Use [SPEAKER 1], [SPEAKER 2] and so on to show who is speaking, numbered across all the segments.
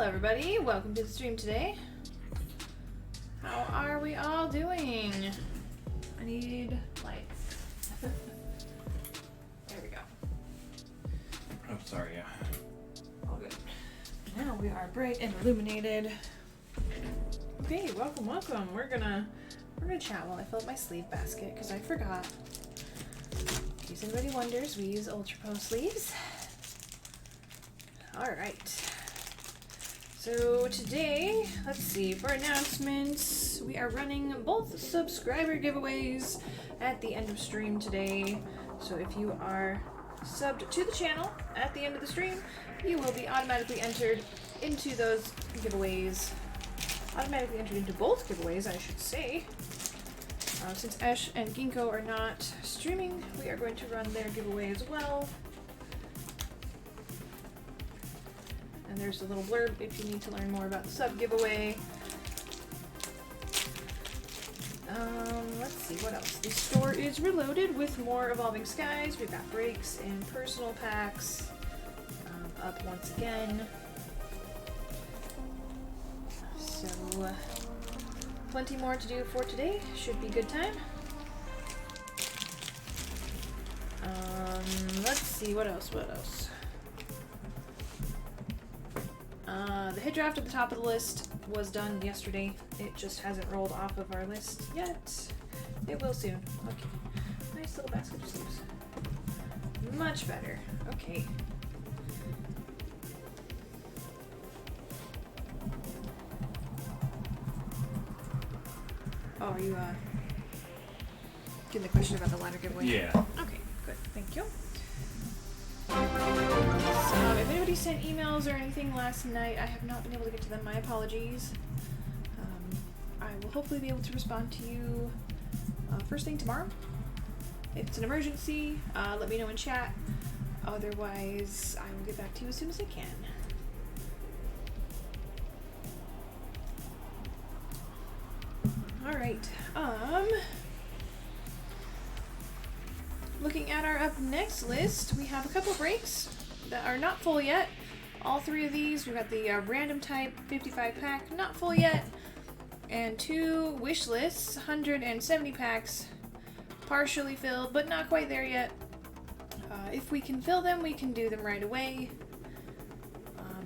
[SPEAKER 1] everybody, welcome to the stream today. How are we all doing? I need lights. There we go.
[SPEAKER 2] Oh, sorry, yeah.
[SPEAKER 1] All good. Now we are bright and illuminated. Okay, welcome. We're gonna chat while I fill up my sleeve basket because I forgot. In case anybody wonders, we use Ultra Pro sleeves. Alright. So today, let's see, for announcements, we are running both subscriber giveaways at the end of stream today. So if you are subbed to the channel at the end of the stream, you will be automatically entered into those giveaways. Automatically entered into both giveaways, I should say. Since Ash and Ginkgo are not streaming, we are going to run their giveaway as well. And there's a little blurb if you need to learn more about the sub giveaway. Let's see, what else? The store is reloaded with more Evolving Skies. We've got breaks and personal packs up once again. So, plenty more to do for today. Should be a good time. Let's see, what else? The hit draft at the top of the list was done yesterday. It just hasn't rolled off of our list yet. It will soon. Okay. Nice little basket of sleeves. Much better. Okay. Oh, are you getting the question about the ladder giveaway?
[SPEAKER 2] Yeah.
[SPEAKER 1] Okay, good. Thank you. So, if anybody sent emails or anything last night, I have not been able to get to them. My apologies. I will hopefully be able to respond to you first thing tomorrow. If it's an emergency, let me know in chat. Otherwise, I will get back to you as soon as I can. Alright, looking at our up next list, we have a couple breaks that are not full yet. All three of these, we've got the random type 55 pack, not full yet, and two wish lists, 170 packs, partially filled, but not quite there yet. If we can fill them, we can do them right away.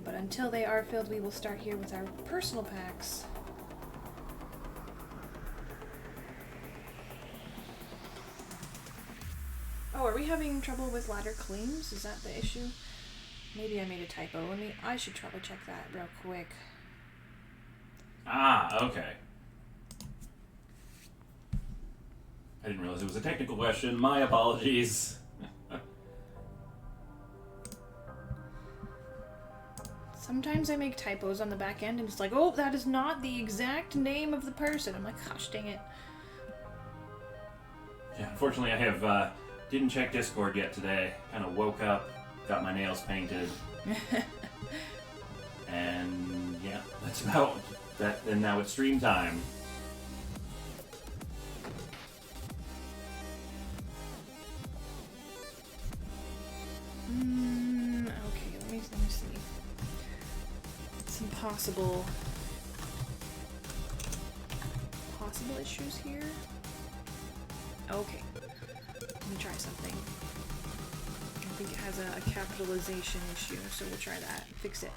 [SPEAKER 1] But until they are filled, we will start here with our personal packs. Oh, are we having trouble with ladder claims? Is that the issue? Maybe I made a typo. I should trouble check that real quick.
[SPEAKER 2] Ah, okay. I didn't realize it was a technical question. My apologies.
[SPEAKER 1] Sometimes I make typos on the back end and it's like, oh, that is not the exact name of the person. I'm like, gosh, dang it.
[SPEAKER 2] Yeah, unfortunately I have, didn't check Discord yet today. Kind of woke up, got my nails painted. And yeah, that's about that. And now it's stream time.
[SPEAKER 1] Okay, let me see. Some possible issues here. Okay. Let me try something. I think it has a capitalization issue, so we'll try that. Fix it.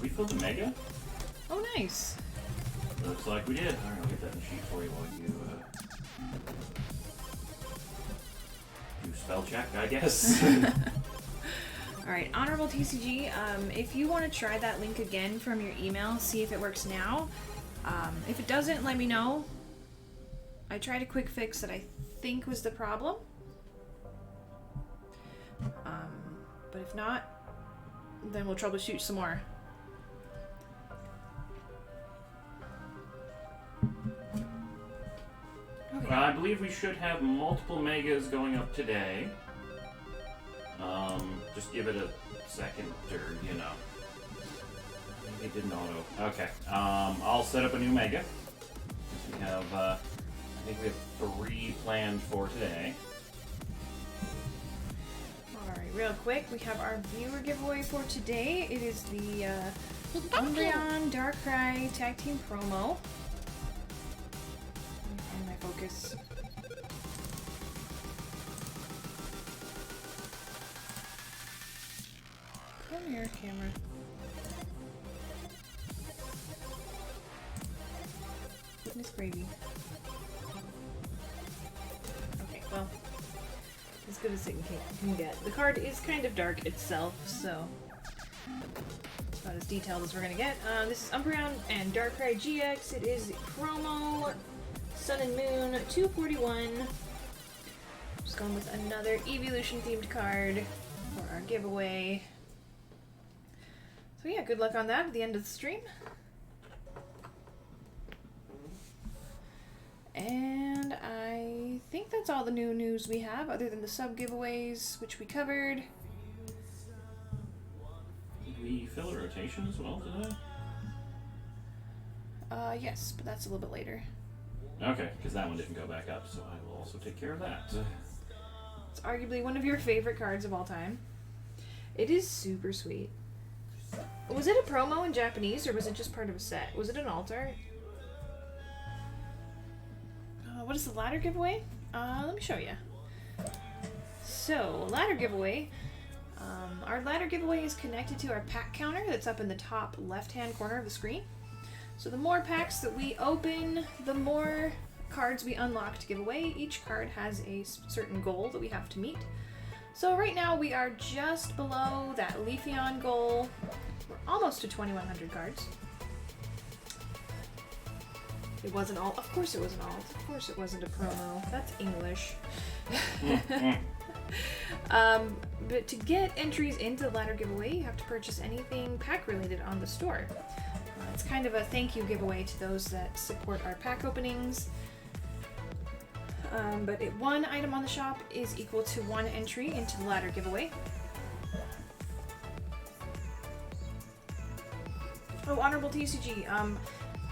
[SPEAKER 2] We filled the mega?
[SPEAKER 1] Oh, nice.
[SPEAKER 2] Looks like we did. Alright, I'll get that in the sheet for you while you do spell check, I guess.
[SPEAKER 1] Alright, Honorable TCG, if you want to try that link again from your email, see if it works now. If it doesn't, let me know. I tried a quick fix that I think was the problem. But if not, then we'll troubleshoot some more. Okay.
[SPEAKER 2] Well, I believe we should have multiple megas going up today. Just give it a second or, you know. Maybe it didn't auto. Okay. I'll set up a new mega. We have I think we have 3 planned for today.
[SPEAKER 1] Alright, real quick, we have our viewer giveaway for today. It is the Umbreon Darkrai Tag Team promo. Let me find my focus. Come here, camera. Goodness gravy. Okay, well, as good as it can get. The card is kind of dark itself, so it's about as detailed as we're gonna get. This is Umbreon and Darkrai GX. It is promo Sun and Moon 241. Just going with another evolution themed card for our giveaway. So yeah, good luck on that at the end of the stream. And I think that's all the new news we have, other than the sub giveaways, which we covered.
[SPEAKER 2] Did we fill a rotation as well today?
[SPEAKER 1] Yes, but that's a little bit later.
[SPEAKER 2] Okay, because that one didn't go back up, so I will also take care of that.
[SPEAKER 1] It's arguably one of your favorite cards of all time. It is super sweet. Was it a promo in Japanese, or was it just part of a set? Was it an altar? What is the ladder giveaway? Let me show you. So, ladder giveaway. Our ladder giveaway is connected to our pack counter that's up in the top left-hand corner of the screen. So the more packs that we open, the more cards we unlock to give away. Each card has a certain goal that we have to meet. So right now we are just below that Leafeon goal. We're almost to 2,100 cards. It wasn't all. Of course it wasn't all. Of course it wasn't a promo. That's English. But to get entries into the ladder giveaway, you have to purchase anything pack related on the store. It's kind of a thank you giveaway to those that support our pack openings. But one item on the shop is equal to 1 entry into the ladder giveaway. Oh, Honorable TCG,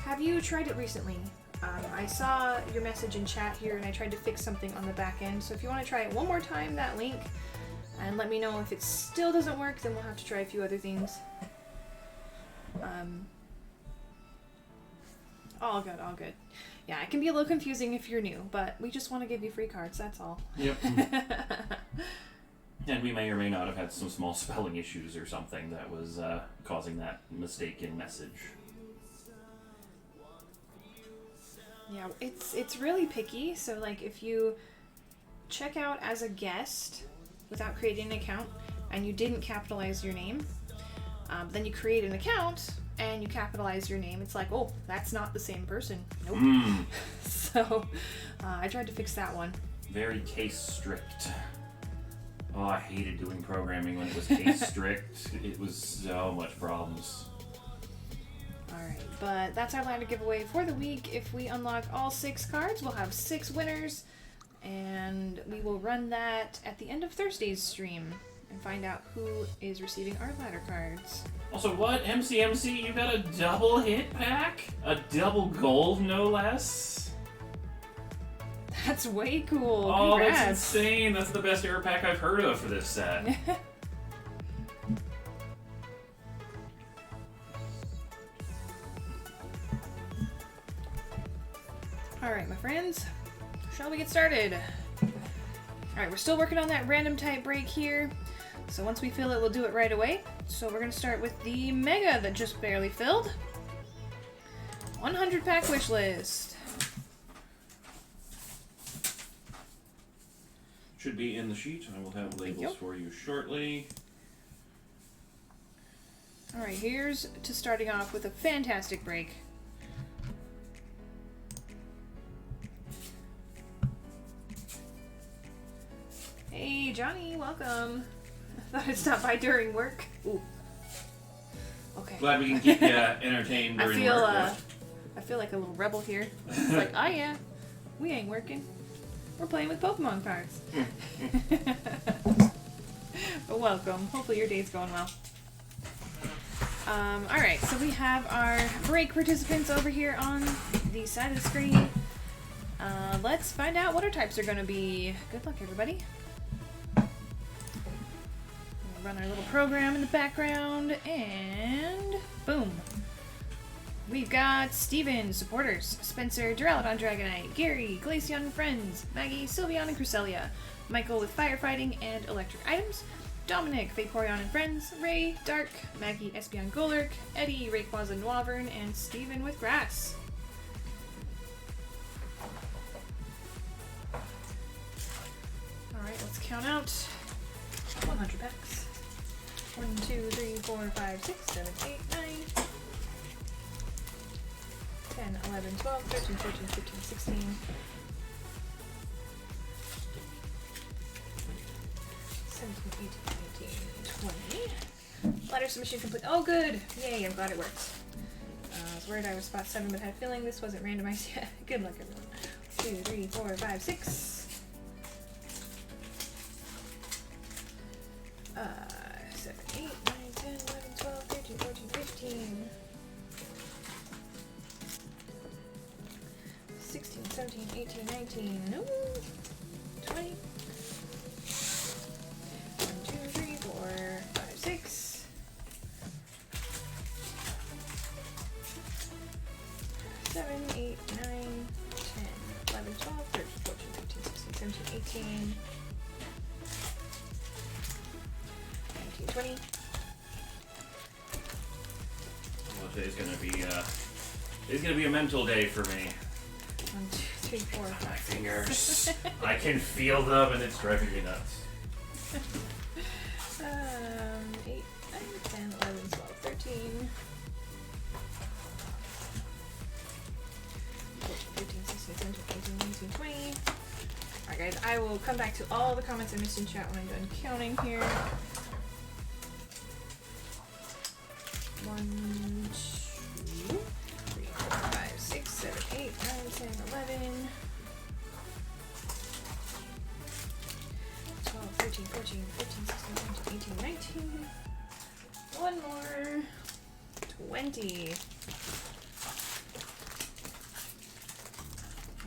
[SPEAKER 1] have you tried it recently? I saw your message in chat here and I tried to fix something on the back end, so if you want to try it one more time, that link, and let me know if it still doesn't work, then we'll have to try a few other things. All good, all good. Yeah, it can be a little confusing if you're new, but we just want to give you free cards, that's all.
[SPEAKER 2] Yep. And we may or may not have had some small spelling issues or something that was causing that mistaken message.
[SPEAKER 1] Yeah, it's really picky, so like if you check out as a guest without creating an account and you didn't capitalize your name, then you create an account and you capitalize your name, it's like, oh, that's not the same person. Nope. So I tried to fix that one.
[SPEAKER 2] Very case strict. Oh, I hated doing programming when it was case strict. It was so much problems.
[SPEAKER 1] Alright, but that's our ladder giveaway for the week. If we unlock all 6 cards, we'll have 6 winners, and we will run that at the end of Thursday's stream and find out who is receiving our ladder cards.
[SPEAKER 2] Also, what? MCMC, you got a double hit pack? A double gold, no less?
[SPEAKER 1] That's way cool.
[SPEAKER 2] Oh,
[SPEAKER 1] Congrats.
[SPEAKER 2] that's insane. That's the best error pack I've heard of for this set.
[SPEAKER 1] Alright, my friends, shall we get started? Alright, we're still working on that random type break here, so once we fill it, we'll do it right away. So we're going to start with the Mega that just barely filled. 100 pack wish list.
[SPEAKER 2] Should be in the sheet. I will have labels for you shortly.
[SPEAKER 1] Alright, here's to starting off with a fantastic break. Hey, Johnny, welcome. I thought I'd stop by during work. Ooh. Okay.
[SPEAKER 2] Glad we can keep you entertained during work.
[SPEAKER 1] I feel like a little rebel here. It's like, oh yeah, we ain't working. We're playing with Pokemon cards. But welcome. Hopefully your day's going well. Alright, so we have our break participants over here on the side of the screen. Let's find out what our types are going to be. Good luck, everybody. We'll run our little program in the background, and boom. We've got Steven, supporters, Spencer, Duralot on Dragonite, Gary, Glaceon and Friends, Maggie, Sylveon and Cresselia, Michael with firefighting and electric items, Dominic, Vaporeon and Friends, Ray, Dark, Maggie, Espeon Golurk, Eddie, Rayquaza and Wyvern, and Steven with grass. Alright, let's count out 100 packs. 1, 2, 3, 4, 5, 6, 7, 8, 9, 10, 11, 12, 13, 14, 15, 16. 17, 18, 19, 20. Ladder submission complete. Oh, good! Yay, I'm glad it worked. I was worried I was spot 7, but had a feeling this wasn't randomized yet. Good luck, everyone. 2, 3, 4, 5, 6. 7, 8, 9, 10, 11, 12, 13, 14, 15. 16, 17, 18, 19. No! 20. 1, 2, 3, 4, 5, 6. 7, 8, 9, 10, 11, 12, 13, 14, 15, 16, 17, 18. 20.
[SPEAKER 2] Well, today's gonna be a mental day for me.
[SPEAKER 1] 1, 2, 3, 4, 5.
[SPEAKER 2] My fingers. I can feel them and it's driving me nuts.
[SPEAKER 1] 8, 9, 10, 11, 12, 13. 14, 15, 16, 17, 18, 19, 20. Alright guys, I will come back to all the comments I missed in chat when I'm done counting here. 1, 2, 3, 4, 5, 6, 7, 8, 9, 10, 11, 12, 13, 14, 15, 16, 17, 18, 19. One more. 20.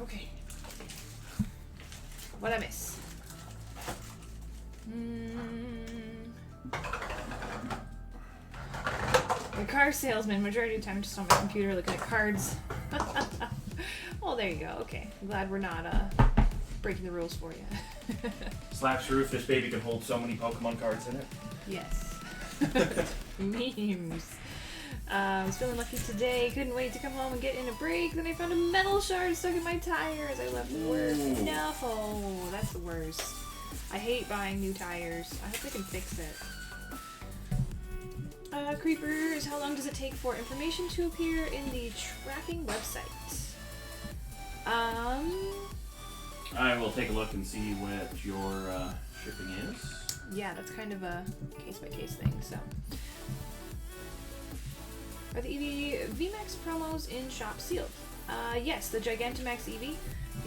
[SPEAKER 1] Okay. What'd I miss? The car salesman, majority of the time just on my computer looking at cards. Well, there you go. Okay. I'm glad we're not breaking the rules for you.
[SPEAKER 2] Slaps roof, this baby can hold so many Pokemon cards in it.
[SPEAKER 1] Yes. Memes. I was feeling lucky today. Couldn't wait to come home and get in a break. Then I found a metal shard stuck in my tire as I left work.
[SPEAKER 2] Ooh.
[SPEAKER 1] No, that's the worst. I hate buying new tires. I hope they can fix it. Creepers, how long does it take for information to appear in the tracking website?
[SPEAKER 2] I will take a look and see what your shipping is.
[SPEAKER 1] Yeah, that's kind of a case-by-case thing, so. Are the EV VMAX promos in shop sealed? Yes, the Gigantamax EV,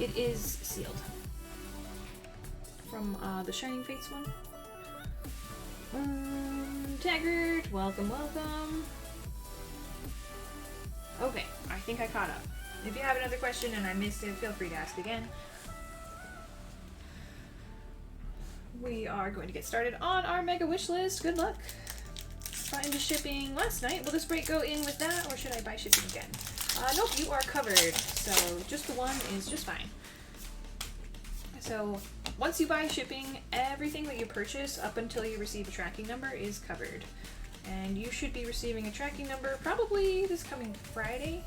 [SPEAKER 1] it is sealed. From the Shining Fates one. Taggart, welcome, welcome. Okay, I think I caught up. If you have another question and I missed it, feel free to ask again. We are going to get started on our mega wish list. Good luck. Bought into shipping last night. Will this break go in with that, or should I buy shipping again? Nope, you are covered. So just the one is just fine. So once you buy shipping, everything that you purchase up until you receive a tracking number is covered. And you should be receiving a tracking number probably this coming Friday.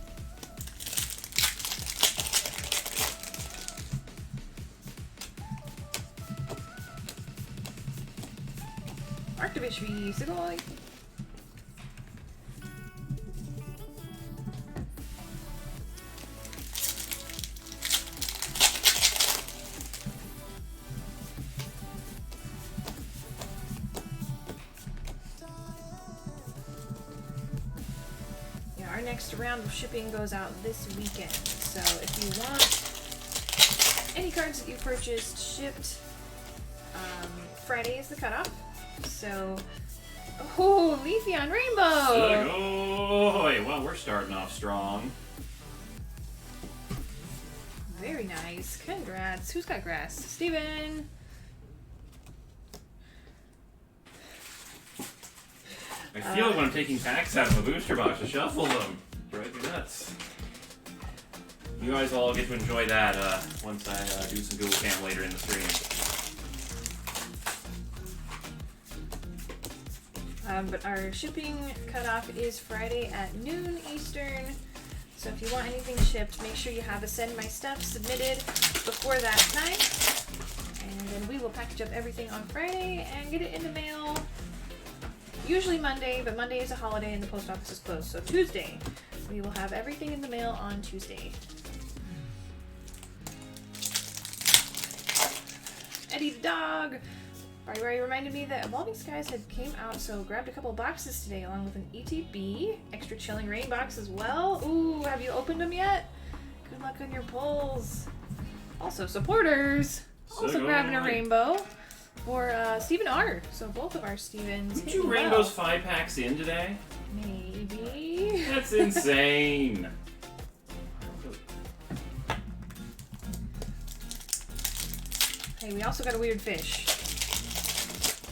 [SPEAKER 1] Arctivish, Sugoi! Yeah, our next round of shipping goes out this weekend. So if you want any cards that you purchased shipped, Friday is the cutoff. So, oh, Leafeon Rainbow!
[SPEAKER 2] Oh, well, we're starting off strong.
[SPEAKER 1] Very nice. Congrats. Who's got grass? Steven!
[SPEAKER 2] I feel it when I'm taking packs out of a booster box to shuffle them. Drive me nuts. You guys all get to enjoy that once I do some Google Cam later in the stream.
[SPEAKER 1] But our shipping cutoff is Friday at noon Eastern. So if you want anything shipped, make sure you have a Send My Stuff submitted before that time. And then we will package up everything on Friday and get it in the mail. Usually Monday, but Monday is a holiday and the post office is closed. So Tuesday, we will have everything in the mail on Tuesday. Eddie the dog! Ari reminded me that Evolving Skies had came out, so grabbed a couple boxes today along with an ETB, extra chilling rain box as well. Ooh, have you opened them yet? Good luck on your pulls. Also, supporters!
[SPEAKER 2] So
[SPEAKER 1] Also grabbing a rainbow for Stephen R. So both of our Stevens.
[SPEAKER 2] Did you rainbows 5-packs in today?
[SPEAKER 1] Maybe.
[SPEAKER 2] That's insane.
[SPEAKER 1] Hey, we also got a weird fish.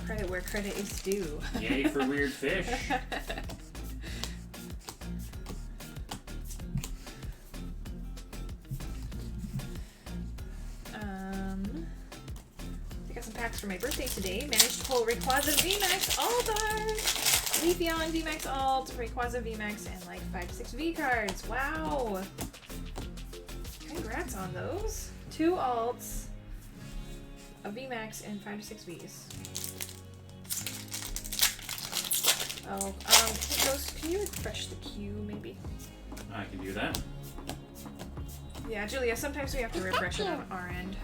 [SPEAKER 1] Credit where credit is due.
[SPEAKER 2] Yay for weird fish.
[SPEAKER 1] I got some packs for my birthday today. Managed to pull Rayquaza VMAX Alt-Art, Leafeon VMAX Alt, Rayquaza VMAX, and like 5-6 V cards. Wow! Congrats on those. 2 alts, a VMAX, and 5-6 Vs. Oh, Ghost, can you refresh the queue, maybe?
[SPEAKER 2] I can do that.
[SPEAKER 1] Yeah, Julia, sometimes we have to refresh it on our end.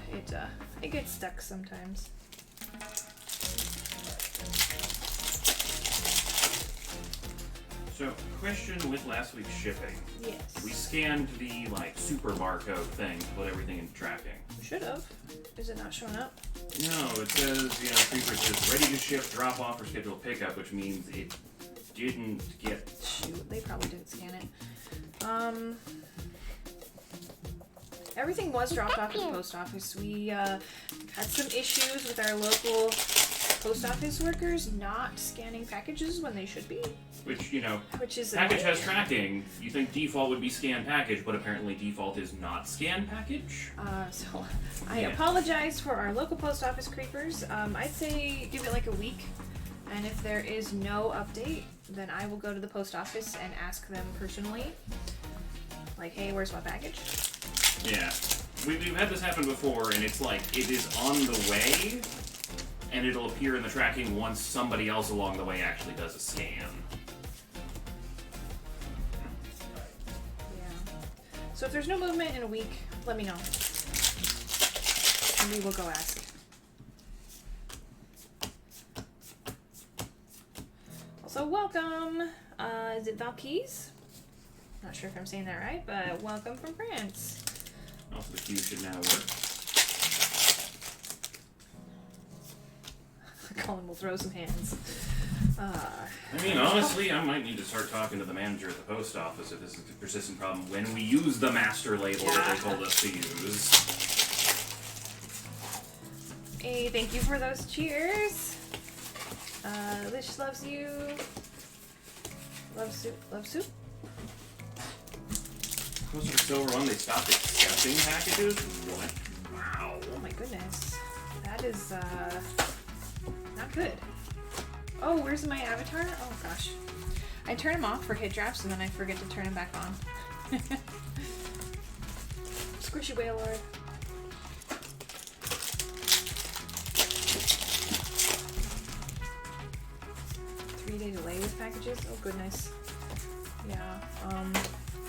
[SPEAKER 1] It gets stuck sometimes.
[SPEAKER 2] So, question with last week's shipping.
[SPEAKER 1] Yes.
[SPEAKER 2] We scanned the, super barcode thing to put everything into tracking.
[SPEAKER 1] Should have. Is it not showing up?
[SPEAKER 2] No, it says, Creeper says ready to ship, drop off, or schedule pickup, which means it didn't get...
[SPEAKER 1] Shoot, they probably didn't scan it. Everything was dropped off at the post office. We had some issues with our local post office workers not scanning packages when they should be.
[SPEAKER 2] Which
[SPEAKER 1] is
[SPEAKER 2] package
[SPEAKER 1] annoying.
[SPEAKER 2] has tracking. You think default would be scan package, but apparently default is not scan package?
[SPEAKER 1] So I apologize for our local post office creepers. I'd say give it like a week, and if there is no update, then I will go to the post office and ask them personally, like, hey, where's my package?
[SPEAKER 2] Yeah. We've had this happen before, and it's like, it is on the way, and it'll appear in the tracking once somebody else along the way actually does a scan.
[SPEAKER 1] Yeah. So if there's no movement in a week, let me know. And we will go ask. Also, welcome! Is it Valkyes? Not sure if I'm saying that right, but welcome from France.
[SPEAKER 2] Also, the queue should now work.
[SPEAKER 1] Colin will throw some hands.
[SPEAKER 2] Honestly, I might need to start talking to the manager at the post office if this is a persistent problem when we use the master label that they told us to use.
[SPEAKER 1] Hey, thank you for those cheers. Lish loves you. Love soup. Love soup.
[SPEAKER 2] Closer to Silver One, they stopped accepting packages? What? Wow.
[SPEAKER 1] Oh my goodness. That is, not good. Oh, where's my avatar? Oh gosh. I turn him off for hit drafts and then I forget to turn him back on. Squishy Wailord. Three-day delay with packages? Oh goodness. Yeah,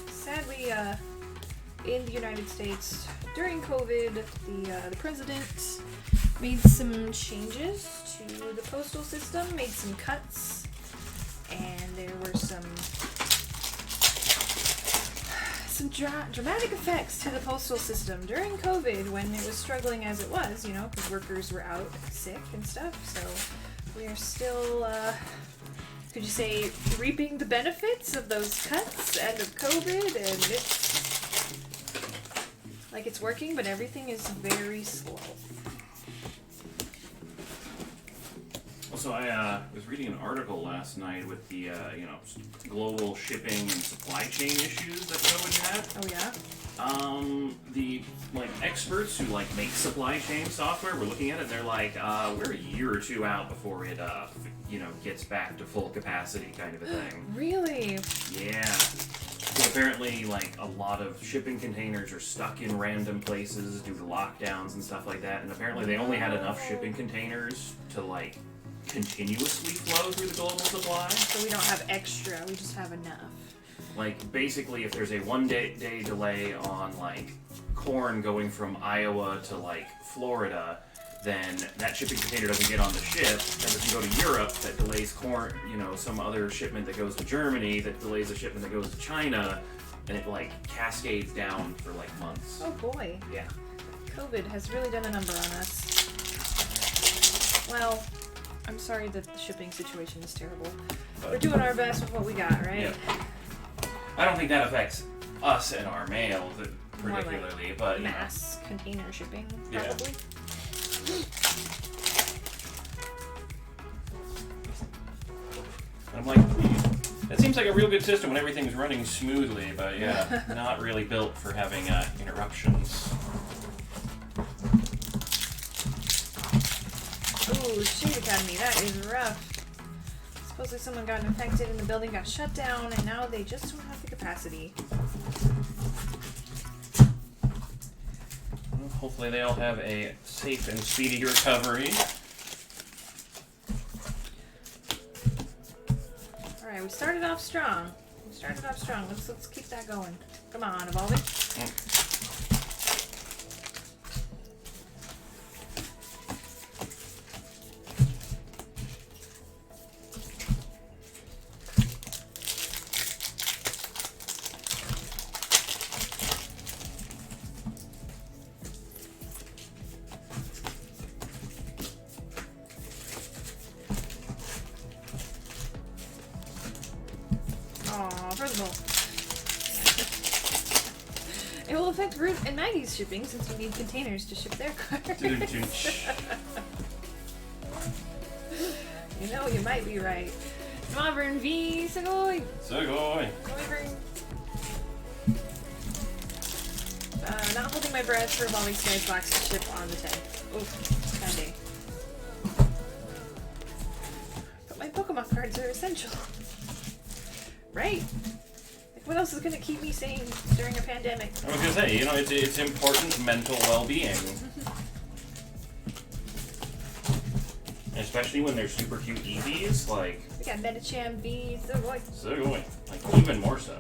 [SPEAKER 1] sadly, in the United States, during COVID, the president made some changes to the postal system, made some cuts, and there were some dramatic effects to the postal system during COVID when it was struggling as it was, because workers were out sick and stuff. So we are still, could you say, reaping the benefits of those cuts and of COVID, and it's Like it's working, but everything is very slow.
[SPEAKER 2] Also, I was reading an article last night with the global shipping and supply chain issues that COVID had.
[SPEAKER 1] Oh yeah?
[SPEAKER 2] The experts who make supply chain software were looking at it and they're like, we're a year or two out before it gets back to full capacity kind of a thing.
[SPEAKER 1] Really?
[SPEAKER 2] Yeah. So apparently a lot of shipping containers are stuck in random places due to lockdowns and stuff like that, and apparently they only had enough shipping containers to continuously flow through the global supply.
[SPEAKER 1] So we don't have extra, we just have enough.
[SPEAKER 2] Basically, if there's a one-day delay on corn going from Iowa to Florida, then that shipping container doesn't get on the ship. And if you go to Europe, that delays corn. Some other shipment that goes to Germany that delays a shipment that goes to China, and it cascades down for months.
[SPEAKER 1] Oh boy.
[SPEAKER 2] Yeah.
[SPEAKER 1] COVID has really done a number on us. Well, I'm sorry that the shipping situation is terrible. We're doing our best with what we got, right?
[SPEAKER 2] Yeah. I don't think that affects us and our mail particularly, but
[SPEAKER 1] mass container shipping,
[SPEAKER 2] Yeah.
[SPEAKER 1] probably.
[SPEAKER 2] I'm that seems like a real good system when everything's running smoothly, but yeah, not really built for having interruptions.
[SPEAKER 1] Ooh, Shade Academy, that is rough. Supposedly someone got infected and the building got shut down, and now they just don't have the capacity.
[SPEAKER 2] Well, hopefully they all have a safe and speedy recovery.
[SPEAKER 1] Alright, we started off strong. Let's keep that going. Come on, Evolving. It will affect Root and Maggie's shipping since we need containers to ship their cards. You might be right. Novern V, Segoy!
[SPEAKER 2] Segoy!
[SPEAKER 1] Novern. Not holding my breath for Evolving Skies Box to ship on the 10th. Oof, bad day. But my Pokemon cards are essential. Right? What else is going to keep me sane during a pandemic?
[SPEAKER 2] I was going to say, it's important mental well-being. Especially when they're super cute EVs,
[SPEAKER 1] We got Medicham V, Segoy.
[SPEAKER 2] Segoy. Even more so.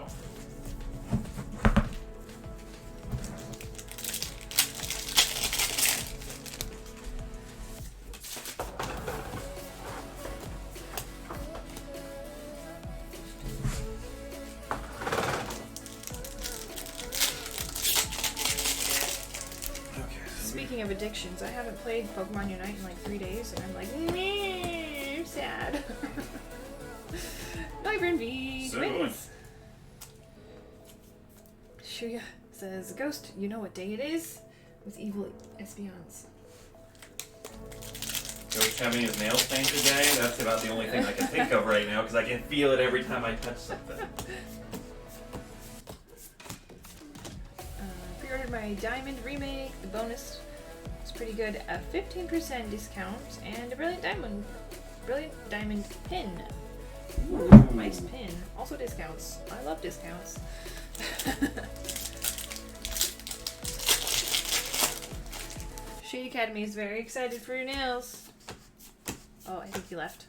[SPEAKER 1] Speaking of addictions, I haven't played Pokemon Unite in 3 days, and I'm I'm sad. Vibrant V wins. Shuya says, Ghost, you know what day it is? With evil Espeons.
[SPEAKER 2] Ghost having his nails painted today? That's about the only thing I can think of right now, because I can feel it every time I touch something.
[SPEAKER 1] Pre-ordered my Diamond remake. The bonus was pretty good. A 15% discount and a Brilliant Diamond pin. Ooh, nice pin. Also discounts. I love discounts. Shade Academy is very excited for your nails. Oh, I think he left.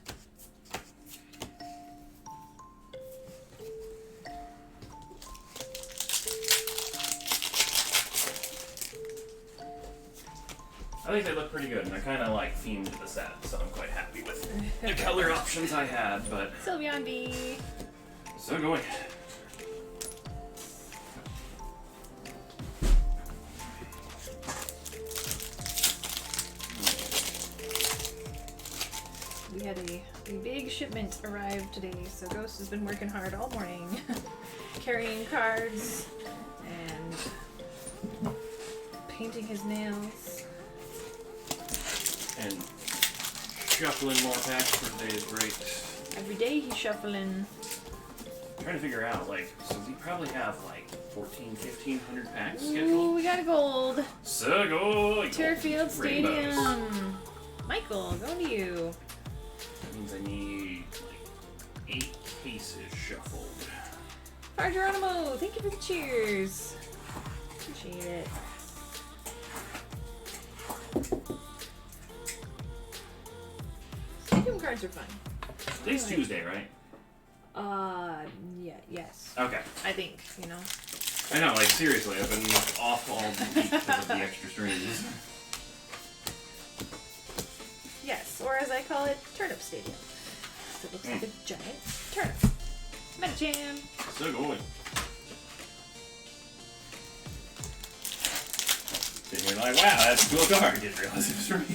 [SPEAKER 2] I think they look pretty good, and they're kind of themed to the set, so I'm quite happy with the color options I had, but...
[SPEAKER 1] Sylveon V!
[SPEAKER 2] So going.
[SPEAKER 1] We had a big shipment arrive today, so Ghost has been working hard all morning, carrying cards and painting his nails.
[SPEAKER 2] And shuffling more packs for today's break.
[SPEAKER 1] Every day he's shuffling.
[SPEAKER 2] I'm trying to figure out, like, so we probably have like 1,500 packs
[SPEAKER 1] Ooh,
[SPEAKER 2] scheduled.
[SPEAKER 1] we got a gold.
[SPEAKER 2] So go!
[SPEAKER 1] Turfield Stadium.
[SPEAKER 2] Rainbows.
[SPEAKER 1] Michael, going to you.
[SPEAKER 2] That means I need like 8 cases shuffled.
[SPEAKER 1] Far Geronimo, thank you for the cheers. Appreciate it. Stadium cards are fun.
[SPEAKER 2] Today's Tuesday, right?
[SPEAKER 1] Yeah, yes.
[SPEAKER 2] Okay.
[SPEAKER 1] I think, you know.
[SPEAKER 2] I know, like, seriously, I've been off all week because of the extra streams.
[SPEAKER 1] Yes, or as I call it, Turnip Stadium. It looks like a giant turnip. Metacham.
[SPEAKER 2] So going. Then you're like, wow, that's a cool card. Didn't realize it was for me.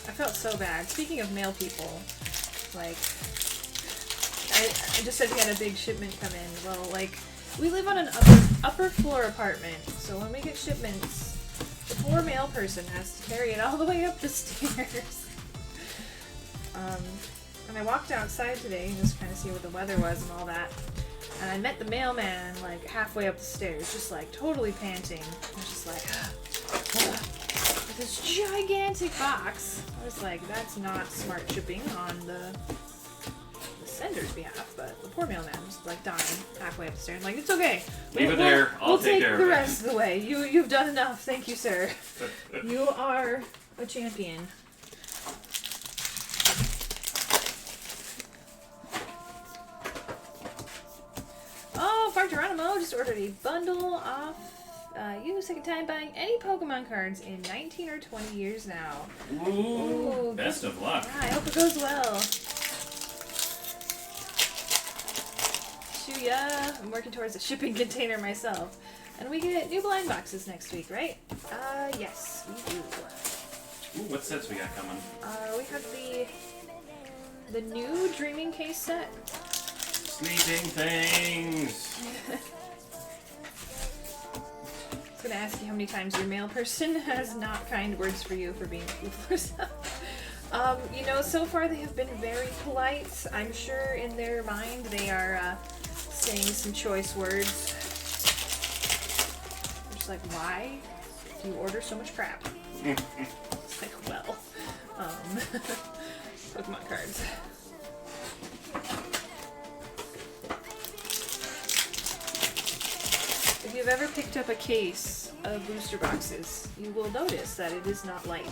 [SPEAKER 1] I felt so bad. Speaking of mail people, like, I just said we had a big shipment come in. Well, like, we live on an upper floor apartment, so when we get shipments, the poor mail person has to carry it all the way up the stairs. And I walked outside today and just kind of see what the weather was and all that. And I met the mailman, like, halfway up the stairs, just, like, totally panting. I was just like, with this gigantic box. I was like, that's not smart shipping on the sender's behalf, but the poor mailman was, like, dying halfway up the stairs. I'm like, it's okay.
[SPEAKER 2] Leave it there. I'll take care of it.
[SPEAKER 1] the rest of the way. You've done enough. Thank you, sir. You are a champion. Oh, Far Geronimo just ordered a bundle off you. Second time buying any Pokemon cards in 19 or 20 years now.
[SPEAKER 2] Ooh, best of luck.
[SPEAKER 1] Yeah, I hope it goes well. Shuya, I'm working towards a shipping container myself. And we get new blind boxes next week, right? Yes, we do.
[SPEAKER 2] Ooh, what sets we got coming?
[SPEAKER 1] We have the new Dreaming Case set.
[SPEAKER 2] Sleeping things.
[SPEAKER 1] I was gonna ask you how many times your mail person has not kind words for you for being ruthless. You know, so far they have been very polite. I'm sure in their mind they are saying some choice words. They're just like, why do you order so much crap? It's like, well, Pokemon cards. If you've ever picked up a case of booster boxes, you will notice that it is not light.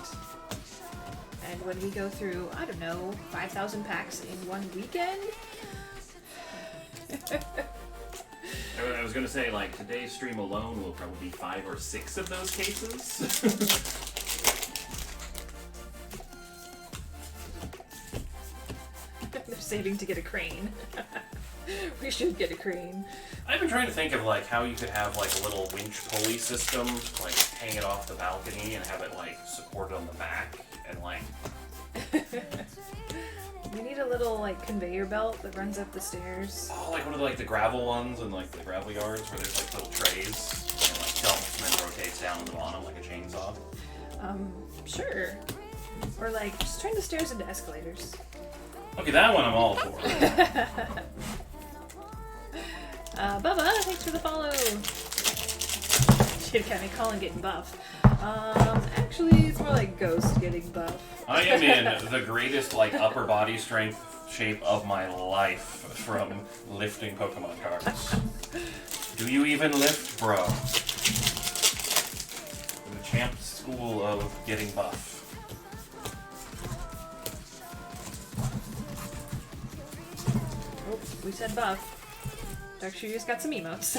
[SPEAKER 1] And when we go through, I don't know, 5,000 packs in one weekend?
[SPEAKER 2] I was gonna say, like, today's stream alone will probably be 5 or 6 of those cases.
[SPEAKER 1] They're saving to get a crane. We should get a crane.
[SPEAKER 2] I've been trying to think of, like, how you could have, like, a little winch pulley system, like, hang it off the balcony and have it, like, supported on the back, and, like...
[SPEAKER 1] We need a little, like, conveyor belt that runs up the stairs.
[SPEAKER 2] Oh, like one of the, like, the gravel ones in, like, the gravel yards where there's, like, little trays, and, like, dumps and then rotates down on the bottom like a chainsaw.
[SPEAKER 1] Sure. Or, like, just turn the stairs into escalators.
[SPEAKER 2] Okay, that one I'm all for.
[SPEAKER 1] Bubba, thanks for the follow. Shit, Academy, Colin getting buff. Actually, it's more like Ghost getting buff.
[SPEAKER 2] I am in the greatest, like, upper body strength shape of my life from lifting Pokemon cards. Do you even lift, bro? The champ school of getting buff.
[SPEAKER 1] Oh, we said buff. Dark Shooter's got some emotes.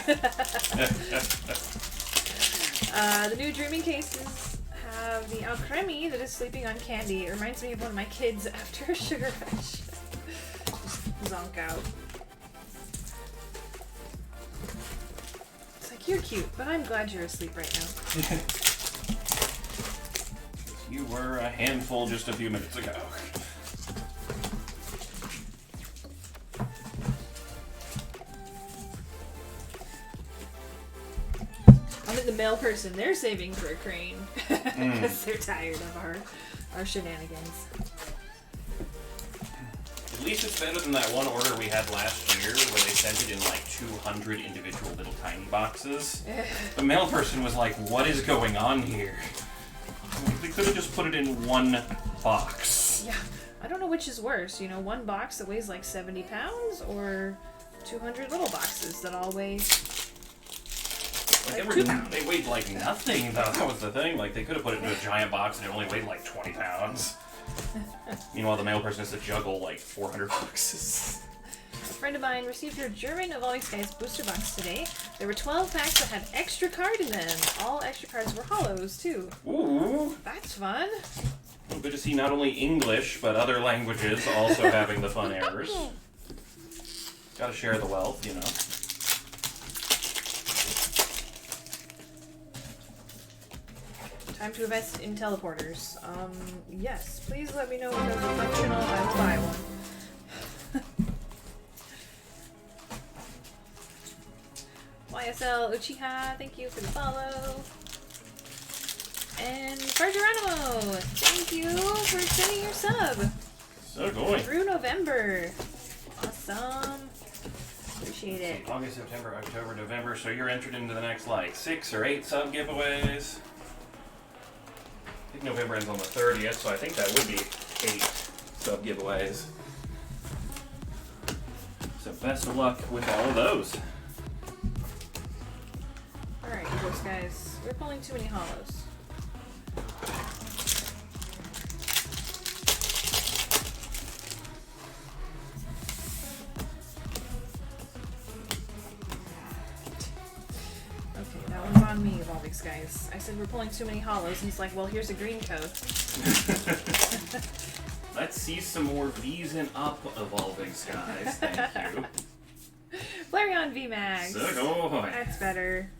[SPEAKER 1] The new Dreaming cases have the Alcremie that is sleeping on candy. It reminds me of one of my kids after a sugar rush. zonk out. It's like, you're cute, but I'm glad you're asleep right now.
[SPEAKER 2] You were a handful just a few minutes ago.
[SPEAKER 1] I'm the male person. They're saving for a crane because they're tired of our shenanigans.
[SPEAKER 2] At least it's better than that one order we had last year where they sent it in like 200 individual little tiny boxes. The mail person was like, what is going on here? They could have just put it in one box.
[SPEAKER 1] Yeah. I don't know which is worse, you know, one box that weighs like 70 pounds or 200 little boxes that all weigh
[SPEAKER 2] Like,
[SPEAKER 1] like 2 pounds.
[SPEAKER 2] they weighed like nothing, though. That was the thing. Like, they could have put it in a giant box and it only weighed like 20 pounds. Meanwhile, the mail person has to juggle like 400 boxes.
[SPEAKER 1] A friend of mine received her German Evolving Skies booster box today. There were 12 packs that had extra card in them. All extra cards were hollows, too.
[SPEAKER 2] Ooh.
[SPEAKER 1] That's fun.
[SPEAKER 2] Well, good to see not only English, but other languages also having the fun errors. Gotta share the wealth, you know.
[SPEAKER 1] Time to invest in teleporters. Yes. Please let me know when those are functional. I will buy one. YSL Uchiha, thank you for the follow. And for Geronimo, thank you for sending your sub.
[SPEAKER 2] So going.
[SPEAKER 1] Through November. Awesome. Appreciate it.
[SPEAKER 2] August, September, October, November. So you're entered into the next like 6 or 8 sub giveaways. I think November ends on the 30th, so I think that would be 8 sub giveaways. So best of luck with all of those.
[SPEAKER 1] Alright, Eagles guys. We're pulling too many hollows. Okay, that one's on me, Evolving Skies. I said we're pulling too many hollows, and he's like, well, here's a green code.
[SPEAKER 2] Let's see some more V's and up Evolving Skies. Thank you.
[SPEAKER 1] Flareon VMAX.
[SPEAKER 2] Sugoi.
[SPEAKER 1] That's better.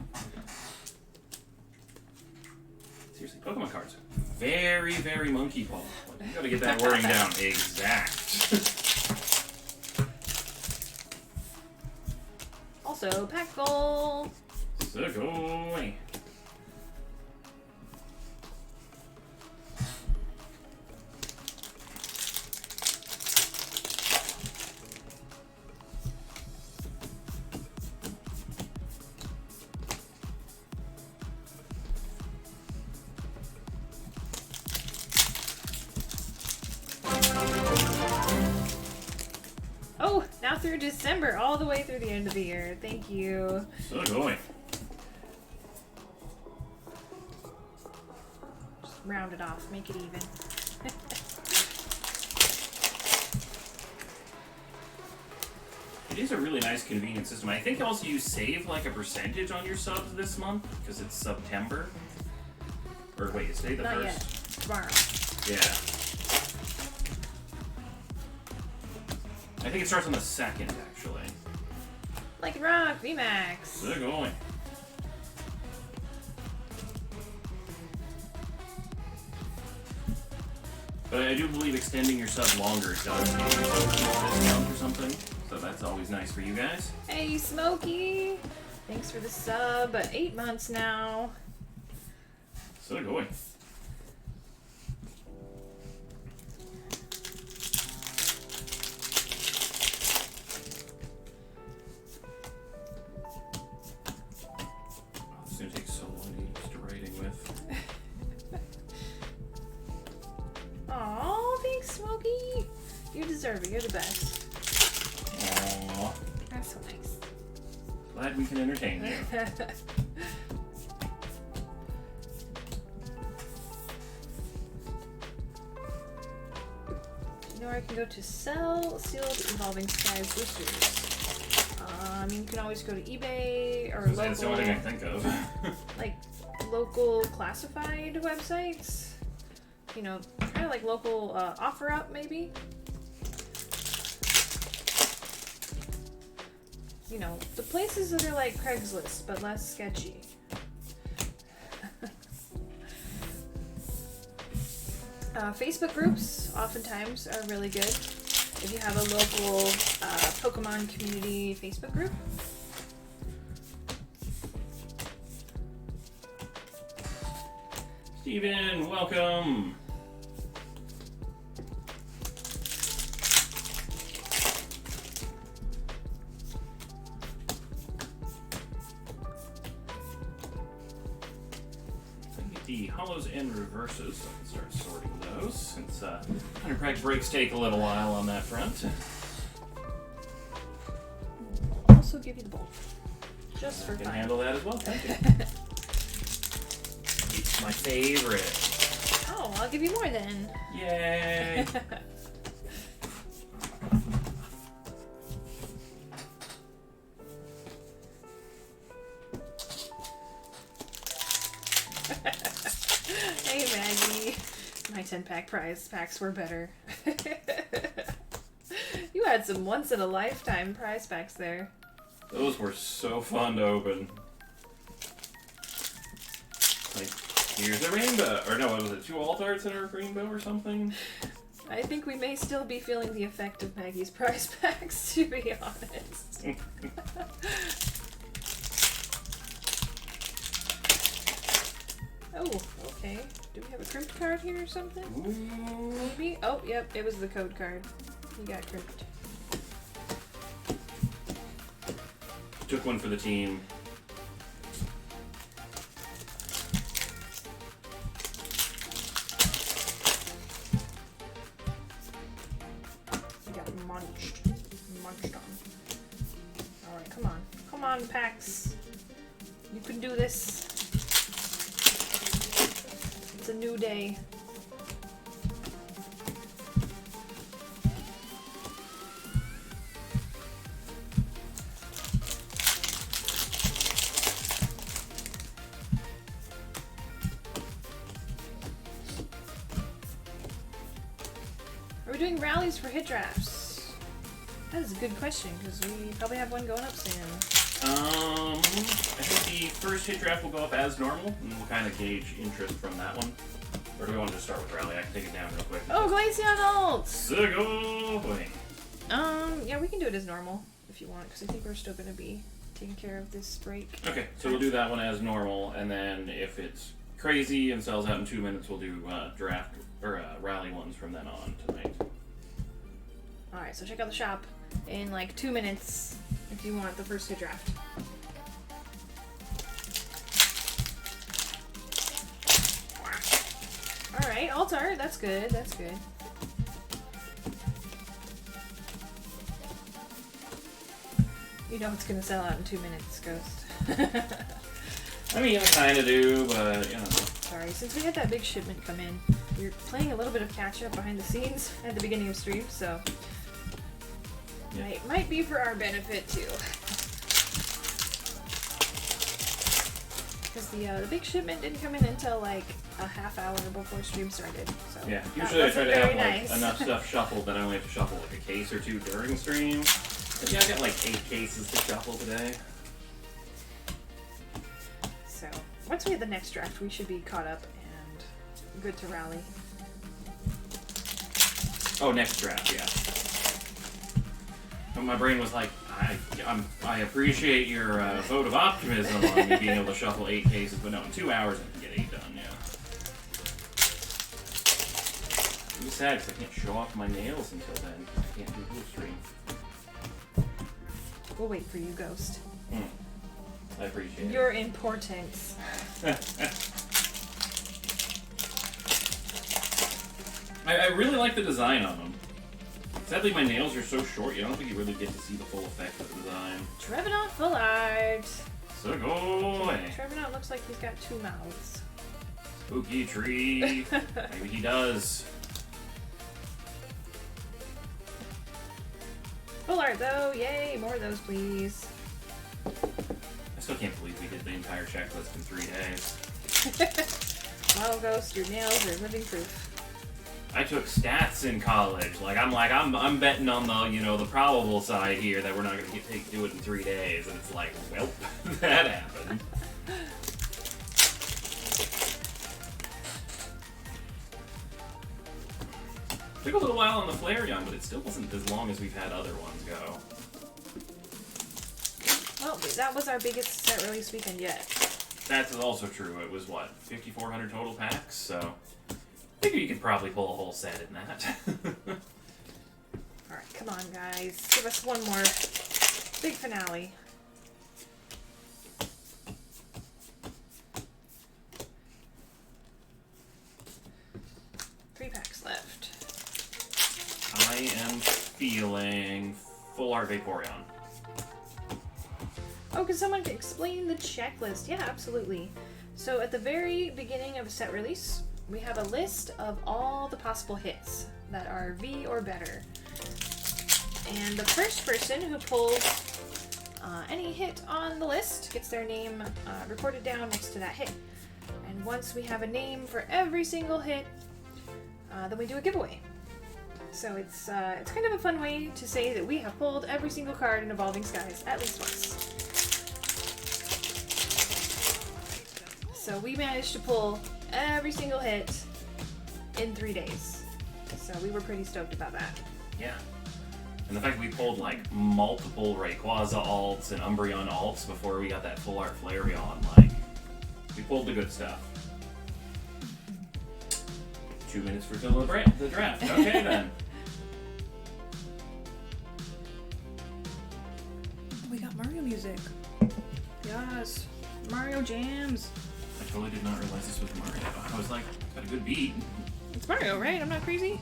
[SPEAKER 2] Seriously, Pokemon cards. Very, very monkey paw. You gotta get that wording down exact.
[SPEAKER 1] Also, pack goal.
[SPEAKER 2] Sugoi.
[SPEAKER 1] Oh, now through December, all the way through the end of the year. Thank you.
[SPEAKER 2] Sugoi.
[SPEAKER 1] Just round it off, make it even.
[SPEAKER 2] It is a really nice, convenient system. I think also you save like a percentage on your subs this month because it's September. Or wait, it's today the
[SPEAKER 1] Not
[SPEAKER 2] 1st?
[SPEAKER 1] yet. Tomorrow.
[SPEAKER 2] Yeah. I think it starts on the 2nd, actually.
[SPEAKER 1] Like Rock, VMAX.
[SPEAKER 2] Sugoi. But I do believe extending your sub longer does give you a discount or something. So that's always nice for you guys.
[SPEAKER 1] Hey, Smokey. Thanks for the sub. 8 months now.
[SPEAKER 2] Sugoi. This is gonna take so long to get used to writing with.
[SPEAKER 1] Aw, thanks, Smokey. You deserve it. You're the best.
[SPEAKER 2] Aww.
[SPEAKER 1] That's so nice.
[SPEAKER 2] Glad we can entertain you.
[SPEAKER 1] You know where I can go to sell sealed Evolving Skies boosters? You can always go to eBay or
[SPEAKER 2] That's the only thing I
[SPEAKER 1] local,
[SPEAKER 2] can think of.
[SPEAKER 1] like local classified websites. You know, kind of like local OfferUp maybe. you know, the places that are like Craigslist, but less sketchy. Facebook groups oftentimes are really good. If you have a local Pokemon community Facebook group.
[SPEAKER 2] Steven, welcome! The hollows and reverses, so I can start sorting those since 100 preg breaks take a little while on that front.
[SPEAKER 1] I'll also give you the bowl. Just for
[SPEAKER 2] I can
[SPEAKER 1] fun.
[SPEAKER 2] handle that as well, thank you. It's my favorite.
[SPEAKER 1] Oh, I'll give you more then.
[SPEAKER 2] Yay!
[SPEAKER 1] Hey Maggie, my 10-pack prize packs were better. You had some once-in-a-lifetime prize packs there.
[SPEAKER 2] Those were so fun to open. Like, here's a rainbow. Or no, what was it? 2 alt arts and a rainbow or something?
[SPEAKER 1] I think we may still be feeling the effect of Maggie's prize packs, to be honest. Oh, okay. Do we have a crimped card here or something?
[SPEAKER 2] Ooh.
[SPEAKER 1] Maybe? Oh, yep, it was the code card. You got crimped.
[SPEAKER 2] Took one for the team.
[SPEAKER 1] You got munched. Munched on. Alright, come on. Come on, Pax. You can do this. It's a new day. Are we doing rallies for hit drafts? That is a good question, because we probably have one going up soon.
[SPEAKER 2] I think the first hit draft will go up as normal, and we'll kind of gauge interest from that one. Or do we want to just start with rally? I can take it down real quick.
[SPEAKER 1] Oh, Glaceon ult!
[SPEAKER 2] Segoy!
[SPEAKER 1] Yeah, we can do it as normal, if you want, because I think we're still going to be taking care of this break.
[SPEAKER 2] Okay, so we'll do that one as normal, and then if it's crazy and sells out in 2 minutes, we'll do draft or rally ones from then on tonight.
[SPEAKER 1] Alright, so check out the shop in like 2 minutes if you want the first hit draft. Alright, altar, that's good, that's good. You know it's gonna sell out in 2 minutes, Ghost.
[SPEAKER 2] I mean, I kind of do, but, you know.
[SPEAKER 1] Sorry, since we had that big shipment come in, we were playing a little bit of catch up behind the scenes at the beginning of stream, so
[SPEAKER 2] Yeah.
[SPEAKER 1] might be for our benefit too. Because the big shipment didn't come in until like a half hour before stream started. So
[SPEAKER 2] Yeah,
[SPEAKER 1] that
[SPEAKER 2] usually I try
[SPEAKER 1] wasn't
[SPEAKER 2] to have
[SPEAKER 1] very
[SPEAKER 2] like,
[SPEAKER 1] nice.
[SPEAKER 2] enough stuff shuffled that I only have to shuffle like a case or 2 during stream. But yeah, I got like 8 cases to shuffle today.
[SPEAKER 1] So once we have the next draft, we should be caught up and good to rally.
[SPEAKER 2] Oh, next draft, yeah. But my brain was like, I appreciate your vote of optimism on me being able to shuffle 8 cases, but no, in 2 hours I can get 8 done, yeah. I'm sad because I can't show off my nails until then. I can't do full stream.
[SPEAKER 1] We'll wait for you, Ghost.
[SPEAKER 2] I appreciate
[SPEAKER 1] You're important.
[SPEAKER 2] it. I really like the design on them. Sadly, my nails are so short, you don't think you really get to see the full effect of the design.
[SPEAKER 1] Trevenant full art.
[SPEAKER 2] Segoy!
[SPEAKER 1] Trevenant looks like he's got 2 mouths.
[SPEAKER 2] Spooky tree. Maybe he does.
[SPEAKER 1] Full art though, yay! More of those, please.
[SPEAKER 2] I still can't believe we did the entire checklist in 3 days.
[SPEAKER 1] Well, Ghost, your nails are living proof.
[SPEAKER 2] I took stats in college. I'm betting on the probable side here that we're not gonna do it in 3 days, and it's like, well, that happened. Took a little while on the Flareon, but it still wasn't as long as we've had other ones go.
[SPEAKER 1] Well, that was our biggest set release weekend yet.
[SPEAKER 2] That's also true. It was, what, 5,400 total packs? So I figure you could probably pull a whole set in that.
[SPEAKER 1] Alright, come on, guys. Give us one more big finale. Three packs left.
[SPEAKER 2] I am feeling full art Vaporeon.
[SPEAKER 1] Oh, can someone explain the checklist? Yeah, absolutely. So at the very beginning of a set release, we have a list of all the possible hits that are V or better. And the first person who pulls any hit on the list gets their name recorded down next to that hit. And once we have a name for every single hit, then we do a giveaway. So it's kind of a fun way to say that we have pulled every single card in Evolving Skies at least once. So we managed to pull every single hit in 3 days. So we were pretty stoked about that.
[SPEAKER 2] Yeah. And the fact that we pulled like multiple Rayquaza alts and Umbreon alts before we got that full art Flareon, like, we pulled the good stuff. 2 minutes for fill the draft. Okay then.
[SPEAKER 1] We got Mario music. Yes. Mario jams.
[SPEAKER 2] I totally did not realize this was Mario. I was like, got a good beat.
[SPEAKER 1] It's Mario, right? I'm not crazy.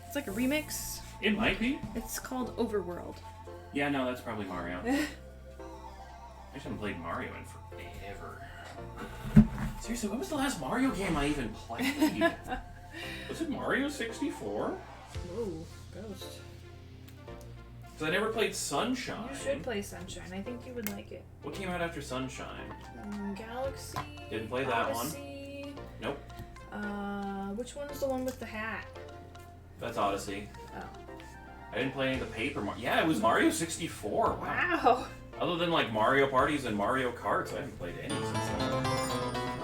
[SPEAKER 1] It's like a remix.
[SPEAKER 2] It might be.
[SPEAKER 1] It's called Overworld.
[SPEAKER 2] Yeah, no, that's probably Mario. I just haven't played Mario in forever. Seriously, when was the last Mario game I even played? Was it Mario 64?
[SPEAKER 1] Ooh, Ghost.
[SPEAKER 2] Because I never played Sunshine.
[SPEAKER 1] You should play Sunshine. I think you would like it.
[SPEAKER 2] What came out after Sunshine?
[SPEAKER 1] Galaxy.
[SPEAKER 2] Didn't play that
[SPEAKER 1] Odyssey.
[SPEAKER 2] Nope.
[SPEAKER 1] Which one's the one with the hat?
[SPEAKER 2] That's Odyssey.
[SPEAKER 1] Oh.
[SPEAKER 2] I didn't play any of the paper Mario. Yeah, it was Mario 64. Wow.
[SPEAKER 1] Wow.
[SPEAKER 2] Other than like Mario Parties and Mario Karts, I haven't played any since then.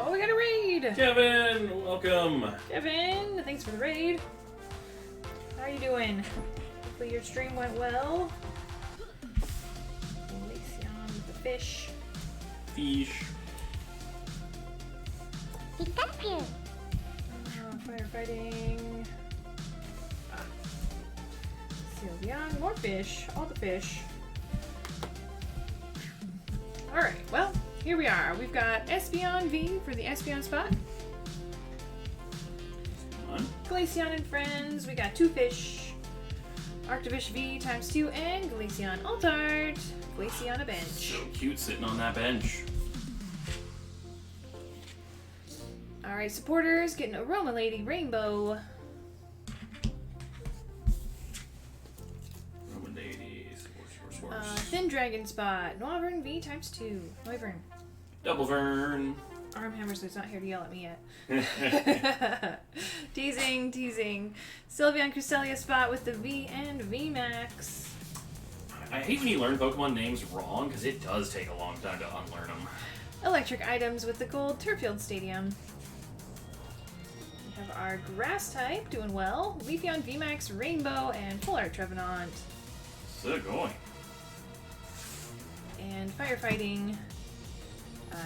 [SPEAKER 1] Oh, we got a raid.
[SPEAKER 2] Kevin, welcome.
[SPEAKER 1] Kevin, thanks for the raid. How are you doing? Hopefully your stream went well. Glaceon with the fish.
[SPEAKER 2] Fish.
[SPEAKER 1] Firefighting. Sylveon, more fish. All the fish. Alright, well, here we are. We've got Espeon V for the Espeon spot.
[SPEAKER 2] Come on.
[SPEAKER 1] Glaceon and friends. We got two fish. Arctovish V ×2 and Glaceon Altart. Glaceon a bench.
[SPEAKER 2] So cute sitting on that bench.
[SPEAKER 1] Alright, supporters getting Aroma Lady Rainbow.
[SPEAKER 2] Roman Lady, sports.
[SPEAKER 1] Thin Dragon Spot. Noivern V ×2. Noivern.
[SPEAKER 2] Double Vern.
[SPEAKER 1] Armhammer's not here to yell at me yet. Teasing, teasing. Sylveon Cresselia spot with the V and VMAX.
[SPEAKER 2] I hate when you learn Pokemon names wrong, because it does take a long time to unlearn them.
[SPEAKER 1] Electric items with the gold Turffield Stadium. We have our grass type doing well. Leafeon VMAX Rainbow and Full Art Trevenant.
[SPEAKER 2] So going.
[SPEAKER 1] And firefighting.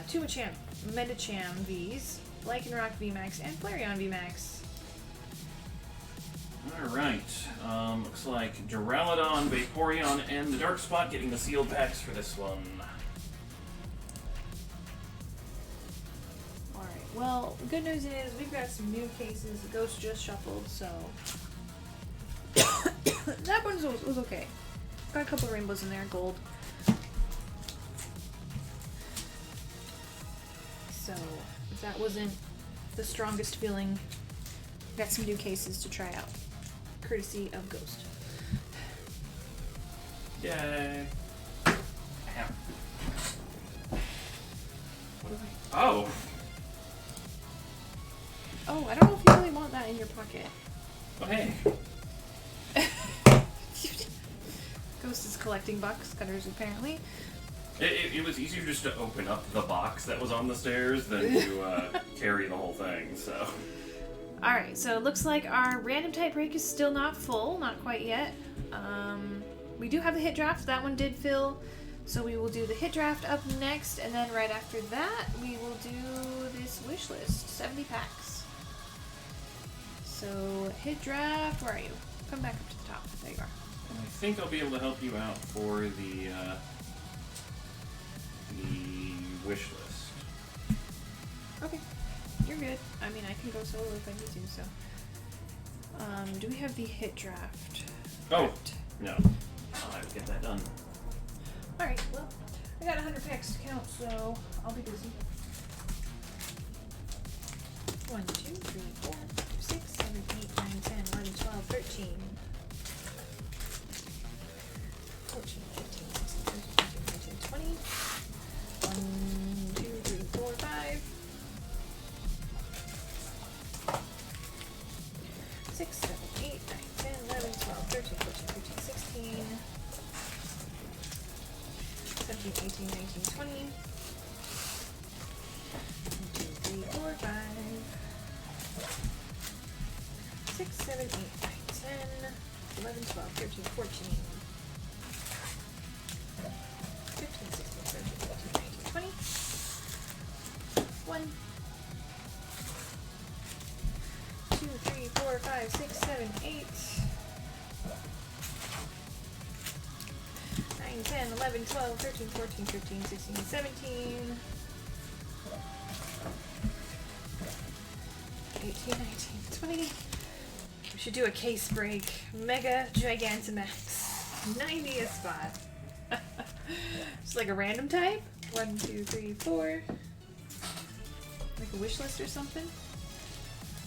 [SPEAKER 1] Two Medicham Vs. Lycanroc VMAX and Flareon VMAX.
[SPEAKER 2] Alright, looks like Duraludon, Vaporeon, and the Dark Spot getting the sealed packs for this one.
[SPEAKER 1] Alright, well, the good news is we've got some new cases. The Ghost just shuffled, so... that one was okay. Got a couple of rainbows in there, gold. So, if that wasn't the strongest feeling, got some new cases to try out. Courtesy of Ghost.
[SPEAKER 2] Yay. Oh.
[SPEAKER 1] Oh, I don't know if you really want that in your pocket.
[SPEAKER 2] Oh, hey.
[SPEAKER 1] Ghost is collecting box cutters, apparently.
[SPEAKER 2] It was easier just to open up the box that was on the stairs than to carry the whole thing, so.
[SPEAKER 1] Alright, so it looks like our random type break is still not full, not quite yet. We do have a hit draft, that one did fill. So we will do the hit draft up next, and then right after that, we will do this wish list, 70 packs. So hit draft, where are you? Come back up to the top. There you are.
[SPEAKER 2] And I think I'll be able to help you out for the wish list.
[SPEAKER 1] Okay, you're good. I mean, I can go solo if I need to. So, do we have the hit draft?
[SPEAKER 2] Oh
[SPEAKER 1] Right.
[SPEAKER 2] no, I'll have to get that done.
[SPEAKER 1] All right. Well, I got 100 packs to count, so I'll be busy. 1, 2, 3, 4, 5, 6, 7, 8, 9, 10, 11, 12, 13. 14, 15, 16, 17, 18, 19, 20. 1, 2, 3, 4, 5. 6, 7, 8, 9, 10, 11, 12, 13, 14, 15, 16. 17, 18, 19, 20. 1, 2, 3, 4, 5. 6, 7, 8, 9, 10. 11, 12, 13, 14. 15, 16, 17, 18, 19, 20. 1, 2, 3, 4, 5, 6, 7, 8. 9, 10, 11, 12, 13, 14, 15, 16, 17. 18, 19, 20. We should do a case break. Mega Gigantamax. 90 a spot. Just like a random type. 1, 2, 3, 4. Like a wish list or something.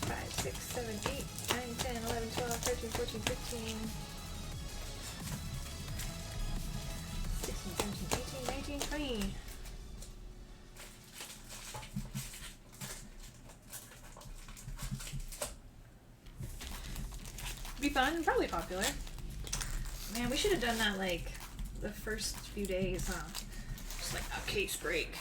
[SPEAKER 1] 5, 6, 7, 8, 9, 10, 11, 12, 13, 14, 15. 16, 17, 18, 19, 20. Be fun, probably popular. Man, we should have done that like the first few days, huh? Just like a case break.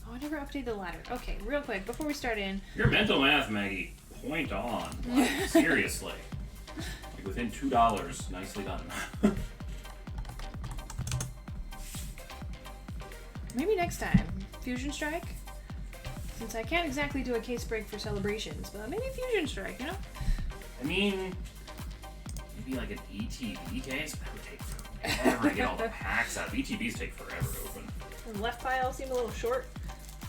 [SPEAKER 1] Oh, I never updated the ladder. Okay, real quick, before we start in.
[SPEAKER 2] Your mental math, Maggie, point on. Like, seriously. Like within $2, nicely done.
[SPEAKER 1] Maybe next time, Fusion Strike? Since I can't exactly do a case break for celebrations, but maybe Fusion Strike, you know?
[SPEAKER 2] I mean, maybe like an ETB case? That would take forever to get all the packs out. ETBs take forever to open.
[SPEAKER 1] The left pile seemed a little short.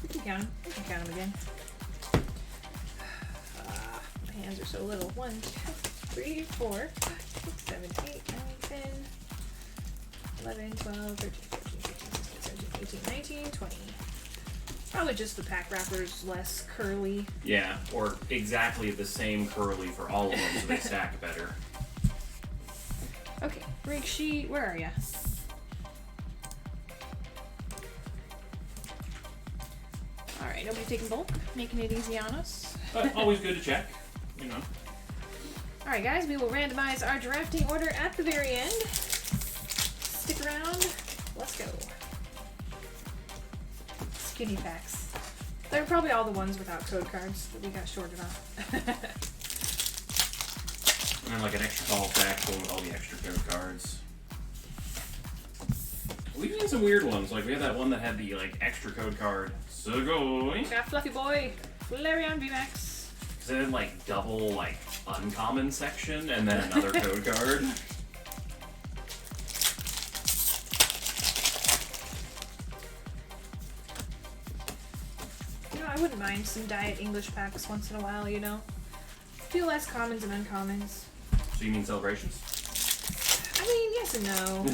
[SPEAKER 1] We can count them. We can count them again. My hands are so little. 1, 2, 3, 4, 5, 6, 7, 8, 9, 10, 11, 12, 13, 14, 15, 16, 17, 18, 19, 20. Probably just the pack wrappers less curly.
[SPEAKER 2] Yeah, or exactly the same curly for all of them so they stack better.
[SPEAKER 1] Okay, break sheet. Where are ya? Alright, nobody taking bulk, making it easy on us.
[SPEAKER 2] But always good to check, you know.
[SPEAKER 1] Alright guys, we will randomize our drafting order at the very end. Stick around. Let's go. Skinny packs. They're probably all the ones without code cards that we got shorted on.
[SPEAKER 2] And then like an extra tall pack going with all the extra code cards. We've seen some weird ones. Like we had that one that had the like extra code card. Sugoi.
[SPEAKER 1] Got Fluffy Boy. Flareon VMAX.
[SPEAKER 2] Because it had like double like uncommon section and then another code card.
[SPEAKER 1] You know, I wouldn't mind some Diet English packs once in a while, you know? A few less commons and uncommons.
[SPEAKER 2] So you mean celebrations?
[SPEAKER 1] I mean, yes and no.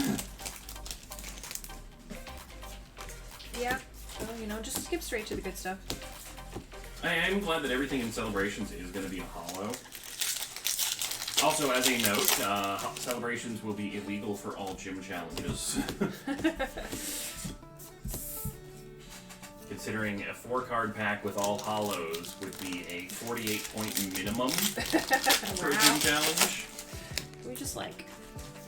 [SPEAKER 1] Yeah, well, you know, just skip straight to the good stuff.
[SPEAKER 2] I am glad that everything in celebrations is going to be a holo. Also, as a note, celebrations will be illegal for all gym challenges. Considering a 4-card pack with all hollows would be a 48-point minimum for a gym challenge.
[SPEAKER 1] Can we just like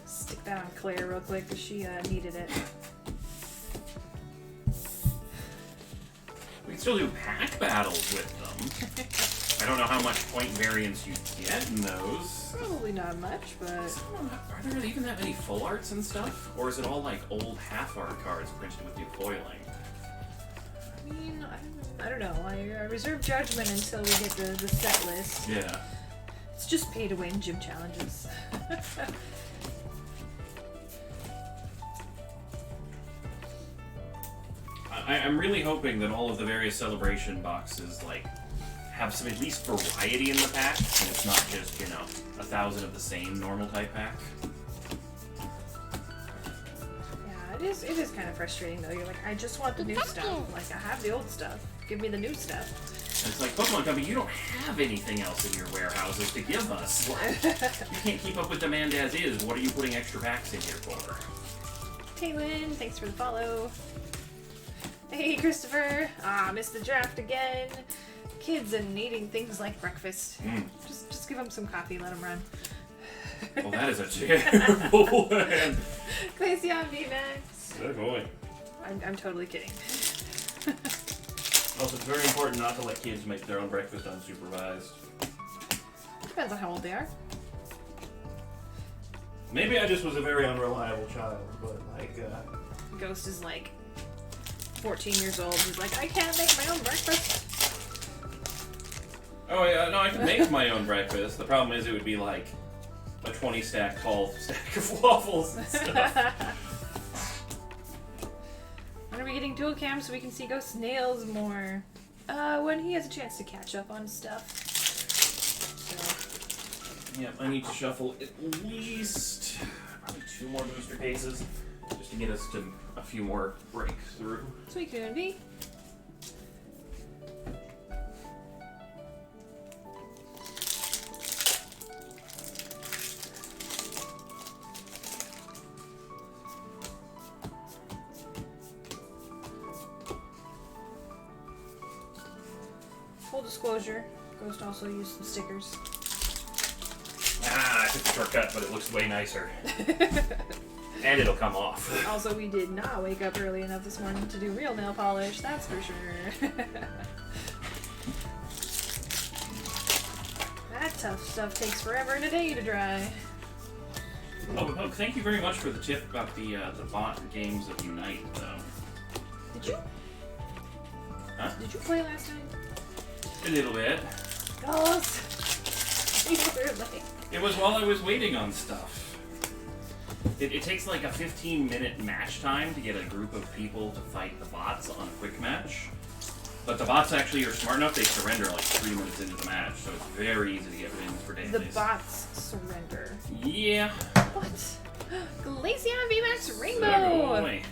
[SPEAKER 1] stick that on Claire real quick because she needed it?
[SPEAKER 2] We can still do pack battles with them. I don't know how much point variance you get in those.
[SPEAKER 1] Probably not much, but
[SPEAKER 2] Are there even that many full arts and stuff? Or is it all like old half art cards printed with new foiling?
[SPEAKER 1] I mean, I don't know. I reserve judgment until we get the set list.
[SPEAKER 2] Yeah.
[SPEAKER 1] It's just pay to win gym challenges.
[SPEAKER 2] I'm really hoping that all of the various celebration boxes like have some at least variety in the pack, and it's not just, 1,000 of the same normal type pack.
[SPEAKER 1] Yeah, it is kind of frustrating though. You're like, I just want the new stuff. Like, I have the old stuff. Give me the new stuff.
[SPEAKER 2] And it's like, Pokemon Company, you don't have anything else in your warehouses to give us. Like, you can't keep up with demand as is. What are you putting extra packs in here for?
[SPEAKER 1] Taylin, thanks for the follow. Hey, Christopher. Missed the draft again. Kids and eating things like breakfast. Just give them some coffee, let them run.
[SPEAKER 2] Well, that is a terrible one.
[SPEAKER 1] Glaceon VMAX.
[SPEAKER 3] Good boy.
[SPEAKER 1] I'm totally kidding.
[SPEAKER 3] Also, it's very important not to let kids make their own breakfast unsupervised.
[SPEAKER 1] Depends on how old they are.
[SPEAKER 3] Maybe I just was a very unreliable child, but
[SPEAKER 1] Ghost is like 14 years old. He's like, I can't make my own breakfast.
[SPEAKER 3] Oh yeah, no, I can make my own breakfast. The problem is it would be like a 20-stack tall stack of waffles and stuff.
[SPEAKER 1] When are we getting dual cam so we can see Ghost's nails more? When he has a chance to catch up on stuff. So.
[SPEAKER 2] Yep, I need to shuffle at least probably 2 more booster cases just to get us to a few more breaks through.
[SPEAKER 1] Sweet Coon V. Full disclosure, Ghost also used some stickers.
[SPEAKER 2] I took the shortcut, but it looks way nicer. And it'll come off.
[SPEAKER 1] Also, we did not wake up early enough this morning to do real nail polish, that's for sure. That tough stuff takes forever and a day to dry.
[SPEAKER 2] Oh, thank you very much for the tip about the bot games of Unite, though.
[SPEAKER 1] Did you?
[SPEAKER 2] Huh?
[SPEAKER 1] Did you play last night?
[SPEAKER 2] A little bit.
[SPEAKER 1] Ghost! You were like...
[SPEAKER 2] It was while I was waiting on stuff. It takes like a 15-minute match time to get a group of people to fight the bots on a quick match. But the bots actually are smart enough, they surrender like 3 minutes into the match, so it's very easy to get wins for dailies.
[SPEAKER 1] The bots surrender.
[SPEAKER 2] Yeah.
[SPEAKER 1] What? Glaceon VMAX Rainbow!
[SPEAKER 2] So, boy.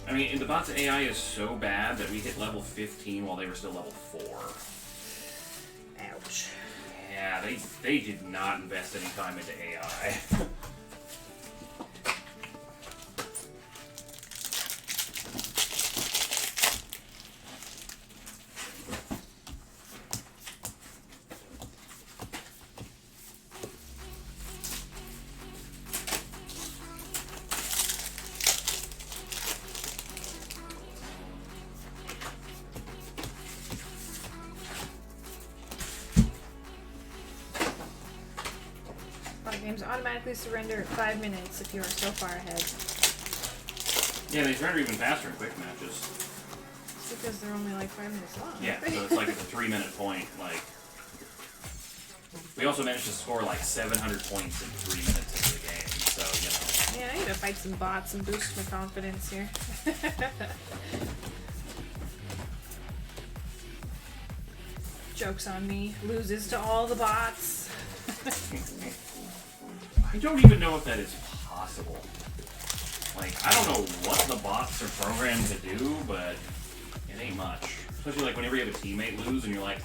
[SPEAKER 2] I mean, the bots' AI is so bad that we hit level 15 while they were still level 4.
[SPEAKER 1] Ouch.
[SPEAKER 2] Yeah, they did not invest any time into AI.
[SPEAKER 1] Games automatically surrender at 5 minutes if you are so far ahead.
[SPEAKER 2] Yeah, they surrender even faster in quick matches.
[SPEAKER 1] It's because they're only like 5 minutes long.
[SPEAKER 2] Yeah, so it's like at the 3-minute point, like... We also managed to score like 700 points in 3 minutes into the game, so,
[SPEAKER 1] Yeah, I need to fight some bots and boost my confidence here. Joke's on me. Loses to all the bots.
[SPEAKER 2] I don't even know if that is possible. Like, I don't know what the bots are programmed to do, but it ain't much. Especially like whenever you have a teammate lose and you're like,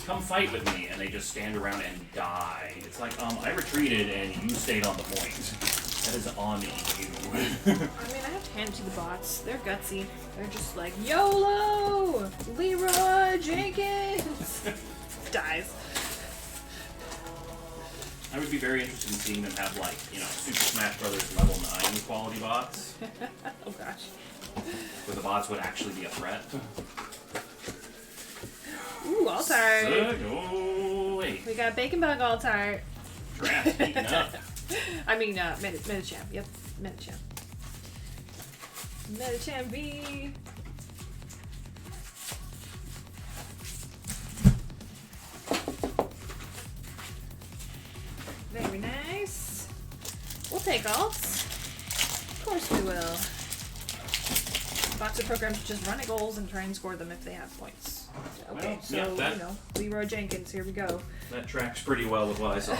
[SPEAKER 2] come fight with me, and they just stand around and die. It's like, I retreated and you stayed on the point. That is on you.
[SPEAKER 1] I mean, I have hand it to the bots. They're gutsy. They're just like, YOLO! Leroy Jenkins! Dies.
[SPEAKER 3] I would be very interested in seeing them have, like, you know, Super Smash Brothers level 9 quality bots,
[SPEAKER 1] Oh gosh.
[SPEAKER 3] where the bots would actually be a threat.
[SPEAKER 1] Ooh, Altart.
[SPEAKER 3] Oh, wait.
[SPEAKER 1] We got Bacon Bug Altart.
[SPEAKER 3] Draft heating up.
[SPEAKER 1] I mean, Metachamp. Yep, Metachamp. Metachamp V. Very nice. We'll take alts. Of course we will. Bots are programmed to just run at goals and try and score them if they have points. Okay,
[SPEAKER 3] Well,
[SPEAKER 1] so,
[SPEAKER 3] yeah, that-
[SPEAKER 1] you know, Leroy Jenkins, here we go.
[SPEAKER 3] That tracks pretty well with what I saw.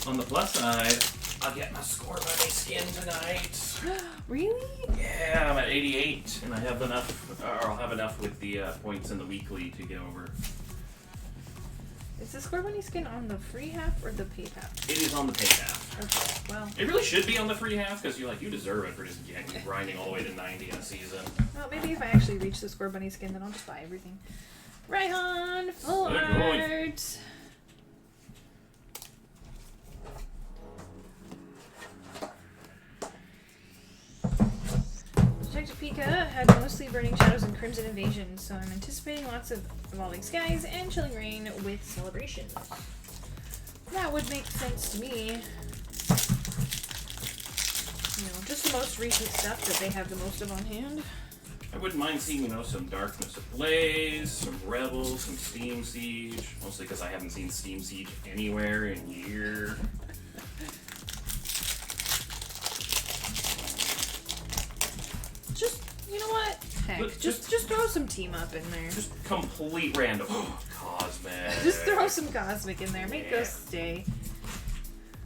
[SPEAKER 3] On the plus side, I'll get my score bunny skin tonight.
[SPEAKER 1] Really?
[SPEAKER 3] Yeah, I'm at 88, and I have enough, or I'll have enough with the points in the weekly to get over.
[SPEAKER 1] Is the Score Bunny skin on the free half or the paid half?
[SPEAKER 3] It is on the pay half.
[SPEAKER 1] Okay, well,
[SPEAKER 3] It really should be on the free half, because you deserve it for just grinding all the way to 90 in a season.
[SPEAKER 1] well, maybe if I actually reach the Score Bunny skin, then I'll just buy everything. Raihan, full
[SPEAKER 3] Good boy.
[SPEAKER 1] art. Detective Pika had mostly Burning Shadows and Crimson Invasion, so I'm anticipating lots of Evolving Skies and Chilling Rain with Celebration. That would make sense to me. You know, just the most recent stuff that they have the most of on hand.
[SPEAKER 3] I wouldn't mind seeing, you know, some Darkness Ablaze, some Rebels, some Steam Siege. Mostly because I haven't seen Steam Siege anywhere in a year.
[SPEAKER 1] Just, you know what? Heck,
[SPEAKER 3] Look,
[SPEAKER 1] just throw some team up in there.
[SPEAKER 3] Just complete random. Cosmic.
[SPEAKER 1] Just throw some Cosmic in there. Make
[SPEAKER 3] Yeah.
[SPEAKER 1] those stay.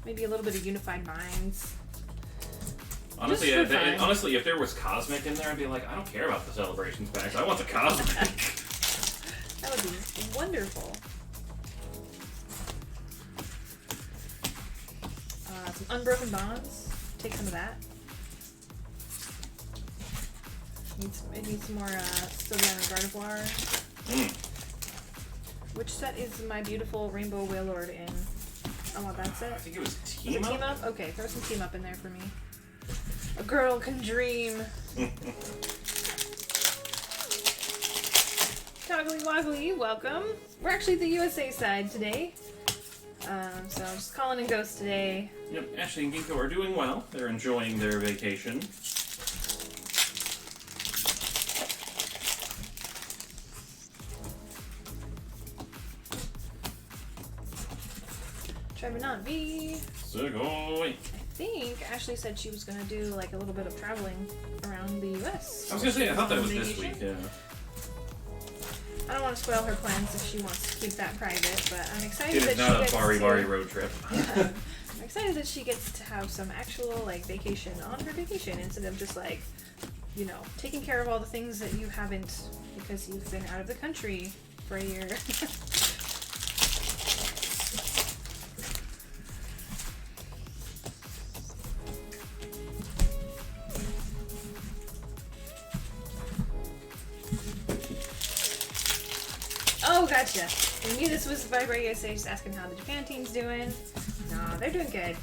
[SPEAKER 1] Maybe a little bit of Unified Minds.
[SPEAKER 3] Honestly,
[SPEAKER 1] Just for fun.
[SPEAKER 3] honestly, if there was Cosmic in there, I'd be like, I don't care about the Celebrations packs. I want the Cosmic.
[SPEAKER 1] That would be wonderful. Some Unbroken Bonds. Take some of that. It needs some more Sylvian and Gardevoir. Which set is my beautiful Rainbow Wailord in? I want that
[SPEAKER 3] I
[SPEAKER 1] set.
[SPEAKER 3] think it was
[SPEAKER 1] Is
[SPEAKER 3] Team
[SPEAKER 1] it
[SPEAKER 3] Up.
[SPEAKER 1] Team Up? Okay, throw some Team Up in there for me. A girl can dream. Toggly Woggly, welcome. We're actually the USA side today. So just Colin and Ghost today.
[SPEAKER 3] Yep, Ashley and Ginkgo are doing well. They're enjoying their vacation.
[SPEAKER 1] Trevenant V.
[SPEAKER 3] Sugoi.
[SPEAKER 1] I think Ashley said she was gonna do like a little bit of traveling around the US.
[SPEAKER 3] I was gonna say, I thought that was
[SPEAKER 1] On
[SPEAKER 3] this
[SPEAKER 1] vacation.
[SPEAKER 3] week, yeah.
[SPEAKER 1] I don't want to spoil her plans if she wants to keep that private, but I'm excited
[SPEAKER 3] It
[SPEAKER 1] that
[SPEAKER 3] is not
[SPEAKER 1] she
[SPEAKER 3] a
[SPEAKER 1] gets
[SPEAKER 3] Bari
[SPEAKER 1] to...
[SPEAKER 3] Bari road trip.
[SPEAKER 1] I'm excited that she gets to have some actual like vacation on her vacation instead of just like, you know, taking care of all the things that you haven't because you've been out of the country for a year. Oh, gotcha. I knew this was Vibrate USA, just asking how the Japan team's doing. No, they're doing good.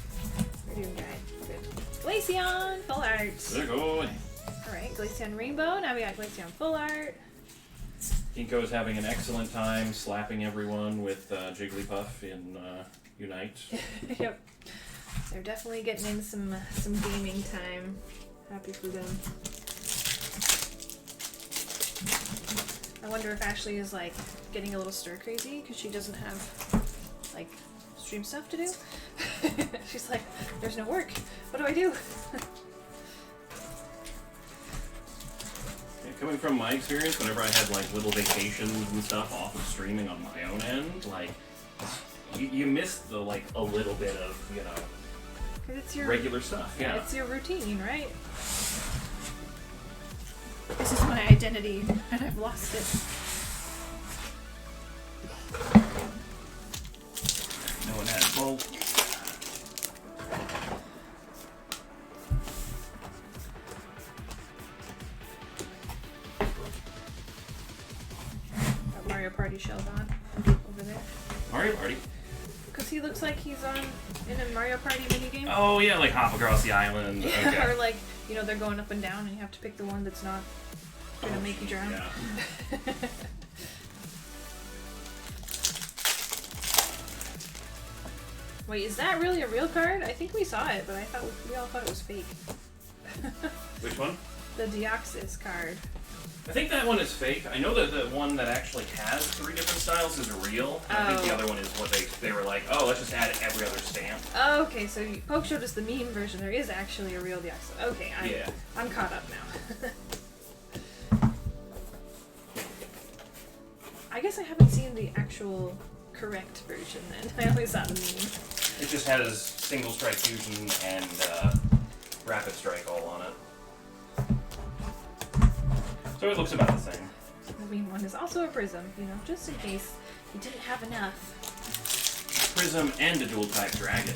[SPEAKER 1] They're doing good. Good. Glaceon, full art.
[SPEAKER 3] Sugoi.
[SPEAKER 1] Alright, Glaceon Rainbow. Now we got Glaceon full art.
[SPEAKER 3] Ginkgo is having an excellent time slapping everyone with Jigglypuff in Unite.
[SPEAKER 1] Yep. They're definitely getting in some gaming time. Happy for them. I wonder if Ashley is like getting a little stir crazy because she doesn't have like stream stuff to do. She's like, there's no work. What do I do?
[SPEAKER 3] Yeah, coming from my experience, whenever I had like little vacations and stuff off of streaming on my own end, like you miss the like a little bit of, you know,
[SPEAKER 1] 'Cause it's your
[SPEAKER 3] regular stuff. Yeah.
[SPEAKER 1] It's your routine, right? This is my identity, and I've lost it.
[SPEAKER 3] No one had both.
[SPEAKER 1] Party Sheldon over there.
[SPEAKER 3] Mario Party.
[SPEAKER 1] Because he looks like he's in a Mario Party minigame.
[SPEAKER 3] Oh yeah, like hop across the island.
[SPEAKER 1] Yeah,
[SPEAKER 3] Okay.
[SPEAKER 1] or like, you know, they're going up and down and you have to pick the one that's not gonna make you drown.
[SPEAKER 3] Yeah.
[SPEAKER 1] Wait, is that really a real card? I think we saw it, but we all thought it was fake.
[SPEAKER 3] Which one?
[SPEAKER 1] The Deoxys card.
[SPEAKER 3] I think that one is fake. I know that the one that actually has 3 different styles is real. I think the other one is what they were like, oh, let's just add every other stamp.
[SPEAKER 1] Oh, okay, so Poke showed us the meme version. There is actually a real Deoxys. Okay, I'm caught up now. I guess I haven't seen the actual correct version then. I only saw the meme.
[SPEAKER 3] It just has single strike fusion and rapid strike all on it. So it looks about the same.
[SPEAKER 1] The meme one is also a prism, you know, just in case you didn't have enough.
[SPEAKER 3] Prism and a dual type dragon,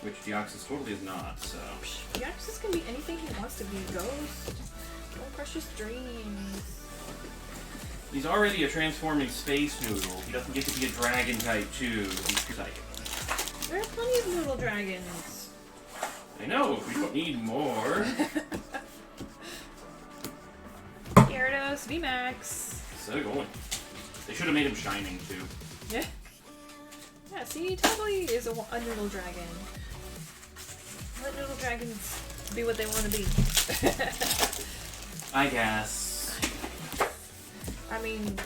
[SPEAKER 3] which Deoxys totally is not. So
[SPEAKER 1] Deoxys can be anything he wants to be. Ghost, don't crush his dreams.
[SPEAKER 3] he's already a transforming space noodle. He doesn't get to be a dragon type too. He's psychic.
[SPEAKER 1] There are plenty of noodle dragons.
[SPEAKER 3] I know. We don't need more.
[SPEAKER 1] Gyarados, VMAX.
[SPEAKER 3] So going. They should have made him shining too.
[SPEAKER 1] Yeah. Yeah, see, totally is a noodle dragon. Let noodle dragons be what they want to be.
[SPEAKER 3] I guess.
[SPEAKER 1] I mean,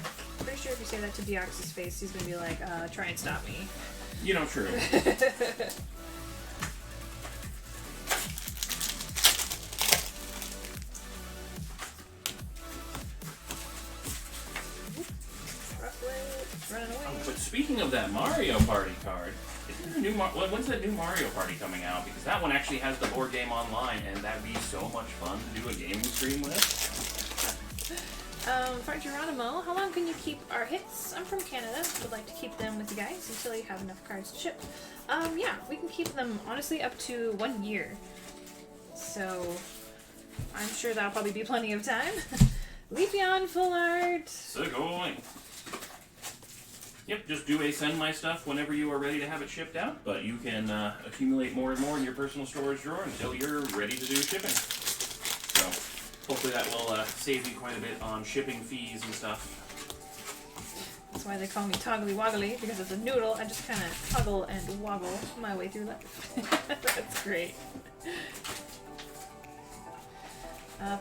[SPEAKER 1] pretty sure if you say that to Deoxys' face, he's gonna be like, try and stop me.
[SPEAKER 3] You know, true.
[SPEAKER 1] Running away.
[SPEAKER 3] But speaking of that Mario Party card, isn't there a new when's that new Mario Party coming out? Because that one actually has the board game online, and that'd be so much fun to do a gaming stream with.
[SPEAKER 1] For Geronimo, how long can you keep our hits? I'm from Canada. Would like to keep them with you guys until you have enough cards to ship. Yeah, we can keep them honestly up to 1 year. So I'm sure that'll probably be plenty of time. Leafeon full art.
[SPEAKER 3] So going. Yep, just do a send my stuff whenever you are ready to have it shipped out, but you can accumulate more and more in your personal storage drawer until you're ready to do shipping. So hopefully that will save you quite a bit on shipping fees and stuff.
[SPEAKER 1] That's why they call me Toggly Woggly, because as a noodle, I just kind of toggle and wobble my way through life. That's great.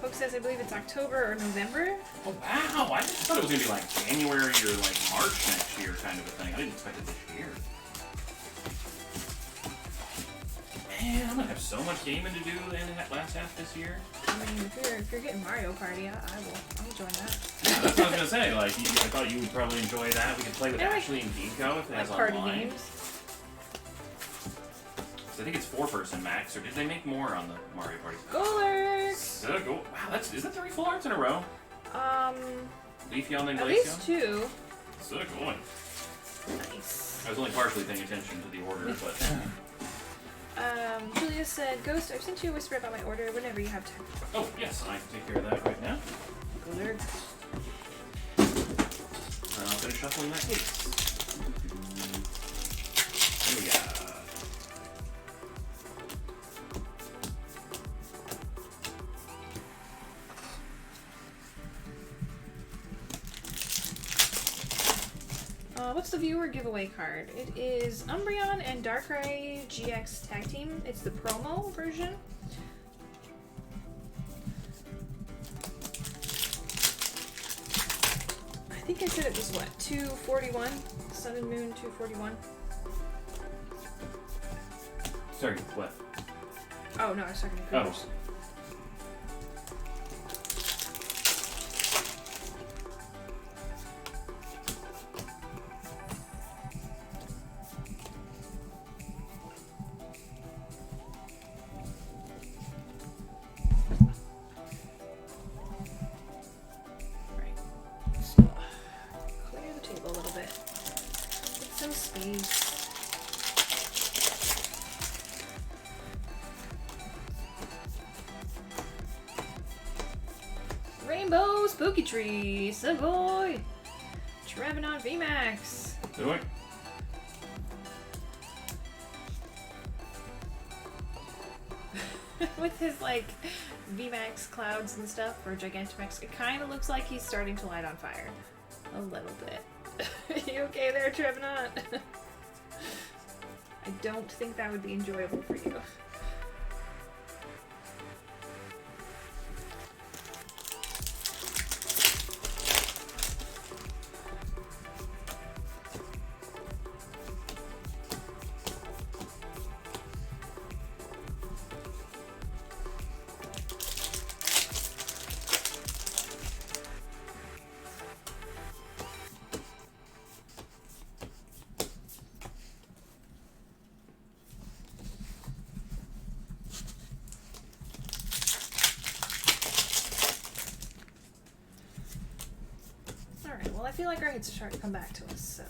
[SPEAKER 1] Poke says I believe it's October or November.
[SPEAKER 3] Oh wow, I just thought it was going to be like January or like March next year kind of a thing. I didn't expect it this year. Man, I'm going to have so much gaming to do in that last half this year.
[SPEAKER 1] I mean, if you're getting Mario Party, I'll join that.
[SPEAKER 3] Yeah, that's what I was going to say. Like, I thought you would probably enjoy that. We could play with
[SPEAKER 1] I like-
[SPEAKER 3] Ashley and Ginkgo if it has
[SPEAKER 1] Like party
[SPEAKER 3] online.
[SPEAKER 1] games.
[SPEAKER 3] So I think it's 4-person max, or did they make more on the Mario Party?
[SPEAKER 1] Golurk!
[SPEAKER 3] So go. Wow, is that 3 full arts in a row? Leafeon and
[SPEAKER 1] At
[SPEAKER 3] Glaceon?
[SPEAKER 1] least 2.
[SPEAKER 3] So going.
[SPEAKER 1] Nice.
[SPEAKER 3] I was only partially paying attention to the order, but
[SPEAKER 1] Julia said, Ghost, I've sent you a whisper about my order whenever you have time.
[SPEAKER 3] oh yes, I can take care of that right now.
[SPEAKER 1] Golurk.
[SPEAKER 3] I'll finish shuffling that case. Here we go.
[SPEAKER 1] What's the viewer giveaway card? It is Umbreon and Darkrai GX Tag Team. It's the promo version. I think I said it was what, 241? Sun and Moon 241?
[SPEAKER 3] Sorry, what?
[SPEAKER 1] Oh no, I was talking to
[SPEAKER 3] Oh.
[SPEAKER 1] Coopers. Right. So, clear the table a little bit. Get some space. Rainbow Spooky Tree, Savoy, Trevenant VMAX.
[SPEAKER 3] Do it.
[SPEAKER 1] With his like VMAX clouds and stuff, or Gigantamax, it kind of looks like he's starting to light on fire. A little bit. You okay there, Trevenant? I don't think that would be enjoyable for you. Well, I feel like our hits are starting to come back to us, so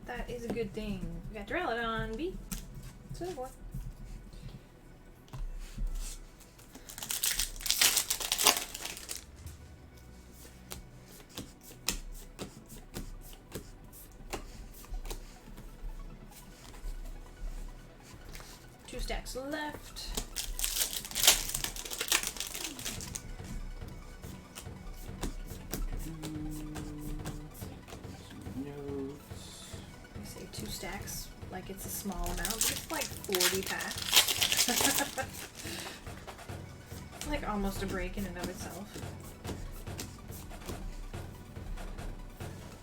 [SPEAKER 1] that is a good thing. We got Duraludon B. So boy. Two stacks left. Two stacks like it's a small amount, but it's like 40 packs. Like almost a break in and of itself.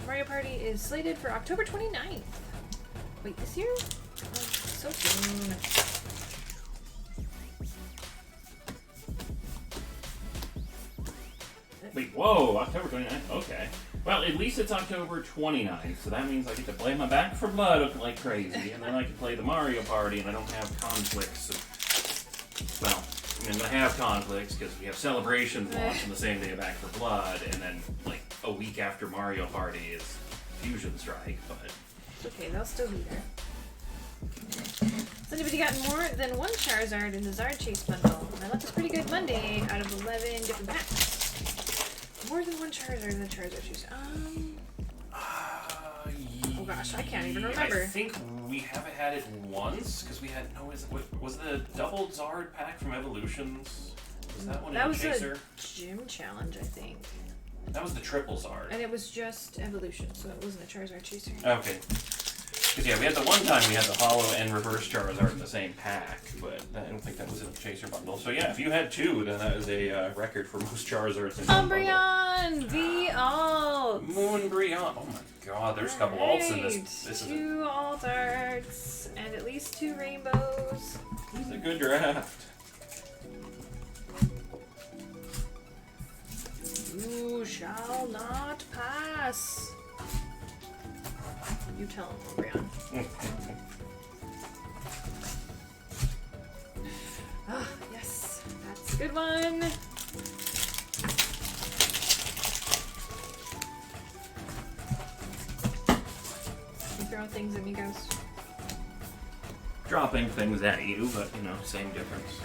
[SPEAKER 1] Mario Party is slated for October 29th. Wait, this year? Oh, so soon.
[SPEAKER 3] Wait, whoa, October 29th? Okay. Well, at least it's October 29th, so that means I get to play my Back for Blood like crazy, and then I can play the Mario Party, and I don't have conflicts. Well, I mean, I'm going to have conflicts, because we have Celebrations launching the same day of Back for Blood, and then, like, a week after Mario Party is Fusion Strike, but...
[SPEAKER 1] It's okay, they'll still be there. Has anybody gotten more than one Charizard in the Zard Chase bundle? My luck is pretty good Monday, out of 11 different packs. More than one Charizard in the Charizard Chase. Oh gosh, I can't even remember.
[SPEAKER 3] I think we haven't had it once, because we had, was the double Zard pack from Evolutions? Was that one in the Chaser?
[SPEAKER 1] That was a gym challenge, I think.
[SPEAKER 3] That was the triple Zard.
[SPEAKER 1] And it was just Evolution, so it wasn't a Charizard Chaser.
[SPEAKER 3] Okay. Because yeah, we had the one time we had the Hollow and Reverse Charizard in the same pack, but I don't think that was in the Chaser bundle. So yeah, if you had two, then that is a record for most Charizards in one bundle.
[SPEAKER 1] Umbreon! V-Alt!
[SPEAKER 3] Moonbreon! Oh my god, there's a couple alts in this. This is
[SPEAKER 1] two alt arts, and at least two rainbows.
[SPEAKER 3] This is a good draft.
[SPEAKER 1] You shall not pass. You tell him, Umbreon. Ah, yes. That's a good one. You throwing things at me, guys?
[SPEAKER 3] Dropping things at you, but you know, same difference.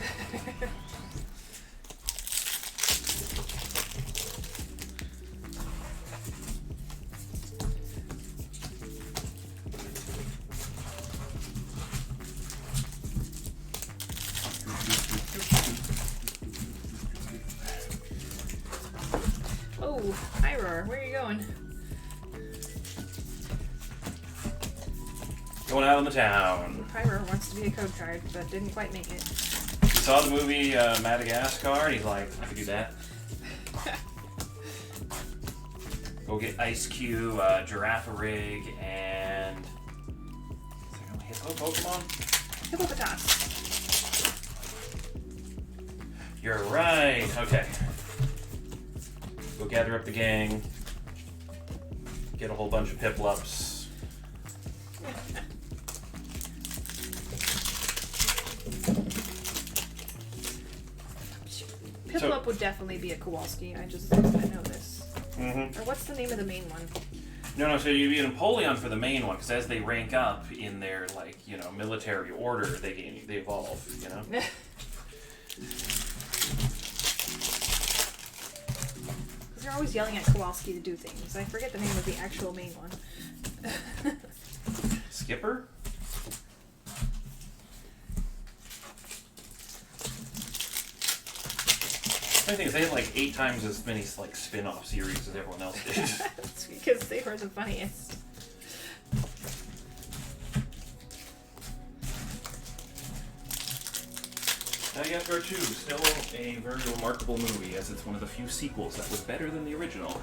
[SPEAKER 1] Oh, Pyroar, where are you going?
[SPEAKER 3] Going out on the town.
[SPEAKER 1] Pyroar wants to be a code card, but didn't quite make it.
[SPEAKER 3] He saw the movie Madagascar, and he's like, I could do that. Go get Ice Cube, Girafarig, and... Is there no Hippo Pokemon?
[SPEAKER 1] Hippopotas.
[SPEAKER 3] You're right. Okay. Go gather up the gang. Get a whole bunch of Piplups.
[SPEAKER 1] Piplup would definitely be a Kowalski. I know this.
[SPEAKER 3] Mm-hmm.
[SPEAKER 1] Or what's the name of the main one?
[SPEAKER 3] No, so you'd be an Empoleon for the main one, because as they rank up in their, like, you know, military order, they evolve, you know?
[SPEAKER 1] They're always yelling at Kowalski to do things. I forget the name of the actual main one.
[SPEAKER 3] Skipper? I think they had like 8 times as many like spin-off series as everyone else did.
[SPEAKER 1] It's because they were the funniest.
[SPEAKER 3] Madagascar 2, still a very remarkable movie, as it's one of the few sequels that was better than the original.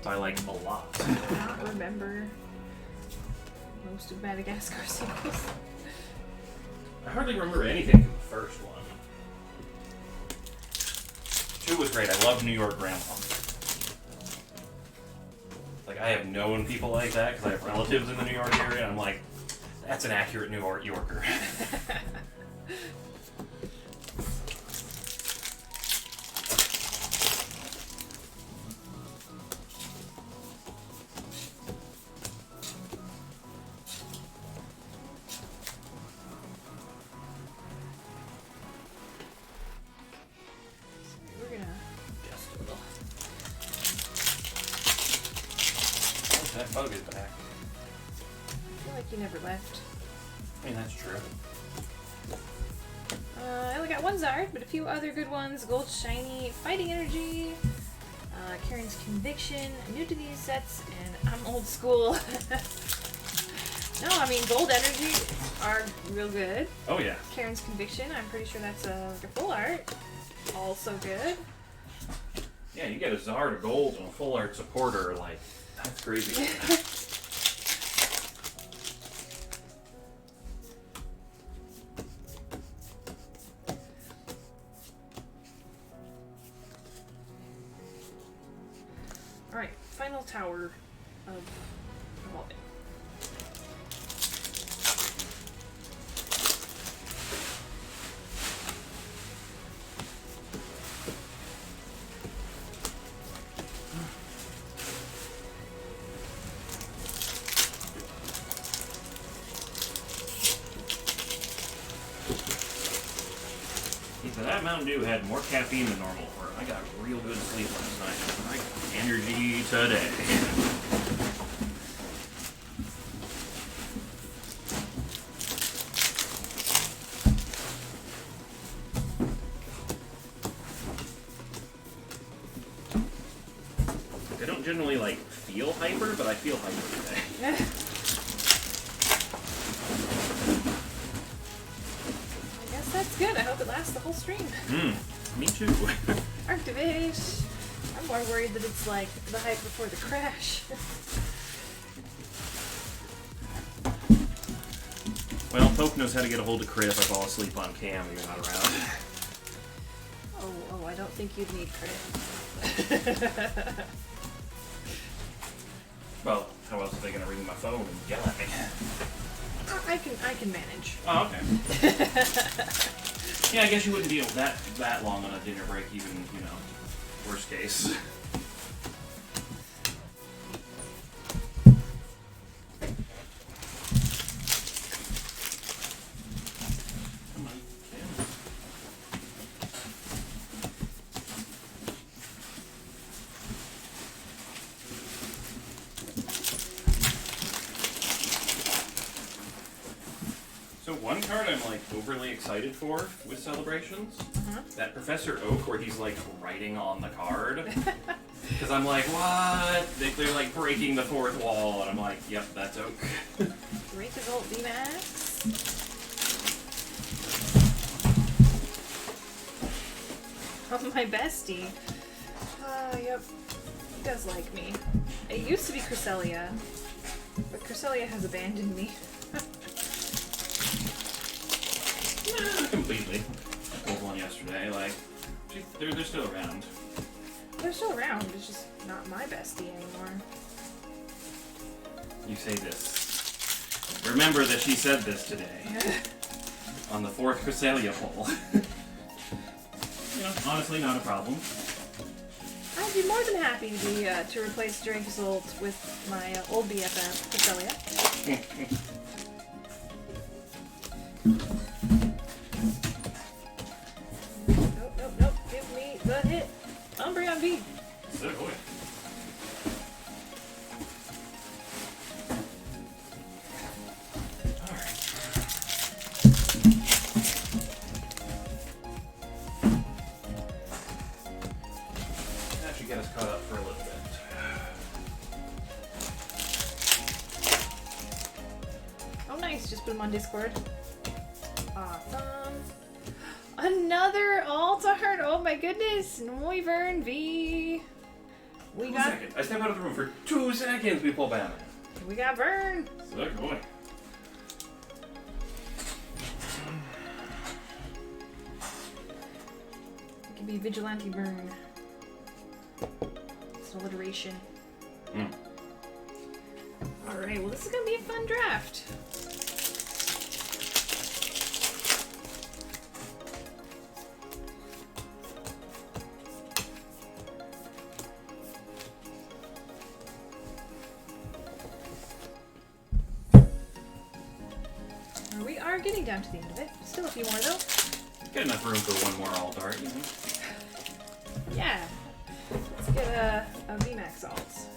[SPEAKER 3] By like a lot.
[SPEAKER 1] I do not remember most of Madagascar sequels.
[SPEAKER 3] I hardly remember anything from the first one. 2 was great. I love New York Grandpa. Like, I have known people like that because I have relatives in the New York area, and I'm like, that's an accurate New Yorker.
[SPEAKER 1] We're gonna adjust a little.
[SPEAKER 3] That bug is back.
[SPEAKER 1] I feel like you never left.
[SPEAKER 3] I mean, that's true.
[SPEAKER 1] I only got one Zard, but a few other good ones. Gold Shiny, Fighting Energy, Karen's Conviction. New to these sets, and I'm old school. No, I mean, Gold Energy are real good.
[SPEAKER 3] Oh, yeah.
[SPEAKER 1] Karen's Conviction, I'm pretty sure that's like a full art. Also good.
[SPEAKER 3] Yeah, you get a Zard, a gold, and a full art supporter, like, that's crazy.
[SPEAKER 1] Alright, final tower of Evolving.
[SPEAKER 3] So that Mountain Dew had more caffeine than normal, or I got real good sleep last night. I got energy today. I don't generally like feel hyper, but I feel hyper today.
[SPEAKER 1] I guess that's good. I hope it lasts the whole stream.
[SPEAKER 3] Me too.
[SPEAKER 1] Arctivate. I'm more worried that it's like the hype before the crash.
[SPEAKER 3] Well, Poke knows how to get a hold of Crit if I fall asleep on cam and you're not around.
[SPEAKER 1] Oh, I don't think you'd need credit.
[SPEAKER 3] Well, how else are they gonna ring my phone and yell at me?
[SPEAKER 1] I can manage.
[SPEAKER 3] Oh, okay. Yeah, I guess you wouldn't be that long on a dinner break, even, you know, worst case. Come on, Cam. So one card I'm like overly excited for with Celebrations, that Professor Oak where he's like writing on the card. Because I'm like, what? They're like breaking the fourth wall, and I'm like, yep, that's Oak.
[SPEAKER 1] Rayquazolt VMAX. Oh, my bestie. Yep. He does like me. It used to be Cresselia, but Cresselia has abandoned me.
[SPEAKER 3] Not completely. I pulled one yesterday, like, they're still around.
[SPEAKER 1] They're still around, it's just not my bestie anymore.
[SPEAKER 3] You say this. Remember that she said this today. On the 4th Cresselia poll. You know, honestly, not a problem.
[SPEAKER 1] I'd be more than happy to replace Dracozolt with my old BFF, Cresselia. Nope. Give me the hit. Umbreon on V.
[SPEAKER 3] So, boy. That should get us caught up for a little bit.
[SPEAKER 1] Oh, nice. Just put them on Discord. Awesome. Another alt art. Oh my goodness. Noivern V. We
[SPEAKER 3] 2
[SPEAKER 1] got
[SPEAKER 3] seconds. I step out of the room for 2 seconds. We pull Batman.
[SPEAKER 1] Vern.
[SPEAKER 3] So, boy.
[SPEAKER 1] It could be Vigilante Vern. It's an alliteration. Alright, well this is gonna be a fun draft. We are getting down to the end of it. Still a few more though.
[SPEAKER 3] Got enough room for one more alt art, you know?
[SPEAKER 1] Yeah. Let's get a VMAX alt.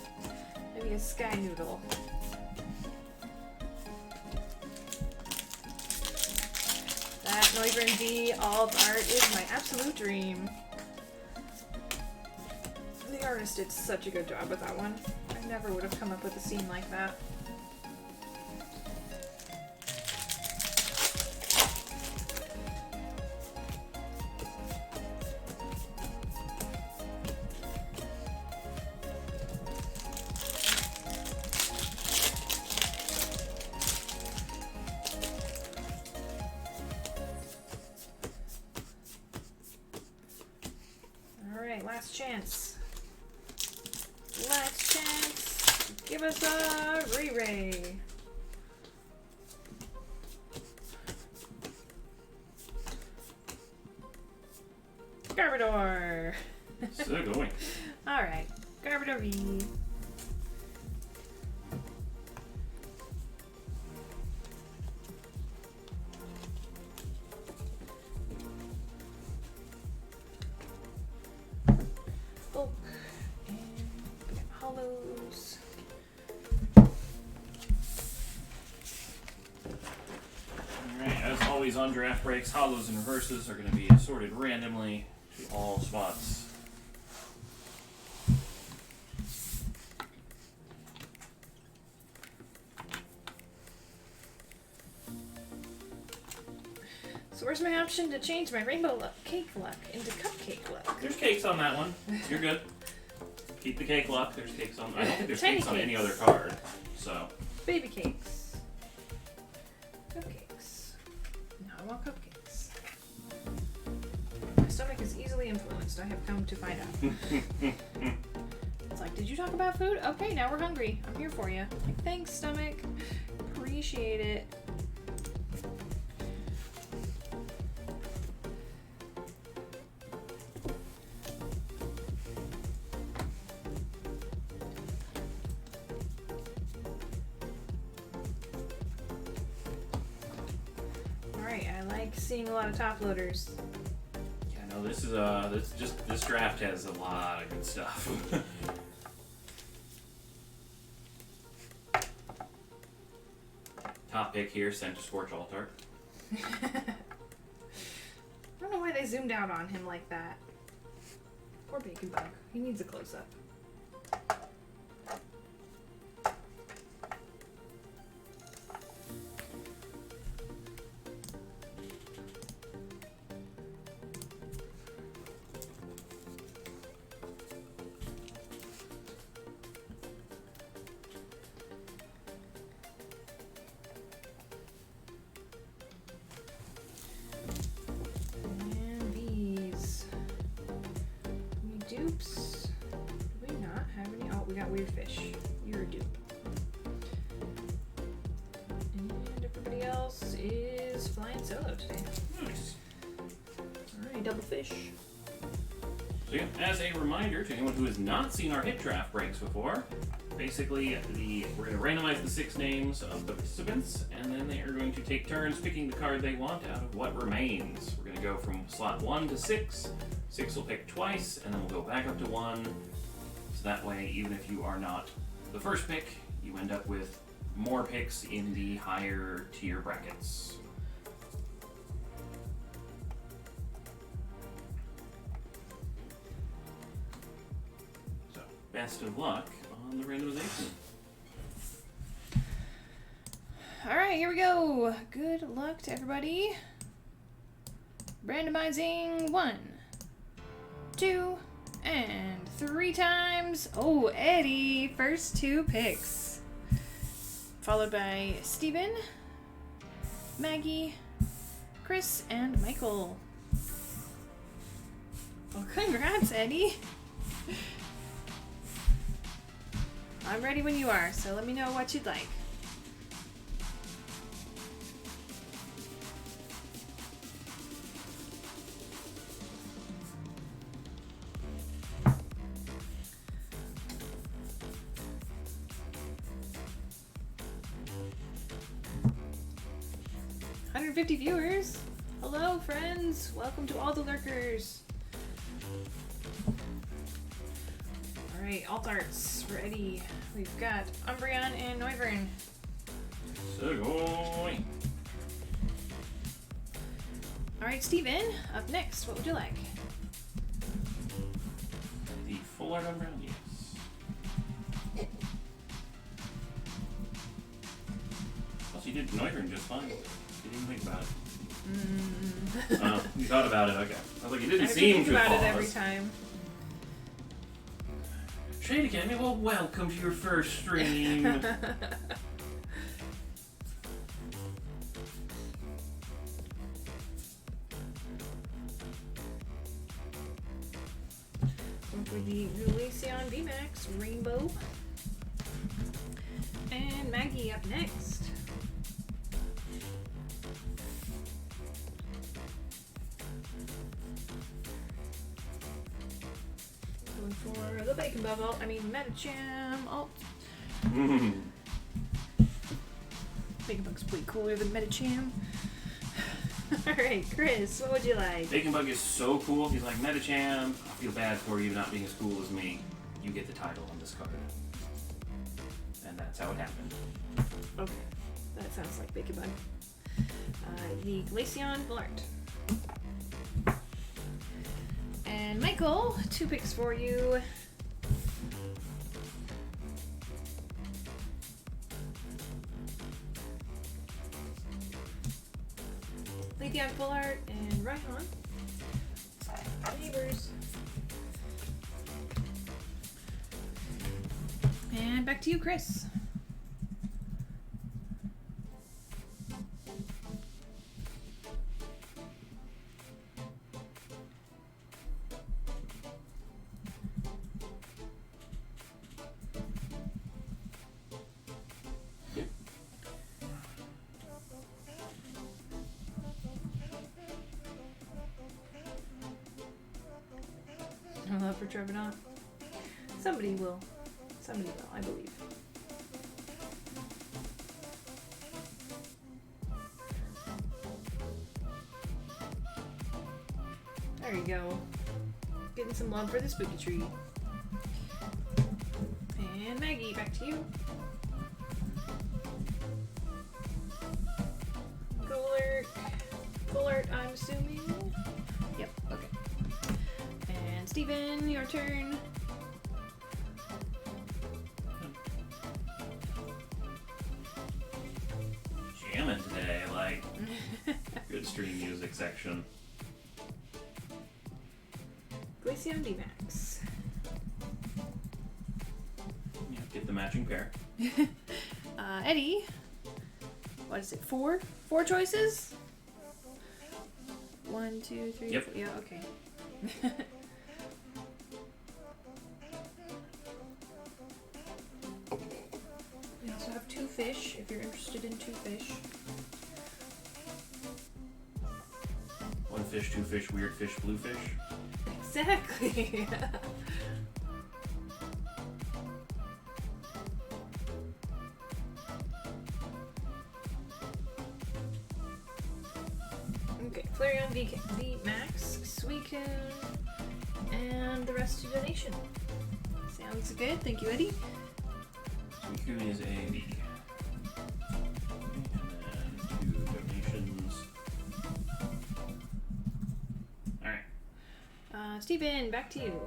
[SPEAKER 1] Maybe a Sky Noodle. That Noivern V alt art is my absolute dream. The artist did such a good job with that one. I never would have come up with a scene like that. Alright, last chance. Last chance. Give us a Ray Ray. Garbodor.
[SPEAKER 3] So going.
[SPEAKER 1] Alright, Garbodor V. Bulk. And we got hollows.
[SPEAKER 3] Alright, as always on draft breaks, hollows and reverses are going to be assorted randomly to all spots.
[SPEAKER 1] So where's my option to change my rainbow luck, cake luck into cupcake luck?
[SPEAKER 3] There's cakes on that one. You're good. Keep the cake luck. There's cakes on. I don't think there's
[SPEAKER 1] Tiny
[SPEAKER 3] cakes on any
[SPEAKER 1] cakes.
[SPEAKER 3] other card. So.
[SPEAKER 1] Baby cakes. Cupcakes. No, I want cupcakes. My stomach is easily influenced, I have come to find out. It's like, did you talk about food? Okay, now we're hungry. I'm here for you. Like, thanks, stomach. Appreciate it. Alright, I like seeing a lot of top loaders.
[SPEAKER 3] Yeah, no, this is this draft has a lot of good stuff. Top pick here, sent to Scorch Altar.
[SPEAKER 1] I don't know why they zoomed out on him like that. Poor Bacon Bug. He needs a close-up. And these. Any dupes? Do we not have any? Oh, we got Weird Fish. You're a dupe. And everybody else is flying solo today.
[SPEAKER 3] Nice.
[SPEAKER 1] Alright, double fish.
[SPEAKER 3] So yeah, as a reminder to anyone who has not seen our hit draft breaks before, basically we're going to randomize the 6 names of the participants, and then they are going to take turns picking the card they want out of what remains. We're going to go from slot 1 to 6. 6 will pick twice, and then we'll go back up to 1. So that way, even if you are not the first pick, you end up with more picks in the higher tier brackets. So, best of luck on the randomization.
[SPEAKER 1] Alright, here we go. Good luck to everybody. Randomizing 1, 2, and 3 times. Oh, Eddie, first 2 picks. Followed by Steven, Maggie, Chris, and Michael. Well, congrats, Eddie. I'm ready when you are, so let me know what you'd like. $150 viewers. Hello, friends. Welcome to all the lurkers. Alright, alt arts for Eddie. We've got Umbreon and Noivern.
[SPEAKER 3] Sugoi.
[SPEAKER 1] Alright, Steven, up next. What would you like?
[SPEAKER 3] The full art umbrella, yes. Plus, you did Noivern just fine. You didn't think about it. You thought about it, okay. I was like, you didn't seem
[SPEAKER 1] think
[SPEAKER 3] to
[SPEAKER 1] about
[SPEAKER 3] pause.
[SPEAKER 1] it every time.
[SPEAKER 3] Shade Academy, well, welcome to your first stream.
[SPEAKER 1] Going for the Glaceon VMAX Rainbow. And Maggie up next. Going for the Bacon Bug alt, Metacham alt. Bacon Bug's way cooler than Metacham. Alright, Chris, what would you like?
[SPEAKER 3] Bacon Bug is so cool. He's like, Metacham, I feel bad for you not being as cool as me. You get the title on this card. And that's how it happened.
[SPEAKER 1] Okay, that sounds like Bacon Bug. The Glaceon Blart. And Michael, 2 picks for you. Leafeon Full Art and Raihan. Neighbors. And back to you, Chris. No love for Trevenant. Somebody will. Somebody will, I believe. There you go. Getting some love for the spooky tree. And Maggie, back to you. Full art, I'm assuming. Yep, okay. And Steven, your turn.
[SPEAKER 3] Jamming today, like, good stream music section.
[SPEAKER 1] Glaceon VMAX.
[SPEAKER 3] Yeah, get the matching pair.
[SPEAKER 1] Eddie, what is it? 4 choices? 1, 2, 3,
[SPEAKER 3] Yep.
[SPEAKER 1] 4. Yeah, okay. We also have 2 fish, if you're interested in 2 fish.
[SPEAKER 3] 1 fish, 2 fish, weird fish, blue fish.
[SPEAKER 1] Exactly. Okay, Flareon VMAX, Suicune, and the rest to donation. Sounds good. Thank you, Eddie.
[SPEAKER 3] So Kuni is A, B. And then 2 donations. Alright.
[SPEAKER 1] Steven, back to you.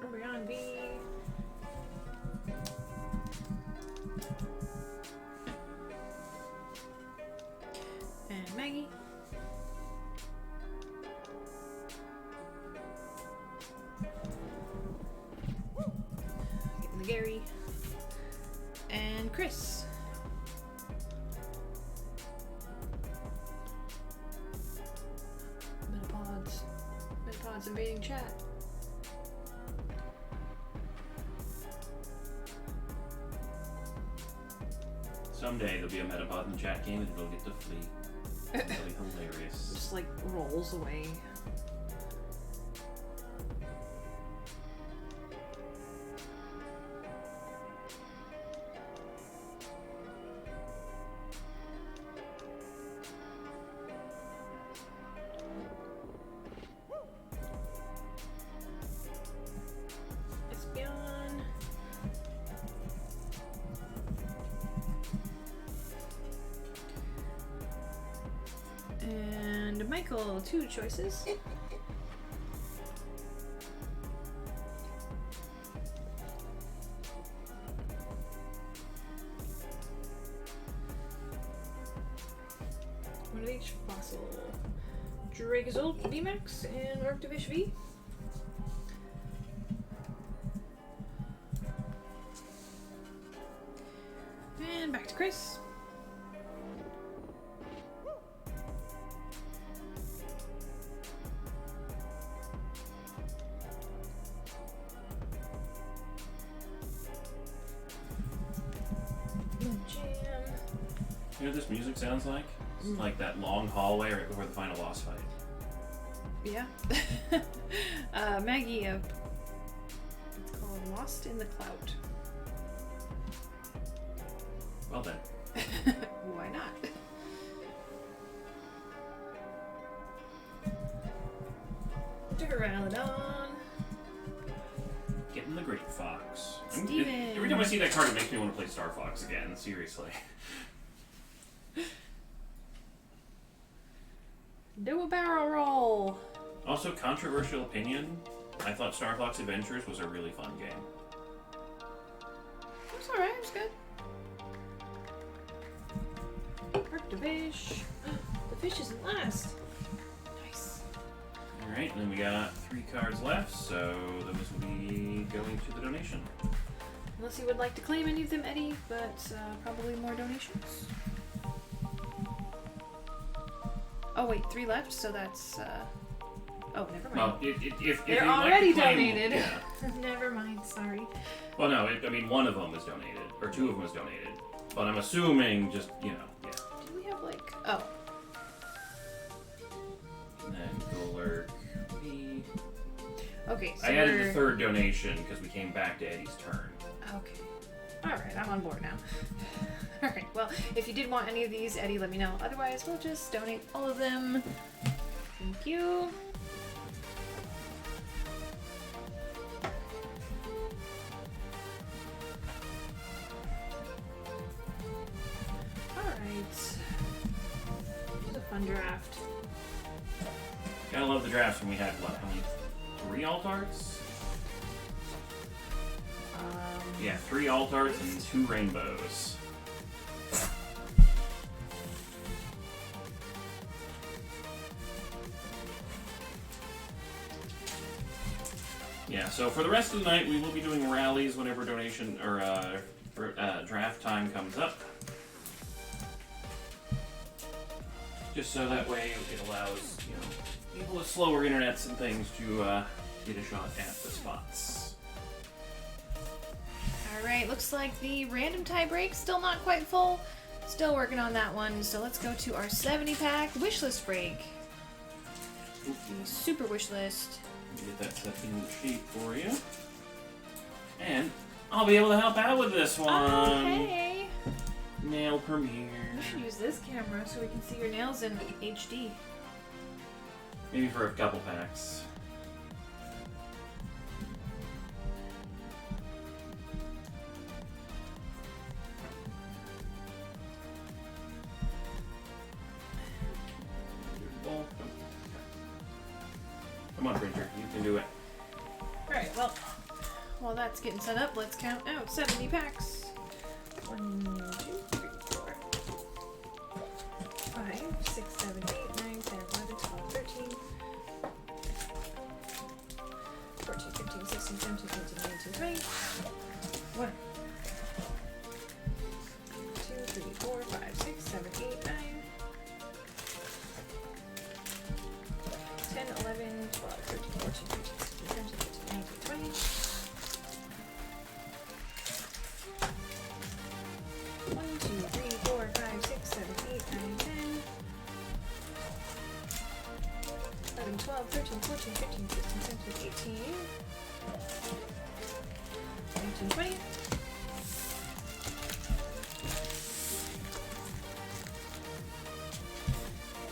[SPEAKER 1] Umbreon B. And Maggie. Getting the Gary. And Chris. Metapods. Metapods invading chat.
[SPEAKER 3] Someday there'll be a Metapod in the chat game and it'll get to flee. That'll be hilarious.
[SPEAKER 1] Just like rolls away. Espeon. And Michael, 2 choices. One of each. Fossil. Dracozolt, VMAX, and Arctovish V. And back to Chris. Jam.
[SPEAKER 3] You know what this music sounds like? It's like that long hallway right before the final boss fight.
[SPEAKER 1] Yeah. Maggie, it's called Lost in the Cloud.
[SPEAKER 3] Well then.
[SPEAKER 1] Why not? Duraludon.
[SPEAKER 3] Getting the Great Fox.
[SPEAKER 1] Steven.
[SPEAKER 3] Every time I see that card, it makes me want to play Star Fox again. Seriously.
[SPEAKER 1] Do a barrel roll.
[SPEAKER 3] Also, controversial opinion. I thought Star Fox Adventures was a really fun game.
[SPEAKER 1] It's alright, it's good. Arctovish. The fish isn't last. Nice.
[SPEAKER 3] Alright, and then we got 3 cards left, so those will be going to the donation.
[SPEAKER 1] Unless you would like to claim any of them, Eddie, but probably more donations. Oh wait, 3 left, so that's oh, never mind.
[SPEAKER 3] Well, if
[SPEAKER 1] They're
[SPEAKER 3] you'd
[SPEAKER 1] already
[SPEAKER 3] like to claim,
[SPEAKER 1] donated.
[SPEAKER 3] Yeah.
[SPEAKER 1] Never mind, sorry.
[SPEAKER 3] Well, no, I mean, one of them was donated, or 2 of them was donated. But I'm assuming just, you know, yeah.
[SPEAKER 1] Do we have like oh.
[SPEAKER 3] And then Golurk B.
[SPEAKER 1] Okay, so
[SPEAKER 3] I added the 3rd donation because we came back to Eddie's turn.
[SPEAKER 1] Okay. Alright, I'm on board now. Alright, well, if you did want any of these, Eddie, let me know. Otherwise, we'll just donate all of them. Thank you. Alright. This is a fun draft.
[SPEAKER 3] Gotta love the drafts when we had, what, how many? 3 alt-arts? Yeah, 3 alt-arts and 2 rainbows. Yeah, so for the rest of the night, we will be doing rallies whenever donation or draft time comes up. Just so that way it allows, you know, people with slower internets and things to get a shot at the spots.
[SPEAKER 1] Alright, looks like the random tie break still not quite full. Still working on that one, so let's go to our 70-pack wishlist break. The super wish list.
[SPEAKER 3] Let me get that set in the sheet for you. And I'll be able to help out with this one.
[SPEAKER 1] Oh, hey!
[SPEAKER 3] Nail Premiere.
[SPEAKER 1] You should use this camera so we can see your nails in HD.
[SPEAKER 3] Maybe for a couple packs. Come on, printer. You can do it.
[SPEAKER 1] Alright, well, while that's getting set up, let's count out 70 packs. 1, 2, 3, 4, 5, 6, 7, 8, 9, 10, 11, 12, 13, 14, 15, 16, 17, 18, 19, 20. 1, 2, 3, 4, 5, 6, 7, 8, 9, 10, 11, 12, 13, 14, 15, 16, 17, 18, 19, 20. 1, 2, 3, 4, 5, 6, 7, 8, 9, 10, 11, 12, 13, 14, 15, 16, 17, 18, 19, 20.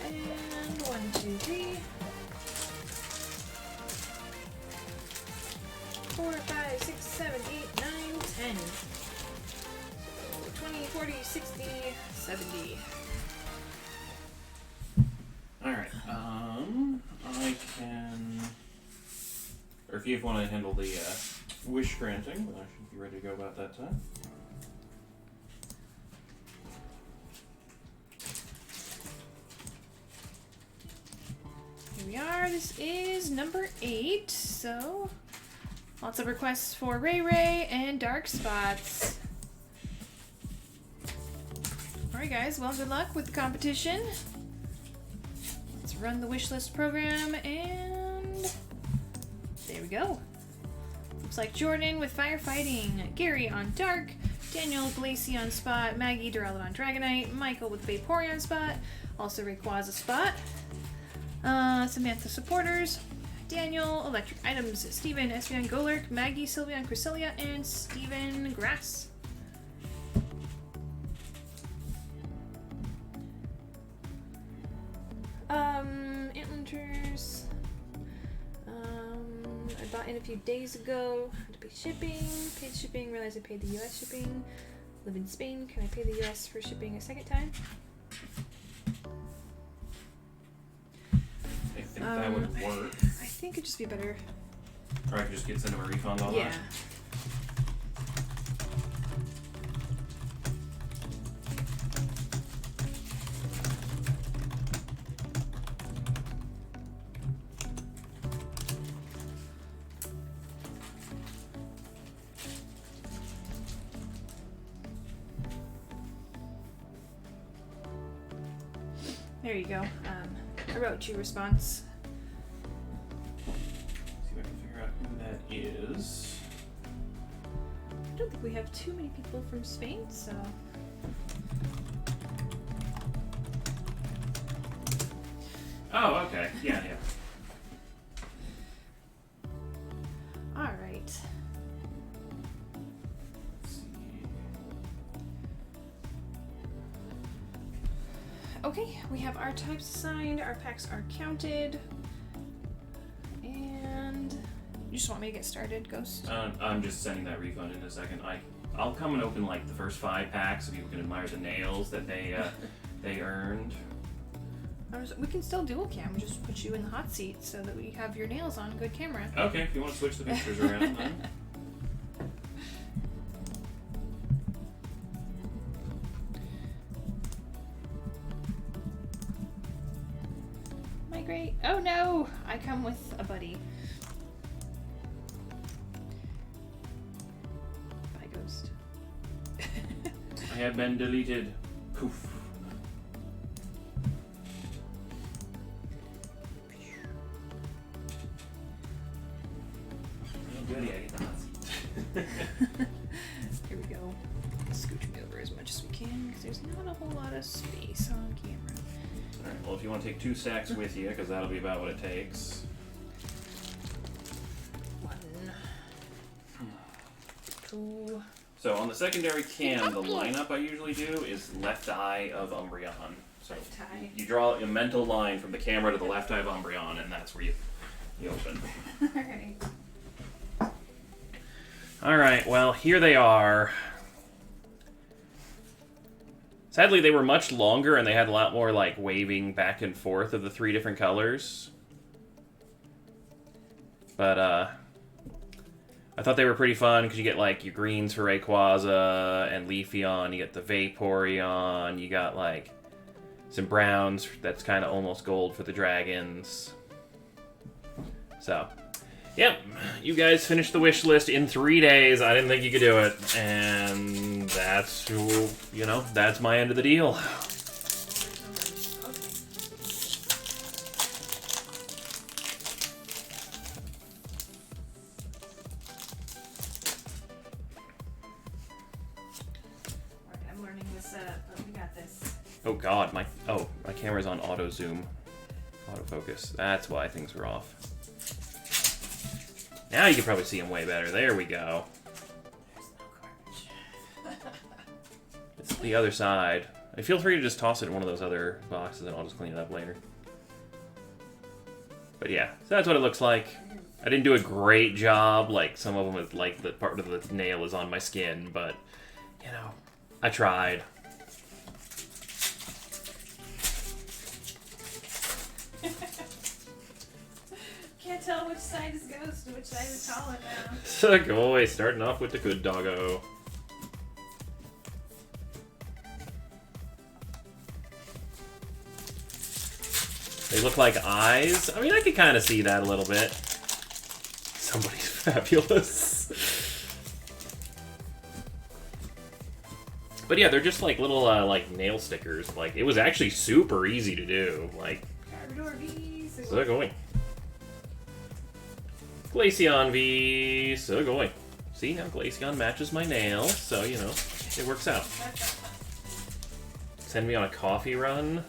[SPEAKER 1] And 1, 2, 3, 4, 5, 6, 7, 8, 9, 10. So 20, 40, 60, 70.
[SPEAKER 3] Alright, I can... Or if you want to handle the wish granting, I should be ready to go about that time.
[SPEAKER 1] Here we are. This is number 8. So lots of requests for Ray Ray and Dark Spots. Alright guys, well good luck with the competition. Let's run the wish list program and there we go. Looks like Jordan with Firefighting, Gary on Dark, Daniel Glacy on Spot, Maggie Durrell on Dragonite, Michael with Vaporeon on Spot, also Rayquaza Spot, Samantha Supporters, Daniel Electric Items, Steven Espeon Golurk, Maggie Sylveon Cresselia, and Steven Grass. Antlers. I bought in a few days ago. Had to pay shipping. Paid shipping. Realized I paid the US shipping. Live in Spain. Can I pay the US for shipping a second time?
[SPEAKER 3] I think that would work.
[SPEAKER 1] I think it'd just be better.
[SPEAKER 3] Or I could just send him a refund on
[SPEAKER 1] Yeah.
[SPEAKER 3] that.
[SPEAKER 1] There you go. I wrote you a response.
[SPEAKER 3] See if I can figure out who that is.
[SPEAKER 1] I don't think we have too many people from Spain, so.
[SPEAKER 3] Oh, okay. Yeah, yeah.
[SPEAKER 1] All right.
[SPEAKER 3] Let's see.
[SPEAKER 1] Okay, we have our types assigned, our packs are counted, and you just want me to get started, Ghost?
[SPEAKER 3] I'm just sending that refund in a second. I'll come and open like the first 5 packs so people can admire the nails that they earned.
[SPEAKER 1] We can still dual cam, just put you in the hot seat so that we have your nails on good camera.
[SPEAKER 3] Okay, if you want to switch the pictures around, then.
[SPEAKER 1] Migrate. Oh no! I come with a buddy. Bye, Ghost.
[SPEAKER 3] I have been deleted. Poof. Goody, I get the hot seat.
[SPEAKER 1] Here we go. Scooch me over as much as we can because there's not a whole lot of space on camera.
[SPEAKER 3] Alright, well if you want to take 2 stacks with you, because that'll be about what it takes.
[SPEAKER 1] 1, Cool.
[SPEAKER 3] So on the secondary cam, the lineup I usually do is Left Eye of Umbreon. So
[SPEAKER 1] Left eye.
[SPEAKER 3] you draw a mental line from the camera to the left eye of Umbreon, and that's where you open.
[SPEAKER 1] Alright.
[SPEAKER 2] Alright, well, here they are. Sadly, they were much longer, and they had a lot more, like, waving back and forth of the 3 different colors. But, I thought they were pretty fun, because you get, like, your greens for Rayquaza and Leafeon, you get the Vaporeon, you got, like, some browns that's kind of almost gold for the dragons. So, yep, you guys finished the wish list in 3 days. I didn't think you could do it, and that's, you know, that's my end of the deal.
[SPEAKER 1] I'm learning this, but we got this.
[SPEAKER 2] Oh god, my camera's on auto zoom, autofocus. That's why things were off. Now you can probably see them way better. There we go.
[SPEAKER 1] There's no garbage.
[SPEAKER 2] It's the other side. And feel free to just toss it in one of those other boxes and I'll just clean it up later. But yeah, so that's what it looks like. I didn't do a great job, like some of them with like the part of the nail is on my skin, but you know, I tried.
[SPEAKER 1] Can't tell which side is Ghost and which side is Colin now.
[SPEAKER 2] Sugoi, starting off with the good doggo. They look like eyes. I mean, I could kind of see that a little bit. Somebody's fabulous. But yeah, they're just like little like nail stickers. Like, it was actually super easy to do. Like,
[SPEAKER 1] Carpador V.
[SPEAKER 2] Sugoi. Glaceon V. Sugoi. See, now Glaceon matches my nail, so, you know, it works out. Send me on a coffee run.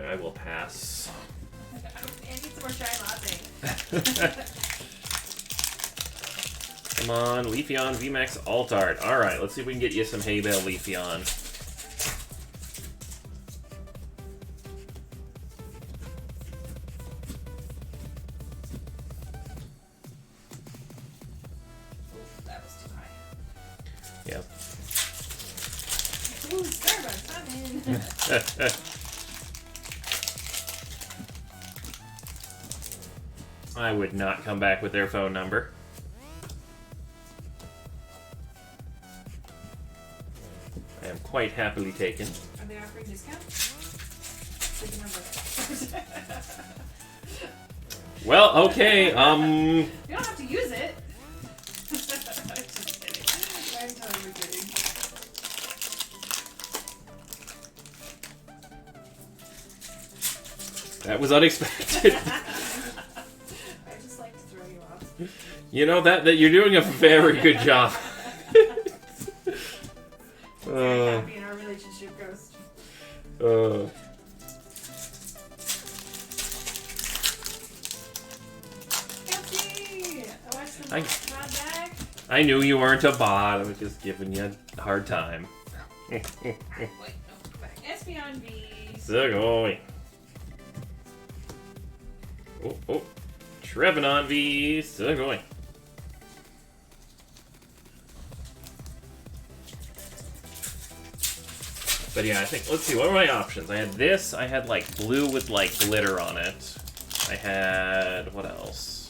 [SPEAKER 2] I will pass.
[SPEAKER 1] I need some more chai latte.
[SPEAKER 2] Come on, Leafeon VMAX Altart. Alright, let's see if we can get you some Hay Bale Leafeon.
[SPEAKER 1] That was too high.
[SPEAKER 2] Yep.
[SPEAKER 1] Ooh, Starbucks, I'm in.
[SPEAKER 2] I would not come back with their phone number. I am quite happily taken.
[SPEAKER 1] Are they offering discount? Big number.
[SPEAKER 2] Well, okay,
[SPEAKER 1] You don't have to use it. Just kidding. I'm totally kidding.
[SPEAKER 2] that was unexpected.
[SPEAKER 1] I just like to throw you off.
[SPEAKER 2] You know, that you're doing a very good job.
[SPEAKER 1] Very happy in our relationship, Ghost. Happy! I watched the mod back.
[SPEAKER 2] I knew you weren't a bot. I was just giving you a hard time.
[SPEAKER 1] Wait, no, go back. Espeon V.
[SPEAKER 2] Sugoi. Oh. Trevenant V. Sugoi. But yeah, I think, let's see, what were my options? I had this, I had like blue with like glitter on it. I had, what else?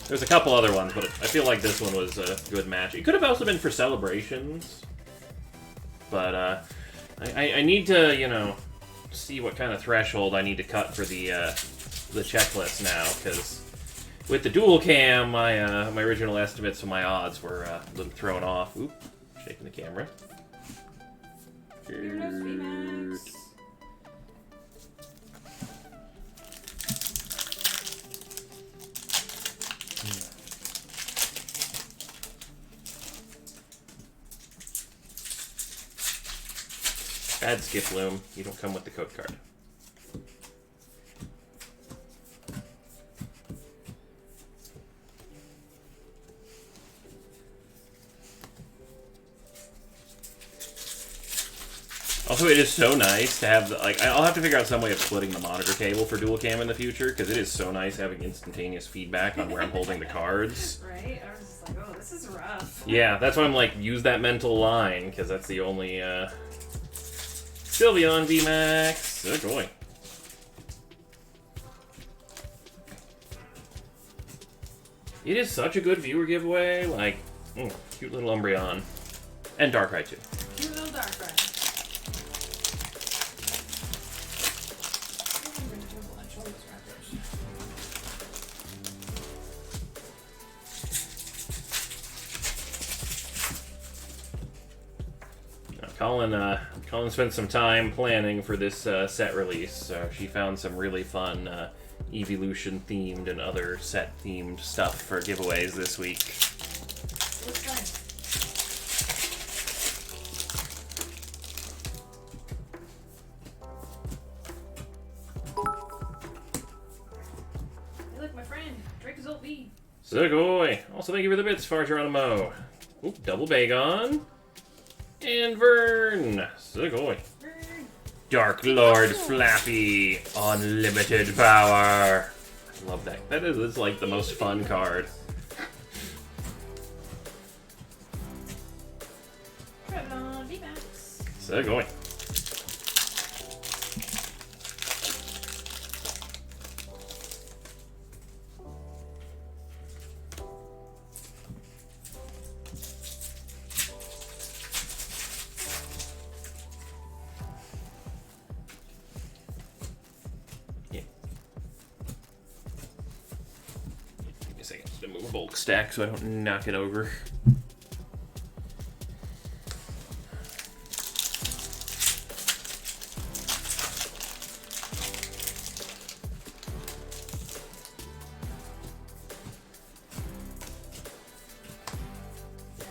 [SPEAKER 2] There's a couple other ones, but I feel like this one was a good match. It could have also been for celebrations. But I need to, you know, see what kind of threshold I need to cut for the checklist now, because with the dual cam, my original estimates of my odds were a little thrown off. Oop, shaking the camera.
[SPEAKER 1] Gyarados VMAX.
[SPEAKER 2] Bad Skiploom. You don't come with the code card.
[SPEAKER 3] Also, it is so nice to have, I'll have to figure out some way of splitting the monitor cable for dual cam in the future, because it is so nice having instantaneous feedback on where I'm holding the cards.
[SPEAKER 1] Right? I was just like, oh, this is rough.
[SPEAKER 3] Yeah, that's why I'm like, use that mental line, because that's the only, Sylveon VMAX. Oh boy. It is such a good viewer giveaway, like, cute little Umbreon. And Darkrai too.
[SPEAKER 1] Cute little Darkrai.
[SPEAKER 3] Colin spent some time planning for this set release. She found some really fun Evolution-themed and other set-themed stuff for giveaways this week.
[SPEAKER 1] Looks fun. Hey, look, my friend, Dracozolt V.
[SPEAKER 3] Sugoi! Also, thank you for the bits, Far Geronimo. Oop, double Bagon. And Vern! Sugoi. Dark Lord Flappy! Unlimited power! I love that. That is like the most fun card.
[SPEAKER 1] Revlon VMAX.
[SPEAKER 3] Sugoi. Bulk stack so I don't knock it over.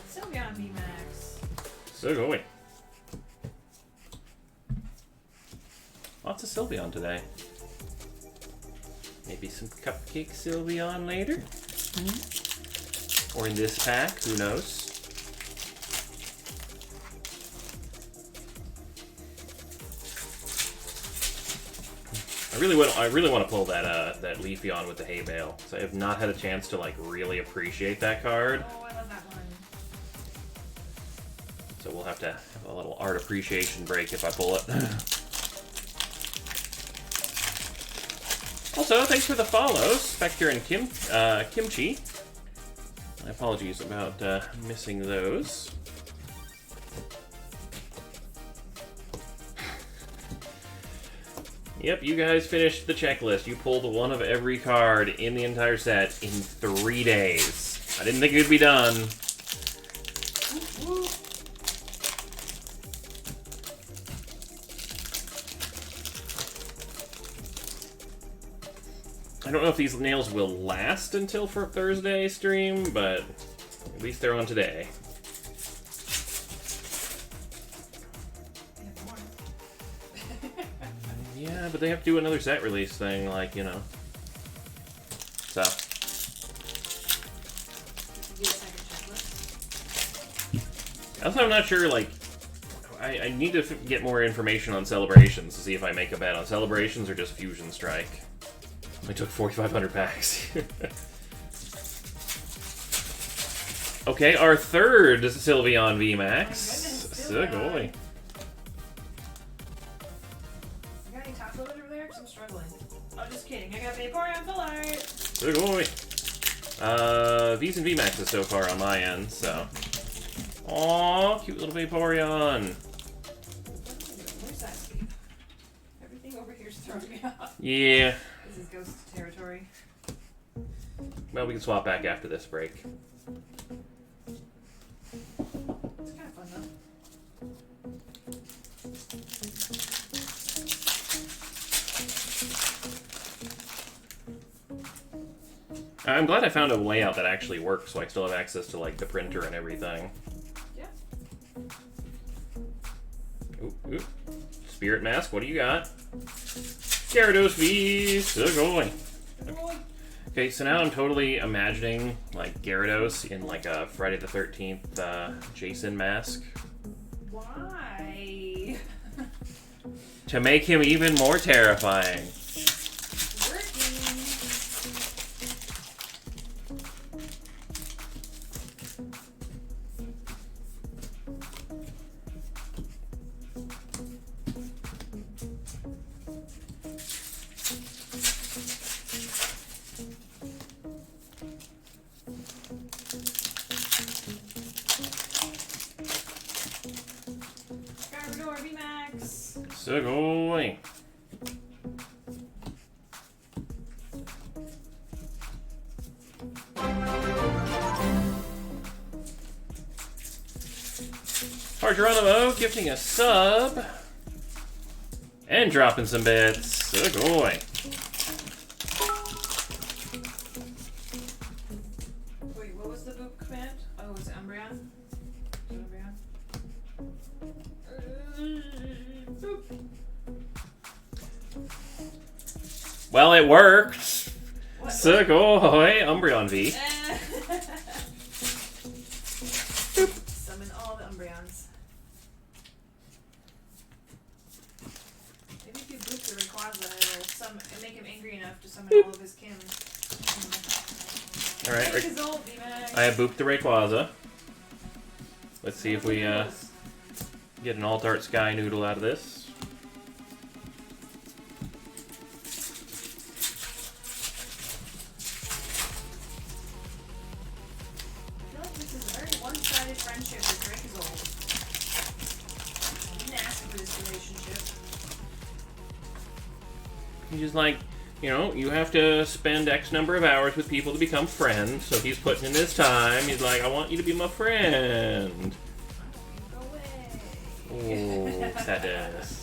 [SPEAKER 1] Sylveon VMAX.
[SPEAKER 3] So going. Lots of Sylveon today. Maybe some cupcake Sylveon later? Or in this pack, who knows? I really want to pull that that Leafeon with the hay bale. So I have not had a chance to like really appreciate that card.
[SPEAKER 1] Oh, I love that one.
[SPEAKER 3] So we'll have to have a little art appreciation break if I pull it. Also, thanks for the follows, Spectre and Kimchi. My apologies about missing those. Yep, you guys finished the checklist. You pulled one of every card in the entire set in 3 days. I didn't think it would be done. I don't know if these nails will last until for Thursday stream, but at least they're on today. Yeah, but they have to do another set release thing, like, you know. So. Also, I'm not sure, like, I need to get more information on Celebrations to see if I make a bet on Celebrations or just Fusion Strike. I took 4,500 packs. Okay, our third Sylveon VMAX. Sugoi.
[SPEAKER 1] You got any top loaders over there? 'Cause I'm struggling. Oh, just kidding. I got Vaporeon Full Art.
[SPEAKER 3] Sugoi. V's and VMAXs so far on my end, so. Aw, cute little Vaporeon.
[SPEAKER 1] Where's that speed? Everything over here's throwing me off.
[SPEAKER 3] Yeah.
[SPEAKER 1] This is ghost territory.
[SPEAKER 3] Well, we can swap back after this break.
[SPEAKER 1] It's kind of fun though.
[SPEAKER 3] I'm glad I found a layout that actually works, so I still have access to like the printer and everything.
[SPEAKER 1] Yeah.
[SPEAKER 3] Ooh. Spirit Mask, what do you got? Gyarados V, still going. Okay, so now I'm totally imagining like Gyarados in like a Friday the 13th Jason mask.
[SPEAKER 1] Why?
[SPEAKER 3] to make him even more terrifying. Sugoi. Geronimo gifting a sub and dropping some bits. Sugoi.
[SPEAKER 1] Wait, what was the boop command? Oh, it was Umbreon? Umbreon? Boop.
[SPEAKER 3] Well, it worked.
[SPEAKER 1] What?
[SPEAKER 3] Sugoi. Umbreon V.
[SPEAKER 1] Summon all the Umbreons. Maybe if you boop the Rayquaza, it'll make him angry enough to summon all of his kin.
[SPEAKER 3] Alright,
[SPEAKER 1] Thank his ult, VMAX.
[SPEAKER 3] I have booped the Rayquaza. Let's see if we get an Alt-Art Sky Noodle out of this.
[SPEAKER 1] I feel like this is a very one-sided friendship with Dracozold. You didn't ask for this relationship.
[SPEAKER 3] He's just like, you know, you have to spend X number of hours with people to become friends, so he's putting in his time. He's like, I want you to be my friend.
[SPEAKER 1] Go away.
[SPEAKER 3] Oh, sadness.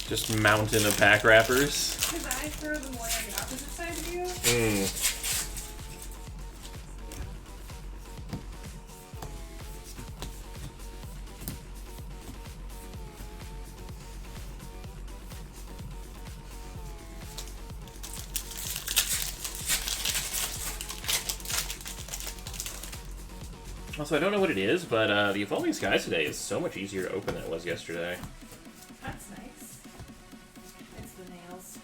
[SPEAKER 3] Just mountain of pack wrappers.
[SPEAKER 1] Because I throw them away on the opposite side of you.
[SPEAKER 3] Also, I don't know what it is, but the Evolving Skies today is so much easier to open than it was yesterday.
[SPEAKER 1] That's nice. It's the nails.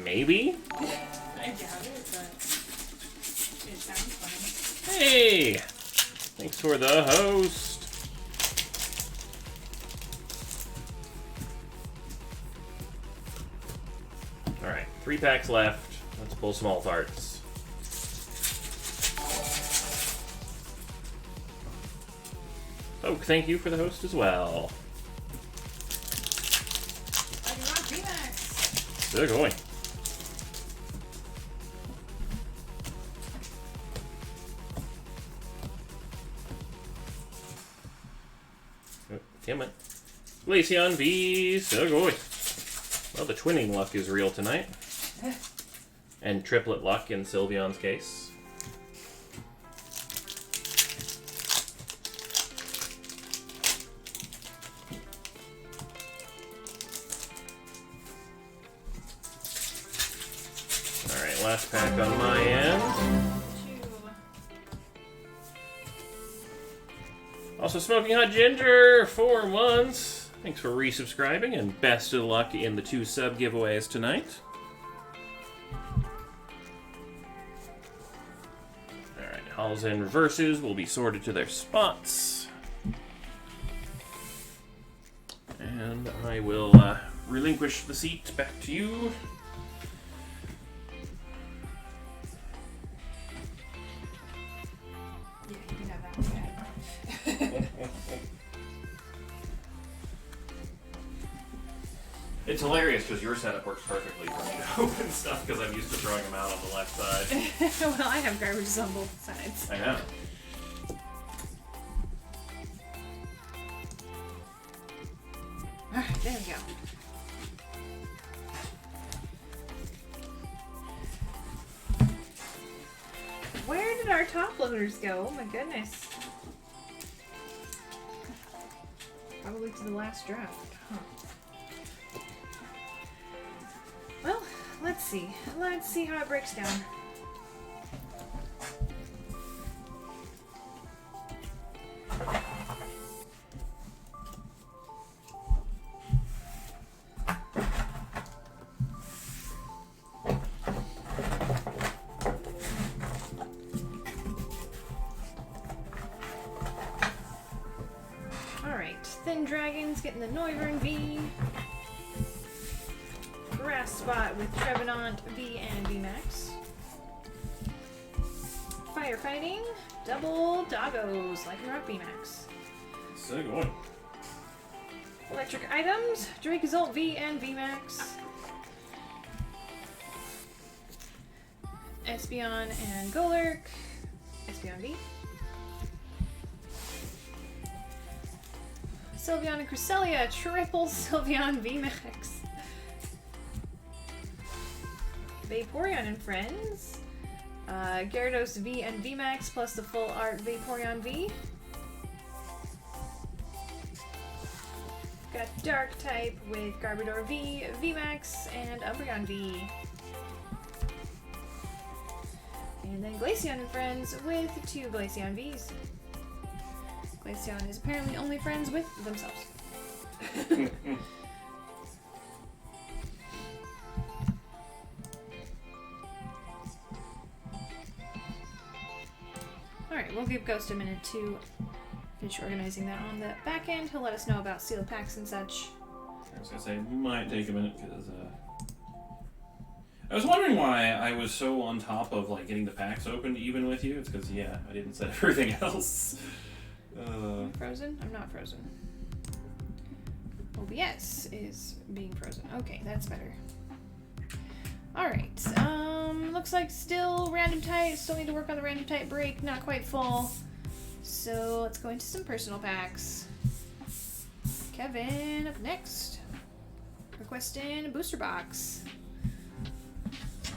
[SPEAKER 3] Maybe?
[SPEAKER 1] I doubt it, but it sounds fun.
[SPEAKER 3] Hey! Thanks for the host. Alright, 3 packs left. Let's pull some Alt-Arts. Oh, thank you for the host as well.
[SPEAKER 1] I do not VMAX.
[SPEAKER 3] Good going. Oh, damn it. Glaceon V. Sugoi. Well, the twinning luck is real tonight. And triplet luck in Sylveon's case. Alright, last pack on my end. Also, Smoking Hot Ginger, 4 months. Thanks for resubscribing, and best of luck in the 2 sub giveaways tonight. Alright, Halls and Reverses will be sorted to their spots. And I will relinquish the seat back to you.
[SPEAKER 1] Yeah, you can have that one.
[SPEAKER 2] It's hilarious because your setup works perfectly for me to open stuff because I'm used to throwing them out on the left side.
[SPEAKER 1] Well, I have garbage on both sides.
[SPEAKER 2] I know.
[SPEAKER 1] Alright, there we go. did our top loaders go? Oh my goodness. Probably to the last draft, huh? Well, let's see. Let's see how it breaks down. Thin Dragons getting the Noivern V. Grass Spot with Trevenant V and VMAX. Firefighting, double Doggos, like Rock VMAX.
[SPEAKER 3] So good.
[SPEAKER 1] Electric Items, Drakezolt V and VMAX. Espeon and Golurk, Espeon V. Sylveon and Cresselia, triple Sylveon VMAX. Vaporeon and Friends. Gyarados V and VMAX plus the full art Vaporeon V. Got Dark type with Garbodor V, VMAX, and Umbreon V. And then Glaceon and Friends with 2 Glaceon Vs. Glaceon is apparently only friends with themselves. Alright, we'll give Ghost a minute to finish organizing that on the back end. He'll let us know about sealed packs and such.
[SPEAKER 3] I was gonna say, it might take a minute because I was wondering why I was so on top of like getting the packs opened even with you. It's because I didn't set everything else.
[SPEAKER 1] I'm frozen? I'm not frozen. OBS is being frozen. Okay, that's better. Alright, looks like still random type. Still need to work on the random type break. Not quite full. So let's go into some personal packs. Kevin up next. Requesting a booster box.
[SPEAKER 3] How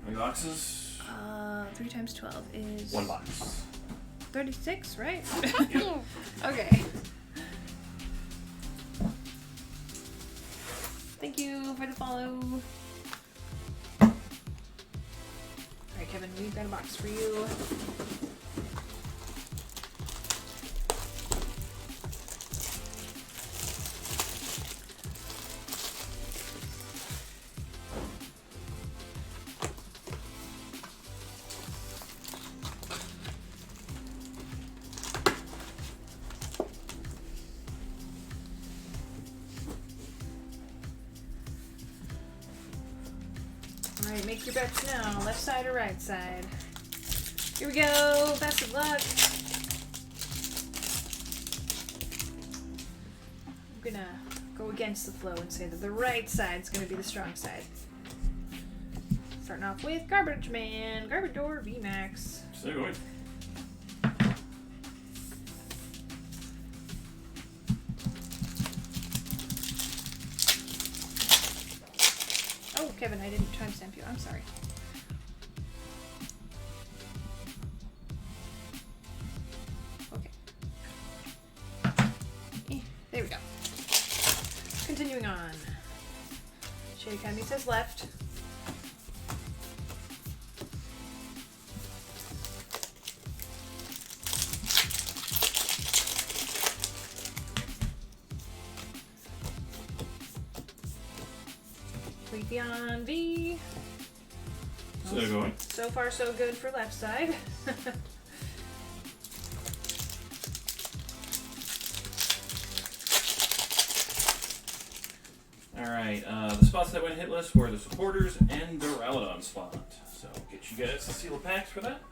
[SPEAKER 3] many boxes?
[SPEAKER 1] 3 times 12 is...
[SPEAKER 3] 1 box.
[SPEAKER 1] 36, right?
[SPEAKER 3] Yep.
[SPEAKER 1] Okay. Thank you for the follow. Alright, Kevin, we've got a box for you. Alright, make your bets now. Left side or right side? Here we go. Best of luck. I'm gonna go against the flow and say that the right side's gonna be the strong side. Starting off with Garbage Man, Garbodor VMAX.
[SPEAKER 3] So good.
[SPEAKER 1] Oh, Kevin, I didn't timestamp you. I'm sorry. Okay. There we go. Continuing on. Shade Academy says left. Leafeon V.
[SPEAKER 3] So going.
[SPEAKER 1] So far, so good for left side.
[SPEAKER 3] Alright, the spots that went hitless were the supporters and the Duraludon spot. So get you guys to seal the packs for that.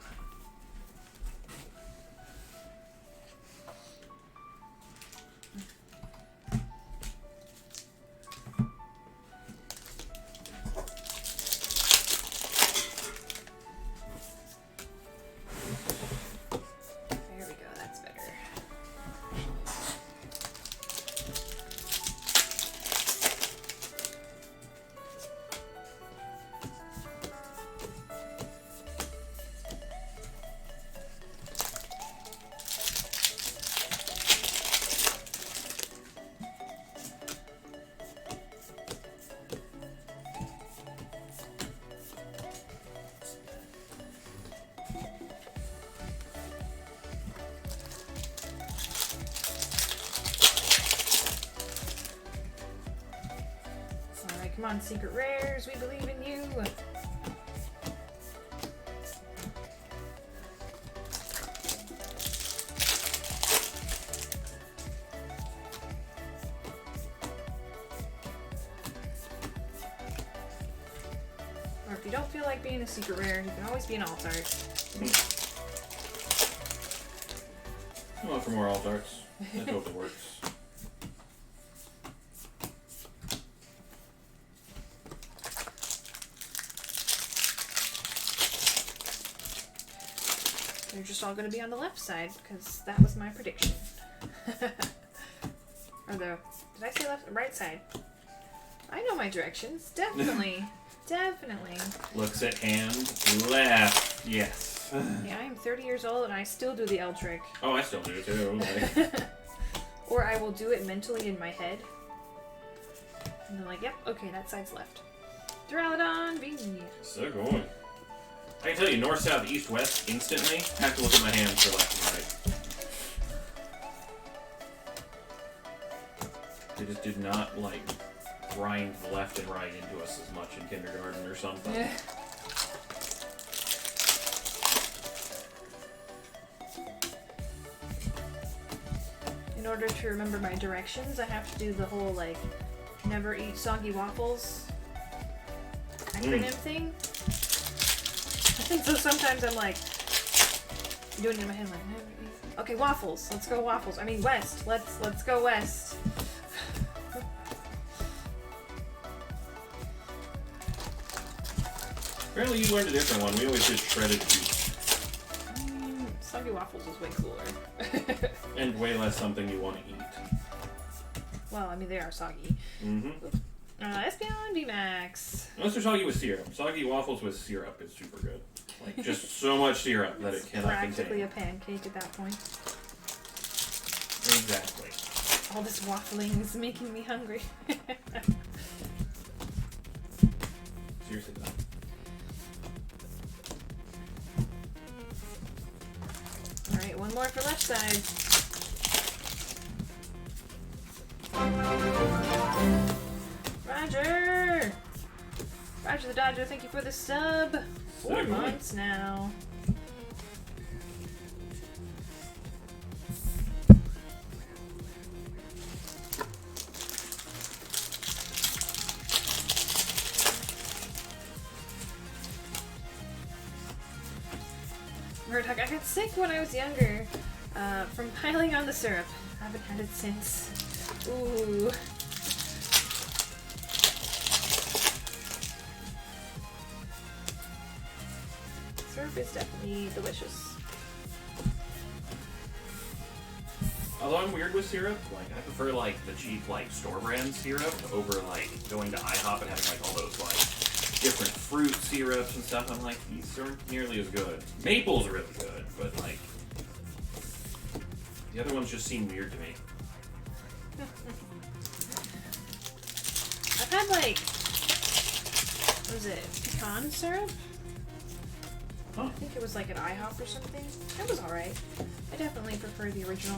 [SPEAKER 1] There we go, that's better. Come on, secret rares, we believe in you. Or if you don't feel like being a secret rare, you can always be an alt art.
[SPEAKER 3] Well, for more alt arts. I hope it works.
[SPEAKER 1] They're just all going to be on the left side because that was my prediction. Or did I say left? Right side. I know my directions. Definitely. Definitely.
[SPEAKER 3] Looks at hand. Left. Yes.
[SPEAKER 1] Yeah, I am 30 years old and I still do the L trick.
[SPEAKER 3] Oh, I still do too. Like,
[SPEAKER 1] Or I will do it mentally in my head. And they're like, yep, okay, that side's left. Duraludon, B.
[SPEAKER 3] so going. I can tell you, north, south, east, west, instantly. Have to look at my hands for left and right. They just did not, like, grind left and right into us as much in kindergarten or something.
[SPEAKER 1] Yeah. In order to remember my directions, I have to do the whole, like, never eat soggy waffles acronym thing. And so sometimes I'm like, doing it in my head, like, never eat. Okay, waffles. Let's go waffles. I mean, west. Let's go west.
[SPEAKER 3] Apparently you learned a different one. We always did shredded wheat.
[SPEAKER 1] Soggy waffles is way cooler.
[SPEAKER 3] And way less something you want to eat.
[SPEAKER 1] Well, I mean, they are soggy.
[SPEAKER 3] Mm-hmm.
[SPEAKER 1] Espeon VMAX.
[SPEAKER 3] Unless they're soggy with syrup. Soggy waffles with syrup is super good. Like, just so much syrup that it cannot
[SPEAKER 1] Practically
[SPEAKER 3] contain.
[SPEAKER 1] a pancake at that point.
[SPEAKER 3] Exactly.
[SPEAKER 1] All this waffling is making me hungry.
[SPEAKER 3] Seriously though.
[SPEAKER 1] Alright, one more for left side. Roger! Roger the Dodger, thank you for the sub. 4
[SPEAKER 3] Sick,
[SPEAKER 1] months now. Murdoch, I got sick when I was younger from piling on the syrup. Haven't had it since. Ooh. Syrup is definitely delicious.
[SPEAKER 3] Although I'm weird with syrup, like I prefer like the cheap like store brand syrup over like going to IHOP and having like all those like different fruit syrups and stuff. I'm like, these aren't nearly as good. Maple's really good, but like the other ones just seem weird to me.
[SPEAKER 1] I've had like, what was it, pecan syrup?
[SPEAKER 3] Huh.
[SPEAKER 1] I think it was like at IHOP or something. It was alright. I definitely prefer the original.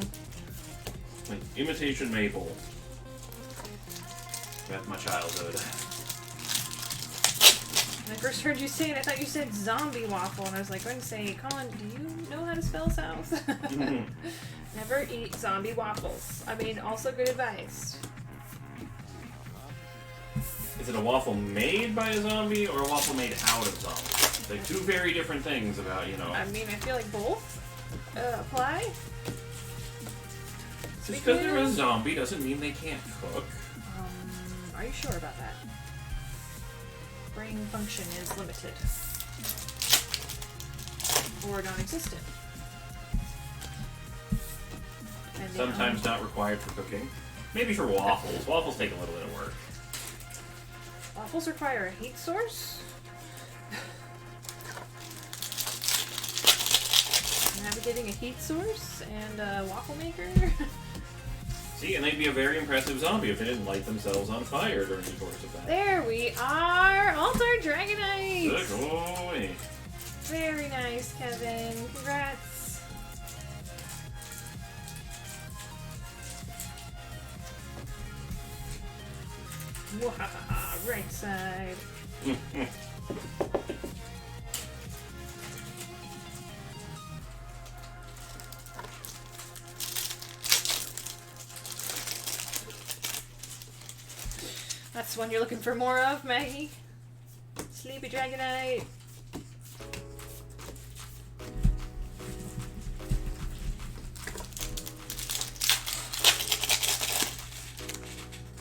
[SPEAKER 3] Like imitation maple. That's my childhood.
[SPEAKER 1] When I first heard you say it, I thought you said zombie waffle, and I was like going to say, Colin, do you know how to spell South? Never eat zombie waffles. I mean, also good advice.
[SPEAKER 3] Is it a waffle made by a zombie or a waffle made out of zombies? They're two very different things about, you know.
[SPEAKER 1] I mean, I feel like both apply.
[SPEAKER 3] Just because they're a zombie doesn't mean they can't cook.
[SPEAKER 1] Are you sure about that? Brain function is limited. Or non-existent. Depending
[SPEAKER 3] Sometimes
[SPEAKER 1] on-
[SPEAKER 3] not required for cooking. Maybe for waffles. Waffles take a little bit of work.
[SPEAKER 1] Waffles require a heat source? Navigating a heat source and a waffle maker?
[SPEAKER 3] See, and they'd be a very impressive zombie if they didn't light themselves on fire during the course of that.
[SPEAKER 1] There we are! Altar Dragonite!
[SPEAKER 3] Good boy.
[SPEAKER 1] Very nice, Kevin. Congrats. Wahaha, right side. That's the one you're looking for more of, Maggie. Sleepy Dragonite.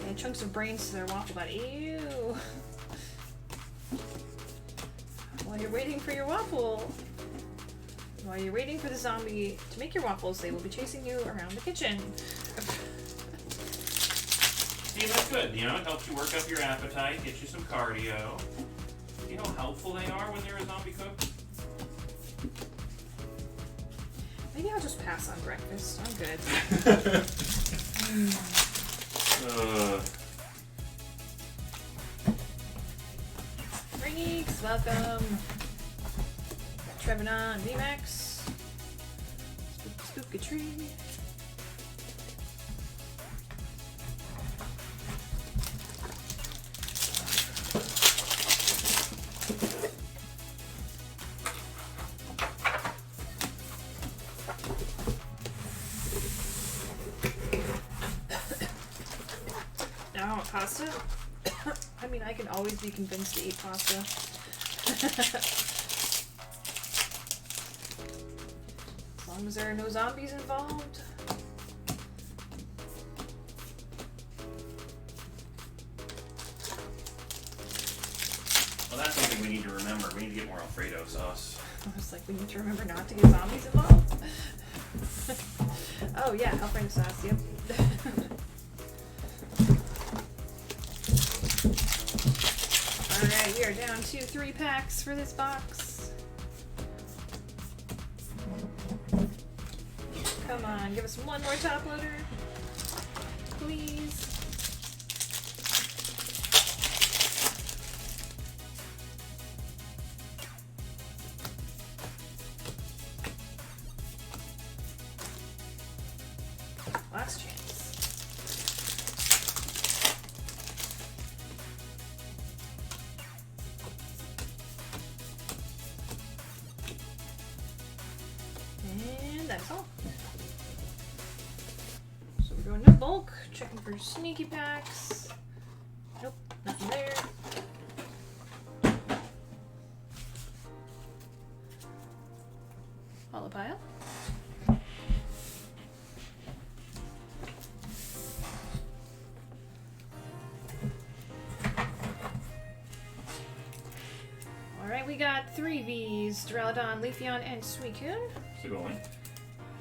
[SPEAKER 1] And chunks of brains to their waffle body. Ew. While you're waiting for your waffle, while you're waiting for the zombie to make your waffles, they will be chasing you around the kitchen.
[SPEAKER 3] See, that's good. You know, it helps you work up your appetite, get you some cardio. You know how helpful they are when they're a zombie cook?
[SPEAKER 1] Maybe I'll just pass on breakfast. I'm good. Ringeeks, welcome. Trevenant, VMAX. Spooky tree. Now, pasta? I mean, I can always be convinced to eat pasta. As long as there are no zombies involved.
[SPEAKER 3] Well, that's something we need to remember. We need to get more Alfredo sauce.
[SPEAKER 1] I was like, we need to remember not to get zombies involved. Oh yeah, Alfredo sauce, yep. Alright, we are down to 3 packs for this box. Come on, give us one more top loader. Please. Last chance. And that's all. So we're going no bulk, checking for sneaky packs. Nope, nothing there. Hollow pile. Alright, we got 3 Vs, Duraludon, Leafeon, and Suicune.
[SPEAKER 3] So going.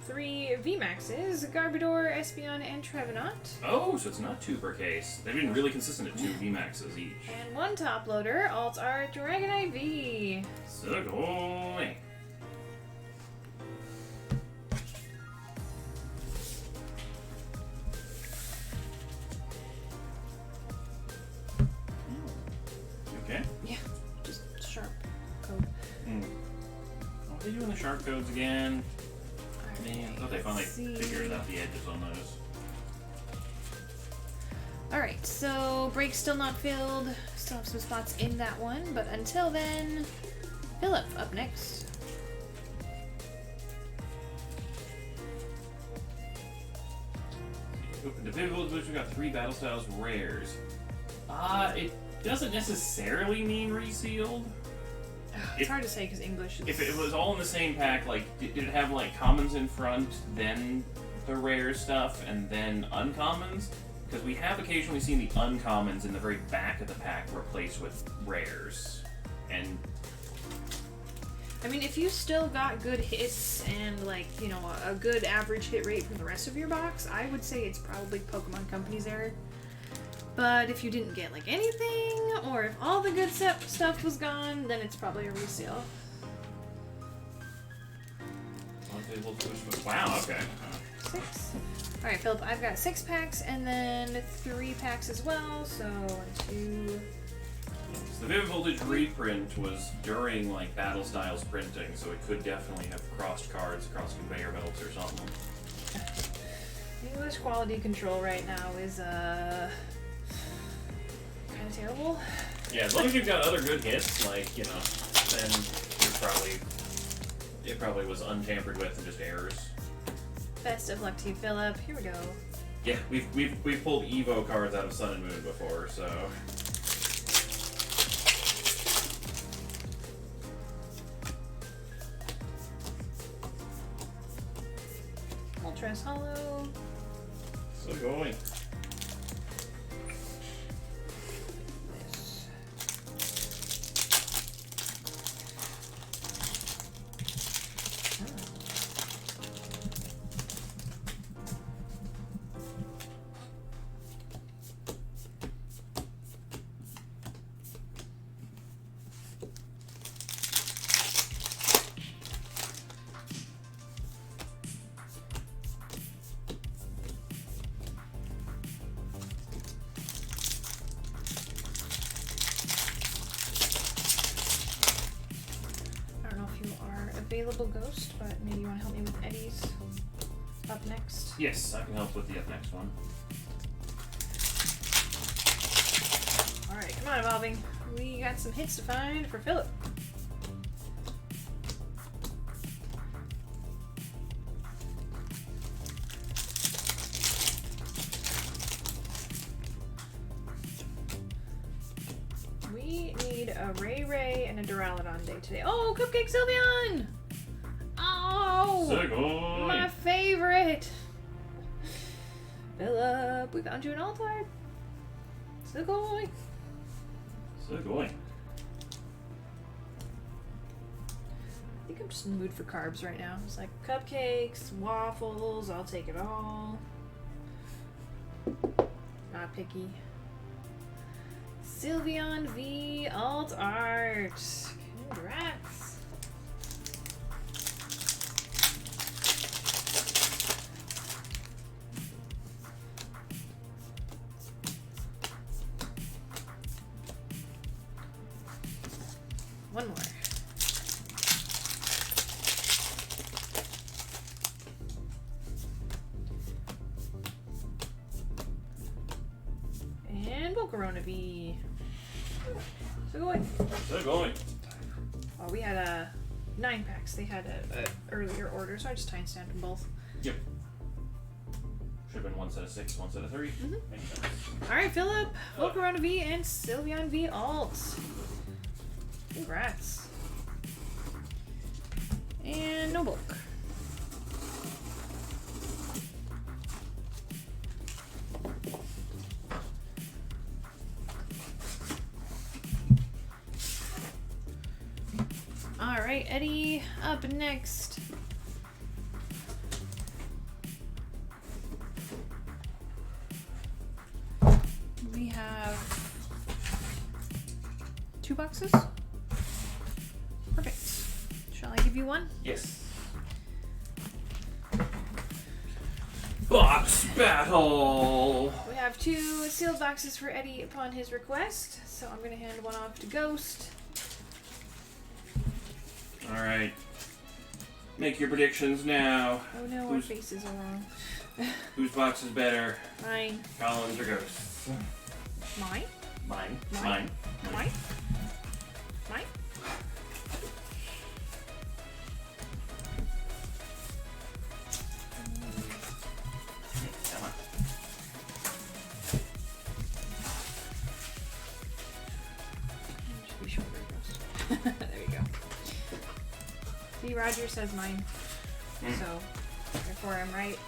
[SPEAKER 1] 3 VMAXs, Garbodor, Espeon, and Trevenant.
[SPEAKER 3] Oh, so it's not 2 per case. They've been really consistent at 2 VMAXs each.
[SPEAKER 1] And 1 top loader, Alt Art Dragonite V.
[SPEAKER 3] So going. Okay.
[SPEAKER 1] Yeah, just sharp code.
[SPEAKER 3] Oh, they doing the sharp codes again. Man, I thought they finally figured out the edges on those.
[SPEAKER 1] Alright, so break still not filled. Still have some spots in that one, but until then, Philip up next.
[SPEAKER 3] The Vivid Village got 3 Battle Styles rares. It doesn't necessarily mean resealed.
[SPEAKER 1] It's hard to say because English is...
[SPEAKER 3] If it was all in the same pack, like, did it have, like, commons in front, then the rare stuff, and then uncommons? Because we have occasionally seen the uncommons in the very back of the pack replaced with rares. And...
[SPEAKER 1] I mean, if you still got good hits and, like, you know, a good average hit rate from the rest of your box, I would say it's probably Pokemon Company's error. But if you didn't get, like, anything, or if all the good stuff was gone, then it's probably a reseal.
[SPEAKER 3] Wow, okay.
[SPEAKER 1] 6. Alright, Philip, I've got 6 packs, and then 3 packs as well, so 1, 2...
[SPEAKER 3] So the Vivid Voltage reprint was during, like, Battle Styles printing, so it could definitely have crossed cards across conveyor belts or something.
[SPEAKER 1] English quality control right now is, terrible.
[SPEAKER 3] Yeah, as long as you've got other good hits, like, then it probably was untampered with and just errors.
[SPEAKER 1] Best of luck to you, Philip. Here we go.
[SPEAKER 3] Yeah, we've pulled Evo cards out of Sun and Moon before, so.
[SPEAKER 1] Moltres Hollow.
[SPEAKER 3] So going.
[SPEAKER 1] This. I don't know if you are available, Ghost, but maybe you want to help me with Eddie's up next.
[SPEAKER 3] Yes, I can help with the up next one.
[SPEAKER 1] Alright, come on, Evolving. We got some hits to find for Philip. We need a Ray and a Duraludon day today. Oh, Cupcake Sylveon! Oh!
[SPEAKER 3] So going.
[SPEAKER 1] My favorite! Philip, we found you an Altart. Sugoi.
[SPEAKER 3] So going.
[SPEAKER 1] I think I'm just in the mood for carbs right now. It's like cupcakes, waffles, I'll take it all. Not picky. Sylveon V Alt Art. Congrats. One more. And Volcarona V. So going.
[SPEAKER 3] So going.
[SPEAKER 1] Oh, we had 9 packs. They had a earlier order, so I just timestamped them both.
[SPEAKER 3] Yep. Should have been one set of 6, one set of 3.
[SPEAKER 1] Mhm.
[SPEAKER 3] Makes sense.
[SPEAKER 1] Alright, Philip, Volcarona V and Sylveon V Alt. Congrats. And no bulk. Alright, Eddie, up next. We have 2 boxes. Perfect. Shall I give you one?
[SPEAKER 3] Yes. Box battle!
[SPEAKER 1] We have 2 sealed boxes for Eddie upon his request, so I'm going to hand one off to Ghost.
[SPEAKER 3] Alright. Make your predictions now.
[SPEAKER 1] Oh no, our faces are wrong.
[SPEAKER 3] Whose box is better?
[SPEAKER 1] Mine.
[SPEAKER 3] Collins or Ghost?
[SPEAKER 1] Mine?
[SPEAKER 3] Mine.
[SPEAKER 1] Mine?
[SPEAKER 3] Mine.
[SPEAKER 1] Mine? Mine?
[SPEAKER 3] Come on.
[SPEAKER 1] Should be shorter, Ghost. There we go. See, Roger says mine. So, therefore I'm right.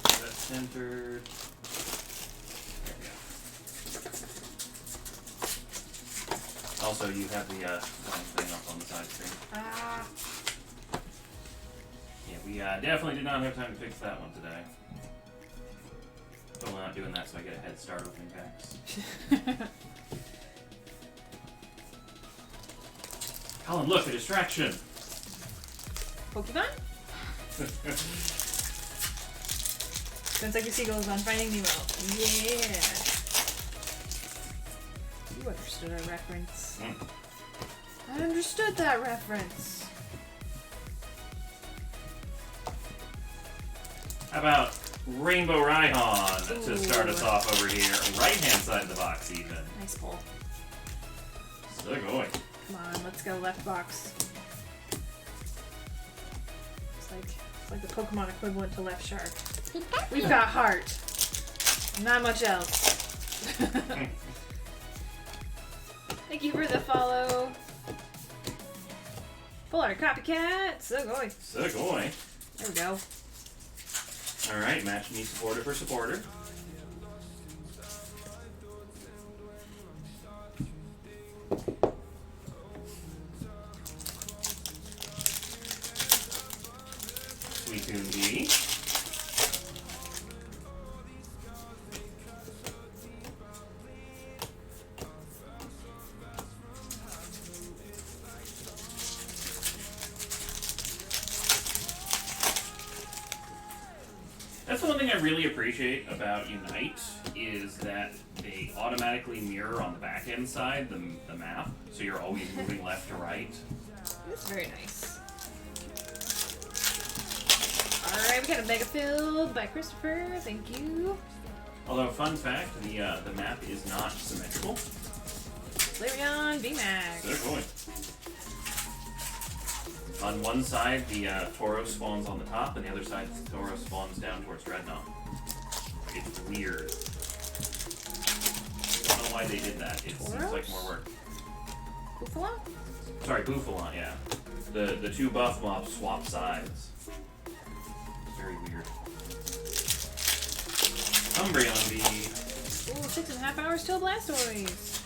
[SPEAKER 3] That's centered. There we go. Also, you have the one thing up on the side screen.
[SPEAKER 1] Ah.
[SPEAKER 3] Yeah, we definitely did not have time to fix that one today. But we're not doing that, so I get a head start opening packs. Colin, look, a distraction!
[SPEAKER 1] Pokemon? Sounds like the seagulls on Finding Nemo. Yeah. You understood our reference. I understood that reference.
[SPEAKER 3] How about Rainbow Rhyhorn to start us
[SPEAKER 1] Ooh.
[SPEAKER 3] off over here? Right-hand side of the box, even.
[SPEAKER 1] Nice pull.
[SPEAKER 3] So going.
[SPEAKER 1] Come on, let's go left box. It's like the Pokemon equivalent to left shark. We've got heart. Not much else. Thank you for the follow. Full art copycat. So going.
[SPEAKER 3] So going.
[SPEAKER 1] There we go.
[SPEAKER 3] Alright, match me supporter for supporter. Suicune D. That's the one thing I really appreciate about Unite is that they automatically mirror on the back end side the map, so you're always moving left to right.
[SPEAKER 1] That's very nice. Alright, we got a mega filled by Christopher. Thank you.
[SPEAKER 3] Although, fun fact, the map is not symmetrical.
[SPEAKER 1] Flareon VMAX.
[SPEAKER 3] So they're going. On one side, the Tauros spawns on the top, and the other side, the Tauros spawns down towards Dreadnought. It's weird. I don't know why they did that. It seems like more work.
[SPEAKER 1] Buffalo?
[SPEAKER 3] Sorry, Buffalant, yeah. The two buff mobs swap sides. It's very weird. Umbreon V.
[SPEAKER 1] Ooh, 6.5 hours till Blastoise.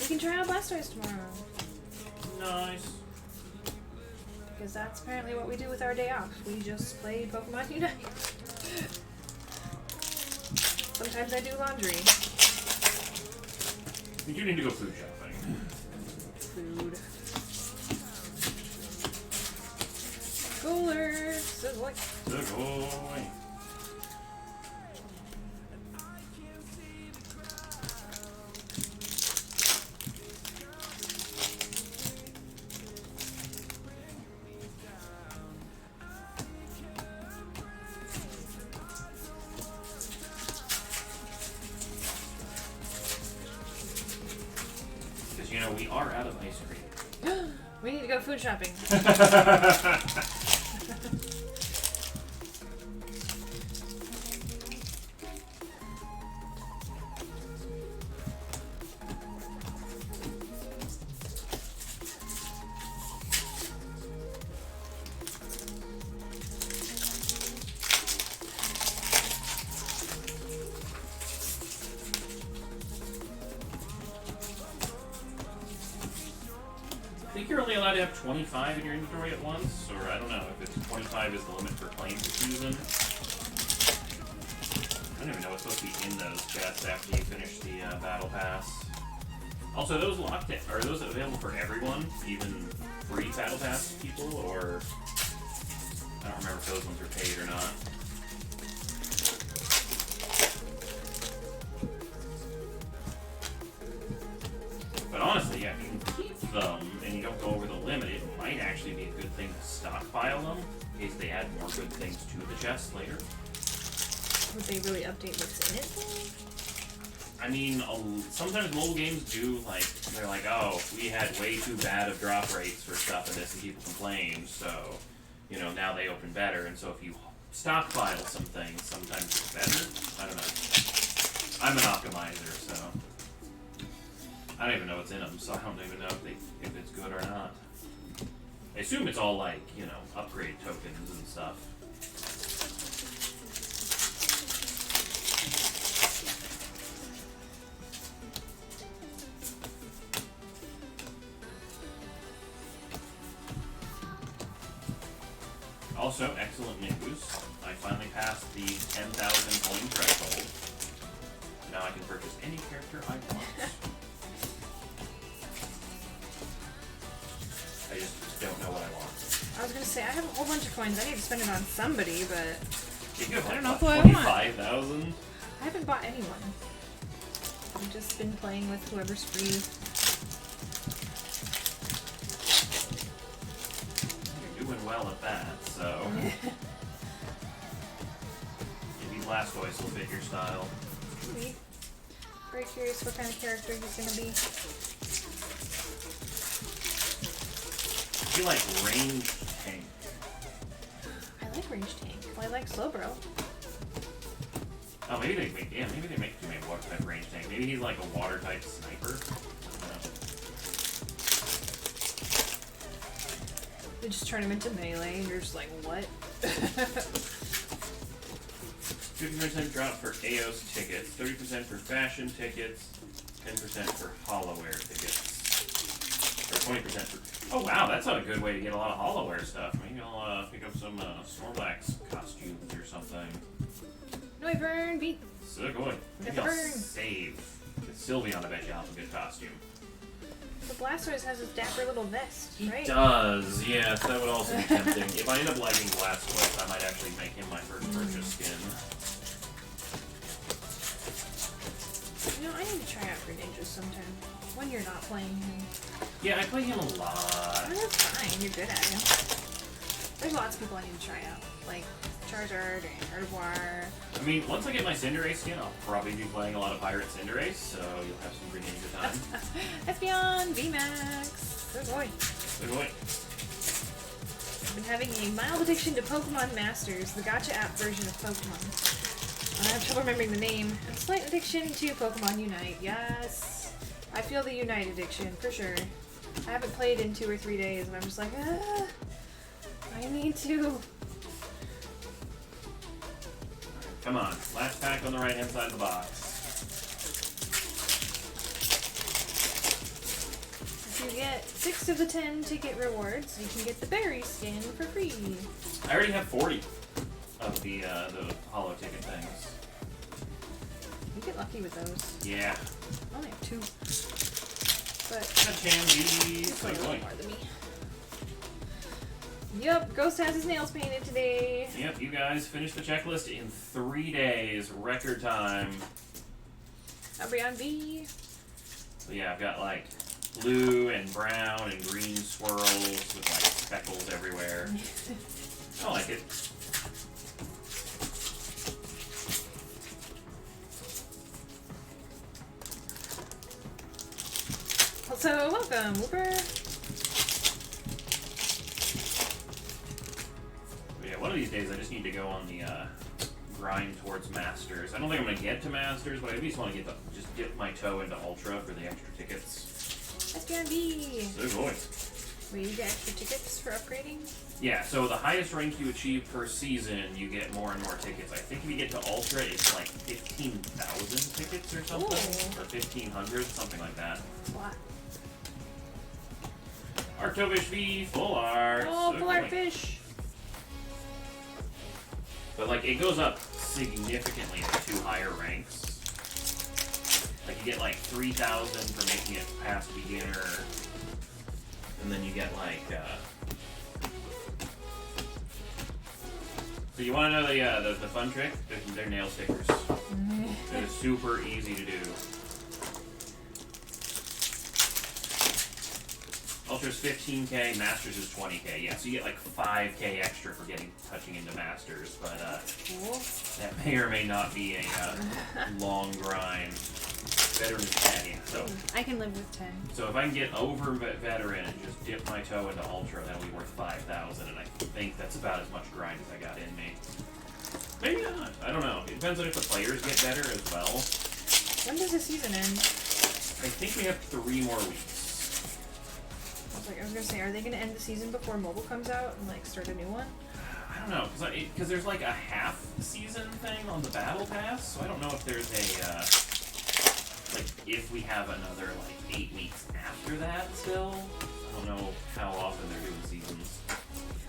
[SPEAKER 1] We can try out Blastoise tomorrow.
[SPEAKER 3] Nice.
[SPEAKER 1] Because that's apparently what we do with our day off. We just play Pokemon Unite. Sometimes I do laundry.
[SPEAKER 3] You do need to go food shopping.
[SPEAKER 1] Food. Cooler. So what?
[SPEAKER 3] So going. Because, you know, we are out of ice cream.
[SPEAKER 1] We need to go food shopping.
[SPEAKER 3] I think you're only allowed to have 25 in your inventory at once, or I don't know if it's 25 is the limit for claims season. I don't even know what's supposed to be in those chests after you finish the battle pass. Also, are those locked in? Are those available for everyone, even free battle pass people, or I don't remember if those ones are paid or not. But honestly, yeah, if you can keep them and you don't go over the limit, it might actually be a good thing to stockpile them in case they add more good things to the chest later.
[SPEAKER 1] Would they really update what's in it though?
[SPEAKER 3] I mean, sometimes mobile games do, like, they're like, oh, we had way too bad of drop rates for stuff in this and people complained, so, you know, now they open better, and so if you stockpile some things, sometimes it's better. I don't know. I'm an optimizer, so I don't even know what's in them, so I don't even know if it's good or not. I assume it's all, like, you know, upgrade tokens and stuff. Also, excellent news. I finally passed the 10,000 coin threshold. Now I can purchase any character I want. I just don't know what I want.
[SPEAKER 1] I was gonna say, I have a whole bunch of coins. I need to spend it on somebody, but
[SPEAKER 3] You have
[SPEAKER 1] I don't
[SPEAKER 3] like,
[SPEAKER 1] know
[SPEAKER 3] what,
[SPEAKER 1] who I want.
[SPEAKER 3] 25,000?
[SPEAKER 1] I haven't bought anyone. I've just been playing with whoever's free.
[SPEAKER 3] You're doing well at that, so.
[SPEAKER 2] Blastoise will fit your style.
[SPEAKER 1] Maybe. Very curious what kind of character he's gonna be.
[SPEAKER 2] I feel like range tank.
[SPEAKER 1] I like range tank. Well, I like Slowbro.
[SPEAKER 2] Oh, maybe they make him a water type range tank. Maybe he's like a water type sniper. I don't know.
[SPEAKER 1] They just turn him into melee, and you're just like, what?
[SPEAKER 2] 50% drop for AOS tickets, 30% for fashion tickets, 10% for Hollowware tickets, or 20% for. Oh wow, that's a good way to get a lot of Hollowware stuff. Maybe I'll pick up some Snorlax costumes or something.
[SPEAKER 1] Noivern, beat.
[SPEAKER 2] So good. Maybe
[SPEAKER 1] Get
[SPEAKER 2] I'll
[SPEAKER 1] the burn.
[SPEAKER 2] save. Because Sylveon, I bet you have a good costume.
[SPEAKER 1] The Blastoise has his dapper little vest, right?
[SPEAKER 2] Does, yes, that would also be tempting. If I end up liking Blastoise, I might actually make him my first purchase skin.
[SPEAKER 1] You know, I need to try out Greninja sometime. When you're not playing him.
[SPEAKER 2] Yeah, I play him a
[SPEAKER 1] Oh,
[SPEAKER 2] lot.
[SPEAKER 1] that's fine. You're good at him. There's lots of people I need to try out. Like Charizard and Gardevoir.
[SPEAKER 2] I mean, once I get my Cinderace skin, I'll probably be playing a lot of Pirate Cinderace, so you'll have some Greninja time.
[SPEAKER 1] Espeon, VMAX. Good boy.
[SPEAKER 2] Good boy.
[SPEAKER 1] I've been having a mild addiction to Pokemon Masters, the gacha app version of Pokemon. I have trouble remembering the name. A slight addiction to Pokemon Unite. Yes. I feel the Unite addiction, for sure. I haven't played in 2 or 3 days, and I'm just like, I need to.
[SPEAKER 2] Come on, last pack on the right-hand side of the box.
[SPEAKER 1] If you get 6 of the 10 ticket rewards, you can get the berry skin for free.
[SPEAKER 2] I already have 40 of the holo ticket things.
[SPEAKER 1] You get lucky with those.
[SPEAKER 2] Yeah.
[SPEAKER 1] I only have 2. But
[SPEAKER 2] Chambi.
[SPEAKER 1] you
[SPEAKER 2] So
[SPEAKER 1] play a little
[SPEAKER 2] going.
[SPEAKER 1] more than me. Yup, Ghost has his nails painted today.
[SPEAKER 2] Yep, you guys finished the checklist in 3 days, record time.
[SPEAKER 1] Umbreon V.
[SPEAKER 2] So yeah, I've got like blue and brown and green swirls with like speckles everywhere. I like it.
[SPEAKER 1] So, welcome, Whooper.
[SPEAKER 2] But yeah, one of these days I just need to go on the grind towards Masters. I don't think I'm gonna get to Masters, but I at least want to just dip my toe into Ultra for the extra tickets.
[SPEAKER 1] Espeon V.
[SPEAKER 2] So boy.
[SPEAKER 1] Wait, you get extra tickets for upgrading?
[SPEAKER 2] Yeah, so the highest rank you achieve per season, you get more and more tickets. I think if you get to Ultra, it's like 15,000 tickets or something,
[SPEAKER 1] Ooh.
[SPEAKER 2] or 1,500, something like that.
[SPEAKER 1] What?
[SPEAKER 2] Arctovish V, full art.
[SPEAKER 1] Oh,
[SPEAKER 2] so
[SPEAKER 1] full art
[SPEAKER 2] boy.
[SPEAKER 1] fish.
[SPEAKER 2] But like, it goes up significantly at the 2 higher ranks. Like, you get like 3,000 for making it past beginner, and then you get like, so you want to know the fun trick? They're nail stickers. It is super easy to do. Ultra's 15k, Masters is 20k. Yeah, so you get like 5k extra for touching into Masters, but
[SPEAKER 1] Cool.
[SPEAKER 2] that may or may not be a long grind. Veteran is 10, yeah. So,
[SPEAKER 1] I can live with 10.
[SPEAKER 2] so if I can get over Veteran and just dip my toe into Ultra, that'll be worth 5,000, and I think that's about as much grind as I got in me. Maybe not. I don't know. It depends on if the players get better as well.
[SPEAKER 1] When does the season end?
[SPEAKER 2] I think we have 3 more weeks.
[SPEAKER 1] I was gonna say, are they gonna end the season before mobile comes out and like start a new one?
[SPEAKER 2] I don't know, because there's like a half season thing on the Battle Pass, so I don't know if there's a, like, if we have another, like, 8 weeks after that still. I don't know how often they're doing seasons.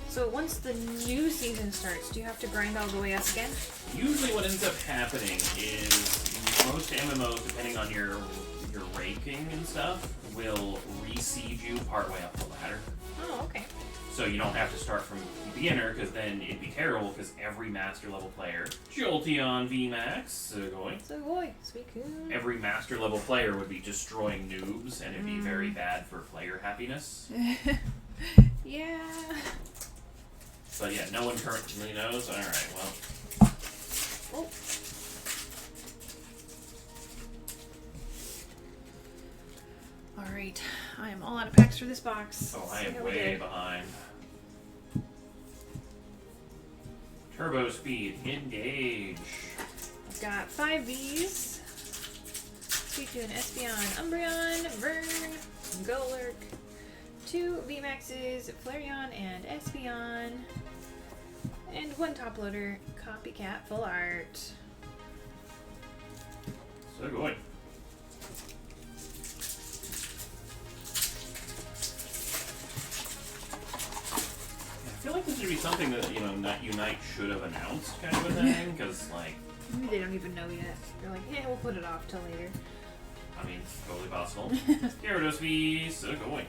[SPEAKER 1] So once the new season starts, do you have to grind all the way up again?
[SPEAKER 2] Usually what ends up happening is most MMOs, depending on your ranking and stuff, will reseed you partway up the ladder.
[SPEAKER 1] Oh, okay.
[SPEAKER 2] So you don't have to start from beginner, because then it'd be terrible, because every master level player, Jolteon VMAX, going.
[SPEAKER 1] So boy, Suicune.
[SPEAKER 2] Every master level player would be destroying noobs, and it'd be very bad for player happiness.
[SPEAKER 1] Yeah.
[SPEAKER 2] But yeah, no one currently knows. Alright, well.
[SPEAKER 1] Oh. lot of packs for this box.
[SPEAKER 3] Oh, I
[SPEAKER 1] See
[SPEAKER 3] am
[SPEAKER 1] how we
[SPEAKER 3] way
[SPEAKER 1] did.
[SPEAKER 3] behind. Turbo speed, engage.
[SPEAKER 1] I've got 5 Vs. Suicune, Espeon, Umbreon, Vern, Golurk. 2 VMAXs, Flareon and Espeon. And 1 top loader, Copycat Full Art.
[SPEAKER 3] So good. I feel like this would be something that, Unite should have announced, kind of a thing, because, like,
[SPEAKER 1] Maybe they don't even know yet. They're like, yeah, we'll put it off till later.
[SPEAKER 3] I mean, it's totally possible. Gyarados V, so going.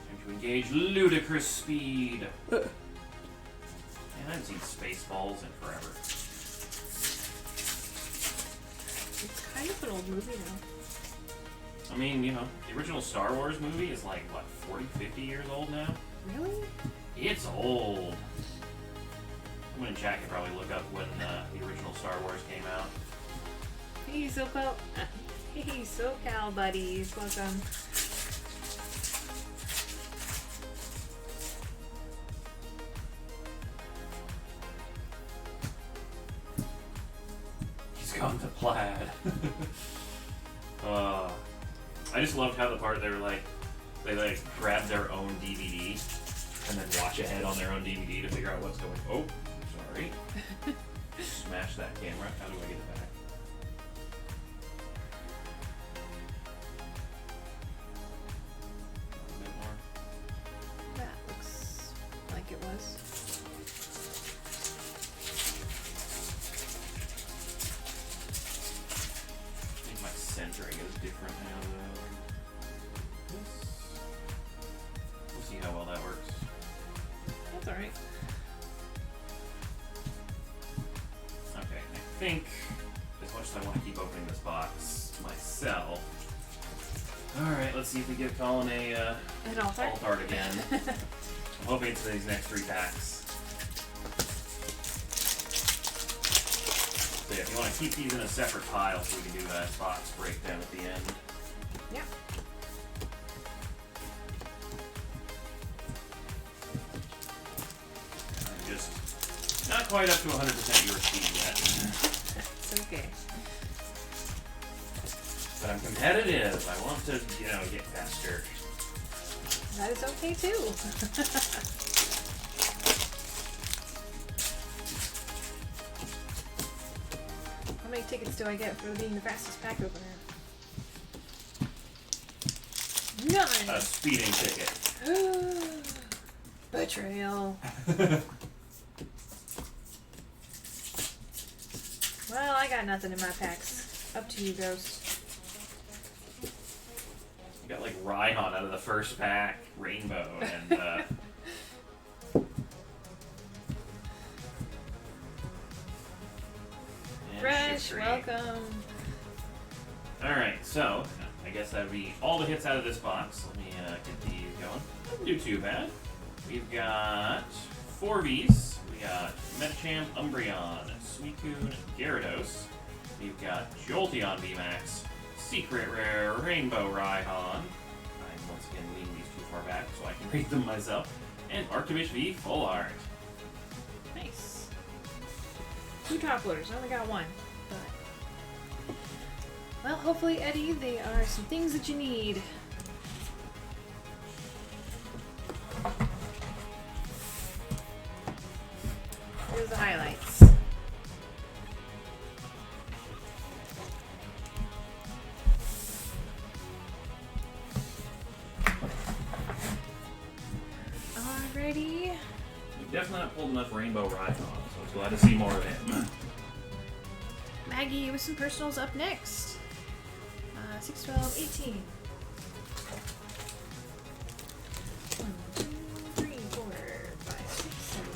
[SPEAKER 3] Time to engage ludicrous speed. Man, I haven't seen Spaceballs in forever.
[SPEAKER 1] It's kind of an old movie now.
[SPEAKER 3] I mean, the original Star Wars movie is like, what, 40, 50 years old now?
[SPEAKER 1] Really?
[SPEAKER 3] It's old. Someone in chat can probably look up when the original Star Wars came out.
[SPEAKER 1] Hey, hey, SoCal buddies, welcome.
[SPEAKER 3] He's gone to plaid. I just loved how the part they grab their own DVD and then watch ahead on their own DVD to figure out what's going. Oh, sorry. Smash that camera. How do I get it back? A bit more.
[SPEAKER 1] That looks like it was.
[SPEAKER 3] I think my centering is different now though. We'll see how well that works.
[SPEAKER 1] That's alright.
[SPEAKER 3] Okay, I think as much as I want to keep opening this box myself. Alright, let's see if we give Colin a
[SPEAKER 1] An altar?
[SPEAKER 3] alt art again. I'm hoping it's these next 3 packs. So yeah, if you want to keep these in a separate pile so we can do that box breakdown at the end.
[SPEAKER 1] Yep.
[SPEAKER 3] I'm just not quite up to 100% your speed yet.
[SPEAKER 1] It's okay.
[SPEAKER 3] But I'm competitive. I want to, get faster.
[SPEAKER 1] That is okay too. How many tickets do I get for being the fastest pack opener? None!
[SPEAKER 3] A speeding ticket.
[SPEAKER 1] Betrayal. Well, I got nothing in my packs. Up to you, Ghost.
[SPEAKER 3] You got like Rhyhorn out of the first pack, Rainbow, and
[SPEAKER 1] Fresh,
[SPEAKER 3] Shiftry.
[SPEAKER 1] welcome.
[SPEAKER 3] Alright, so I guess that would be all the hits out of this box. Let me get these going. Doesn't do too bad. We've got 4 Vs. We got Metachamp, Umbreon, Suicune, Gyarados. We've got Jolteon VMAX, Secret Rare, Rainbow Rhyhorn. I'm once again leaving these too far back so I can read them myself. And Arctovish V Full Art.
[SPEAKER 1] Nice. 2 top loaders. I only got 1. But... well, hopefully, Eddie, they are some things that you need. Here's the highlights. Alrighty.
[SPEAKER 3] We've definitely not pulled enough Rainbow Rhyhorn, so I was glad to see more of him.
[SPEAKER 1] Maggie with some personals up next. 6, 12, 18. 1, 2, 3, 4, 5, 6, 7,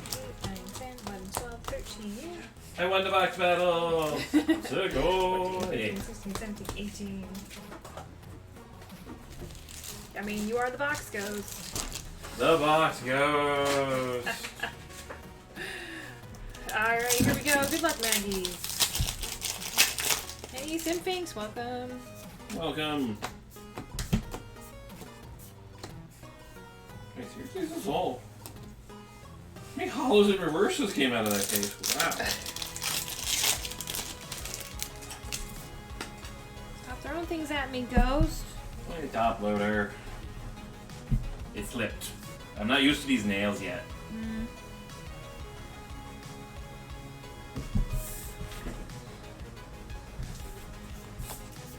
[SPEAKER 1] 8, 9, 10, 11, 12, 13.
[SPEAKER 3] I won the box battle! So go!
[SPEAKER 1] 15, 16, 17, 18. I mean, you are the box goes.
[SPEAKER 3] The box goes!
[SPEAKER 1] Alright, here we go. Good luck, Maggie. Hey, Simfinks, welcome.
[SPEAKER 3] Welcome. Hey, seriously, this is all. How many hollows and reverses came out of that case? Wow.
[SPEAKER 1] Stop throwing things at me, Ghost.
[SPEAKER 3] Play top loader. It slipped. I'm not used to these nails yet.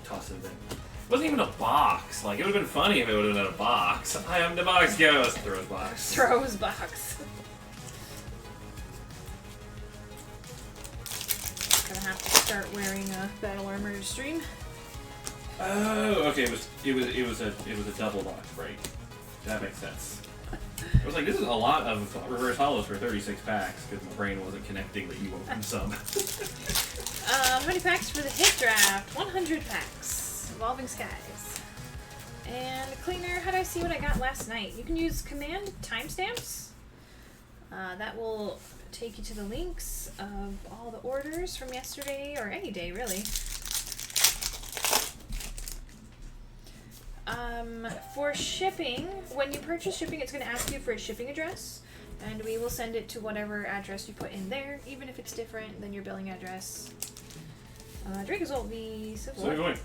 [SPEAKER 3] Toss it in. It wasn't even a box. Like, it would have been funny if it would have been a box. I am the box ghost. Throws box.
[SPEAKER 1] Throws box. Gonna have to start wearing a battle armor to stream.
[SPEAKER 3] Oh, okay. It was a double box break. That makes sense. I was like, this is a lot of reverse hollows for 36 packs because my brain wasn't connecting that you opened some.
[SPEAKER 1] How many packs for the hit draft? 100 packs. Evolving Skies. And cleaner, how do I see what I got last night? You can use command timestamps. That will take you to the links of all the orders from yesterday, or any day really. For shipping, when you purchase shipping, it's going to ask you for a shipping address, and we will send it to whatever address you put in there, even if it's different than your billing address. Dracozolt v. Civil.
[SPEAKER 3] So going.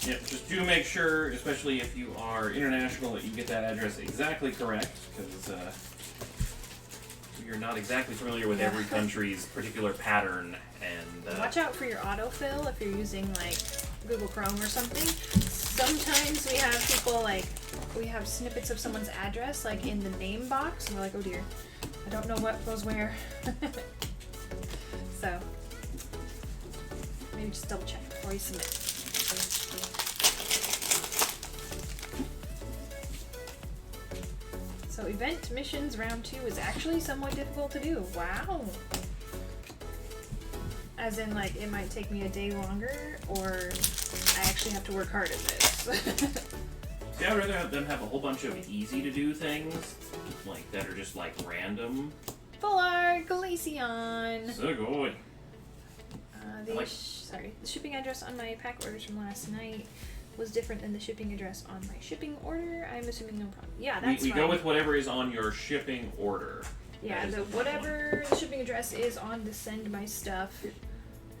[SPEAKER 3] Yeah, just do make sure, especially if you are international, that you get that address exactly correct, because you're not exactly familiar with every country's particular pattern. And
[SPEAKER 1] watch out for your autofill if you're using like Google Chrome or something. Sometimes we have people we have snippets of someone's address like in the name box, and we're like, oh dear, I don't know what goes where. So maybe just double check before you submit. So event missions round 2 is actually somewhat difficult to do. Wow. As in, like, it might take me a day longer, or I actually have to work hard at this.
[SPEAKER 3] See, I'd rather have them have a whole bunch of easy-to-do things, like, that are just, like, random.
[SPEAKER 1] Full art, Glaceon!
[SPEAKER 3] So good.
[SPEAKER 1] The shipping address on my pack orders from last night was different than the shipping address on my shipping order. I'm assuming no problem. Yeah, that's
[SPEAKER 3] we
[SPEAKER 1] fine.
[SPEAKER 3] go with whatever is on your shipping order.
[SPEAKER 1] Yeah, whatever the shipping address is on the send my stuff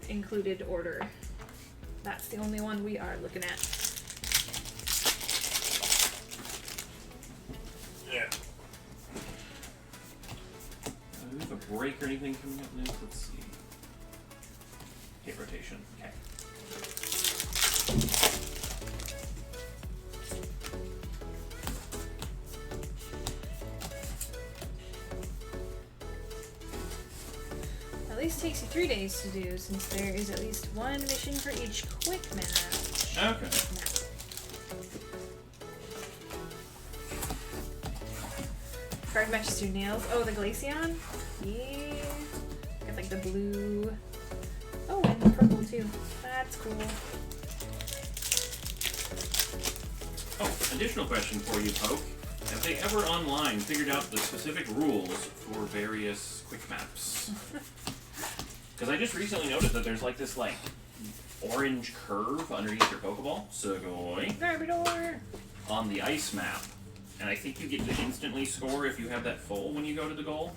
[SPEAKER 1] included order. That's the only one we are looking at.
[SPEAKER 3] Yeah. Do we have a break or anything coming up next? Let's see. Hit rotation. Okay.
[SPEAKER 1] At least takes you 3 days to do, since there is at least one mission for each quick match.
[SPEAKER 3] Okay.
[SPEAKER 1] Card matches your nails. Oh, the Glaceon? Yeah. Got like the blue. Oh, and the purple too. That's cool.
[SPEAKER 3] Oh, additional question for you, Poke. Have they ever online figured out the specific rules for various quick maps? Because I just recently noticed that there's like this orange curve underneath your Pokeball,
[SPEAKER 1] Garbodor!
[SPEAKER 3] on the ice map. And I think you get to instantly score if you have that full when you go to the goal.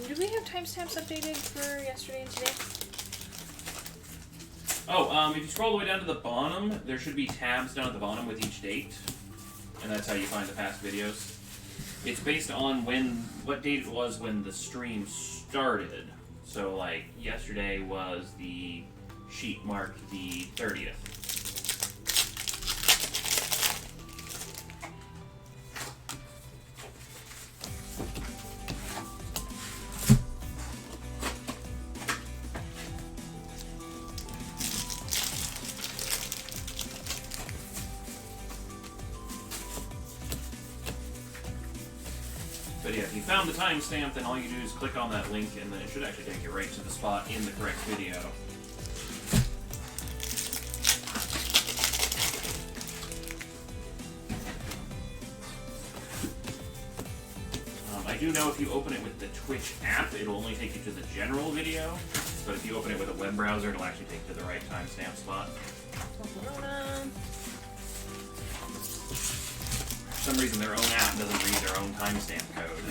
[SPEAKER 1] Did we have timestamps updated for yesterday and today?
[SPEAKER 3] Oh, if you scroll all the way down to the bottom, there should be tabs down at the bottom with each date. And that's how you find the past videos. It's based on what date it was when the stream started. So, like, yesterday was the sheet marked the 30th. But yeah, if you found the timestamp, then all you do is click on that link, and then it should actually take you right to the spot in the correct video. I do know if you open it with the Twitch app, it'll only take you to the general video. But if you open it with a web browser, it'll actually take you to the right timestamp spot. For some reason, their own app doesn't read their own timestamp code.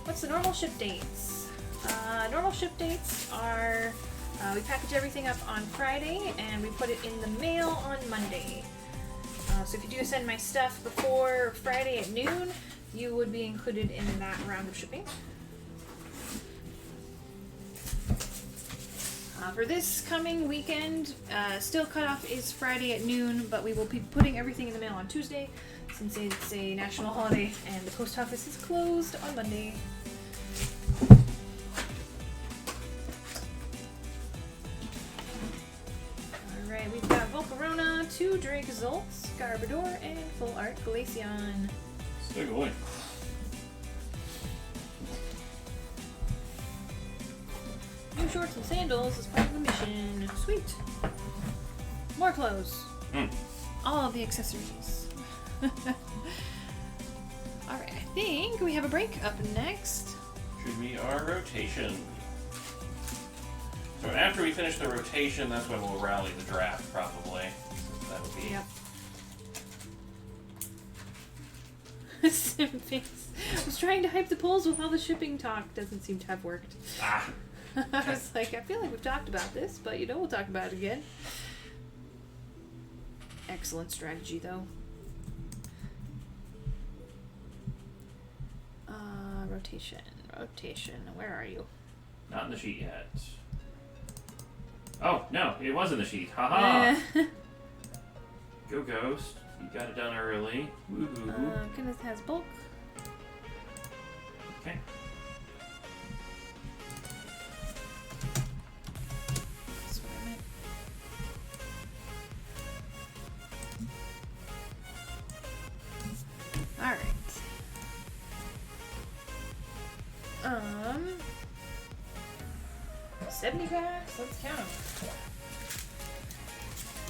[SPEAKER 1] What's the normal ship dates? Normal ship dates are we package everything up on Friday and we put it in the mail on Monday. So if you do send my stuff before Friday at noon, you would be included in that round of shipping. For this coming weekend, still cutoff is Friday at noon, but we will be putting everything in the mail on Tuesday since it's a national holiday and the post office is closed on Monday. Alright, we've got Volcarona, 2 Drake Zolts, Garbodor, and Full Art Glaceon.
[SPEAKER 3] Still going.
[SPEAKER 1] New shorts and sandals as part of the mission. Sweet. More clothes. All of the accessories. Alright, I think we have a break up next.
[SPEAKER 3] Should be our rotation. So after we finish the rotation, that's when we'll rally the draft, probably. That would be...
[SPEAKER 1] Yep. Simface. I was trying to hype the polls with all the shipping talk. Doesn't seem to have worked.
[SPEAKER 3] Ah!
[SPEAKER 1] I was like, I feel like we've talked about this, but you know, we'll talk about it again. Excellent strategy, though. Rotation. Where are you?
[SPEAKER 3] Not in the sheet yet. Oh, no, it was in the sheet. Haha! Go Ghost. You got it done early. Woohoo.
[SPEAKER 1] Kenneth has bulk.
[SPEAKER 3] Okay.
[SPEAKER 1] Alright. 70 packs? Let's count them.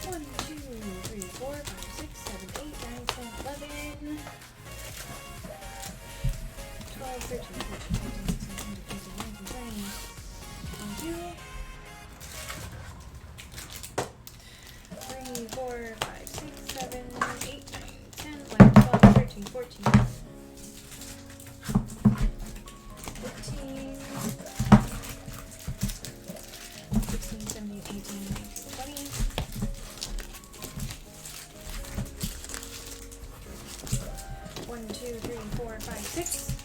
[SPEAKER 1] 1, 2, 3, 4, 5, 6, 7, 8, 9, 10, 11, 12, 13, 14, 15, 16, 17, 18, 19, 20, 3, 4, 5, 6, 7, 8, 9, 10, 11, 12, 13, 14, 15, 16, 17, 18, 19, 20. 1, 2, 3, 4, 5, 6,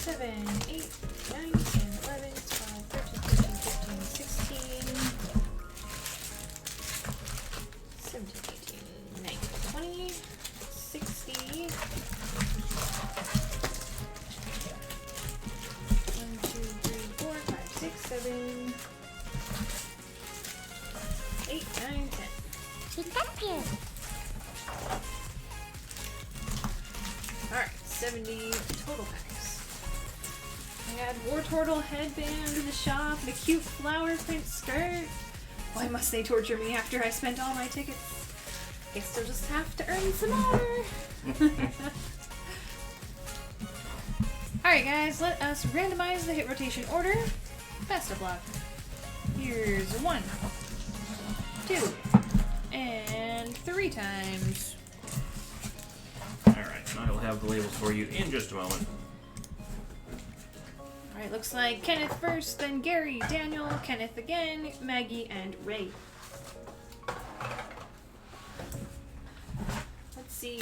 [SPEAKER 1] 7, 8, 9, 10, 11, 12, 13, 14, 15, 16, 17, 18, 19, 20, 60, 1, 2, 3, 4, 5, 6, 7, 8, 9, 10.
[SPEAKER 4] She's up here.
[SPEAKER 1] Alright, 70 total packs. I had Wartortle headband in the shop and a cute flower print skirt. Why must they torture me after I spent all my tickets? Guess they'll just have to earn some more. Alright guys, let us randomize the hit rotation order. Best of luck. Here's 1, 2, and 3 times.
[SPEAKER 3] Alright, I will have the labels for you in just a moment.
[SPEAKER 1] Alright, looks like Kenneth first, then Gary, Daniel, Kenneth again, Maggie, and Ray. Let's see.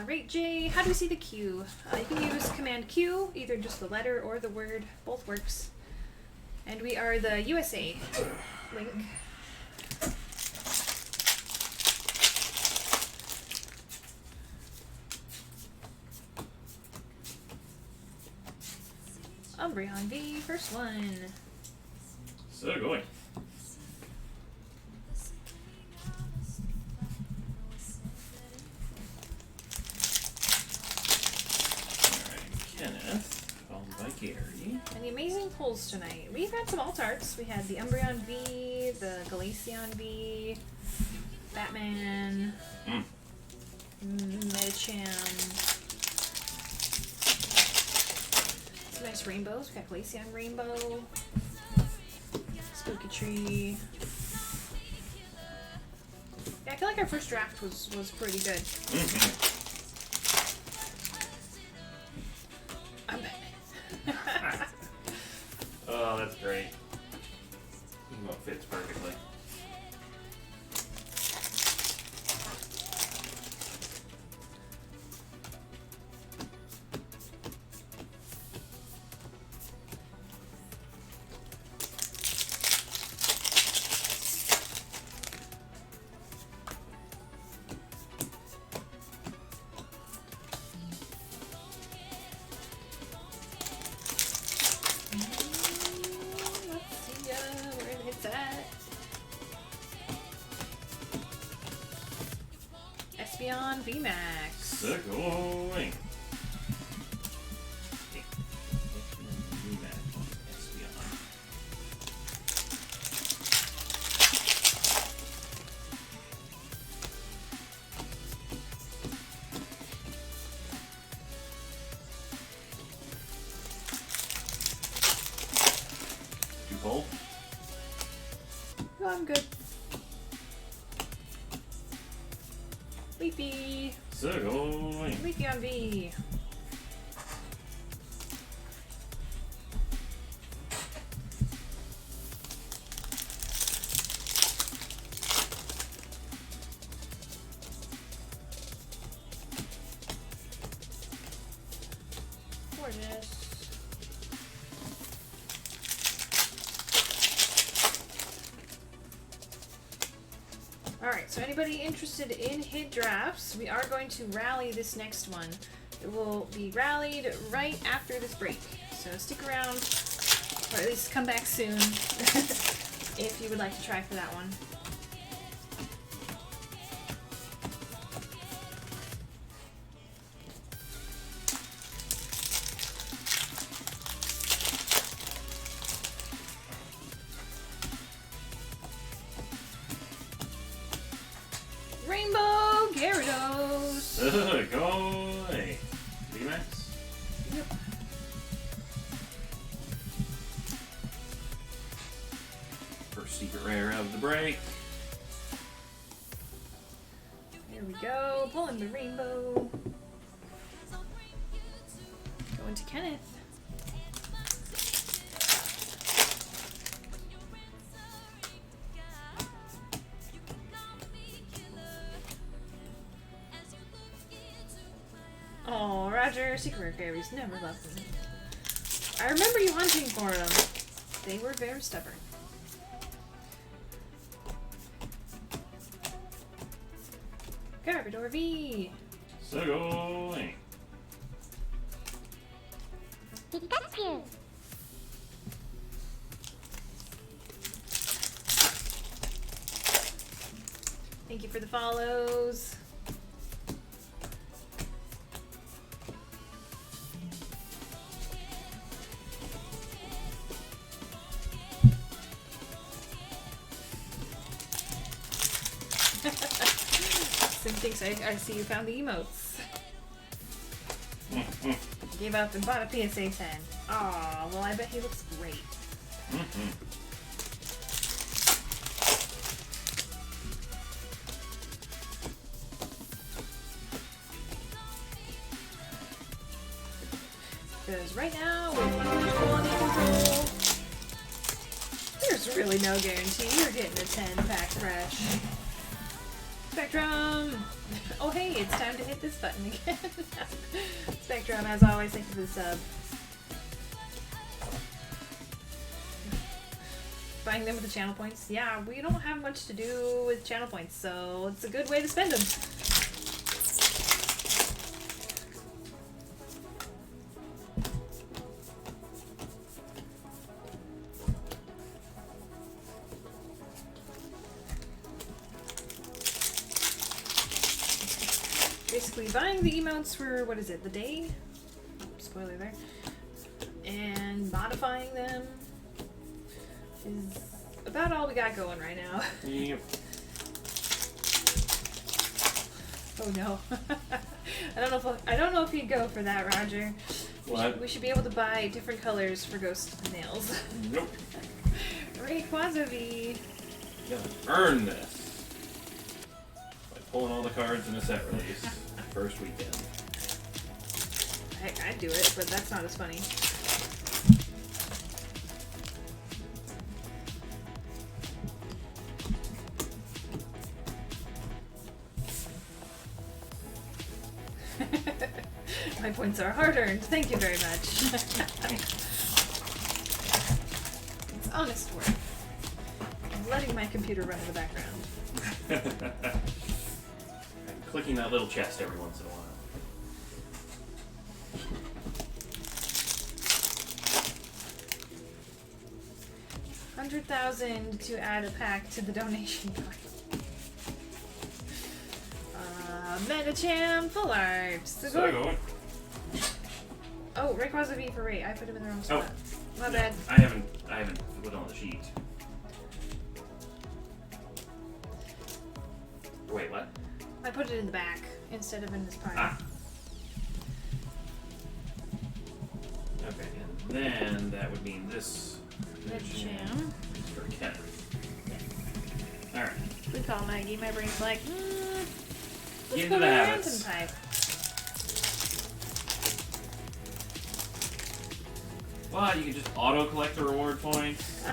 [SPEAKER 1] Rate J, how do we see the Q? You can use Command Q, either just the letter or the word, both works. And we are the USA link. Umbreon V, first one.
[SPEAKER 3] So going. Alright, Kenneth, followed by Gary.
[SPEAKER 1] And the amazing pulls tonight. We've had some alt arts. We had the Umbreon V, the Glaceon V, Batman.
[SPEAKER 2] Mm.
[SPEAKER 1] Medicham. Some nice rainbows. We got Glaceon Rainbow. Spooky Tree. Yeah, I feel like our first draft was pretty good.
[SPEAKER 2] Mm-hmm.
[SPEAKER 1] I'm Batman.
[SPEAKER 2] Oh, that's great. Emote fits perfectly.
[SPEAKER 1] Let's see where it's at. Espeon VMAX.
[SPEAKER 2] Going. Too cold?
[SPEAKER 1] No, I'm good. Leafy.
[SPEAKER 2] Going.
[SPEAKER 1] Leafy on V. Gorgeous. Alright, so anybody interested in hit drafts, we are going to rally this next one. It will be rallied right after this break. So stick around, or at least come back soon if you would like to try for that one. Rainbow Gyarados!
[SPEAKER 2] Going. VMAX?
[SPEAKER 1] Yep.
[SPEAKER 2] First secret rare of the break.
[SPEAKER 1] There we go, pulling the rainbow. Going to Kenneth. Oh, Roger, secret rare fairies never left them. I remember you hunting for them. They were very stubborn. Garbodor V.
[SPEAKER 2] Going.
[SPEAKER 4] Pikachu!
[SPEAKER 1] Thank you for the follows. Sim thinks I see you found the emotes. Gave up and bought a PSA 10. Aw, well I bet he looks great. Because right now, with quality control, there's really no guarantee you're getting a 10-pack fresh. Spectrum! Oh hey, it's time to hit this button again. Spectrum, as always, thank you for the sub. Buying them with the channel points. Yeah, we don't have much to do with channel points, so it's a good way to spend them. Basically buying the emotes for, what is it, the day? Spoiler there. And modifying them is about all we got going right now.
[SPEAKER 2] Yep.
[SPEAKER 1] Oh no. I don't know if he'd go for that, Roger.
[SPEAKER 3] What?
[SPEAKER 1] We should be able to buy different colors for ghost nails.
[SPEAKER 3] Nope.
[SPEAKER 1] Rayquaza V.
[SPEAKER 3] You gotta earn this by pulling all the cards in a set release first weekend.
[SPEAKER 1] I'd do it, but that's not as funny. My points are hard earned. Thank you very much. It's honest work. I'm letting my computer run in the background.
[SPEAKER 3] I'm clicking that little chest every once in a while.
[SPEAKER 1] 100,000 to add a pack to the donation pile. Metacham full art.
[SPEAKER 3] So going.
[SPEAKER 1] Oh, Rayquaza V for Ray. I put him in the wrong spot. My bad.
[SPEAKER 3] I haven't put it on the sheet. Wait, what?
[SPEAKER 1] I put it in the back instead of in this pile.
[SPEAKER 3] Ah. Okay, and then that would mean this.
[SPEAKER 1] Metacham.
[SPEAKER 3] is for Ken. Alright.
[SPEAKER 1] Good call, Maggie. My brain's like, let's
[SPEAKER 3] Into
[SPEAKER 1] go
[SPEAKER 3] the
[SPEAKER 1] to
[SPEAKER 3] habits.
[SPEAKER 1] Phantom type.
[SPEAKER 3] Well, you can just auto-collect the reward points.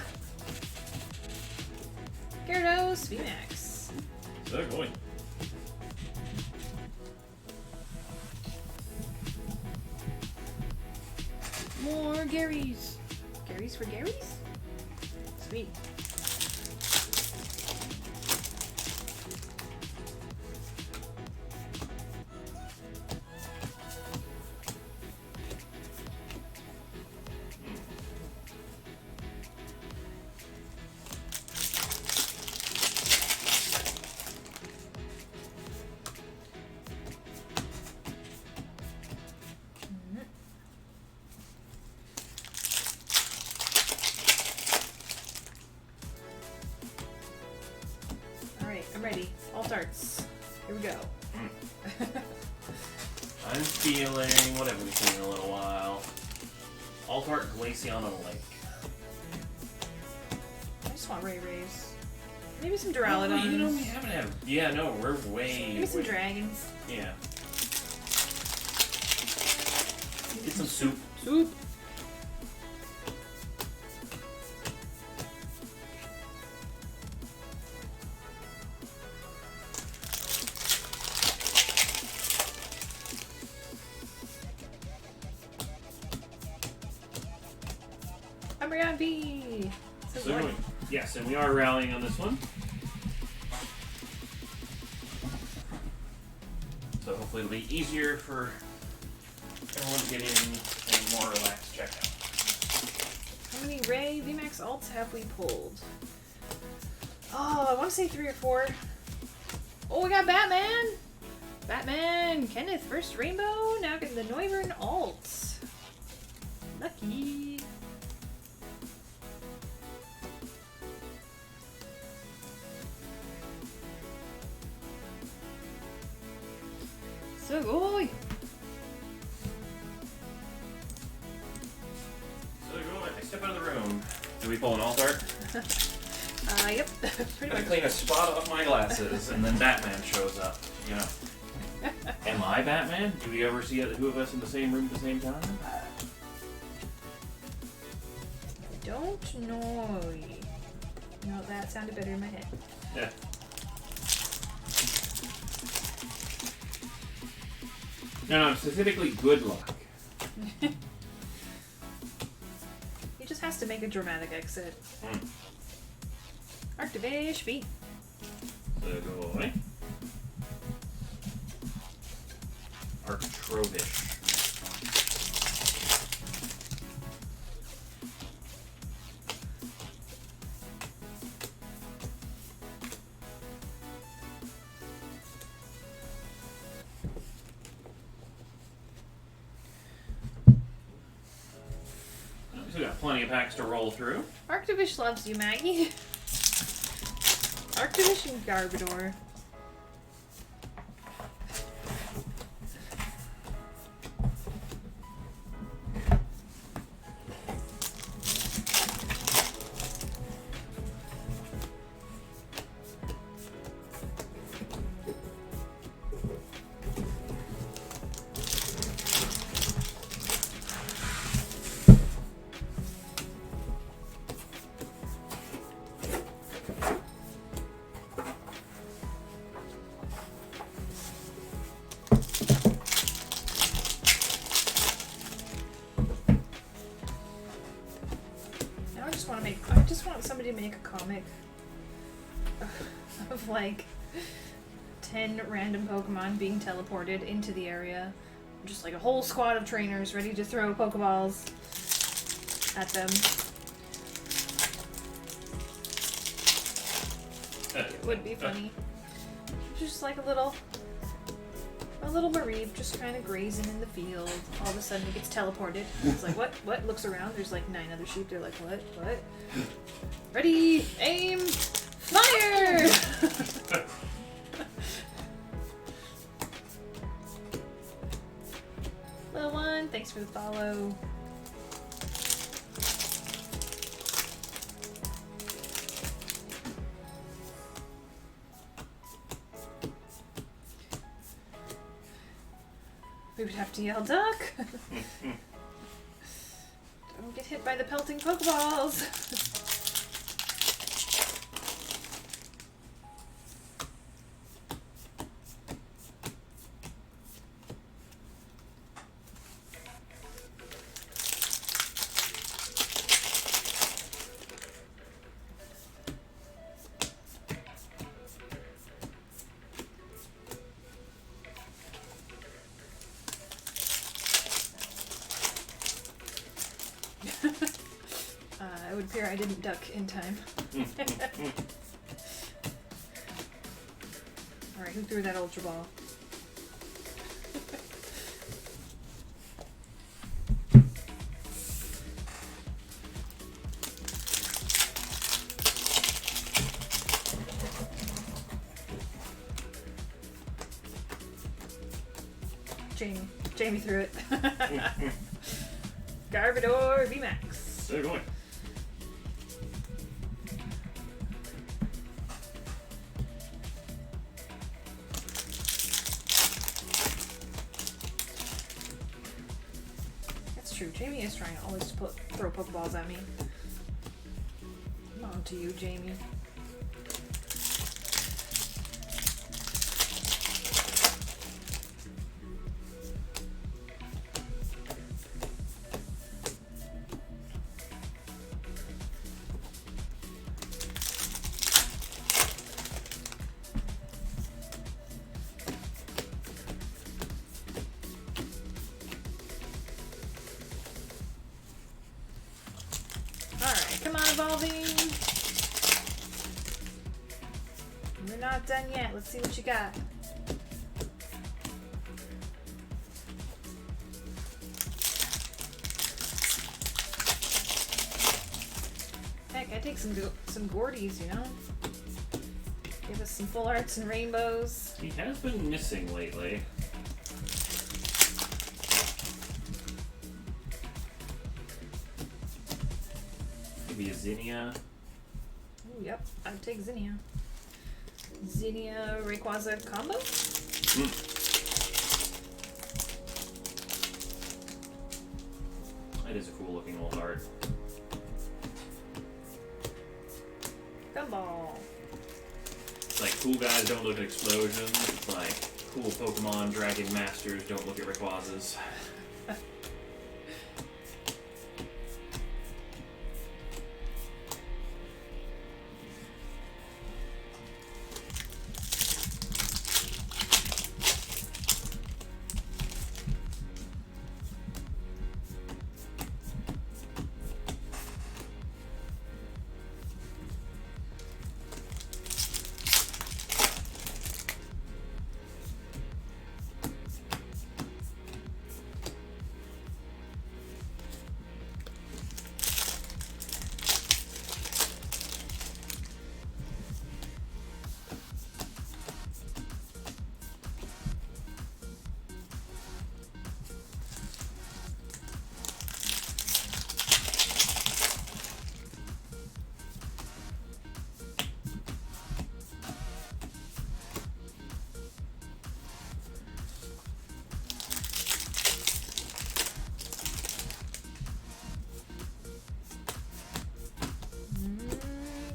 [SPEAKER 1] Gyarados, VMAX.
[SPEAKER 3] So going.
[SPEAKER 1] More Garys. Garys for Garys? Sweet. Alright, I'm ready. All starts. Here we go.
[SPEAKER 3] I'm feeling what haven't we seen in a little while. Altart Glaceon Lake.
[SPEAKER 1] I just want Ray Rays. Maybe some
[SPEAKER 3] Oh,
[SPEAKER 1] Duraludons.
[SPEAKER 3] you know we haven't had. Yeah, no, we're way.
[SPEAKER 1] Maybe some
[SPEAKER 3] way-
[SPEAKER 1] dragons.
[SPEAKER 3] Yeah. Get some soup.
[SPEAKER 1] Soup. Umbreon V.
[SPEAKER 3] So going. Yes, and we are rallying on this one. So hopefully it'll be easier for everyone to get in and more relaxed checkout.
[SPEAKER 1] How many Ray VMAX alts have we pulled? Oh, I want to say 3 or 4. Oh, we got Batman! Batman! Kenneth, first Rainbow, now getting the Noivern alts. Lucky. So good.
[SPEAKER 3] So going. I step out of the room. Do we pull an Altart?
[SPEAKER 1] Yep,
[SPEAKER 3] I'm
[SPEAKER 1] pretty
[SPEAKER 3] gonna
[SPEAKER 1] much.
[SPEAKER 3] clean a spot off my glasses, and then Batman shows up. You know. Am I Batman? Do we ever see the two of us in the same room at the same time?
[SPEAKER 1] Don't know. No, that sounded better in my head.
[SPEAKER 3] Yeah. No, specifically good luck.
[SPEAKER 1] He just has to make a dramatic exit.
[SPEAKER 3] Hmm.
[SPEAKER 1] Arctivish V.
[SPEAKER 3] So go away. Arctrovish. So we got plenty of packs to roll through.
[SPEAKER 1] Arctivish loves you, Maggie. Arctivish and Garbodor. just want somebody to make a comic of like 10 random Pokemon being teleported into the area. Just like a whole squad of trainers ready to throw Pokeballs at them. It would be funny. Just like a little Mareep just kind of grazing in the field. All of a sudden it gets teleported. It's like, what? Looks around. There's like 9 other sheep. They're like, what? Ready, aim, fire! Little one, thanks for the follow. We would have to yell duck. Don't get hit by the pelting Pokeballs. It would appear I didn't duck in time. Alright, who threw that Ultra Ball? Jamie threw it. Garbodor VMAX.
[SPEAKER 3] They're going.
[SPEAKER 1] That's true. Jamie is trying always to throw Pokeballs at me. Come on to you, Jamie. Come on, Evolving! We're not done yet. Let's see what you got. Heck, I take some Gordies, you know? Give us some full arts and rainbows.
[SPEAKER 3] He has been missing lately. Maybe a Zinnia.
[SPEAKER 1] Ooh, yep, I'd take Zinnia. Zinnia Rayquaza combo?
[SPEAKER 3] That is a cool looking old art.
[SPEAKER 1] Gumball.
[SPEAKER 3] It's like cool guys don't look at explosions. It's like cool Pokemon Dragon Masters don't look at Rayquazas.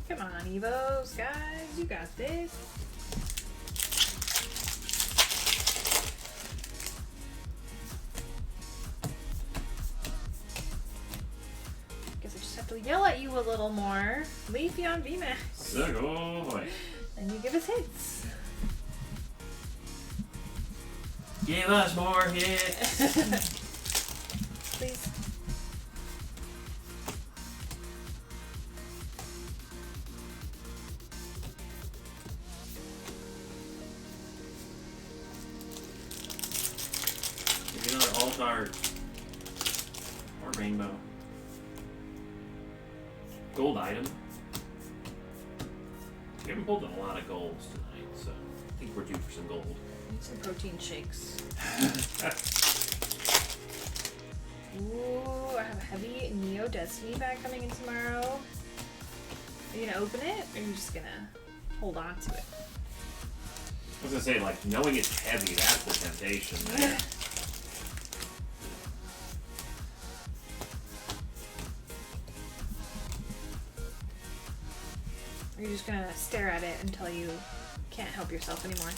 [SPEAKER 3] Come on, Evos, guys, you got this. Guess I just have to
[SPEAKER 1] yell at you a little more. Leafy on VMAX.
[SPEAKER 3] Sugoi.
[SPEAKER 1] And you give us hits.
[SPEAKER 3] Give us more hits.
[SPEAKER 1] Please.
[SPEAKER 3] Give me another alt-art. Or rainbow. Gold item. We haven't pulled in a lot of golds tonight, so I think we're due for some gold.
[SPEAKER 1] Need some protein shakes. Ooh, I have a heavy Neo Destiny bag coming in tomorrow. Are you gonna open it, or are you just gonna hold on to it?
[SPEAKER 3] I was gonna say, like, knowing it's heavy, that's the temptation there.
[SPEAKER 1] Or you're just gonna stare at it until you can't help yourself anymore?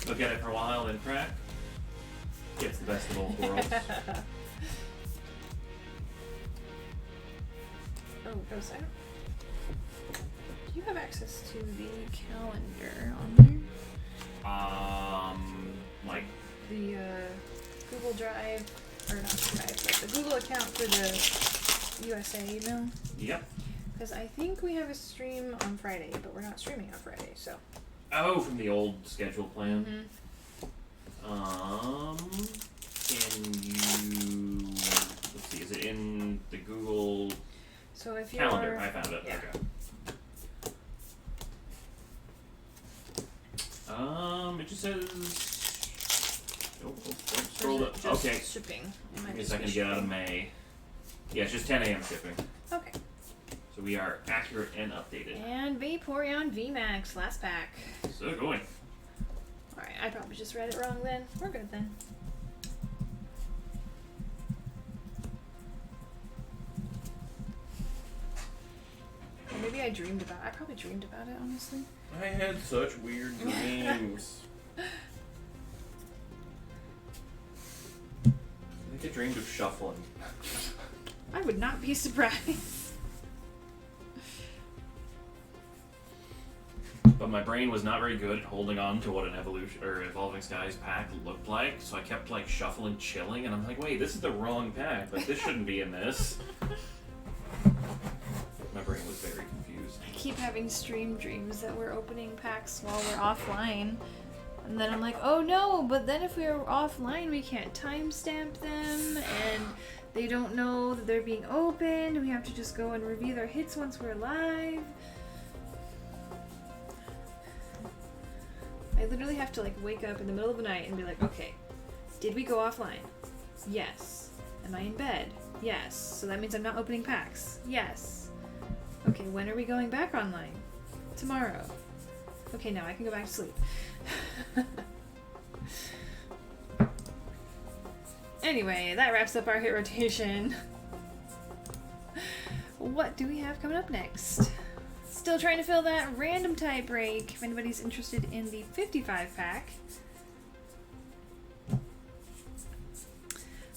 [SPEAKER 3] Look at it for a while, then crack. Gets the best of both worlds.
[SPEAKER 1] Oh, Ghost, I don't... Do you have access to the calendar on there?
[SPEAKER 3] Like,
[SPEAKER 1] The Google Drive, or not Drive, but the Google account for the USA email?
[SPEAKER 3] yep.
[SPEAKER 1] Because I think we have a stream on Friday, but we're not streaming on Friday, so.
[SPEAKER 3] Oh, from the old schedule plan.
[SPEAKER 1] Mm-hmm.
[SPEAKER 3] Can you... Let's see, is it in the Google
[SPEAKER 1] So if you're...
[SPEAKER 3] Calendar? I found it.
[SPEAKER 1] Yeah.
[SPEAKER 3] Okay. It just says... don't scroll up.
[SPEAKER 1] Just
[SPEAKER 3] Okay.
[SPEAKER 1] shipping. It might
[SPEAKER 3] Give me a
[SPEAKER 1] just
[SPEAKER 3] second
[SPEAKER 1] be
[SPEAKER 3] to get out of
[SPEAKER 1] shipping.
[SPEAKER 3] May. Yeah, it's just 10 a.m. shipping.
[SPEAKER 1] Okay.
[SPEAKER 3] So we are accurate and updated.
[SPEAKER 1] And Vaporeon VMAX, last pack.
[SPEAKER 3] So going.
[SPEAKER 1] Alright, I probably just read it wrong then. We're good then. Or maybe I dreamed about it. I probably dreamed about it, honestly.
[SPEAKER 3] I had such weird dreams. I think I dreamed of shuffling.
[SPEAKER 1] I would not be surprised.
[SPEAKER 3] But my brain was not very good at holding on to what an evolution or Evolving Skies pack looked like, so I kept like shuffling, chilling, and I'm like, wait, this is the wrong pack. Like this shouldn't be in this. My brain was very confused.
[SPEAKER 1] I keep having stream dreams that we're opening packs while we're offline. And then I'm like, oh no, but then if we're offline, we can't timestamp them, and they don't know that they're being opened. We have to just go and review their hits once we're live. I literally have to like wake up in the middle of the night and be like, okay, did we go offline? Yes. Am I in bed? Yes. So that means I'm not opening packs? Yes. Okay, when are we going back online? Tomorrow. Okay, now I can go back to sleep. Anyway, that wraps up our hit rotation. What do we have coming up next? Still trying to fill that random tie break if anybody's interested in the 55 pack.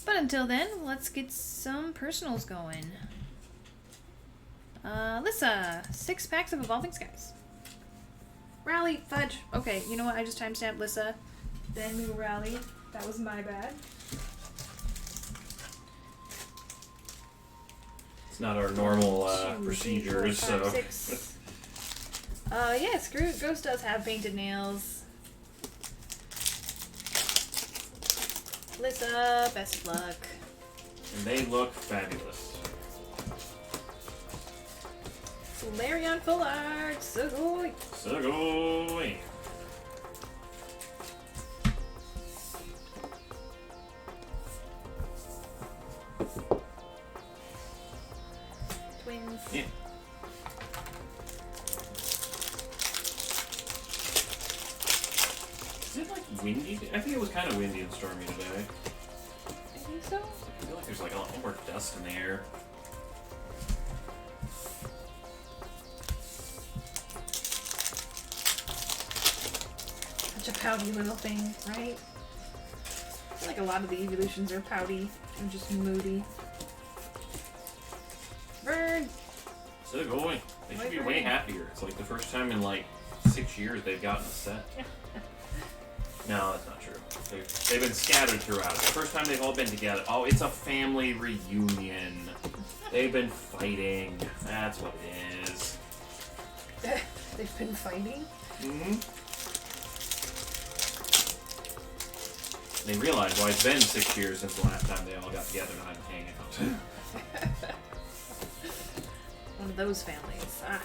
[SPEAKER 1] But until then, let's get some personals going. Lissa, 6 packs of Evolving Skies. Rally, fudge. Okay, you know what? I just timestamped Lissa. Then new Rally. That was my bad.
[SPEAKER 3] It's not our normal
[SPEAKER 1] 2,
[SPEAKER 3] procedures,
[SPEAKER 1] 3, 4, 5,
[SPEAKER 3] so.
[SPEAKER 1] 6. Yes, Ghost does have painted nails. Lissa, best of luck.
[SPEAKER 3] And they look fabulous.
[SPEAKER 1] Solarion Full Art, Sugoi.
[SPEAKER 3] Sugoi!
[SPEAKER 1] Twins.
[SPEAKER 3] Yeah. Is it like windy? I think it was kind of windy and stormy today.
[SPEAKER 1] so.
[SPEAKER 2] I feel like there's like a lot more dust in the air.
[SPEAKER 1] Such a pouty little thing, right? I feel like a lot of the evolutions are pouty and just moody. Bird!
[SPEAKER 2] So going. They should be way happier. It's like the first time in like 6 years they've gotten a set. No, that's not true. They've been scattered throughout. It's the first time they've all been together. Oh, it's a family reunion. They've been fighting. That's what it is.
[SPEAKER 1] They've been fighting?
[SPEAKER 2] Mm-hmm. They realize why it's been 6 years since the last time they all got together and had to hang out.
[SPEAKER 1] One of those families. Ah.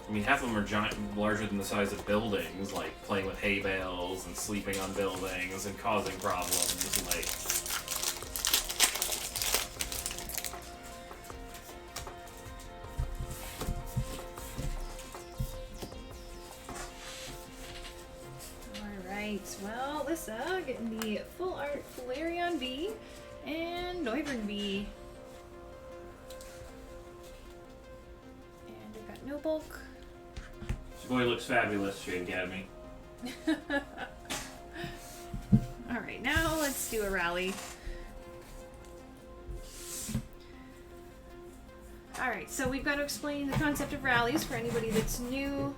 [SPEAKER 2] I mean, half of them are giant, larger than the size of buildings, like playing with hay bales and sleeping on buildings and causing problems. Like,
[SPEAKER 1] Alright, well, Alyssa getting the full art Flareon V and Noivern V. And we've got no bulk.
[SPEAKER 3] This boy looks fabulous, Shade Academy.
[SPEAKER 1] Alright, now let's do a rally. Alright, so we've got to explain the concept of rallies for anybody that's new.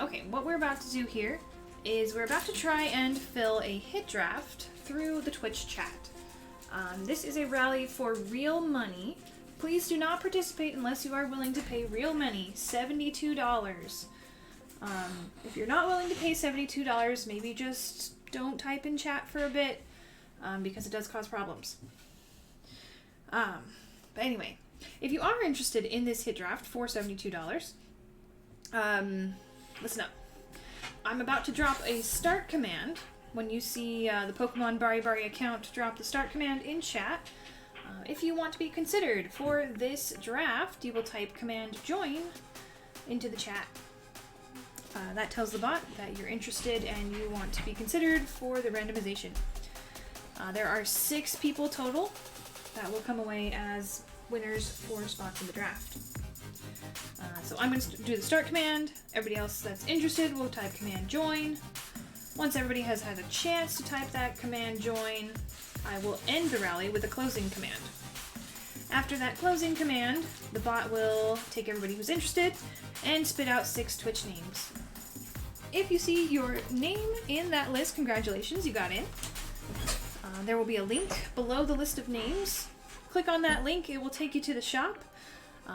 [SPEAKER 1] Okay, what we're about to do here is we're about to try and fill a hit draft through the Twitch chat. This is a rally for real money. Please do not participate unless you are willing to pay real money, $72. If you're not willing to pay $72, maybe just don't type in chat for a bit, because it does cause problems. But anyway, if you are interested in this hit draft for $72, listen up. I'm about to drop a start command. When you see the Pokemon Bari account drop the start command in chat, if you want to be considered for this draft, you will type command join into the chat. That tells the bot that you're interested and you want to be considered for the randomization. There are 6 people total that will come away as winners for spots in the draft. So I'm going to do the start command. Everybody else that's interested will type command join. Once everybody has had a chance to type that command join, I will end the rally with a closing command. After that closing command, the bot will take everybody who's interested and spit out 6 Twitch names. If you see your name in that list, congratulations, you got in. There will be a link below the list of names. Click on that link, it will take you to the shop.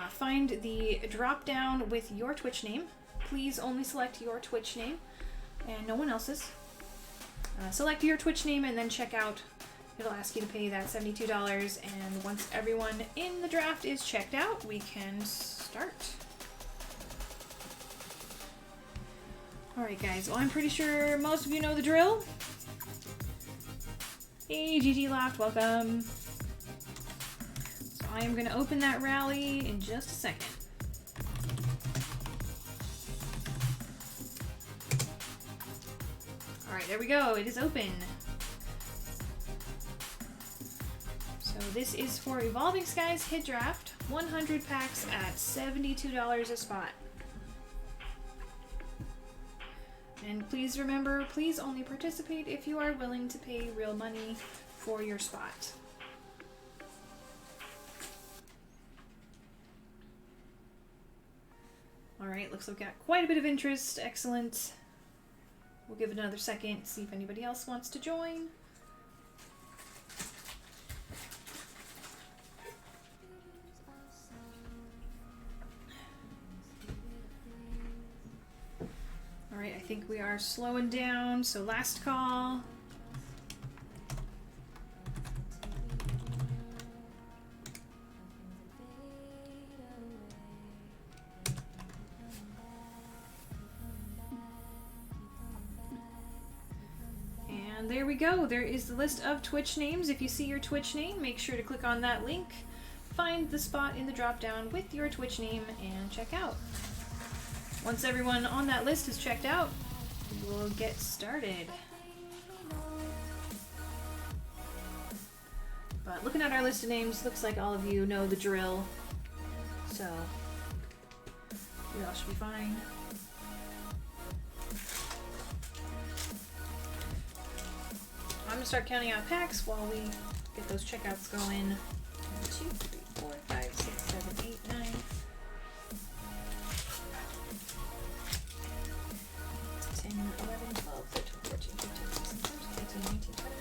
[SPEAKER 1] Find the drop down with your Twitch name. Please only select your Twitch name and no one else's. Select your Twitch name and then check out. It'll ask you to pay that $72, and once everyone in the draft is checked out, we can start. Alright guys, well I'm pretty sure most of you know the drill. Hey GG Loft, welcome. So I am going to open that rally in just a second. Alright, there we go, it is open. So this is for Evolving Skies Hit Draft, 100 packs at $72 a spot. And please remember, please only participate if you are willing to pay real money for your spot. Alright, looks like we've got quite a bit of interest. Excellent. We'll give it another second, see if anybody else wants to join. Alright, I think we are slowing down, so last call. And there we go. There is the list of Twitch names. If you see your Twitch name, make sure to click on that link. Find the spot in the drop-down with your Twitch name and check out. Once everyone on that list is checked out, we'll get started. looking at our list of names, looks like all of you know the drill. So, we all should be fine. I'm gonna start counting out packs while we get those checkouts going. 1, 2, 3, 4, 5, 6, 7, 8, 9. 10, 11, 12, 13, 14, 15, 16, 17, 18, 19, 20.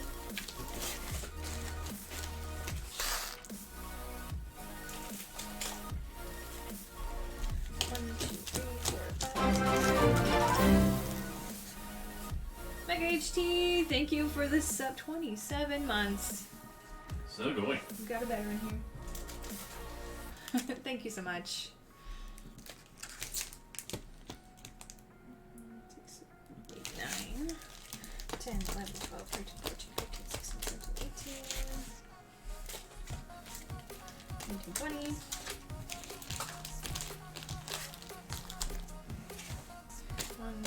[SPEAKER 1] 1, 2, 3, 4, 5. Mega HT, thank you for the sub 27 months.
[SPEAKER 3] So going.
[SPEAKER 1] You got a better in here. Thank you so much. 6, 8, 9, 10, 11, 12, 13, 14, 15, 16, 17, 18, 19, 20. 1,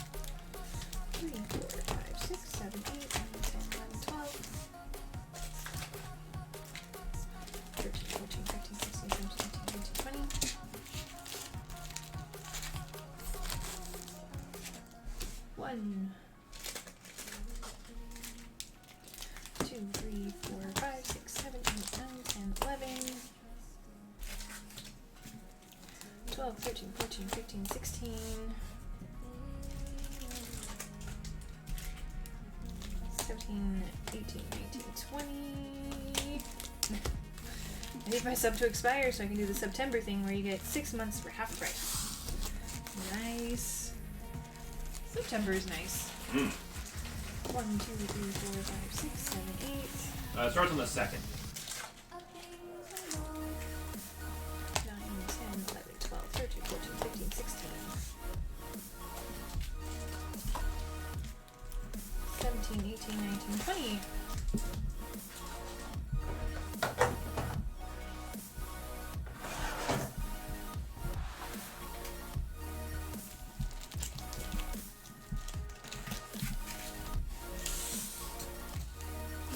[SPEAKER 1] 2, 3, 4, 5, 6, 7, 8, 9, 10, 11, 12. 13, 14, 15, 16, 17, 18, 19, 20. 1, 2, 3, 4, 5, 6, 7, 8, 9, 10, 11. 12, 13, 14, 15, 16. 17, 18, 19, 20. I need my sub to expire so I can do the September thing where you get 6 months for half price. Nice. September is nice. 1, 2, 3, 4, 5, 6, 7, 8.
[SPEAKER 3] It starts on the 2nd.
[SPEAKER 1] 9, 10, 11, 12, 13, 14, 15, 16. 17, 18, 19, 20.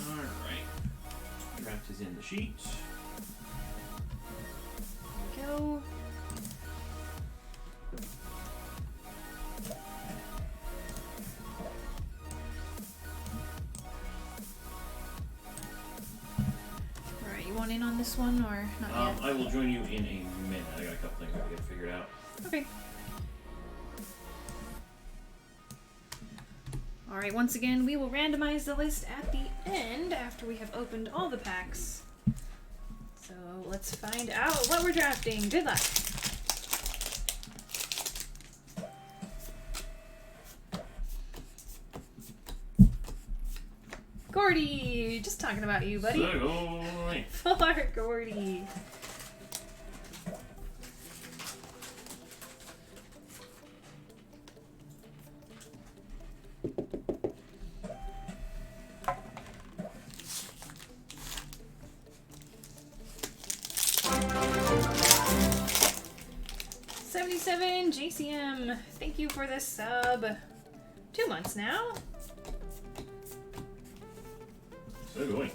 [SPEAKER 3] Alright. Draft is in the sheet.
[SPEAKER 1] There we go. Alright, you want in on this one or not yet?
[SPEAKER 3] I will join you in a minute. I got a couple things I gotta get figured out.
[SPEAKER 1] Okay. Alright, once again, we will randomize the list at the end after we have opened all the packs. So let's find out what we're drafting. Good luck. Gordy! Just talking about you, buddy.
[SPEAKER 3] So going.
[SPEAKER 1] Poor Gordy. $77 JCM. Thank you for the sub. 2 months now.
[SPEAKER 3] So going.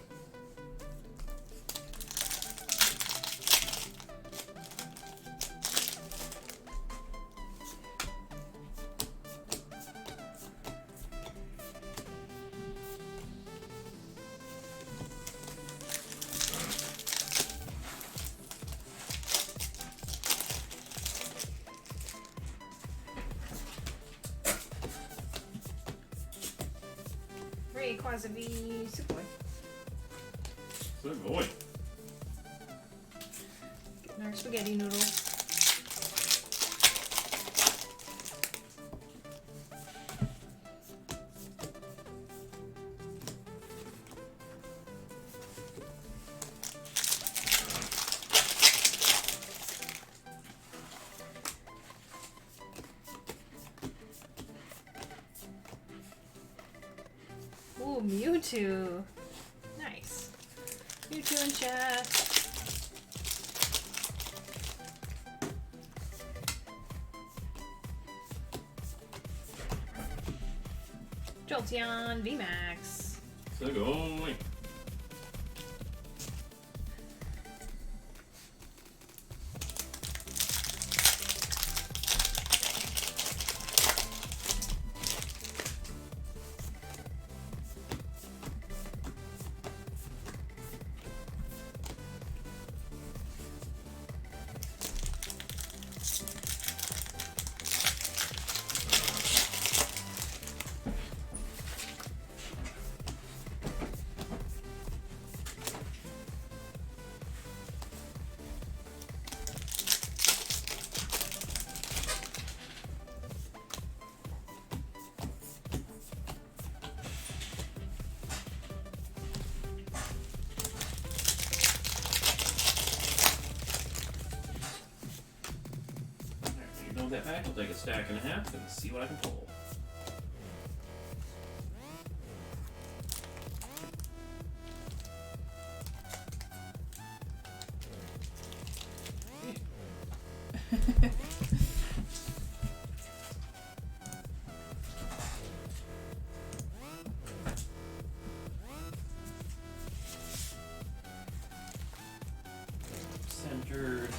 [SPEAKER 1] Ray Quasavi Superboy.
[SPEAKER 3] So going.
[SPEAKER 1] Getting our spaghetti noodles. Ooh, Mewtwo. Nice. Mewtwo in chat. Jolteon VMAX.
[SPEAKER 3] Sugoi. That back, I'll take a stack and a half and see what I can pull. Centered.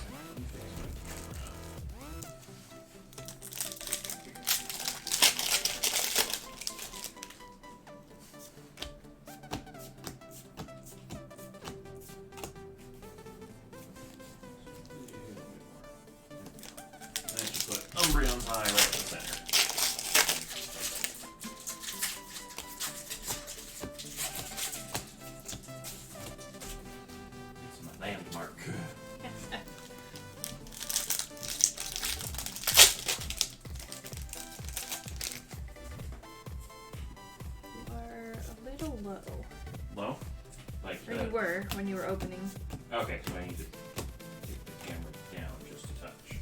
[SPEAKER 3] Umbreon's Eye right in the center. It's my landmark.
[SPEAKER 1] You are a little low.
[SPEAKER 3] Low? Like
[SPEAKER 1] Or you were when you were opening.
[SPEAKER 3] Okay, so I need to take the camera down just a touch.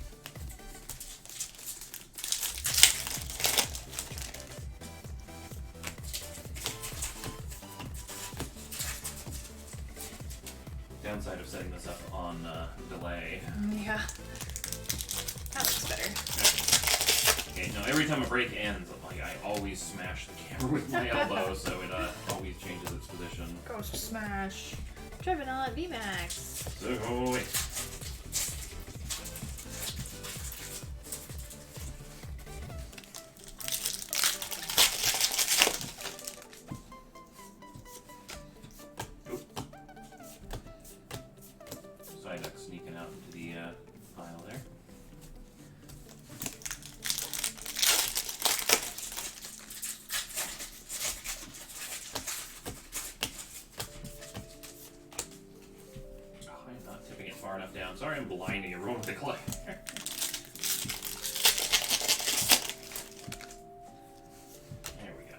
[SPEAKER 3] Downside of setting this up on delay.
[SPEAKER 1] Yeah. That looks better.
[SPEAKER 3] Okay, no, every time a break ends, like I always smash the camera with my elbow, so it always changes its position.
[SPEAKER 1] Ghost Smash. Trevenant VMAX.
[SPEAKER 3] So, Psyduck sneaking out into the pile there. Oh, I'm not tipping it far enough down. Sorry, I'm blinding everyone with the clay. There we go.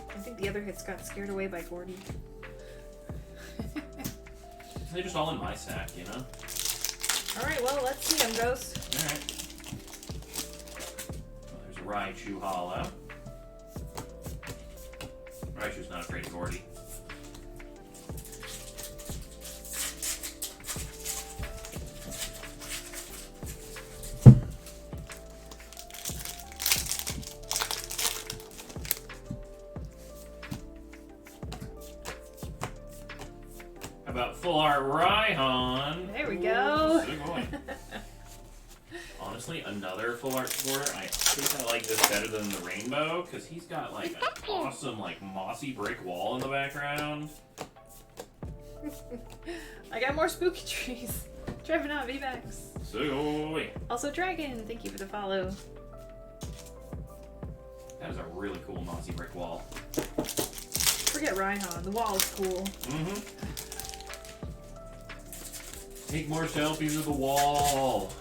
[SPEAKER 1] I think the other hits got scared away by Gordy.
[SPEAKER 3] They're just all in my sack, you know?
[SPEAKER 1] Alright, well, let's see them, Ghost.
[SPEAKER 3] Alright. Well, there's a Raichu Hollow. Raichu's not afraid of Gordy. How about full art Raihan?
[SPEAKER 1] There we go.
[SPEAKER 3] Ooh, good boy. Honestly, another full art supporter. I think I like this better than the rainbow because he's got like an awesome like mossy brick wall in the background.
[SPEAKER 1] I got more spooky trees. Trevenant VMAX.
[SPEAKER 3] Sugoi.
[SPEAKER 1] Also Dragon, thank you for the follow.
[SPEAKER 3] That is a really cool mossy brick wall.
[SPEAKER 1] Forget Raihan, the wall is cool.
[SPEAKER 3] Mm-hmm. Take more selfies of the wall.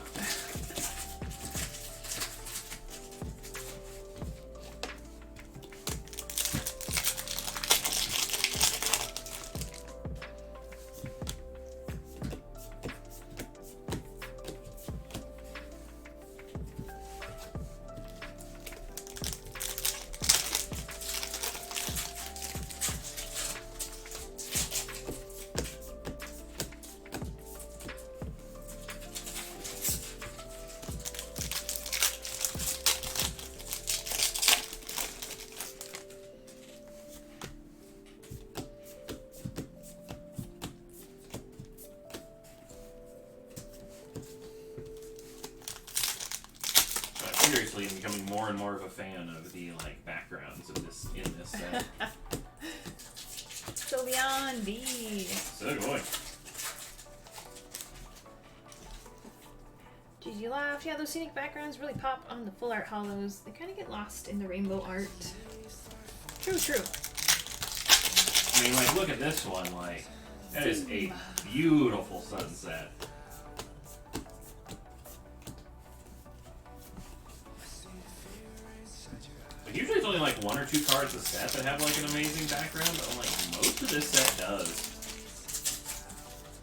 [SPEAKER 3] seriously am becoming more and more of a fan of the like backgrounds of this in this set.
[SPEAKER 1] Sylveon V.
[SPEAKER 3] So going.
[SPEAKER 1] GG Laugh. Yeah, those scenic backgrounds really pop on the full art hollows. They kind of get lost in the rainbow art. True, true.
[SPEAKER 3] I mean, like, look at this one. Like, that is a beautiful sunset. Like, usually it's only like 1 or 2 cards a set that have like an amazing background, but like most of this set does.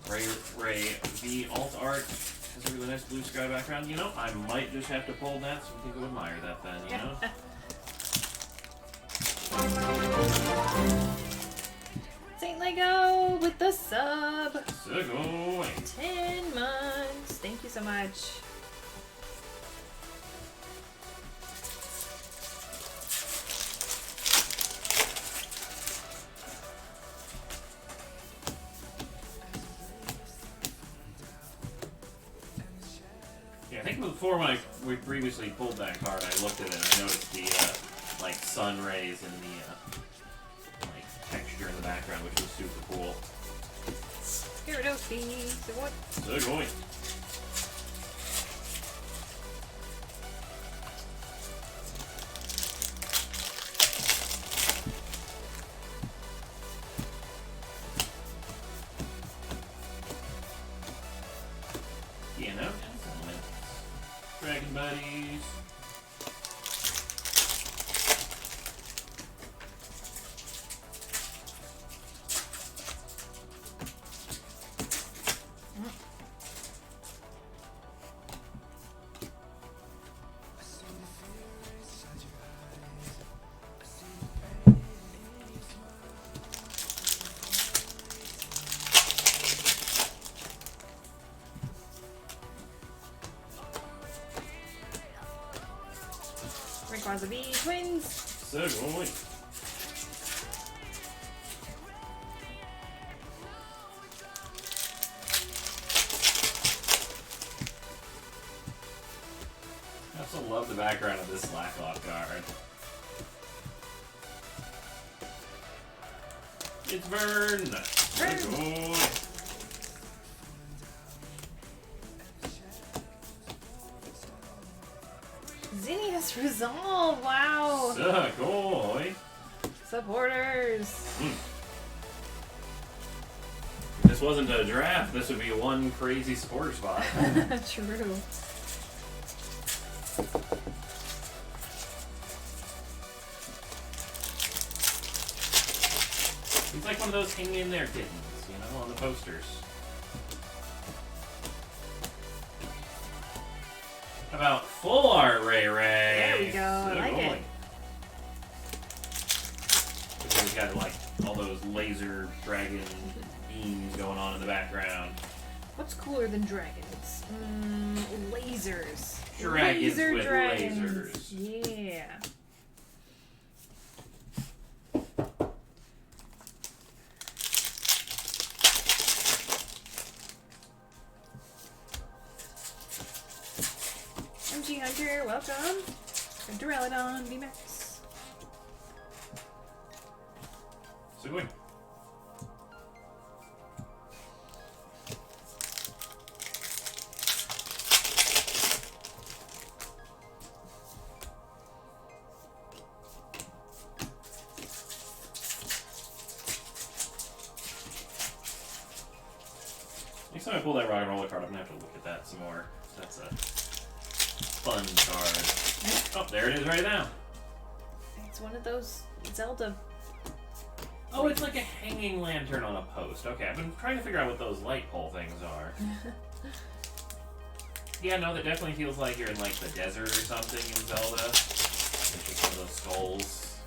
[SPEAKER 3] Ray V alt art has a really nice blue sky background. You know, I might just have to pull that so we can go admire that then, you know?
[SPEAKER 1] Saint Lego with the sub.
[SPEAKER 3] So going.
[SPEAKER 1] 10 months. Thank you so much.
[SPEAKER 3] Yeah, I think before when we previously pulled that card, I looked at it and I noticed the like sun rays and the like texture in the background, which was super cool.
[SPEAKER 1] Gyarados. So what?
[SPEAKER 3] So going. You know, Dragon Buddies.
[SPEAKER 1] Rayquaza V Twins.
[SPEAKER 3] So going. I also love the background of this Blacklock card. It's Vern! So going.
[SPEAKER 1] Zinnias Resolve. Wow.
[SPEAKER 3] So going.
[SPEAKER 1] Supporters.
[SPEAKER 3] If this wasn't a draft, this would be one crazy supporter spot.
[SPEAKER 1] True.
[SPEAKER 3] He's like one of those hang in there kittens, you know, on the posters. How about full art Ray Ray?
[SPEAKER 1] There we go. I like it.
[SPEAKER 3] He's got like all those laser dragon beams going on in the background.
[SPEAKER 1] What's cooler than dragons? Lasers.
[SPEAKER 3] Dragons
[SPEAKER 1] Laser
[SPEAKER 3] with
[SPEAKER 1] dragons.
[SPEAKER 3] lasers.
[SPEAKER 1] Yeah. MG Hunter, welcome. And Duraludon, VMAX.
[SPEAKER 3] So going. Next time I pull that Rock and Roller card, I'm gonna have to look at that some more. That's a fun card. Oh, there it is right now.
[SPEAKER 1] It's one of those Zelda.
[SPEAKER 3] Oh, it's like a hanging lantern on a post. Okay, I've been trying to figure out what those light pole things are. Yeah, no, that definitely feels like you're in like the desert or something in Zelda. It's just one of those skulls.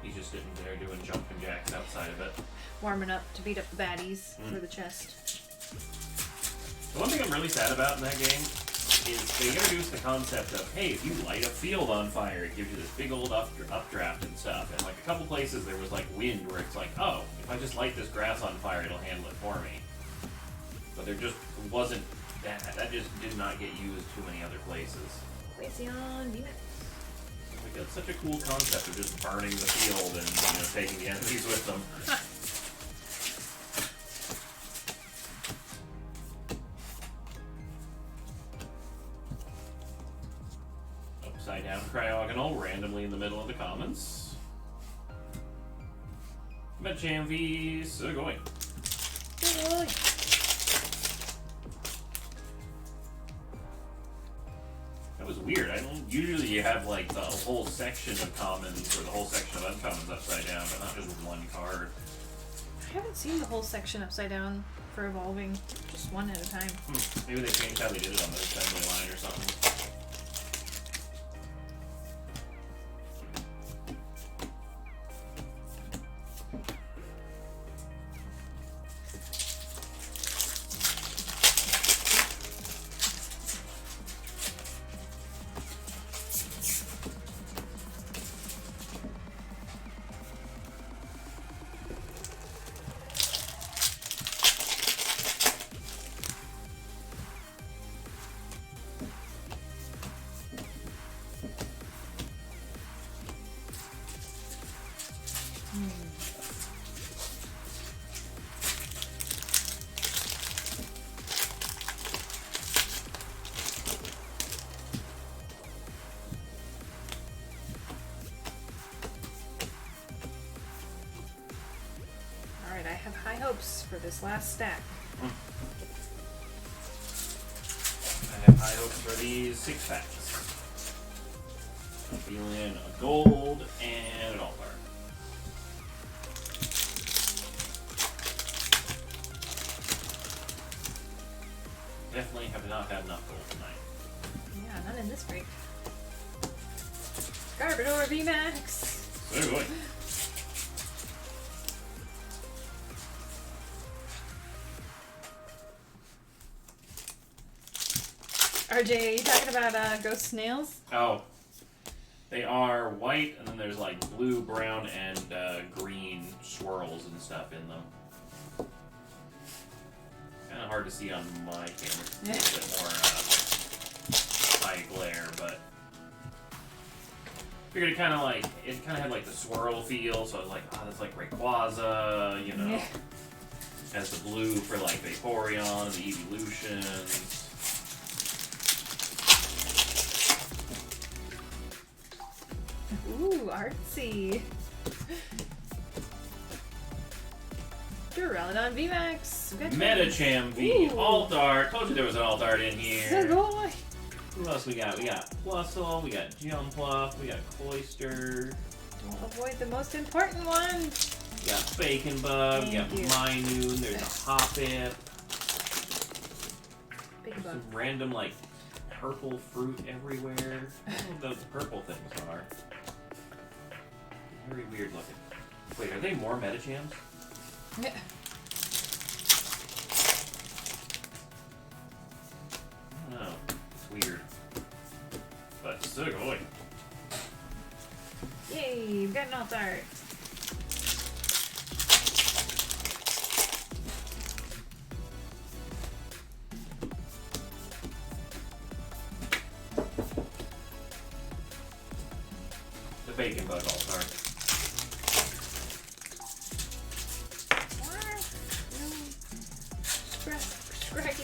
[SPEAKER 3] He's just sitting there doing jumping jacks outside of it.
[SPEAKER 1] Warming up to beat up the baddies for the chest.
[SPEAKER 3] The one thing I'm really sad about in that game is they introduced the concept of, hey, if you light a field on fire, it gives you this big old updraft and stuff. And like a couple places there was like wind where it's like, oh, if I just light this grass on fire, it'll handle it for me. But there just wasn't That just did not get used too many other places.
[SPEAKER 1] Glaceon VMAX.
[SPEAKER 3] Like, that's such a cool concept of just burning the field and taking the enemies with them. Upside down Cryogonal randomly in the middle of the commons. Metjam V Sugoi. That was weird. I don't usually you have like the whole section of commons or the whole section of uncommons upside down, but not just one card.
[SPEAKER 1] I haven't seen the whole section upside down for evolving. Just one at a time.
[SPEAKER 3] Maybe they changed how they did it on the assembly line or something.
[SPEAKER 1] Alright, I have high hopes for this last stack.
[SPEAKER 3] I have high hopes for these 6 packs. I'm feeling a gold and an altar. Definitely have not had enough gold tonight.
[SPEAKER 1] Yeah, not in this break. Garbodor VMAX!
[SPEAKER 3] So good.
[SPEAKER 1] RJ, you talking about ghost snails?
[SPEAKER 3] Oh. They are white, and then there's like blue, brown, and green swirls and stuff in them. Kind of hard to see on my camera. It's a little bit more high glare, but figured it kind of had like the swirl feel, so I was like, oh, that's like Rayquaza,
[SPEAKER 1] Yeah.
[SPEAKER 3] Has the blue for like Vaporeon and the evolutions.
[SPEAKER 1] Ooh, artsy. Duraludon VMAX.
[SPEAKER 3] Metacham V,
[SPEAKER 1] Ooh.
[SPEAKER 3] Altart. Told you there was an Altart in here.
[SPEAKER 1] Sugoi.
[SPEAKER 3] Who else we got? We got Plusle, we got Jumpluff, we got Cloyster,
[SPEAKER 1] Don't avoid the most important one.
[SPEAKER 3] we got Bacon Bug, we got
[SPEAKER 1] Thank you.
[SPEAKER 3] Minun, there's a Hoppip,
[SPEAKER 1] Big bug.
[SPEAKER 3] some random like purple fruit everywhere. I don't know what those purple things are. Very weird looking. Wait, are they more Metachams?
[SPEAKER 1] Yeah.
[SPEAKER 3] I don't know. It's weird. But Sugoi.
[SPEAKER 1] Yay, we've got an Altart.
[SPEAKER 3] The Bacon Bug Altart.
[SPEAKER 1] Scraggy,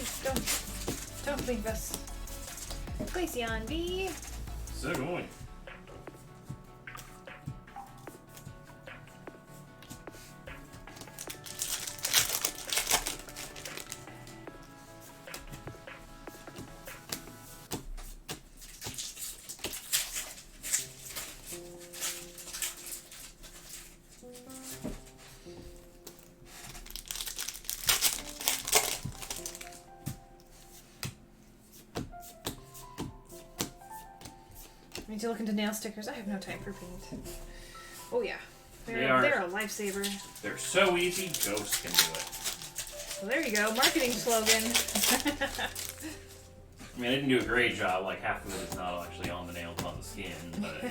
[SPEAKER 1] don't leave us. Glaceon V.
[SPEAKER 3] Sugoi.
[SPEAKER 1] I need to look into nail stickers. I have no time for paint. Oh yeah.
[SPEAKER 3] They are-
[SPEAKER 1] They're a lifesaver.
[SPEAKER 3] They're so easy, Ghost can do it.
[SPEAKER 1] Well, there you go. Marketing slogan.
[SPEAKER 3] I mean, they didn't do a great job. Like, half of it is not actually on the nail, it's on the skin, but,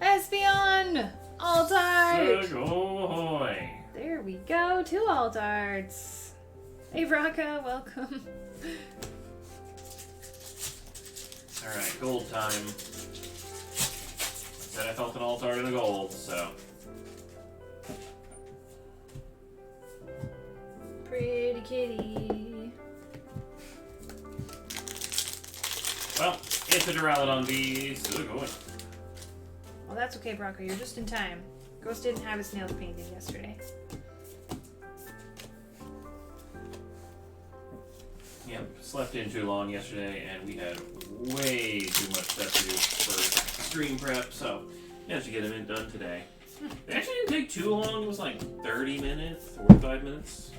[SPEAKER 1] Espeon! Altart!
[SPEAKER 3] Sugoi!
[SPEAKER 1] There we go. 2 Altarts. Hey, Vraka, welcome.
[SPEAKER 3] Alright, gold time. I said I felt an altar in the gold, so.
[SPEAKER 1] Pretty kitty.
[SPEAKER 3] Well, it's a Duraludon V, still going.
[SPEAKER 1] Well, that's okay, Bronco. You're just in time. Ghost didn't have his nails painted yesterday.
[SPEAKER 3] Yep, slept in too long yesterday, and we had way too much stuff to do for stream prep, so managed to get them done today. It actually didn't take too long. It was like 30 minutes, 45 minutes.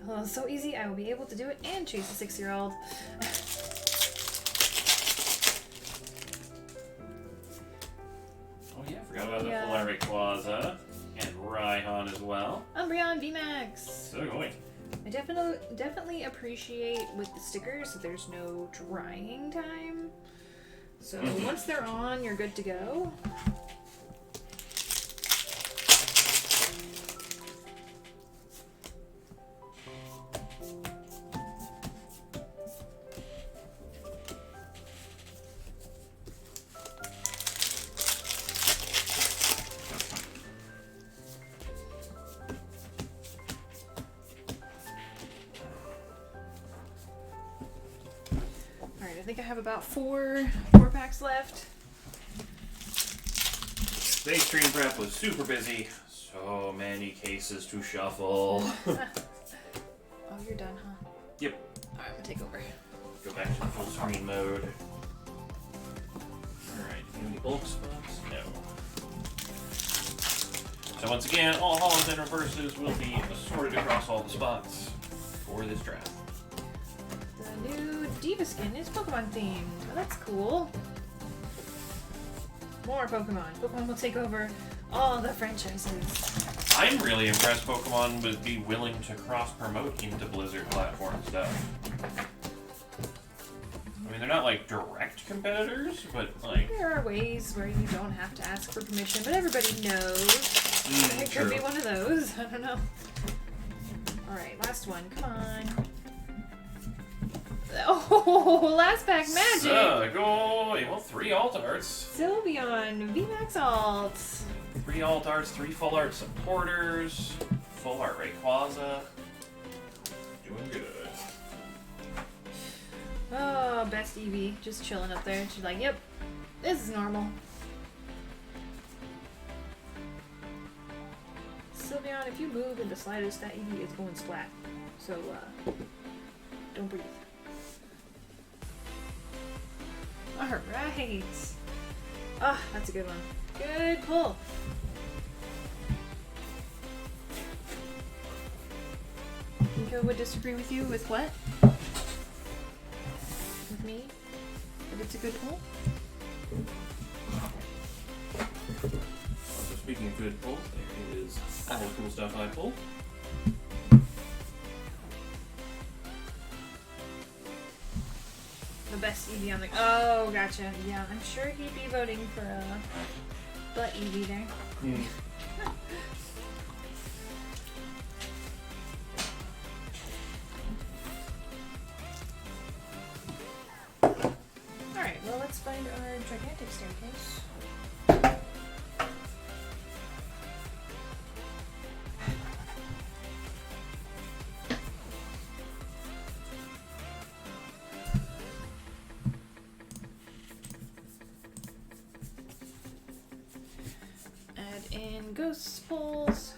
[SPEAKER 1] Oh, so easy. I will be able to do it and chase a 6-year-old.
[SPEAKER 3] Oh yeah, forgot about
[SPEAKER 1] Yeah.
[SPEAKER 3] the full Rayquaza and Raihan as well.
[SPEAKER 1] Umbreon VMAX.
[SPEAKER 3] Still going.
[SPEAKER 1] I definitely appreciate with the stickers that there's no drying time. So once they're on, you're good to go. Alright, I think I have about four packs left.
[SPEAKER 3] Today's stream prep was super busy. So many cases to shuffle.
[SPEAKER 1] Oh, you're done, huh?
[SPEAKER 3] Yep.
[SPEAKER 1] Alright, I'm gonna take over.
[SPEAKER 3] Go back to the full screen mode. Alright, any bulk spots? No. So once again, all hollows and reverses will be sorted across all the spots for this draft.
[SPEAKER 1] The new Diva skin is Pokemon themed. Oh, that's cool. More Pokemon. Pokemon will take over all the franchises.
[SPEAKER 3] I'm really impressed Pokemon would be willing to cross-promote into Blizzard platform stuff. I mean, they're not like direct competitors, but like...
[SPEAKER 1] There are ways where you don't have to ask for permission, but everybody knows. It could be one of those. I don't know. Alright, last one. Come on. Oh, last pack magic!
[SPEAKER 3] So, go... Well, 3 alt arts.
[SPEAKER 1] Sylveon, VMAX Alt.
[SPEAKER 3] 3 alt arts, 3 full art supporters, full art Rayquaza. Doing good.
[SPEAKER 1] Oh, best Eevee. Just chilling up there. She's like, yep, this is normal. Sylveon, if you move in the slightest, that Eevee is going splat. So, don't breathe. Alright. Ah, that's a good one. Good pull. Nico would disagree with you with what? With me? That it's a good pull?
[SPEAKER 3] Also, speaking of good pulls, there is all the cool stuff I pull.
[SPEAKER 1] The best Eevee on the... Oh, gotcha. Yeah, I'm sure he'd be voting for butt Eevee there. Alright, well, let's find our gigantic staircase. Add in ghost pulls.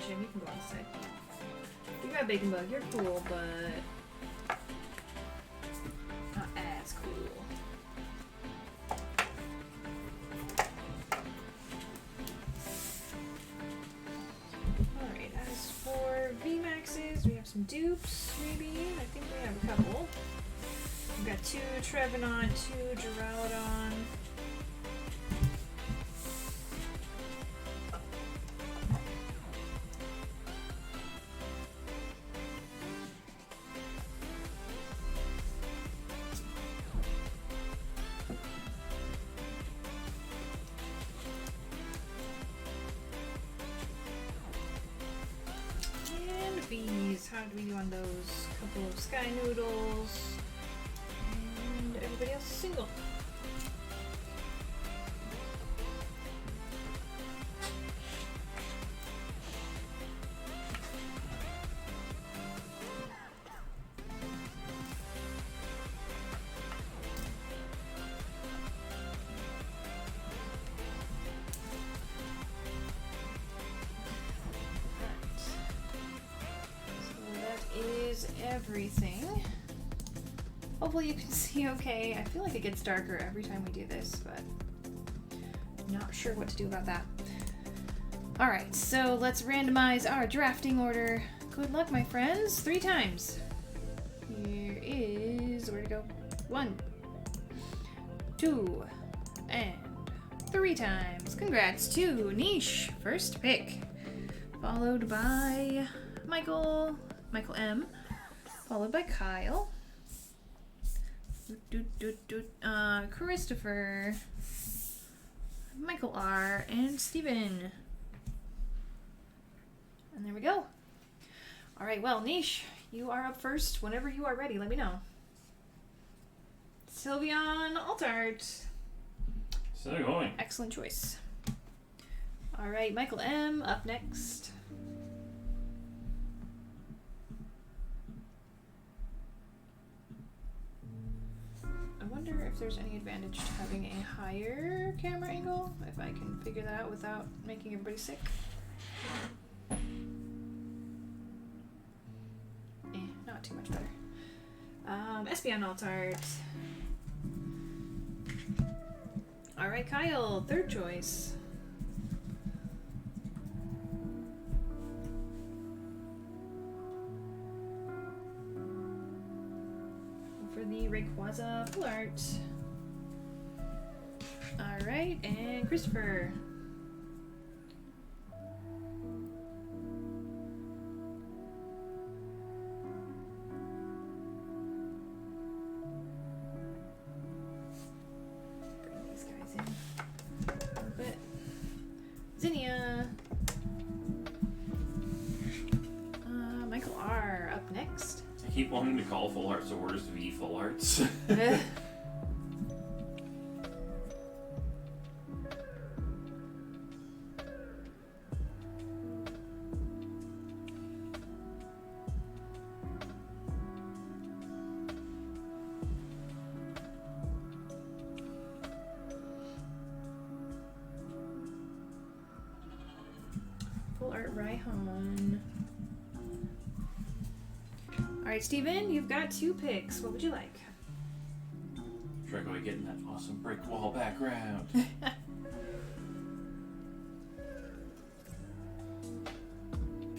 [SPEAKER 1] Jim, you can go on this side. You got Bacon Bug, you're cool, but not as cool. Alright, as for VMAXs, we have some dupes, maybe? I think we have a couple. We've got 2 Trevenant, 2 Duraludon. And bees. How do we do on those? Couple of Sky Noodles. And everybody else is single. Everything. Hopefully you can see okay. I feel like it gets darker every time we do this, but I'm not sure what to do about that. Alright, so let's randomize our drafting order. Good luck, my friends. 3 times. Here is... where to go? 1, 2, and 3 times. Congrats to Niche. First pick. Followed by Michael M. Followed by Kyle. Christopher. Michael R. And Steven. And there we go. Alright, well, Niche, you are up first. Whenever you are ready, let me know. Sylveon Altart.
[SPEAKER 3] So going.
[SPEAKER 1] Excellent choice. Alright, Michael M. up next. I wonder if there's any advantage to having a higher camera angle, if I can figure that out without making everybody sick. Not too much better. Espeon Altart. Alright, Kyle, third choice. For the Rayquaza Full Art. Alright, and Christopher. Bring these guys in a little bit. Zinnia. Michael R. up next.
[SPEAKER 3] I keep wanting to call Full Arts the worst V Full Arts.
[SPEAKER 1] Full Art Raihan. Alright, Steven, you've got 2 picks. What would you like?
[SPEAKER 3] Try going getting that awesome brick wall background.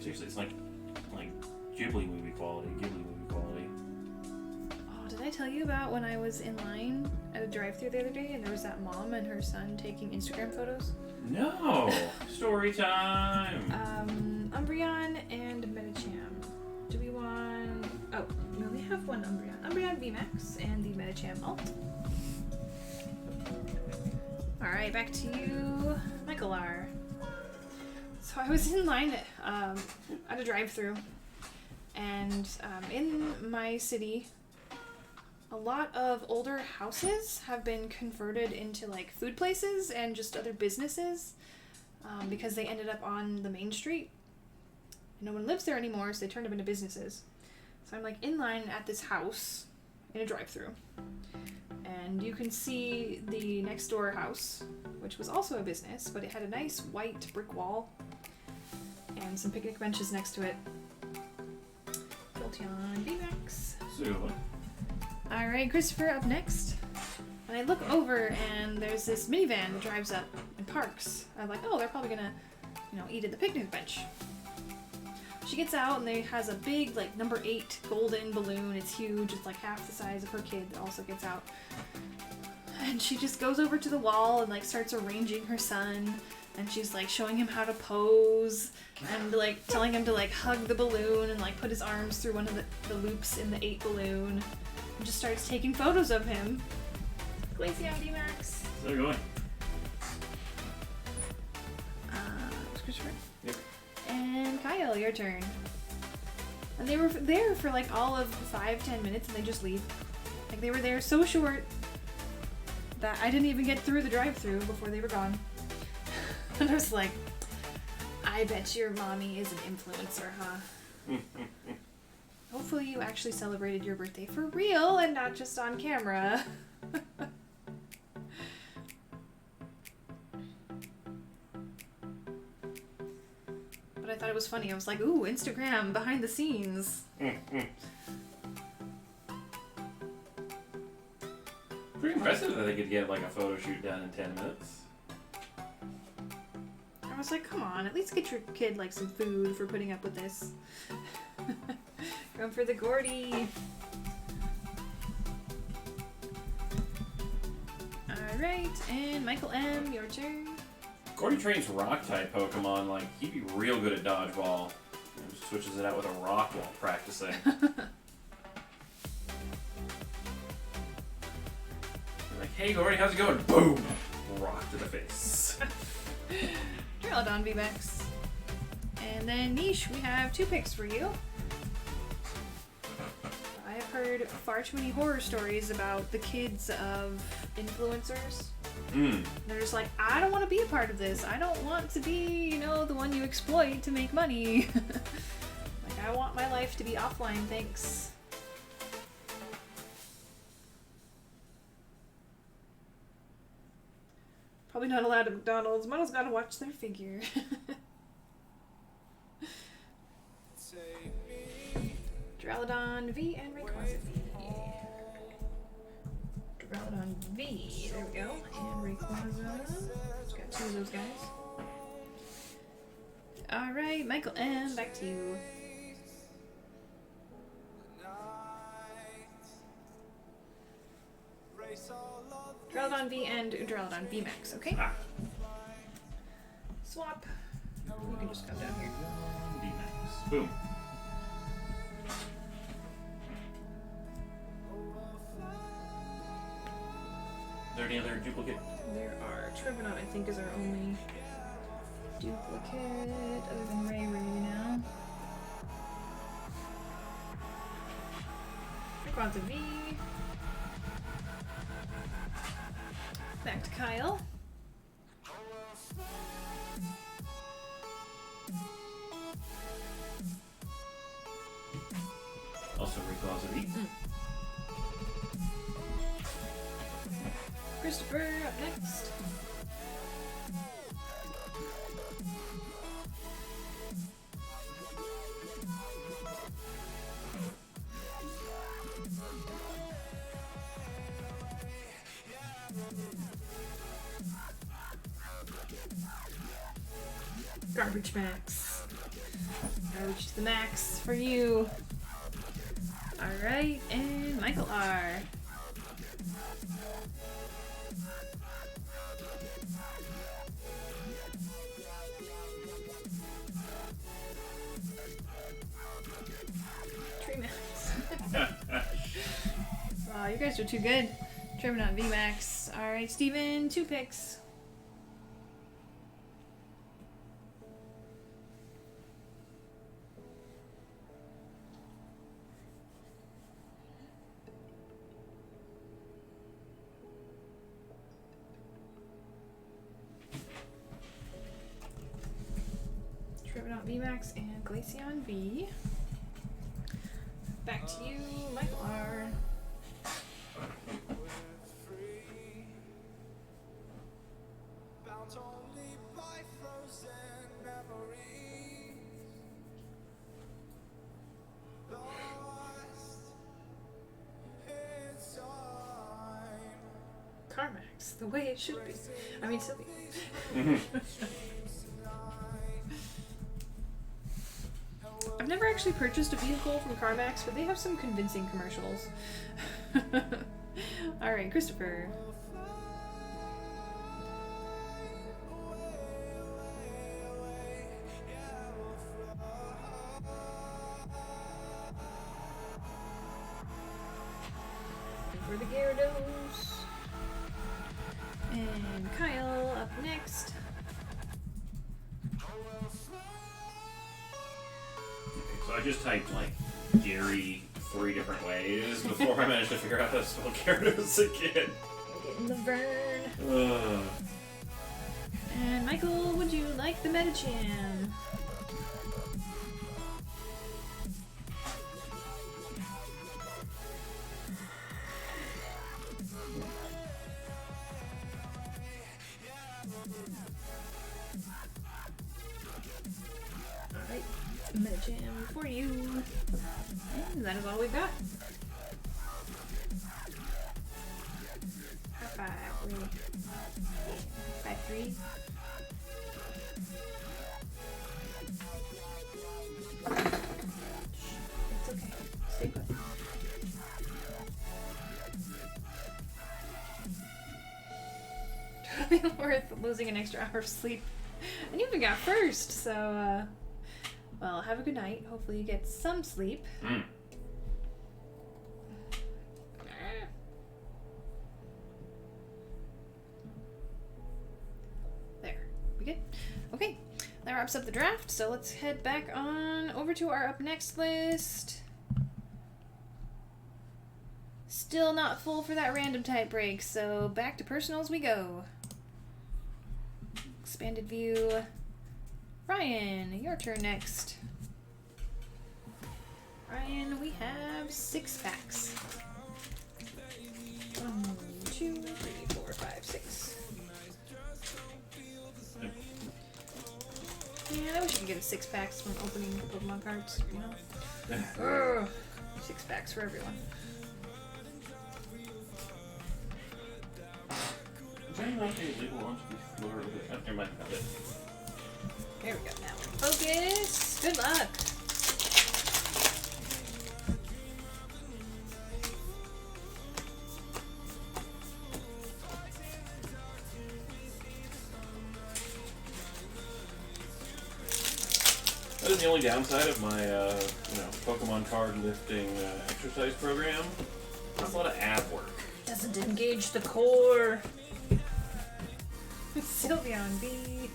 [SPEAKER 3] Seriously, it's like Ghibli movie quality.
[SPEAKER 1] Oh, did I tell you about when I was in line at a drive-thru the other day and there was that mom and her son taking Instagram photos?
[SPEAKER 3] No! Story time!
[SPEAKER 1] Umbreon and Medicham. Do we want... oh, we only have one Umbreon. Umbreon VMAX and the Medicham Alt. Alright, back to you, Michael R. So I was in line at a drive-thru, and in my city, a lot of older houses have been converted into like food places and just other businesses because they ended up on the main street. No one lives there anymore, so they turned them into businesses. So I'm like in line at this house in a drive-thru, and you can see the next door house, which was also a business, but it had a nice white brick wall and some picnic benches next to it. Jolteon VMAX.
[SPEAKER 3] So,
[SPEAKER 1] Alright, Christopher up next. And I look over and there's this minivan that drives up and parks. I'm like, oh, they're probably gonna, eat at the picnic bench. she gets out and they has a big like number 8 golden balloon. It's huge. It's like half the size of her kid that also gets out. And she just goes over to the wall and like starts arranging her son. And she's like showing him how to pose and like telling him to like hug the balloon and like put his arms through one of the loops in the 8 balloon. And just starts taking photos of him. Glaceon VMAX.
[SPEAKER 3] They're going.
[SPEAKER 1] Christopher.
[SPEAKER 3] Yep.
[SPEAKER 1] And Kyle, your turn. And they were there for like all of 5-10 minutes and they just leave. Like they were there so short that I didn't even get through the drive-thru before they were gone. And I was like, I bet your mommy is an influencer, huh? Hopefully you actually celebrated your birthday for real and not just on camera. But I thought it was funny. I was like, ooh, Instagram, behind the scenes.
[SPEAKER 3] Pretty impressive that they could get like a photo shoot done in 10 minutes.
[SPEAKER 1] I was like, come on, at least get your kid like some food for putting up with this. Going for the Gordy. Alright, and Michael M., your turn.
[SPEAKER 3] Gordy trains rock type Pokemon, like he'd be real good at dodgeball. He just switches it out with a rock while practicing. Like, hey Gordy, how's it going? Boom! Rock to the face.
[SPEAKER 1] Duraludon VMAX. And then Niche, we have 2 picks for you. I have heard far too many horror stories about the kids of influencers. They're just like, I don't want to be a part of this. I don't want to be, you know, the one you exploit to make money. Like, I want my life to be offline, thanks. Probably not allowed at McDonald's. Mono's gotta watch their figure. Duraludon V and Rayquaza V. Duraludon V. There we go. And Rayquaza. Just got 2 of those guys. Alright, Michael M., back to you. Duraludon V and Duraludon VMAX, okay?
[SPEAKER 3] Ah.
[SPEAKER 1] Swap. You can just come down here.
[SPEAKER 3] VMAX. Boom. Is there any other duplicate?
[SPEAKER 1] There are. Trevenant, I think, is our only duplicate, other than Ray now. Rayquaza V. Back to Kyle.
[SPEAKER 3] Also Rayquaza V.
[SPEAKER 1] Christopher up next. Garbage Max. Garbage to the max for you. Alright, and Michael R. Wow, you guys are too good. Trevenant VMAX. Alright, Steven, 2 picks. Trevenant VMAX and Glaceon V. Back to you, Michael R. Carmax, the way it should be. I mean, Sylvie. I've never actually purchased a vehicle from CarMax, but they have some convincing commercials. Alright, Christopher. For the Gyarados. And Kyle up next.
[SPEAKER 3] So I just typed like Gary 3 different ways before I managed to figure out how to spell Gyarados again.
[SPEAKER 1] Getting the Vern.
[SPEAKER 3] Ugh.
[SPEAKER 1] And Michael, would you like the Medicham? Alright, Medicham for you. And that is all we've got. High five, really. 5-3. It's okay. Stay put. Totally worth losing an extra hour of sleep. And you even got first, so well, have a good night. Hopefully you get some sleep. There. We good? Okay. That wraps up the draft, so let's head back on over to our up next list. Still not full for that random type break, so back to personals we go. Expanded view. Ryan, your turn next. Ryan, we have 6 packs. 1, 2, 3, 4, 5, 6. Man, I wish I could get a 6 packs from opening Pokemon cards, you know? Ugh. 6 packs for everyone.
[SPEAKER 3] Is there any like a label on the floor? Oh, never mind, found it.
[SPEAKER 1] There we go, now. Focus! Good luck!
[SPEAKER 3] That is the only downside of my, Pokemon card lifting exercise program. That's a lot of ab work.
[SPEAKER 1] Doesn't engage the core. Sylveon B.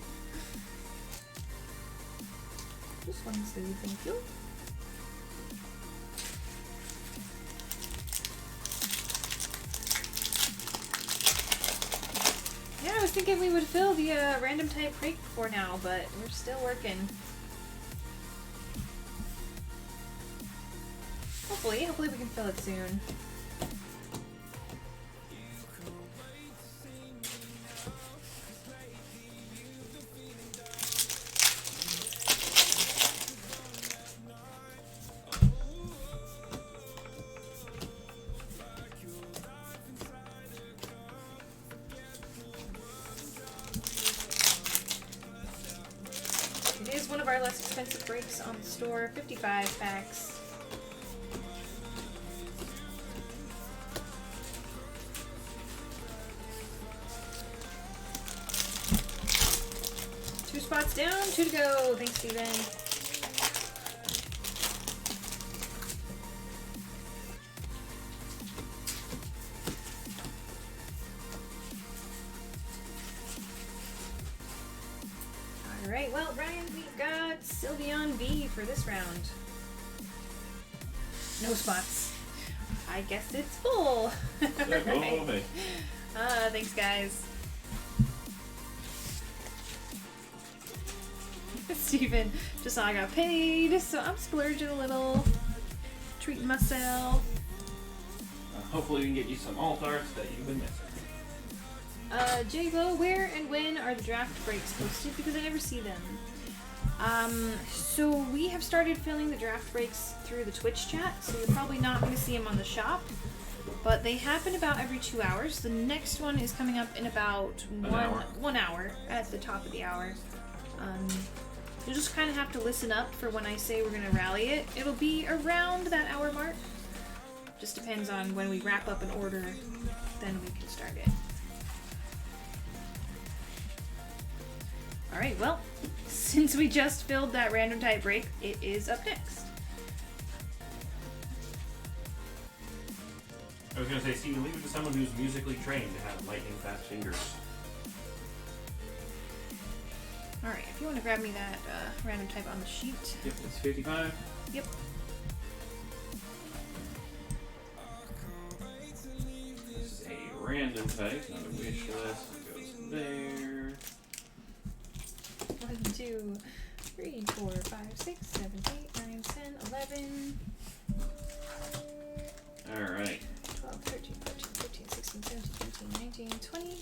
[SPEAKER 1] Just one Sue, thank you. Yeah, I was thinking we would fill the random type break before now, but we're still working. Hopefully we can fill it soon. It is one of our less expensive breaks on the store, 55 packs. Spots down, 2 to go. Thanks, Steven. Alright, well, Ryan, we've got Sylveon V for this round. No spots. I guess it's full. Right. Thanks, guys. Steven, just saw I got paid, so I'm splurging a little. Treating myself.
[SPEAKER 3] Hopefully we can get you some alt arts that you've been missing.
[SPEAKER 1] J-Lo, where and when are the draft breaks posted? Because I never see them. So we have started filling the draft breaks through the Twitch chat, so you're probably not going to see them on the shop. But they happen about every 2 hours. The next one is coming up in about one hour at the top of the hour. You'll just kind of have to listen up for when I say we're going to rally it. It'll be around that hour mark. Just depends on when we wrap up an order, then we can start it. Alright, well, since we just filled that random type break, it is up next.
[SPEAKER 3] I was gonna say, Steven, leave it to someone who's musically trained to have lightning fast fingers.
[SPEAKER 1] Alright, if you want to grab me that random type on the sheet.
[SPEAKER 3] Yep, it's 55.
[SPEAKER 1] Yep.
[SPEAKER 3] This is a random type, not a wish list. It goes there.
[SPEAKER 1] 1, 2, 3, 4, 5, 6, 7, 8, 9, 10, 11.
[SPEAKER 3] Alright.
[SPEAKER 1] 12, 13, 14, 15, 16, 17, 18, 19, 20.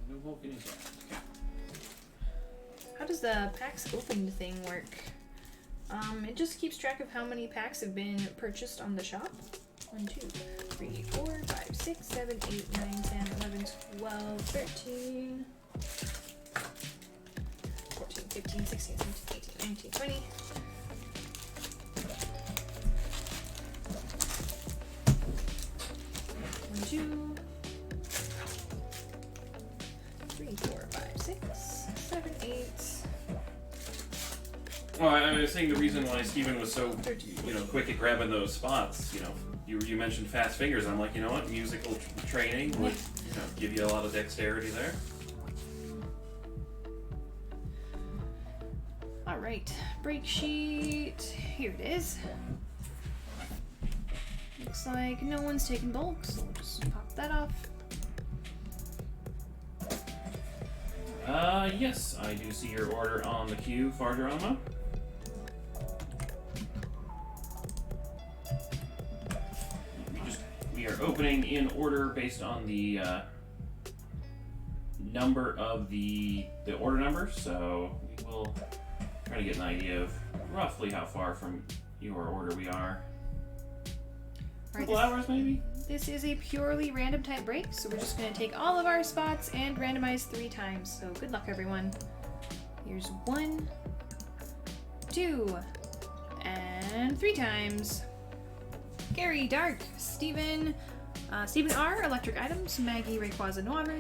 [SPEAKER 3] No Vulcan is left. Okay.
[SPEAKER 1] How does the packs opened thing work? It just keeps track of how many packs have been purchased on the shop. 1, 2, 3, 4, 5, 6, 7, 8, 9, 10, 11, 12, 13, 14, 15, 16, 17, 18, 19, 20. One, 2, 3, 4, 5, 6, 7, 8.
[SPEAKER 3] Well, I was saying the reason why Steven was so, quick at grabbing those spots, you mentioned fast fingers. I'm like, you know what, musical training would, give you a lot of dexterity there.
[SPEAKER 1] Alright, break sheet. Here it is. Looks like no one's taking bulk, so we'll just pop that off.
[SPEAKER 3] Yes, I do see your order on the queue, Fargeronimo. We are opening in order based on the number of the order number, so we will try to get an idea of roughly how far from your order we are.
[SPEAKER 1] Right,
[SPEAKER 3] Couple hours maybe?
[SPEAKER 1] This is a purely random type break, so we're just going to take all of our spots and randomize 3 times. So good luck, everyone. Here's 1, 2, and 3 times. Gary Dark, Stephen R, Electric Items, Maggie Rayquaza Noir,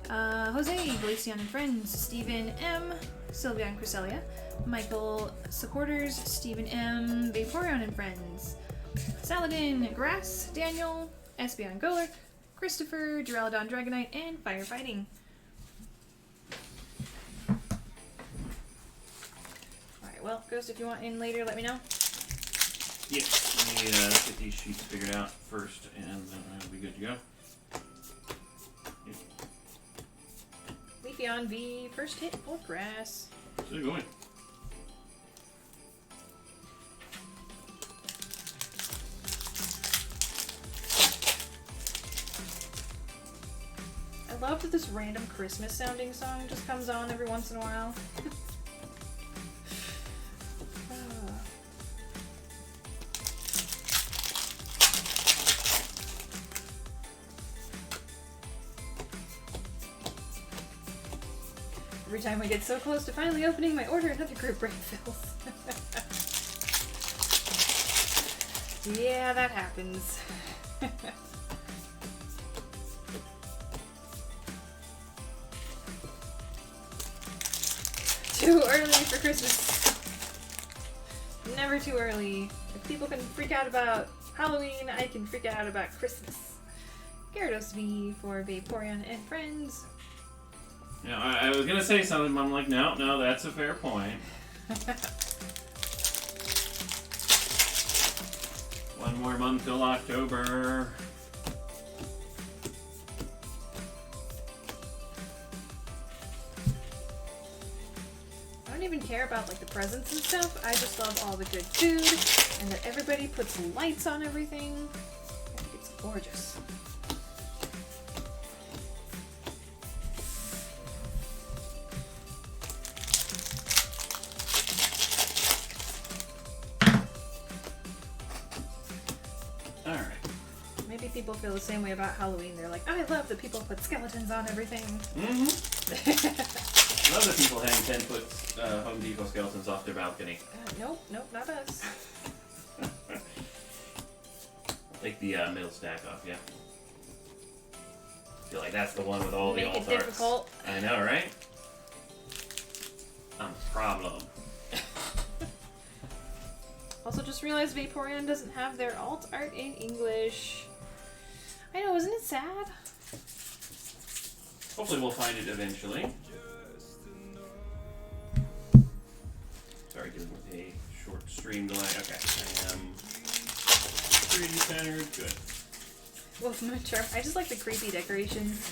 [SPEAKER 1] Jose, Glaceon and Friends, Stephen M, Sylveon Cresselia, Michael Supporters, Stephen M, Vaporeon and Friends, Saladin, Grass, Daniel, Espeon Golurk, Christopher, Duraludon Dragonite, and Firefighting. Alright, well, Ghost, if you want in later, let me know.
[SPEAKER 3] Yeah, let me get these sheets figured out first, and then I'll be good to go.
[SPEAKER 1] Leafeon V, first hit for Grass.
[SPEAKER 3] Still going.
[SPEAKER 1] I love that this random Christmas sounding song just comes on every once in a while. Every time I get so close to finally opening my order, another group break fills. Yeah, that happens. Too early for Christmas. Never too early. If people can freak out about Halloween, I can freak out about Christmas. Gyarados V for Vaporeon and Friends.
[SPEAKER 3] Yeah, I was gonna say something, but I'm like, no, that's a fair point. One more month till October.
[SPEAKER 1] I don't even care about like the presents and stuff. I just love all the good food and that everybody puts lights on everything. I think it's gorgeous. people feel the same way about Halloween. They're like, I love that people put skeletons on everything.
[SPEAKER 3] Love that people hang 10-foot Home Depot skeletons off their balcony.
[SPEAKER 1] Nope, not us.
[SPEAKER 3] Take the middle stack off, yeah. I feel like that's the one with all
[SPEAKER 1] Make
[SPEAKER 3] the
[SPEAKER 1] it
[SPEAKER 3] alt arts.
[SPEAKER 1] difficult.
[SPEAKER 3] I know, right? I'm a problem.
[SPEAKER 1] Also, just realized Vaporeon doesn't have their alt art in English. I know, isn't it sad?
[SPEAKER 3] Hopefully we'll find it eventually. Sorry, dealing with a short stream delay. Okay, I am 3D centered. Good.
[SPEAKER 1] Wolf Moon Charm. I just like the creepy decorations.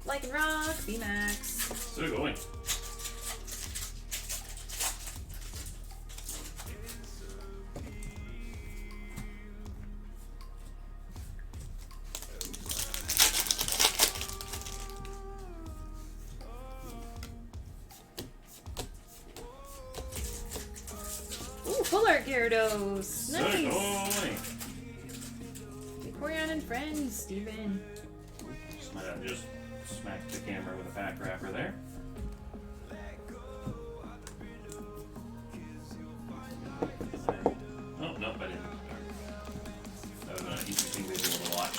[SPEAKER 1] Like and Rock, VMAX.
[SPEAKER 3] So going.
[SPEAKER 1] Ooh, full art Gyarados.
[SPEAKER 3] So
[SPEAKER 1] Nice.
[SPEAKER 3] going.
[SPEAKER 1] Vaporeon and friends, Steven.
[SPEAKER 3] Might have just smacked the camera with a fat wrapper there. Oh, nope, I didn't. That was an interesting visual to watch.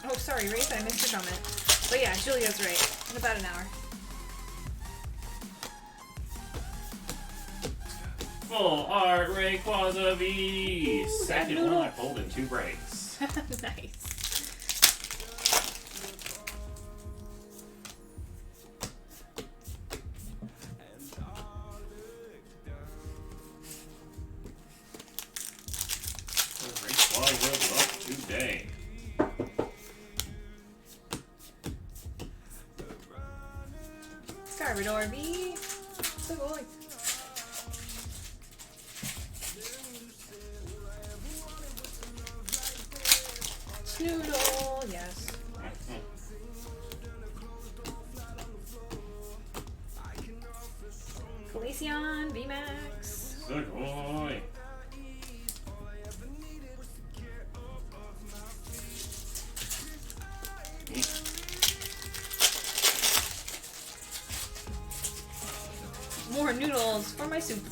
[SPEAKER 1] Oh, sorry, Wraith, I missed your comment. But yeah, Julia's right. In about an hour.
[SPEAKER 3] Full art Rayquaza V! Second
[SPEAKER 1] noodle.
[SPEAKER 3] one I pulled in 2 breaks.
[SPEAKER 1] Nice.
[SPEAKER 3] Rayquaza up today.
[SPEAKER 1] Garbodor V. So cool. Snoodle, yes. Glaceon, VMAX.
[SPEAKER 3] So boy.
[SPEAKER 1] More noodles for my soup.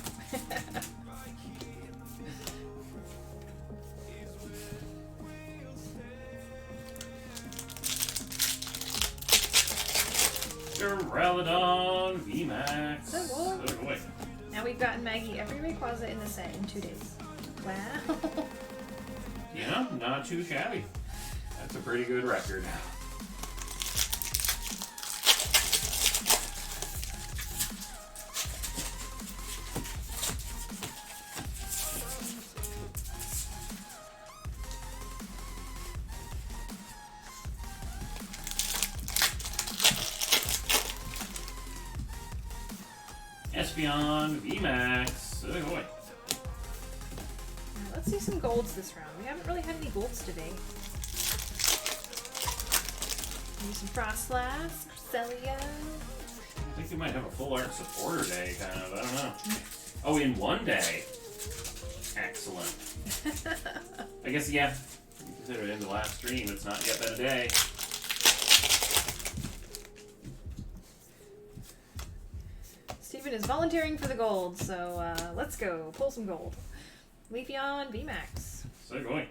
[SPEAKER 3] Duraludon VMAX.
[SPEAKER 1] So cool.
[SPEAKER 3] So boy.
[SPEAKER 1] Now we've gotten Maggie every Rayquaza in the set in 2 days. Wow.
[SPEAKER 3] Yeah, not too shabby. That's a pretty good record. Espeon VMAX. Oh boy.
[SPEAKER 1] Let's see some golds this round. We haven't really had any golds today. Maybe some Frostlass, Cresselia.
[SPEAKER 3] I think we might have a full art supporter day, kind of. I don't know. Oh, in 1 day. Excellent. I guess, yeah. You consider it in the last stream. It's not yet been a day.
[SPEAKER 1] Steven is volunteering for the gold, so let's go. Pull some gold. Leafeon, VMAX.
[SPEAKER 3] So going.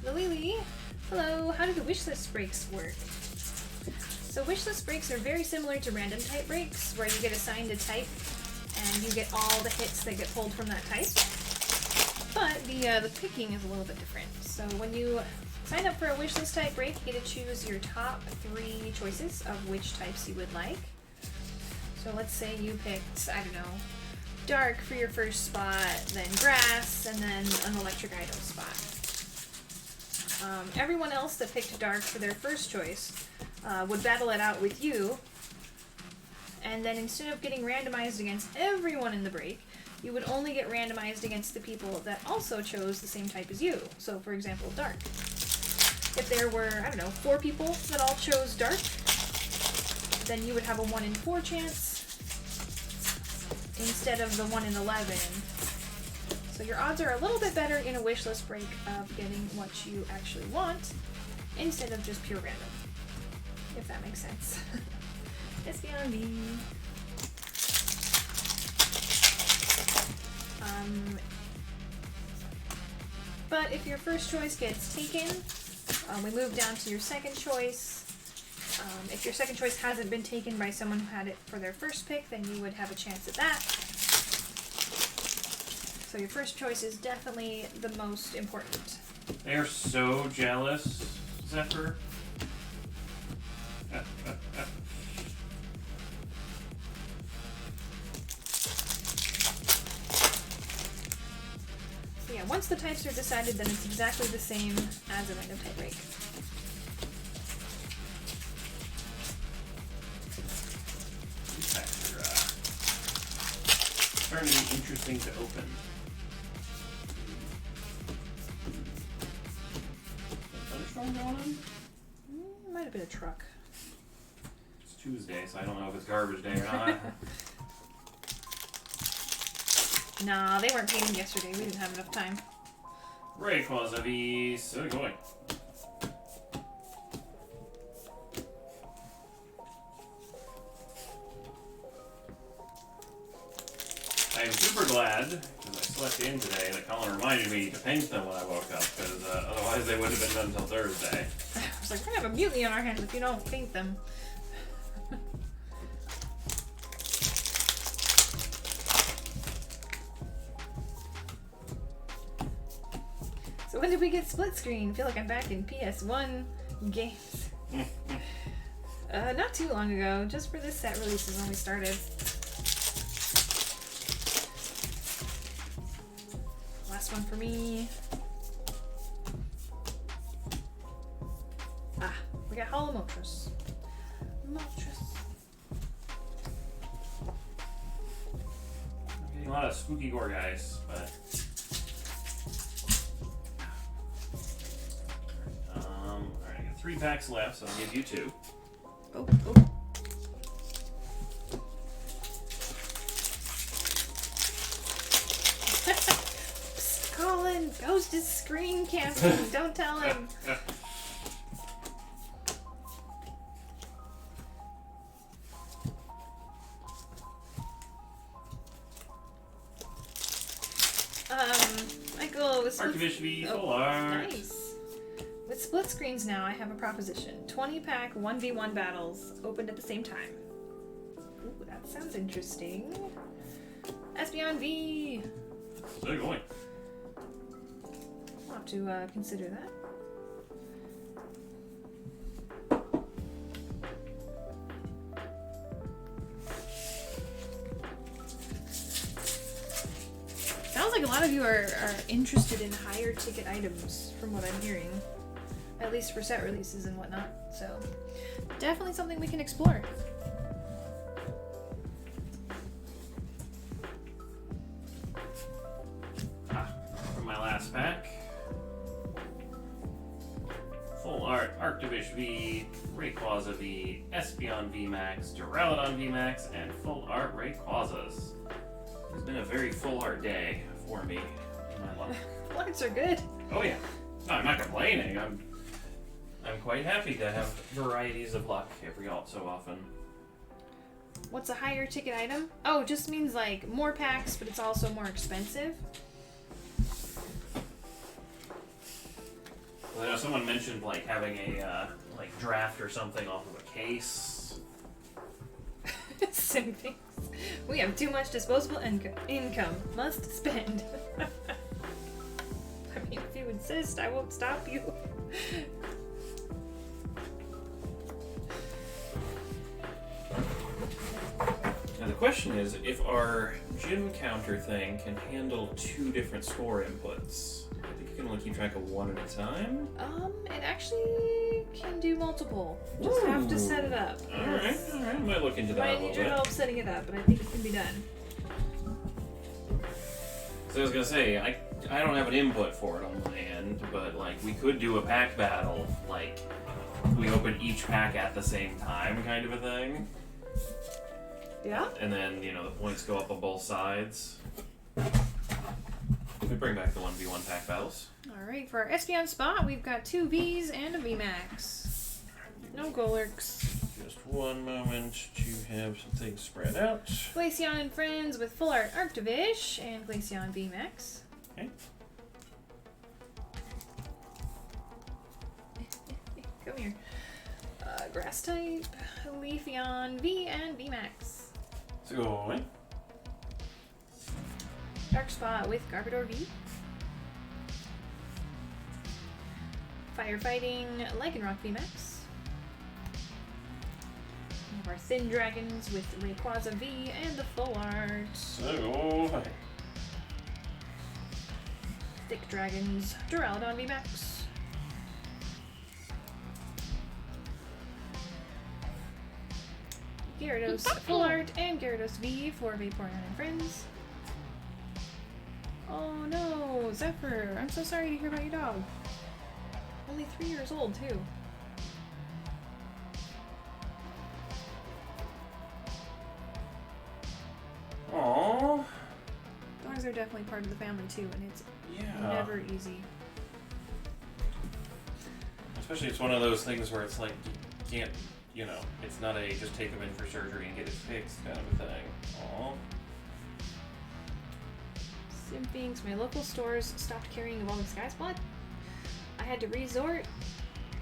[SPEAKER 1] Lily. Hello, how do the wishlist breaks work? So wishlist breaks are very similar to random type breaks, where you get assigned a type and you get all the hits that get pulled from that type. But the picking is a little bit different. So when you sign up for a wishlist type break, you get to choose your top 3 choices of which types you would like. So let's say you picked, I don't know, dark for your first spot, then grass, and then an electric idol spot. Everyone else that picked dark for their first choice would battle it out with you, and then instead of getting randomized against everyone in the break, you would only get randomized against the people that also chose the same type as you. So, for example, dark. If there were, I don't know, 4 people that all chose dark, then you would have a 1 in 4 chance instead of the 1 in 11. So your odds are a little bit better in a wishlist break of getting what you actually want instead of just pure random. If that makes sense. It's beyond me. But if your first choice gets taken, we move down to your second choice. If your second choice hasn't been taken by someone who had it for their first pick, then you would have a chance at that. So your first choice is definitely the most important.
[SPEAKER 3] They are so jealous, Zephyr.
[SPEAKER 1] So yeah, once the types are decided, then it's exactly the same as a random type break.
[SPEAKER 3] These packs are starting to be interesting to open. Thunderstorm going on?
[SPEAKER 1] Might have been a truck.
[SPEAKER 3] It's Tuesday, so I don't know if it's garbage day or not.
[SPEAKER 1] Nah, they weren't painted yesterday. We didn't have enough time.
[SPEAKER 3] Rayquaza v. Sugoi. I am super glad, because I slept in today, that Colin reminded me to paint them when I woke up, because otherwise they wouldn't have been done until Thursday.
[SPEAKER 1] I was like, we're gonna have a mutiny on our hands if you don't paint them. So when did we get split screen? I feel like I'm back in PS1 games. Not too long ago, just for this set release is when we started. Last one for me. Ah, we got Hollow Moltres.
[SPEAKER 3] I'm getting a lot of spooky gore guys, but... Alright, I got 3 packs left, so I'll give you 2.
[SPEAKER 1] Oh. Psst, Colin, Ghost is screen camping. Don't tell him. Michael was
[SPEAKER 3] Archbishop v. Full Art.
[SPEAKER 1] Nice. With split screens now, I have a proposition. 20-pack 1v1 battles opened at the same time. Ooh, that sounds interesting. Espeon V!
[SPEAKER 3] So you're going.
[SPEAKER 1] I'll have to consider that. Sounds like a lot of you are interested in higher ticket items from what I'm hearing. At least for set releases and whatnot. So, definitely something we can explore.
[SPEAKER 3] From my last pack. Full Art, Arctovish V, Rayquaza V, Espeon V Max, Duraludon V Max, and Full Art Rayquazas. It's been a very full art day for me in my life.
[SPEAKER 1] Arts are good.
[SPEAKER 3] Oh yeah. No, I'm not complaining. I'm quite happy to have varieties of luck every so often.
[SPEAKER 1] What's a higher ticket item? Oh, it just means like more packs, but it's also more expensive.
[SPEAKER 3] Well, I know someone mentioned like having a like draft or something off of a case.
[SPEAKER 1] Same things. We have too much disposable income. Must spend. mean, if you insist, I won't stop you.
[SPEAKER 3] Now the question is, if our gym counter thing can handle 2 different score inputs, I think you can only keep track of 1 at a time.
[SPEAKER 1] It actually can do multiple. Just have to set it up.
[SPEAKER 3] Alright. I might look into that a
[SPEAKER 1] I
[SPEAKER 3] little
[SPEAKER 1] need your
[SPEAKER 3] bit.
[SPEAKER 1] help setting it up, but I think it can be done.
[SPEAKER 3] So I was gonna say, I don't have an input for it on my end, but like we could do a pack battle, like we open each pack at the same time kind of a thing.
[SPEAKER 1] Yeah?
[SPEAKER 3] And then, the points go up on both sides. We bring back the 1v1 pack battles.
[SPEAKER 1] Alright, for our Espeon spot, we've got 2 Vs and a VMAX. No Golurks.
[SPEAKER 3] Just one moment to have some things spread out.
[SPEAKER 1] Glaceon and Friends with Full Art Arctovish and Glaceon VMAX.
[SPEAKER 3] Okay.
[SPEAKER 1] Come here. Grass type, Leafeon V and VMAX.
[SPEAKER 3] So go in.
[SPEAKER 1] Dark Spot with Garbodor V. Firefighting Lycanroc VMAX. We have our Thin Dragons with Rayquaza V and the Full Art.
[SPEAKER 3] So go in.
[SPEAKER 1] Thick Dragons, Duraludon VMAX. Gyarados Full Art and Gyarados V for Vaporeon and Friends. Oh no, Zephyr, I'm so sorry to hear about your dog. Only 3 years old, too.
[SPEAKER 3] Aww.
[SPEAKER 1] Dogs are definitely part of the family, too, and it's
[SPEAKER 3] Yeah.
[SPEAKER 1] never easy.
[SPEAKER 3] Especially it's one of those things where it's like you can't, it's not a just take them in for surgery and get it fixed kind of a thing. Aww.
[SPEAKER 1] Simping, so my local stores stopped carrying Evolving Skies blood. I had to resort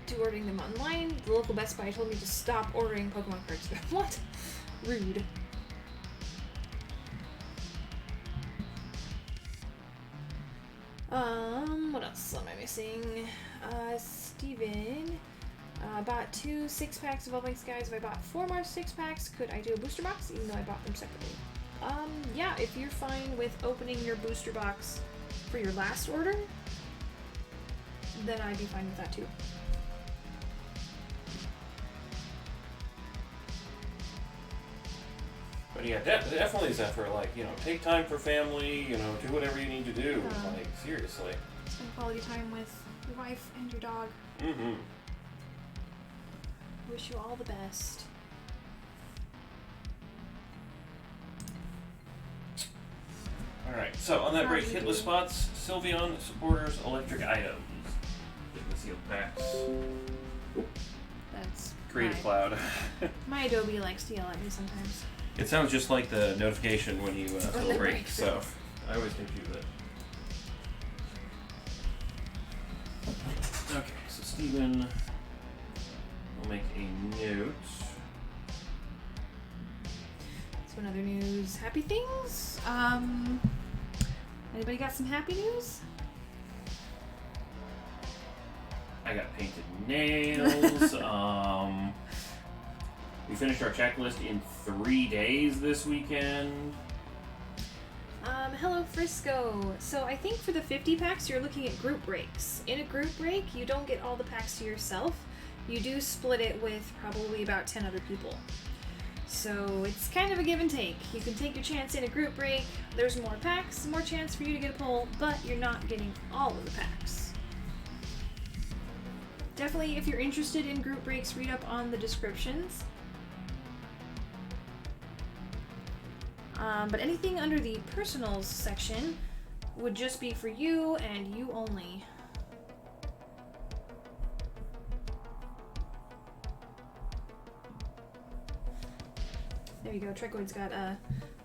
[SPEAKER 1] to ordering them online. The local Best Buy told me to stop ordering Pokemon cards. What? Rude. What else am I missing? Steven bought 2 6-packs of Evolving Skies. If I bought 4 more 6-packs, could I do a booster box, even though I bought them separately? Yeah, if you're fine with opening your booster box for your last order, then I'd be fine with that too.
[SPEAKER 3] But yeah, definitely Zephyr, take time for family, do whatever you need to do. Seriously.
[SPEAKER 1] Spend quality time with your wife and your dog.
[SPEAKER 3] Mm-hmm.
[SPEAKER 1] Wish you all the best.
[SPEAKER 3] Alright, so on that
[SPEAKER 1] How
[SPEAKER 3] break,
[SPEAKER 1] are you
[SPEAKER 3] hitless
[SPEAKER 1] doing?
[SPEAKER 3] spots, Sylveon, supporters, electric items. Get the sealed packs.
[SPEAKER 1] That's
[SPEAKER 3] Creative
[SPEAKER 1] my,
[SPEAKER 3] Cloud.
[SPEAKER 1] my Adobe likes to yell at me sometimes.
[SPEAKER 3] It sounds just like the notification when you
[SPEAKER 1] When
[SPEAKER 3] fill
[SPEAKER 1] the
[SPEAKER 3] a break,
[SPEAKER 1] break
[SPEAKER 3] so I always confuse it. Okay, so Steven will make a note.
[SPEAKER 1] So in other news, happy things. Anybody got some happy news?
[SPEAKER 3] I got painted nails. We finished our checklist in 3 days this weekend.
[SPEAKER 1] Hello Frisco. So I think for the 50 packs, you're looking at group breaks. In a group break, you don't get all the packs to yourself. You do split it with probably about 10 other people. So it's kind of a give and take. You can take your chance in a group break. There's more packs, more chance for you to get a pull, but you're not getting all of the packs. Definitely, if you're interested in group breaks, read up on the descriptions. But anything under the personals section would just be for you and you only. There you go. Trekoid's got a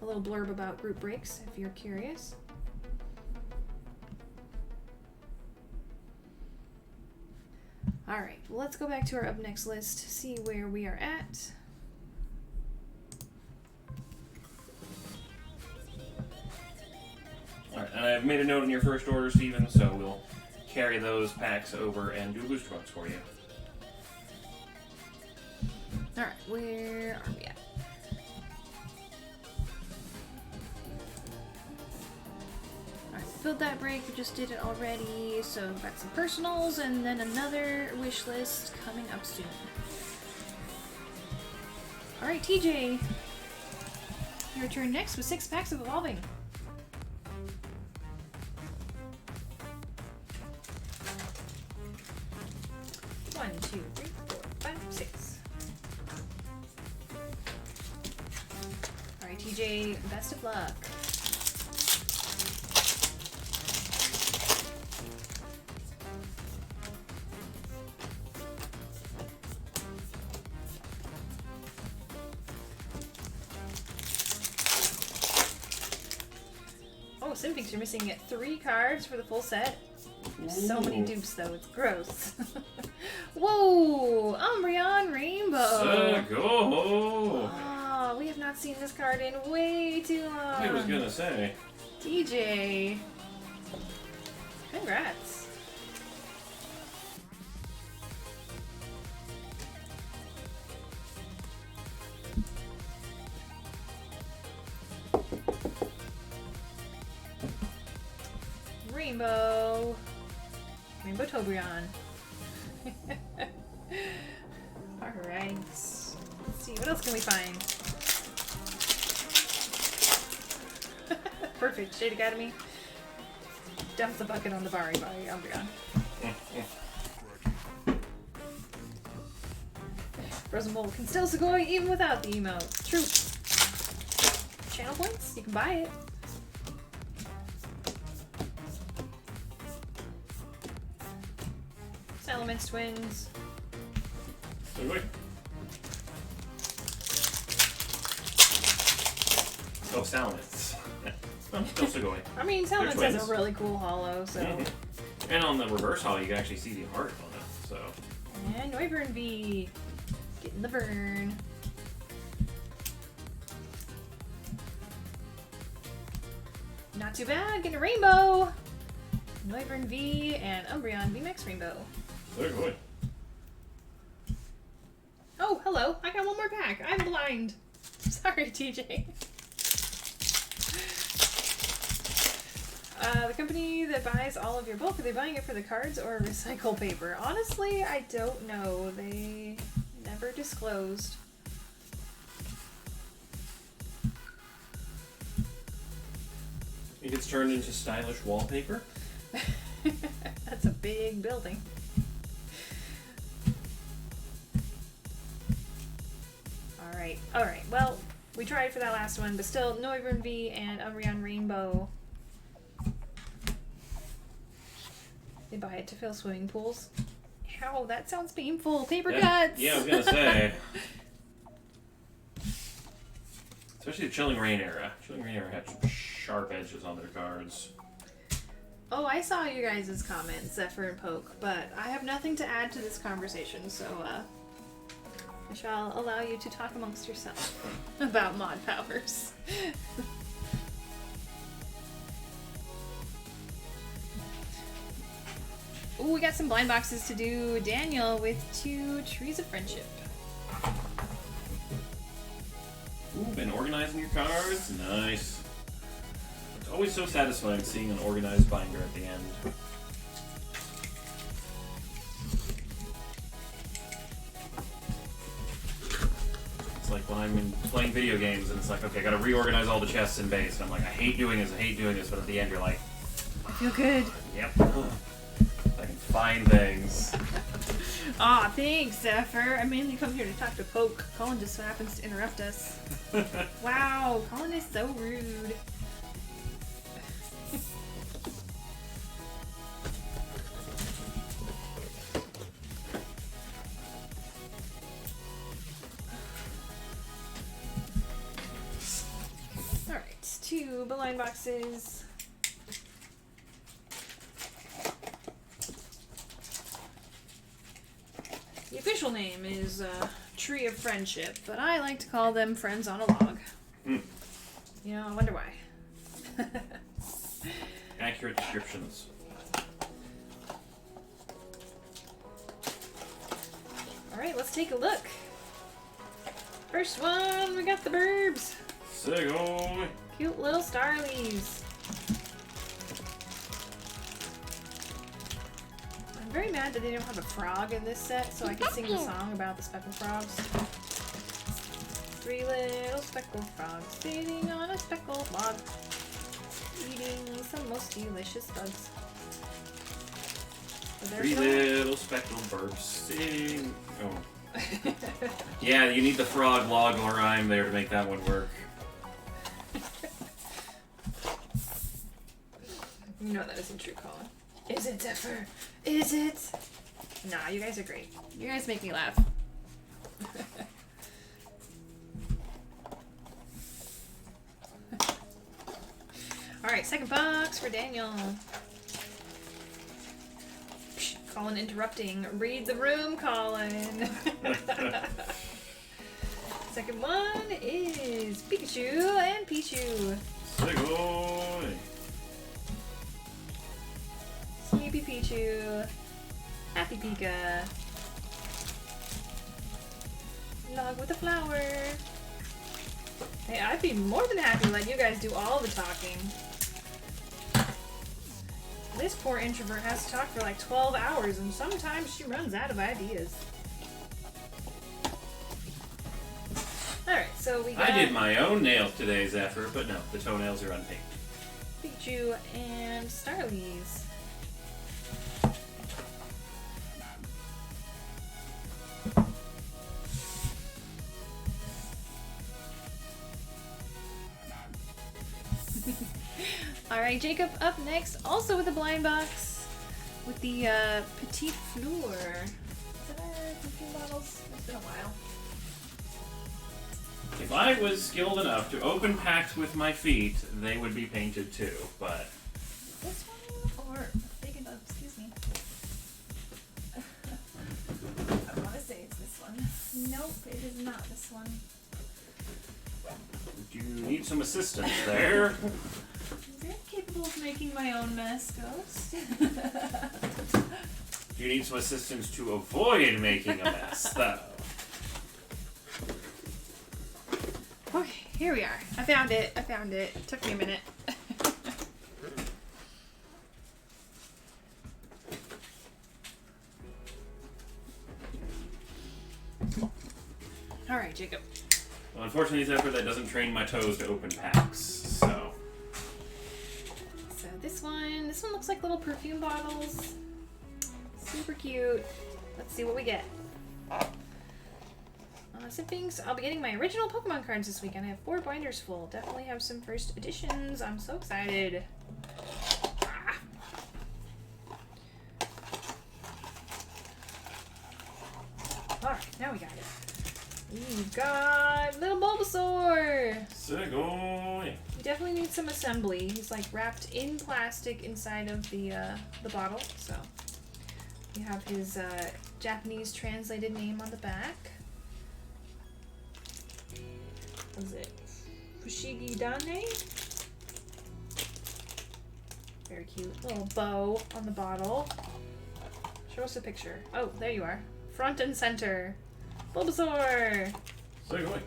[SPEAKER 1] little blurb about group breaks if you're curious. Alright, well, let's go back to our up next list, see where we are at.
[SPEAKER 3] Alright, and I've made a note in your first order, Steven, so we'll carry those packs over and do booster box for you.
[SPEAKER 1] Alright, where are we at? I filled that break, we just did it already, so we've got some personals and then another wish list coming up soon. Alright, TJ. Your turn next with 6 packs of Evolving. One, two, three, 4, 5, 6. Alright, TJ, best of luck. Oh, Symphox, you're missing 3 cards for the full set. So many dupes, though. It's gross. Whoa! Umbreon Rainbow!
[SPEAKER 3] Go!
[SPEAKER 1] Oh, we have not seen this card in way too long.
[SPEAKER 3] I was gonna say.
[SPEAKER 1] DJ. Congrats. Rainbow. Rainbow Tobrion. Alright. Let's see, what else can we find? Perfect. Shade Academy. Dump the bucket on the Bari by Umbreon. Frozen Bolt can still Sugoi even without the emote. True. Channel points? You can buy it. Elements Twins.
[SPEAKER 3] Sugoi. Oh, Salamence. Oh, still Sugoi.
[SPEAKER 1] I mean, Salamence
[SPEAKER 3] They're
[SPEAKER 1] has a
[SPEAKER 3] twins.
[SPEAKER 1] really cool holo, so.
[SPEAKER 3] Mhm. And on the reverse holo, you can actually see the heart on it. So.
[SPEAKER 1] And Noivern V. Getting the burn. Not too bad. Getting a rainbow. Noivern V and Umbreon VMAX Rainbow.
[SPEAKER 3] Sugoi.
[SPEAKER 1] Oh, hello. I got one more pack. I'm blind. Sorry, TJ. The company that buys all of your bulk, are they buying it for the cards or recycle paper? Honestly, I don't know. They never disclosed.
[SPEAKER 3] It gets turned into stylish wallpaper.
[SPEAKER 1] That's a big building. Alright. Well, we tried for that last one, but still, Noivern V and Umbreon Rainbow. They buy it to fill swimming pools. Ow, that sounds painful. Paper cuts!
[SPEAKER 3] Yeah, I was gonna say. Especially the Chilling Reign era. Chilling Reign era had some sharp edges on their cards.
[SPEAKER 1] Oh, I saw you guys' comments, Zephyr and Poke, but I have nothing to add to this conversation, so I shall allow you to talk amongst yourself about mod powers. Ooh, we got some blind boxes to do. Daniel with 2 Trees of Friendship.
[SPEAKER 3] Ooh, been organizing your cards? Nice. It's always so satisfying seeing an organized binder at the end. It's like when I'm playing video games and it's like, okay, I gotta reorganize all the chests and base. And I'm like, I hate doing this, but at the end you're like,
[SPEAKER 1] I feel good.
[SPEAKER 3] yep. I can find things.
[SPEAKER 1] Aw, thanks, Zephyr. I mainly come here to talk to Poke. Colin just so happens to interrupt us. Wow, Colin is so rude. Alright, 2 blind boxes. The official name is Tree of Friendship, but I like to call them Friends on a Log.
[SPEAKER 3] Hmm.
[SPEAKER 1] You know, I wonder why.
[SPEAKER 3] Accurate descriptions.
[SPEAKER 1] let's take a look. First one, we got the Burbs.
[SPEAKER 3] Sego.
[SPEAKER 1] Cute little starlies. I'm very mad that they don't have a frog in this set, so I can sing the song about the speckled frogs. 3 little speckled frogs sitting on a speckled log, eating some most delicious bugs. So there's
[SPEAKER 3] 3 little speckled burbs sitting. Oh. Yeah, you need the frog log rhyme there to make that one work.
[SPEAKER 1] You know that isn't true, Colin. Is it, Zephyr? Is it? Nah, you guys are great. You guys make me laugh. Alright, second box for Daniel. Psh, Colin interrupting. Read the room, Colin. Second one is Pikachu and Pichu.
[SPEAKER 3] Sego.
[SPEAKER 1] Sleepy Pichu. Happy Pika. Log with a flower. Hey, I'd be more than happy to let you guys do all the talking. This poor introvert has to talk for like 12 hours, and sometimes she runs out of ideas. Alright, so we got
[SPEAKER 3] I did my own nails today, Zephyr, but no, the toenails are unpainted.
[SPEAKER 1] Pichu and Starlies. Alright, Jacob up next, also with a blind box, with the Petite Fleur. Is that our perfume bottles? It's been a while.
[SPEAKER 3] If I was skilled enough to open packs with my feet, they would be painted too, but...
[SPEAKER 1] This one or big enough? Excuse me. I want to say it's this one. Nope, it is not this one.
[SPEAKER 3] You need some assistance there.
[SPEAKER 1] I'm very capable of making my own mess, Ghost.
[SPEAKER 3] You need some assistance to avoid making a mess, though.
[SPEAKER 1] Okay, here we are. I found it. It took me a minute. Alright, Jacob.
[SPEAKER 3] Well, unfortunately, Zephyr, that doesn't train my toes to open packs, so...
[SPEAKER 1] So this one looks like little perfume bottles. Super cute. Let's see what we get. Sippings. I'll be getting my original Pokemon cards this weekend. I have 4 binders full. Definitely have some first editions. I'm so excited. Ah. Alright, now we got it. We've got little Bulbasaur.
[SPEAKER 3] Sego.
[SPEAKER 1] You definitely need some assembly. He's like wrapped in plastic inside of the bottle. So you have his Japanese translated name on the back. What is it? Fushigi Dane? Very cute. Little bow on the bottle. Show us a picture. Oh, there you are. Front and center. Bulbasaur!
[SPEAKER 3] Sego.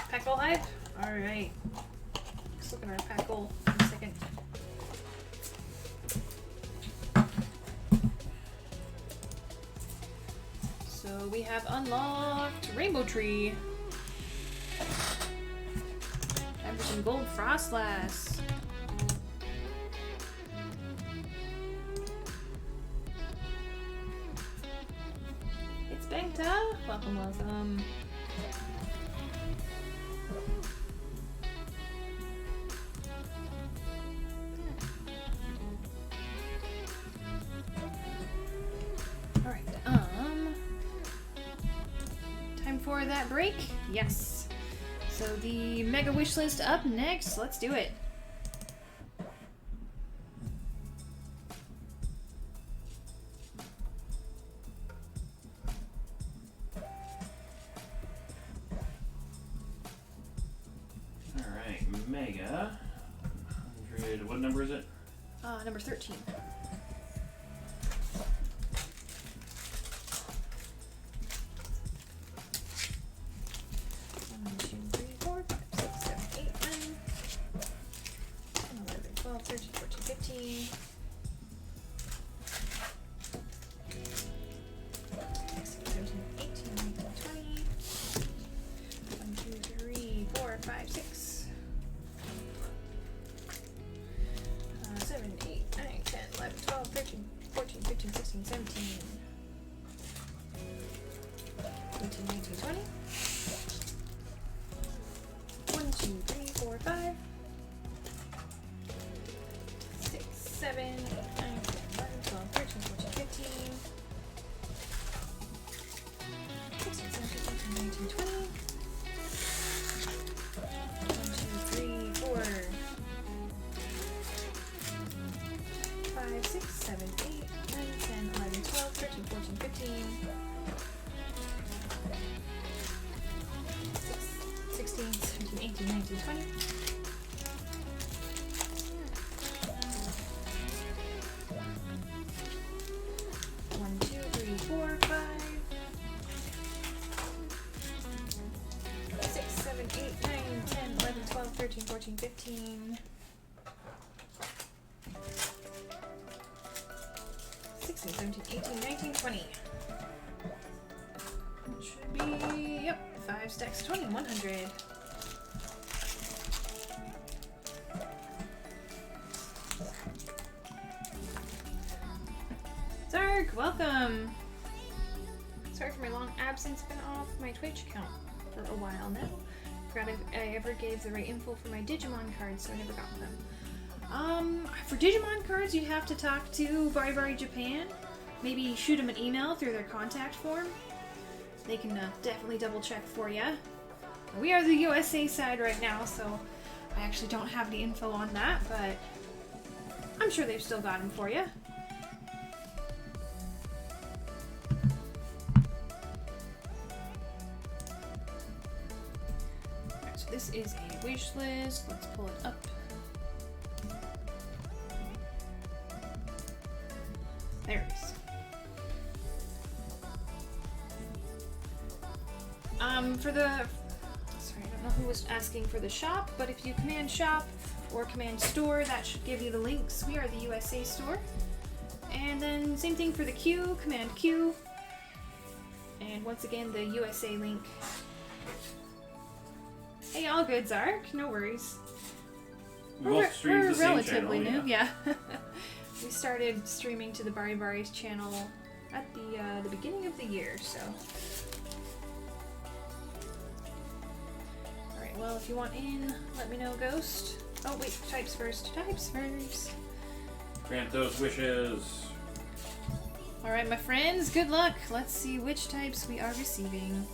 [SPEAKER 1] Packle hype? Alright. Let's look at our Packle in a second. So we have unlocked Rainbow Tree. Time for some gold Frostlass. It's Bangta. Welcome, welcome. Alright, time for that break? Yes. So the Mega Wish List up next. Let's do it.
[SPEAKER 3] Alright, Mega. 100. What number is it?
[SPEAKER 1] Number 13. 12, 13, 14, 15. 16, 17, 18, 19, 20. 1, 2, 3, 4, 5, 6. 7, 8, 9, 10, 11, 12, 13, 14, 15, 16, 17. 18, 19, 20. 1, 2, 3, 4, 5. 6, 7, 8, 9, 10, 11, 12, 13, 14, 15. 16, 17, 18, 19, 20. 1, 2, 3, 4. 5, 6, 7, 8, 9, 10, 11, 12, 13, 14, 15. 16, 17, 18, 19, 20. 1, 2, 3, 4, 5. 6, 7, 8, 9, 10, 11, 12, 13, 14, 15. 16, 17, 18, 19, 20. Should be, yep, 5 stacks, 20, 100. Zark, welcome! Sorry for my long absence, been off my Twitch account for a while now. Forgot if I ever gave the right info for my Digimon cards, so I never got them. For Digimon cards, you'd have to talk to Bari Japan. Maybe shoot them an email through their contact form. They can definitely double check for you. We are the USA side right now, so I actually don't have the info on that, but I'm sure they've still got them for you. Alright, so this is a wish list. Let's pull it up. There it is. Sorry, I don't know who was asking for the shop, but if you command shop or command store, that should give you the links. We are the USA store. And then same thing for the Q, command Q. And once again, the USA link. Hey, all good, Zark. No worries.
[SPEAKER 3] We both streamed the same
[SPEAKER 1] relatively
[SPEAKER 3] channel,
[SPEAKER 1] new, yeah. We started streaming to the Bari's channel at the beginning of the year, so. Alright, well, if you want in, let me know, Ghost. Oh, wait, types first. Types first.
[SPEAKER 3] Grant those wishes.
[SPEAKER 1] Alright, my friends, good luck. Let's see which types we are receiving.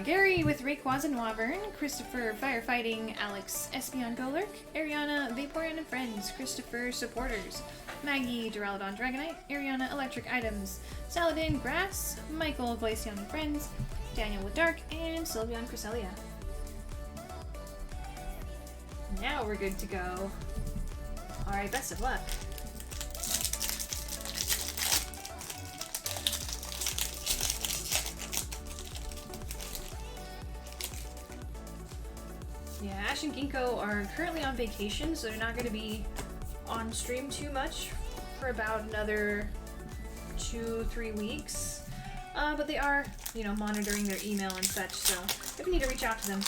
[SPEAKER 1] Gary with Rayquaza and Wyvern, Christopher Firefighting, Alex Espeon Golurk, Ariana Vaporeon and Friends, Christopher Supporters, Maggie Duraludon Dragonite, Ariana Electric Items, Saladin Grass, Michael Glaceon and Friends, Daniel with Dark, and Sylveon Cresselia. Now we're good to go. Alright, best of luck. Yeah, Ash and Ginkgo are currently on vacation, so they're not going to be on stream too much for about another 2-3 weeks. But they are, you know, monitoring their email and such, so if you need to reach out to them.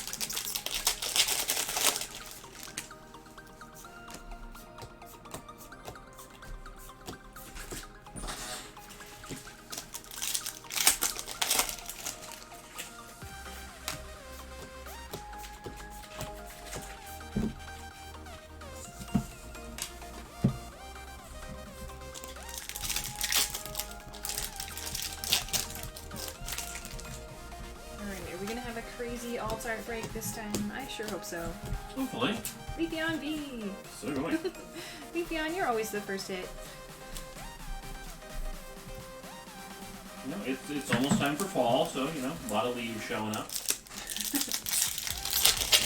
[SPEAKER 1] Alt-art break this time. I sure hope so.
[SPEAKER 3] Hopefully.
[SPEAKER 1] Leafeon V!
[SPEAKER 3] So do I.
[SPEAKER 1] Leafeon, you're always the first hit.
[SPEAKER 3] You know, it's almost time for fall, so, you know, a lot of leaves showing up.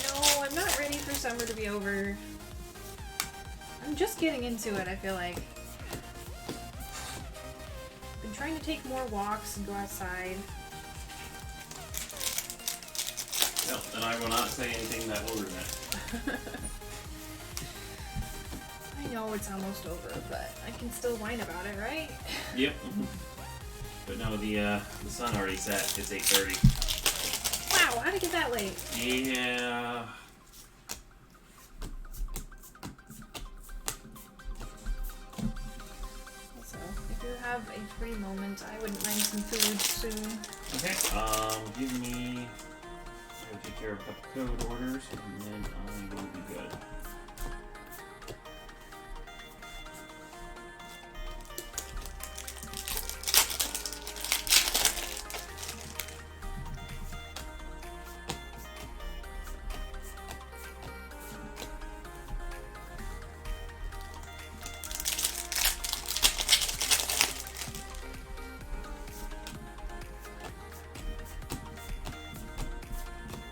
[SPEAKER 1] No, I'm not ready for summer to be over. I'm just getting into it, I feel like. Been trying to take more walks and go outside.
[SPEAKER 3] Well, then I will not say anything that will ruin it.
[SPEAKER 1] I know it's almost over, but I can still whine about it, right?
[SPEAKER 3] Yep. But no, the sun already set. It's 8:30.
[SPEAKER 1] Wow, how'd it get that late?
[SPEAKER 3] Yeah.
[SPEAKER 1] So, if you have a free moment, I wouldn't mind some food soon.
[SPEAKER 3] Okay. Give me. I'm gonna take care of a couple code orders, and then I will be good.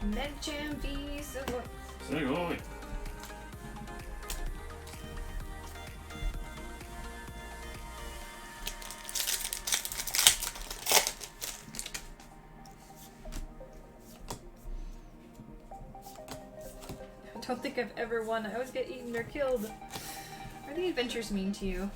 [SPEAKER 1] Medjam V's.
[SPEAKER 3] So go.
[SPEAKER 1] I don't think I've ever won. I always get eaten or killed. Are the adventures mean to you?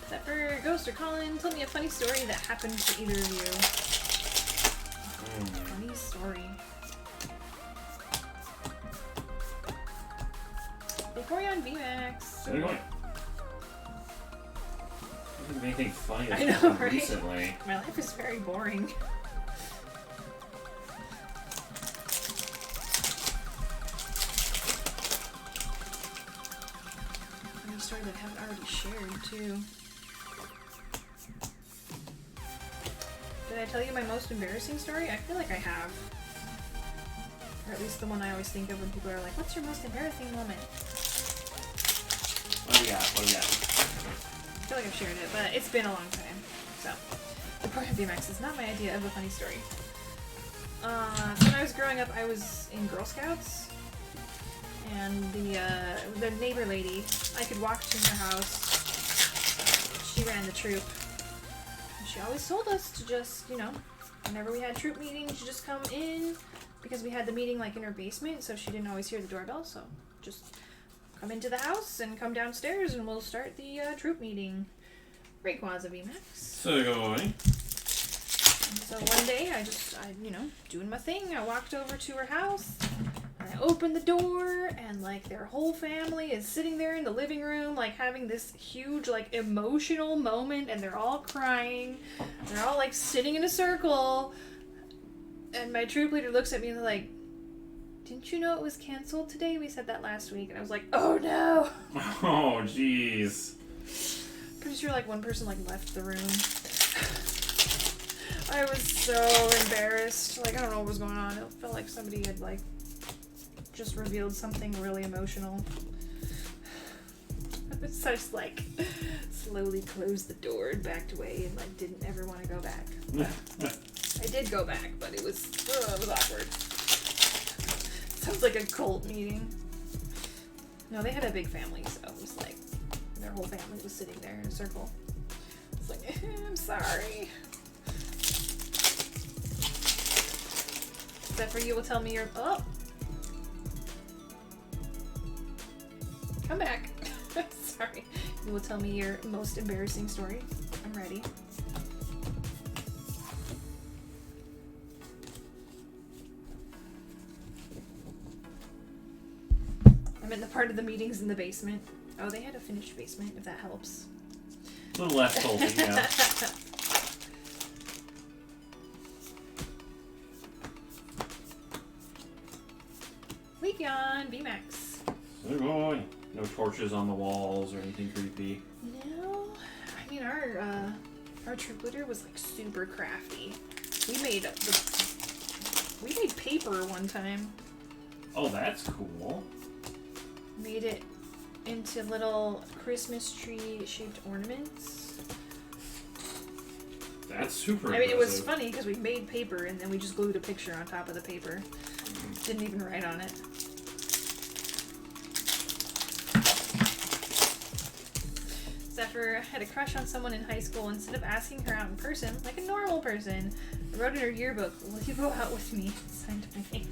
[SPEAKER 1] Zephyr, Ghost, or Colin, tell me a funny story that happened to either of you. Funny story. Vaporeon VMAX.
[SPEAKER 3] So going. I don't think of anything funny that's
[SPEAKER 1] I know,
[SPEAKER 3] happened
[SPEAKER 1] right?
[SPEAKER 3] recently.
[SPEAKER 1] My life is very boring. Funny story that I haven't already shared, too. Did I tell you my most embarrassing story? I feel like I have. Or at least the one I always think of when people are like, what's your most embarrassing moment?
[SPEAKER 3] What do we got? What do we got?
[SPEAKER 1] I feel like I've shared it, but it's been a long time. So, the part of VMAX is not my idea of a funny story. When I was growing up, I was in Girl Scouts, and the neighbor lady, I could walk to her house. She ran the troop. And she always told us to just, you know, whenever we had troop meetings, you just come in, because we had the meeting like in her basement, so she didn't always hear the doorbell. So just come into the house and come downstairs, and we'll start the troop meeting. Rayquaza VMAX.
[SPEAKER 3] So going.
[SPEAKER 1] So one day, I you know, doing my thing, I walked over to her house, and I opened the door, and, like, their whole family is sitting there in the living room, like, having this huge, like, emotional moment, and they're all crying. They're all, like, sitting in a circle, and my troop leader looks at me and they're like, didn't you know it was canceled today? We said that last week. And I was like, oh, no!
[SPEAKER 3] Oh, jeez.
[SPEAKER 1] Pretty sure, like, one person, like, left the room. I was so embarrassed. Like, I don't know what was going on. It felt like somebody had, like, just revealed something really emotional. So I just, like, slowly closed the door and backed away and, like, didn't ever want to go back. I did go back, but it was awkward. Sounds like a cult meeting. No, they had a big family, so it was like, their whole family was sitting there in a circle. It's like, I'm sorry. Zephyr, you will tell me your... Oh! Come back. Sorry. You will tell me your most embarrassing story. I'm ready. I'm in the part of the meetings in the basement. Oh, they had a finished basement, if that helps.
[SPEAKER 3] A little less salty, yeah.
[SPEAKER 1] Leafeon, VMAX.
[SPEAKER 3] So going. No torches on the walls or anything creepy.
[SPEAKER 1] No, I mean our troop leader was like super crafty. We made paper one time.
[SPEAKER 3] Oh, that's cool.
[SPEAKER 1] Made it into little Christmas tree shaped ornaments.
[SPEAKER 3] That's super
[SPEAKER 1] I mean, it was
[SPEAKER 3] impressive.
[SPEAKER 1] funny because we made paper and then we just glued a picture on top of the paper. Didn't even write on it. Zephyr had a crush on someone in high school. Instead of asking her out in person, like a normal person, I wrote in her yearbook, "Will you go out with me?" Signed my name.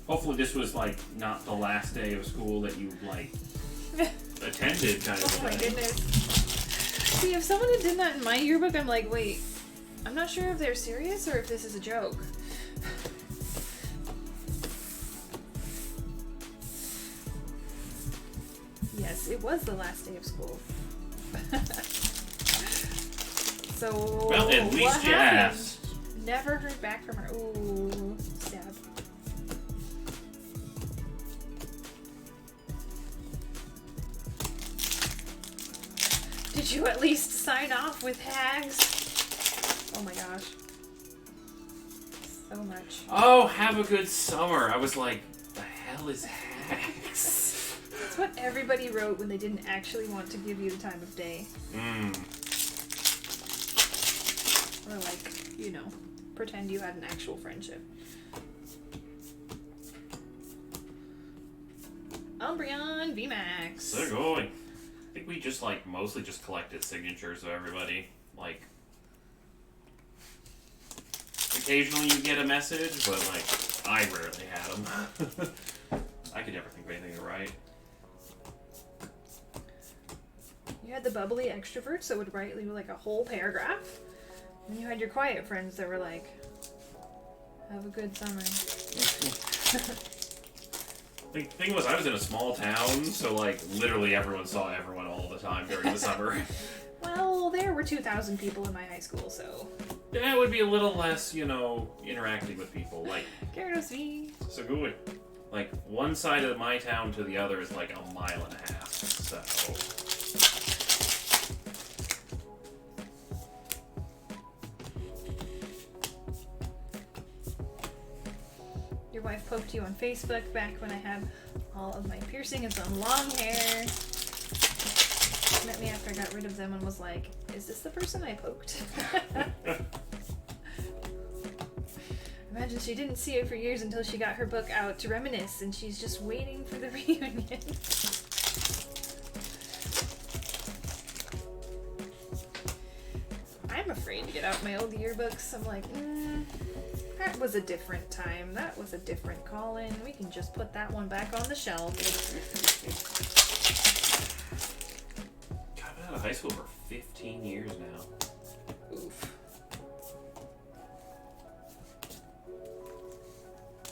[SPEAKER 3] Hopefully this was, like, not the last day of school that you, like, attended kind of
[SPEAKER 1] Oh my
[SPEAKER 3] thing.
[SPEAKER 1] goodness. See, if someone had done that in my yearbook, I'm like, wait, I'm not sure if they're serious or if this is a joke. Yes, it was the last day of school. So,
[SPEAKER 3] Well, at
[SPEAKER 1] what
[SPEAKER 3] least you
[SPEAKER 1] happened?
[SPEAKER 3] asked.
[SPEAKER 1] Never heard back from her. Ooh, stab. Did you at least sign off with Hags? Oh my gosh. So much.
[SPEAKER 3] Oh, have a good summer. I was like, the hell is Hags?
[SPEAKER 1] That's what everybody wrote when they didn't actually want to give you the time of day. Or like, you know, pretend you had an actual friendship. Umbreon VMAX.
[SPEAKER 3] So going. I think we just, like, mostly just collected signatures of everybody. Like, occasionally you get a message, but, like, I rarely had them. I could never think of anything to write.
[SPEAKER 1] You had the bubbly extroverts that would write you like a whole paragraph. And you had your quiet friends that were like, have a good summer.
[SPEAKER 3] The thing was, I was in a small town, so, like, literally everyone saw everyone all the time during the summer.
[SPEAKER 1] Well, there were 2,000 people in my high school, so.
[SPEAKER 3] Yeah, it would be a little less, you know, interacting with people. Like,
[SPEAKER 1] Gyarados V.
[SPEAKER 3] so good. Like, one side of my town to the other is like a mile and a half, so...
[SPEAKER 1] Your wife poked you on Facebook back when I had all of my piercing and some long hair. She met me after I got rid of them and was like, is this the person I poked? Imagine she didn't see it for years until she got her book out to reminisce, and she's just waiting for the reunion. I'm afraid to get out my old yearbooks. I'm like, that was a different time. That was a different call-in. We can just put that one back on the shelf.
[SPEAKER 3] God, I've been out of high school for 15 years now.
[SPEAKER 1] Oof.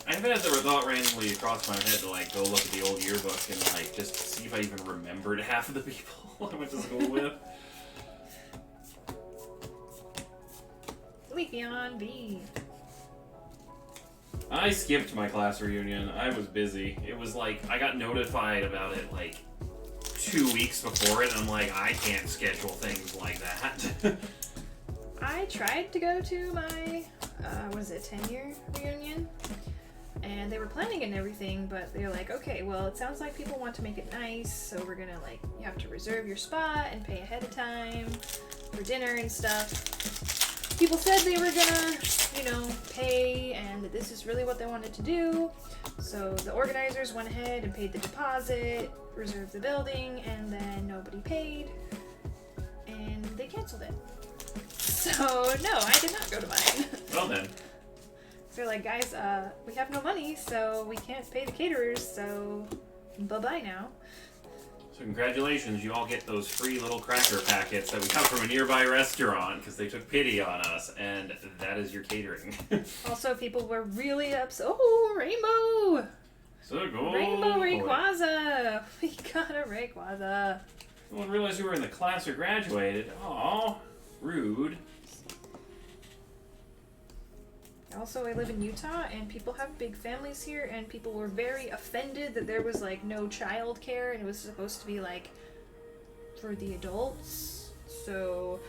[SPEAKER 3] I haven't had the thought randomly across my head to, like, go look at the old yearbook and, like, just see if I even remembered half of the people I went to school with.
[SPEAKER 1] Leafeon V.
[SPEAKER 3] I skipped my class reunion. I was busy. It was like, I got notified about it, like, 2 weeks before it, and I'm like, I can't schedule things like that.
[SPEAKER 1] I tried to go to my, 10-year reunion? And they were planning it and everything, but they're like, okay, well, it sounds like people want to make it nice, so we're gonna, like, you have to reserve your spot and pay ahead of time for dinner and stuff. People said they were gonna, you know, pay, and that this is really what they wanted to do. So the organizers went ahead and paid the deposit, reserved the building, and then nobody paid, and they canceled it. So, no, I did not go to mine.
[SPEAKER 3] Well then.
[SPEAKER 1] So they're like, guys, we have no money, so we can't pay the caterers, so bye-bye now.
[SPEAKER 3] So congratulations, you all get those free little cracker packets that we got from a nearby restaurant because they took pity on us, and that is your catering.
[SPEAKER 1] Also, people were really upset. Oh, Rainbow!
[SPEAKER 3] So go.
[SPEAKER 1] Rainbow Rayquaza! We got a Rayquaza.
[SPEAKER 3] No one realized you were in the class or graduated. Aw, rude.
[SPEAKER 1] Also, I live in Utah, and people have big families here, and people were very offended that there was, like, no child care, and it was supposed to be, like, for the adults. So,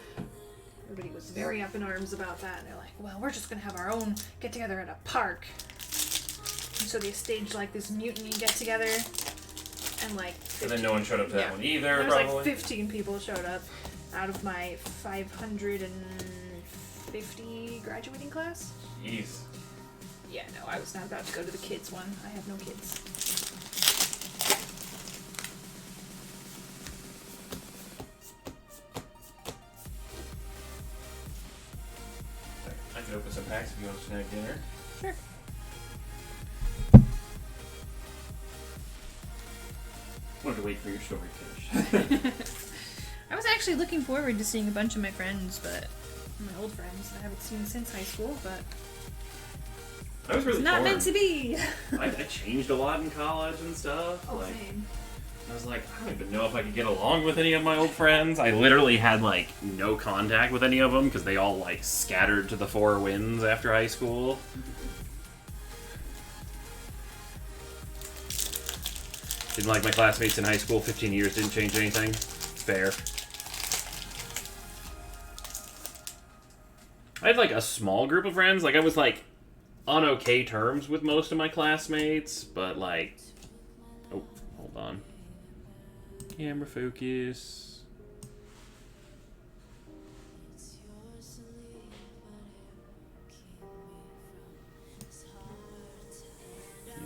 [SPEAKER 1] everybody was very up in arms about that, and they're like, well, we're just gonna have our own get-together at a park. And so they staged, like, this mutiny get-together, and, like...
[SPEAKER 3] And then no one showed up to that
[SPEAKER 1] Yeah.
[SPEAKER 3] one either,
[SPEAKER 1] There was,
[SPEAKER 3] probably.
[SPEAKER 1] like, 15 people showed up. out of my 550 graduating class.
[SPEAKER 2] Jeez.
[SPEAKER 1] Yeah, no, I was not about to go to the kids one. I have no kids.
[SPEAKER 2] I can open some packs if you want to snack dinner.
[SPEAKER 1] Sure.
[SPEAKER 2] Wanted to wait for your story to finish.
[SPEAKER 1] I was actually looking forward to seeing a bunch of my friends, but my old friends that I haven't seen since high school, but
[SPEAKER 2] I was really
[SPEAKER 1] it's not
[SPEAKER 2] torn.
[SPEAKER 1] meant to be.
[SPEAKER 2] I changed a lot in college and stuff.
[SPEAKER 1] Oh,
[SPEAKER 2] like,
[SPEAKER 1] same.
[SPEAKER 2] I was like, I don't even know if I could get along with any of my old friends. I literally had like no contact with any of them because they all like scattered to the four winds after high school. Didn't like my classmates in high school. 15 years didn't change anything. Fair. I had like a small group of friends. Like I was like on okay terms with most of my classmates, but like, oh, hold on. Camera focus.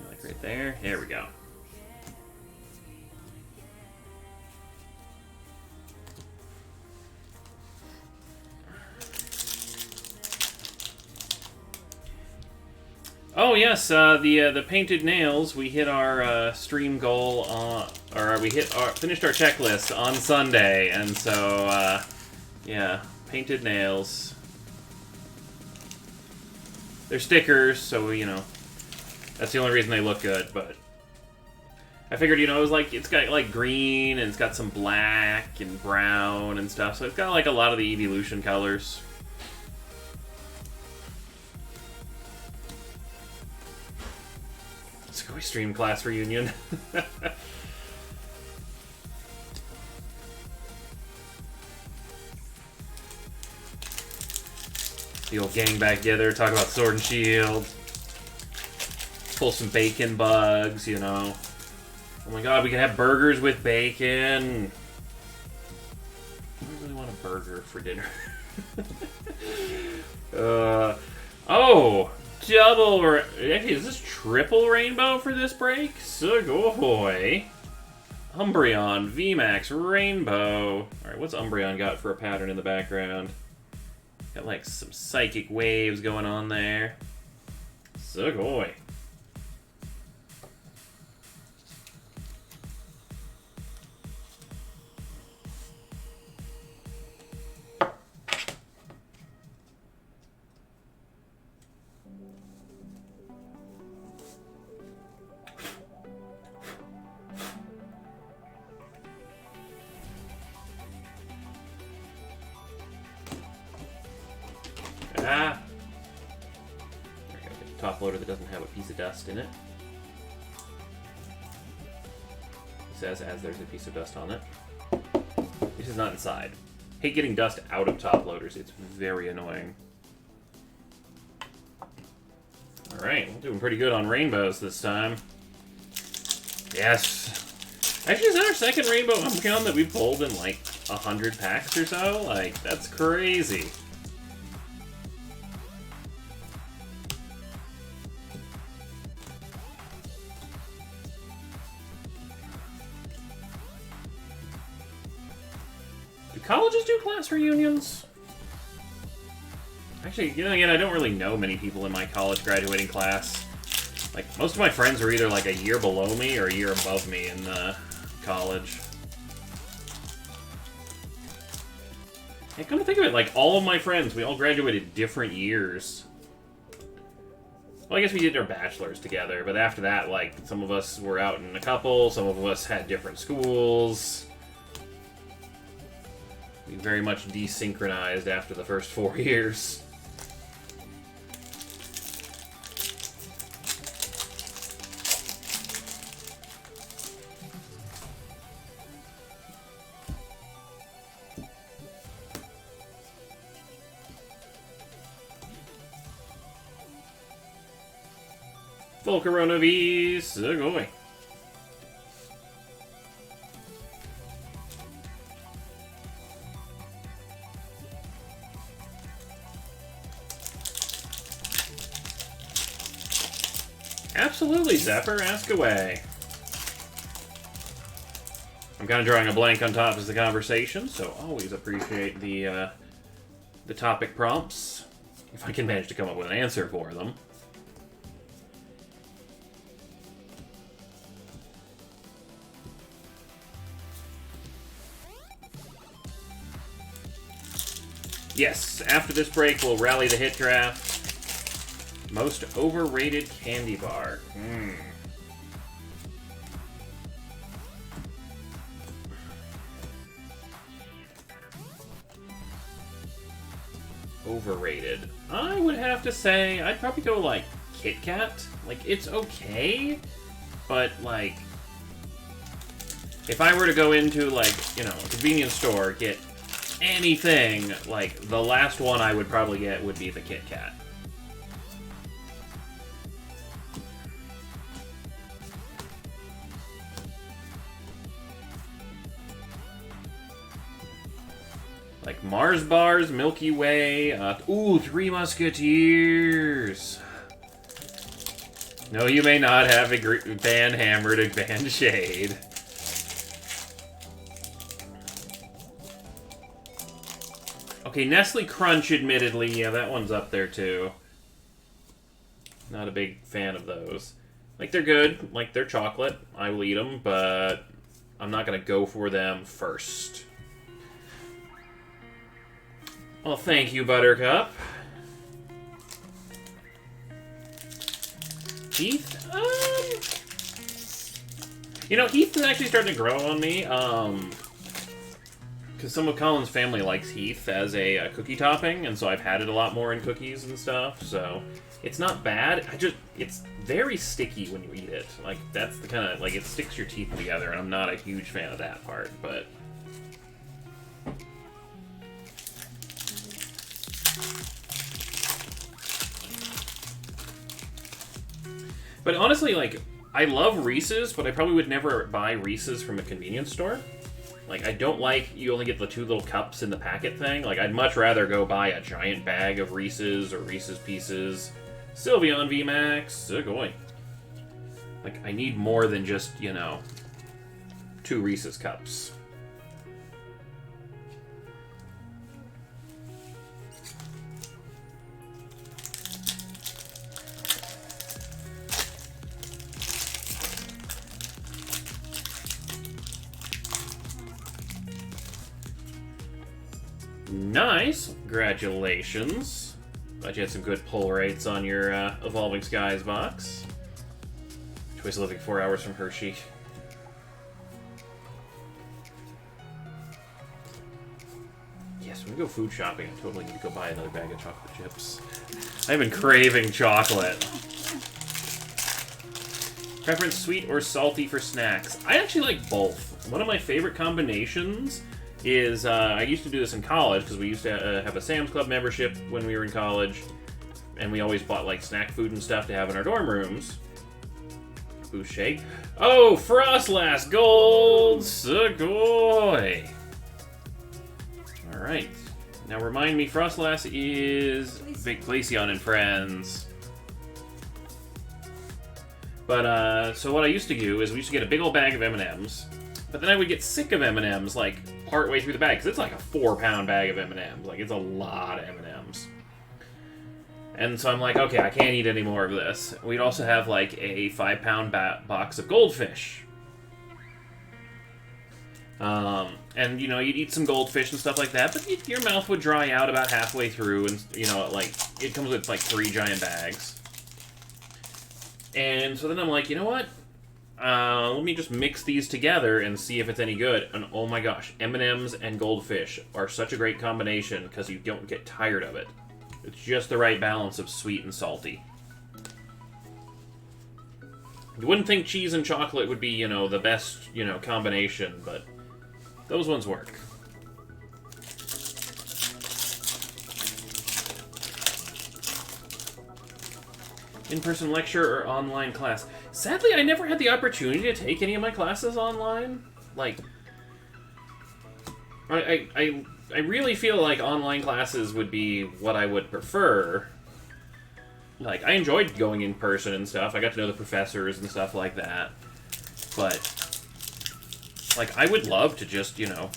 [SPEAKER 2] Like right there. There we go. Oh yes, the painted nails. We hit our stream goal, or we finished our checklist on Sunday, and so yeah, painted nails. They're stickers, so you know that's the only reason they look good. But I figured, you know, it was like it's got like green and it's got some black and brown and stuff, so it's got like a lot of the Evolution colors. Go stream class reunion. The old gang back together, talk about Sword and Shield. Pull some bacon bugs, you know. Oh my god, we can have burgers with bacon. I really want a burger for dinner. Oh! Double, actually, is this triple rainbow for this break? Sugoi. Umbreon, VMAX, rainbow. Alright, what's Umbreon got for a pattern in the background? Got like some psychic waves going on there. Sugoi. Ah! There we go. Get the top loader that doesn't have a piece of dust in it. It says as there's a piece of dust on it. This is not inside. Hate getting dust out of top loaders. It's very annoying. Alright, we're doing pretty good on rainbows this time. Yes! Actually, is that our second rainbow Umbreon that we've pulled in like 100 packs or so? Like, that's crazy. Do colleges do class reunions? Actually, you know, again, I don't really know many people in my college graduating class. Like, most of my friends are either like a year below me or a year above me in college. And come to think of it, like, all of my friends, we all graduated different years. Well, I guess we did our bachelors together, but after that, like, some of us were out in a couple, some of us had different schools. We very much desynchronized after the first 4 years. Volcarona V, Sugoi.
[SPEAKER 3] Absolutely, Zephyr. Ask away. I'm kind of drawing a blank on top of the conversation, so always appreciate the topic prompts. If I can manage to come up with an answer for them. Yes, after this break, we'll rally the hit draft. Most overrated candy bar. Overrated. I would have to say, I'd probably go like Kit Kat. Like, it's okay, but like, if I were to go into like, you know, a convenience store, get anything, like, the last one I would probably get would be the Kit Kat. Like Mars Bars, Milky Way, ooh, Three Musketeers. No, you may not have a band hammered a band shade. Okay, Nestle Crunch, admittedly, yeah, that one's up there too. Not a big fan of those. Like, they're good, like, they're chocolate. I will eat them, but I'm not gonna go for them first. Well, thank you, Buttercup. Heath? You know, Heath is actually starting to grow on me, because some of Colin's family likes Heath as a cookie topping, and so I've had it a lot more in cookies and stuff, so it's not bad. It's very sticky when you eat it. Like, that's the kind of, like, it sticks your teeth together, and I'm not a huge fan of that part, but... But honestly, like, I love Reese's, but I probably would never buy Reese's from a convenience store. Like, I don't like, you only get the 2 little cups in the packet thing. Like, I'd much rather go buy a giant bag of Reese's or Reese's Pieces. Sylveon VMAX, Sugoi. Like, I need more than just, you know, 2 Reese's cups. Nice! Congratulations. Glad you had some good pull rates on your Evolving Skies box. Choice of living 4 hours from Hershey. Yes, when we go food shopping, I totally need to go buy another bag of chocolate chips. I've been craving chocolate. Preference sweet or salty for snacks? I actually like both. One of my favorite combinations is, I used to do this in college, because we used to have a Sam's Club membership when we were in college, and we always bought, like, snack food and stuff to have in our dorm rooms. Boost shake. Oh, Frostlass Gold! Sugoi! Alright. Now remind me, Frostlass is Big Glaceon and Friends. But, so what I used to do is we used to get a big old bag of M&Ms, but then I would get sick of M&Ms, like, partway through the bag, because it's like a 4-pound bag of M&Ms. Like, it's a lot of M&Ms. And so I'm like, okay, I can't eat any more of this. We'd also have, like, a 5-pound box of Goldfish. And, you know, you'd eat some Goldfish and stuff like that, but your mouth would dry out about halfway through, and, you know, like, it comes with, like, 3 giant bags. And so then I'm like, you know what? Let me just mix these together and see if it's any good. And oh my gosh, M&M's and Goldfish are such a great combination because you don't get tired of it. It's just the right balance of sweet and salty. You wouldn't think cheese and chocolate would be, you know, the best, you know, combination, but those ones work. In-person lecture or online class? Sadly, I never had the opportunity to take any of my classes online. Like, I really feel like online classes would be what I would prefer. like, I enjoyed going in person and stuff. I got to know the professors and stuff like that. But, like, I would love to just, you know,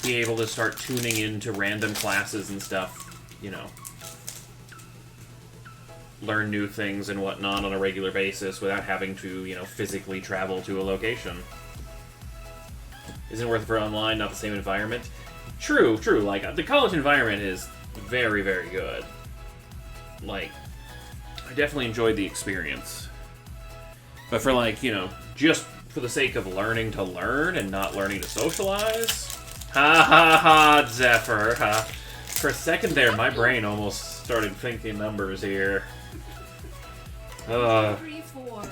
[SPEAKER 3] be able to start tuning into random classes and stuff, you know. Learn new things and whatnot on a regular basis without having to, you know, physically travel to a location. Isn't it worth it for online, not the same environment? True, true. Like, the college environment is very, very good. Like, I definitely enjoyed the experience. But for, like, you know, just for the sake of learning to learn and not learning to socialize? Ha ha ha, Zephyr. Ha. For a second there, my brain almost started thinking numbers here.
[SPEAKER 1] 3, 4, 5,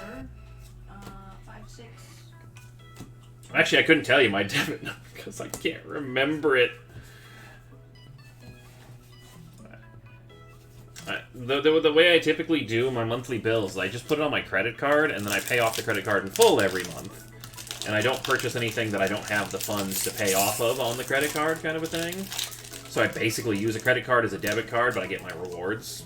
[SPEAKER 1] 6.
[SPEAKER 3] Actually, I couldn't tell you my debit number because I can't remember it. The way I typically do my monthly bills, I just put it on my credit card, and then I pay off the credit card in full every month. And I don't purchase anything that I don't have the funds to pay off of on the credit card, kind of a thing. So I basically use a credit card as a debit card, but I get my rewards.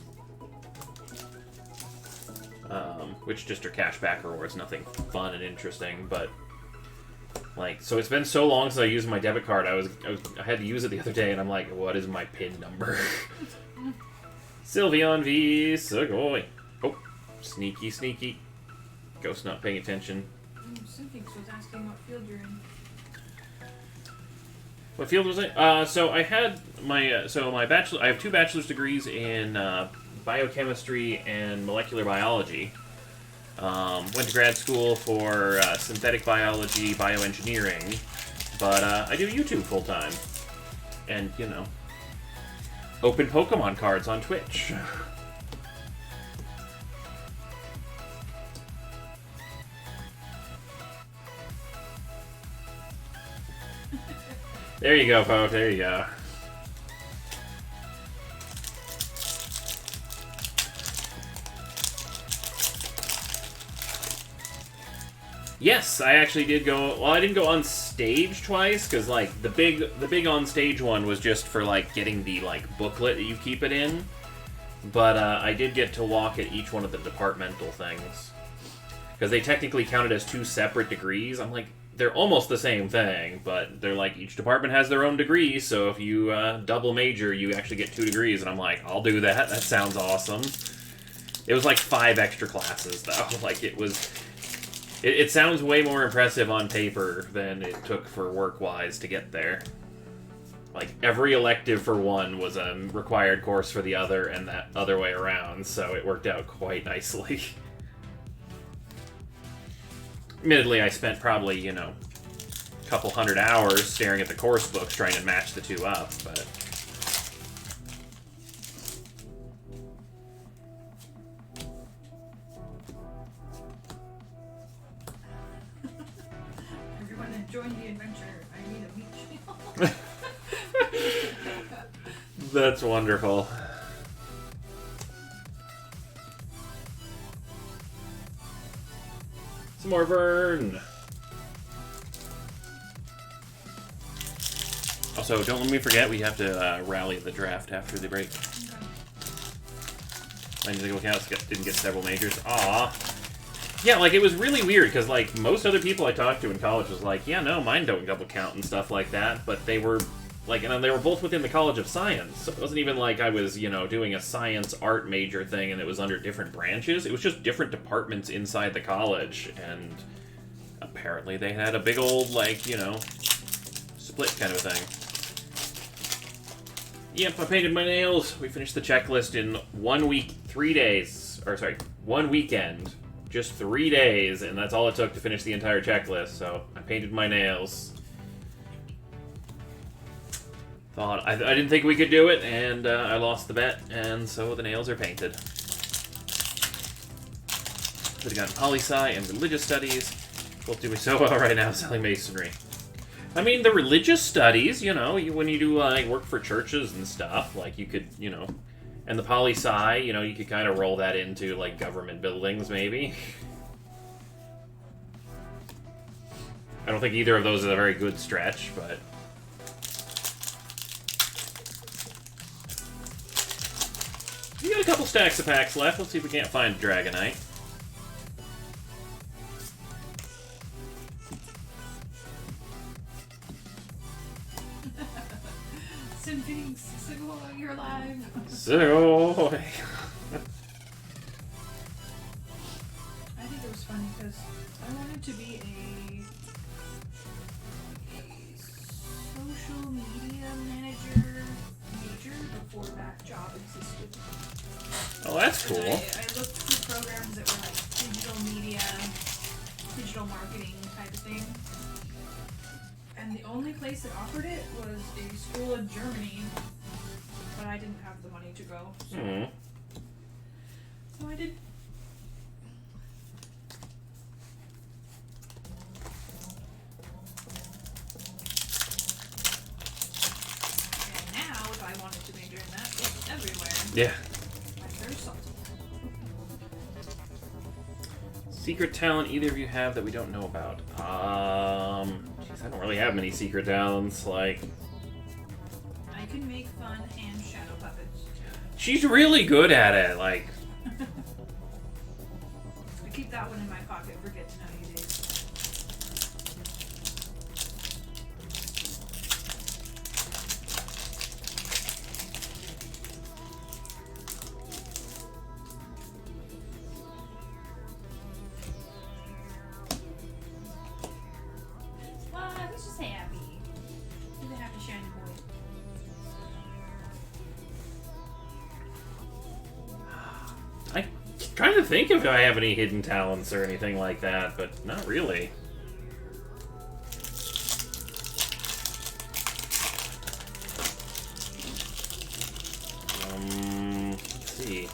[SPEAKER 3] Which just are cashback rewards, nothing fun and interesting, but... Like, so it's been so long since I used my debit card, I had to use it the other day, and I'm like, what is my PIN number? Sylveon V. Sugoi. Oh, sneaky, sneaky. Ghost not paying attention.
[SPEAKER 1] Synthinx was asking what field you're in.
[SPEAKER 3] What field was I? So I had my, my bachelor. I have 2 bachelor's degrees in biochemistry and molecular biology. Went to grad school for synthetic biology, bioengineering, but I do YouTube full time, and you know, open Pokemon cards on Twitch. There you go, Poke. There you go. Yes, I actually did go. Well, I didn't go on stage twice because, like, the big on stage one was just for like getting the like booklet that you keep it in. But I did get to walk at each one of the departmental things because they technically counted as 2 separate degrees. I'm like, they're almost the same thing, but they're like each department has their own degree. So if you double major, you actually get 2 degrees. And I'm like, I'll do that. That sounds awesome. It was like 5 extra classes though. Like it was. It sounds way more impressive on paper than it took for work-wise to get there. Like, every elective for one was a required course for the other, and that other way around, so it worked out quite nicely. Admittedly, I spent probably, you know, a couple hundred hours staring at the course books trying to match the 2 up, but...
[SPEAKER 1] Join the adventure. I need a meat shield.
[SPEAKER 3] That's wonderful. Some more Vern. Also, don't let me forget, we have to rally the draft after the break.
[SPEAKER 1] Okay.
[SPEAKER 3] My musical accounts didn't get several majors. Aw. Yeah, like, it was really weird, because, like, most other people I talked to in college was like, yeah, no, mine don't double count and stuff like that, but they were, like, and they were both within the College of Science, so it wasn't even like I was, you know, doing a science art major thing and it was under different branches. It was just different departments inside the college, and apparently they had a big old, like, you know, split kind of a thing. Yep, I painted my nails. We finished the checklist in 1 week, 3 days, or sorry, 1 weekend. Just 3 days, and that's all it took to finish the entire checklist, so I painted my nails. I didn't think we could do it, and I lost the bet, and so the nails are painted. Could have gotten poli-sci and religious studies. Both doing so well right now selling masonry. I mean, the religious studies, you know, when you do, like, work for churches and stuff, like, you could, you know... And the poli-sci, you know, you could kind of roll that into, like, government buildings, maybe. I don't think either of those is a very good stretch, but... You gotta couple stacks of packs left. Let's see if we can't find Dragonite.
[SPEAKER 1] Symphonies, Sigil, you're alive.
[SPEAKER 3] So,
[SPEAKER 1] I think it was funny because I wanted to be a social media manager major before that job existed.
[SPEAKER 3] oh, that's
[SPEAKER 1] And
[SPEAKER 3] cool.
[SPEAKER 1] I looked through programs that were like digital media, digital marketing type of thing. And the only place that offered it was a school in Germany, but I didn't have the money to go. So,
[SPEAKER 3] Hmm.
[SPEAKER 1] so I did. And now, if I wanted to major in that, it's everywhere.
[SPEAKER 3] Yeah.
[SPEAKER 1] Like there's something.
[SPEAKER 3] Secret talent either of you have that we don't know about? Jeez, I don't really have many secret talents. Like,
[SPEAKER 1] I can make fun and shadow puppets.
[SPEAKER 3] she's really good at it. Like,
[SPEAKER 1] I keep that one in my pocket for get to know you days. What? He's just happy. He's a happy shiny boy.
[SPEAKER 3] I'm trying to think if I have any hidden talents or anything like that, but not really. Let's see.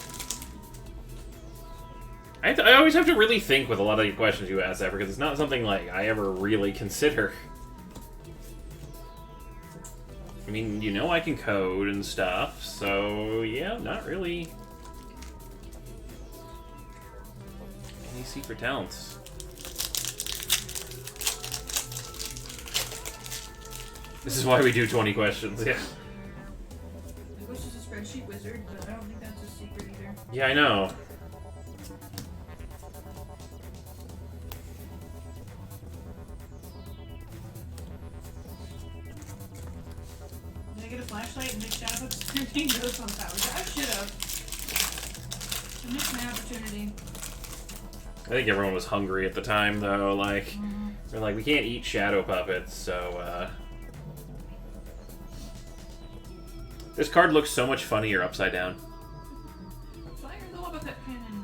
[SPEAKER 3] I always have to really think with a lot of the questions you ask, that because it's not something like I ever really consider. I mean, you know I can code and stuff, so yeah, not really any secret talents. This is why we do 20 questions, yeah.
[SPEAKER 1] I wish it's a spreadsheet wizard, but I don't think that's a secret either.
[SPEAKER 3] Yeah, I know.
[SPEAKER 1] Did I get a flashlight and make shadow puppets? I think those on powers. I should have. I missed my opportunity.
[SPEAKER 3] I think everyone was hungry at the time, though. Like, they're like, we can't eat shadow puppets, so, This card looks so much funnier upside down.
[SPEAKER 1] Fire the Wobbuffet cannon.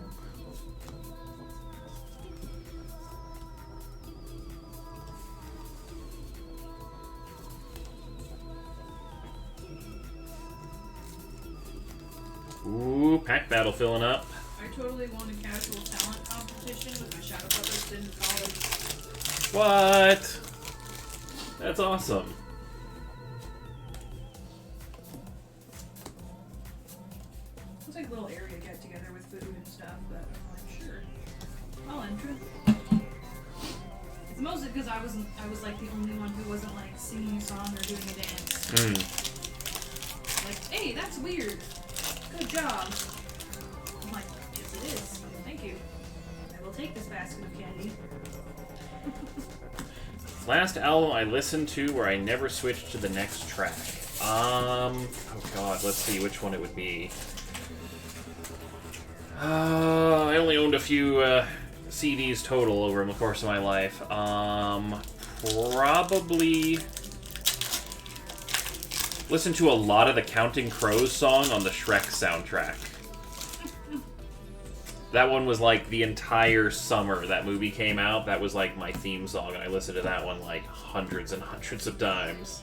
[SPEAKER 3] Ooh, pack battle filling up.
[SPEAKER 1] I totally won a casual talent competition with my shadow puppets in college.
[SPEAKER 3] What? That's awesome.
[SPEAKER 1] It was like a little area get together with food and stuff, but I'm like, sure, I'll enter. It's mostly because I was like the only one who wasn't like singing a song or doing a dance. Like, hey, that's weird. Good job. I'm like, yes it is. Thank you. I will take this basket of candy.
[SPEAKER 3] Last album I listened to where I never switched to the next track. Oh god, let's see which one it would be. I only owned a few CDs total over the course of my life. Probably listened to a lot of the Counting Crows song on the Shrek soundtrack. That one was like the entire summer that movie came out. That was like my theme song, and I listened to that one like hundreds and hundreds of times.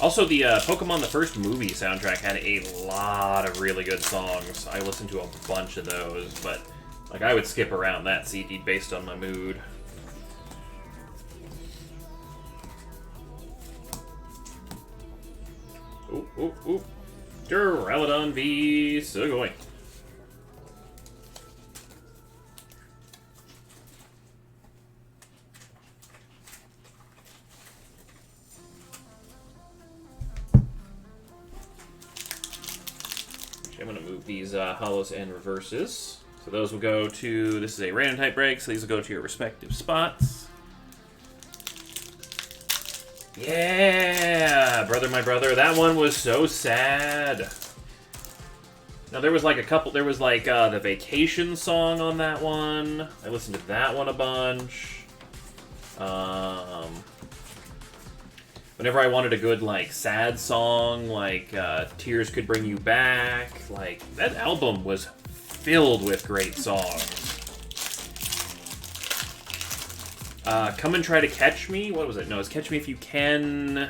[SPEAKER 3] Also, the Pokemon the First movie soundtrack had a lot of really good songs. I listened to a bunch of those, but like I would skip around that CD based on my mood. Ooh, ooh, ooh. Duraludon v. Sugoi. these hollows and reverses. So those will go to, this is a random type break, so these will go to your respective spots. Yeah! Brother, my brother. That one was so sad. Now, there was like a couple, there was like the Vacation song on that one. I listened to that one a bunch. Whenever I wanted a good, like, sad song, like Tears Could Bring You Back, like, that album was filled with great songs. Come and Try to Catch Me. What was it? No, it's Catch Me If You Can.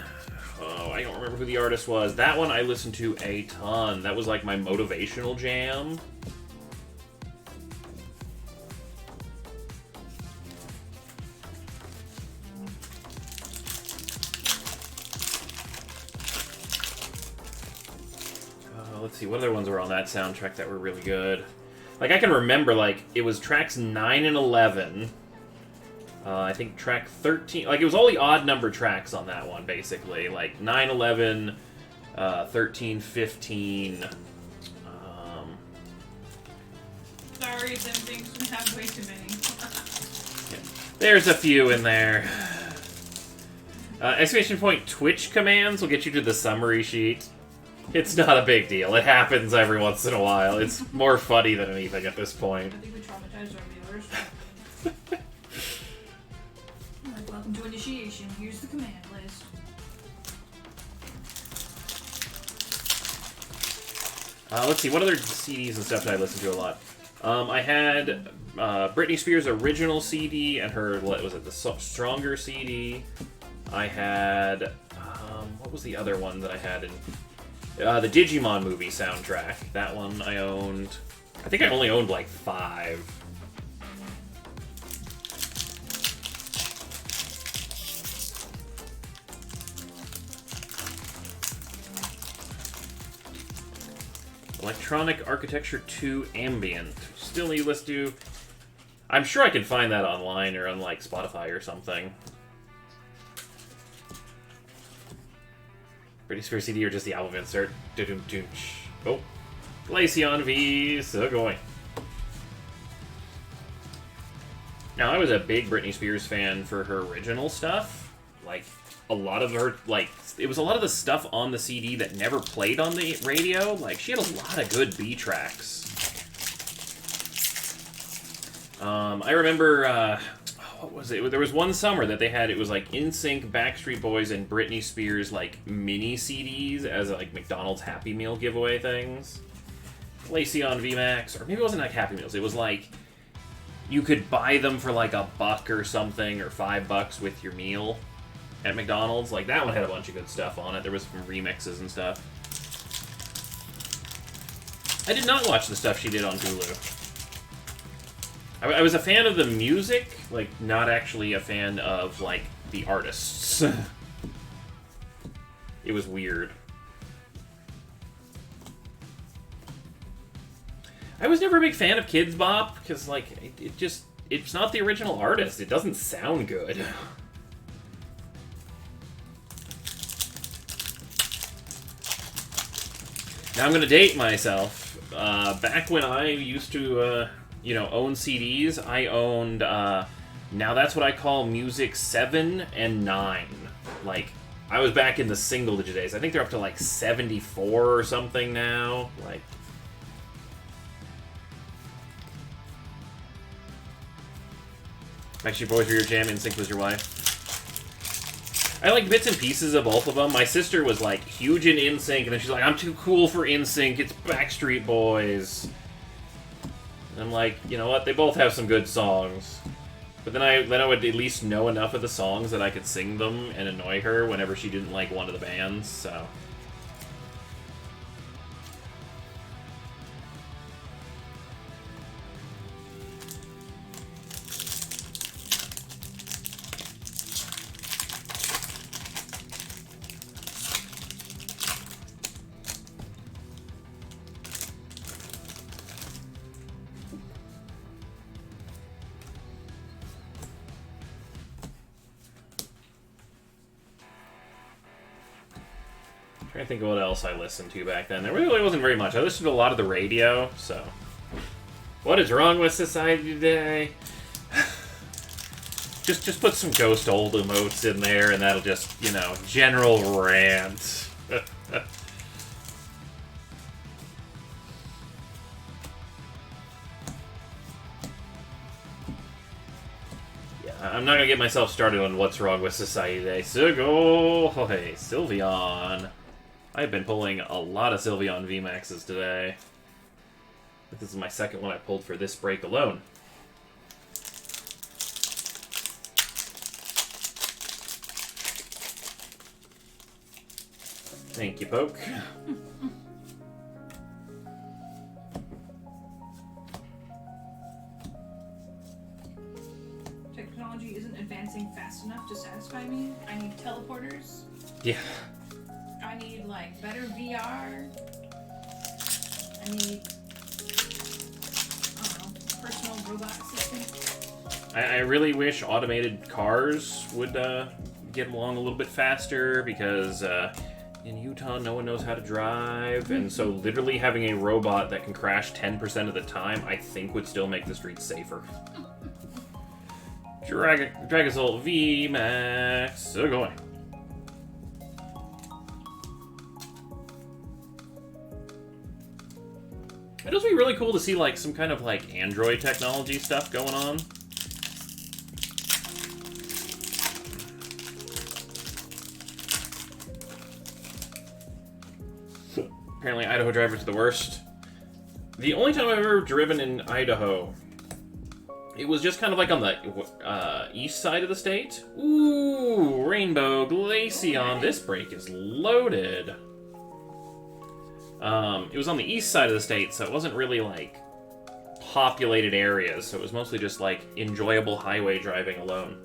[SPEAKER 3] Oh, I don't remember who the artist was. That one I listened to a ton. That was like my motivational jam. Let's see, what other ones were on that soundtrack that were really good? Like, I can remember, like, it was tracks 9 and 11. I think track 13... Like, it was all the odd number tracks on that one, basically. Like, 9, 11, 13, 15...
[SPEAKER 1] Sorry, them things have way too many.
[SPEAKER 3] Yeah. There's a few in there. Exclamation point Twitch commands will get you to the summary sheet. It's not a big deal. It happens every once in a while. It's more funny than anything at this point.
[SPEAKER 1] I think we traumatized our viewers. Like, welcome to initiation. Here's the command list.
[SPEAKER 3] Let's see, what other CDs and stuff did I listen to a lot? I had Britney Spears' original CD and her, what was it, the Stronger CD. I had, what was the other one that I had in... the Digimon movie soundtrack. That one I owned. I think I only owned like 5. Electronic Architecture 2 Ambient. Still need to listen to. I'm sure I can find that online or on like Spotify or something. Britney Spears CD or just the album insert. Oh. Glaceon V. So going. Now, I was a big Britney Spears fan for her original stuff. Like, a lot of her, like, it was a lot of the stuff on the CD that never played on the radio. Like, she had a lot of good B tracks. I remember, what was it? There was one summer that they had, it was like NSYNC, Backstreet Boys, and Britney Spears, like, mini CDs as, like, McDonald's Happy Meal giveaway things. Glaceon VMAX, or maybe it wasn't like Happy Meals, it was like, you could buy them for like $1 or something, or $5 with your meal at McDonald's. Like, that one had a bunch of good stuff on it. There was some remixes and stuff. I did not watch the stuff she did on Hulu. I was a fan of the music, like, not actually a fan of, like, the artists. It was weird. I was never a big fan of Kids Bop, because, like, it's not the original artist. It doesn't sound good. Now I'm gonna date myself. Back when I used to, own CDs, I owned, now that's what I call Music 7 and 9. Like, I was back in the single-digit days. I think they're up to, like, 74 or something now. Like... Backstreet Boys were your jam, NSYNC was your wife. I liked bits and pieces of both of them. My sister was, like, huge in NSYNC, and then she's like, I'm too cool for NSYNC, it's Backstreet Boys. And I'm like, you know what, they both have some good songs. But then I would at least know enough of the songs that I could sing them and annoy her whenever she didn't like one of the bands, so... trying to think of what else I listened to back then. There really wasn't very much. I listened to a lot of the radio, so... What is wrong with society today? just put some ghost old emotes in there, and that'll just, you know, general rant. I'm not gonna get myself started on what's wrong with society today. Hey, Sylveon. I've been pulling a lot of Sylveon VMAXs today. This is my second one I pulled for this break alone. Thank you, Poke.
[SPEAKER 1] Technology isn't advancing fast enough to satisfy me. I need teleporters.
[SPEAKER 3] Yeah.
[SPEAKER 1] I need, like, better VR. I need, I don't know, personal robot assistant.
[SPEAKER 3] I really wish automated cars would get along a little bit faster, because in Utah no one knows how to drive, and so literally having a robot that can crash 10% of the time, I think would still make the streets safer. Dragozolt VMAX, still going. It would be really cool to see like some kind of like Android technology stuff going on. Apparently Idaho drivers are the worst. The only time I've ever driven in Idaho, it was just kind of like on the east side of the state. Ooh, Rainbow Glaceon. This break is loaded. It was on the east side of the state, so it wasn't really like populated areas, so it was mostly just like enjoyable highway driving alone.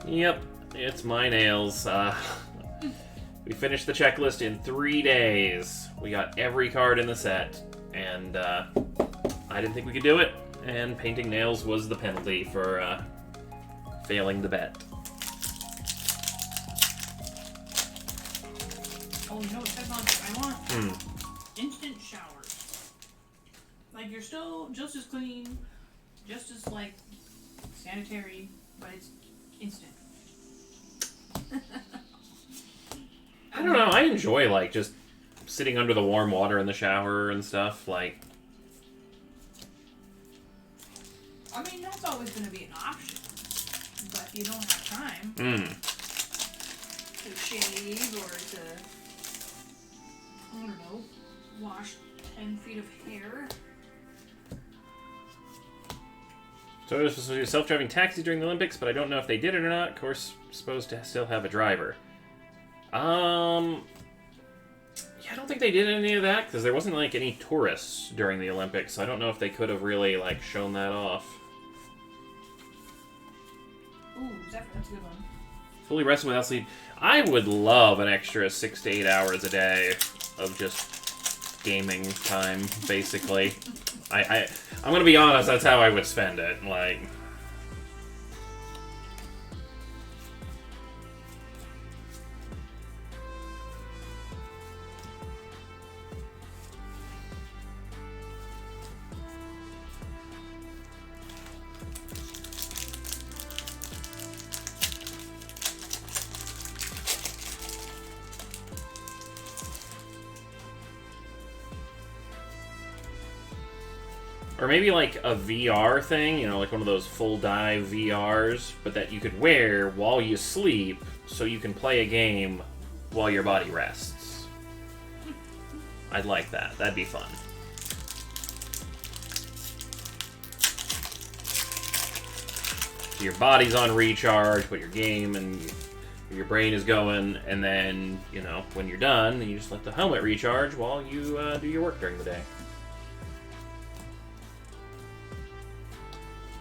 [SPEAKER 3] Yep, it's my nails. We finished the checklist in 3 days. We got every card in the set, and I didn't think we could do it, and painting nails was the penalty for failing the bet.
[SPEAKER 1] Oh, you know what technology I want? Instant showers. Like, you're still just as clean, just as, like, sanitary, but it's instant.
[SPEAKER 3] I don't know, I enjoy, like, just sitting under the warm water in the shower and stuff, like...
[SPEAKER 1] I mean, that's always going to be an option. But if you don't have time to shave or to, I don't know, wash 10 feet of hair.
[SPEAKER 3] So I was supposed to do self-driving taxis during the Olympics, but I don't know if they did it or not. Of course, supposed to still have a driver. Yeah, I don't think they did any of that, because there wasn't, like, any tourists during the Olympics, so I don't know if they could have really, like, shown that off.
[SPEAKER 1] Ooh, Zephyr, that's a good one.
[SPEAKER 3] Fully rested without sleep. I would love an extra 6 to 8 hours a day of just gaming time, basically. I'm gonna be honest, that's how I would spend it, like... Or maybe like a VR thing, you know, like one of those full dive VRs, but that you could wear while you sleep so you can play a game while your body rests. I'd like that. That'd be fun. So your body's on recharge, but your game and your brain is going, and then, you know, when you're done, you just let the helmet recharge while you do your work during the day.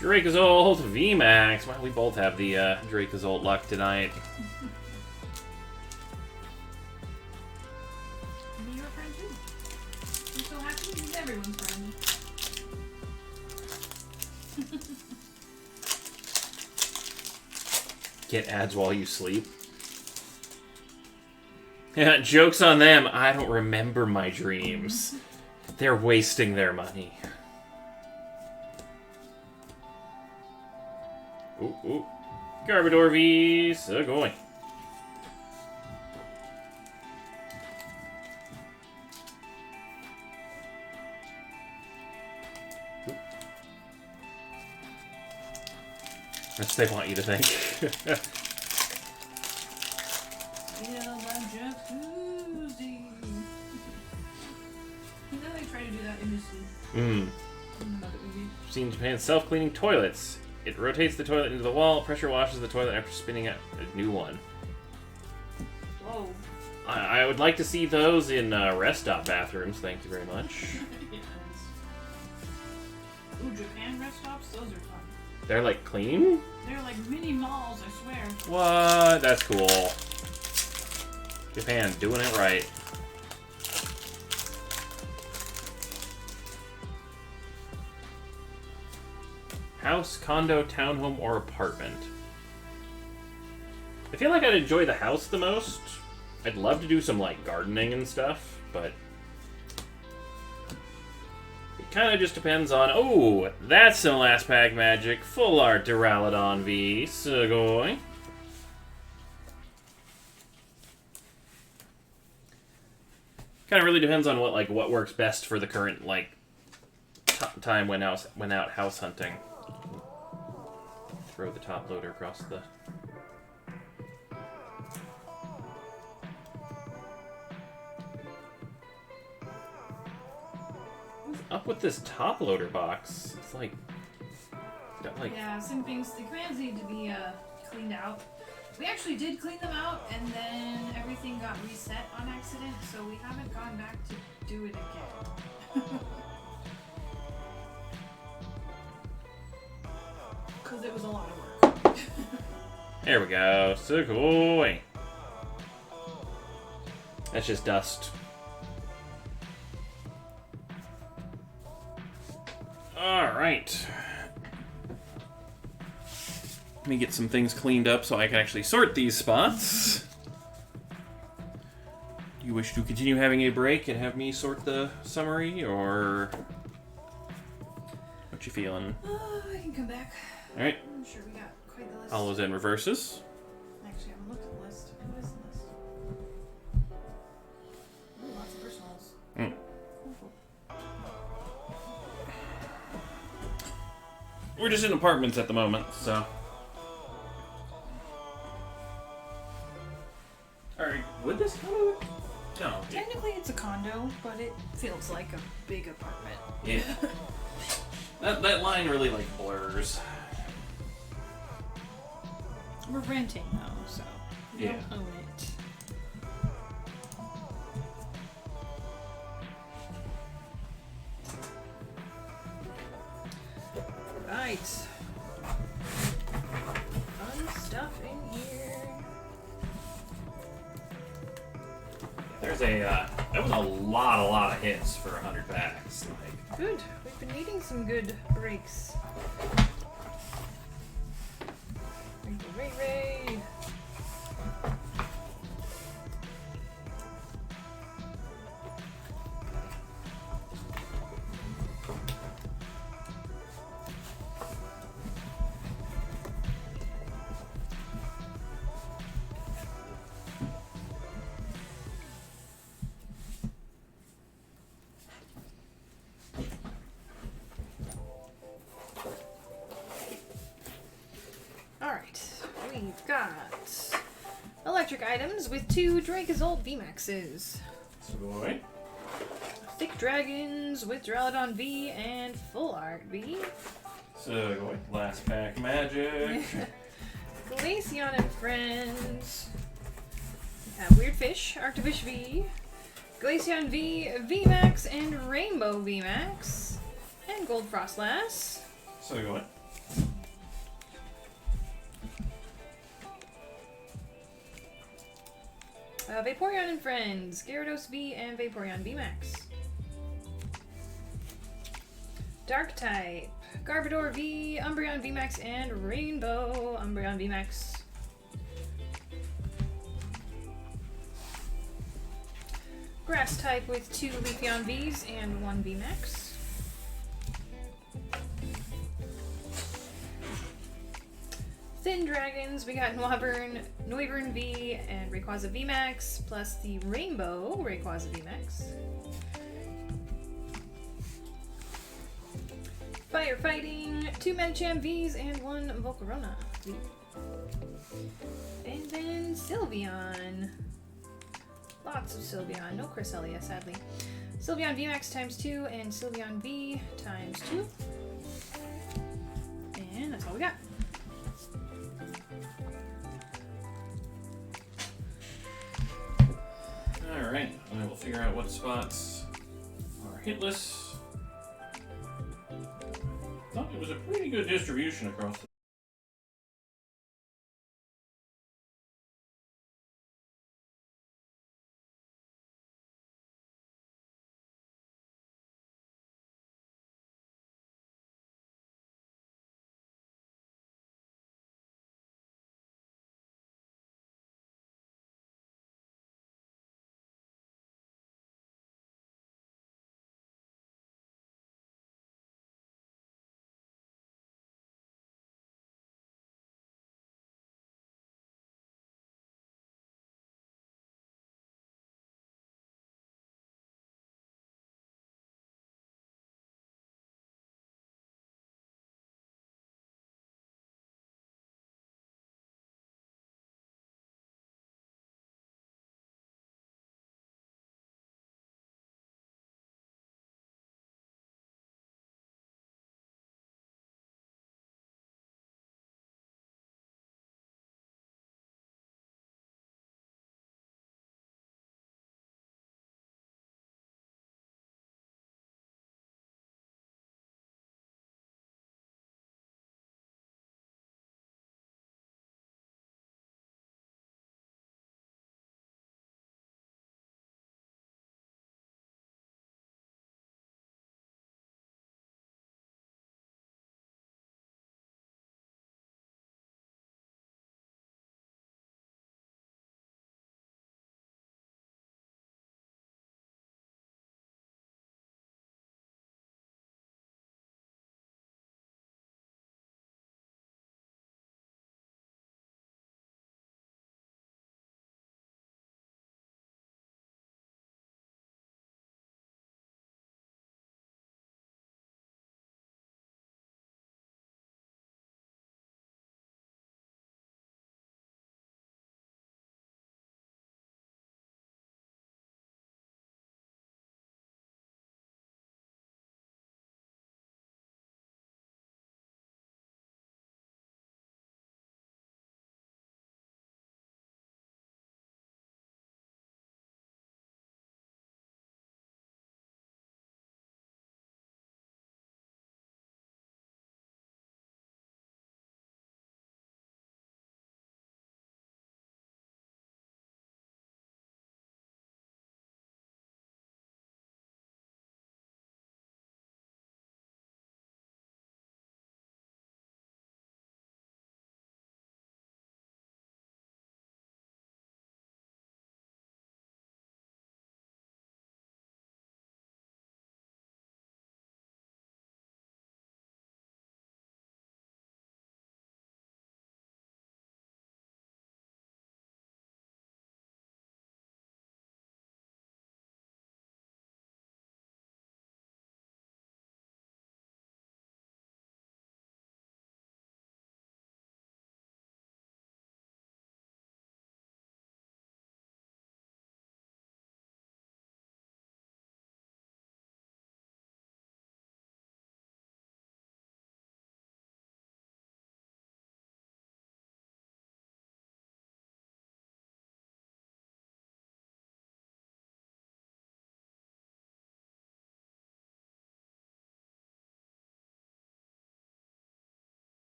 [SPEAKER 3] Dracozolt VMAX. Well, we both have the Dracozolt luck tonight.
[SPEAKER 1] Be your friend too. I'm so happy he's everyone's friend.
[SPEAKER 2] Get ads while you sleep. Yeah, joke's on them. I don't remember my dreams. They're wasting their money. Ooh, ooh. Garbodor V, Sugoi. That's what they want you to think.
[SPEAKER 1] Yeah, my jacuzzi. You know they try to do that in this in another movie.
[SPEAKER 2] Seen Japan's self-cleaning toilets. It rotates the toilet into the wall, pressure washes the toilet after spinning out a new one.
[SPEAKER 1] Whoa.
[SPEAKER 2] I would like to see those in rest stop bathrooms, thank you very much.
[SPEAKER 1] Yes. Ooh, Japan rest stops? Those are fun.
[SPEAKER 2] They're like clean?
[SPEAKER 1] They're like mini malls, I swear.
[SPEAKER 2] What? That's cool. Japan, doing it right. House, condo, townhome, or apartment? I feel like I'd enjoy the house the most. I'd love to do some, like, gardening and stuff, but it kind of just depends on... Oh, that's some last pack magic. Full art Duraludon V. Sugoi. Kind of really depends on what works best for the current, like, time when out house hunting. Throw the top loader across the... What's up with this top loader box? It's like... got like...
[SPEAKER 1] Yeah, some things, the commands need to be cleaned out. We actually did clean them out, and then everything got reset on accident, so we haven't gone back to do it again. Because it was a lot of work.
[SPEAKER 2] There we go. Sugoi. That's just dust. Alright. Let me get some things cleaned up so I can actually sort these spots. Do you wish to continue having a break and have me sort the summary, or what you feeling?
[SPEAKER 1] I can come back.
[SPEAKER 2] Alright.
[SPEAKER 1] I'm sure we got quite the list.
[SPEAKER 2] All those in reverses.
[SPEAKER 1] Actually, I haven't looked at the list. What is the list? Ooh, lots of personals.
[SPEAKER 2] Mm.
[SPEAKER 1] Cool.
[SPEAKER 2] We're just in apartments at the moment, so. Alright, would this come with? No.
[SPEAKER 1] Technically, it's a condo, but it feels like a big apartment.
[SPEAKER 2] Yeah. that line really, like, blurs.
[SPEAKER 1] We're renting, though, so we
[SPEAKER 2] Yeah.
[SPEAKER 1] don't own it. Right. Fun stuff in here.
[SPEAKER 2] There's that was a lot of hits for 100 packs. Like,
[SPEAKER 1] Good. We've been needing some good breaks. Ray Ray. We've got electric items with 2 Dracozolt VMAXs.
[SPEAKER 2] Sugoi.
[SPEAKER 1] Thick Dragons with Duraludon V and Full Art V.
[SPEAKER 2] Sugoi. Last pack magic.
[SPEAKER 1] Glaceon and Friends. We have Weird Fish, Arctovish V. Glaceon V, VMAX, and Rainbow VMAX. And Gold Frostlass.
[SPEAKER 2] Sugoi.
[SPEAKER 1] Vaporeon and Friends, Gyarados V and Vaporeon VMAX. Dark type, Garbodor V, Umbreon VMAX, and Rainbow Umbreon VMAX. Grass type with 2 Leafeon Vs and 1 VMAX. Thin Dragons, we got Noivern V and Rayquaza VMAX, plus the Rainbow Rayquaza VMAX. Firefighting, 2 Medicham Vs and 1 Volcarona V. And then Sylveon. Lots of Sylveon, no Cresselia sadly. Sylveon VMAX times 2 and Sylveon V times 2. And that's all we got.
[SPEAKER 3] Alright, I will figure out what spots are hitless. Thought it was a pretty good distribution across the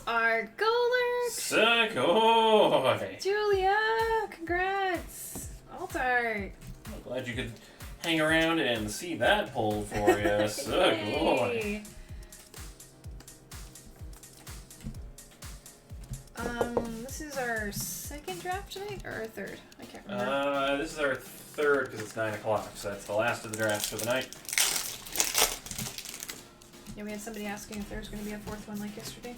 [SPEAKER 1] are Golurk,
[SPEAKER 3] Segoy!
[SPEAKER 1] Julia, congrats, Altart.
[SPEAKER 3] I'm glad you could hang around and see that poll for you. Segoy!
[SPEAKER 1] Yay. This is our second draft tonight, or our third? I can't remember.
[SPEAKER 3] This is our third because it's 9 o'clock, so that's the last of the drafts for the night.
[SPEAKER 1] Yeah, we had somebody asking if there was going to be a fourth one like yesterday.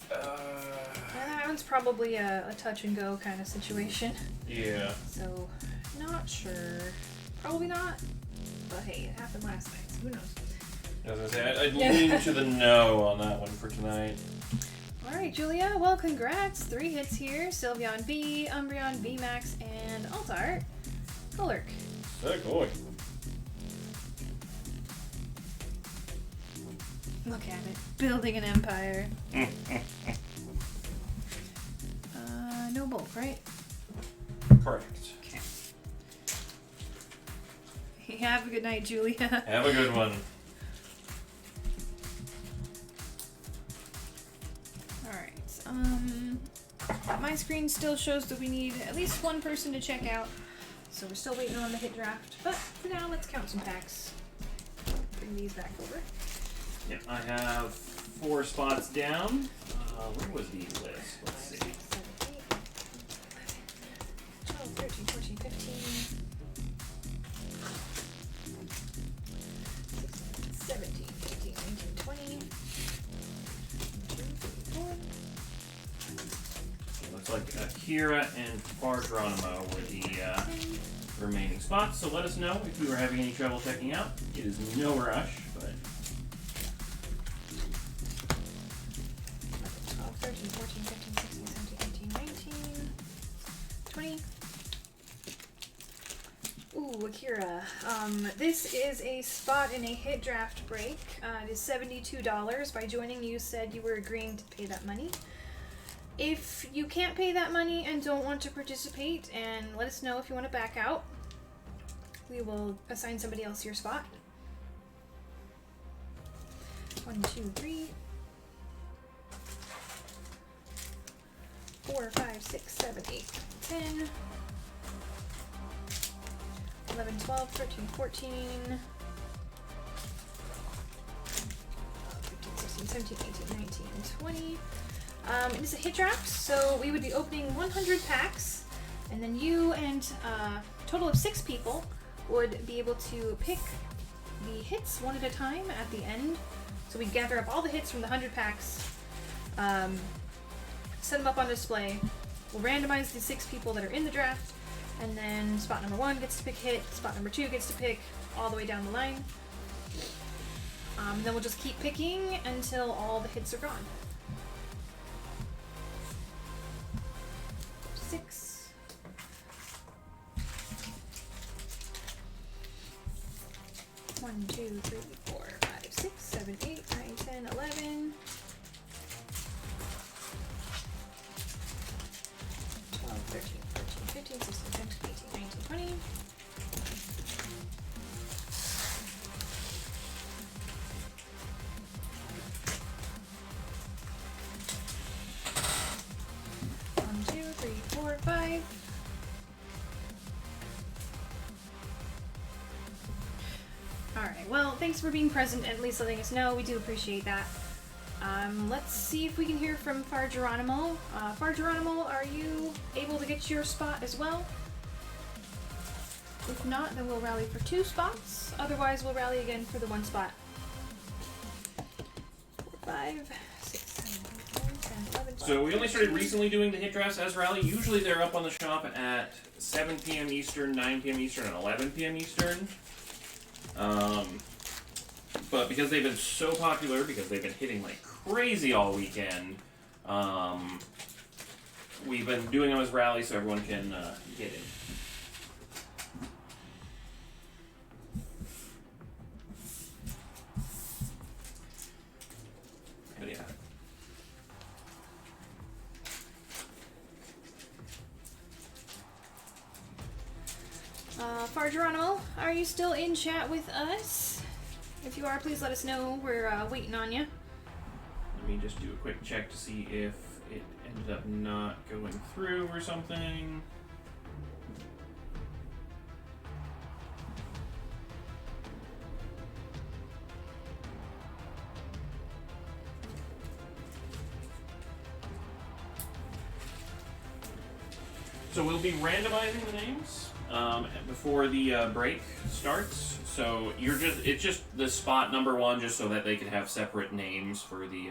[SPEAKER 1] That one's probably a touch and go kind of situation.
[SPEAKER 3] Yeah.
[SPEAKER 1] So, not sure. Probably not. But hey, it happened last night, so who knows?
[SPEAKER 3] I was gonna say, I'd lean to the no on that one for tonight.
[SPEAKER 1] Alright, Julia, well, congrats. 3 hits here. Sylveon V, Umbreon, VMAX, and Altart. Golurk.
[SPEAKER 3] Segoy.
[SPEAKER 1] Look at it. Building an empire. No bulk, right?
[SPEAKER 3] Correct.
[SPEAKER 1] Okay. Have a good night, Julia.
[SPEAKER 3] Have a good one.
[SPEAKER 1] Alright, my screen still shows that we need at least one person to check out. So we're still waiting on the hit draft. But for now, let's count some packs. Bring these back over.
[SPEAKER 2] Yep, I have 4 spots down. Where was the list? Let's see.
[SPEAKER 1] 5, 6, 7, 8, 12, 13, 14, 15, 16, 17, 18, 19, 20. 1, 2, 3, 4.
[SPEAKER 2] Looks like Akira and Far Geronimo were the remaining spots, so let us know if you were having any trouble checking out. It is no rush, but
[SPEAKER 1] 12, 13, 14, 15, 16, 17, 18, 19, 20. Ooh, Akira. This is a spot in a hit draft break. It is $72. By joining, you said you were agreeing to pay that money. If you can't pay that money and don't want to participate, and let us know if you want to back out, we will assign somebody else your spot. 1, 2, 3, 4, 5, 6, 7, 8, 10, 11, 12, 13, 14, 15, 16, 17, 18, 19, 20. It is a hit draft, so we would be opening 100 packs, and then you and a total of 6 people would be able to pick the hits one at a time at the end. So we gather up all the hits from the 100 packs, set them up on display. We'll randomize the 6 people that are in the draft, and then spot number 1 gets to pick hit, spot number 2 gets to pick, all the way down the line. Then we'll just keep picking until all the hits are gone. 6. 1, 2, 3, 4, 5, 6, 7, 8, 9, 10, 11. 12, 13, 14, 15, 16, 17, 18, 19, 20. 1, 2, 3, 4, 5. Alright, well, thanks for being present and at least letting us know. We do appreciate that. Let's see if we can hear from Far Geronimo. Far Geronimo, are you able to get your spot as well? If not, then we'll rally for 2 spots. Otherwise, we'll rally again for the 1 spot. 4, 5, 6, 7, 8, 9, 10, 11, 12.
[SPEAKER 3] So we only started recently doing the hit drafts as Rally. Usually they're up on the shop at 7 p.m. Eastern, 9 p.m. Eastern, and 11 p.m. Eastern. But because they've been so popular, because they've been hitting like crazy all weekend, we've been doing them as Rally so everyone can get in. But yeah.
[SPEAKER 1] Far Geronimo, are you still in chat with us? If you are, please let us know. We're waiting on you.
[SPEAKER 3] Let me just do a quick check to see if it ended up not going through or something. So we'll be randomizing the names before the break starts. So it's just the spot number one, just so that they can have separate names for the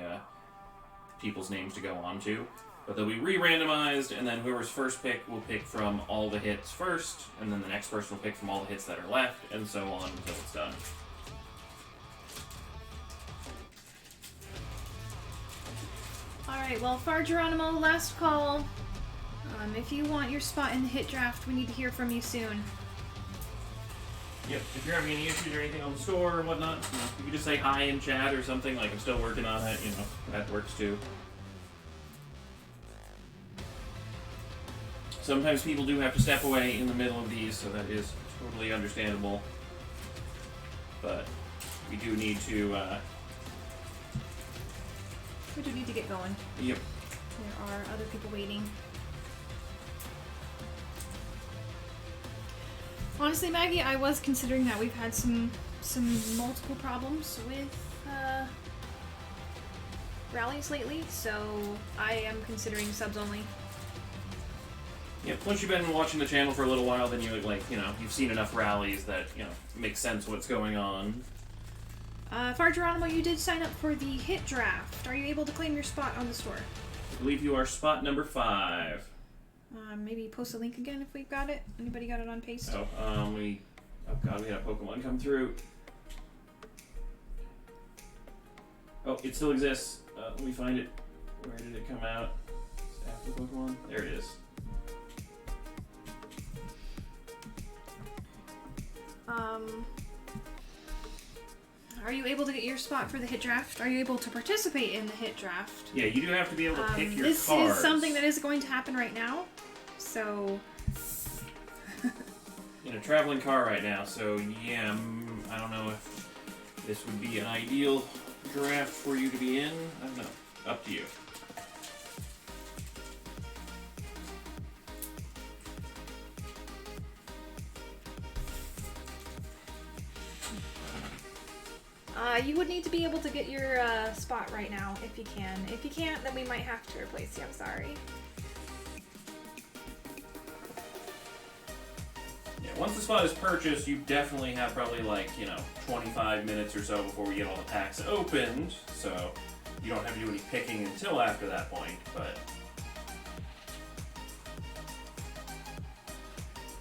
[SPEAKER 3] people's names to go on to. But they'll be re-randomized, and then whoever's first pick will pick from all the hits first, and then the next person will pick from all the hits that are left, and so on until it's done.
[SPEAKER 1] Alright, well, Far Geronimo, last call. If you want your spot in the hit draft, we need to hear from you soon.
[SPEAKER 3] Yep, if you're having any issues or anything on the store or whatnot, you can just say hi in chat or something, like I'm still working on it, that works too. Sometimes people do have to step away in the middle of these, so that is totally understandable. But we do need to,
[SPEAKER 1] We do need to get going.
[SPEAKER 3] Yep.
[SPEAKER 1] There are other people waiting. Honestly, Maggie, I was considering that we've had some multiple problems with rallies lately, so I am considering subs only.
[SPEAKER 3] Yep, once you've been watching the channel for a little while, then you've seen enough rallies that, makes sense what's going on.
[SPEAKER 1] Far Geronimo, you did sign up for the hit draft. Are you able to claim your spot on the store?
[SPEAKER 3] I believe you are spot number 5.
[SPEAKER 1] Maybe post a link again if we've got it. Anybody got it on paste?
[SPEAKER 3] We had a Pokemon come through. Oh, it still exists. Let me find it. Where did it come out? It's after Pokemon? There it is.
[SPEAKER 1] Are you able to get your spot for the hit draft? Are you able to participate in the hit draft?
[SPEAKER 3] Yeah, you do have to be able to pick your
[SPEAKER 1] this
[SPEAKER 3] cards.
[SPEAKER 1] This is something that is going to happen right now. So...
[SPEAKER 3] in a traveling car right now, so yeah, I don't know if this would be an ideal draft for you to be in. I don't know. Up to you.
[SPEAKER 1] You would need to be able to get your spot right now, if you can. If you can't, then we might have to replace you. I'm sorry.
[SPEAKER 3] Yeah, once the spot is purchased, you definitely have probably 25 minutes or so before we get all the packs opened, so you don't have to do any picking until after that point,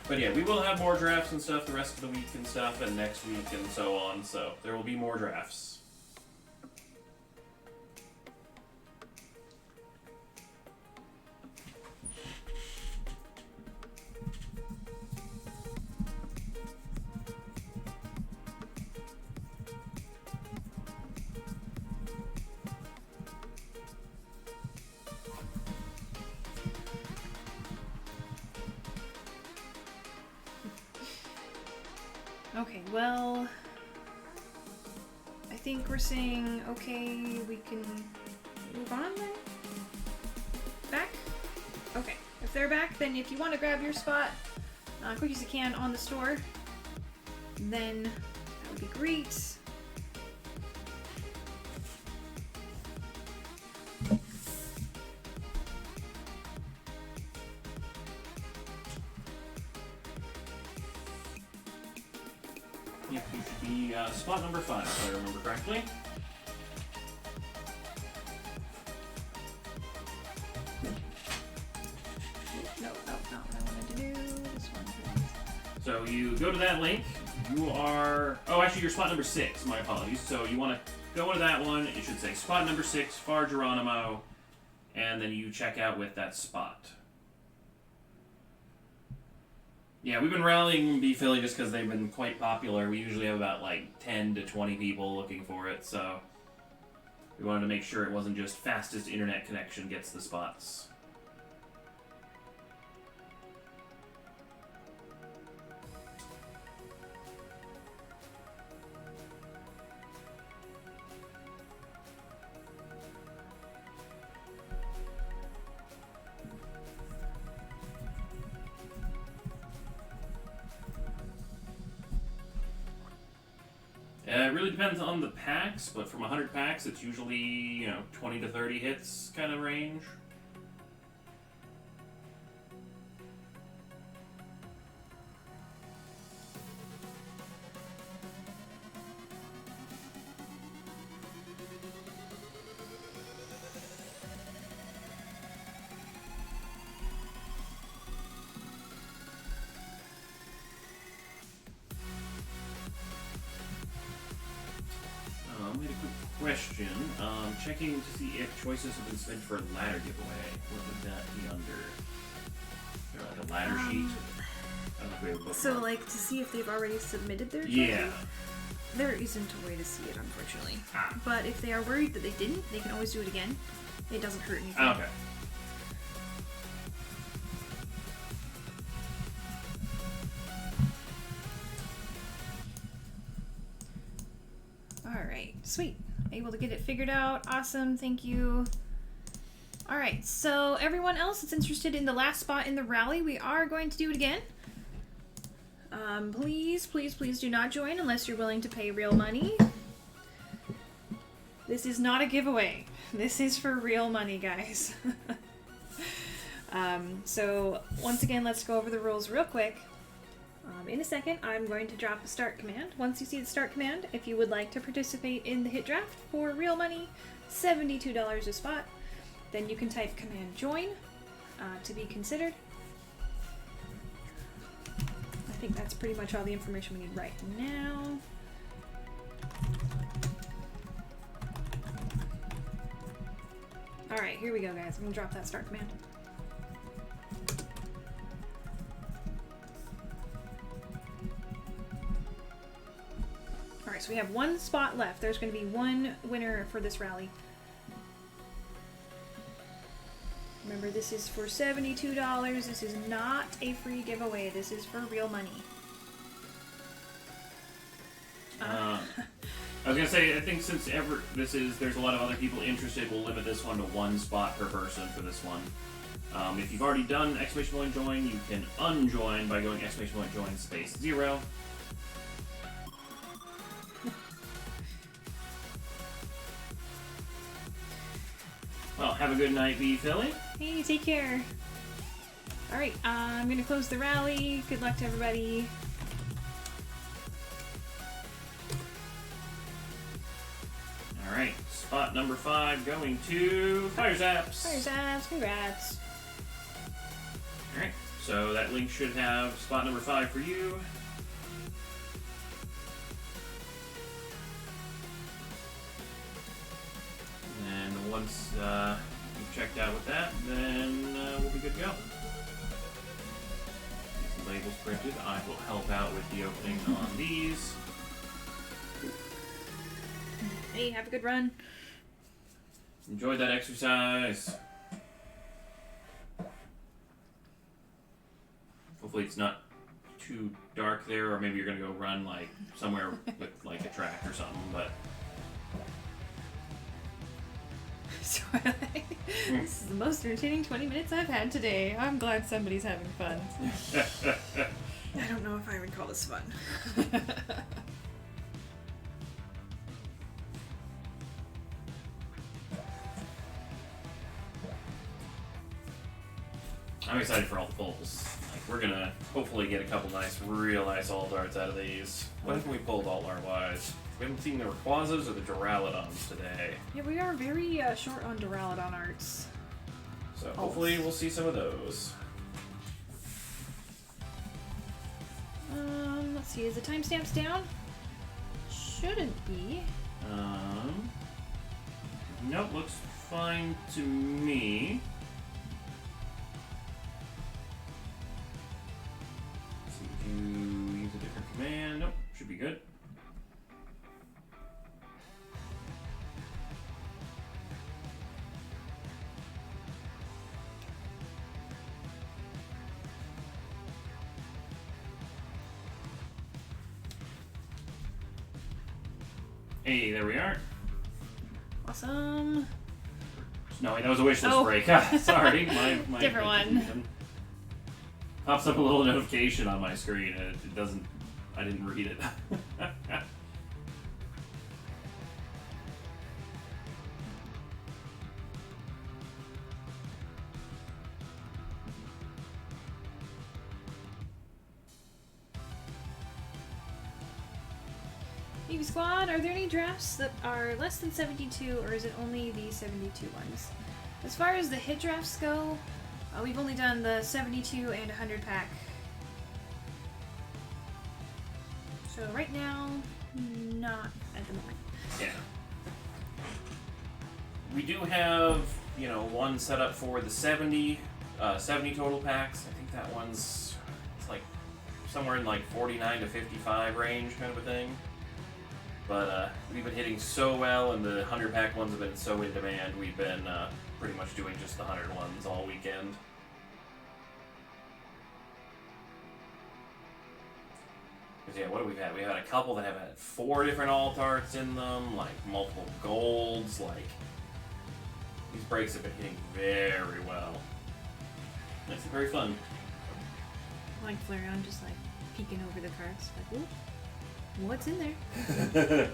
[SPEAKER 3] But yeah, we will have more drafts and stuff the rest of the week and stuff, and next week and so on, so there will be more drafts.
[SPEAKER 1] Okay, well... I think we're saying, okay, we can move on then? Back? Okay. If they're back, then if you want to grab your spot, quick as you can on the store, then that would be great.
[SPEAKER 3] Yep, you should be spot number 5, if I remember correctly.
[SPEAKER 1] No, not what I wanted to do. This one, please.
[SPEAKER 3] So you go to that link. You are... Oh, actually, you're spot number 6. My apologies. So you want to go into that one. It should say spot number 6, Far Geronimo, and then you check out with that spot. Yeah, we've been rallying B-Philly just because they've been quite popular. We usually have about 10 to 20 people looking for it, so we wanted to make sure it wasn't just fastest internet connection gets the spots. It really depends on the packs, but from 100 packs, it's usually 20 to 30 hits kind of range. We had a quick question. Checking to see if choices have been spent for a ladder giveaway. What would that be under? Is there like a ladder sheet? I don't know if we have a bookmark.
[SPEAKER 1] So, like, to see if they've already submitted their choices?
[SPEAKER 3] Yeah.
[SPEAKER 1] There isn't a way to see it, unfortunately.
[SPEAKER 3] Ah.
[SPEAKER 1] But if they are worried that they didn't, they can always do it again. It doesn't hurt anything.
[SPEAKER 3] Okay.
[SPEAKER 1] Alright, sweet. Able to get it figured out. Awesome, thank you. Alright, so everyone else that's interested in the last spot in the rally, we are going to do it again. Please, please, please do not join unless you're willing to pay real money. This is not a giveaway. This is for real money, guys. So, once again, let's go over the rules real quick. In a second, I'm going to drop a start command. Once you see the start command, if you would like to participate in the hit draft for real money, $72 a spot, then you can type command join to be considered. I think that's pretty much all the information we need right now. Alright, here we go, guys. I'm going to drop that start command. Alright, so we have one spot left. There's going to be one winner for this rally. Remember, this is for $72. This is not a free giveaway. This is for real money.
[SPEAKER 3] I was gonna say, I think since there's a lot of other people interested, we'll limit this one to one spot per person for this one. If you've already done ! Join, you can unjoin by going ! Join space 0. Well, have a good night, B. Philly.
[SPEAKER 1] Hey, take care. Alright, I'm gonna close the rally. Good luck to everybody.
[SPEAKER 3] Alright, spot number 5 going to Fire Zaps.
[SPEAKER 1] Fire Zaps, congrats.
[SPEAKER 3] Alright, so that link should have spot number 5 for you. And once you've checked out with that, then we'll be good to go. Get some labels printed. I will help out with the opening on these.
[SPEAKER 1] Hey, have a good run.
[SPEAKER 3] Enjoy that exercise. Hopefully it's not too dark there, or maybe you're gonna go run like somewhere with like a track or something, but
[SPEAKER 1] So, this is the most entertaining 20 minutes I've had today. I'm glad somebody's having fun. I don't know if I would call this fun.
[SPEAKER 3] I'm excited for all the pulls. Like, we're gonna hopefully get a couple real nice all darts out of these. What haven't we pulled all our wise? We haven't seen the Rayquazas or the Duraludons today.
[SPEAKER 1] Yeah, we are very short on Duraludon arts.
[SPEAKER 3] So hopefully we'll see some of those.
[SPEAKER 1] Let's see, is the timestamps down? Shouldn't be.
[SPEAKER 3] Nope, looks fine to me. See if you use a different command. Nope, should be good. Hey, there we are.
[SPEAKER 1] Awesome.
[SPEAKER 3] No, wait, that was a wishlist
[SPEAKER 1] Oh.
[SPEAKER 3] break. Sorry, my
[SPEAKER 1] Different one.
[SPEAKER 3] confusion. Pops up a little notification on my screen, and it doesn't. I didn't read it.
[SPEAKER 1] Eevee Squad, are there any drafts that are less than 72, or is it only the 72 ones? As far as the hit drafts go, we've only done the 72 and 100 pack. So right now, not at the moment.
[SPEAKER 3] Yeah. We do have, you know, one set up for the 70 total packs. I think that one's, it's like somewhere in like 49 to 55 range kind of a thing. But we've been hitting so well, and the 100 pack ones have been so in demand, we've been pretty much doing just the 100 ones all weekend. Because yeah, what have we had? We've had a couple that have had 4 different alt arts in them, like multiple golds, like these breaks have been hitting very well. It's very fun.
[SPEAKER 1] Like Flareon just like peeking over the cards, like, ooh, what's in there?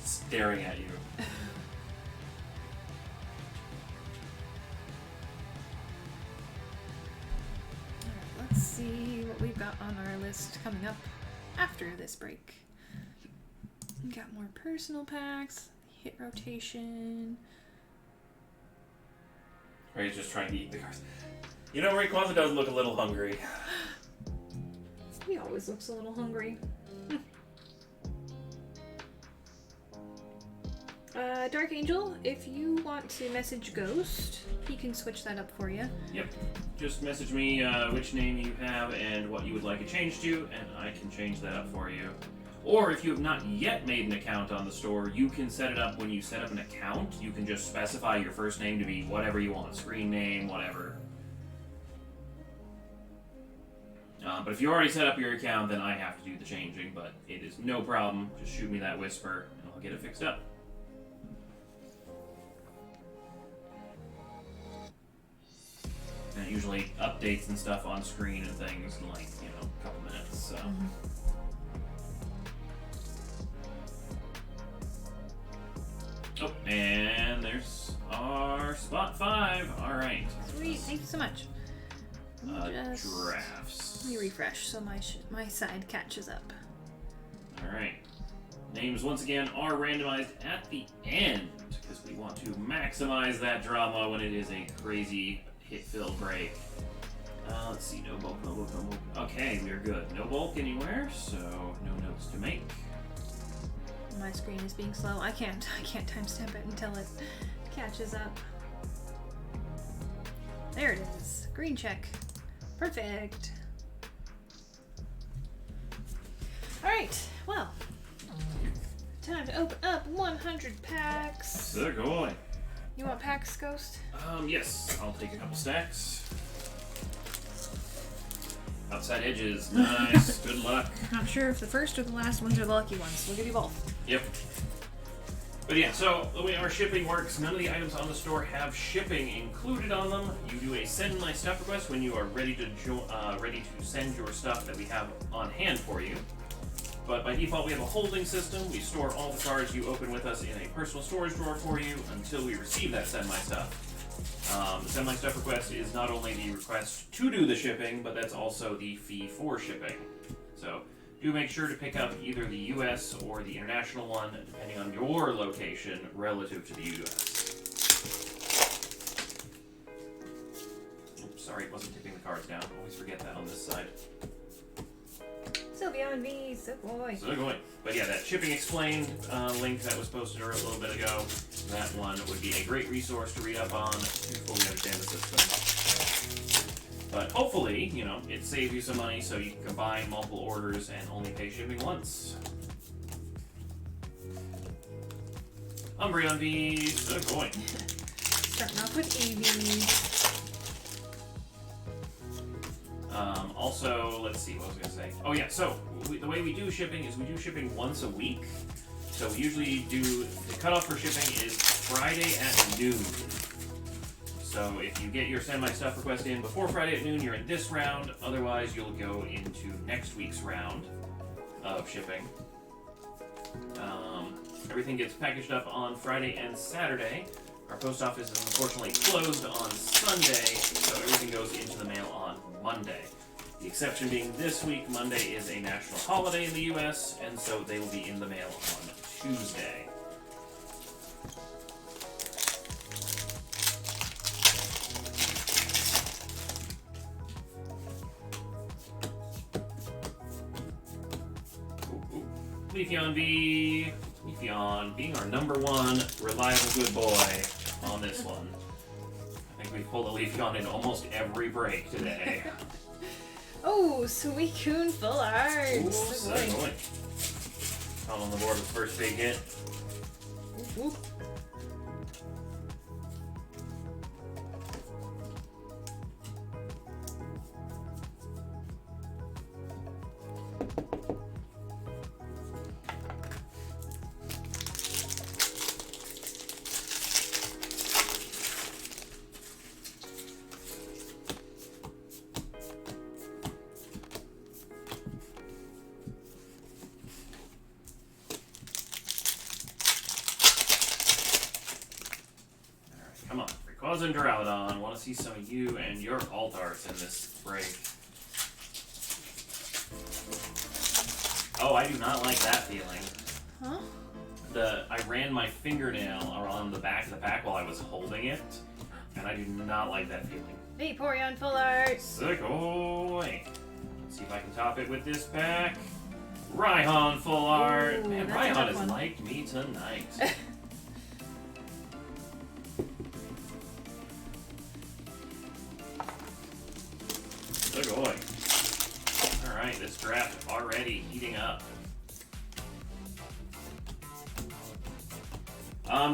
[SPEAKER 3] Staring at you.
[SPEAKER 1] Alright, let's see what we've got on our list coming up after this break. We've got more personal packs, hit rotation.
[SPEAKER 3] Ray's just trying to eat the cards. You know, Rayquaza does look a little hungry.
[SPEAKER 1] He always looks a little hungry. Dark Angel, if you want to message Ghost, he can switch that up for you.
[SPEAKER 3] Yep. Just message me which name you have and what you would like it changed to, and I can change that up for you. Or if you have not yet made an account on the store, you can set it up when you set up an account. You can just specify your first name to be whatever you want, screen name, whatever. But if you already set up your account, then I have to do the changing, but it is no problem. Just shoot me that whisper, and I'll get it fixed up. And it usually updates and stuff on screen and things in like, you know, a couple minutes, so... Oh, and there's our spot 5. All right.
[SPEAKER 1] Sweet, thank you so much.
[SPEAKER 3] Drafts.
[SPEAKER 1] Let me refresh so my side catches up.
[SPEAKER 3] All right. Names once again are randomized at the end because we want to maximize that drama when it is a crazy hit-filled break. Let's see. No bulk, no bulk, no bulk. Okay, we are good. No bulk anywhere, so no notes to make.
[SPEAKER 1] My screen is being slow. I can't timestamp it until it catches up. There it is. Green check. Perfect. Alright, well. Time to open up 100 packs.
[SPEAKER 3] They're going.
[SPEAKER 1] You want packs, Ghost?
[SPEAKER 3] Yes. I'll take a couple stacks. Outside edges. Nice. Good luck.
[SPEAKER 1] Not sure if the first or the last ones are the lucky ones. We'll give you both.
[SPEAKER 3] Yep. But yeah, so the way our shipping works, none of the items on the store have shipping included on them. You do a send my stuff request when you are ready to send your stuff that we have on hand for you. But by default, we have a holding system. We store all the cards you open with us in a personal storage drawer for you until we receive that send my stuff. The send my stuff request is not only the request to do the shipping, but that's also the fee for shipping. So do make sure to pick up either the US or the international one, depending on your location relative to the US. Oops, sorry, it wasn't tipping the cards down. Always forget that on this side.
[SPEAKER 1] Sylveon V, so boy.
[SPEAKER 3] So they're going. But yeah, that Shipping Explained link that was posted a little bit ago, that one would be a great resource to read up on to fully understand the system. But hopefully, you know, it saves you some money so you can combine multiple orders and only pay shipping once. Umbreon V, so they're going.
[SPEAKER 1] Starting off with Eevee.
[SPEAKER 3] Also, let's see, what was I going to say? Oh yeah, so the way we do shipping is we do shipping once a week. So we usually do, the cutoff for shipping is Friday at noon. So if you get your send my stuff request in before Friday at noon, you're in this round. Otherwise, you'll go into next week's round of shipping. Everything gets packaged up on Friday and Saturday. Our post office is unfortunately closed on Sunday, so everything goes into the mail on Monday. The exception being this week, Monday is a national holiday in the US, and so they will be in the mail on Tuesday. Leafeon V. Leafeon being our #1 reliable good boy on this one. I think we've pulled a Leafeon in almost every break today.
[SPEAKER 1] Oh, Suicune full art.
[SPEAKER 3] Ooh,
[SPEAKER 1] So
[SPEAKER 3] so
[SPEAKER 1] good.
[SPEAKER 3] going. On the board with the first big hit.
[SPEAKER 1] Ooh, ooh.
[SPEAKER 3] Come on, Rayquaza and Duraludon. Want to see some of you and your alt arts in this break. Oh, I do not like that feeling.
[SPEAKER 1] Huh?
[SPEAKER 3] I ran my fingernail around the back of the pack while I was holding it, and I do not like that feeling.
[SPEAKER 1] Vaporeon full art.
[SPEAKER 3] Sick boy. Let's see if I can top it with this pack. Raihan full art.
[SPEAKER 1] Ooh,
[SPEAKER 3] Man,
[SPEAKER 1] that's a
[SPEAKER 3] Raihan
[SPEAKER 1] tough
[SPEAKER 3] has
[SPEAKER 1] one.
[SPEAKER 3] liked me tonight. Sick boy. Alright, this draft already heating up.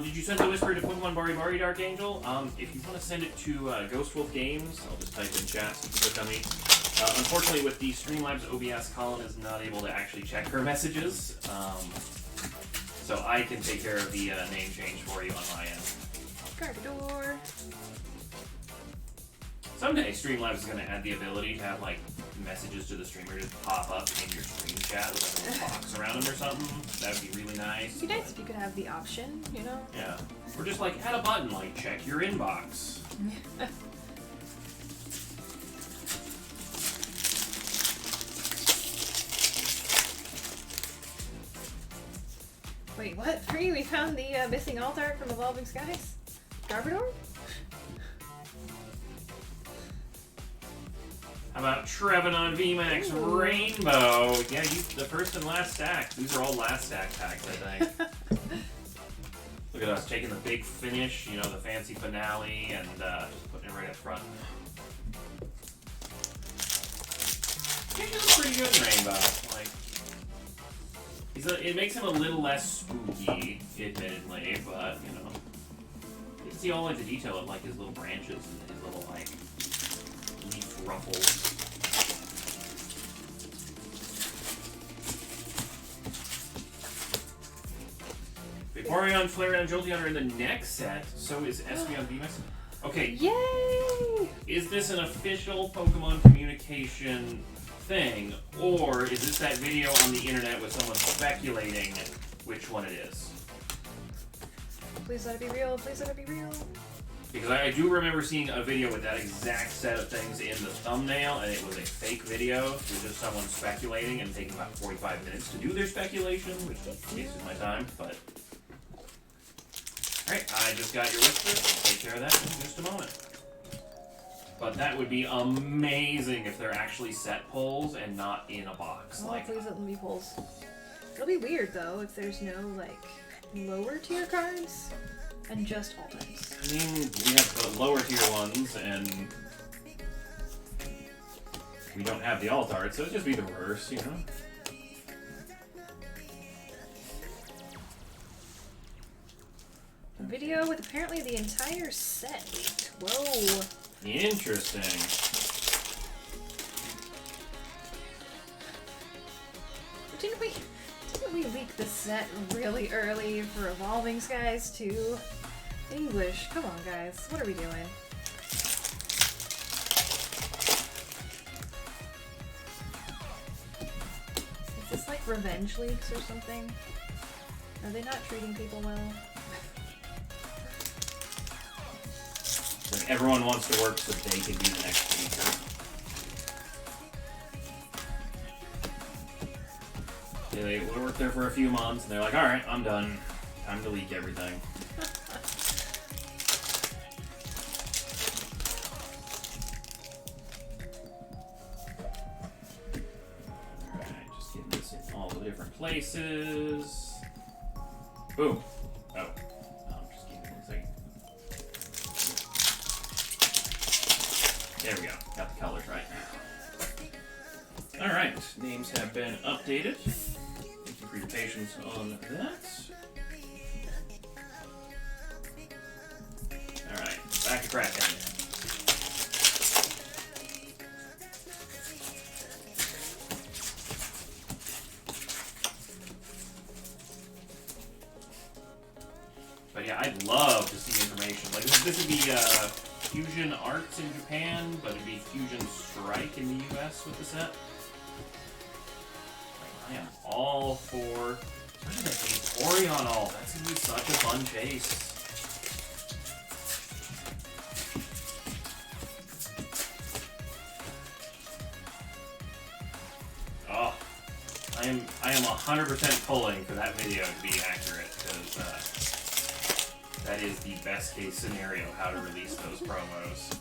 [SPEAKER 3] Did you send the whisper to Pokemon Bari Bari Dark Angel? If you want to send it to Ghost Wolf Games, I'll just type in chat so you can click on me. Unfortunately, with the Streamlabs OBS, Colin is not able to actually check her messages, so I can take care of the name change for you on my end.
[SPEAKER 1] Garbodor.
[SPEAKER 3] Someday, Streamlabs is going to add the ability to have like messages to the streamer just pop up in your stream chat with like a little box around them or something. That would be really nice.
[SPEAKER 1] It'd be nice if you could have the option, you know?
[SPEAKER 3] Yeah. Or just like add a button like check your inbox.
[SPEAKER 1] Wait, what? Free? We found the missing alt art from Evolving Skies? Garbodor?
[SPEAKER 3] How about Trevenant VMAX
[SPEAKER 1] Ooh.
[SPEAKER 3] Rainbow? Yeah, the first and last stack. These are all last stack packs, I think. Look at us taking the big finish, you know, the fancy finale, and just putting it right up front. Yeah, he looks pretty good in Rainbow. Like, it makes him a little less spooky, admittedly, but you know, you can see all like the detail of like his little branches and his little like leaf ruffles. Vaporeon, Flareon, Jolteon are in the next set. So is Espeon VMAX. Okay,
[SPEAKER 1] Yay!
[SPEAKER 3] is this an official Pokemon communication thing, or is this that video on the internet with someone speculating which one it is?
[SPEAKER 1] Please let it be real. Please let it be real.
[SPEAKER 3] Because I do remember seeing a video with that exact set of things in the thumbnail, and it was a fake video. It was just someone speculating and taking about 45 minutes to do their speculation, which wasted my time, but... Alright, I just got your whisper. Take care of that in just a moment. But that would be amazing if they're actually set pulls and not in a box.
[SPEAKER 1] Oh,
[SPEAKER 3] Like,
[SPEAKER 1] please let them be pulls. It'll be weird though if there's no like lower tier cards and just all times.
[SPEAKER 3] I mean, we have the lower tier ones, and we don't have the alt art, so it'd just be the reverse, you know?
[SPEAKER 1] A video with apparently the entire set leaked. Whoa.
[SPEAKER 3] Interesting.
[SPEAKER 1] Didn't we leak the set really early for Evolving Skies too? English, come on guys, what are we doing? Is this like revenge leaks or something? Are they not treating people well?
[SPEAKER 3] Like everyone wants to work so they can be the next speaker. They worked there for a few months, and they're like, all right, I'm done. Time to leak everything. Alright, just getting this in all the different places. Boom. Oh. Just give me 1 second. There we go. Got the colors right. Alright, names have been updated. Thank you for your patience on that. Alright, back to cracking. But yeah, I'd love to see information. Like, this would be Fusion Arts in Japan, but it'd be Fusion Strike in the US with the set. I am all for Orion all. That's gonna be such a fun chase. Oh, I am 100% pulling for that video to be accurate because that is the best case scenario how to release those promos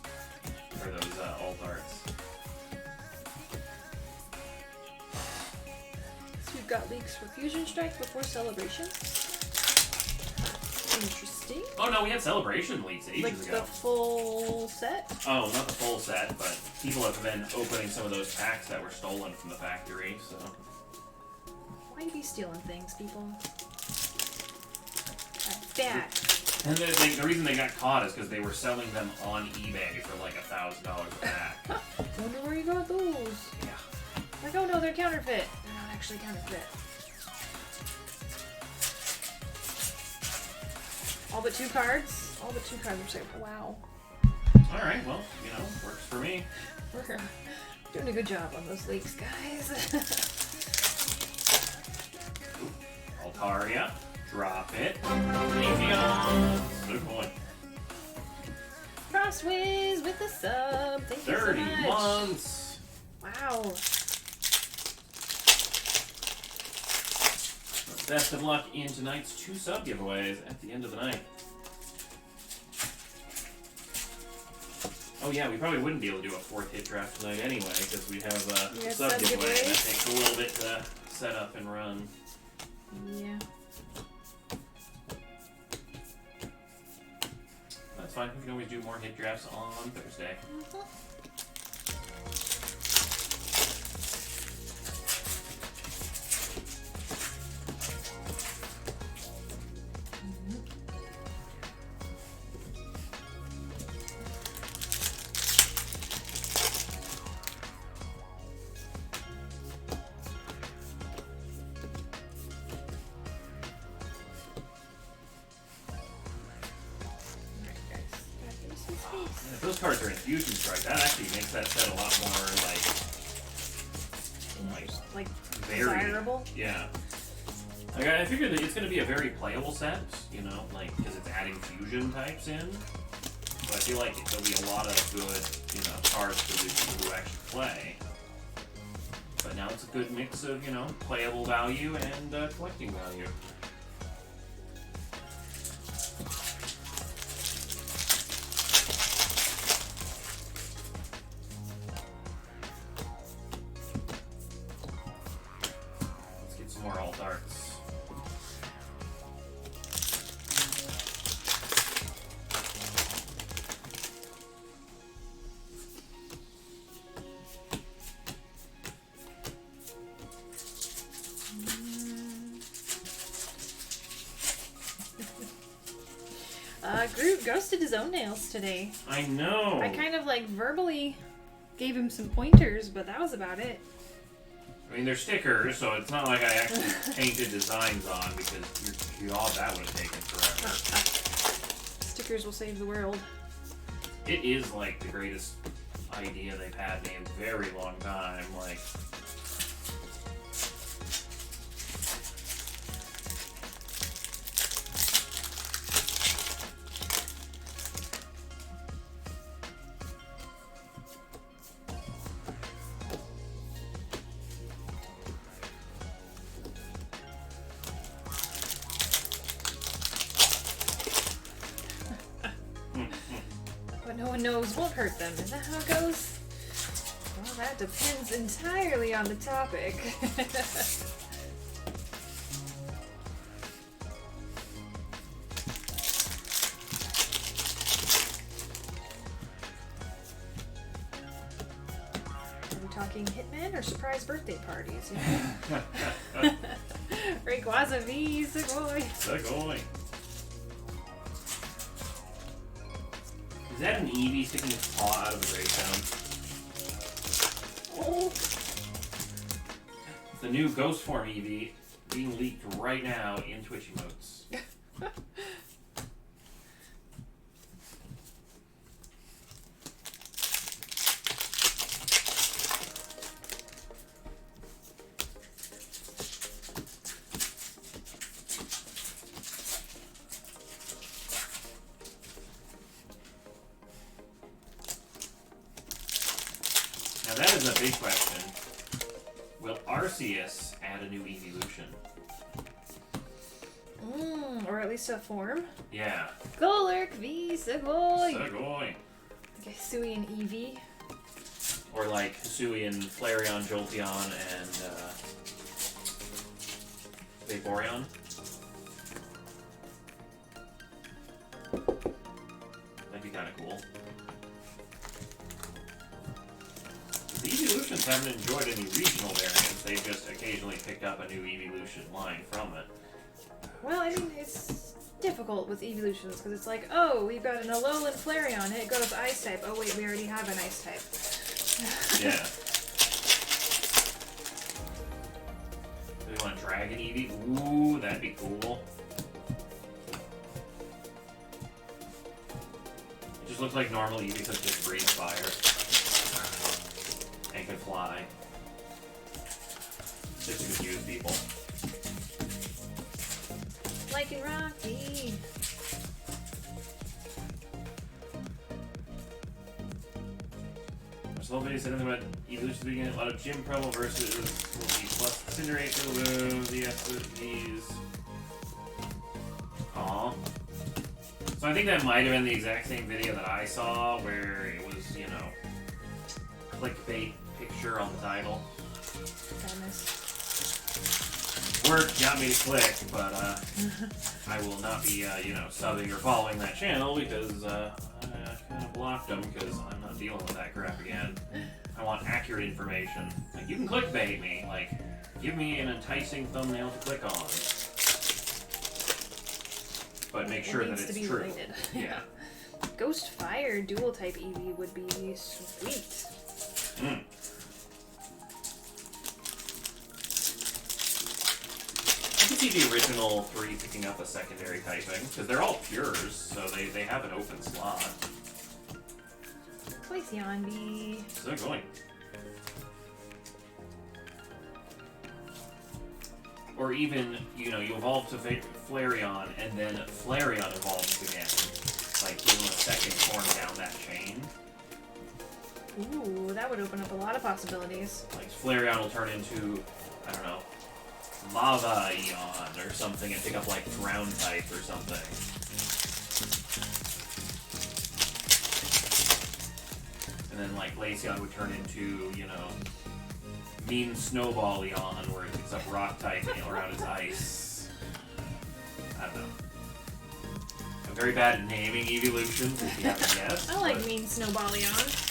[SPEAKER 3] for those alt arts.
[SPEAKER 1] We've got leaks for Fusion Strike before Celebration. Interesting.
[SPEAKER 3] Oh no, we had Celebration leaks ages
[SPEAKER 1] Like
[SPEAKER 3] ago.
[SPEAKER 1] the full set?
[SPEAKER 3] Oh, not the full set, but people have been opening some of those packs that were stolen from the factory, so.
[SPEAKER 1] Why be stealing things, people? That's bad.
[SPEAKER 3] And the reason they got caught is because they were selling them on eBay for like $1,000 a pack.
[SPEAKER 1] Wonder where you got those.
[SPEAKER 3] Yeah.
[SPEAKER 1] Like, oh no, they're counterfeit. They're not actually counterfeit. All but 2 cards? All but 2 cards. We're saying, wow.
[SPEAKER 3] Alright, well, works for me.
[SPEAKER 1] We're doing a good job on those leaks, guys.
[SPEAKER 3] Altaria, drop it. Leafeon, good boy.
[SPEAKER 1] Crossways with the sub. Thank you so
[SPEAKER 3] 30
[SPEAKER 1] much.
[SPEAKER 3] months.
[SPEAKER 1] Wow.
[SPEAKER 3] Best of luck in tonight's 2 sub giveaways at the end of the night. Oh yeah, we probably wouldn't be able to do a 4th hit draft tonight anyway, because we have a sub giveaway, and that takes a little bit to set up and run.
[SPEAKER 1] Yeah.
[SPEAKER 3] That's fine, we can always do more hit drafts on Thursday. If those cards are in Fusion Strike, that actually makes that set a lot more,
[SPEAKER 1] Like
[SPEAKER 3] very
[SPEAKER 1] desirable.
[SPEAKER 3] Yeah. Like, I figured that it's going to be a very playable set, because it's adding fusion types in. But I feel like there'll be a lot of good, cards for the people who actually play. But now it's a good mix of, playable value and collecting value. More alt arts.
[SPEAKER 1] Groot ghosted his own nails today.
[SPEAKER 3] I know.
[SPEAKER 1] I kind of verbally gave him some pointers, but that was about it.
[SPEAKER 3] I mean, they're stickers, so it's not like I actually painted designs on, because that would have taken forever.
[SPEAKER 1] Stickers will save the world.
[SPEAKER 3] It is like the greatest idea they've had in a very long time. Like,
[SPEAKER 1] no one knows won't hurt them. Is that how it goes? Well, that depends entirely on the topic. Are we talking Hitman or surprise birthday parties? You know? Rayquaza V, Segoy.
[SPEAKER 3] Segoy. Is that an Eevee sticking its paw out of the Great Sound?
[SPEAKER 1] Oh.
[SPEAKER 3] The new Ghost Form Eevee being leaked right now in Twitch emotes. Now that is a big question. Will Arceus add a new evolution?
[SPEAKER 1] Or at least a form.
[SPEAKER 3] Yeah.
[SPEAKER 1] Golurk V, Segoy.
[SPEAKER 3] Segoy.
[SPEAKER 1] Okay, Hisuian Eevee.
[SPEAKER 3] Or like Hisuian, Flareon, Jolteon, and Vaporeon. That'd be kind of cool. The Evolutions haven't enjoyed any regional variants, they've just occasionally picked up a new Evolution line from it.
[SPEAKER 1] Well, I mean, it's difficult with evolutions because it's like, oh, we've got an Alolan Flareon, it goes Ice type. Oh wait, we already have an Ice type.
[SPEAKER 3] Yeah. Do we want Dragon Eevee? Ooh, that'd be cool. It just looks like normal Eevee because it just breathes fire. And can fly. Just to confuse people.
[SPEAKER 1] Like in Rocky.
[SPEAKER 3] Slow video said anything about Evolution beginning. A lot of gym promo versus will be plus Incinerate, Boom, the SDs. Aw. So I think that might have been the exact same video that I saw where it was, you know, clickbait picture on the title.
[SPEAKER 1] Famous.
[SPEAKER 3] Word got me to click, but I will not be, you know, subbing or following that channel because I kind of blocked them because I'm not dealing with that crap again. I want accurate information. Like, you can clickbait me. Like, give me an enticing thumbnail to click on. But make sure that
[SPEAKER 1] needs
[SPEAKER 3] it's
[SPEAKER 1] to be
[SPEAKER 3] true.
[SPEAKER 1] related.
[SPEAKER 3] Yeah.
[SPEAKER 1] Ghost Fire dual type Eevee would be sweet.
[SPEAKER 3] Mm. I can see the original 3 picking up a secondary typing, because they're all pures, so they have an open slot.
[SPEAKER 1] Glaceon V.
[SPEAKER 3] So going. Or even, you know, you evolve to Flareon, and then Flareon evolves again. Like, give them a second form down that chain.
[SPEAKER 1] Ooh, that would open up a lot of possibilities.
[SPEAKER 3] Like, Flareon will turn into, I don't know, Lava Eon or something and pick up, like, Ground type or something. And then, like, Glaceon would turn into, you know, Mean Snowball Eon where it picks up Rock type around its ice. I don't know. I'm very bad at naming evolutions, if you haven't guessed.
[SPEAKER 1] I like
[SPEAKER 3] but
[SPEAKER 1] Mean Snowballion.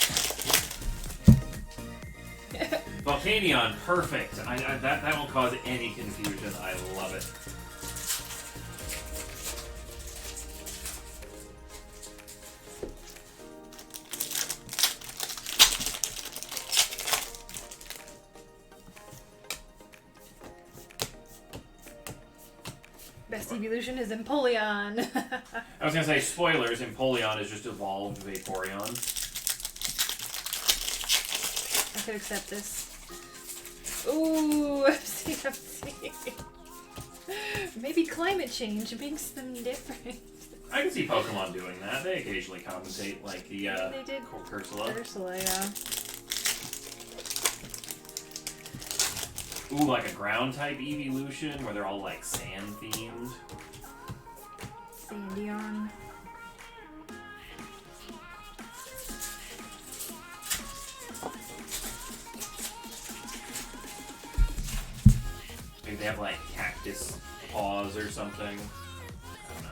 [SPEAKER 3] Volcanion, perfect. That won't cause any confusion. I love it.
[SPEAKER 1] Best evolution is Empoleon.
[SPEAKER 3] I was gonna say, spoilers, Empoleon is just evolved Vaporeon.
[SPEAKER 1] I could accept this. Ooh, CFC. Maybe climate change makes them different.
[SPEAKER 3] I can see Pokemon doing that. They occasionally compensate, like the
[SPEAKER 1] They did
[SPEAKER 3] Cursula.
[SPEAKER 1] Ursula, yeah.
[SPEAKER 3] Ooh, like a ground type evolution where they're all like sand themed. Maybe they have like cactus paws or something. I don't know.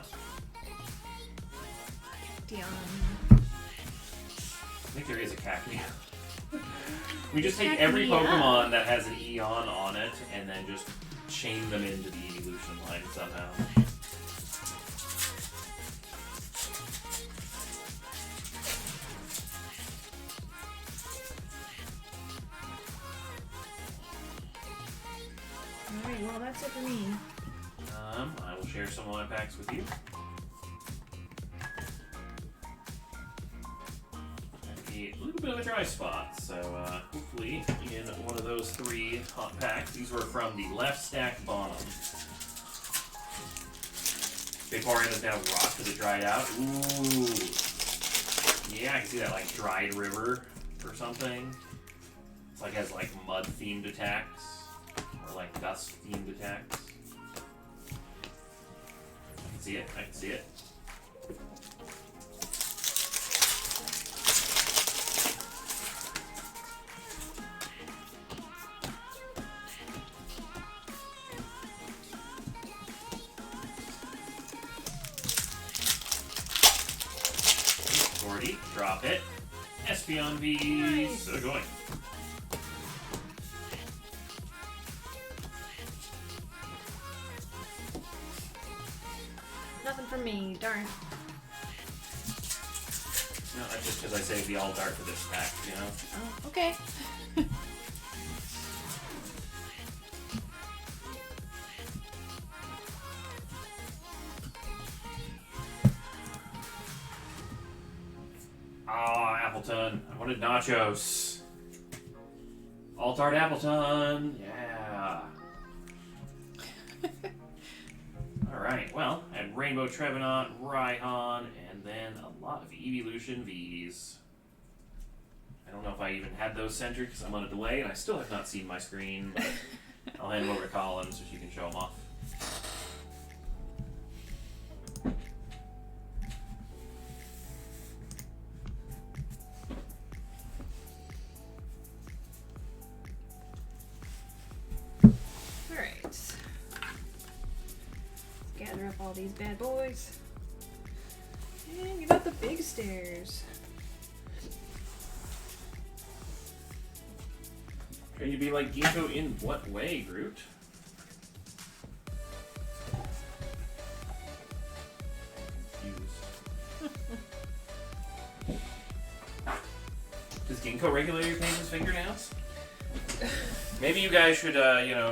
[SPEAKER 1] Dion.
[SPEAKER 3] I think there is a Cacnea. We just take every
[SPEAKER 1] Cacnea.
[SPEAKER 3] Pokemon that has an Eon on it and then just chain them into the evolution line somehow.
[SPEAKER 1] Alright, well, that's it for me.
[SPEAKER 3] I will share some of my packs with you. A little bit of a dry spot, so hopefully in one of those 3 hot packs. These were from the left stack bottom. Vaporeon doesn't have rock because it dried out. Ooh. Yeah, I can see that like dried river or something. It's like has like mud themed attacks or like dust themed attacks. I can see it. I can see it. Drop it. Espeon V's.
[SPEAKER 1] Nice.
[SPEAKER 3] So going.
[SPEAKER 1] Nothing from me, darn.
[SPEAKER 3] No, that's just because I saved the all dart for this pack, you know?
[SPEAKER 1] Oh, okay.
[SPEAKER 3] Oh, Appleton. I wanted nachos. Alt-Art Appleton. Yeah. Alright, well, I had Rainbow Trevenant, Raihan, and then a lot of Evolution Vs. I don't know if I even had those centered because I'm on a delay and I still have not seen my screen, but I'll hand them over to Colin so she can show them off.
[SPEAKER 1] Alright. Gather up all these bad boys. And get up the big stairs.
[SPEAKER 3] Can you be like Ginkgo in what way, Groot? Confused. Does Ginkgo regularly paint his fingernails? Maybe you guys should,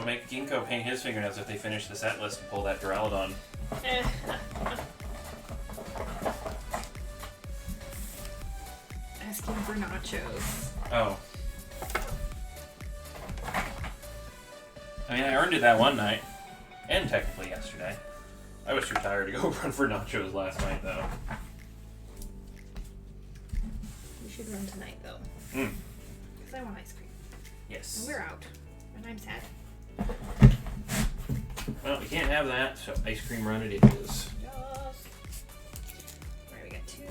[SPEAKER 3] make Ginkgo paint his fingernails if they finish the set list and pull that Duraludon.
[SPEAKER 1] Asking for nachos.
[SPEAKER 3] Oh. I mean, I earned it that one night. And technically yesterday. I was too tired to go run for nachos last night, though.
[SPEAKER 1] We should run tonight, though. Because I want ice cream.
[SPEAKER 3] Yes.
[SPEAKER 1] And we're out. And I'm sad.
[SPEAKER 3] Well, we can't have that, so ice cream run it is.
[SPEAKER 1] Just... Alright, we got 2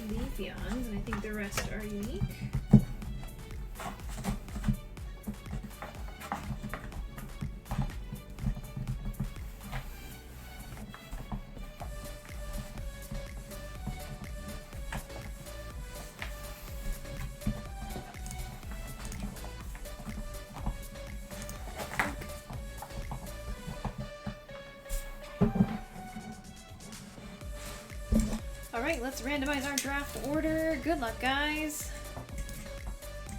[SPEAKER 1] Leafeons, and I think the rest are unique. Alright, let's randomize our draft order. Good luck, guys.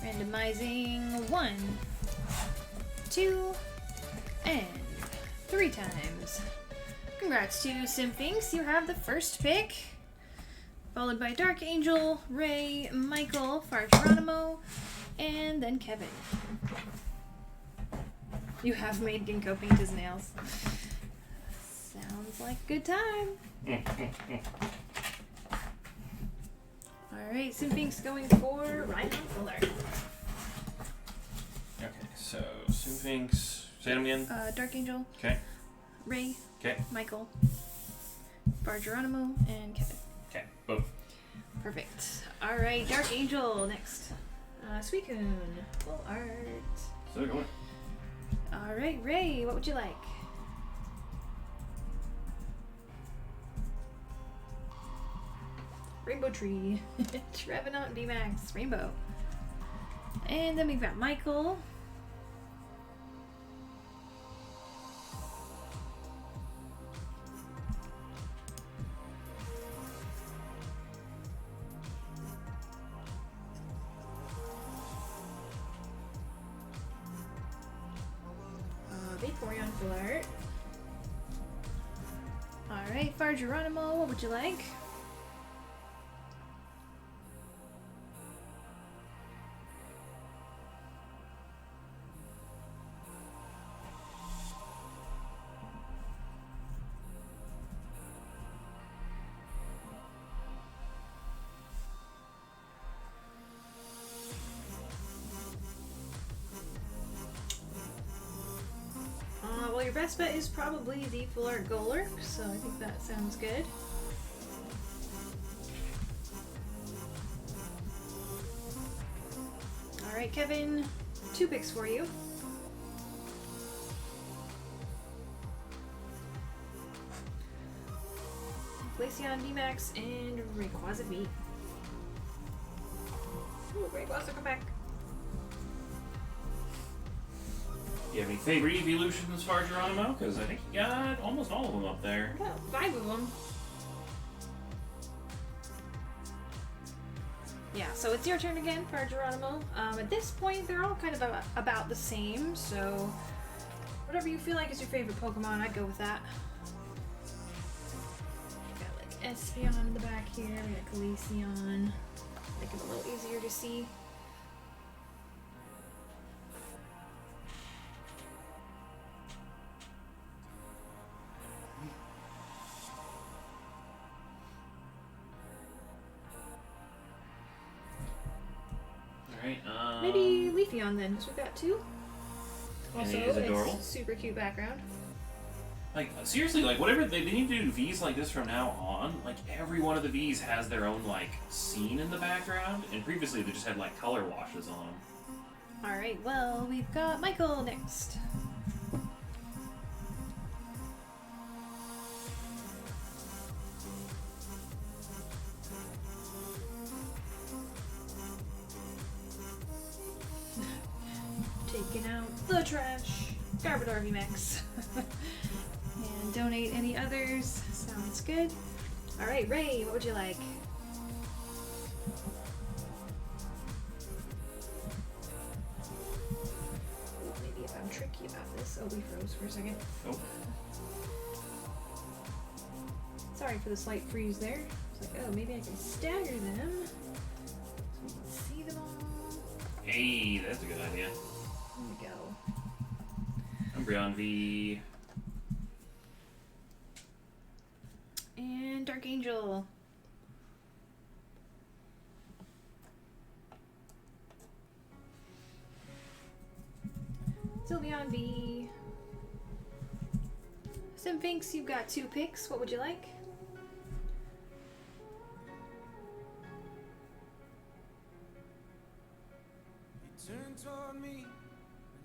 [SPEAKER 1] Randomizing 1, 2, and 3 times. Congrats to Symphinx. You have the first pick, followed by Dark Angel, Ray, Michael, Far Geronimo, and then Kevin. You have made Ginkgo paint his nails. Sounds like a good time. Alright, Symphinx going for Raihan Fuller.
[SPEAKER 3] Okay, so Symphinx. Say them again.
[SPEAKER 1] Dark Angel,
[SPEAKER 3] Okay.
[SPEAKER 1] Ray,
[SPEAKER 3] Okay.
[SPEAKER 1] Michael, Bar Geronimo, and Kevin.
[SPEAKER 3] Okay. Boom.
[SPEAKER 1] Perfect. Alright, Dark Angel next. Suicune, full art.
[SPEAKER 3] So going.
[SPEAKER 1] Alright, Ray, what would you like? Rainbow Tree. Trevenant D-Max. Rainbow. And then we've got Michael. Vaporeon full art. Alright, Far Geronimo, what would you like? Well, your best bet is probably the full art Golurk, so I think that sounds good. Alright, Kevin, 2 picks for you. Glaceon D-Max and Rayquaza V. Ooh, Rayquaza, come back.
[SPEAKER 3] Do you have any favorite evolutions, Far Geronimo? Because I think you got almost all of them up there.
[SPEAKER 1] I got 5 of them. Yeah, so it's your turn again, Far Geronimo. At this point, they're all kind of about the same, so whatever you feel like is your favorite Pokemon, I'd go with that. Got like Espeon in the back here, we got Glaceon. Make it a little easier to see.
[SPEAKER 3] Alright,
[SPEAKER 1] Maybe Leafeon then, because we've got 2.
[SPEAKER 3] And
[SPEAKER 1] Also,
[SPEAKER 3] he is adorable.
[SPEAKER 1] it's super cute background.
[SPEAKER 3] Like, seriously, like, whatever, they need to do Vs like this from now on. Like, every one of the Vs has their own, like, scene in the background, and previously they just had, like, color washes on them.
[SPEAKER 1] Alright, well, we've got Michael next. Taking out the trash. Garbodor VMAX. And donate any others. Sounds good. Alright, Ray, what would you like? Ooh, maybe if I'm tricky about this. Oh, we froze for a second.
[SPEAKER 3] Oh.
[SPEAKER 1] Sorry for the slight freeze there. It's like, oh, maybe I can stagger them so we can see them all.
[SPEAKER 3] Hey, that's a good idea.
[SPEAKER 1] There we go.
[SPEAKER 3] Umbreon V.
[SPEAKER 1] And Dark Angel. Sylveon V. Symphinx, you've got 2 picks. What would you like?
[SPEAKER 5] You turn toward me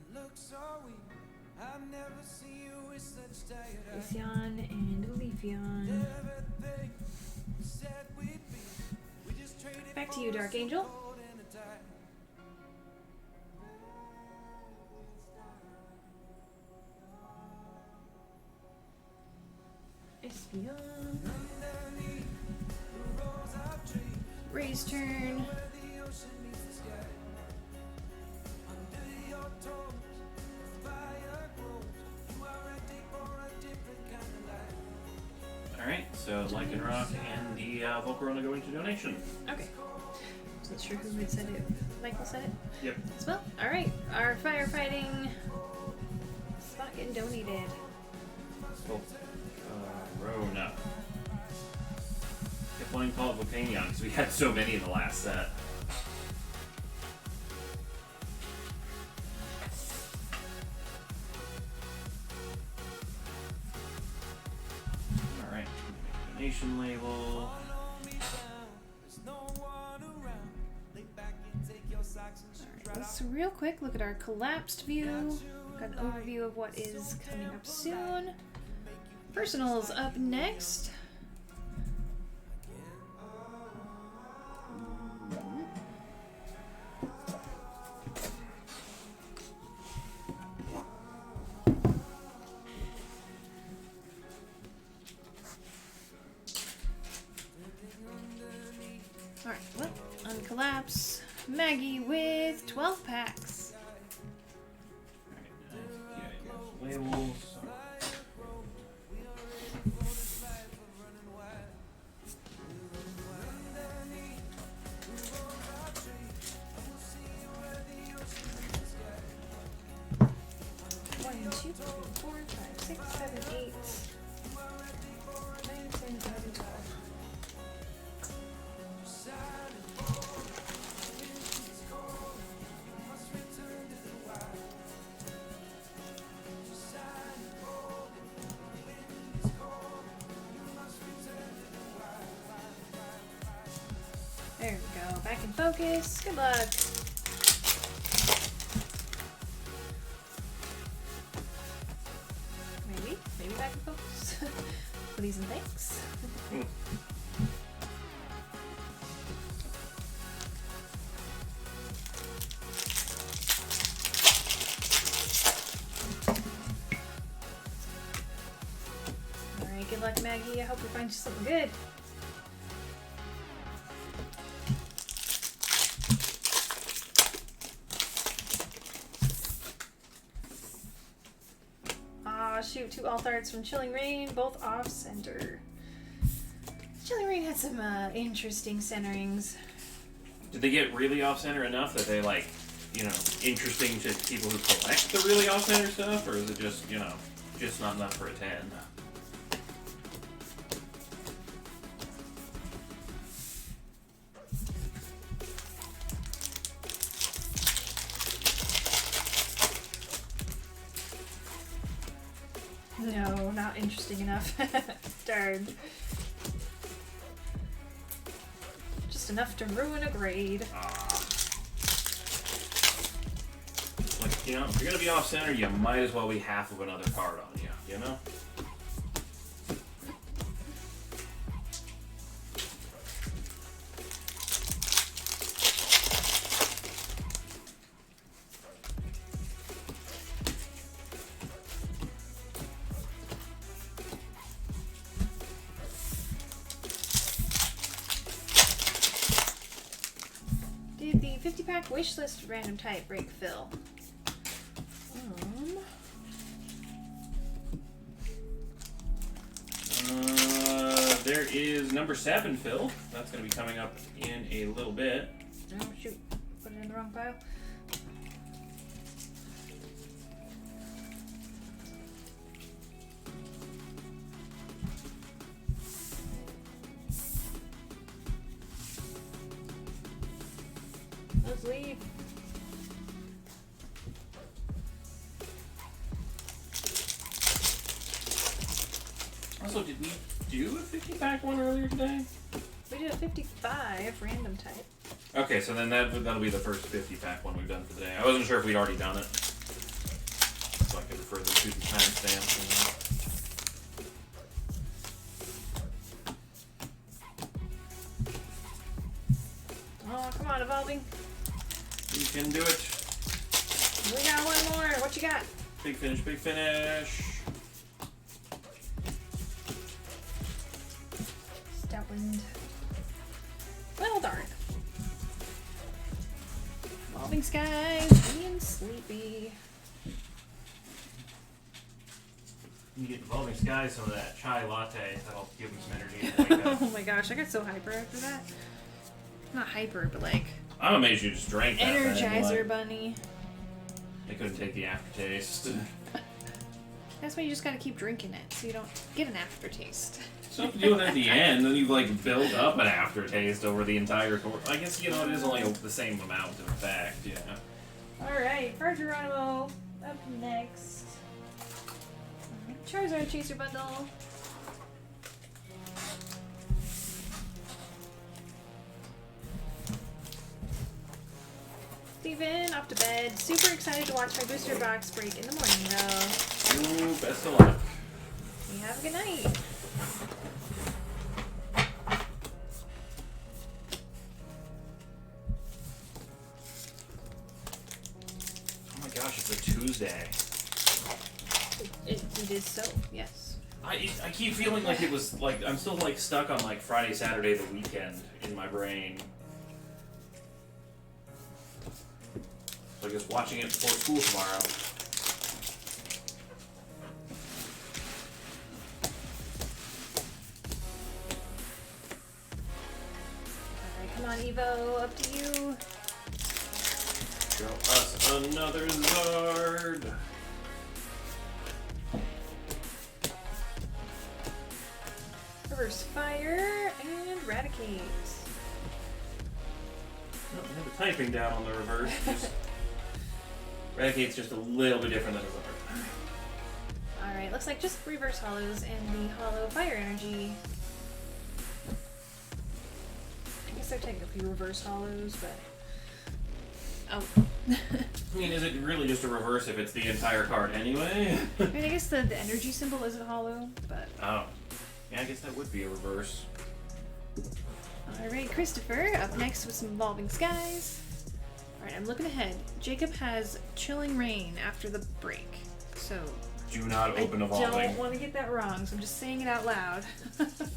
[SPEAKER 5] and look so weak. I've never seen you with such tired eyes.
[SPEAKER 1] Glaceon and Leafeon.
[SPEAKER 5] Everything we said we'd be. We just traded
[SPEAKER 1] Back to you, Dark Angel.
[SPEAKER 5] gold and a tie.
[SPEAKER 1] Espeon.
[SPEAKER 5] Underneath the rose of trees,
[SPEAKER 1] Ray's turn.
[SPEAKER 5] where the ocean meets the sky. Under your toes, the fire grows. You are ready for a different kind of life.
[SPEAKER 3] Alright, so Lycanroc and the Volcarona going to donation.
[SPEAKER 1] Okay. Wasn't sure who had said it. Michael said it
[SPEAKER 3] Yep.
[SPEAKER 1] as well. Alright, our firefighting spot getting donated.
[SPEAKER 3] Volcarona. Kept wanting to call it Volcanion because we had so many in the last set. Alright, donation label.
[SPEAKER 1] Let's real quick look at our collapsed view. Got an overview of what is coming up soon. Personals up next. Alright, well, uncollapse. Maggie with 12 packs.
[SPEAKER 3] Labels.
[SPEAKER 1] One, two, three, 4, 5, 6, 7, 8, 9, 10, 11, 12. There we go. Back in focus. Good luck. Maybe back in focus. Please and thanks. Alright, good luck, Maggie. I hope we find you something good. Shoot, 2 alt arts from Chilling Reign, both off center. Chilling Reign had some interesting centerings.
[SPEAKER 3] Did they get really off center enough that they like, you know, interesting to people who collect the really off center stuff, or is it just, you know, just not enough for a 10?
[SPEAKER 1] No, not interesting enough. Darn. Just enough to ruin a grade.
[SPEAKER 3] Like, you know, if you're gonna be off center, you might as well be half of another card on you, you know?
[SPEAKER 1] Did the 50-pack wish list random type break fill?
[SPEAKER 3] There is number 7, Phil. That's gonna be coming up in a little bit.
[SPEAKER 1] Oh shoot, put it in the wrong pile. Let's leave.
[SPEAKER 3] Also, did we do a 50-pack one earlier today?
[SPEAKER 1] We did a 55 random type.
[SPEAKER 3] Okay, so then that'll be the first 50-pack one we've done for the day. I wasn't sure if we'd already done it, so I could refer them to the timestamps.
[SPEAKER 1] Oh, come on, evolving.
[SPEAKER 3] You can do it.
[SPEAKER 1] We got one more. What you got?
[SPEAKER 3] Big finish, big finish.
[SPEAKER 1] Stoutland. Well, darn. Evolving Skies, being sleepy.
[SPEAKER 3] You get Evolving Skies, some of that chai latte that'll give them some energy and wake up.
[SPEAKER 1] Oh my gosh, I got so hyper after that. Not hyper, but like
[SPEAKER 3] I'm amazed you just drank that.
[SPEAKER 1] Energizer Bunny.
[SPEAKER 3] They couldn't take the aftertaste.
[SPEAKER 1] That's why you just gotta keep drinking it, so you don't get an aftertaste.
[SPEAKER 3] Something to do with it at the end, then you've like built up an aftertaste over the entire course. I guess, you know, it is only the same amount in fact, yeah.
[SPEAKER 1] Alright, for Geronimo, up next. Charizard Chaser Bundle. The Steven, off to bed. Super excited to watch my booster box break in the morning, though.
[SPEAKER 3] Ooh, best of luck.
[SPEAKER 1] You have a good night.
[SPEAKER 3] Oh my gosh, it's a Tuesday.
[SPEAKER 1] It is so, yes.
[SPEAKER 3] I keep feeling like it was like I'm still like stuck on like Friday, Saturday, the weekend in my brain. So I guess watching it before school tomorrow.
[SPEAKER 1] Alright, come on, Evo, up to you.
[SPEAKER 3] Show us another Zard.
[SPEAKER 1] Reverse fire and Raticate.
[SPEAKER 3] Oh, I have the typing down on the reverse. Raticate's just a little bit different than a Zard.
[SPEAKER 1] Alright, looks like just reverse hollows and the hollow fire energy. I guess they're technically reverse hollows, but. Oh.
[SPEAKER 3] I mean, is it really just a reverse if it's the entire card anyway?
[SPEAKER 1] I mean, I guess the energy symbol isn't hollow, but.
[SPEAKER 3] Oh. Yeah, I guess that would be a reverse.
[SPEAKER 1] Alright, Christopher, up next with some Evolving Skies. Alright, I'm looking ahead. Jacob has Chilling Rain after the break, so.
[SPEAKER 3] Do not open
[SPEAKER 1] I
[SPEAKER 3] Evolving.
[SPEAKER 1] don't want to get that wrong, so I'm just saying it out loud. But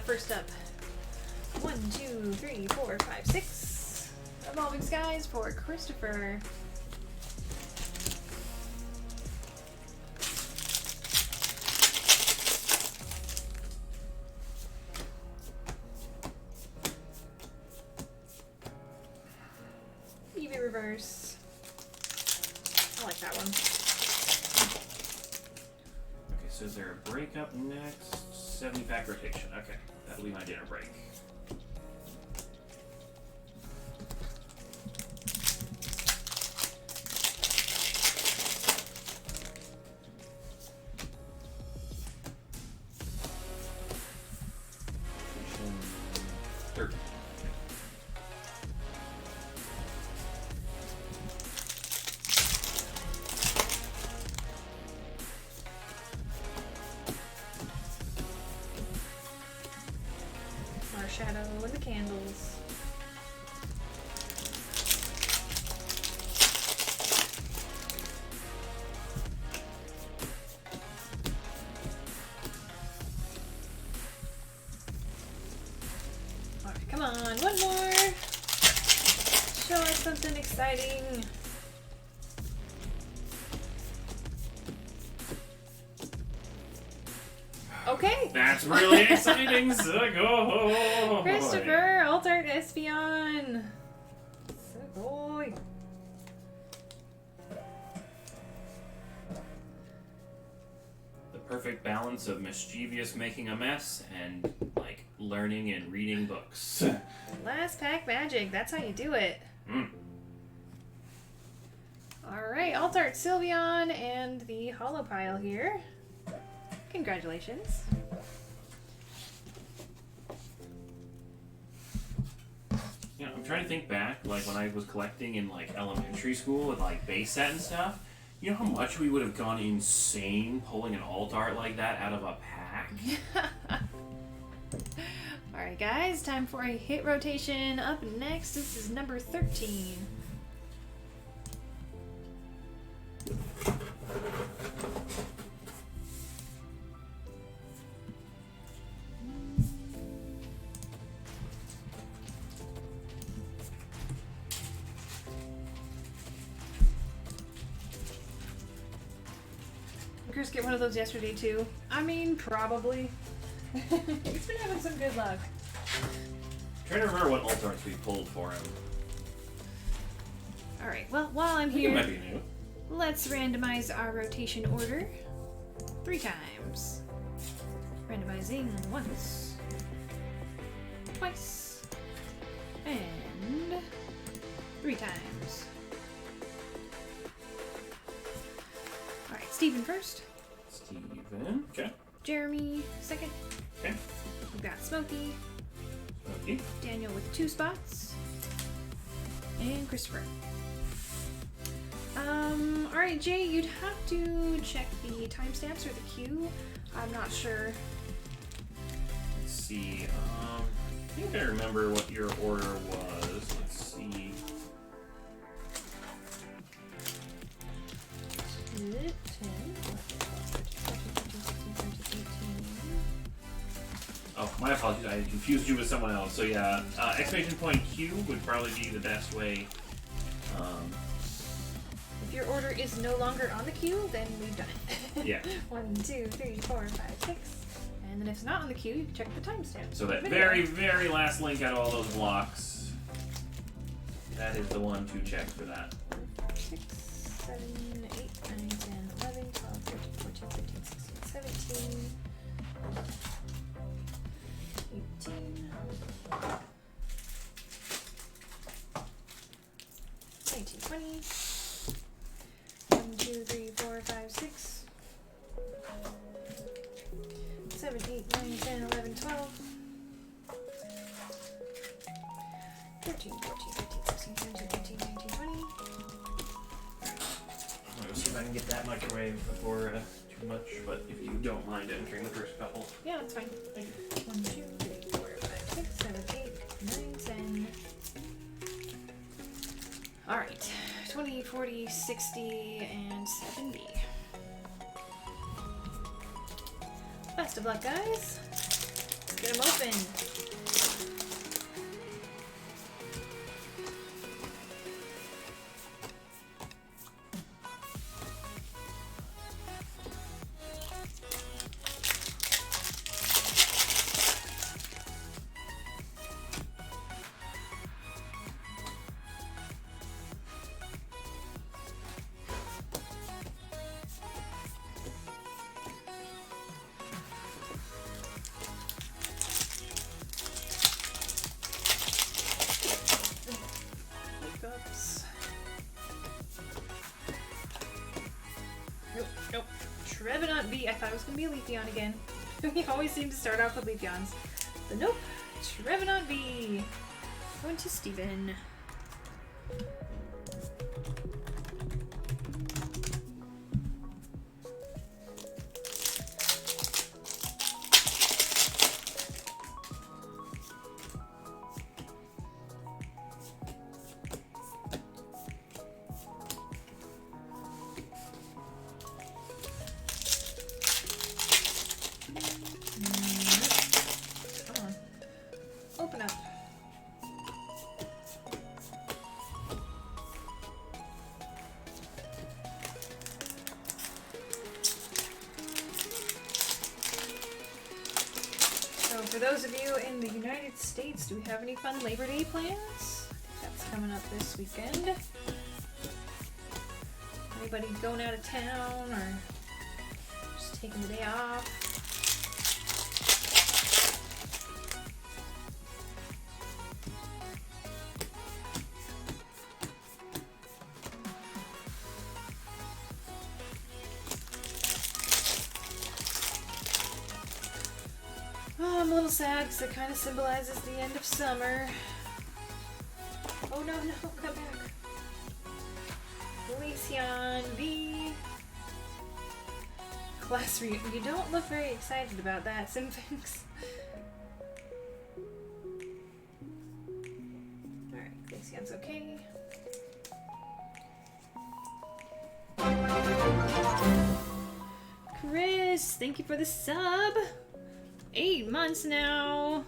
[SPEAKER 1] first up, 1, 2, 3, 4, 5, 6. Evolving Skies for Christopher. Eevee reverse. I like that one.
[SPEAKER 3] Okay, so is there a break up next? 70-pack rotation. Okay, that'll be my dinner break. Rotation 13.
[SPEAKER 1] Marshadow with the candles. Alright, come on, one more! Show us something exciting. Okay.
[SPEAKER 3] That's really exciting, Sugoi!
[SPEAKER 1] Christopher, Altered Espeon. Sugoi.
[SPEAKER 3] The perfect balance of mischievous making a mess and, like, learning and reading books.
[SPEAKER 1] Last pack magic. That's how you do it.
[SPEAKER 3] Mm.
[SPEAKER 1] Alright, Altart Sylveon and the Hollow Pile here. Congratulations.
[SPEAKER 3] Yeah, I'm trying to think back, like, when I was collecting in, like, elementary school with, like, base set and stuff. You know how much we would have gone insane pulling an alt art like that out of a pack?
[SPEAKER 1] Alright guys, time for a hit rotation. Up next, this is number 13. Chris get one of those yesterday too. I mean, probably. He's been having some good luck.
[SPEAKER 3] I'm trying to remember what alt arts we pulled for him.
[SPEAKER 1] Alright, well, while I'm
[SPEAKER 3] I think it might
[SPEAKER 1] here,
[SPEAKER 3] be new.
[SPEAKER 1] let's randomize our rotation order 3 times. Randomizing once, twice, and 3 times. Alright, Steven first,
[SPEAKER 3] Steven. Okay.
[SPEAKER 1] Jeremy second,
[SPEAKER 3] Okay.
[SPEAKER 1] we've got Smokey,
[SPEAKER 3] Okay.
[SPEAKER 1] Daniel with 2 spots, And Christopher. Alright, Jay, you'd have to check the timestamps or the queue. I'm not sure.
[SPEAKER 3] Let's see. I think I remember what your order was. Let's see.
[SPEAKER 1] Is it 10? 14, 18.
[SPEAKER 3] Oh, my apologies. I confused you with someone else. So yeah, exclamation point Q would probably be the best way.
[SPEAKER 1] If your order is no longer on the queue, then we've done it.
[SPEAKER 3] Yeah.
[SPEAKER 1] 1, 2, 3, 4, 5, 6. And then if it's not on the queue, you can check the timestamp.
[SPEAKER 3] So that very, very last link out of all those blocks, that is the one to check for that.
[SPEAKER 1] 6, 7, 8, 9, 10, 11, 12, 13, 14, 15, 16, 17, 18, 19, 20, 1, 2, 3, 4, 5, 6, 7, 8, 9, 10, 11, 12, 13, 14, 15, 16, 17, 18, 19, 20.
[SPEAKER 3] I'll see if I can get that microwave before too much, but if you don't mind entering the first couple.
[SPEAKER 1] Yeah, that's fine.
[SPEAKER 3] Thank you.
[SPEAKER 1] 1, 2, 3, 4, 5, 6, 7, 8, 9, 10. Alright. 20, 40, 60, and 70. Best of luck, guys. Let's get them open. Hiccups. Nope, nope. Trevenant V. I thought it was going to be a Leafeon again. We always seem to start off with Leafeons. But nope. Trevenant V. Going to Steven. Come on. Open up. So for those of you in the United States, do we have any fun Labor Day plans? I think that's coming up this weekend. Anybody going out of town or just taking the day off? Oh, I'm a little sad because it kind of symbolizes the end of summer. Oh no, no, come back. Glaceon V. Class reunion. You don't look very excited about that, Simfinx. Alright, Glaceon's okay. Chris, thank you for the sub. 8 months now.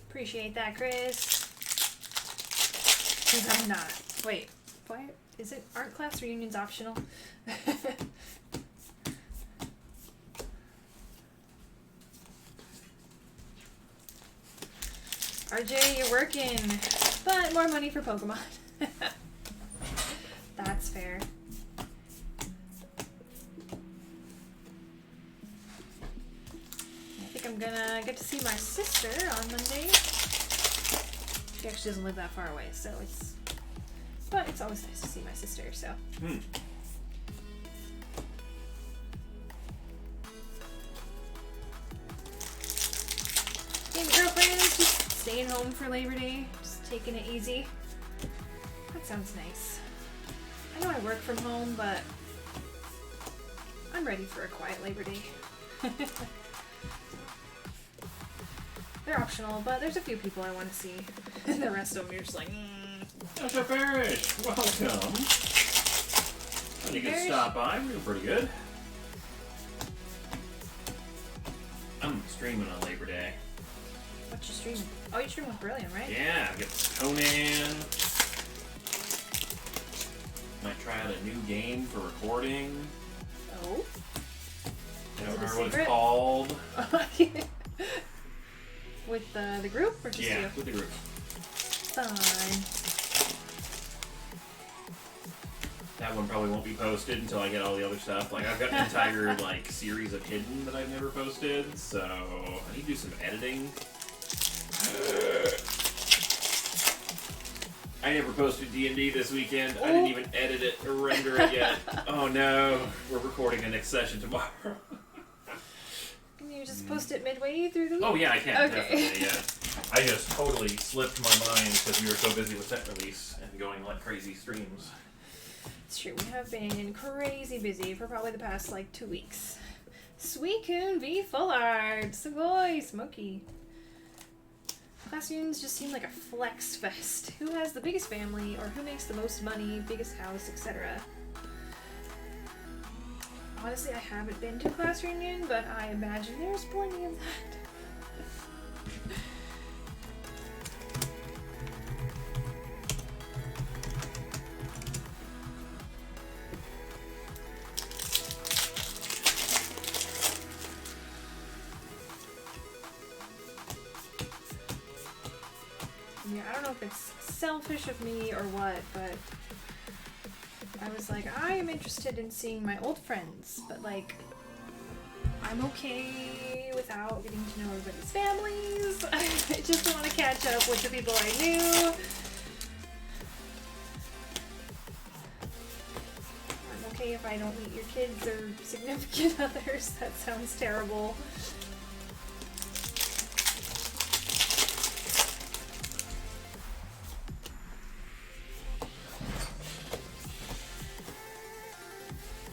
[SPEAKER 1] Appreciate that, Chris. Because I'm not. Wait, why is it? Aren't class reunions optional? RJ, you're working, but more money for Pokemon. That's fair. I think I'm gonna get to see my sister on Monday. She actually doesn't live that far away, so but it's always nice to see my sister, so. Game girlfriend, staying home for Labor Day, just taking it easy. That sounds nice. I know I work from home, but I'm ready for a quiet Labor Day. They're optional, but there's a few people I want to see. And the rest of them, you're just like,
[SPEAKER 3] Joshua Parrish, welcome. You can stop by. We're doing pretty good. I'm streaming on Labor Day.
[SPEAKER 1] what you streaming? Oh, you stream with Brilliant, right?
[SPEAKER 3] Yeah, I get Conan. Might try out a new game for recording.
[SPEAKER 1] Oh.
[SPEAKER 3] I don't
[SPEAKER 1] Is it a
[SPEAKER 3] remember what it's
[SPEAKER 1] secret?
[SPEAKER 3] called.
[SPEAKER 1] With the group or just
[SPEAKER 3] Yeah,
[SPEAKER 1] you?
[SPEAKER 3] with the group.
[SPEAKER 1] Fun.
[SPEAKER 3] That one probably won't be posted until I get all the other stuff. Like, I've got an entire, like, series of Hidden that I've never posted, so I need to do some editing. I never posted D&D this weekend. I didn't even edit it or render it yet. Oh no, we're recording the next session tomorrow.
[SPEAKER 1] Can you just post it midway through the week?
[SPEAKER 3] Oh yeah, I can,
[SPEAKER 1] Okay.
[SPEAKER 3] definitely, yeah. I just totally slipped my mind because we were so busy with set release and going like crazy streams.
[SPEAKER 1] It's true, we have been crazy busy for probably the past like 2 weeks. Suicune v Fullard! Sugoi! Smoky! Class reunions just seem like a flex fest. Who has the biggest family, or who makes the most money, biggest house, etc. Honestly, I haven't been to a class reunion, but I imagine there's plenty of that. Yeah, I don't know if it's selfish of me or what, but I was like, I am interested in seeing my old friends, but like, I'm okay without getting to know everybody's families. I just want to catch up with the people I knew. I'm okay if I don't meet your kids or significant others. That sounds terrible.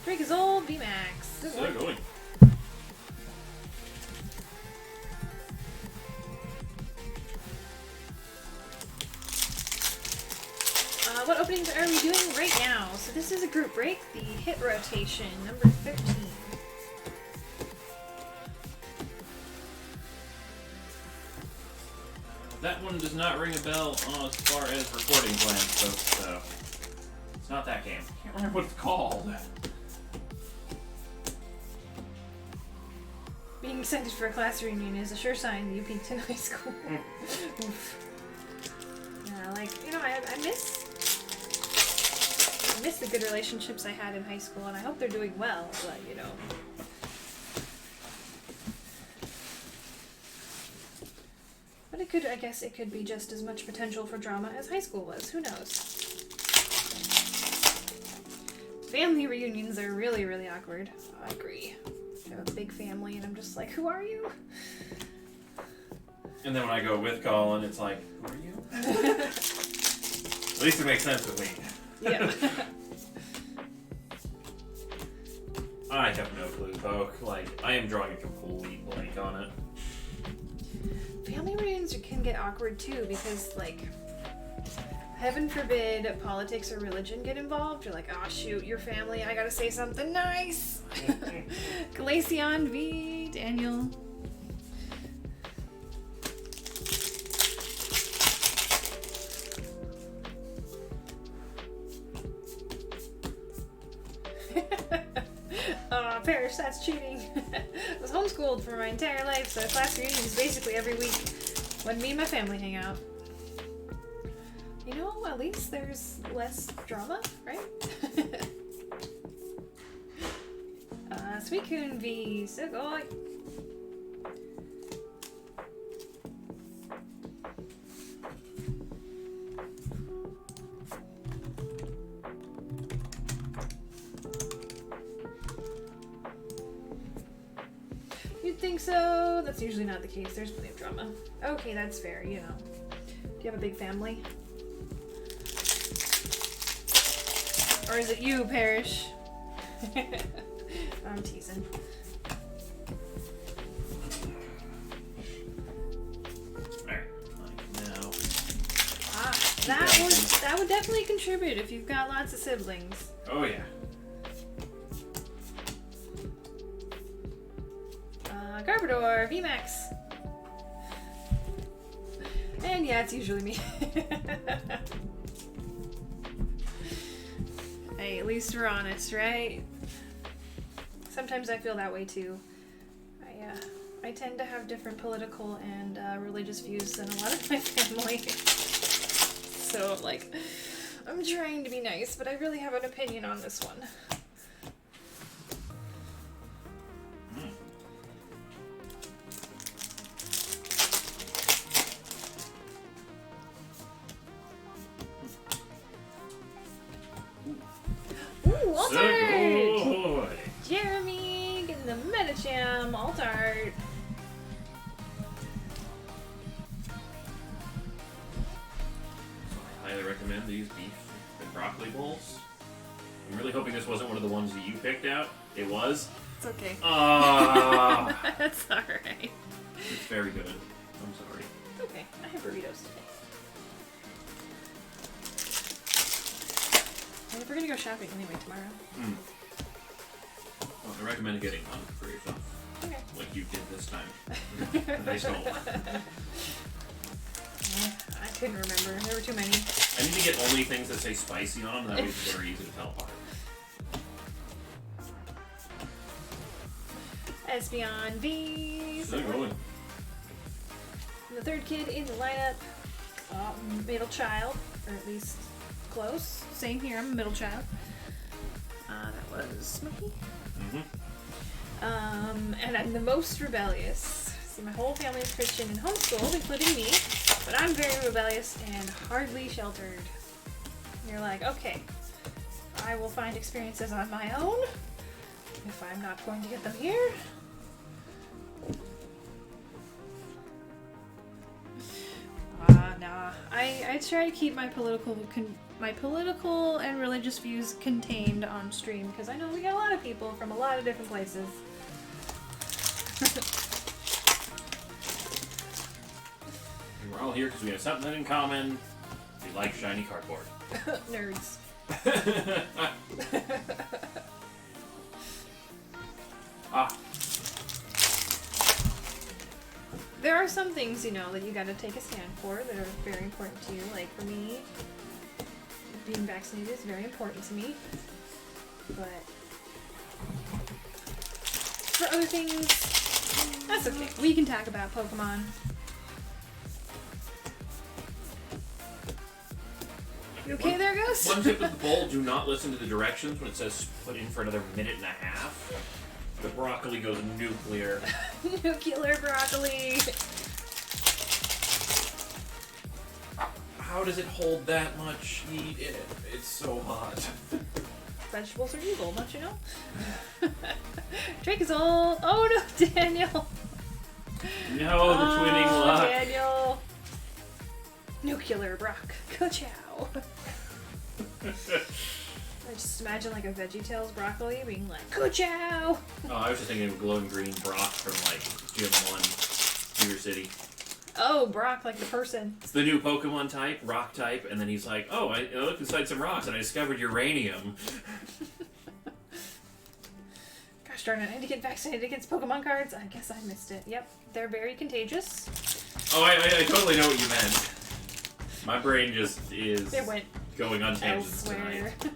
[SPEAKER 1] Drake is old, VMAX. Good
[SPEAKER 3] So
[SPEAKER 1] one.
[SPEAKER 3] going.
[SPEAKER 1] What openings are we doing right now? So this is a group break, the hit rotation, number 13.
[SPEAKER 3] That one does not ring a bell as far as recording plans, folks, so it's not that game. I can't remember what it's called.
[SPEAKER 1] Being excited for a class reunion is a sure sign that you peaked in high school. Oof. Yeah, like, you know, I miss the good relationships I had in high school, and I hope they're doing well, but, you know. But it could, I guess it could be just as much potential for drama as high school was. Who knows? Family reunions are really, really awkward. I agree. I have a big family, and I'm just like, who are you?
[SPEAKER 3] And then when I go with Colin, it's like, who are you? At least it makes sense with me.
[SPEAKER 1] Yeah.
[SPEAKER 3] I have no clue, Poke. Like, I am drawing a complete blank on it.
[SPEAKER 1] Family reunions can get awkward too because, like, heaven forbid politics or religion get involved. You're like, oh shoot, your family, I gotta say something nice. Glaceon v. Daniel. Oh, Parrish, that's cheating. I was homeschooled for my entire life, so class reunions basically every week when me and my family hang out. You know, at least there's less drama, right? Suicune v. Sugoi. You'd think so. No, that's usually not the case. There's plenty of drama. Okay, that's fair, you know. Do you have a big family? Or is it you, Parrish? I'm teasing.
[SPEAKER 2] Alright, now.
[SPEAKER 1] That would definitely contribute if you've got lots of siblings.
[SPEAKER 2] Oh, yeah.
[SPEAKER 1] Garbodor, VMAX. And yeah, it's usually me. Hey, at least we're honest, right? Sometimes I feel that way too. I tend to have different political and religious views than a lot of my family. So, like, I'm trying to be nice, but I really have an opinion on this one. Ooh, alt art!
[SPEAKER 2] Good.
[SPEAKER 1] Jeremy getting the Medicham alt art.
[SPEAKER 2] I highly recommend these beef and broccoli bowls. I'm really hoping this wasn't one of the ones that you picked out. It was.
[SPEAKER 1] It's okay.
[SPEAKER 2] Ah,
[SPEAKER 1] That's alright.
[SPEAKER 2] it's very good. I'm sorry.
[SPEAKER 1] It's okay. I have burritos today. And we're gonna go shopping anyway tomorrow.
[SPEAKER 2] Well, I recommend getting one for yourself,
[SPEAKER 1] Okay.
[SPEAKER 2] like you did this time. Nice home.
[SPEAKER 1] I couldn't remember. There were too many.
[SPEAKER 2] I need to get only things that say spicy on them. That way it's very easy to tell apart.
[SPEAKER 1] Espeon V.
[SPEAKER 2] Still going.
[SPEAKER 1] The third kid in the lineup. Middle child, or at least close. Same here. I'm a middle child. That was Smokey. And I'm the most rebellious. See, my whole family is Christian and homeschooled, including me, but I'm very rebellious and hardly sheltered. And you're like, okay, I will find experiences on my own if I'm not going to get them here. Nah. I try to keep my political and religious views contained on stream because I know we got a lot of people from a lot of different places.
[SPEAKER 2] We're all here because we have something in common. We like shiny cardboard.
[SPEAKER 1] Nerds. There are some things, you know, that you gotta take a stand for that are very important to you. Like for me, being vaccinated is very important to me. But for other things, that's okay. We can talk about Pokemon. You okay there, Ghost?
[SPEAKER 2] One tip of the bowl, do not listen to the directions when it says put in for another minute and a half. The broccoli goes nuclear.
[SPEAKER 1] Nuclear broccoli.
[SPEAKER 2] How does it hold that much heat in it? It's so hot.
[SPEAKER 1] Vegetables are evil, don't you know? Drake is old. Oh no, Daniel.
[SPEAKER 2] No, the twinning luck.
[SPEAKER 1] Daniel. Nuclear Brock. Ka-chow. I just imagine like a VeggieTales broccoli being like, ka-chow.
[SPEAKER 2] Oh, I was just thinking of glowing green Brock from like Gym 1, Beaver City.
[SPEAKER 1] Oh, Brock, like the person.
[SPEAKER 2] It's the new Pokemon type, rock type, and then he's like, oh, I looked inside some rocks and I discovered uranium.
[SPEAKER 1] Gosh darn it, I had to get vaccinated against Pokemon cards. I guess I missed it. Yep, they're very contagious.
[SPEAKER 2] Oh, I totally know what you meant. My brain just is
[SPEAKER 1] It went
[SPEAKER 2] going on tangents
[SPEAKER 1] elsewhere.
[SPEAKER 2] tonight.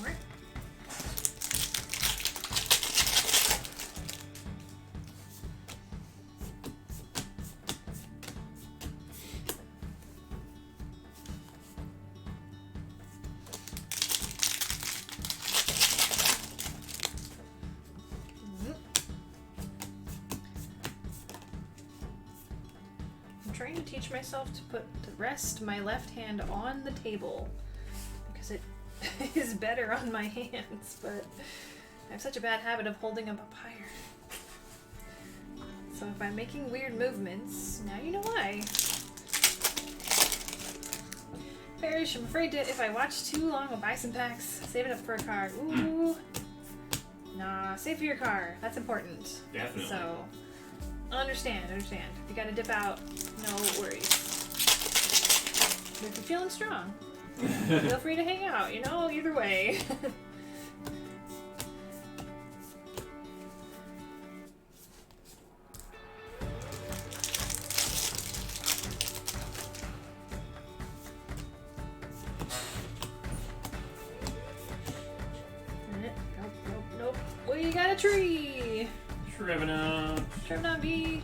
[SPEAKER 1] Alright. I'm trying to teach myself to rest my left hand on the table because it is better on my hands, but have such a bad habit of holding a papyrus. So if I'm making weird movements, now you know why. Parrish, I'm afraid that if I watch too long, I'll buy some packs. Save it up for a car. Ooh. Nah, save for your car. That's important.
[SPEAKER 3] Definitely.
[SPEAKER 1] So, understand. If you gotta dip out, no worries. But if you're feeling strong, feel free to hang out, either way. Nope. We got a tree!
[SPEAKER 3] Trevenant.
[SPEAKER 1] Trevenant V.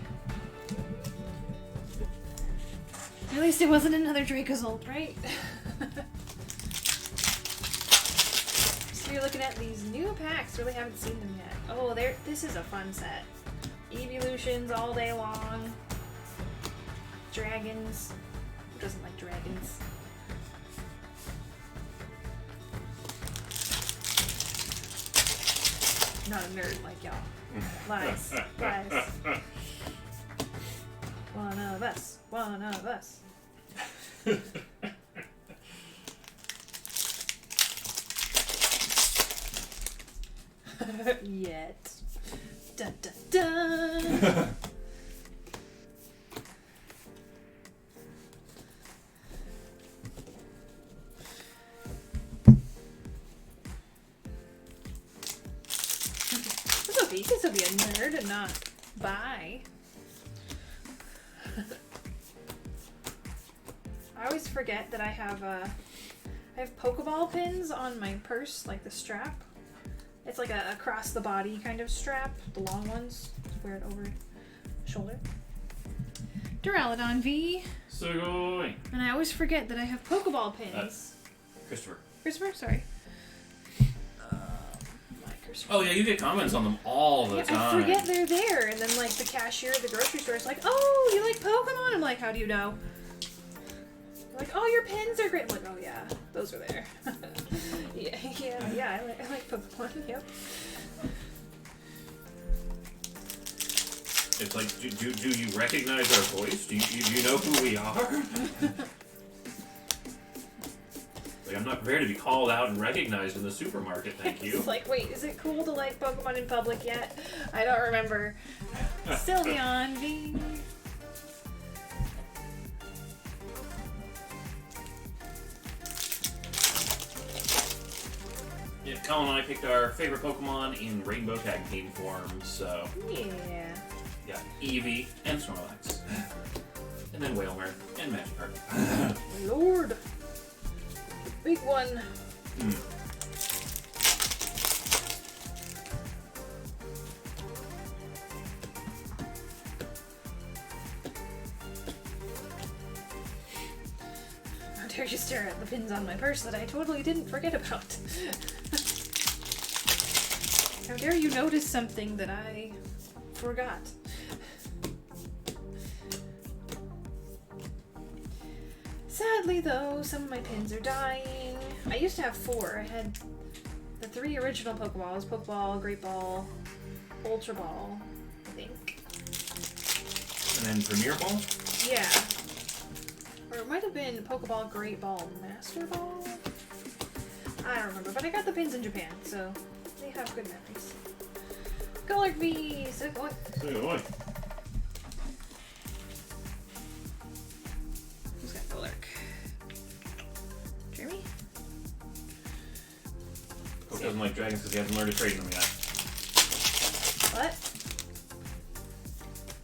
[SPEAKER 1] At least it wasn't another Dracozolt, right? So you're looking at these new packs. Really haven't seen them yet. Oh, this is a fun set. Evolutions all day long. Dragons. Who doesn't like dragons? Not a nerd like y'all. Lies. One of us. Yet. Dun dun dun. You can still be a nerd and not buy. I always forget that I have Pokeball pins on my purse, like the strap. It's like a across the body kind of strap, the long ones. Just wear it over the shoulder. Duraludon V.
[SPEAKER 3] Sugoi.
[SPEAKER 1] And I always forget that I have Pokeball pins.
[SPEAKER 3] Christopher.
[SPEAKER 1] Sorry.
[SPEAKER 3] Oh yeah, you get comments on them all the time.
[SPEAKER 1] I forget they're there, and then like the cashier at the grocery store is like, "Oh, you like Pokemon?" I'm like, "How do you know?" Like, "Oh, your pins are great." I'm like, "Oh yeah, those are there." yeah. I like Pokemon. Yep.
[SPEAKER 3] It's like, do you recognize our voice? Do you know who we are? Like, I'm not prepared to be called out and recognized in the supermarket, thank you.
[SPEAKER 1] It's like, wait, is it cool to like Pokemon in public yet? I don't remember. Sylveon V.
[SPEAKER 3] Yeah, Colin and I picked our favorite Pokemon in Rainbow Tag Team form, so...
[SPEAKER 1] Yeah.
[SPEAKER 3] Yeah, Eevee and Snorlax. And then Wailmer and Magikarp.
[SPEAKER 1] Lord. Big one. How dare you stare at the pins on my purse that I totally didn't forget about. How dare you notice something that I forgot. Sadly, though, some of my pins are dying. I used to have 4. I had the 3 original Pokeballs. Pokeball, Great Ball, Ultra Ball, I think.
[SPEAKER 3] And then Premier Ball?
[SPEAKER 1] Yeah. Or it might have been Pokeball, Great Ball, Master Ball? I don't remember, but I got the pins in Japan, so they have good memories. Golurk V! So boy.
[SPEAKER 3] Sugoi.
[SPEAKER 1] Who's got Golurk? Jeremy?
[SPEAKER 3] Poke doesn't like dragons because he hasn't learned to trade them yet.
[SPEAKER 1] What?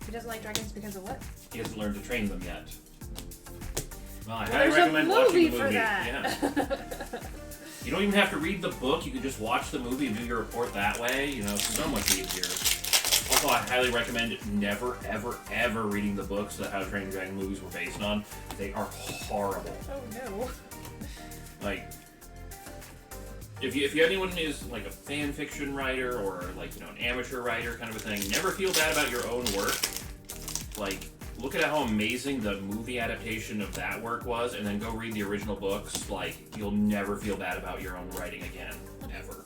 [SPEAKER 1] He doesn't like dragons because of what?
[SPEAKER 3] He hasn't learned to train them yet. Well, I
[SPEAKER 1] Well,
[SPEAKER 3] highly
[SPEAKER 1] there's
[SPEAKER 3] recommend
[SPEAKER 1] a
[SPEAKER 3] watching
[SPEAKER 1] movie
[SPEAKER 3] the
[SPEAKER 1] for
[SPEAKER 3] movie.
[SPEAKER 1] that.
[SPEAKER 3] Yeah. You don't even have to read the book. You can just watch the movie and do your report that way. You know, it's so much easier. Also, I highly recommend never, ever, ever reading the books that How to Train Your Dragon movies were based on. They are horrible.
[SPEAKER 1] Oh no.
[SPEAKER 3] Like, if anyone is like a fan fiction writer or like, you know, an amateur writer kind of a thing, never feel bad about your own work. Like, look at how amazing the movie adaptation of that work was, and then go read the original books. Like, you'll never feel bad about your own writing again. Ever.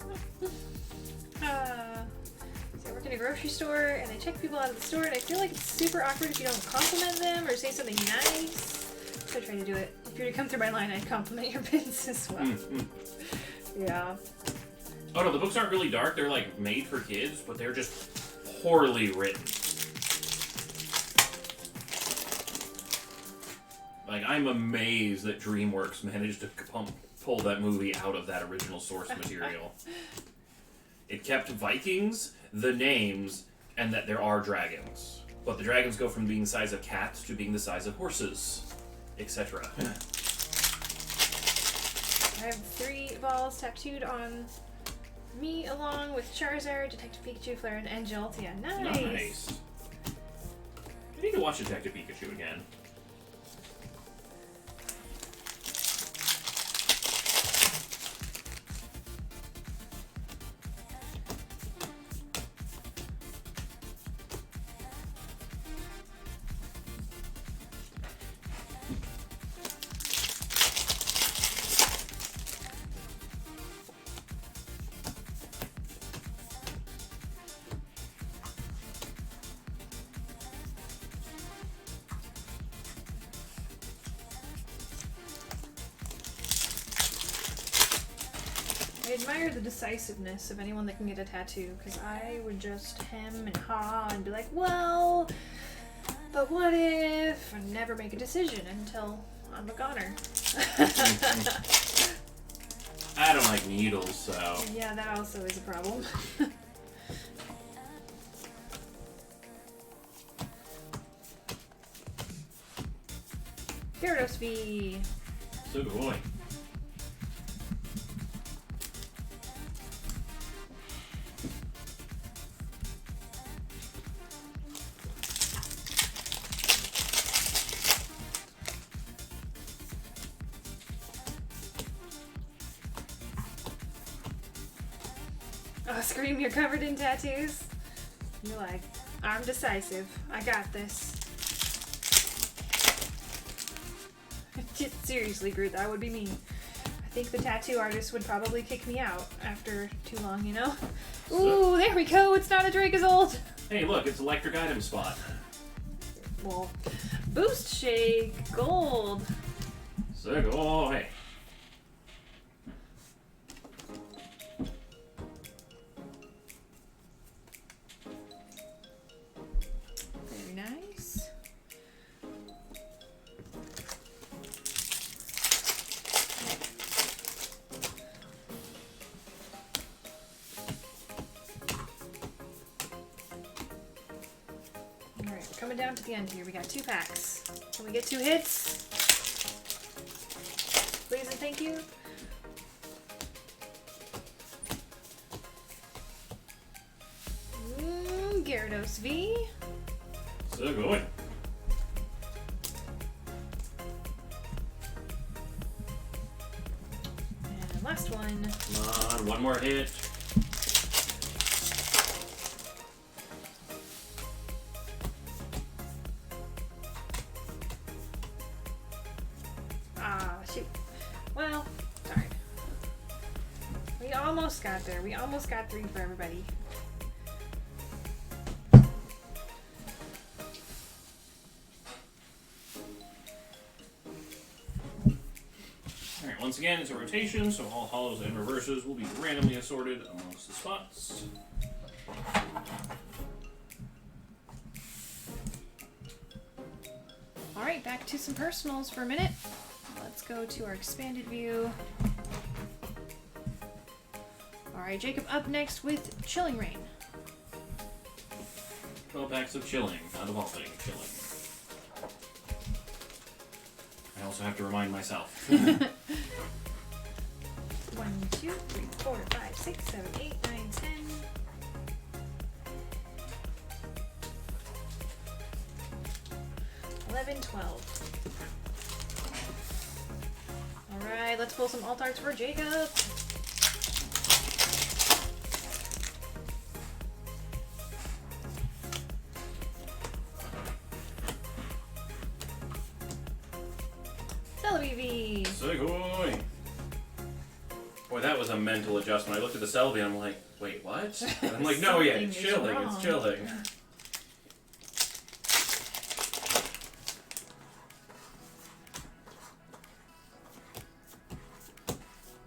[SPEAKER 1] So I work in a grocery store and I check people out of the store and I feel like it's super awkward if you don't compliment them or say something nice. So I try to do it. If you were to come through my line, I'd compliment your bins as well. Yeah.
[SPEAKER 3] Oh no, the books aren't really dark. They're like made for kids, but they're just poorly written. Like, I'm amazed that DreamWorks managed to pull that movie out of that original source material. It kept Vikings, the names, and that there are dragons. But the dragons go from being the size of cats to being the size of horses, etc.
[SPEAKER 1] I have 3 balls tattooed on me along with Charizard, Detective Pikachu, Flare, and Jolteon. Nice!
[SPEAKER 3] I need to watch Detective Pikachu again.
[SPEAKER 1] I admire the decisiveness of anyone that can get a tattoo, because I would just hem and haw and be like, well, but what if, and never make a decision until I'm a goner.
[SPEAKER 3] I don't like needles, so...
[SPEAKER 1] Yeah, that also is a problem. Gyarados V.
[SPEAKER 3] So good boy.
[SPEAKER 1] Oh, Scream, you're covered in tattoos? You're like, I'm decisive. I got this. Seriously, Groot, that would be me. I think the tattoo artist would probably kick me out after too long, you know? Ooh, there we go. It's not a Dracozold.
[SPEAKER 3] Hey, look, it's electric item spot.
[SPEAKER 1] Well, Boost Shake, gold.
[SPEAKER 3] So good boy.
[SPEAKER 1] Very nice. Alright, we're coming down to the end here. We got 2 packs. Can we get 2 hits? Please and thank you. Gyarados V.
[SPEAKER 3] So good boy.
[SPEAKER 1] And last one.
[SPEAKER 3] Come on, one more hit.
[SPEAKER 1] Ah, shoot. Well, darn. We almost got there. We almost got 3 for everybody.
[SPEAKER 3] Alright, once again, it's a rotation, so all hollows and reverses will be randomly assorted amongst the spots.
[SPEAKER 1] Alright, back to some personals for a minute. Let's go to our expanded view. Alright, Jacob up next with Chilling Reign.
[SPEAKER 3] 12 packs of chilling, not evolving, chilling. I also have to remind myself.
[SPEAKER 1] 1, 2, 3, 4, 5, 6, 7, 8, 9, 10. $11, $12. Alright, let's pull some alt arts for Jacob. Celebi V.
[SPEAKER 3] So boy. Boy, that was a mental adjustment. I looked at the Celebi and I'm like, wait, what? And I'm like, no, yeah, it's
[SPEAKER 1] Something is
[SPEAKER 3] chilling,
[SPEAKER 1] wrong.
[SPEAKER 3] it's chilling.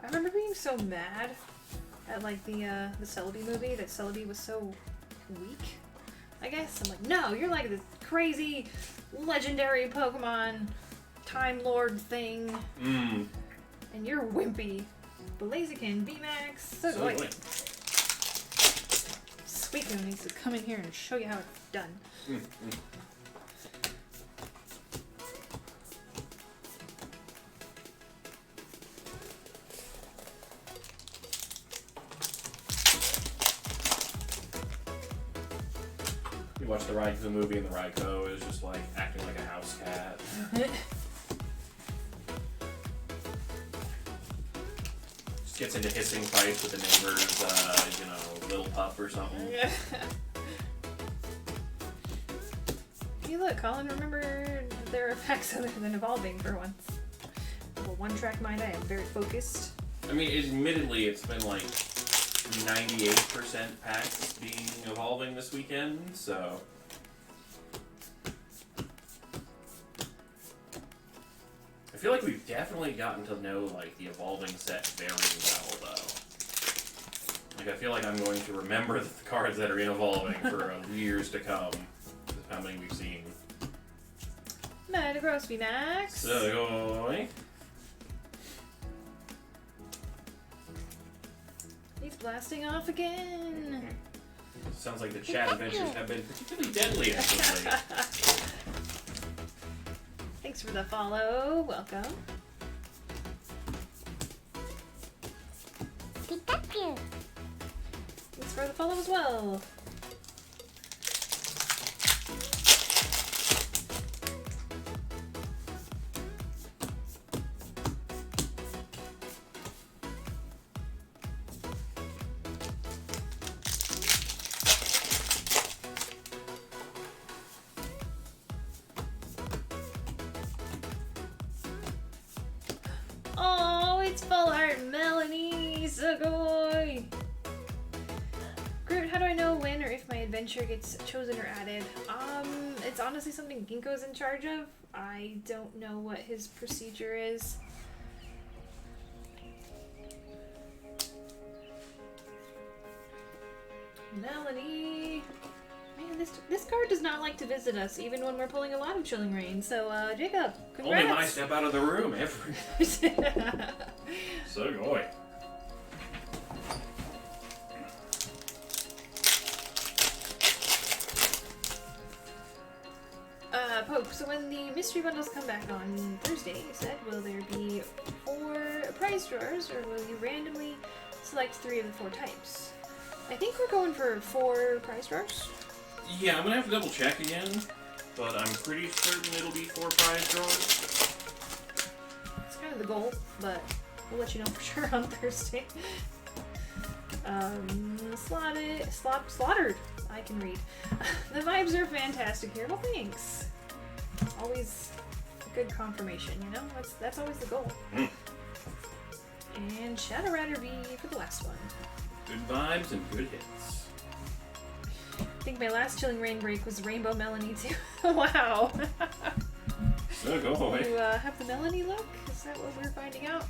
[SPEAKER 1] I remember being so mad at like the Celebi movie that Celebi was so weak. I guess I'm like, no, you're like this crazy legendary Pokemon Time Lord thing,
[SPEAKER 3] Mmm.
[SPEAKER 1] and you're wimpy. Blaziken, VMAX, so
[SPEAKER 3] So
[SPEAKER 1] good.
[SPEAKER 3] annoying.
[SPEAKER 1] Suicune needs to come in here and show you how it's done.
[SPEAKER 3] You watch the Raikou movie and the Raikou is just like acting like a house cat. Just gets into hissing fights with the neighbor's, little pup or something.
[SPEAKER 1] Hey look, Colin remembered their effects other than evolving for once. Well, one-track mind, I am very focused.
[SPEAKER 3] I mean, admittedly, it's been like 98% packs being evolving this weekend, so. I feel like we've definitely gotten to know like the evolving set very well, though. Like I feel like I'm going to remember the cards that are in evolving for years to come. With how many we've seen.
[SPEAKER 1] Metagross VMAX.
[SPEAKER 3] So,
[SPEAKER 1] He's blasting off again.
[SPEAKER 3] sounds like the chat adventures have been particularly deadly recently.
[SPEAKER 1] Thanks for the follow. Welcome.
[SPEAKER 4] Pikachu.
[SPEAKER 1] Thanks for the follow as well. Oh, it's Full Heart Melanie Sugoi. Groot, how do I know when or if my adventure gets chosen or added? It's honestly something Ginkgo's in charge of. I don't know what his procedure is. Melanie. Man, this card does not like to visit us, even when we're pulling a lot of Chilling Reign. So, Jacob, congrats.
[SPEAKER 3] Only when I step out of the room every. So boy.
[SPEAKER 1] Pope, so when the mystery bundles come back on Thursday, you said, will there be 4 prize drawers, or will you randomly select 3 of the 4 types? I think we're going for 4 prize drawers.
[SPEAKER 3] Yeah, I'm gonna have to double check again, but I'm pretty certain it'll be 4 prize drawers.
[SPEAKER 1] It's kind of the goal, but we'll let you know for sure on Thursday. Slaughtered. I can read. The vibes are fantastic here. Well, thanks. Always a good confirmation, you know? That's always the goal.
[SPEAKER 3] Mm.
[SPEAKER 1] And Shadow Rider V for the last one.
[SPEAKER 3] Good vibes and good hits.
[SPEAKER 1] I think my last Chilling Reign break was Rainbow Melanie too. Wow.
[SPEAKER 3] So go away.
[SPEAKER 1] You have the Melanie look? Is that what we're finding out?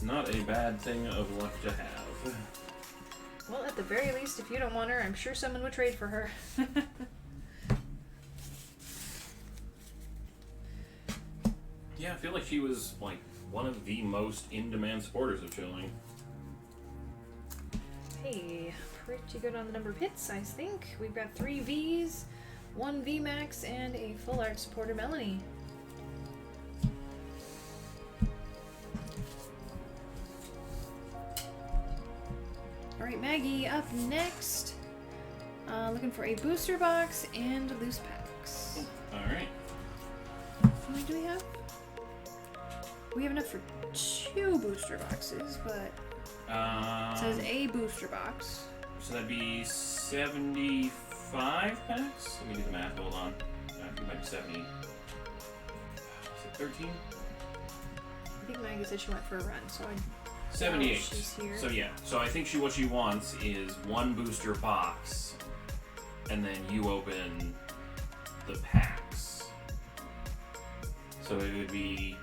[SPEAKER 3] Not a bad thing of luck to have.
[SPEAKER 1] Well, at the very least, if you don't want her, I'm sure someone would trade for her.
[SPEAKER 3] Yeah, I feel like she was like one of the most in-demand supporters of Chilling.
[SPEAKER 1] Hey, pretty good on the number of hits, I think. We've got 3 Vs, 1 VMAX, and a full art supporter Melanie. Alright, Maggie, up next. Looking for a booster box and loose packs.
[SPEAKER 3] Alright.
[SPEAKER 1] How many do we have? We have enough for 2 booster boxes, but it says a booster box.
[SPEAKER 3] So that'd be 75 packs? Let me do the math, hold on. It might be 70. Is it 13?
[SPEAKER 1] I think Maggie said she went for a run, so
[SPEAKER 3] 78.
[SPEAKER 1] Oh, she's here.
[SPEAKER 3] So yeah. So I think what she wants is one booster box, and then you open the packs. So it would be.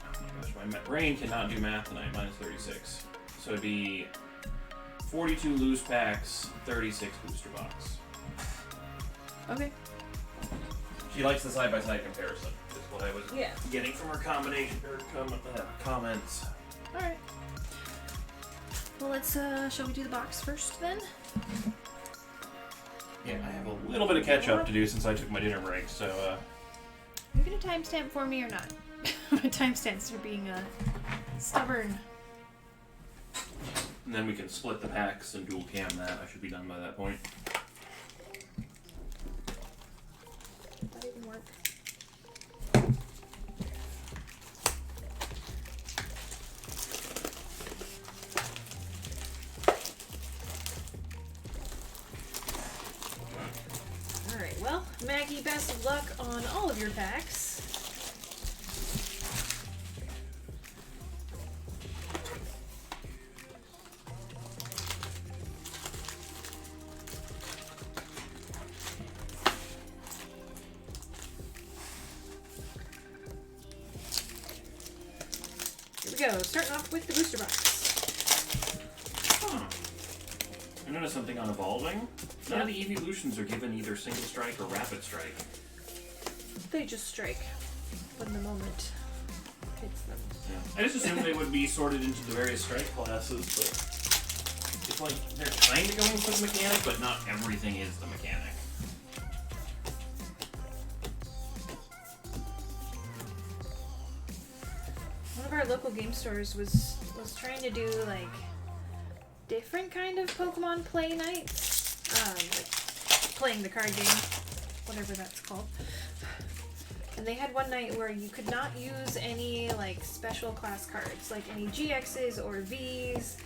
[SPEAKER 3] Oh my gosh, my brain cannot do math tonight. Minus 36. So it'd be 42 loose packs, 36 booster box.
[SPEAKER 1] Okay.
[SPEAKER 3] She likes the side-by-side comparison. Is what I was
[SPEAKER 1] Yeah.
[SPEAKER 3] getting from her comments.
[SPEAKER 1] All right. Well, let's. Shall we do the box first then?
[SPEAKER 3] Yeah, I have a little bit of catch-up to do since I took my dinner break. So.
[SPEAKER 1] Are you gonna timestamp for me or not? My timestamps are being stubborn.
[SPEAKER 3] And then we can split the packs and dual cam that. I should be done by that point.
[SPEAKER 1] That didn't work. Alright, well, Maggie, best of luck on all of your packs. Here we go, starting off with the booster box.
[SPEAKER 3] Huh. I noticed something on evolving. None of the evolutions are given either single strike or rapid strike.
[SPEAKER 1] They just strike when the moment hits them.
[SPEAKER 3] Yeah. I just assumed they would be sorted into the various strike classes, but it's like they're kind of going for the mechanic, but not everything is the mechanic.
[SPEAKER 1] One of our local game stores was trying to do like different kind of Pokemon play nights, like playing the card game, whatever that's called. And they had one night where you could not use any like special class cards, like any GXs or Vs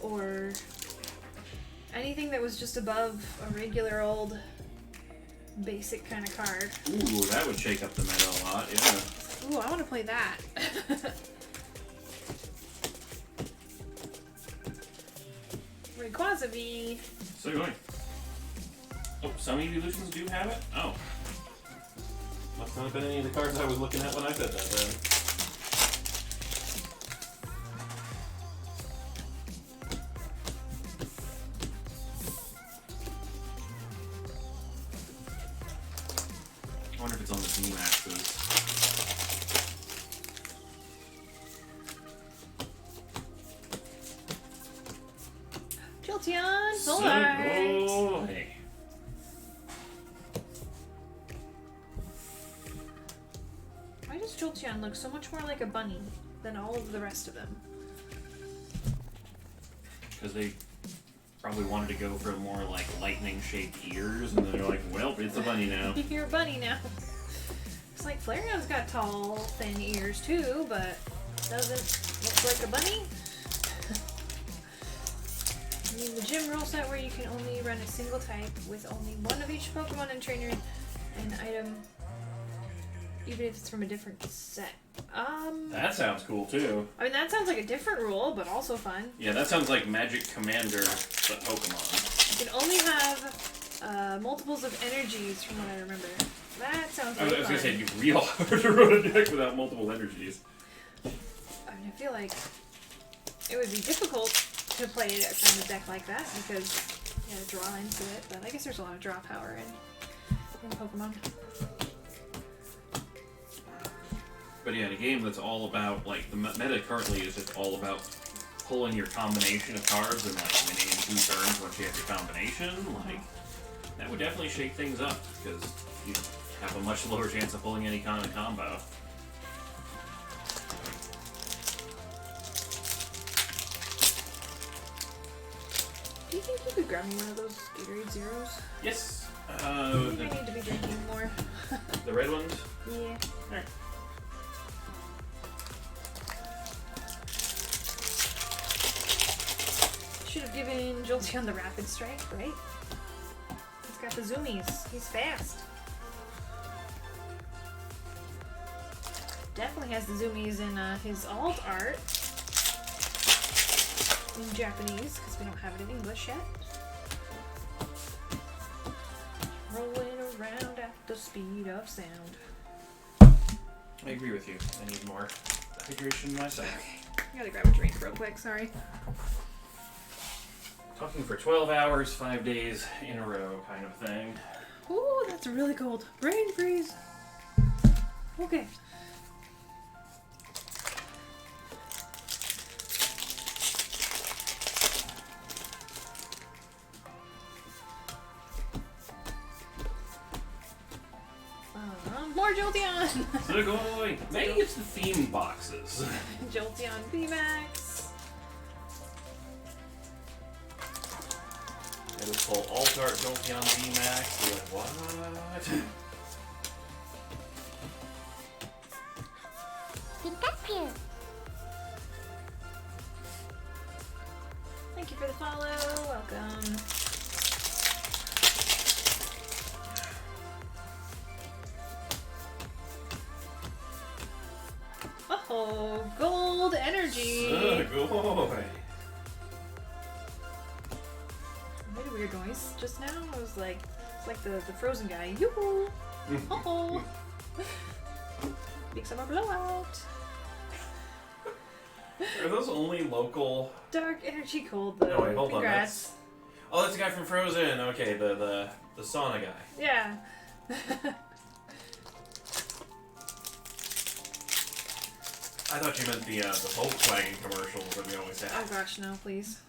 [SPEAKER 1] or anything that was just above a regular old basic kind of card.
[SPEAKER 3] Ooh, that would shake up the meta a lot, yeah.
[SPEAKER 1] Ooh, I want to play that. Rayquaza V.
[SPEAKER 3] So going. Oh, some evolutions do have it? Oh. Must not have been any of the cards I was looking at when I said that then. I wonder if it's on the team axis.
[SPEAKER 1] Jolteon,
[SPEAKER 3] So,
[SPEAKER 1] full art.
[SPEAKER 3] oh, hey.
[SPEAKER 1] Why does Jolteon look so much more like a bunny than all of the rest of them?
[SPEAKER 3] Because they probably wanted to go for more like lightning-shaped ears, and then they're like, well, it's a bunny now.
[SPEAKER 1] You're a bunny now. It's like Flareon's got tall, thin ears too, but doesn't look like a bunny. I mean, the gym rule set where you can only run a single type with only one of each Pokemon and trainer and item, even if it's from a different set.
[SPEAKER 3] That sounds cool too.
[SPEAKER 1] I mean, that sounds like a different rule, but also fun.
[SPEAKER 3] Yeah, that sounds like Magic Commander, but Pokemon.
[SPEAKER 1] You can only have multiples of energies, from what I remember. That sounds
[SPEAKER 3] I
[SPEAKER 1] really
[SPEAKER 3] was
[SPEAKER 1] fun.
[SPEAKER 3] gonna say, it'd be real hard to run a deck without multiple energies.
[SPEAKER 1] I mean, I feel like it would be difficult to play a kind of deck like that because you gotta draw into it, but I guess there's a lot of draw power in Pokemon.
[SPEAKER 3] But yeah, in a game that's all about, like, the meta currently is just all about pulling your combination of cards and, like, winning in 2 turns once you have your combination, like, that would definitely shake things up, because you have a much lower chance of pulling any kind of combo.
[SPEAKER 1] Do you think you could grab me one of those Gatorade Zeros?
[SPEAKER 3] Yes!
[SPEAKER 1] I think I need to be drinking more.
[SPEAKER 3] The red ones?
[SPEAKER 1] Yeah.
[SPEAKER 3] Alright.
[SPEAKER 1] Should have given Jolteon the Rapid Strike, right? He's got the zoomies. He's fast. Definitely has the zoomies in his alt art. in Japanese because we don't have it in English yet. Rolling around at the speed of sound.
[SPEAKER 3] I agree with you. I need more hydration myself.
[SPEAKER 1] I gotta grab a drink real quick, sorry.
[SPEAKER 3] Talking for 12 hours, 5 days in a row kind of thing.
[SPEAKER 1] Ooh, that's really cold. Brain freeze. Okay. More Jolteon!
[SPEAKER 3] Sugoi! Maybe it's the theme boxes.
[SPEAKER 1] Jolteon VMAX.
[SPEAKER 3] It was called Alt-Art Jolteon VMAX. You're like, what?
[SPEAKER 4] Pikachu.
[SPEAKER 1] Thank you for the follow. Welcome. Oh, gold energy.
[SPEAKER 3] Sugoi!
[SPEAKER 1] I made a weird noise just now. I was like, it's like the frozen guy. Yoo-hoo! Oh! Big summer blowout.
[SPEAKER 3] Are those only local?
[SPEAKER 1] Dark energy cold though.
[SPEAKER 3] No, wait, hold on.
[SPEAKER 1] Congrats.
[SPEAKER 3] Oh, that's the guy from Frozen. Okay, the sauna guy.
[SPEAKER 1] Yeah.
[SPEAKER 3] I thought you meant the Volkswagen commercials that we always
[SPEAKER 1] Oh
[SPEAKER 3] have.
[SPEAKER 1] gosh, no, please.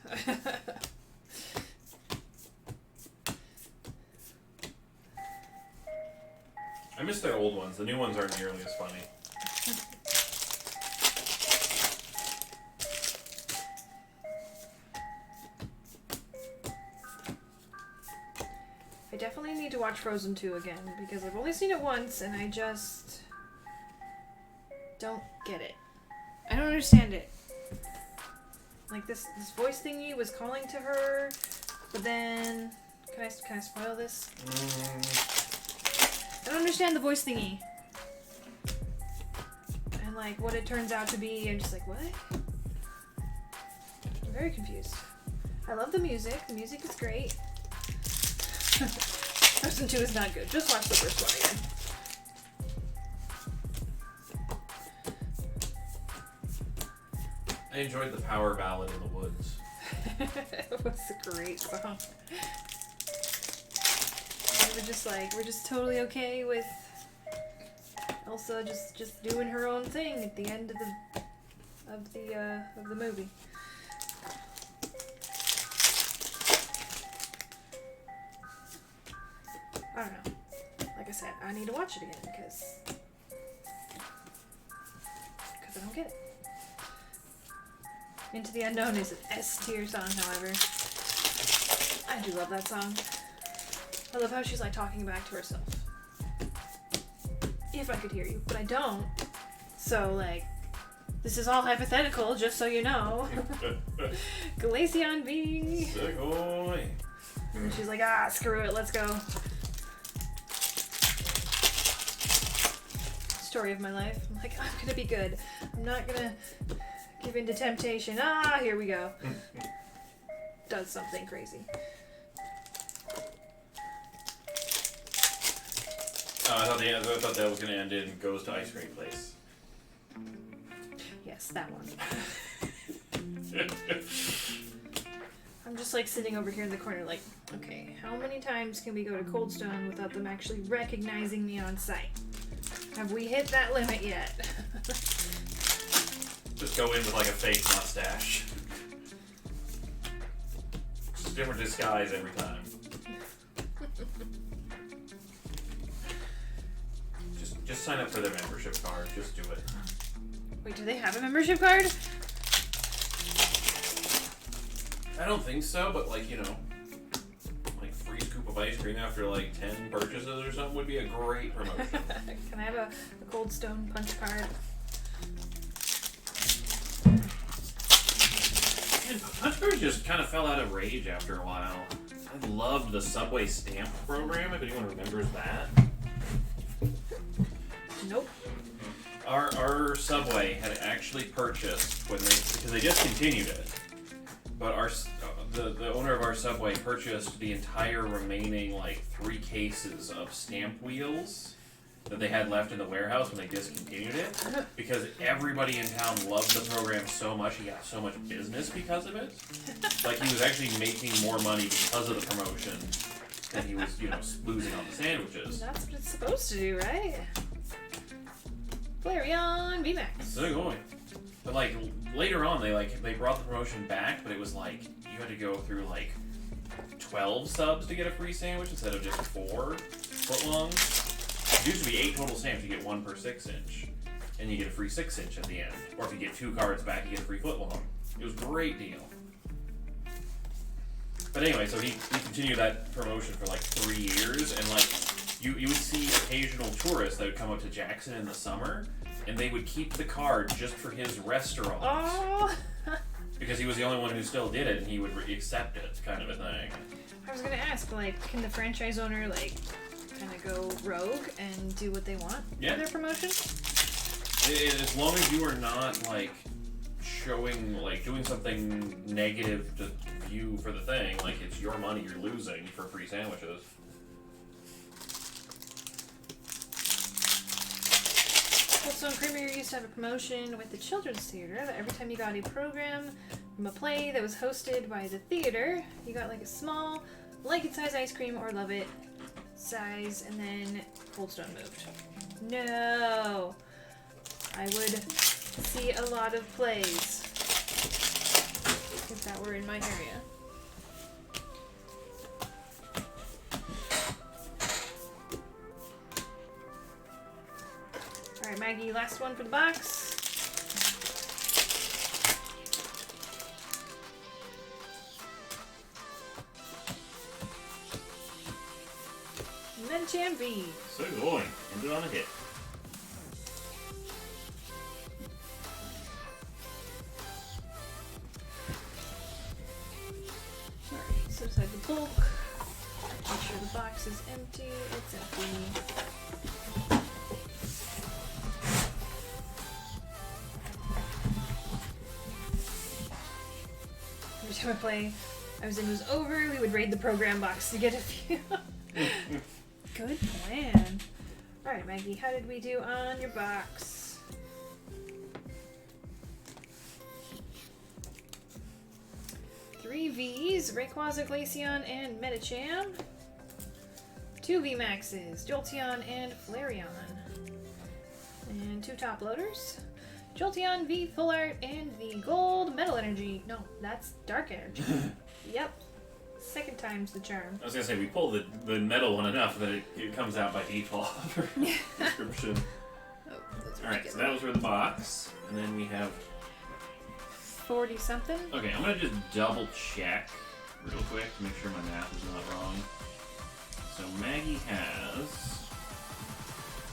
[SPEAKER 3] I miss their old ones. The new ones aren't nearly as funny.
[SPEAKER 1] I definitely need to watch Frozen 2 again because I've only seen it once and I just don't get it. I don't understand it. Like this voice thingy was calling to her, but then can I spoil this? I don't understand the voice thingy. And like what it turns out to be, I'm just like, what? I'm very confused. I love the music. The music is great. Frozen 2 is not good. Just watch the first one again.
[SPEAKER 3] I enjoyed the power ballad in the woods.
[SPEAKER 1] It was a great song. And we're just totally okay with Elsa just doing her own thing at the end of the movie. I don't know. Like I said, I need to watch it again because I don't get it. Into the Unknown is an S-tier song, however. I do love that song. I love how she's like talking back to herself. If I could hear you, but I don't. So like, this is all hypothetical, just so you know. Glaceon B.
[SPEAKER 3] Sugoi!
[SPEAKER 1] And she's like, screw it, let's go. Story of my life. I'm like, I'm gonna be good. I'm not gonna give in to temptation. Here we go. Does something crazy.
[SPEAKER 3] I thought that was gonna end in goes to ice cream place.
[SPEAKER 1] Yes, that one. I'm just like sitting over here in the corner like, okay, how many times can we go to Cold Stone without them actually recognizing me on sight? Have we hit that limit yet?
[SPEAKER 3] Just go in with like a fake mustache. Just a different disguise every time. Just sign up for their membership card. Just do it.
[SPEAKER 1] Wait, do they have a membership card?
[SPEAKER 3] I don't think so, but like, you know, like free scoop of ice cream after like 10 purchases or something would be a great promotion.
[SPEAKER 1] Can I have a Cold Stone punch card?
[SPEAKER 3] Man, Punch Cards just kind of fell out of rage after a while. I loved the Subway stamp program, if anyone remembers that.
[SPEAKER 1] Nope.
[SPEAKER 3] Our Subway had actually purchased, because they discontinued it, But the owner of our Subway purchased the entire remaining like 3 cases of stamp wheels that they had left in the warehouse when they discontinued it, because everybody in town loved the program so much. He got so much business because of it. Like, he was actually making more money because of the promotion than he was, losing on the sandwiches.
[SPEAKER 1] That's what it's supposed to do, right? Flareon VMAX.
[SPEAKER 3] So going. But like later on, they brought the promotion back, but it was like you had to go through like 12 subs to get a free sandwich instead of just 4 footlongs. It used to be 8 total stamps. You get 1 per 6-inch, and you get a free 6-inch at the end. Or if you get 2 cards back, you get a free footlong. It was a great deal. But anyway, so he continued that promotion for like 3 years, and like you would see occasional tourists that would come up to Jackson in the summer, and they would keep the card just for his restaurant.
[SPEAKER 1] Oh!
[SPEAKER 3] Because he was the only one who still did it, and he would accept it, kind of a thing.
[SPEAKER 1] I was gonna ask, like, can the franchise owner, like, kind of go rogue and do what they want
[SPEAKER 3] Yeah.
[SPEAKER 1] for their promotion?
[SPEAKER 3] As long as you are not, like, showing, like, doing something negative to view for the thing, like, it's your money you're losing for free sandwiches.
[SPEAKER 1] Cold Stone Creamery used to have a promotion with the Children's Theater that every time you got a program from a play that was hosted by the theater, you got, like, a small, like-it-size ice cream or love it size, and then Cold Stone moved. No! I would see a lot of plays if that were in my area. Alright, Maggie, last one for the box. Medicham V.
[SPEAKER 3] So going. Ended on a hit.
[SPEAKER 1] Alright, so inside the bulk. Make sure the box is empty. It's empty. Every time I play, I was over, we would raid the program box to get a few. Good plan. Alright, Maggie, how did we do on your box? Three V's, Rayquaza, Glaceon, and Medicham. 2 VMAXs, Jolteon and Flareon. And 2 top loaders. Jolteon, V Full Art, and the Gold Metal Energy. No, that's Dark Energy. Yep. Second time's the charm.
[SPEAKER 3] I was gonna say, we pull the metal one enough that it comes out by default for description.
[SPEAKER 1] Oh, those are
[SPEAKER 3] Alright, so
[SPEAKER 1] together.
[SPEAKER 3] that was for the box. And then we have...
[SPEAKER 1] 40 something.
[SPEAKER 3] Okay, I'm gonna just double check real quick to make sure my math is not wrong. So Maggie has...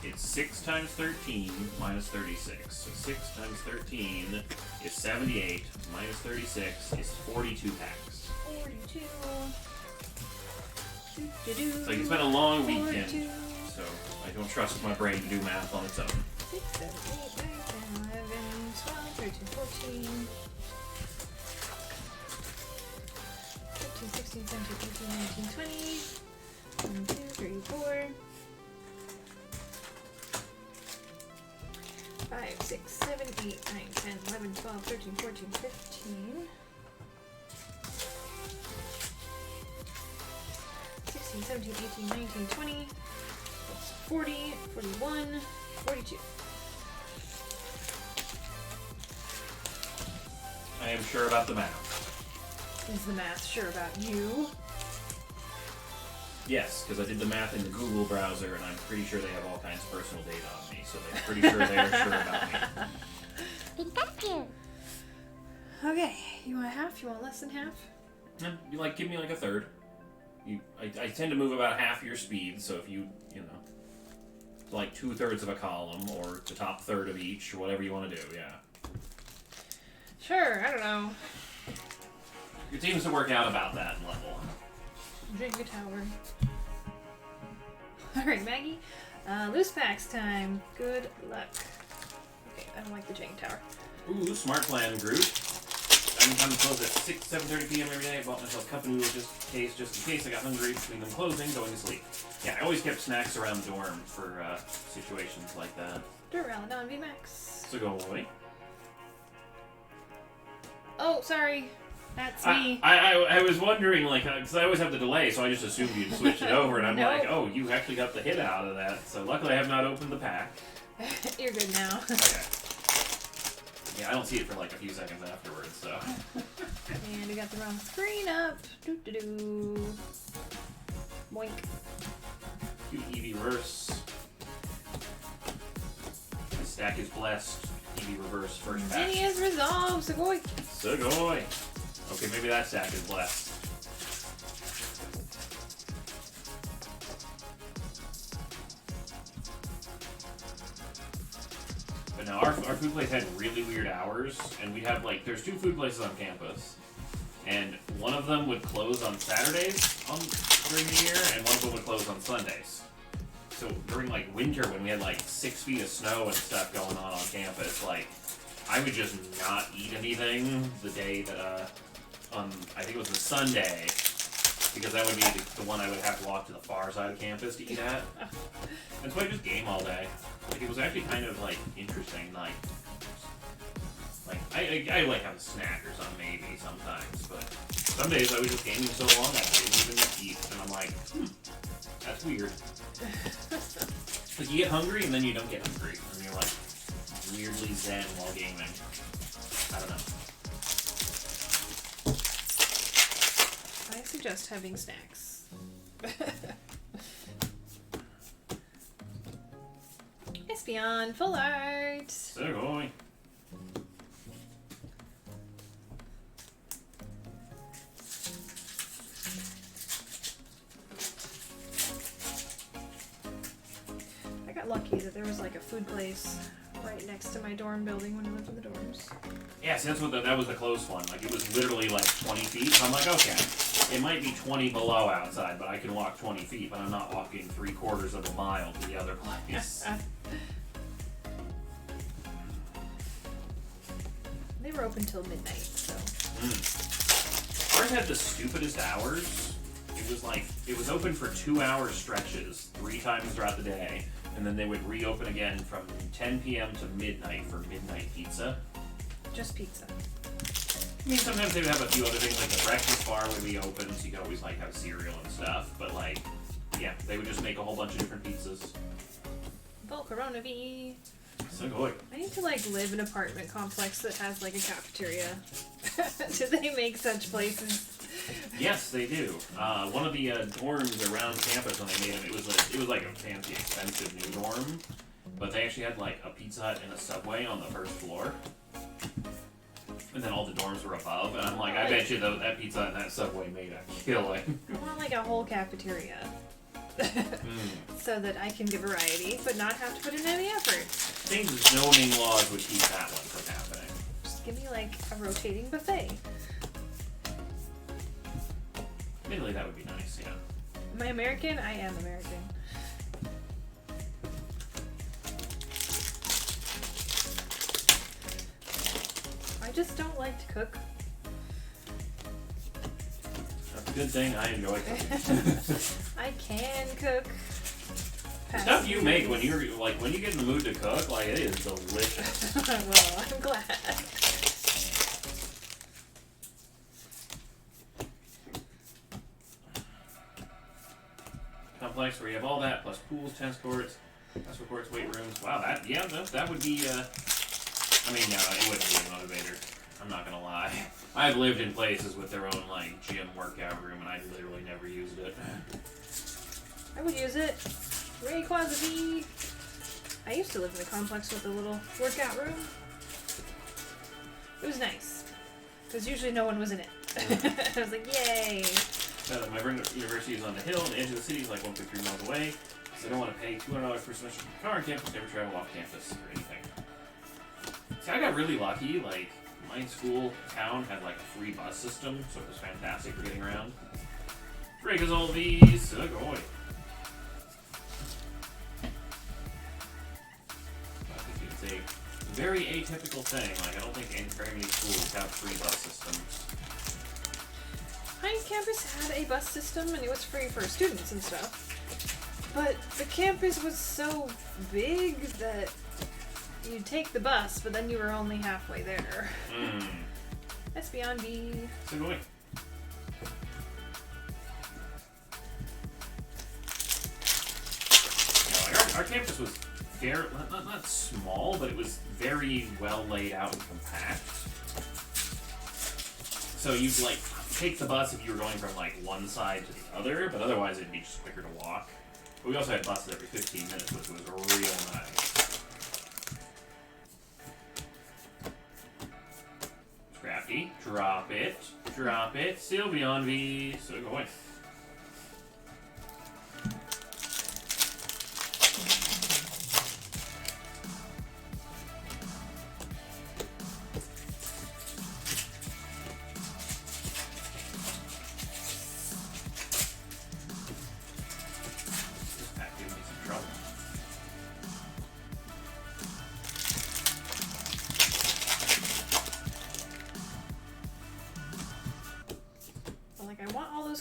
[SPEAKER 3] It's 6 times 13 minus 36. So 6 times 13 is 78 minus 36 is 42 packs.
[SPEAKER 1] 42. Do-do-do.
[SPEAKER 3] It's like it's been a long
[SPEAKER 1] 42.
[SPEAKER 3] weekend, so I don't trust my brain to do math on its own.
[SPEAKER 1] 6, 7, 8, 9, 10, 11, 12, 13, 14. 15, 16, 17, 18, 19, 20. 1, 2, 3, 4. 5, 6, 7, 8, 9, 10, 11, 12, 13, 14, 15. 16, 17, 18, 19, 20. That's 40, 41, 42.
[SPEAKER 3] I am sure about the math.
[SPEAKER 1] Is the math sure about you?
[SPEAKER 3] Yes, because I did the math in the Google browser, and I'm pretty sure they have all kinds of personal data on me, so they're pretty sure they are sure about me.
[SPEAKER 4] Pikachu.
[SPEAKER 1] Okay, you want half? You want less than half?
[SPEAKER 3] You give me like a third. I tend to move about half your speed, so if you like 2/3 of a column, or the top third of each, or whatever you want to do, yeah.
[SPEAKER 1] Sure, I don't know.
[SPEAKER 3] It seems to work out about that level.
[SPEAKER 1] Jenga tower. Alright, Maggie. Loose packs time. Good luck. Okay, I don't like the Jenga tower.
[SPEAKER 3] Ooh, smart plan, Groot. I Anytime they close at 7:30 p.m. every day, I bought myself cup of noodles just in case I got hungry between them closing, going to sleep. Yeah, I always kept snacks around the dorm for situations like that.
[SPEAKER 1] Duraludon on VMAX.
[SPEAKER 3] So go away.
[SPEAKER 1] Oh, sorry. That's me.
[SPEAKER 3] I was wondering, like, because I always have the delay, so I just assumed you'd switch it over, and I'm
[SPEAKER 1] Nope.
[SPEAKER 3] like, oh, you actually got the hit out of that. So luckily I have not opened the pack.
[SPEAKER 1] You're good now.
[SPEAKER 3] Okay. Yeah, I don't see it for like a few seconds afterwards, so.
[SPEAKER 1] And we got the wrong screen up. Doo-doo-doo. Boink.
[SPEAKER 3] Cute Eevee reverse. The stack is blessed. Eevee reverse first pack.
[SPEAKER 1] Zinnia's resolve, Sugoi.
[SPEAKER 3] Sugoi! Okay, maybe that stack is blessed. But now our food place had really weird hours, and we'd have like, there's 2 food places on campus. And one of them would close on Saturdays during the year, and one of them would close on Sundays. So during like winter, when we had like 6 feet of snow and stuff going on campus, like I would just not eat anything the day that I think it was the Sunday, because that would be the one I would have to walk to the far side of campus to eat at. And so I just game all day. Like it was actually kind of like interesting. Like I like have a snack or something maybe sometimes, but some days I was just gaming so long I didn't even eat, and I'm like, that's weird. Like you get hungry and then you don't get hungry, and you're like weirdly zen while gaming. I don't know.
[SPEAKER 1] I suggest having snacks. Espeon, full art.
[SPEAKER 3] Sugoi.
[SPEAKER 1] I got lucky that there was like a food place right next to my dorm building when I lived in the dorms.
[SPEAKER 3] Yeah, see, that's what that was the close one. Like, it was literally like 20 feet. So I'm like, okay, it might be 20 below outside, but I can walk 20 feet, but I'm not walking 3/4 of a mile to the other place.
[SPEAKER 1] They were open till midnight, so.
[SPEAKER 3] Ours had the stupidest hours. It was open for 2-hour stretches 3 times throughout the day, and then they would reopen again from 10 p.m. to midnight for midnight pizza.
[SPEAKER 1] Just pizza.
[SPEAKER 3] I mean, sometimes they would have a few other things, like the breakfast bar would be open, so you could always like have cereal and stuff. But like, yeah, they would just make a whole bunch of different pizzas.
[SPEAKER 1] Volcarona V.
[SPEAKER 3] Sugoi.
[SPEAKER 1] I need to like live in an apartment complex that has like a cafeteria. Do they make such places?
[SPEAKER 3] Yes, they do. One of the dorms around campus when they made them, it was like a fancy, expensive new dorm, but they actually had like a Pizza Hut and a Subway on the first floor, and then all the dorms were above. And I'm like, I bet you that Pizza Hut and that Subway made a killing.
[SPEAKER 1] I want like a whole cafeteria. So that I can get variety, but not have to put in any effort.
[SPEAKER 3] I think zoning laws would keep that one from happening.
[SPEAKER 1] Just give me like a rotating buffet.
[SPEAKER 3] Admittedly, that would be nice, yeah.
[SPEAKER 1] Am I American? I am American. I just don't like to cook.
[SPEAKER 3] That's a good thing. I enjoy cooking.
[SPEAKER 1] I can cook.
[SPEAKER 3] The stuff you make when you get in the mood to cook, like, it is delicious.
[SPEAKER 1] Well, I'm glad.
[SPEAKER 3] Complex where you have all that, plus pools, tennis courts, basketball courts, weight rooms. Wow, that would be, I mean, no, it wouldn't be a motivator. I'm not gonna lie. I've lived in places with their own, like, gym workout room, and I literally never used it.
[SPEAKER 1] I would use it. Rayquaza V. I used to live in a complex with a little workout room. It was nice. Because usually no one was in it. I was like, yay!
[SPEAKER 3] My university is on the hill, and the edge of the city is like 1.3 miles away, so I don't want to pay $200 per semester for a car on campus, never travel off campus or anything. See, I got really lucky, like, my school town had like a free bus system, so it was fantastic for getting around. Dragazol V, Sugoi. I think it's a very typical thing. Like, I don't think very many schools have free bus systems.
[SPEAKER 1] My campus had a bus system, and it was free for students and stuff. But the campus was so big that you'd take the bus, but then you were only halfway there. That's beyond me.
[SPEAKER 3] So going. Our campus was very, not small, but it was very well laid out and compact. So you'd like take the bus if you were going from like one side to the other, but otherwise it'd be just quicker to walk. But we also had buses every 15 minutes, which was real nice. Scrappy, drop it, still beyond V, so going.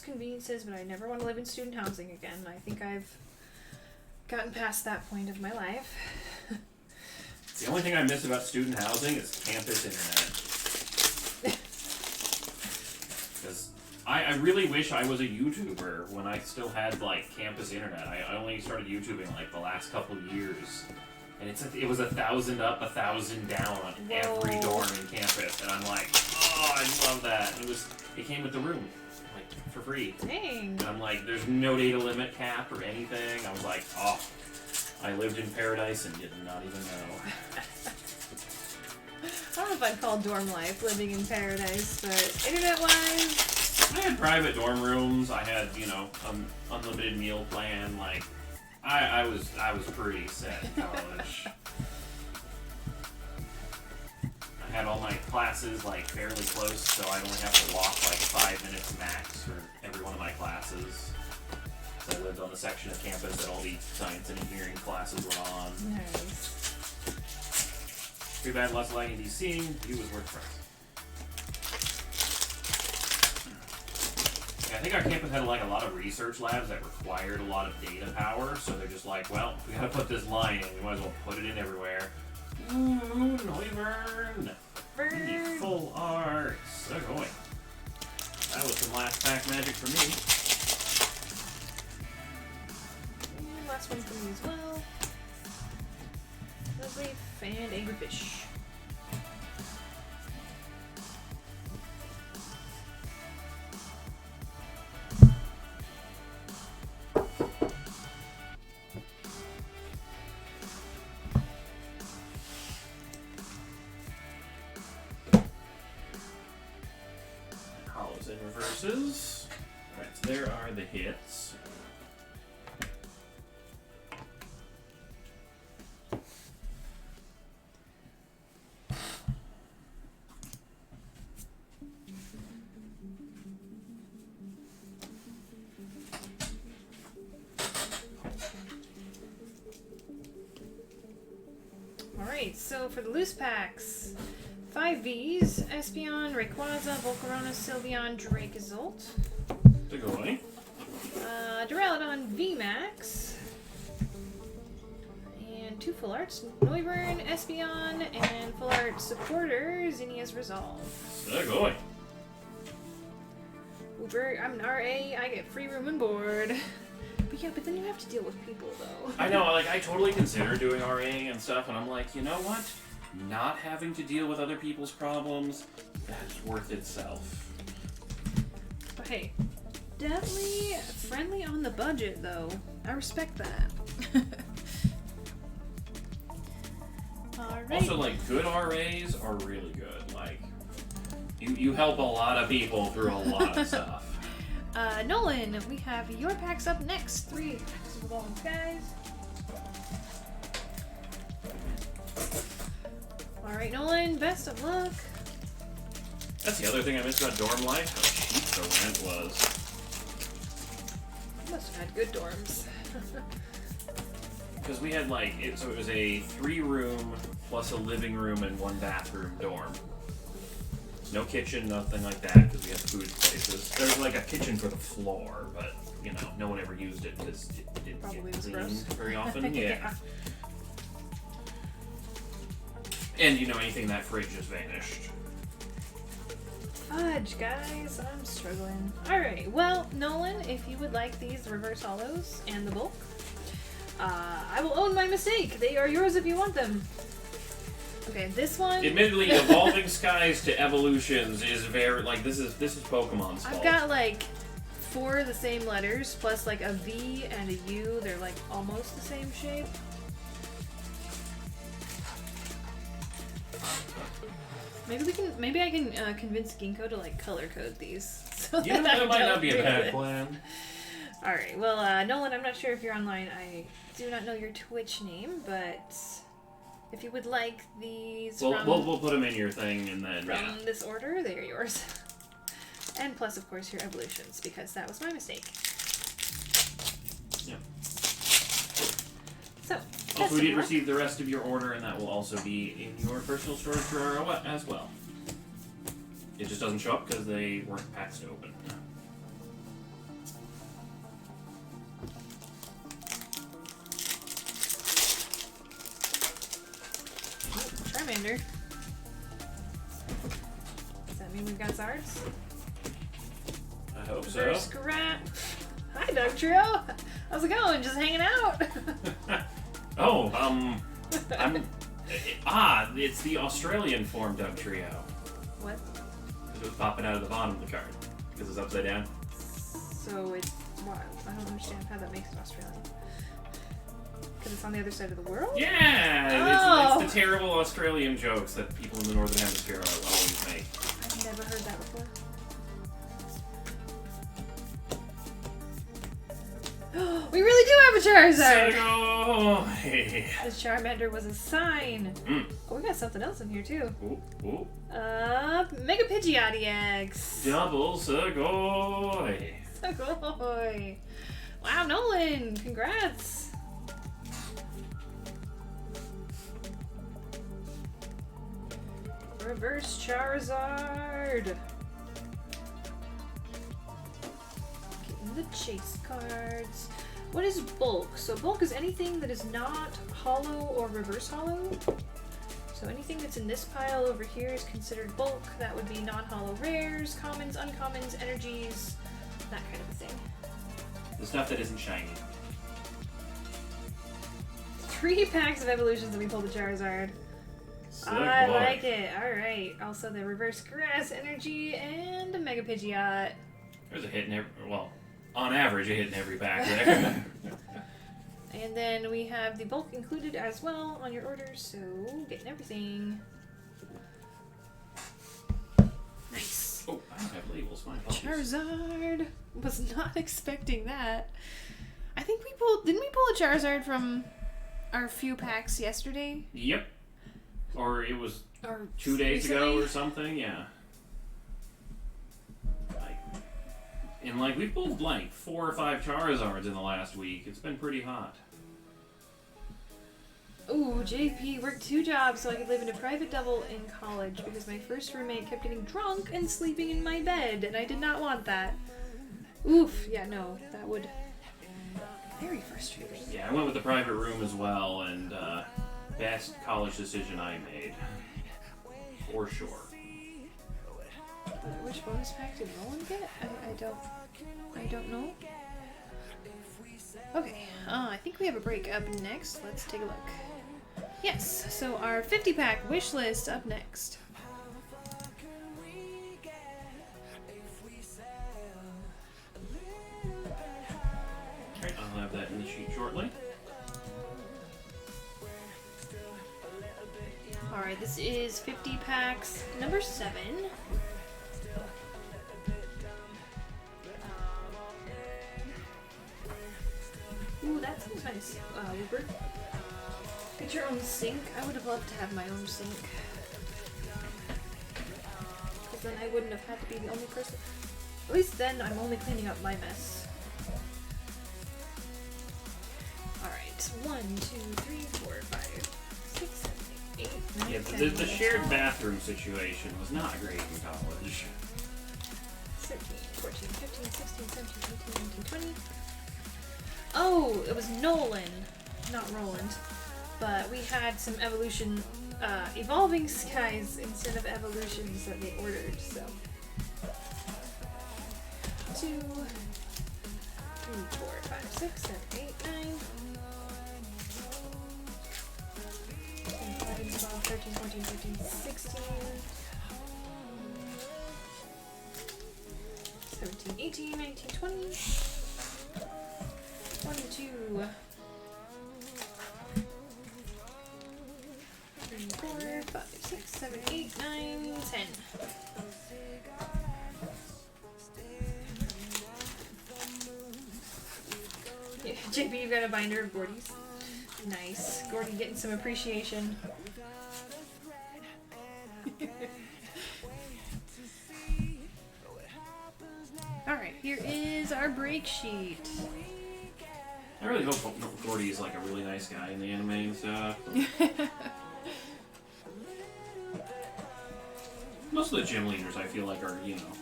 [SPEAKER 1] Conveniences, but I never want to live in student housing again. I think I've gotten past that point of my life.
[SPEAKER 3] The only thing I miss about student housing is campus internet. Because I really wish I was a YouTuber when I still had like campus internet. I only started YouTubing like the last couple years, and it was 1,000 up, 1,000 down on every dorm in campus, and I'm like, oh, I love that. And it came with the room. For free.
[SPEAKER 1] Dang.
[SPEAKER 3] And I'm like, there's no data limit cap or anything. I was like, oh, I lived in paradise and did not even know.
[SPEAKER 1] I don't know if I'd call dorm life living in paradise, but internet-wise...
[SPEAKER 3] I had private dorm rooms. I had, unlimited meal plan. Like, I was pretty set in college. I had all my classes like fairly close, so I'd only have to walk like 5 minutes max for every one of my classes. So I lived on the section of campus that all the science and engineering classes were on.
[SPEAKER 1] Nice.
[SPEAKER 3] Too bad lots of lagging DCing. It was worth the price. Yeah, I think our campus had like a lot of research labs that required a lot of data power, so they're just like, well, we gotta put this line in, we might as well put it in everywhere. Ooh, Noivern!
[SPEAKER 1] Burn.
[SPEAKER 3] Full arts. So going. That was some last pack magic for me.
[SPEAKER 1] And last one for me as well. Nuzleaf and Angryfish.
[SPEAKER 3] Reverses. Alright, so there are the hits.
[SPEAKER 1] Alright, so for the loose packs, 5 Vs, Espeon, Rayquaza, Volcarona, Sylveon, Dracozolt.
[SPEAKER 3] To go away.
[SPEAKER 1] Duraludon VMAX. And 2 Full Arts, Noivern, Espeon, and Full Art Supporter, Zinnia's Resolve.
[SPEAKER 3] So go away.
[SPEAKER 1] Uber, I'm an RA, I get free room and board. But yeah, but then you have to deal with people though.
[SPEAKER 3] I know, like, I totally consider doing RAing and stuff, and I'm like, you know what? Not having to deal with other people's problems, that's worth itself.
[SPEAKER 1] But hey, definitely friendly on the budget though. I respect that. Alright.
[SPEAKER 3] Also, like, good RAs are really good. Like, you help a lot of people through a lot of stuff.
[SPEAKER 1] Nolan, we have your packs up next. 3 packs of all guys. Alright, Nolan, best of luck.
[SPEAKER 3] That's the other thing I missed about dorm life, how cheap the rent was.
[SPEAKER 1] You must have had good dorms.
[SPEAKER 3] because we had like so it was a 3-room plus a living room and 1 bathroom dorm. No kitchen, nothing like that, because we had food places. There was like a kitchen for the floor, but you know, no one ever used it because it didn't
[SPEAKER 1] Probably
[SPEAKER 3] get
[SPEAKER 1] was
[SPEAKER 3] cleaned
[SPEAKER 1] gross.
[SPEAKER 3] very often. Yeah.
[SPEAKER 1] Yeah.
[SPEAKER 3] And you know, anything in that fridge just vanished.
[SPEAKER 1] Fudge, guys, I'm struggling. Alright, well, Nolan, if you would like these reverse hollows and the bulk, I will own my mistake. They are yours if you want them. Okay, this one.
[SPEAKER 3] Admittedly, Evolving Skies to Evolutions is very like this is Pokemon's fault.
[SPEAKER 1] I've got like 4 of the same letters plus like a V and a U. They're like almost the same shape. Maybe I can convince Ginkgo to like color code these. So
[SPEAKER 3] You know,
[SPEAKER 1] that I
[SPEAKER 3] that might
[SPEAKER 1] don't
[SPEAKER 3] not be
[SPEAKER 1] do
[SPEAKER 3] a bad
[SPEAKER 1] this.
[SPEAKER 3] plan.
[SPEAKER 1] Alright, well, Nolan, I'm not sure if you're online. I do not know your Twitch name, but if you would like these from,
[SPEAKER 3] We'll put them in your thing and then yeah.
[SPEAKER 1] from this order, they're yours. And plus, of course, your evolutions, because that was my mistake.
[SPEAKER 3] Yep.
[SPEAKER 1] So,
[SPEAKER 3] Also, we did
[SPEAKER 1] luck.
[SPEAKER 3] receive the rest of your order, and that will also be in your personal storage drawer as well. It just doesn't show up because they weren't packs to open.
[SPEAKER 1] Charmander. Does that mean we've got Zards?
[SPEAKER 3] I hope so.
[SPEAKER 1] Reverse Scrap. Hi, Doug Trio. How's it going? Just hanging out.
[SPEAKER 3] Oh, it's the Australian form Doug Trio.
[SPEAKER 1] What?
[SPEAKER 3] It was popping out of the bottom of the card because it's upside down.
[SPEAKER 1] So it's what? I don't understand how that makes it Australian. Because it's on the other side of the world?
[SPEAKER 3] Yeah,
[SPEAKER 1] Oh.
[SPEAKER 3] it's the terrible Australian jokes that people in the Northern Hemisphere always make.
[SPEAKER 1] I've never heard that before. We really do have a Charizard!
[SPEAKER 3] Hey.
[SPEAKER 1] This Charmander was a sign.
[SPEAKER 3] Mm.
[SPEAKER 1] Oh, we got something else in here too.
[SPEAKER 3] Ooh, ooh.
[SPEAKER 1] Mega Pidgeot EX.
[SPEAKER 3] Double Segoy.
[SPEAKER 1] Segoy. Wow, Nolan, congrats. Reverse Charizard. Getting the chase cards. What is bulk? So bulk is anything that is not hollow or reverse hollow. So anything that's in this pile over here is considered bulk. That would be non-hollow rares, commons, uncommons, energies, that kind of a thing.
[SPEAKER 3] The stuff that isn't shiny.
[SPEAKER 1] 3 packs of evolutions and we pulled the Charizard. I like it. Alright. Also the reverse grass energy and a Mega Pidgeot.
[SPEAKER 3] There's a hit in every, well, on average, a hit in every pack there.
[SPEAKER 1] And then we have the bulk included as well on your order, so getting everything. Nice.
[SPEAKER 3] Oh, I don't have labels. My apologies.
[SPEAKER 1] Charizard. Was not expecting that. I think we pulled. Didn't we pull a Charizard from our few packs yesterday?
[SPEAKER 3] Yep. Or it was
[SPEAKER 1] Or
[SPEAKER 3] 2 days ago
[SPEAKER 1] recently?
[SPEAKER 3] or something, yeah. And like, we pulled like 4 or 5 Charizards in the last week. It's been pretty hot.
[SPEAKER 1] Ooh, JP worked 2 jobs so I could live in a private double in college because my first roommate kept getting drunk and sleeping in my bed, and I did not want that. Oof, yeah, no, that would very frustrating.
[SPEAKER 3] Yeah, I went with the private room as well, and best college decision I made. For sure.
[SPEAKER 1] Which bonus pack did Roland get? I don't know. Okay, I think we have a break up next. Let's take a look. Yes, so our 50 pack wish list up next.
[SPEAKER 3] Alright, I'll have that in the sheet shortly.
[SPEAKER 1] Alright, this is 50 packs number 7. Ooh, that sounds nice, Rupert. Get your own sink. I would have loved to have my own sink. Because then I wouldn't have had to be the only person. At least then I'm only cleaning up my mess. Alright. That's 1, 2, 3, 4, 5, 6, 7, 8, 9,
[SPEAKER 3] Yeah,
[SPEAKER 1] 10,
[SPEAKER 3] the
[SPEAKER 1] 11,
[SPEAKER 3] shared
[SPEAKER 1] 12,
[SPEAKER 3] bathroom situation was not great in college.
[SPEAKER 1] 13, 14, 15, 16, 17, 18, 19, 20. Oh, it was Nolan, not Roland. But we had some evolution, evolving skies instead of evolutions that they ordered, so. 2, 3, 4, 5, 6, 7, 8, 9. 11, 12, 13, 14, 15, 16. 17, 18, 19, 20. 1, 2. 3, 4, 5, 6, 7, 8, 9, 10. Yeah, JP, you've got a binder of Gordy's. Nice. Gordy getting some appreciation. Alright, here is our break sheet.
[SPEAKER 3] I really hope Gordy is like a really nice guy in the anime and stuff. Most of the gym leaders, I feel like, are, you know,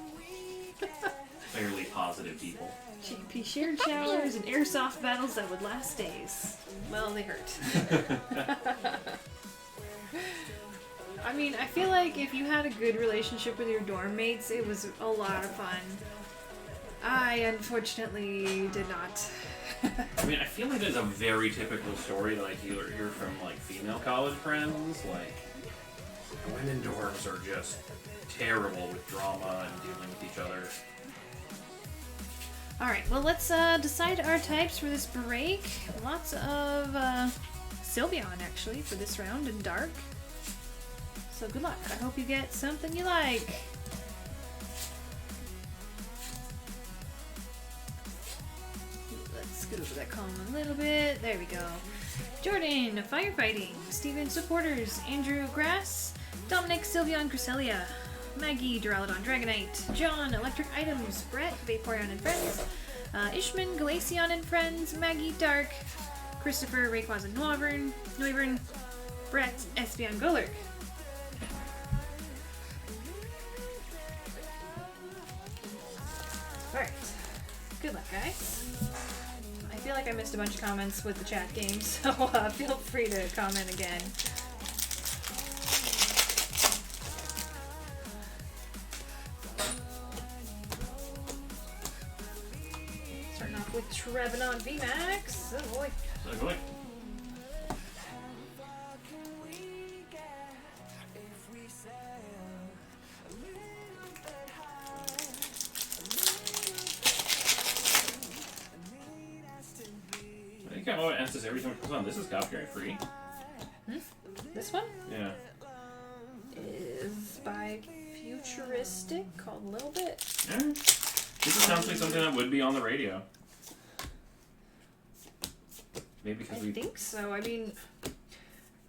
[SPEAKER 3] fairly positive people.
[SPEAKER 1] JP shared showers and airsoft battles that would last days. Well, they hurt. I mean, I feel like if you had a good relationship with your dorm mates, it was a lot of fun. I unfortunately did not.
[SPEAKER 3] I mean, I feel like that's a very typical story that I hear from, like, female college friends. Like, women dorms are just terrible with drama and dealing with each other.
[SPEAKER 1] Alright, well let's decide our types for this break. Lots of Sylveon actually for this round in Dark. So good luck. I hope you get something you like. Let's get over that column a little bit. There we go. Jordan, Firefighting. Steven, Supporters. Andrew, Grass. Dominic, Sylveon, Cresselia. Maggie, Duraludon, Dragonite. John, Electric Items. Brett, Vaporeon and Friends. Ishman, Glaceon and Friends. Maggie, Dark. Christopher, Rayquaza, Noivern. Brett, Espeon, Golurk. Alright. Good luck, guys. I feel like I missed a bunch of comments with the chat game, so feel free to comment again. Starting off with Trevenant VMAX. Oh boy.
[SPEAKER 3] So go ahead. I think I always ask this every time it comes on. This is copyright free.
[SPEAKER 1] This one
[SPEAKER 3] Yeah.
[SPEAKER 1] is by Futuristic, called Little Bit.
[SPEAKER 3] Yeah. This sounds like something that would be on the radio. Maybe because
[SPEAKER 1] I think so. I mean,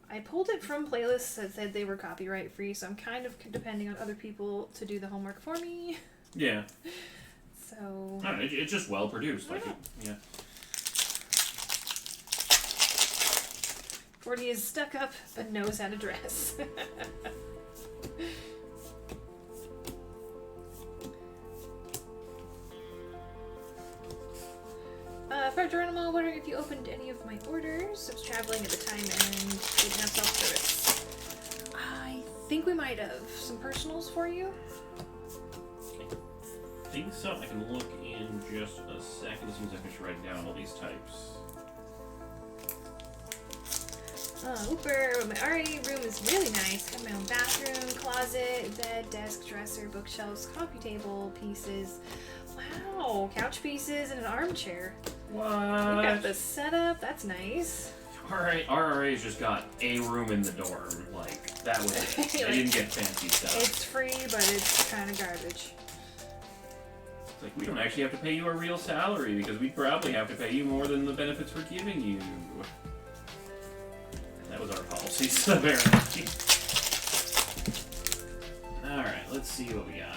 [SPEAKER 1] I pulled it from playlists that said they were copyright free, so I'm kind of depending on other people to do the homework for me.
[SPEAKER 3] Yeah.
[SPEAKER 1] So.
[SPEAKER 3] No, it's just well produced. Like, yeah.
[SPEAKER 1] 40 is stuck up, but knows how to dress. Fred Geronimo, wondering if you opened any of my orders. I was traveling at the time and didn't have self-service. I think we might have. Some personals for you?
[SPEAKER 3] I think so. I can look in just a second as soon as I finish writing down all these types.
[SPEAKER 1] Whooper, my RA room is really nice. Got my own bathroom, closet, bed, desk, dresser, bookshelves, coffee table pieces. Wow, couch pieces and an armchair.
[SPEAKER 3] What?
[SPEAKER 1] You got the setup. That's nice.
[SPEAKER 3] Alright, RRA's just got a room in the dorm. Like, that was it. They didn't get fancy stuff.
[SPEAKER 1] It's free, but it's kind of garbage.
[SPEAKER 3] It's like, we don't actually have to pay you a real salary because we'd probably have to pay you more than the benefits we're giving you. That was our policies, apparently. Alright, let's see what we got.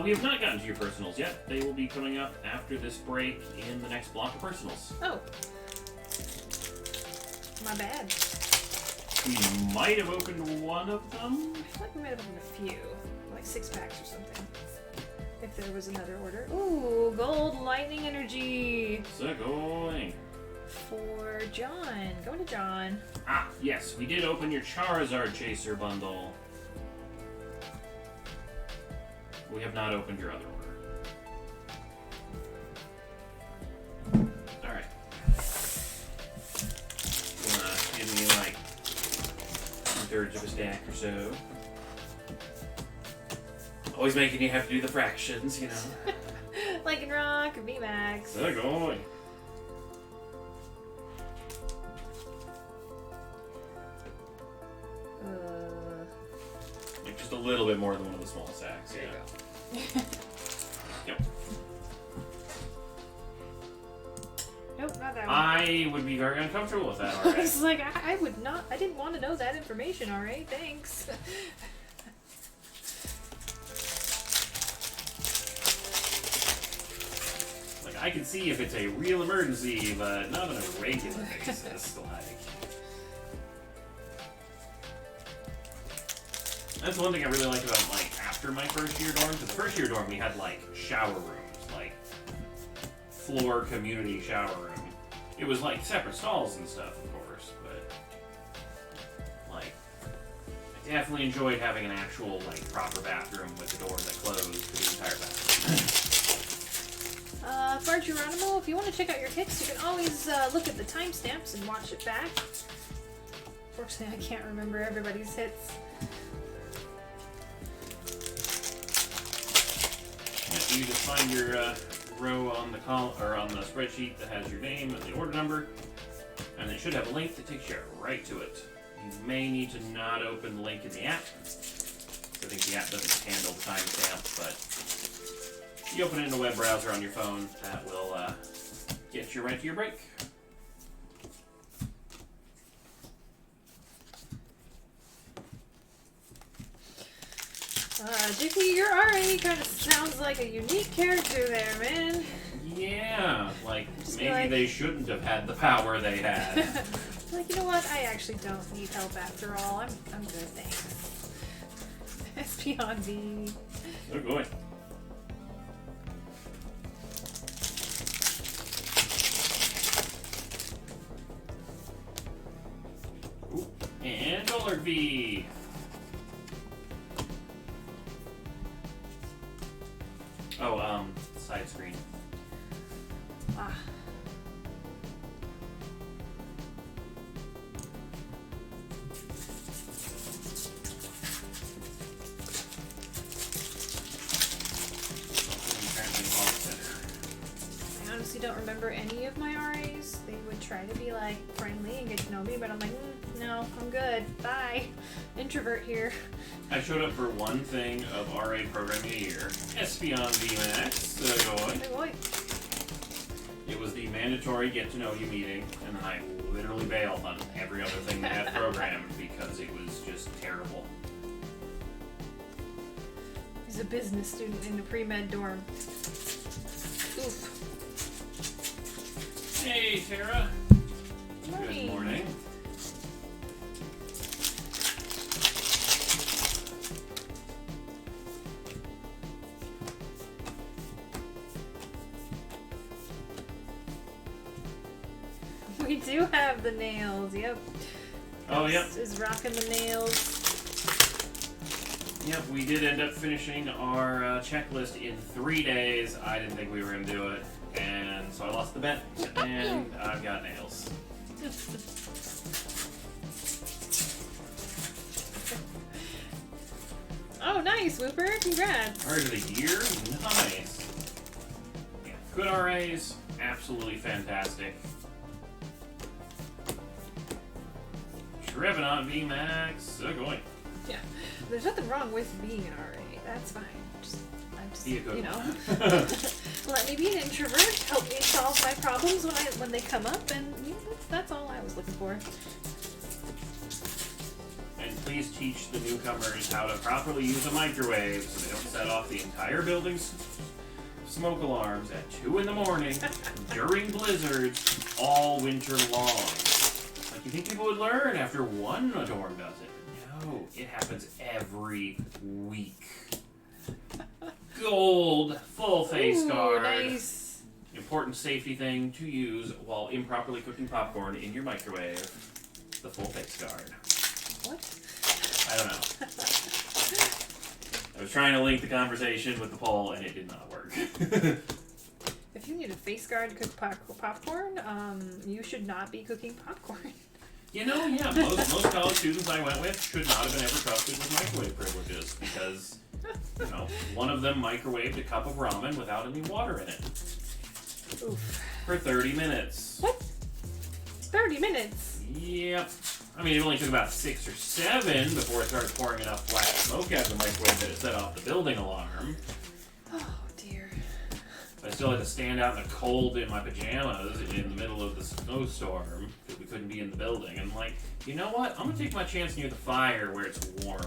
[SPEAKER 3] We have not gotten to your personals yet. They will be coming up after this break in the next block of personals.
[SPEAKER 1] Oh. My bad.
[SPEAKER 3] We might have opened one of them.
[SPEAKER 1] I feel like we might have opened a few. Like 6 packs or something. If there was another order. Ooh, gold lightning energy.
[SPEAKER 3] So going.
[SPEAKER 1] For John. Go to John.
[SPEAKER 3] Ah, yes, we did open your Charizard Chaser bundle. We have not opened your other order. Alright. Wanna give me like 2/3 of a stack or so. Always making you have to do the fractions, you know.
[SPEAKER 1] Lycanroc, VMAX.
[SPEAKER 3] So going. Like just a little bit more than one of the small sacks,
[SPEAKER 1] There
[SPEAKER 3] yeah.
[SPEAKER 1] you go.
[SPEAKER 3] Yep.
[SPEAKER 1] Nope, not that one.
[SPEAKER 3] I would be very uncomfortable with that
[SPEAKER 1] I
[SPEAKER 3] already.
[SPEAKER 1] was like, I would not. I didn't want to know that information. All right, thanks.
[SPEAKER 3] Like I can see if it's a real emergency, but not on a regular basis. Like that's one thing I really like about like after my first year dorm. Because the first year dorm we had like shower rooms, like floor community shower room. It was like separate stalls and stuff, of course, but like I definitely enjoyed having an actual like proper bathroom with the door that closed to the entire bathroom.
[SPEAKER 1] For Geronimo, if you want to check out your hits, you can always look at the timestamps and watch it back. Fortunately, I can't remember everybody's hits.
[SPEAKER 3] Yeah, you just find your row on the or on the spreadsheet that has your name and the order number, and it should have a link that takes you right to it. You may need to not open the link in the app. I think the app doesn't handle the timestamp, but you open it in a web browser on your phone, that will get you right to your break.
[SPEAKER 1] Jiffy, your RA kind of sounds like a unique character there, man.
[SPEAKER 3] Yeah, like maybe
[SPEAKER 1] like-
[SPEAKER 3] they shouldn't have had the power they had.
[SPEAKER 1] Like, you know what? I actually don't need help after all. I'm good, thanks. Espeon V.
[SPEAKER 3] They're going. Ooh, and Dollar V. Oh, side screen.
[SPEAKER 1] Ah.
[SPEAKER 3] Apparently off center.
[SPEAKER 1] I honestly don't remember any of my RAs. They would try to be like friendly and get to know me, but I'm like, no, I'm good. Bye. Introvert here.
[SPEAKER 3] I showed up for one thing of RA programming a year. Espeon VMAX. Going.
[SPEAKER 1] Hey, boy.
[SPEAKER 3] It was the mandatory get to know you meeting, and then I literally bailed on every other thing they had programmed because it was just terrible.
[SPEAKER 1] He's a business student in the pre-med dorm. Oof.
[SPEAKER 3] Hey, Tara.
[SPEAKER 1] Morning.
[SPEAKER 3] Good morning.
[SPEAKER 1] We do have the nails, yep.
[SPEAKER 3] Oh, yep.
[SPEAKER 1] Is rocking the nails.
[SPEAKER 3] Yep, we did end up finishing our checklist in 3 days. I didn't think we were going to do it, and so I lost the bet, and I've got nails.
[SPEAKER 1] Oh, nice, Whooper. Congrats.
[SPEAKER 3] Card of the year? Nice. Yeah, good RAs, absolutely fantastic. Trevenant VMAX, so going.
[SPEAKER 1] Yeah. There's nothing wrong with being an RA. That's fine. I'm just
[SPEAKER 3] Be a good
[SPEAKER 1] you know,
[SPEAKER 3] one.
[SPEAKER 1] let me be an introvert. Help me solve my problems when they come up, and you know, that's all I was looking for.
[SPEAKER 3] And please teach the newcomers how to properly use a microwave so they don't set off the entire building's smoke alarms at 2 in the morning during blizzards all winter long. Like, you think people would learn after one dorm does it? No, it happens every week. Gold, full face guard.
[SPEAKER 1] Nice.
[SPEAKER 3] Important safety thing to use while improperly cooking popcorn in your microwave. The full face guard.
[SPEAKER 1] What?
[SPEAKER 3] I don't know. I was trying to link the conversation with the poll and it did not work.
[SPEAKER 1] If you need a face guard to cook popcorn, you should not be cooking popcorn.
[SPEAKER 3] You know, yeah, most college students I went with should not have been ever trusted with microwave privileges because, you know, one of them microwaved a cup of ramen without any water in it.
[SPEAKER 1] Oof.
[SPEAKER 3] For 30 minutes.
[SPEAKER 1] What? 30 minutes?
[SPEAKER 3] Yep. I mean, it only took about 6 or 7 before it started pouring enough black smoke out of the microwave that it set off the building alarm.
[SPEAKER 1] Oh, dear.
[SPEAKER 3] I still had to stand out in the cold in my pajamas in the middle of the snowstorm because we couldn't be in the building. And I'm like, you know what? I'm gonna take my chance near the fire where it's warm.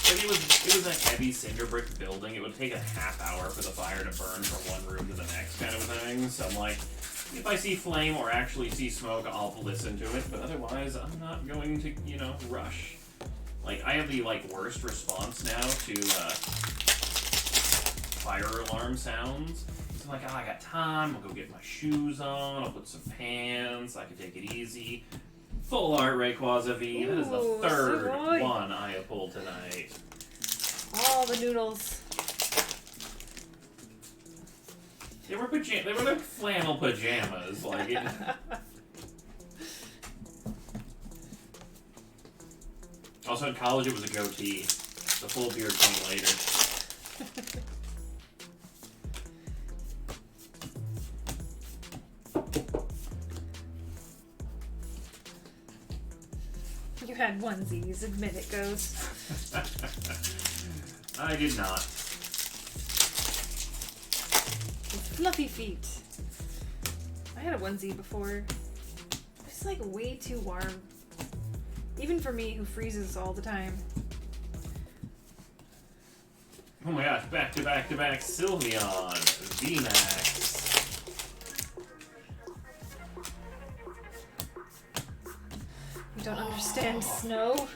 [SPEAKER 3] Like it was a heavy cinder brick building. It would take a half hour for the fire to burn from one room to the next, kind of a thing. So I'm like, if I see flame or actually see smoke, I'll listen to it. But otherwise, I'm not going to, you know, rush. Like I have the worst response now to fire alarm sounds. So I'm like, oh, I got time. I'll go get my shoes on. I'll put some pants. I can take it easy. Full art Rayquaza V. That is the
[SPEAKER 1] Ooh,
[SPEAKER 3] third
[SPEAKER 1] sugoi.
[SPEAKER 3] one I have pulled tonight.
[SPEAKER 1] All the noodles.
[SPEAKER 3] They were like flannel pajamas. Like it. Also in college, it was a goatee. The full beard came later.
[SPEAKER 1] You had onesies, admit it, Ghost.
[SPEAKER 3] I did not.
[SPEAKER 1] With fluffy feet. I had a onesie before. It's like way too warm. Even for me, who freezes all the time.
[SPEAKER 3] Oh my gosh, back to back to back Sylveon, VMAX.
[SPEAKER 1] You don't understand snow.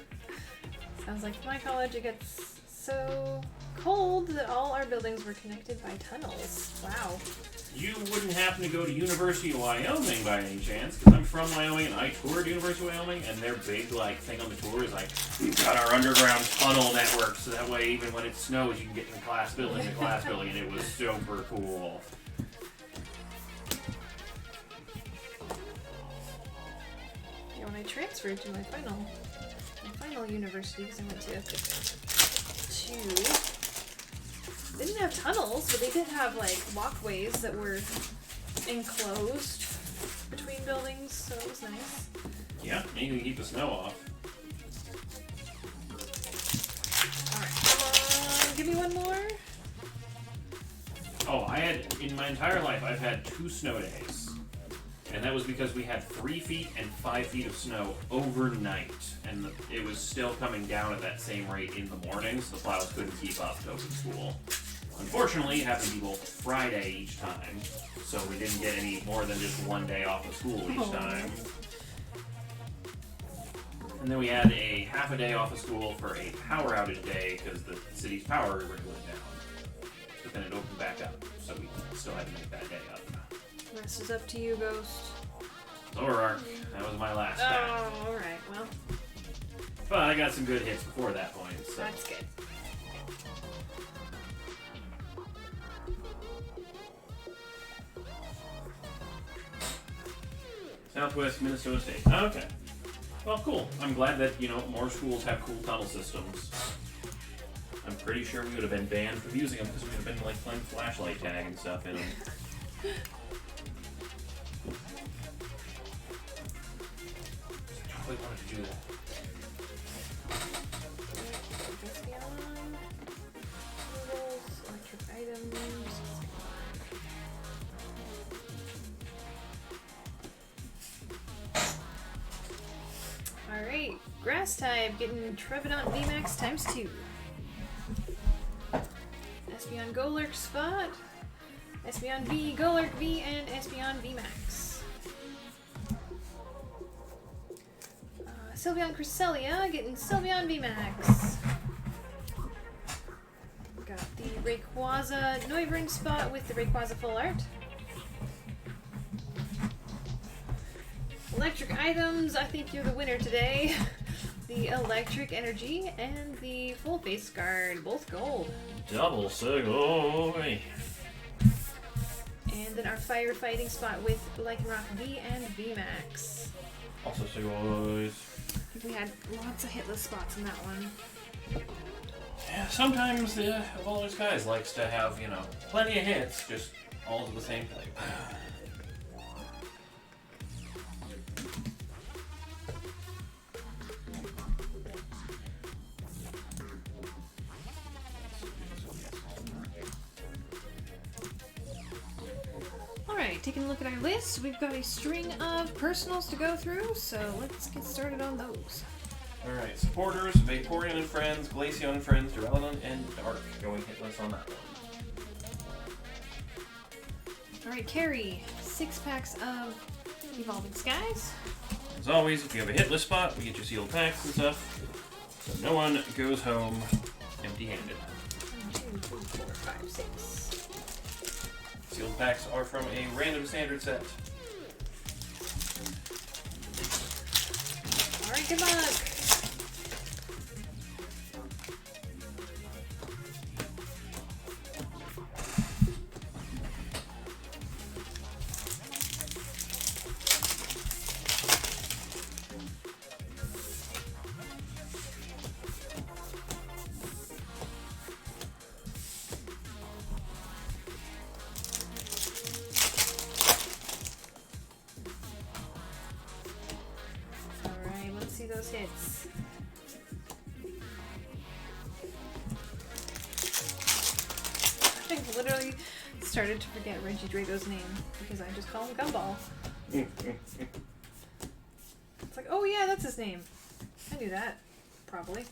[SPEAKER 1] Sounds like my college, it gets so cold that all our buildings were connected by tunnels. Wow.
[SPEAKER 3] You wouldn't happen to go to University of Wyoming by any chance, because I'm from Wyoming and I toured University of Wyoming, and their big thing on the tour is we've got our underground tunnel network, so that way even when it snows you can get from class building to class building, and it was super cool.
[SPEAKER 1] Yeah, when I transferred to my final university, because I went to they didn't have tunnels, but they did have walkways that were enclosed between buildings, so it was nice.
[SPEAKER 3] Yeah, and you can keep the snow off.
[SPEAKER 1] Alright, come on, give me one more.
[SPEAKER 3] Oh, in my entire life, I've had 2 snow days. And that was because we had 3 feet and 5 feet of snow overnight. And it was still coming down at that same rate in the morning, so the plows couldn't keep up to open school. Unfortunately, it happened to be both Friday each time, so we didn't get any more than just 1 day off of school each time. And then we had a half a day off of school for a power outage day because the city's power grid went down. But then it opened back up, so we still had to make that day up.
[SPEAKER 1] This is up to you, Ghost.
[SPEAKER 3] Zoroark, that was my last pack.
[SPEAKER 1] Oh, alright, well,
[SPEAKER 3] But I got some good hits before that point, so.
[SPEAKER 1] that's good.
[SPEAKER 3] Southwest Minnesota State. Okay. Well, cool. I'm glad that, more schools have cool tunnel systems. I'm pretty sure we would have been banned from using them because we would have been playing flashlight tag and stuff in them. I totally wanted to do that.
[SPEAKER 1] Noodles, electric items. Alright, grass type getting Trevenant VMAX times 2. Espeon Golurk spot, Espeon V, Golurk V, and Espeon VMAX. Sylveon Cresselia getting Sylveon VMAX. Got the Rayquaza Noivern spot with the Rayquaza full art. Electric items, I think you're the winner today. The Electric Energy and the Full Face Guard, both gold.
[SPEAKER 3] Double Segoy.
[SPEAKER 1] And then our firefighting spot with Lycanroc V and VMAX.
[SPEAKER 3] Also Segoys.
[SPEAKER 1] I think we had lots of hitless spots in that one.
[SPEAKER 3] Yeah, sometimes the Evolving Skies likes to have, you know, plenty of hits, just all to the same type.
[SPEAKER 1] Alright, taking a look at our list, we've got a string of personals to go through, so let's get started on those.
[SPEAKER 3] Alright, supporters, Vaporeon and Friends, Glaceon and Friends, Duraludon and Dark going hitless on that one.
[SPEAKER 1] Alright, Carrie, 6 packs of Evolving Skies.
[SPEAKER 3] As always, if you have a hitless spot, we get you sealed packs and stuff, so no one goes home empty-handed.
[SPEAKER 1] 1, 2, 3, 4, 5, 6.
[SPEAKER 3] Sealed packs are from a random standard set.
[SPEAKER 1] Alright, good luck! Alright, let's see those hits. I've literally started to forget Reggie Drago's name because I just call him Gumball. It's like, oh yeah, that's his name. I knew that, probably.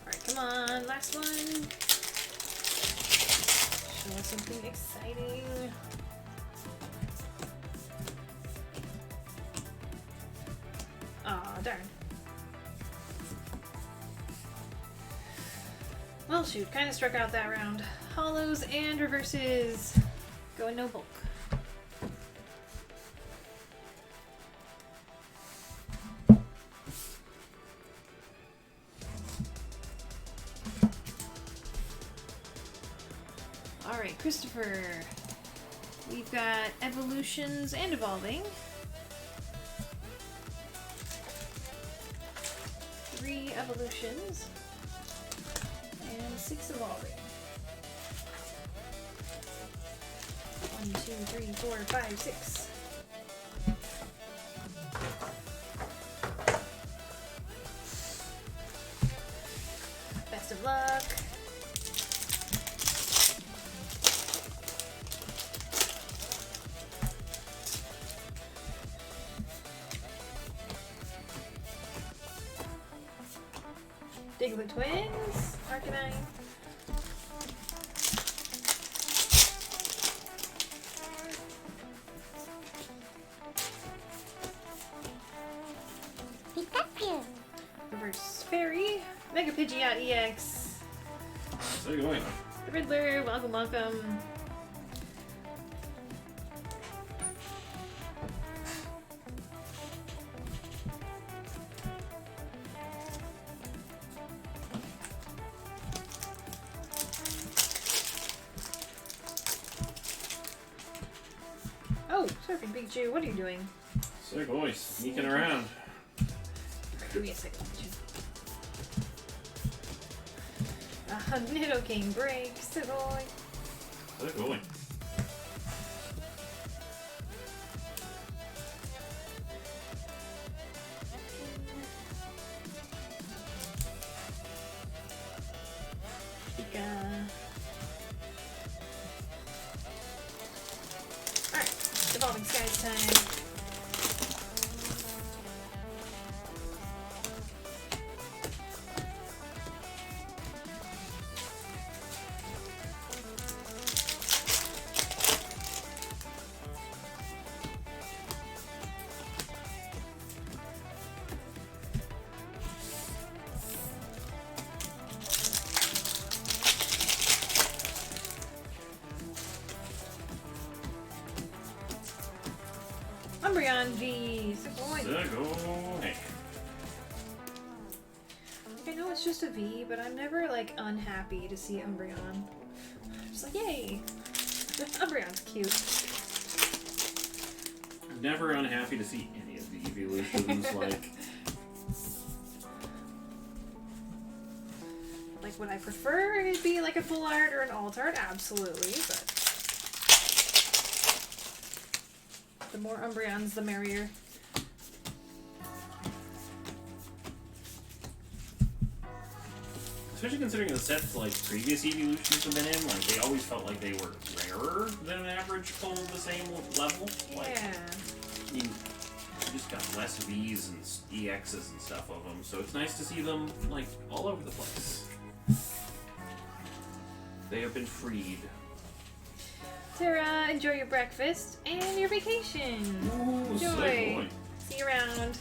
[SPEAKER 1] Alright, come on, last one. Show us something exciting. Aw, darn. Well, shoot, kind of struck out that round. Hollows and reverses. Going no bulk. Alright, Christopher. We've got evolutions and evolving. 3 evolutions. And 6 evolving. 1, 2, 3, 4, 5, 6. Best of luck. Diglett Twins, Arcanine.
[SPEAKER 4] Pikachu.
[SPEAKER 1] Reverse Fairy, Mega Pidgeot EX.
[SPEAKER 3] Segoy.
[SPEAKER 1] The Riddler, welcome, welcome. Oh, Surfing Pikachu, what are you doing?
[SPEAKER 3] Segoy, sneaking around.
[SPEAKER 1] Give me a second, Pikachu. Nidoking break, Segoy.
[SPEAKER 3] Segoy.
[SPEAKER 1] Pika. Alright, Evolving Skies time. V. Sugoi.
[SPEAKER 3] Sugoi.
[SPEAKER 1] I know it's just a V, but I'm never like unhappy to see Umbreon. Just like, yay! Umbreon's cute.
[SPEAKER 3] I'm never unhappy to see any of the evolutions.
[SPEAKER 1] Like, would I prefer it be like a full art or an alt art? Absolutely, but the more Umbreons, the merrier.
[SPEAKER 3] Especially considering the sets like previous evolutions have been in, like they always felt like they were rarer than an average pull the same level. Like,
[SPEAKER 1] Yeah.
[SPEAKER 3] I mean, you just got less V's and EXs and stuff of them, so it's nice to see them like all over the place. They have been freed.
[SPEAKER 1] Tara, enjoy your breakfast and your vacation.
[SPEAKER 3] Ooh,
[SPEAKER 1] Enjoy.
[SPEAKER 3] Sugoi.
[SPEAKER 1] See you around.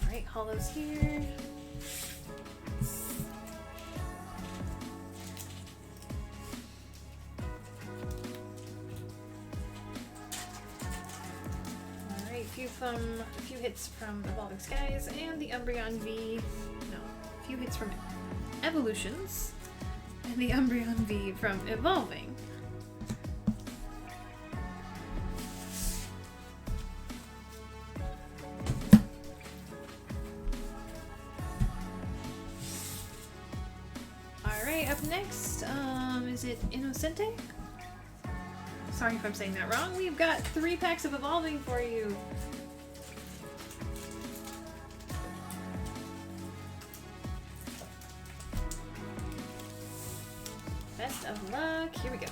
[SPEAKER 1] Alright, Hollow's here. Alright, a few hits from Evolving Skies and the Umbreon V. No, a few hits from Evolutions and the Umbreon V from Evolving. Alright, up next, is it Innocente? Sorry if I'm saying that wrong. We've got 3 packs of Evolving for you. Best of luck. Here we go.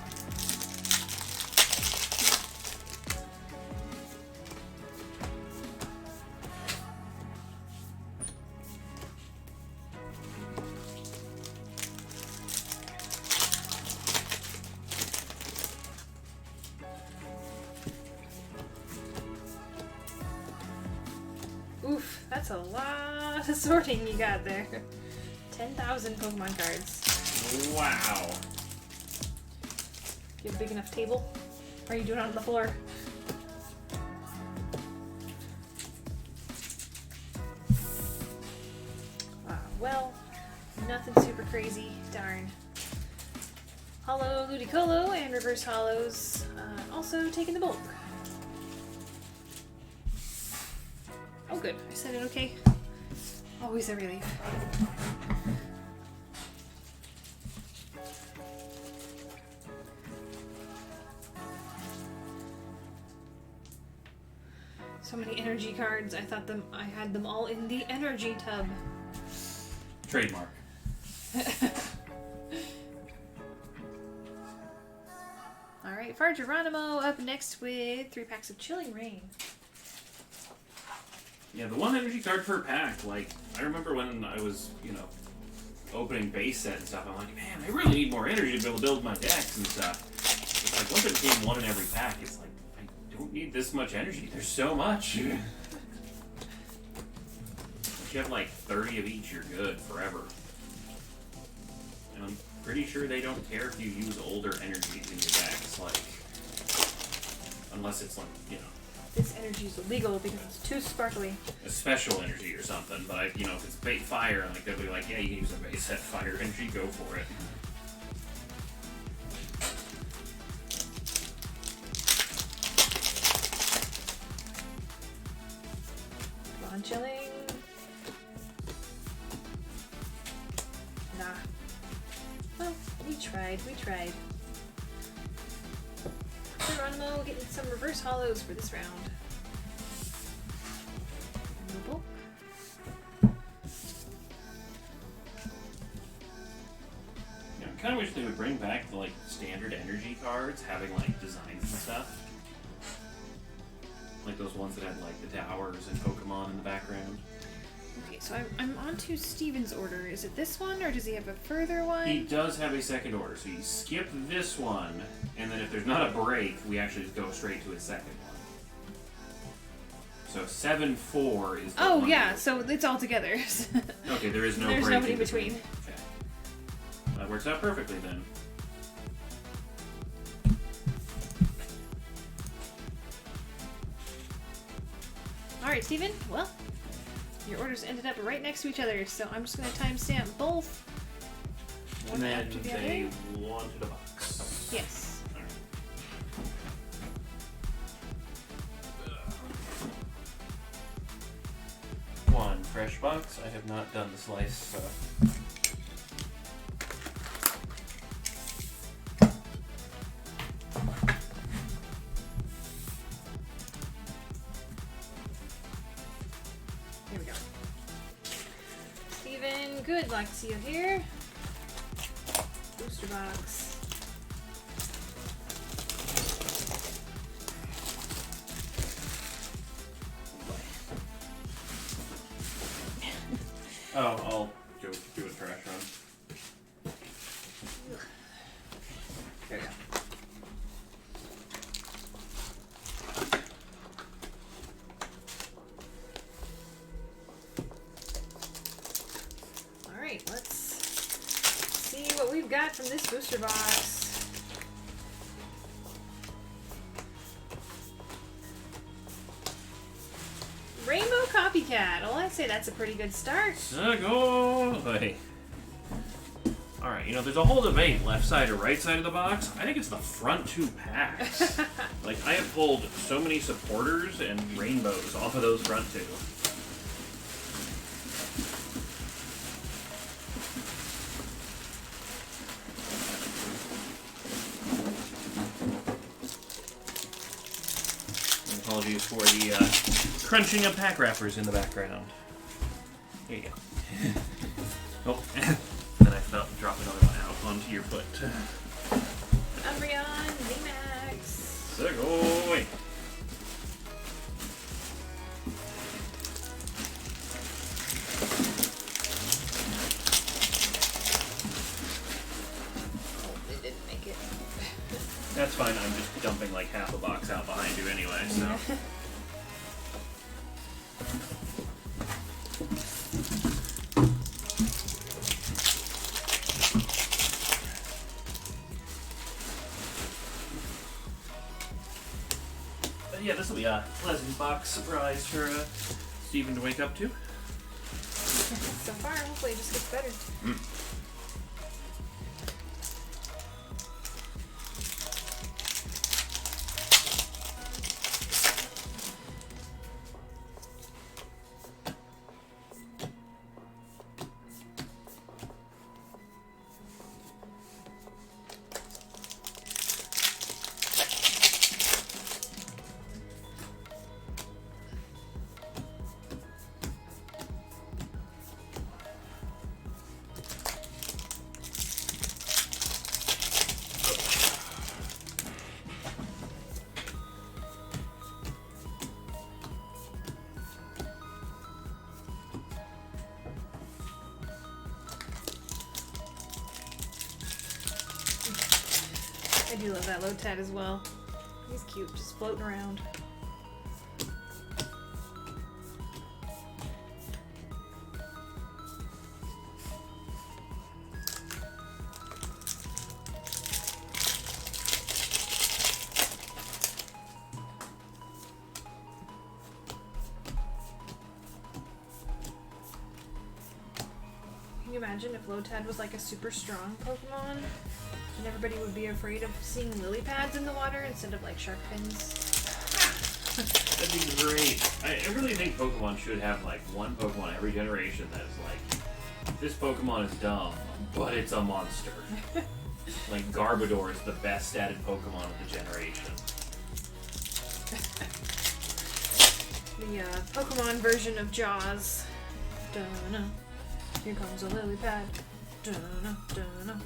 [SPEAKER 1] Oof, that's a lot of sorting you got there. 10,000 Pokemon cards.
[SPEAKER 3] Wow.
[SPEAKER 1] You have a big enough table? Or are you doing it on the floor? Well, nothing super crazy. Darn. Hollow Ludicolo and Reverse Hollows also taking the bulk. Oh good, I said it okay. Always a relief. So many energy cards. I thought I had them all in the energy tub.
[SPEAKER 3] Trademark.
[SPEAKER 1] Alright, Fargeronimo up next with 3 packs of Chilling Rain.
[SPEAKER 3] Yeah, the one energy card per pack, like, I remember when I was, opening base set and stuff, I'm like, man, I really need more energy to be able to build my decks and stuff. It's like, once it became 1 in every pack, it's like, I don't need this much energy. There's so much. If you have like 30 of each, you're good forever. And I'm pretty sure they don't care if you use older energies in your decks, like, unless it's like,
[SPEAKER 1] This energy is illegal because it's too sparkly.
[SPEAKER 3] a special energy or something, but if it's bait fire, like they'll be like, yeah, you can use a base set fire energy, go for it.
[SPEAKER 1] Come on, Chilling. Nah. Well, we tried. Geronimo getting some reverse hollows for this round. Noble.
[SPEAKER 3] Yeah, I kind of wish they would bring back the standard energy cards, having designs and stuff, like those ones that had the towers and Pokemon in the background.
[SPEAKER 1] Okay, so I'm on to Steven's order. Is it this one, or does he have a further one?
[SPEAKER 3] He does have a second order, so you skip this one, and then if there's not a break, we actually just go straight to his second one. So 7-4 is the
[SPEAKER 1] Oh
[SPEAKER 3] one
[SPEAKER 1] yeah,
[SPEAKER 3] that-
[SPEAKER 1] so it's all together.
[SPEAKER 3] Okay, there is no
[SPEAKER 1] There's
[SPEAKER 3] break
[SPEAKER 1] nobody
[SPEAKER 3] in
[SPEAKER 1] between.
[SPEAKER 3] Okay. That works out perfectly then.
[SPEAKER 1] Alright, Steven. Well, your orders ended up right next to each other, so I'm just going to timestamp both.
[SPEAKER 3] And
[SPEAKER 1] One
[SPEAKER 3] then
[SPEAKER 1] after the
[SPEAKER 3] they
[SPEAKER 1] other.
[SPEAKER 3] wanted a box.
[SPEAKER 1] Yes.
[SPEAKER 3] Alright. One fresh box. I have not done the slice, so.
[SPEAKER 1] Here we go. Steven, good luck to you here. Booster box.
[SPEAKER 3] Oh, I'll go do a trash run.
[SPEAKER 1] There we go. Alright, let's see what we've got from this booster box. Rainbow Copycat. Well, I'd say that's a pretty good start.
[SPEAKER 3] Segoy! Alright, you know, there's a whole debate, left side or right side of the box. I think it's the front two packs. Like, I have pulled so many supporters and rainbows off of those front two. And apologies for the crunching of pack wrappers in the background. Here you go. Oh, then I felt drop another one out onto your foot.
[SPEAKER 1] Umbreon, VMAX.
[SPEAKER 3] Segoy!
[SPEAKER 1] Oh, it didn't make it.
[SPEAKER 3] That's fine, I'm just dumping like half a box out behind you anyway, so. But yeah, this will be a pleasant box surprise for Steven to wake up to.
[SPEAKER 1] So far, hopefully it just gets better. I do love that Lotad as well. He's cute, just floating around. Can you imagine if Lotad was like a super strong Pokemon? And everybody would be afraid of seeing lily pads in the water instead of like shark fins.
[SPEAKER 3] That'd be great. I really think Pokemon should have like one Pokemon every generation that is like, this Pokemon is dumb, but it's a monster. Like Garbodor is the best statted Pokemon of the generation.
[SPEAKER 1] The Pokemon version of Jaws. Dunno. Here comes a lily pad. Dunno, dunno.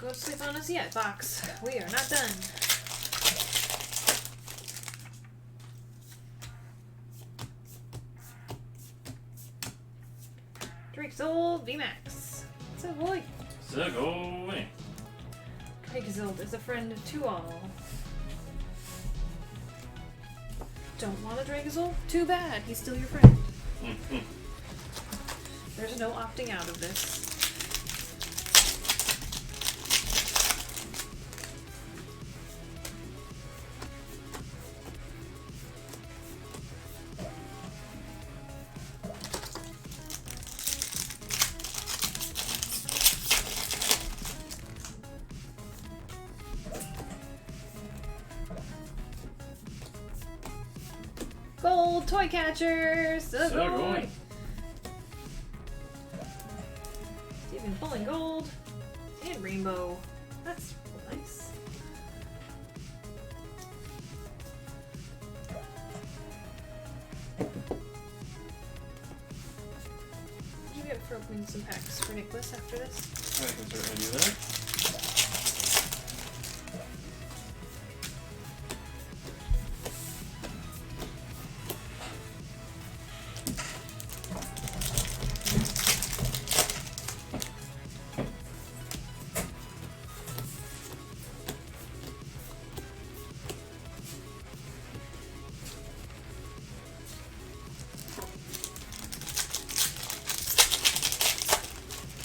[SPEAKER 1] go to sleep on us yet, Fox. We are not done. Drakezold VMAX. What's up, boy?
[SPEAKER 3] So go away.
[SPEAKER 1] Drakezold is a friend to all. Don't want a Drakezold? Too bad. He's still your friend. There's no opting out of this. Gold toy catchers!
[SPEAKER 3] So going.
[SPEAKER 1] Steven pulling gold and rainbow. That's nice. What did you get for opening some packs for Nicholas after this?
[SPEAKER 3] I can certainly do that.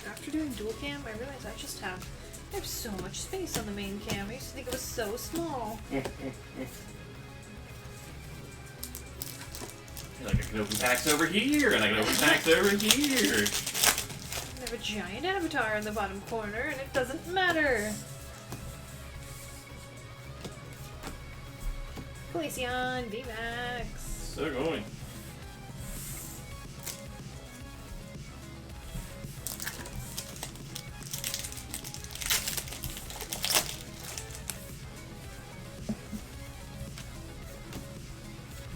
[SPEAKER 1] After doing dual cam, I realized I have so much space on the main cam. I used to think it was so small.
[SPEAKER 3] Like I can open packs over here, and I can open packs over here.
[SPEAKER 1] I have a giant avatar in the bottom corner, and it doesn't matter. Glaceon VMAX.
[SPEAKER 3] So going.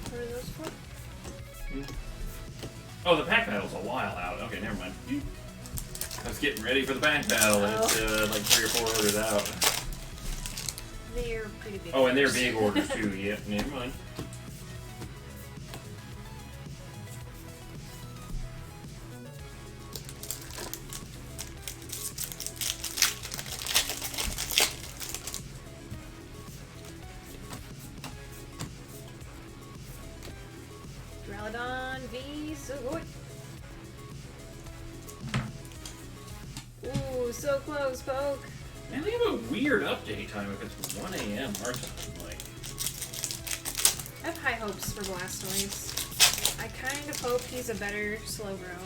[SPEAKER 1] What are those for?
[SPEAKER 3] Oh, the pack battle's a while out. Okay, never mind. I was getting ready for the pack battle, and it's like 3 or 4 orders out.
[SPEAKER 1] They're pretty big.
[SPEAKER 3] Oh, and they're
[SPEAKER 1] orders.
[SPEAKER 3] big orders too. Yep, never mind.
[SPEAKER 1] Duraludon V Sugoi. Ooh, so close, Poke.
[SPEAKER 3] Man, they have a weird update time if it's 1 a.m. our time. Like,
[SPEAKER 1] I have high hopes for Blastoise. I kind of hope he's a better Slowbro.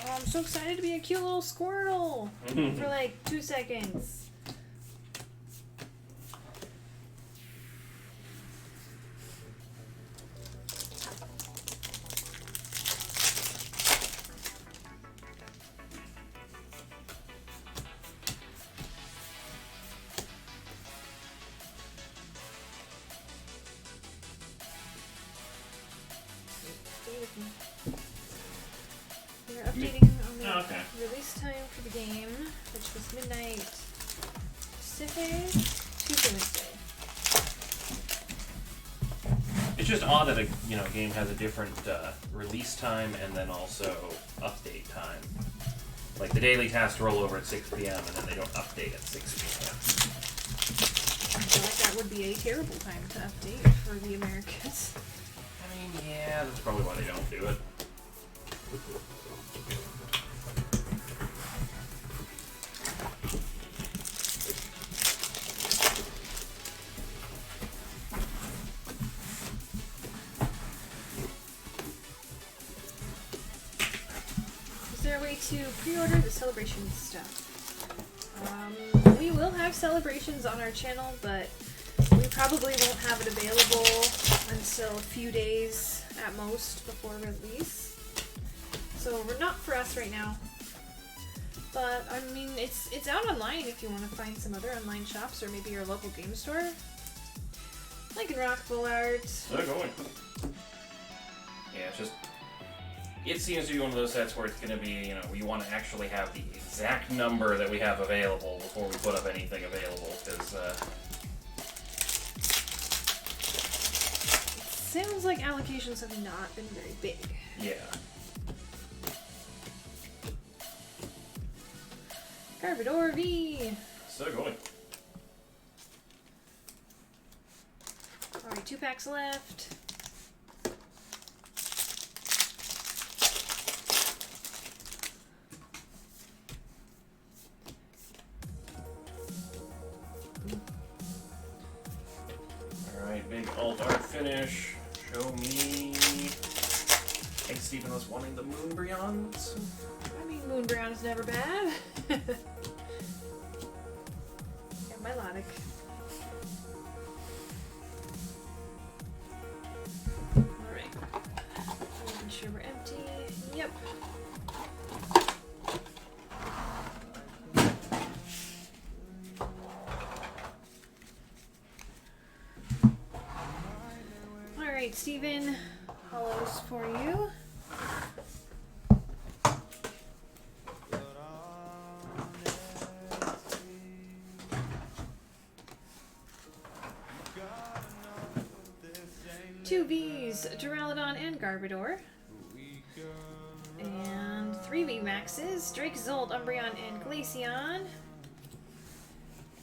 [SPEAKER 1] Oh, I'm so excited to be a cute little Squirtle for like 2 seconds. Stay with me. They're updating on the
[SPEAKER 3] Oh, okay.
[SPEAKER 1] release time for the game, which was midnight Pacific, Tuesday, Wednesday.
[SPEAKER 3] it's just odd that a game has a different release time and then also update time. Like the daily tasks roll over at 6 p.m. and then they don't update at 6 p.m.
[SPEAKER 1] I feel like that would be a terrible time to update for the Americans.
[SPEAKER 3] I mean, yeah, that's probably why they don't do it.
[SPEAKER 1] Is there a way to pre-order the celebration stuff? We will have celebrations on our channel, but we probably won't have it available until a few days at most before release. So we're not for us right now. But I mean, it's out online if you want to find some other online shops or maybe your local game store. Like Rock Full Art.
[SPEAKER 3] They're going. Yeah, it seems to be one of those sets where it's going to be, you know, you want to actually have the exact number that we have available before we put up anything available, because,
[SPEAKER 1] Sounds like allocations have not been very big.
[SPEAKER 3] yeah.
[SPEAKER 1] Garbodor V!
[SPEAKER 3] So going.
[SPEAKER 1] Alright, 2 packs left.
[SPEAKER 3] Alright, big alt art finish. Show me. Hey, Stephen was wanting the Moonbreons.
[SPEAKER 1] I mean, Moonbrown is never bad. Yeah, Milotic. Alright. Making sure we're empty. Yep. Alright, Steven. Hollows for you. Two V's, Duraludon and Garbodor. And 3 V Maxes, Drake, Zolt, Umbreon, and Glaceon.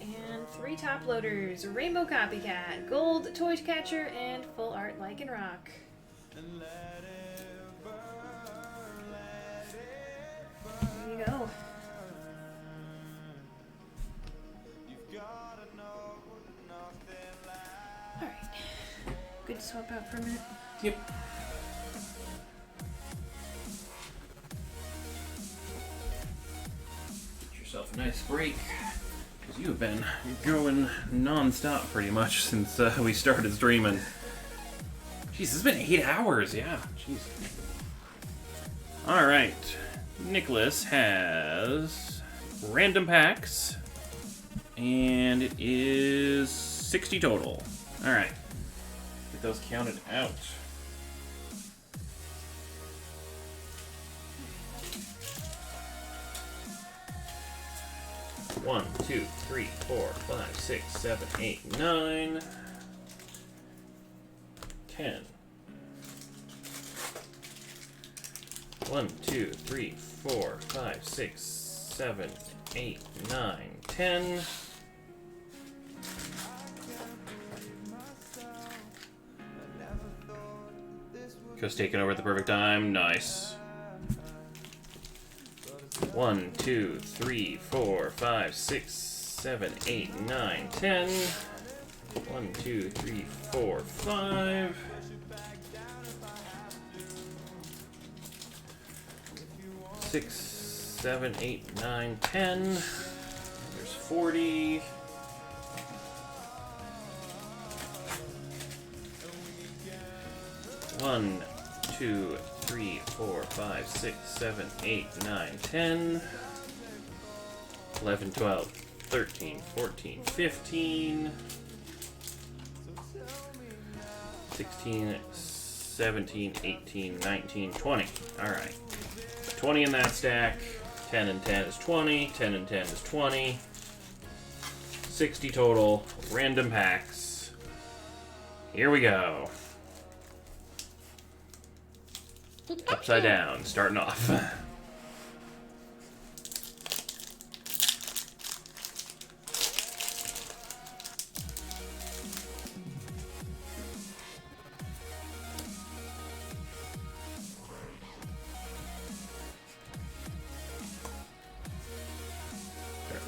[SPEAKER 1] And 3 top loaders, Rainbow Copycat, Gold, Toy Catcher, and Full Art Lycanroc. There you go. Alright. Good to swap out for a minute.
[SPEAKER 3] Yep. Get yourself a nice break. Because you have been going non-stop pretty much since we started streaming. Jeez, it's been 8 hours, yeah. Jeez. Alright. Nicholas has random packs. And it is 60 total. Alright. Get those counted out. One, 2, 3, 4, 5, 6, 7, 8, 9, 10. 1, 2, 3, 4, 5, 6, 7, 8, 9, 10. Co's taking over at the perfect time. Nice. 1, 2, 3, 4, 5, 6, 7, 8, 9, 10. 1, 2, 3, 4, 5. 6, 7, 8, 9, 10. There's 40. One, 2, 3, 4, 5, 6, 7, 8, 9, 10. 11, 12, 13, 14, 15. 16, 17, 18, 19, 20. Alright. 20 in that stack. 10 and 10 is 20. 10 and 10 is 20. 60 total. Random packs. Here we go. Upside down, starting off.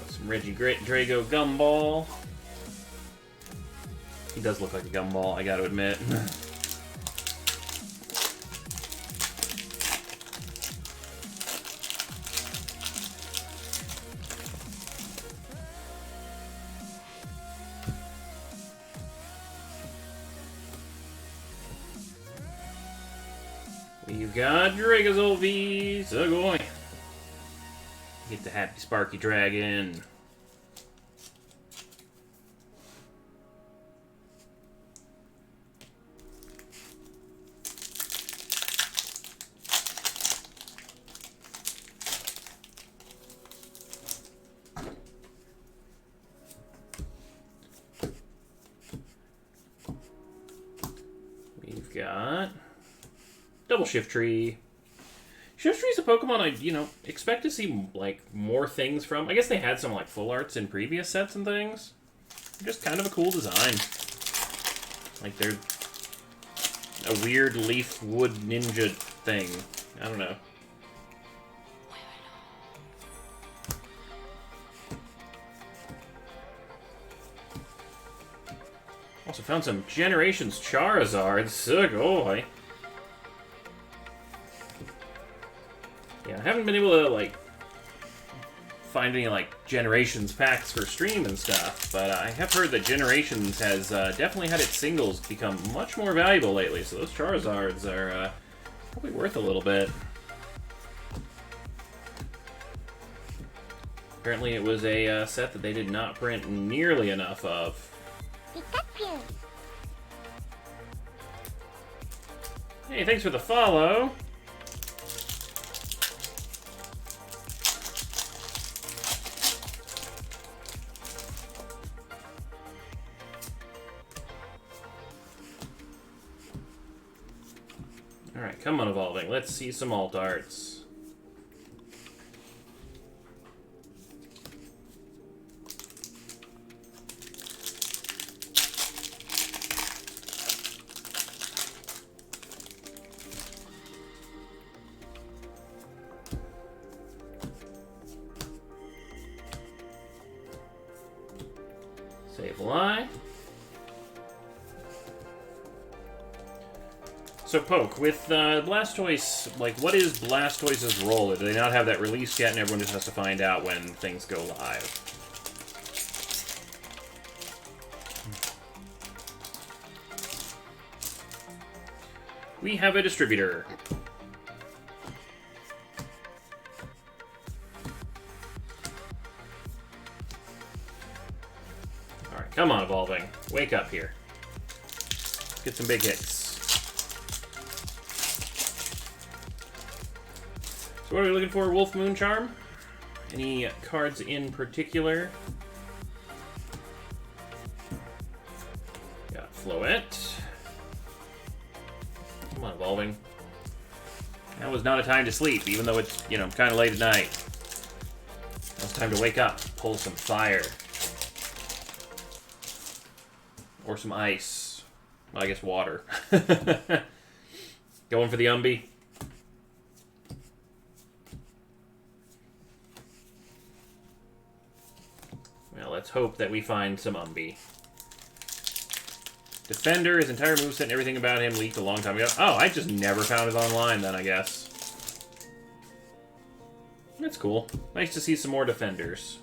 [SPEAKER 3] Some Reggie Drago Gumball. He does look like a gumball, I gotta admit. got Dragazol V Sugoi. Get the Happy Sparky Dragon. We've got Double Shiftry. Shiftry's a Pokemon I, expect to see, like, more things from. I guess they had some, like, full arts in previous sets and things. Just kind of a cool design. Like, they're a weird leaf wood ninja thing. I don't know. Also found some Generations Charizard. Sugoi. Yeah, I haven't been able to, like, find any, like, Generations packs for stream and stuff, but I have heard that Generations has definitely had its singles become much more valuable lately, so those Charizards are probably worth a little bit. Apparently it was a set that they did not print nearly enough of.
[SPEAKER 4] Pikachu.
[SPEAKER 3] Hey, thanks for the follow. Alright, come on, Evolving. Let's see some alt arts. Sableye. So, Poke, with Blastoise, like, what is Blastoise's role? Do they not have that released yet and everyone just has to find out when things go live? We have a distributor. Alright, come on, Evolving. Wake up here. Let's get some big hits. So what are we looking for? Wolf Moon Charm? Any cards in particular? Got Floette. Come on, Evolving. That was not a time to sleep, even though it's, kind of late at night. Now it's time to wake up, pull some fire. Or some ice. Well, I guess water. Going for the Umbee. Well, let's hope that we find some Umbee. Defender, his entire moveset and everything about him leaked a long time ago. Oh, I just never found it online then, I guess. That's cool. Nice to see some more Defenders.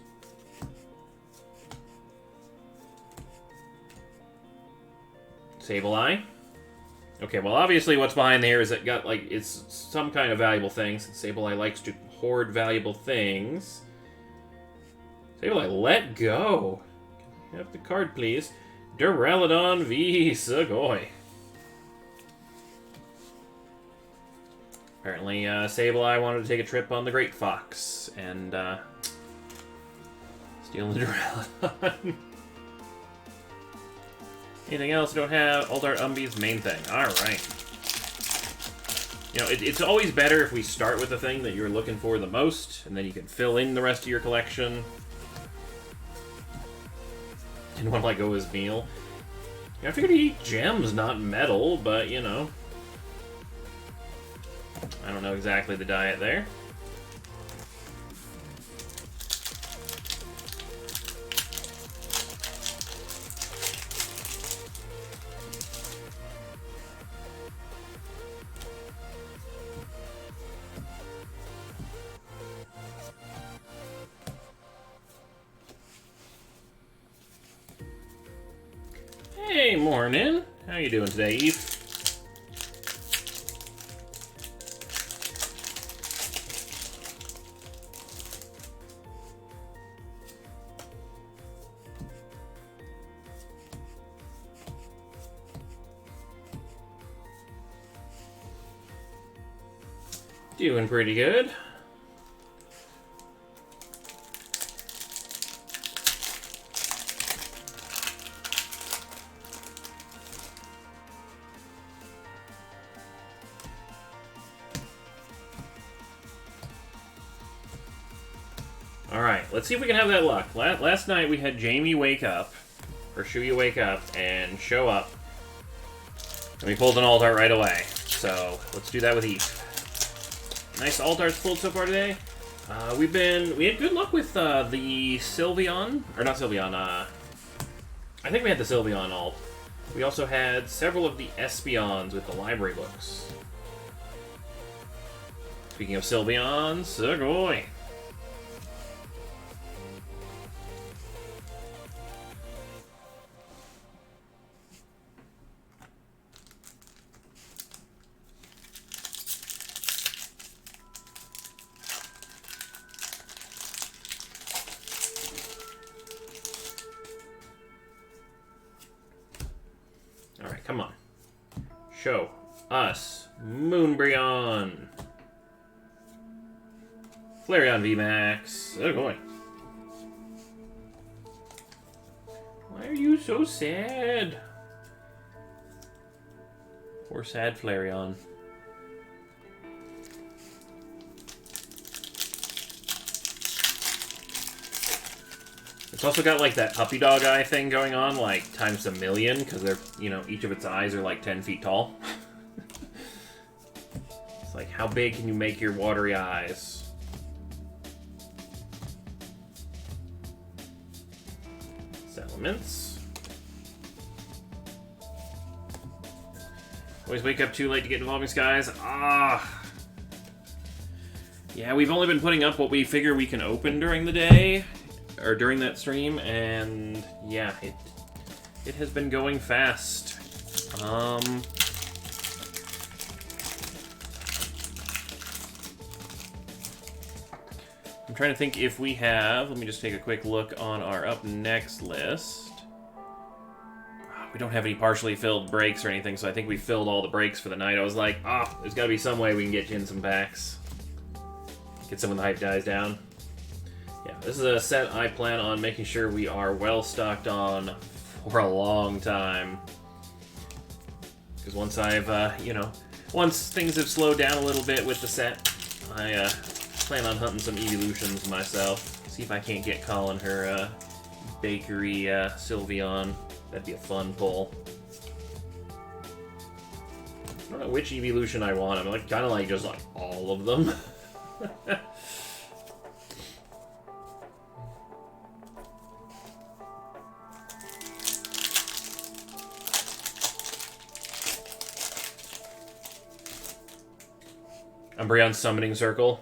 [SPEAKER 3] Sableye. Okay, well, obviously what's behind there is it got, like, it's some kind of valuable thing, since Sableye likes to hoard valuable things. Sableye, let go. Can I have the card, please? Duraludon V Sugoi. Apparently, Sableye wanted to take a trip on the Great Fox, and, steal the Duraludon. Anything else? Don't have Alt Art Umbee's main thing. Alright. It's always better if we start with the thing that you're looking for the most, and then you can fill in the rest of your collection. Didn't want to, go his meal. I figured he'd eat gems, not metal, but, I don't know exactly the diet there. Hey, morning. How you doing today, Eve? Doing pretty good. Alright, let's see if we can have that luck. Last night we had Jamie wake up, or Shuya wake up, and show up. And we pulled an alt art right away. So, let's do that with Eve. Nice alt arts pulled so far today. We had good luck with the Sylveon, or not Sylveon, I think we had the Sylveon alt. We also had several of the Espeons with the library books. Speaking of Sylveon, Sugoi. Alright, come on. Show us Moonbryon. Flareon VMAX. Oh boy. Why are you so sad? Poor sad Flareon. It's also got like that puppy dog eye thing going on, like times a million, because they're, you know, each of its eyes are like 10 feet tall. It's like, how big can you make your watery eyes? Settlements. Always wake up too late to get Evolving Skies. Ah. Yeah, we've only been putting up what we figure we can open during the day. Or during that stream, and yeah, it has been going fast. I'm trying to think if we have, let me just take a quick look on our up next list. We don't have any partially filled breaks or anything, so I think we filled all the breaks for the night. I was like, there's gotta be some way we can get in some packs. Get some of the hype dies down. Yeah, this is a set I plan on making sure we are well stocked on for a long time. Because once I've, once things have slowed down a little bit with the set, I plan on hunting some evolutions myself. See if I can't get Colin her bakery Sylveon. That'd be a fun pull. I don't know which evolution I want. I'm like kind of like just like all of them. Umbreon Summoning Circle.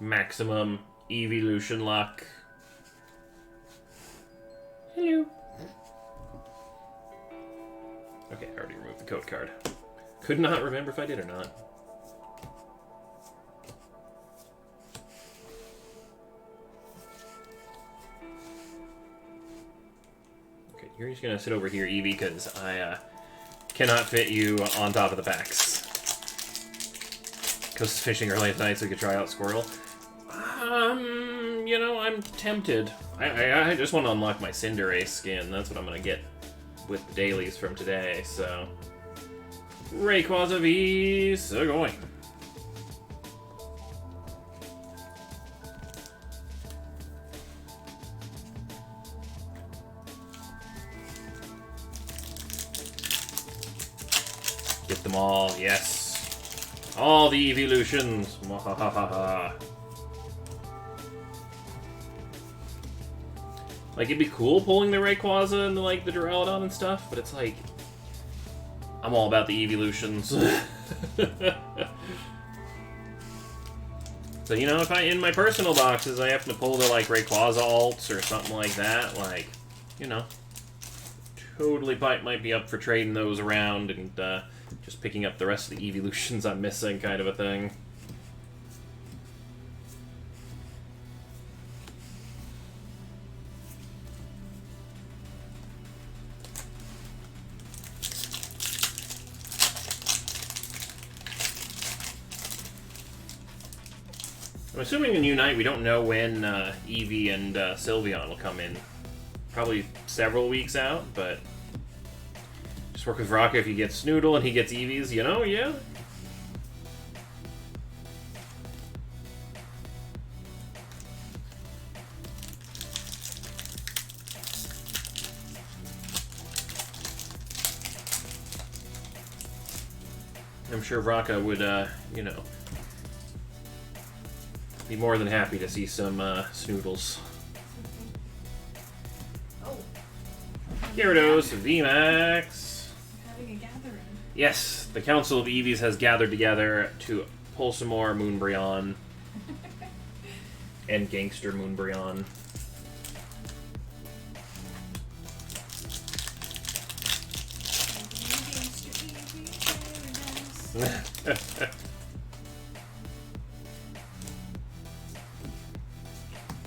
[SPEAKER 3] Maximum evolution luck. Hello. Okay, I already removed the code card. Could not remember if I did or not. Okay, you're just gonna sit over here, Eevee, because I cannot fit you on top of the packs. Coast fishing early at night so we could try out Squirrel. You know, I'm tempted. I just want to unlock my Cinderace skin. That's what I'm gonna get with the dailies from today, so... Rayquaza V, Sugoi. Get them all, yes. All the evolutions. Mwahahaha. Like, it'd be cool pulling the Rayquaza and the, like, the Duraludon and stuff, but it's like... I'm all about the evolutions. So, you know, if in my personal boxes I happen to pull the, like, Rayquaza alts or something like that, like, you know, totally might be up for trading those around and, just picking up the rest of the evolutions I'm missing, kind of a thing. I'm assuming in Unite we don't know when Eevee and Sylveon will come in. Probably several weeks out, but just work with Vraka if you get Snoodle and he gets Eevees, you know, yeah. I'm sure Vraka would, you know, be more than happy to see some Snoodles.
[SPEAKER 1] Oh.
[SPEAKER 3] Gyarados, VMAX.
[SPEAKER 1] Having a gathering.
[SPEAKER 3] Yes, the Council of Eevees has gathered together to pull some more Moonbryon. And Gangster Moonbryon.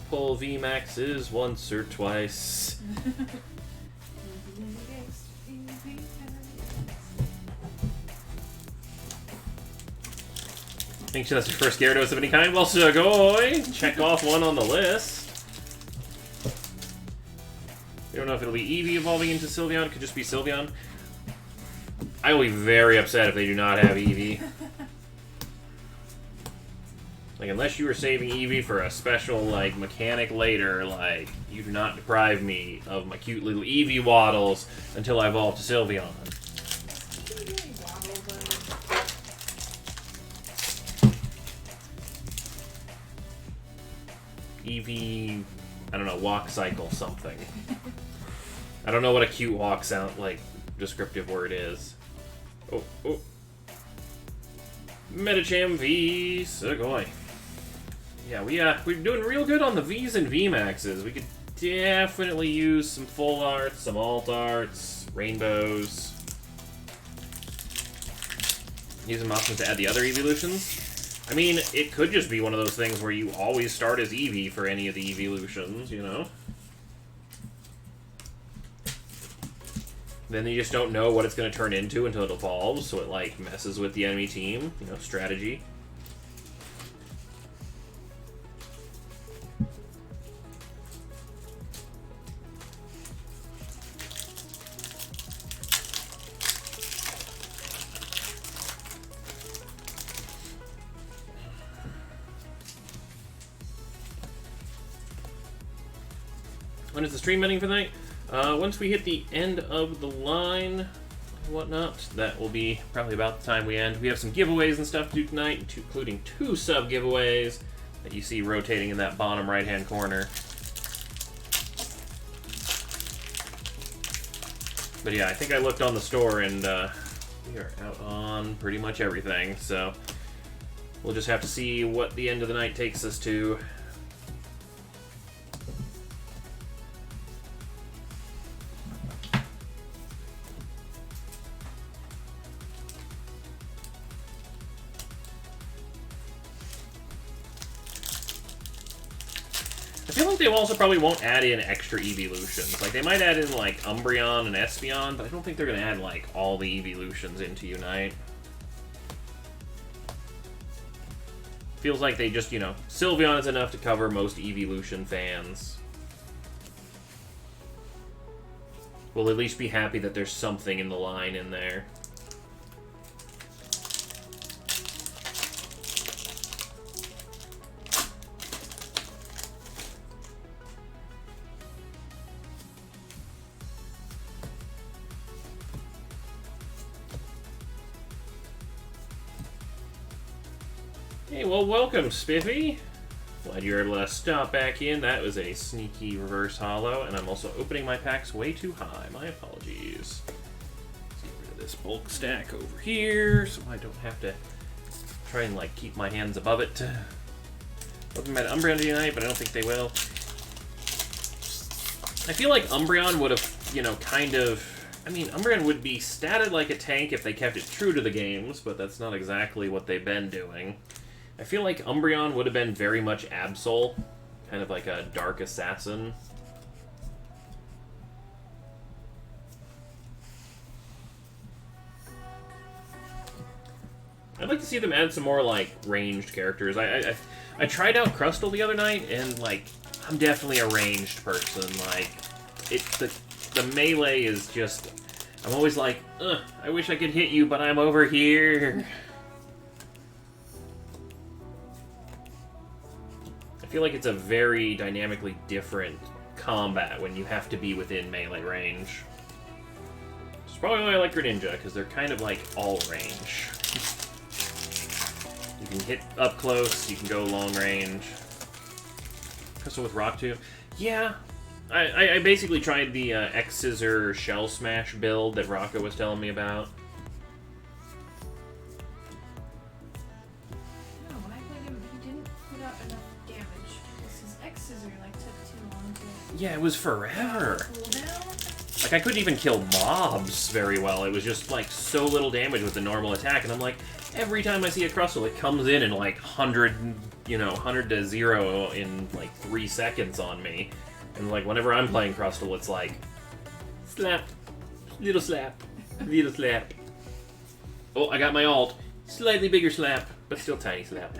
[SPEAKER 3] Pull VMAXs once or twice. Make sure that's your first Gyarados of any kind. Well, Sugoi! Check off one on the list. We don't know if it'll be Eevee evolving into Sylveon. It could just be Sylveon. I will be very upset if they do not have Eevee. Like, unless you were saving Eevee for a special, like, mechanic later, like, you do not deprive me of my cute little Eevee waddles until I evolve to Sylveon. Eevee, I don't know, walk cycle something. I don't know what a cute walk sound, like, descriptive word is. Oh, oh. Medicham V Sugoi. Yeah, we're doing real good on the V's and VMAXs. We could definitely use some full arts, some alt arts, rainbows. Use some options to add the other evolutions. I mean, it could just be one of those things where you always start as Eevee for any of the evolutions, you know? Then you just don't know what it's going to turn into until it evolves, so it, like, messes with the enemy team. You know, strategy. When is the stream ending for the night? Once we hit the end of the line and whatnot, that will be probably about the time we end. We have some giveaways and stuff to do tonight, including 2 sub giveaways that you see rotating in that bottom right-hand corner. But yeah, I think I looked on the store and we are out on pretty much everything, so we'll just have to see what the end of the night takes us to. I feel like they also probably won't add in extra evolutions. Like, they might add in, like, Umbreon and Espeon, but I don't think they're going to add, like, all the evolutions into Unite. Feels like they just, you know, Sylveon is enough to cover most evolution fans. We'll at least be happy that there's something in the line in there. Hey, well, welcome, Spiffy. Glad you were able to stop back in. That was a sneaky reverse holo, and I'm also opening my packs way too high. My apologies. Let's get rid of this bulk stack over here, so I don't have to try and, like, keep my hands above it. Looking at Umbreon tonight, but I don't think they will. I feel like Umbreon would have, you know, kind of... I mean, Umbreon would be statted like a tank if they kept it true to the games, but that's not exactly what they've been doing. I feel like Umbreon would have been very much Absol, kind of like a dark assassin. I'd like to see them add some more, like, ranged characters. I tried out Crustle the other night, and, like, I'm definitely a ranged person. Like, the melee is just... I'm always like, ugh, I wish I could hit you, but I'm over here. I feel like it's a very dynamically different combat when you have to be within melee range. It's probably why I like Greninja, because they're kind of like all range. You can hit up close, you can go long range. Crystal with Rock too. Yeah, I basically tried the X-Scissor Shell Smash build that Rocco was telling me about.
[SPEAKER 1] No, I think he didn't put out enough damage. Because his X-Scissor, like, took too long to
[SPEAKER 3] Yeah, it was forever.
[SPEAKER 1] cool down.
[SPEAKER 3] Like, I couldn't even kill mobs very well. It was just, like, so little damage with the normal attack. And I'm like, every time I see a Crustle, it comes in and, like, 100 to 0 in, like, 3 seconds on me. And, like, whenever I'm playing Crustle, it's like, slap, little slap, little slap. Oh, I got my ult. Slightly bigger slap, but still tiny slap.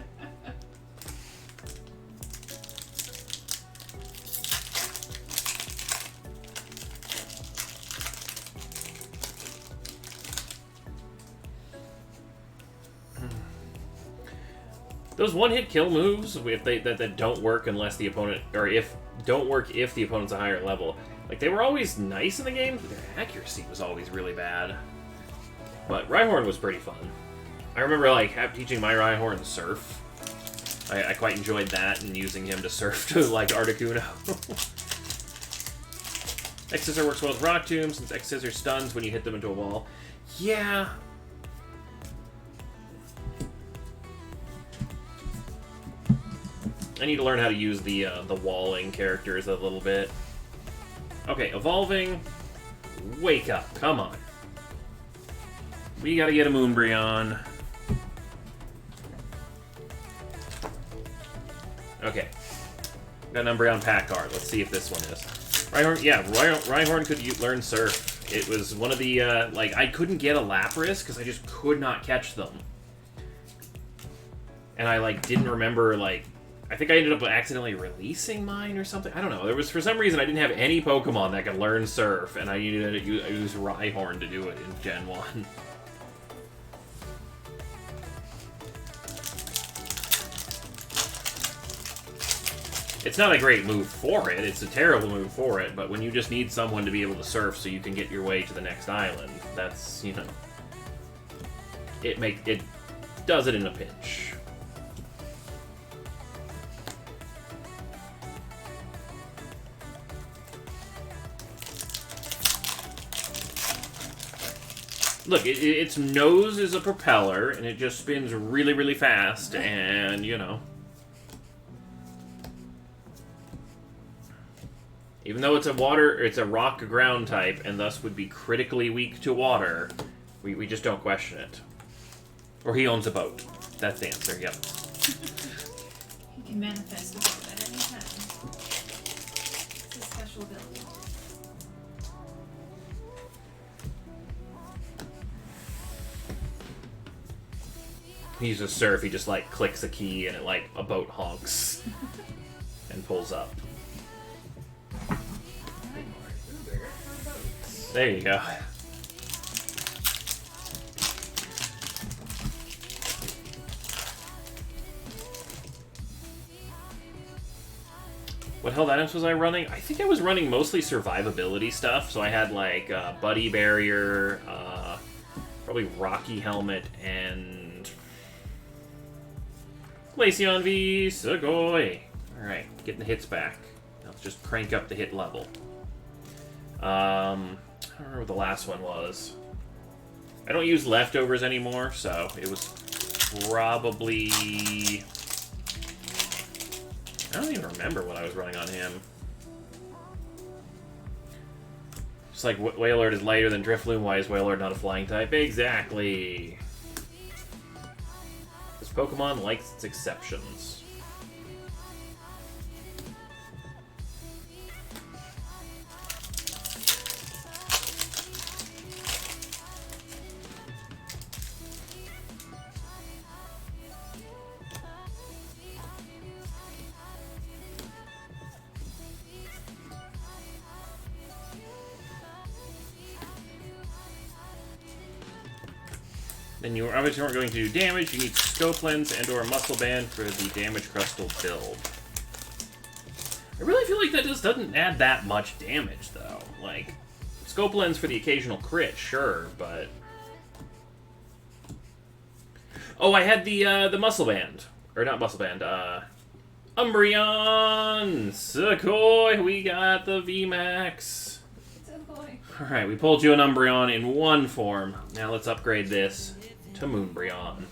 [SPEAKER 3] Those one-hit kill moves, if that don't work unless the opponent, or don't work if the opponent's a higher level, like, they were always nice in the game, but their accuracy was always really bad. But Rhyhorn was pretty fun. I remember, like, teaching my Rhyhorn surf. I quite enjoyed that, and using him to surf to, like, Articuno. X-Scissor works well with Rock Tomb, since X-Scissor stuns when you hit them into a wall. Yeah. I need to learn how to use the walling characters a little bit. Okay, evolving. Wake up, come on. We gotta get a Moonbreon. Okay. Got an Umbreon Packard. Let's see if this one is. Rhyhorn, yeah, Rhyhorn could learn Surf. It was one of the, like, I couldn't get a Lapras because I just could not catch them. And I, like, didn't remember, like, I think I ended up accidentally releasing mine or something. I don't know. There was, for some reason, I didn't have any Pokemon that could learn Surf, and I needed to use Rhyhorn to do it in Gen 1. It's not a great move for it. It's a terrible move for it, but when you just need someone to be able to surf so you can get your way to the next island, that's, you know... It does it in a pinch. Look, its nose is a propeller, and it just spins really, really fast, and, you know... Even though it's a rock ground type, and thus would be critically weak to water, we just don't question it. Or he owns a boat. That's the answer, yep.
[SPEAKER 1] He can manifest a boat at any time. It's a special ability.
[SPEAKER 3] He uses surf, he just, like, clicks a key, and it, like, a boat honks. And pulls up. There you go. What held items was I running? I think I was running mostly survivability stuff, so I had, like, Buddy Barrier, probably Rocky Helmet, and... Glaceon V, Sugoi! Alright, getting the hits back. Now let's just crank up the hit level. I don't remember what the last one was. I don't use leftovers anymore, so it was probably... I don't even remember what I was running on him. Just like Wailord is lighter than Drifloon, why is Wailord not a flying type? Exactly! This Pokemon likes its exceptions. Then you obviously aren't going to do damage. You need Scope Lens and or Muscle Band for the Damage Crustal build. I really feel like that just doesn't add that much damage, though. Like, Scope Lens for the occasional crit, sure, but... Oh, I had the Muscle Band. Or not Muscle Band, Umbreon! Sequoia, we got the VMAX. Alright, we pulled you an Umbreon in one form. Now let's upgrade this to Moonbreon.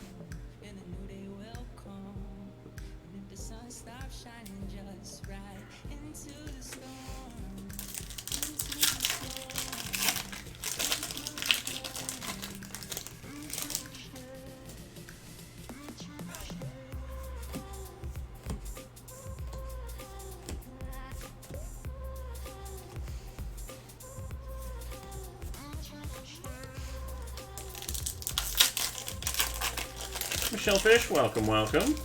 [SPEAKER 3] Shellfish, welcome, welcome.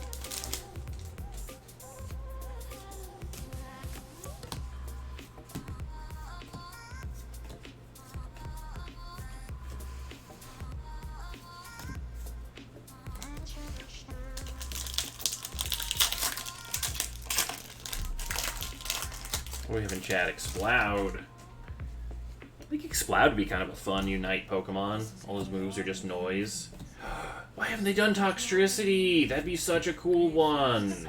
[SPEAKER 3] We have in chat Exploud. I think Exploud would be kind of a fun Unite Pokemon. All his moves are just noise. Why haven't they done Toxtricity? That'd be such a cool one.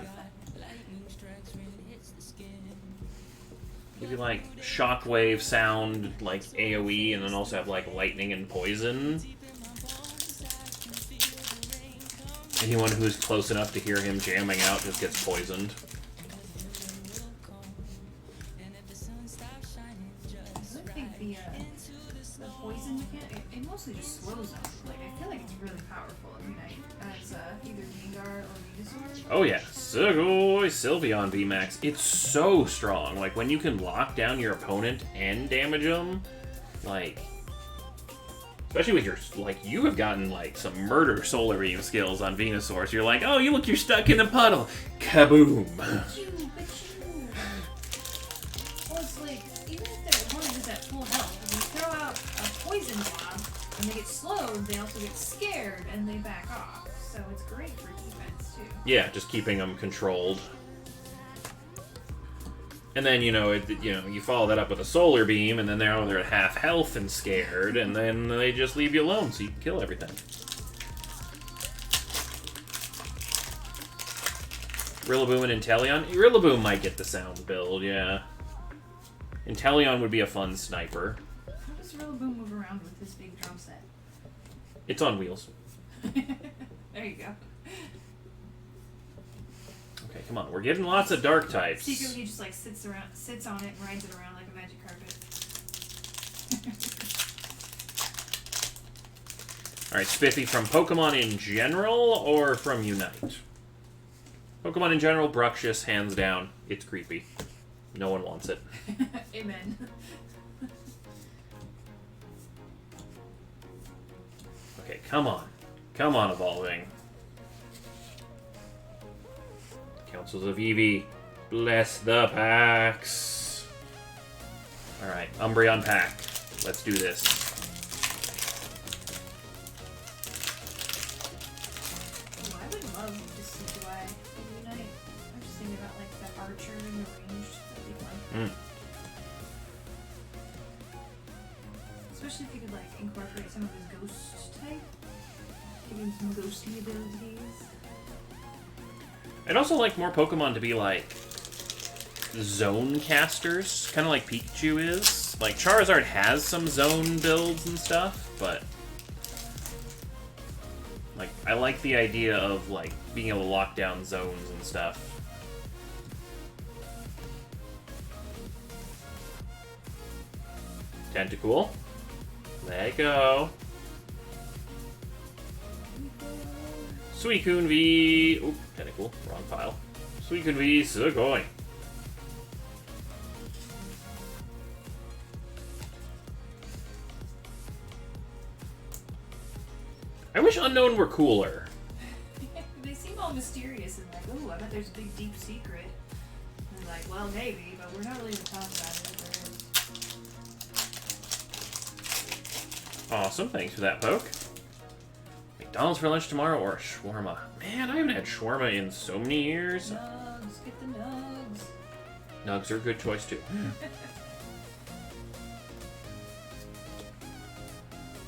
[SPEAKER 3] Maybe like Shockwave sound, like AoE, and then also have like Lightning and Poison. Anyone who's close enough to hear him jamming out just gets poisoned.
[SPEAKER 1] I think the poison it mostly just slows them. Like, I feel like it's really powerful every night as either Gengar or Venusaur.
[SPEAKER 3] Oh yeah, Sugoi Sylveon VMAX. It's so strong. Like, when you can lock down your opponent and damage them, like... Especially with your, like, you have gotten, like, some murder Solar Beam skills on Venusaur, so you're like, oh, you're stuck in a puddle. Kaboom!
[SPEAKER 1] Achoo, achoo. Well, it's like, even if their opponent is at full health, if you throw out a poison bomb, and they get slowed, they also get scared, and they back off. So it's great for defense, too.
[SPEAKER 3] Yeah, just keeping them controlled. And then, you follow that up with a Solar Beam, and then they're at half health and scared, and then they just leave you alone, so you can kill everything. Rillaboom and Inteleon? Rillaboom might get the sound build, yeah. Inteleon would be a fun sniper.
[SPEAKER 1] How does Rillaboom move around with his big drum set?
[SPEAKER 3] It's on wheels.
[SPEAKER 1] There you go.
[SPEAKER 3] Okay, come on. We're getting lots of dark types.
[SPEAKER 1] Secretly just like sits on it and rides it around like a magic carpet.
[SPEAKER 3] Alright, Spiffy, from Pokemon in general or from Unite? Pokemon in general, Bruxious, hands down. It's creepy. No one wants it.
[SPEAKER 1] Amen.
[SPEAKER 3] Okay, come on. Come on, Evolving. Councils of Eevee. Bless the packs. Alright, Umbreon pack. Let's do this.
[SPEAKER 1] Oh, I would love to see July in Unite. I'm just thinking about like the archer and the ranged. That'd be fun. Especially if you could like incorporate some of his ghost type. Give him some ghosty abilities.
[SPEAKER 3] I'd also like more Pokemon to be like zone casters, kind of like Pikachu is. Like, Charizard has some zone builds and stuff, but like, I like the idea of like being able to lock down zones and stuff. Tentacool. Let go. Suicune V. Oop, Tentacool. Wrong pile. Suicune V. Sugoi. I wish Unknown were cooler.
[SPEAKER 1] They seem all mysterious and like, ooh, I bet there's a big deep secret. And like, well, maybe, but we're not really gonna talk about it if there is.
[SPEAKER 3] Awesome, thanks for that poke. McDonald's for lunch tomorrow or a shawarma? Man, I haven't had shawarma in so many years.
[SPEAKER 1] Nugs, get the nugs.
[SPEAKER 3] Nugs are a good choice too.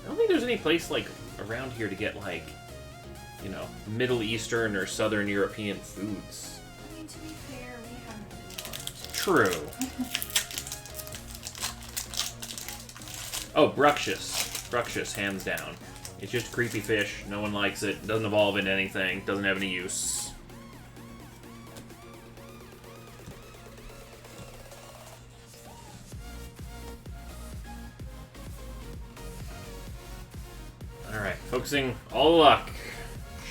[SPEAKER 3] I don't think there's any place like around here to get like, you know, Middle Eastern or Southern European foods.
[SPEAKER 1] I mean, to be fair, we haven't been north.
[SPEAKER 3] True. Oh, Bruxious. Bruxious, hands down. It's just a creepy fish. No one likes it. Doesn't evolve into anything. Doesn't have any use. Alright, focusing all the luck.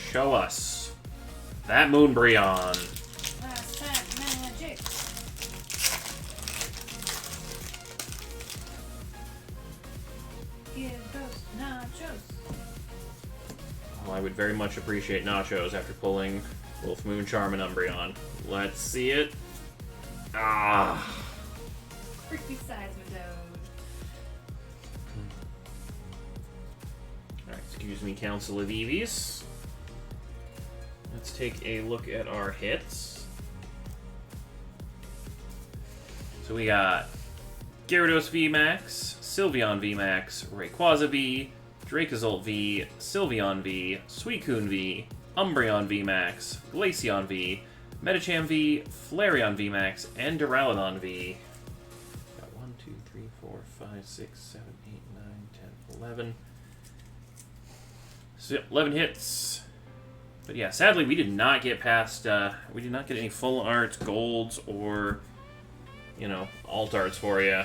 [SPEAKER 3] Show us. That Moonbryon.
[SPEAKER 1] Last pack magic. Give those nachos.
[SPEAKER 3] Oh, I would very much appreciate nachos after pulling Wolf Moon Charm and Umbreon. Let's see it. Ah.
[SPEAKER 1] Freaky size with those.
[SPEAKER 3] Alright, excuse me, Council of Eevees. Let's take a look at our hits. So we got Gyarados VMAX, Sylveon VMAX, Rayquaza V, Dracozolt V, Sylveon V, Suicune V, Umbreon VMAX, Glaceon V, Medicham V, Flareon VMAX, and Duraludon V. Got 1, 2, 3, 4, 5, 6, 7, 8, 9, 10, 11. So 11 hits. But yeah, sadly we did not get past, we did not get any full arts, golds, or, you know, alt arts for you.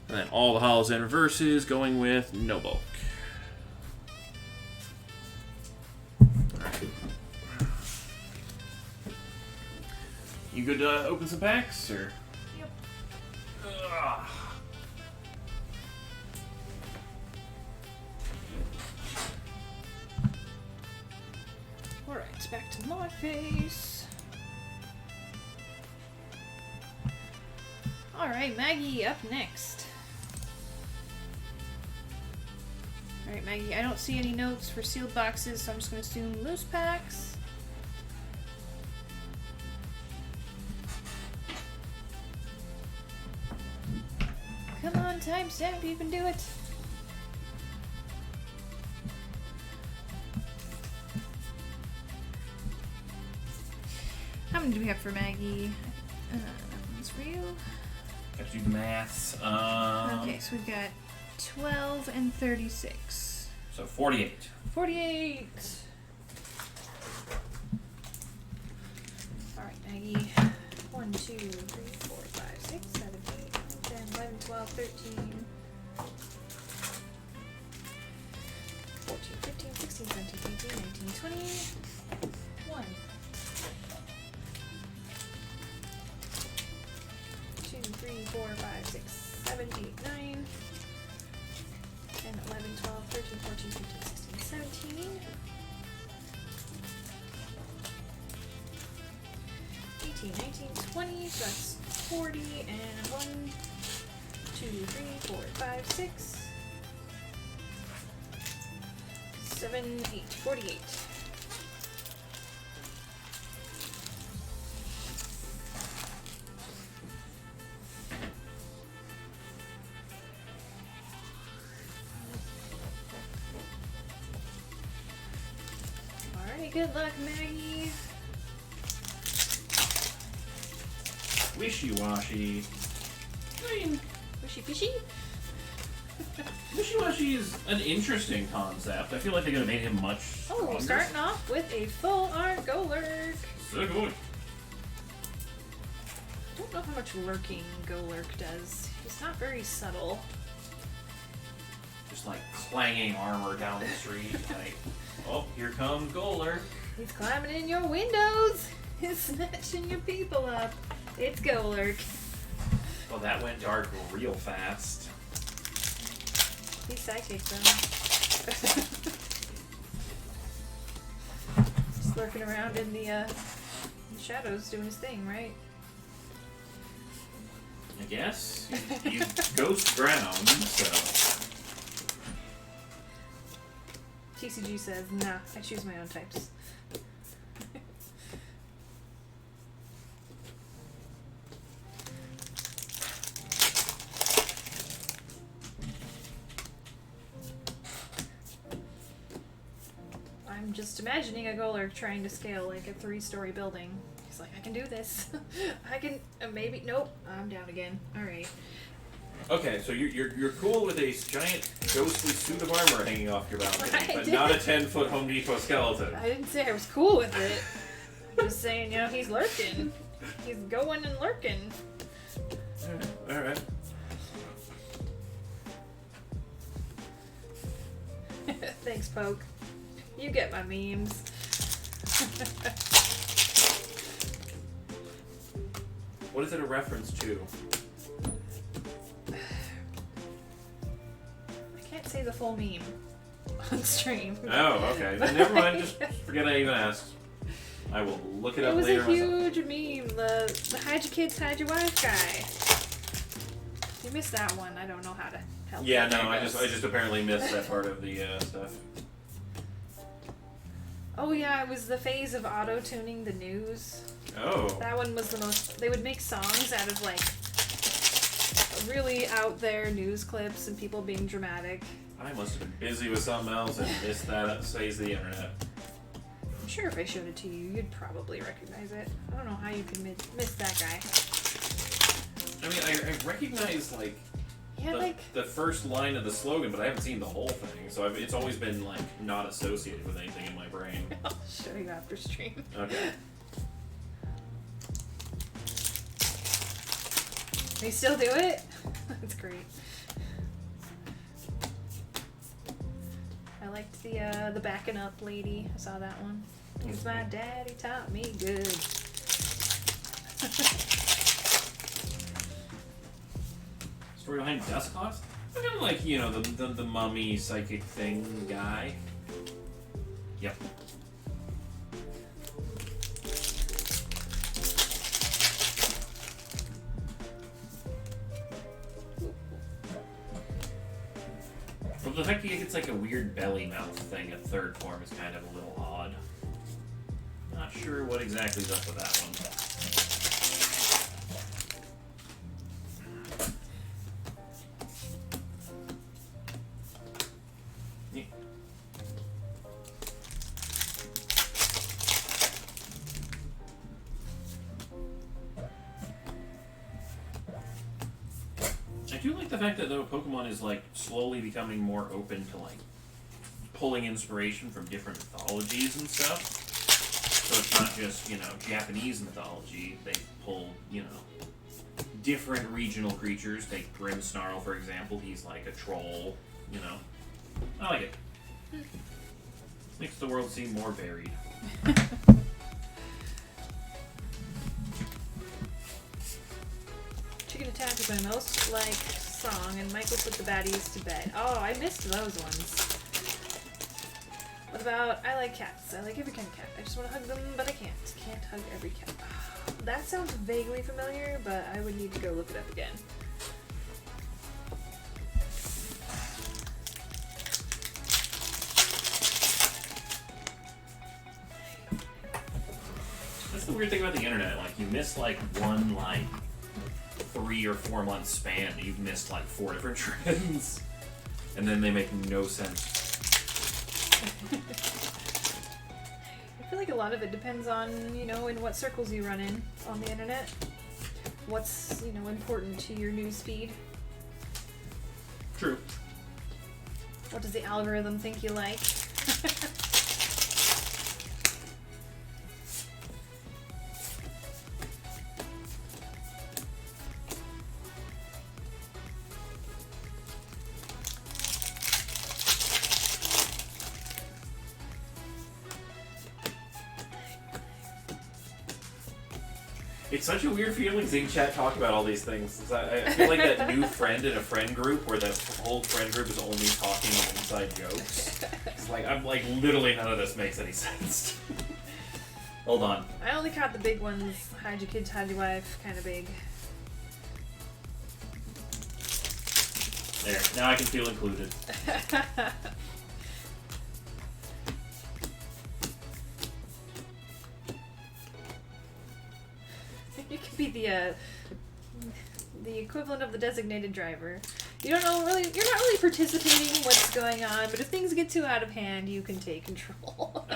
[SPEAKER 3] And then all the holos and reverses going with no bulk. Alright. You good to open some packs, or?
[SPEAKER 1] Yep.
[SPEAKER 3] Ugh.
[SPEAKER 1] Alright, back to my face. Alright, Maggie, up next. Alright, Maggie, I don't see any notes for sealed boxes, so I'm just going to assume loose packs. Come on, timestamp, you can do it. How many do we have for Maggie? That one's for you.
[SPEAKER 3] Got to do the maths.
[SPEAKER 1] Okay, so we've got 12 and 36.
[SPEAKER 3] So 48.
[SPEAKER 1] 48! Alright, Maggie. 1, 2, 3, 4, 5, 6, 7, 8, 9, 10, 11, 12, 13, 14, 15, 16, 17, 18, 19, 20, 1. 2, 3, 4, 5, 6, 7, 8, 9, 10, 11, 12, 13, 14, 15, 16, 17, 18, 19, 20, so that's 40, and 1, 2, 3, 4, 5, 6, 7, 8, 48. Alright, good luck, Maggie.
[SPEAKER 3] Wishy-washy. I mean,
[SPEAKER 1] Wishy fishy?
[SPEAKER 3] wishy-washy is an interesting concept. I feel like they could have made him much stronger.
[SPEAKER 1] Oh, starting off with a full art Golurk.
[SPEAKER 3] So good.
[SPEAKER 1] I don't know how much lurking Golurk does. He's not very subtle.
[SPEAKER 3] Just like clanging armor down the street. Like, oh, here comes Golurk.
[SPEAKER 1] He's climbing in your windows. He's snatching your people up. It's Golurk.
[SPEAKER 3] Well, that went dark real fast.
[SPEAKER 1] He's psychic though. Just lurking around in the shadows doing his thing, right?
[SPEAKER 3] I guess. He's ghost ground, so.
[SPEAKER 1] TCG says, nah, I choose my own types. I'm just imagining a Golurk trying to scale like a 3-story building. He's like, I can do this. I can, maybe, nope, I'm down again. Alright.
[SPEAKER 3] Okay, so you're cool with a giant ghostly suit of armor hanging off your balcony,
[SPEAKER 1] I
[SPEAKER 3] but
[SPEAKER 1] did.
[SPEAKER 3] not a 10-foot Home Depot skeleton.
[SPEAKER 1] I didn't say I was cool with it. I'm just saying, you know, he's lurking. He's going and lurking.
[SPEAKER 3] Alright.
[SPEAKER 1] Thanks, Poke. You get my memes.
[SPEAKER 3] What is it a reference to?
[SPEAKER 1] I can't say the full meme on stream.
[SPEAKER 3] Oh, okay. Then never mind. Just forget I even asked. I will look it
[SPEAKER 1] It
[SPEAKER 3] up
[SPEAKER 1] was
[SPEAKER 3] later
[SPEAKER 1] a
[SPEAKER 3] myself.
[SPEAKER 1] huge meme. The hide your kids, hide your wife guy. You missed that one. I don't know how to help.
[SPEAKER 3] Yeah,
[SPEAKER 1] you
[SPEAKER 3] no,
[SPEAKER 1] there,
[SPEAKER 3] I
[SPEAKER 1] guys.
[SPEAKER 3] just apparently missed that part of the stuff.
[SPEAKER 1] Oh yeah, it was the phase of auto-tuning the news.
[SPEAKER 3] Oh.
[SPEAKER 1] That one was the most. They would make songs out of like really out there news clips and people being dramatic.
[SPEAKER 3] I must have been busy with something else and missed that phase of the internet.
[SPEAKER 1] I'm sure if I showed it to you, you'd probably recognize it. I don't know how you could miss that guy.
[SPEAKER 3] I mean, I recognize like
[SPEAKER 1] Yeah, like
[SPEAKER 3] the first line of the slogan, but I haven't seen the whole thing, so it's always been like not associated with anything in my brain.
[SPEAKER 1] I'll show you after stream.
[SPEAKER 3] Okay.
[SPEAKER 1] They still do it? That's great. I liked the backing up lady. I saw that one. Because my daddy taught me good.
[SPEAKER 3] Story behind Dustcloth? I'm kind of like, you know, the mummy psychic thing guy. Yep. Well, the fact that it's like a weird belly mouth thing at third form is kind of a little odd. Not sure what exactly is up with that one. Yeah. I do like the fact that though Pokemon is like slowly becoming more open to like pulling inspiration from different mythologies and stuff. So it's not just, you know, Japanese mythology. They pull, you know, different regional creatures. Take Grimmsnarl, for example. He's like a troll, you know. I like it. Makes the world seem more varied.
[SPEAKER 1] Chicken Attack is my most liked song, and Michael put the baddies to bed. Oh, I missed those ones. What about, I like cats. I like every kind of cat. I just want to hug them, but I can't. Can't hug every cat. That sounds vaguely familiar, but I would need to go look it up again.
[SPEAKER 3] That's the weird thing about the internet. Like, you miss like one like 3 or 4 month span, you've missed like 4 different trends, and then they make no sense.
[SPEAKER 1] I feel like a lot of it depends on, you know, in what circles you run in on the internet. What's, you know, important to your news feed.
[SPEAKER 3] True.
[SPEAKER 1] What does the algorithm think you like?
[SPEAKER 3] It's such a weird feeling seeing chat talk about all these things. I feel like that new friend in a friend group where the whole friend group is only talking inside jokes. It's like, I'm like, literally none of this makes any sense. Hold on.
[SPEAKER 1] I only caught the big ones. Hide your kids, hide your wife, kind of big.
[SPEAKER 3] There, now I can feel included.
[SPEAKER 1] the equivalent of the designated driver. You don't know really. You're not really participating in what's going on, but if things get too out of hand, you can take control.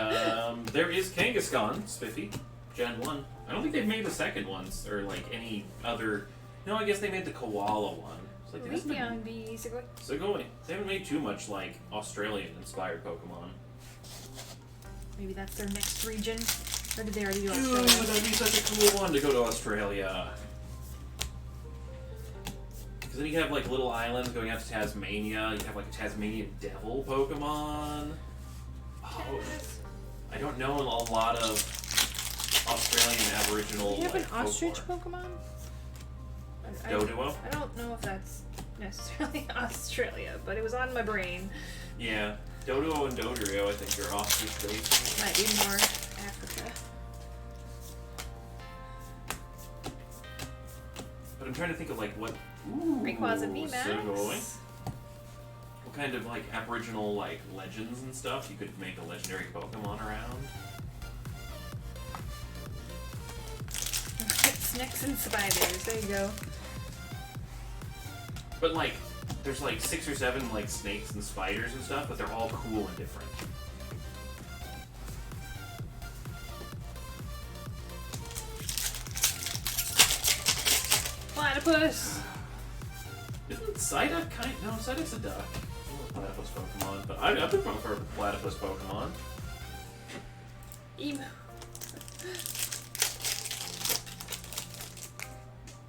[SPEAKER 3] There is Kangaskhan, Spiffy, Gen 1. I don't think they've made the second ones, or like any other... No, I guess they made the Koala one. It's like, there hasn't
[SPEAKER 1] Leafeon
[SPEAKER 3] been...
[SPEAKER 1] be Sigoi.
[SPEAKER 3] Sigoi. They haven't made too much like Australian-inspired Pokemon.
[SPEAKER 1] Maybe that's their next region. Or did they already do
[SPEAKER 3] Ooh,
[SPEAKER 1] Australia?
[SPEAKER 3] that'd be such a cool one to go to Australia. Because then you can have like little islands going out to Tasmania. You can have like a Tasmanian Devil Pokemon. Oh, I don't know a lot of Australian Aboriginal.
[SPEAKER 1] Do you have an
[SPEAKER 3] like,
[SPEAKER 1] ostrich
[SPEAKER 3] folklore.
[SPEAKER 1] Pokemon?
[SPEAKER 3] Doduo?
[SPEAKER 1] I don't know if that's necessarily Australia, but it was on my brain.
[SPEAKER 3] Yeah, Doduo and Dodrio I think are ostrich based.
[SPEAKER 1] Might be more Africa.
[SPEAKER 3] But I'm trying to think of like what. Ooh,
[SPEAKER 1] Rayquaza VMAX.
[SPEAKER 3] Sigoi. What kind of like Aboriginal like legends and stuff you could make a legendary Pokemon around?
[SPEAKER 1] Snakes and spiders. There you go.
[SPEAKER 3] But like, there's like 6 or 7 like snakes and spiders and stuff, but they're all cool and different.
[SPEAKER 1] Platypus.
[SPEAKER 3] Isn't Psyduck kind? No, Psyduck's a duck. I'm a platypus Pokemon, but I would prefer a platypus Pokemon.
[SPEAKER 1] Emu.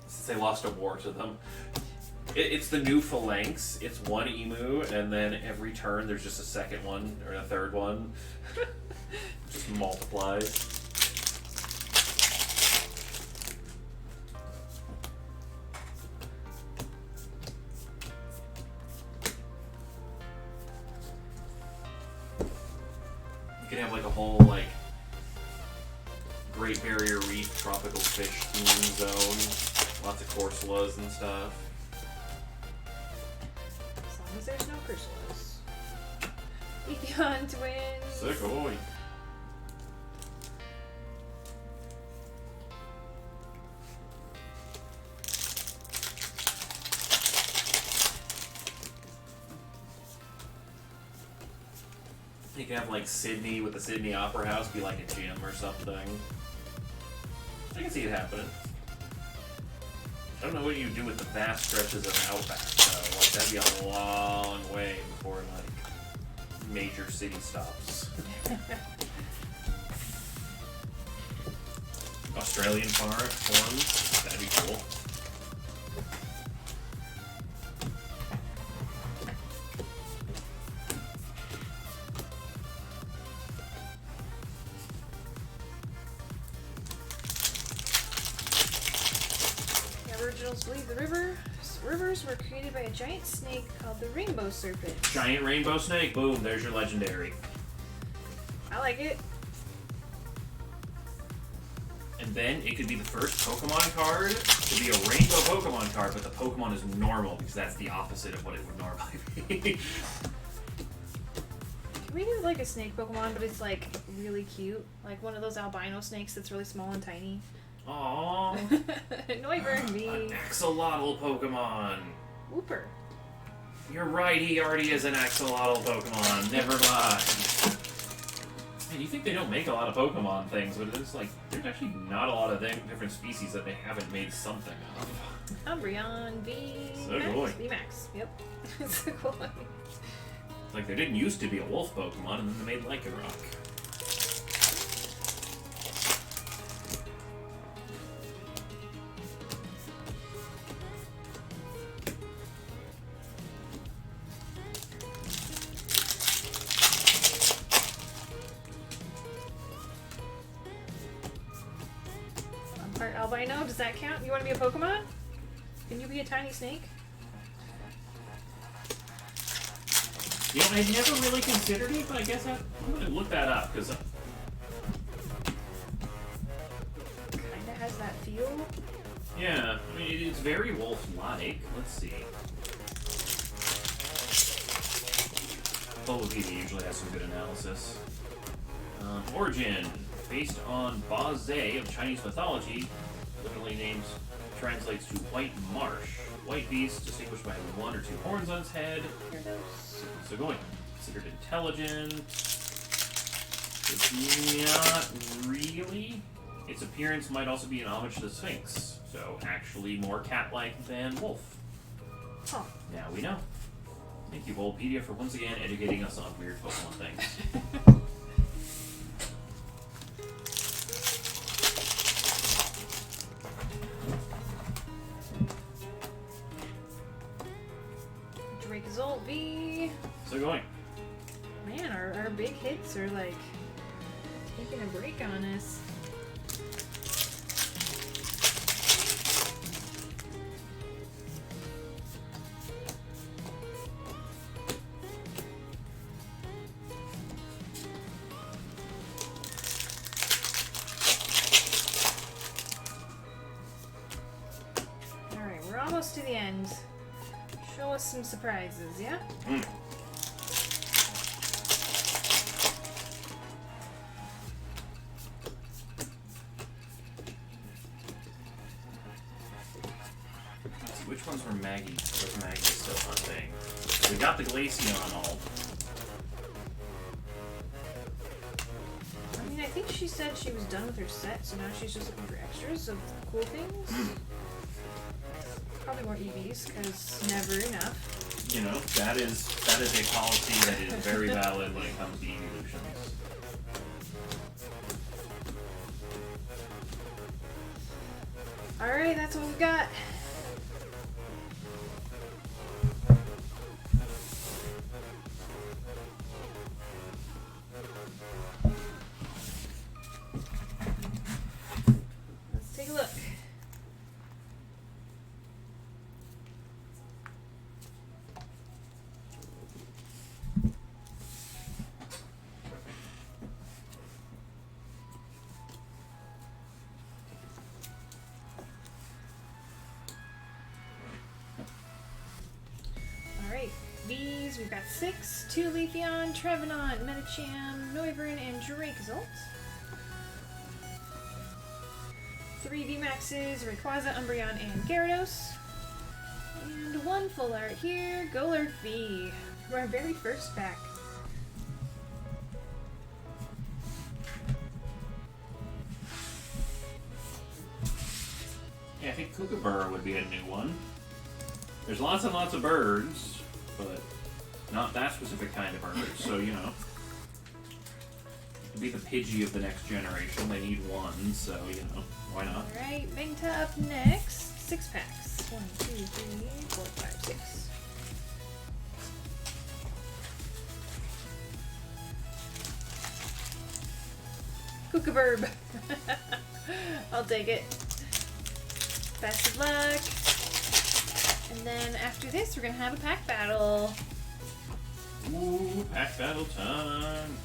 [SPEAKER 3] Since they lost a war to them. It's the new Phalanx. It's one emu, and then every turn there's just a second one or a third one. Just multiplies. You can have like a whole like Great Barrier Reef tropical fish theme zone. Lots of Corsolas and stuff.
[SPEAKER 1] As long as there's no Chrysalis. Leafeon twins.
[SPEAKER 3] Sigoi. You can have like Sydney with the Sydney Opera House be like a gym or something. I can see it happening. I don't know what you do with the vast stretches of outback though. Like that'd be a long way before like major city stops. Australian forms, that'd be cool.
[SPEAKER 1] The Aboriginals believe the rivers were created by a giant snake called the rainbow serpent.
[SPEAKER 3] Giant rainbow snake, boom, there's your legendary.
[SPEAKER 1] I like it.
[SPEAKER 3] And then it could be the first Pokemon card to be a rainbow Pokemon card, but the Pokemon is normal because that's the opposite of what it would normally be.
[SPEAKER 1] Can we do like a snake Pokemon, but it's like really cute? Like one of those albino snakes that's really small and tiny.
[SPEAKER 3] Aww.
[SPEAKER 1] Noivern V.
[SPEAKER 3] An axolotl Pokemon.
[SPEAKER 1] Whooper.
[SPEAKER 3] You're right, he already is an axolotl Pokemon. Never mind. Man, you think they don't make a lot of Pokemon things, but it's like, there's actually not a lot of different species that they haven't made something of.
[SPEAKER 1] Umbreon V.
[SPEAKER 3] Sigoi.
[SPEAKER 1] VMAX. Yep. Sigoi.
[SPEAKER 3] Like, there didn't used to be a wolf Pokemon, and then they made Lycanroc.
[SPEAKER 1] I'm part albino. Does that count? You want to be a Pokemon? Can you be a tiny snake?
[SPEAKER 3] You know, I never really considered it, but I guess I'm gonna look that up, because...
[SPEAKER 1] Kinda has that feel.
[SPEAKER 3] Yeah, I mean, it's very wolf-like. Let's see. Bulbapedia usually has some good analysis. Origin. Based on Ba Zhe of Chinese mythology, literally names translates to white marsh. White beast distinguished by having 1 or 2 horns on its head. So going considered intelligent. It's not really. Its appearance might also be an homage to the Sphinx, so actually more cat-like than wolf.
[SPEAKER 1] Huh.
[SPEAKER 3] Now we know. Thank you, Bulbapedia, for once again educating us on weird Pokemon things.
[SPEAKER 1] Dracozolt V.
[SPEAKER 3] So going.
[SPEAKER 1] Man, our big hits are like taking a break on us. Alright, we're almost to the end. Show us some surprises, yeah?
[SPEAKER 3] Let's see, which ones were Maggie? Was Maggie still hunting? We got the Glaceon all.
[SPEAKER 1] I mean, I think she said she was done with her set, so now she's just looking for extras of cool things. Probably more EVs, because never enough.
[SPEAKER 3] You know, that is a policy that is very valid when it comes to evolutions.
[SPEAKER 1] Alright, that's what we got. Let's take a look. Alright, these we've got 6, 2 Leafeon, Trevenant, Medicham, Noivern, and Dracozolt. 3 VMAXs, Rayquaza, Umbreon, and Gyarados. And 1 full art here, Golurk V, from our very first pack.
[SPEAKER 3] Yeah, I think Kookaburra would be a new one. There's lots and lots of birds, but not that specific kind of bird, so you know. To be the Pidgey of the next generation, they need one, so you know, why not?
[SPEAKER 1] Alright, Vengta up next. 6 packs. 1, 2, 3, 4, 5, 6. Kookaburb. I'll take it. Best of luck. And then after this, we're gonna have a pack battle.
[SPEAKER 3] Ooh, pack battle time!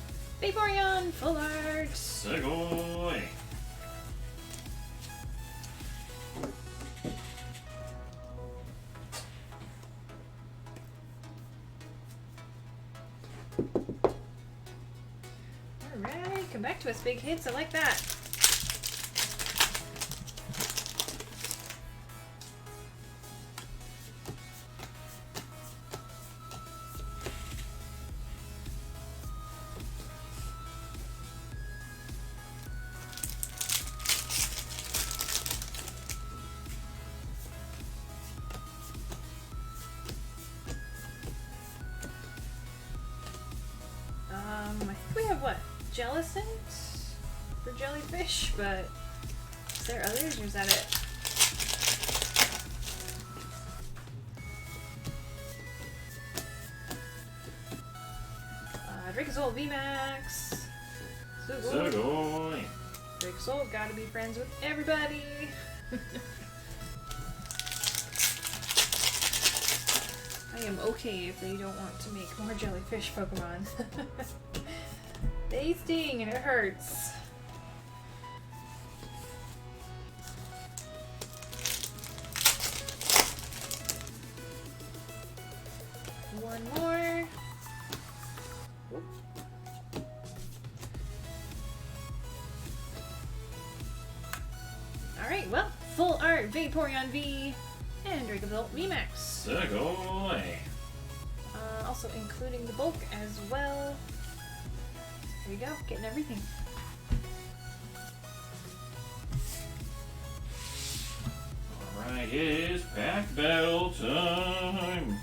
[SPEAKER 1] Vaporeon, full art.
[SPEAKER 3] Segoy!
[SPEAKER 1] Alright, come back to us, big hits. I like that. I think we have what? Jellicent for jellyfish, but is there others or is that it? Dracozolt VMAX.
[SPEAKER 3] Segoy!
[SPEAKER 1] Dracozolt, gotta be friends with everybody. I am okay if they don't want to make more jellyfish Pokemon. They sting and it hurts. One more. Whoop. Alright, well, Full Art Vaporeon V, and Dragapult VMAX.
[SPEAKER 3] So go away.
[SPEAKER 1] Also including the bulk as well. There you go, getting everything.
[SPEAKER 3] Alright, it is pack battle time.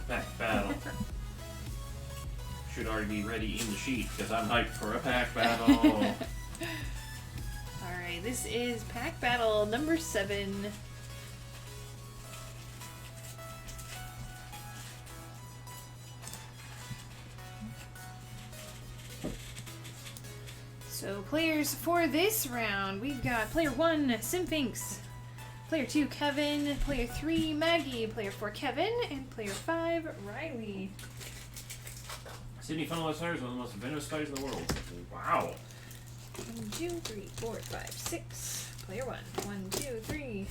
[SPEAKER 3] Pack battle. Should already be ready in the sheet because I'm hyped for a pack battle.
[SPEAKER 1] Alright, this is Pack Battle number 7. So players for this round, we've got player 1, Simfinks, player 2, Kevin, player 3, Maggie, player 4, Kevin, and player 5, Riley.
[SPEAKER 3] Sydney Funnel Spiders, one of the most venomous spiders in the world. Wow.
[SPEAKER 1] 1, 2, 3, 4, 5, 6. Player 1. 1, 2, 3,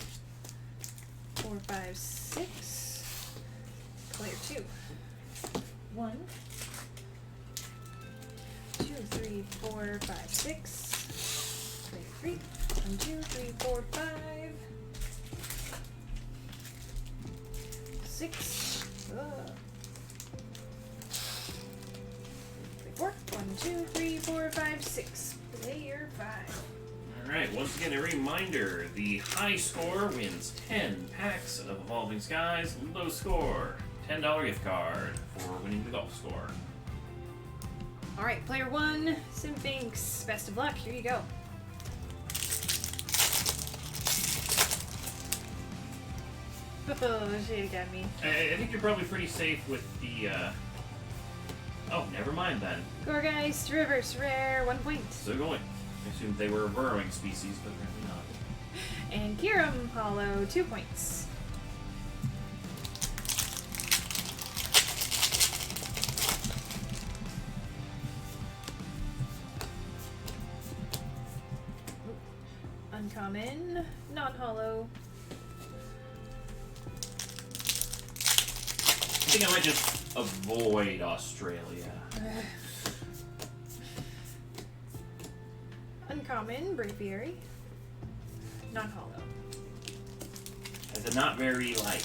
[SPEAKER 1] 4, 5, 6. Player 2. 1, 2, 3, 4, 5, 6. Player 3. 1, 2, 3, 4, 5. 6. Player 4. 1, 2, 3, 4, 5, 6. Player 5.
[SPEAKER 3] Alright, once again, a reminder, the high score wins 10 packs of Evolving Skies, low score, $10 gift card for winning the golf score.
[SPEAKER 1] Alright, player 1, Simfinks. Best of luck, here you go. Oh, shit got me.
[SPEAKER 3] I think you're probably pretty safe with the, Oh, never mind then.
[SPEAKER 1] Gorgeist, reverse rare, 1 point.
[SPEAKER 3] Still going. I assumed they were a burrowing species, but apparently not.
[SPEAKER 1] And Kiram Hollow, 2 points. Uncommon, non-hollow.
[SPEAKER 3] I think I might just avoid Australia.
[SPEAKER 1] Uncommon, Braviary. Non-hollow.
[SPEAKER 3] As a not very, like,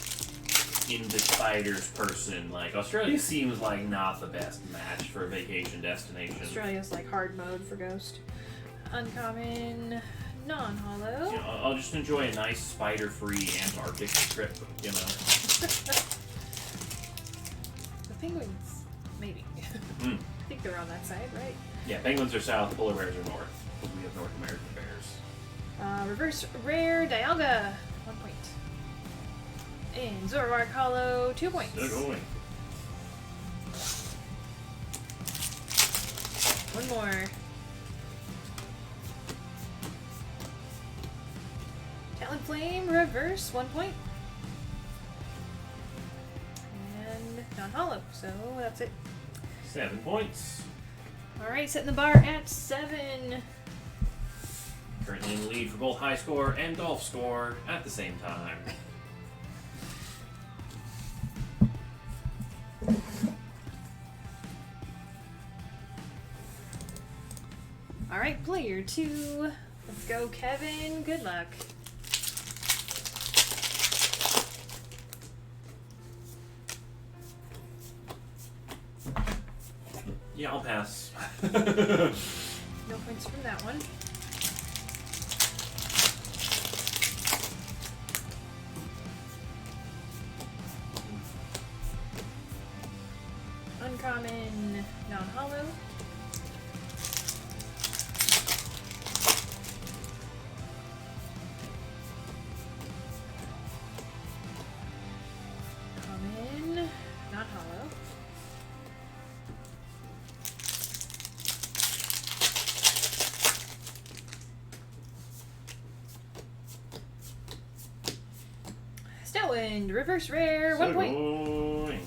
[SPEAKER 3] into spiders person, like, Australia seems like not the best match for a vacation destination.
[SPEAKER 1] Australia's like hard mode for Ghost. Uncommon, non-hollow.
[SPEAKER 3] You know, I'll just enjoy a nice spider-free Antarctic trip, you know.
[SPEAKER 1] The penguins, maybe.
[SPEAKER 3] Mm.
[SPEAKER 1] I think they're on that side, right?
[SPEAKER 3] Yeah, penguins are south, polar bears are north. We have North American bears.
[SPEAKER 1] Reverse rare, Dialga, 1 point. And Zoroark Hollow, 2 points.
[SPEAKER 3] Still going.
[SPEAKER 1] One more. Talonflame, reverse, 1 point. And non-hollow, so that's it.
[SPEAKER 3] 7 points.
[SPEAKER 1] Alright, setting the bar at 7.
[SPEAKER 3] Currently in the lead for both high score and golf score at the same time.
[SPEAKER 1] Alright, player 2. Let's go, Kevin. Good luck.
[SPEAKER 3] Yeah, I'll pass.
[SPEAKER 1] No points from that one. Uncommon, non-hollow. Common, non-hollow. Stellwind, reverse rare, 1 point.
[SPEAKER 3] Going.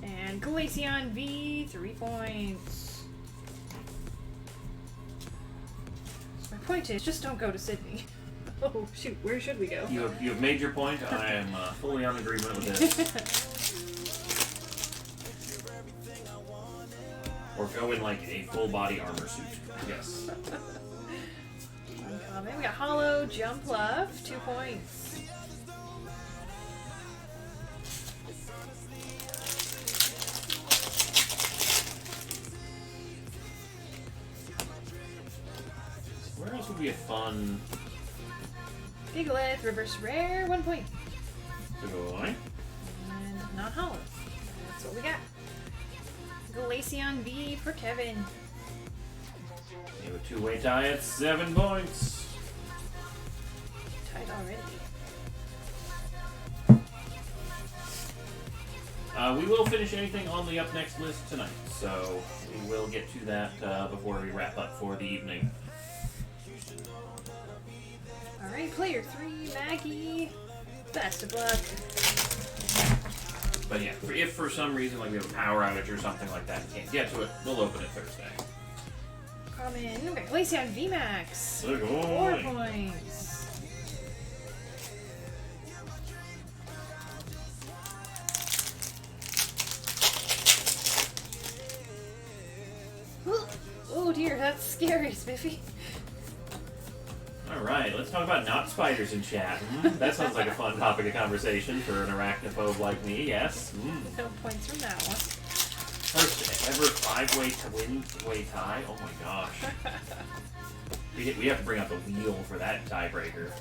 [SPEAKER 1] And Glaceon V, 3 points. So my point is, just don't go to Sydney. Oh shoot, where should we go?
[SPEAKER 3] You have made your point. I am fully on agreement with this. Or go in like a full body armor suit. Yes.
[SPEAKER 1] Uncommon. We got Hollow Jump Love, 2 points.
[SPEAKER 3] Where else would be a fun
[SPEAKER 1] Gigalith, reverse rare, 1 point.
[SPEAKER 3] to go line?
[SPEAKER 1] And not hollow. That's what we got. Glaceon V for Kevin.
[SPEAKER 3] We have a two-way tie at 7 points.
[SPEAKER 1] Tied already.
[SPEAKER 3] We will finish anything on the up next list tonight, so we will get to that before we wrap up for the evening.
[SPEAKER 1] Alright, player 3, Maggie. Best of luck.
[SPEAKER 3] But yeah, if for some reason like we have a power outage or something like that and can't get to it, we'll open it Thursday.
[SPEAKER 1] Common. We got Glaceon VMAX.
[SPEAKER 3] Look,
[SPEAKER 1] 4
[SPEAKER 3] oi.
[SPEAKER 1] points. Oh dear, that's scary, Spiffy.
[SPEAKER 3] Alright, let's talk about not spiders in chat. That sounds like a fun topic of conversation for an arachnophobe like me, yes.
[SPEAKER 1] No points from that one.
[SPEAKER 3] First ever 5-way twin-way tie? Oh my gosh. We have to bring out the wheel for that tiebreaker.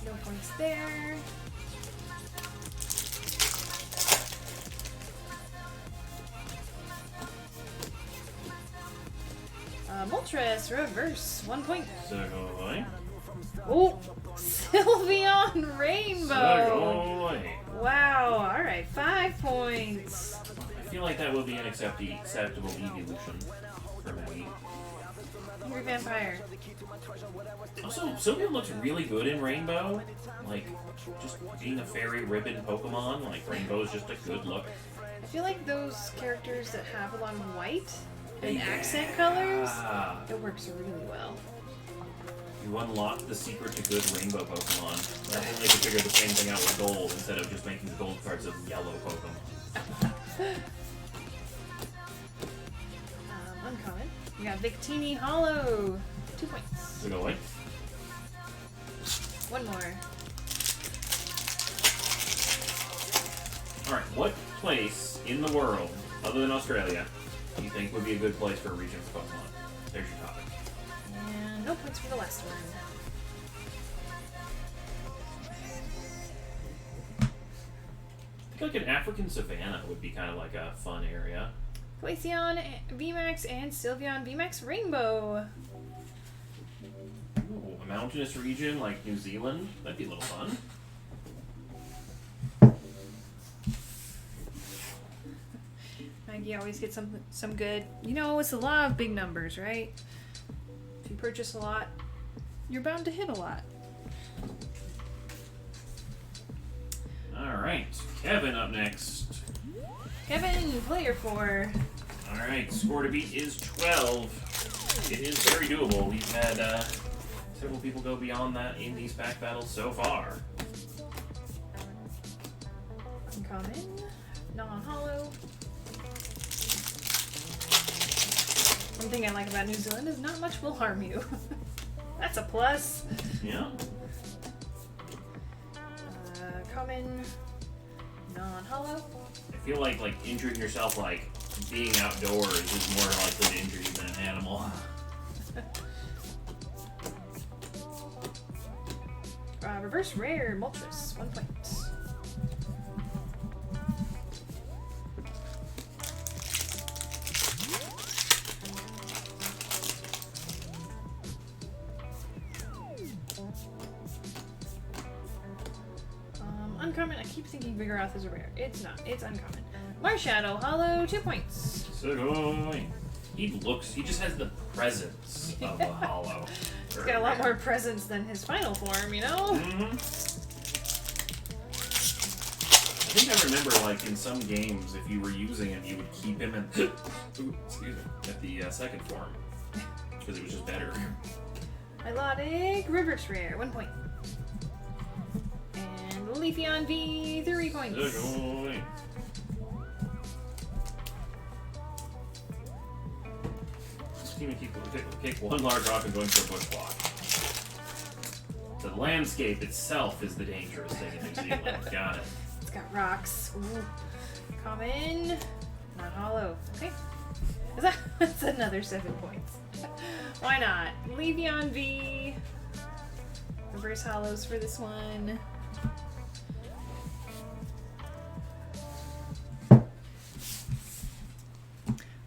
[SPEAKER 1] No points there. Moltres, reverse, 1 point.
[SPEAKER 3] Segoy.
[SPEAKER 1] Oh, Sylveon Rainbow.
[SPEAKER 3] Segoy.
[SPEAKER 1] Wow, alright, 5 points.
[SPEAKER 3] I feel like that will be an acceptable evolution for Maggie.
[SPEAKER 1] Angry Vampire.
[SPEAKER 3] Also, Sylveon looks really good in Rainbow. Like, just being a fairy ribbon Pokemon, like, Rainbow is just a good look.
[SPEAKER 1] I feel like those characters that have a lot of white and accent colors, it works really well.
[SPEAKER 3] You unlock the secret to good Rainbow Pokemon. I think they could figure the same thing out with Gold instead of just making Gold cards of yellow Pokemon.
[SPEAKER 1] Uncommon. We got Victini Hollow. 2 points.
[SPEAKER 3] Segoy.
[SPEAKER 1] One more.
[SPEAKER 3] Alright, what place in the world, other than Australia, do you think would be a good place for a region for Pokemon? There's your topic.
[SPEAKER 1] And no points for the last one.
[SPEAKER 3] I think like an African savanna would be kind of like a fun area.
[SPEAKER 1] Glaceon VMAX and Sylveon VMAX Rainbow.
[SPEAKER 3] Ooh, a mountainous region like New Zealand, that'd be a little fun.
[SPEAKER 1] Maggie always gets some good. You know, it's a lot of big numbers, right? If you purchase a lot, you're bound to hit a lot.
[SPEAKER 3] Alright, Kevin up next.
[SPEAKER 1] Kevin, player 4.
[SPEAKER 3] Alright, score to beat is 12. It is very doable. We've had several people go beyond that in these pack battles so far.
[SPEAKER 1] Uncommon. Non-hollow. One thing I like about New Zealand is not much will harm you. That's a plus.
[SPEAKER 3] Yeah.
[SPEAKER 1] Common. Non-hollow.
[SPEAKER 3] I feel like injuring yourself, like being outdoors, is more likely to injure you than an animal.
[SPEAKER 1] Reverse rare, Moltres, 1 point. Uncommon, I keep thinking Vigoroth is a rare. It's not, it's uncommon. Marshadow, hollow, 2 points.
[SPEAKER 3] Sugoi. He just has the presence of a hollow.
[SPEAKER 1] He's got a lot more presence than his final form, you know?
[SPEAKER 3] Mm-hmm. I think I remember, like, in some games, if you were using him, you would keep him at the, at the second form. Because it was just better.
[SPEAKER 1] Milotic, reverse rare, 1 point. And Leafeon V, 3 points.
[SPEAKER 3] Sugoi. Team kick one large rock and going for a bush block. So the landscape itself is the dangerous thing in New Zealand. Got it.
[SPEAKER 1] It's got rocks. Ooh. Common. Not hollow. Okay. That's another 7 points. Why not? Levion V. Reverse hollows for this one.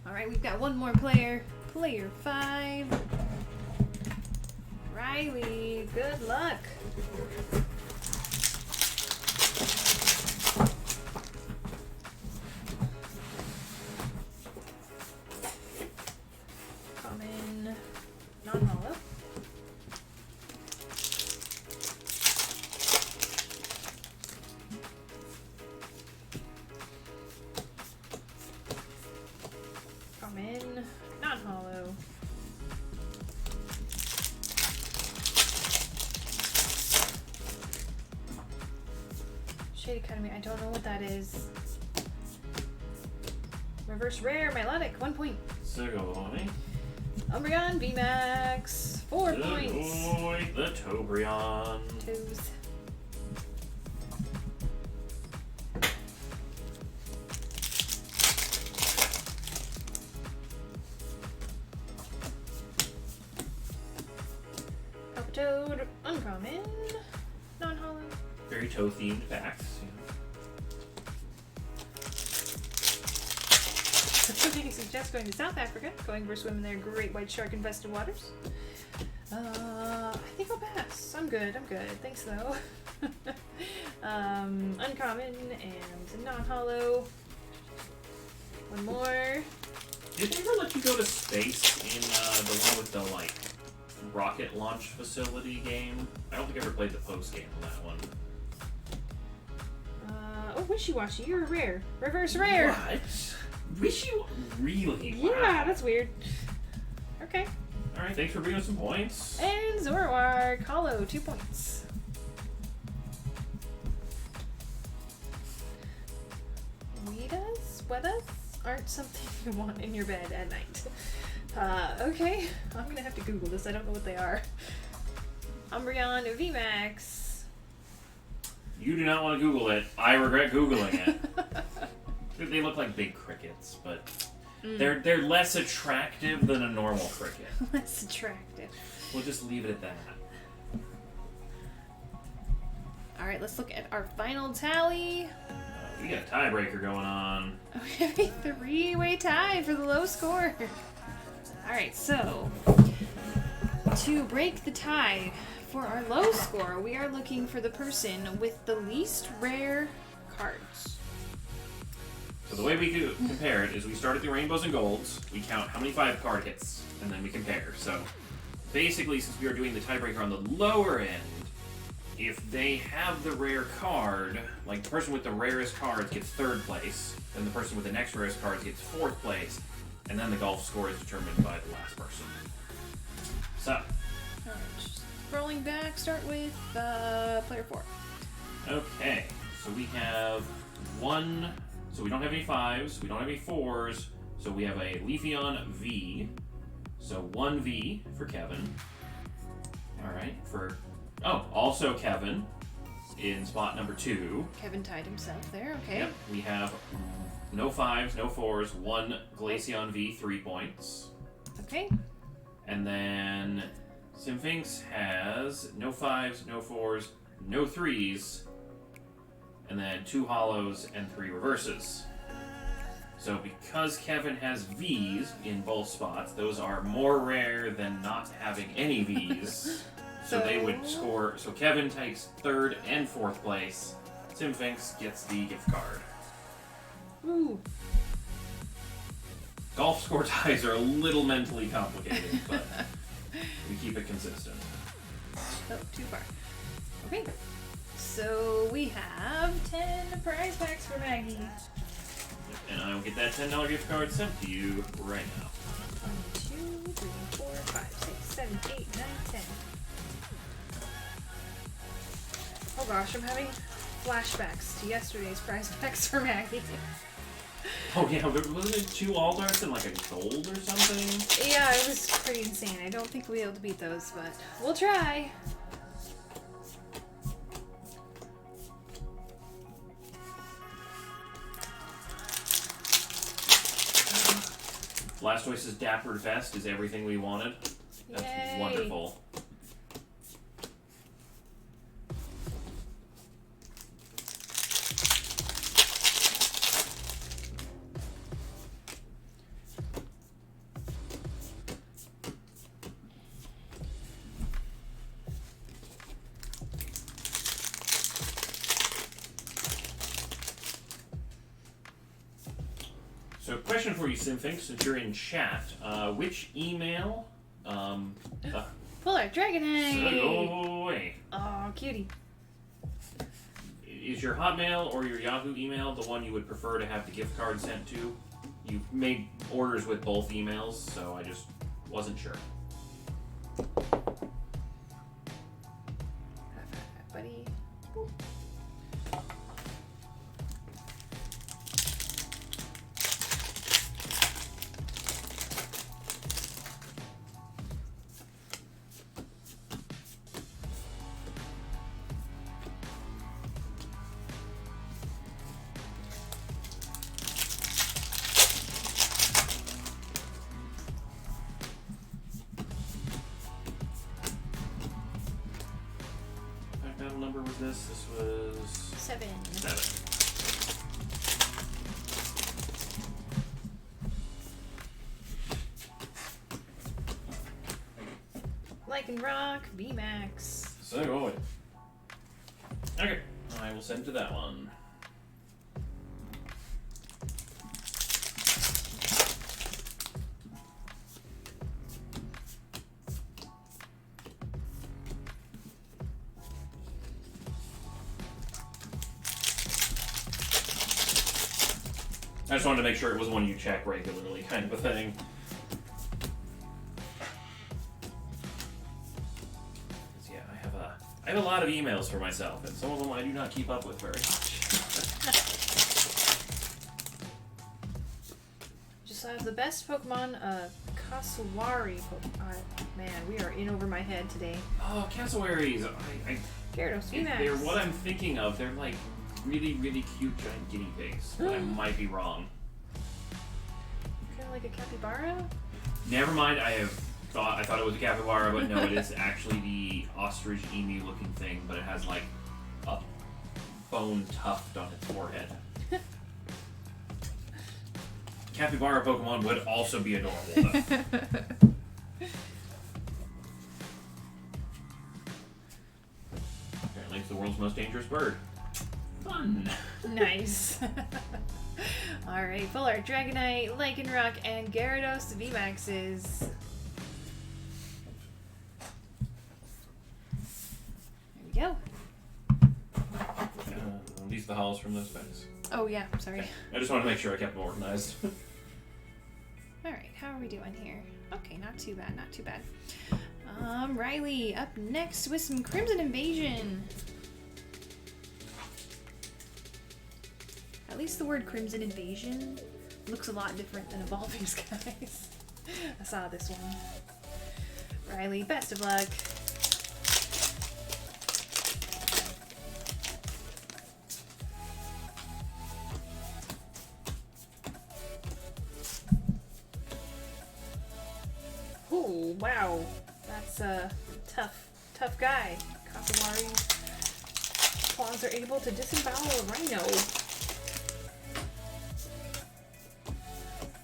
[SPEAKER 1] Alright, we've got one more player. Player 5. Riley, good luck. Common, non-hollow. Common, non-hollow. Shade Academy, I don't know what that is. Reverse rare, Milotic, 1 point.
[SPEAKER 3] Segoy.
[SPEAKER 1] Umbreon, VMAX, 4 points.
[SPEAKER 3] Segoy, the Tobrion.
[SPEAKER 1] Toes. Toad, uncommon, non-hollow.
[SPEAKER 3] Very toe-themed packs.
[SPEAKER 1] Something suggests going to South Africa, going for a swim in their great white shark infested waters. I think I'll pass. I'm good. Thanks though. Uncommon and non-hollow. One more.
[SPEAKER 3] Did they ever let you go to space in the one with the like rocket launch facility game? I don't think I ever played the post game on that one.
[SPEAKER 1] Oh, Wishy-Washy, you're a rare. Reverse rare.
[SPEAKER 3] What? Really? Wow.
[SPEAKER 1] Yeah, that's weird. Okay.
[SPEAKER 3] Alright, thanks for bringing us some points.
[SPEAKER 1] And Zoroark, hollow, 2 points. Wedas aren't something you want in your bed at night. Okay, I'm gonna have to Google this. I don't know what they are. Umbreon, VMAX.
[SPEAKER 3] You do not want to Google it. I regret Googling it. They look like big crickets, but they're less attractive than a normal cricket.
[SPEAKER 1] Less attractive.
[SPEAKER 3] We'll just leave it at that.
[SPEAKER 1] Alright, let's look at our final tally.
[SPEAKER 3] We got a tiebreaker going on.
[SPEAKER 1] We have a 3-way tie for the low score. Alright, so to break the tie for our low score, we are looking for the person with the least rare cards.
[SPEAKER 3] So the way we do compare it is we start at the rainbows and golds, we count how many 5-card hits, and then we compare. So basically, since we are doing the tiebreaker on the lower end, if they have the rare card, like the person with the rarest cards gets 3rd place, then the person with the next rarest cards gets 4th place, and then the golf score is determined by the last person. So,
[SPEAKER 1] Alright, scrolling back, start with player 4.
[SPEAKER 3] okay, so we have one. So we don't have any 5s, we don't have any 4s, so we have a Leafeon V. So 1 V for Kevin. Alright, also Kevin in spot number 2.
[SPEAKER 1] Kevin tied himself there, okay.
[SPEAKER 3] Yep, we have no 5s, no 4s, 1 Glaceon V, 3 points.
[SPEAKER 1] Okay.
[SPEAKER 3] And then Simfinx has no 5s, no 4s, no 3s, and then 2 hollows and 3 reverses. So because Kevin has V's in both spots, those are more rare than not having any V's. So they would score. So Kevin takes 3rd and 4th place. Simfinx gets the gift card.
[SPEAKER 1] Ooh.
[SPEAKER 3] Golf score ties are a little mentally complicated, but we keep it consistent.
[SPEAKER 1] Oh, too far. Okay. So we have 10 prize packs for Maggie.
[SPEAKER 3] And I will get that $10 gift card sent to you right now.
[SPEAKER 1] 1, 2, 3, 4, 5, 6, 7, 8, 9, 10. Oh gosh, I'm having flashbacks to yesterday's prize packs for Maggie.
[SPEAKER 3] Oh yeah, but wasn't it 2 Aldarts and like a gold or something?
[SPEAKER 1] Yeah, it was pretty insane. I don't think we'll be able to beat those, but we'll try.
[SPEAKER 3] Blastoise's Dapper Vest is everything we wanted. That's
[SPEAKER 1] Yay.
[SPEAKER 3] wonderful. So, question for you, Simfinx, since you're in chat, which email?
[SPEAKER 1] Polar Dragonite!
[SPEAKER 3] Boy,
[SPEAKER 1] Oh, cutie.
[SPEAKER 3] is your Hotmail or your Yahoo email the one you would prefer to have the gift card sent to? You've made orders with both emails, so I just wasn't sure.
[SPEAKER 1] Buddy.
[SPEAKER 3] What battle number was this? This was
[SPEAKER 1] 7.
[SPEAKER 3] 7.
[SPEAKER 1] Lycan Rock, VMAX.
[SPEAKER 3] So going. Okay, I will send to that one. I just wanted to make sure it was one you check regularly, kind of a thing. Yeah, I have a lot of emails for myself, and some of them I do not keep up with very much.
[SPEAKER 1] Just have the best Pokemon, Kasawari. Man, we are in over my head today.
[SPEAKER 3] Oh, cassowaries!
[SPEAKER 1] Gyarados, VMAX.
[SPEAKER 3] They're what I'm thinking of. They're like really, really cute giant guinea pigs. But I might be wrong.
[SPEAKER 1] Kind of like a capybara?
[SPEAKER 3] Never mind. I thought it was a capybara, but no, it is actually the ostrich emu looking thing, but it has like a bone tuft on its forehead. Capybara Pokemon would also be adorable, though. Apparently it's the world's most dangerous bird. Fun!
[SPEAKER 1] Nice. Alright, Full Art Dragonite, Lycanroc, and Gyarados VMAXs. There we go.
[SPEAKER 3] These are the hauls from those specs.
[SPEAKER 1] Oh yeah, sorry.
[SPEAKER 3] I just want to make sure I kept them organized.
[SPEAKER 1] Alright, how are we doing here? Okay, not too bad, not too bad. Riley, up next with some Crimson Invasion. At least the word Crimson Invasion looks a lot different than Evolving Skies. I saw this one. Riley, best of luck. Oh, wow. That's a tough guy. Kasawari's claws are able to disembowel a rhino.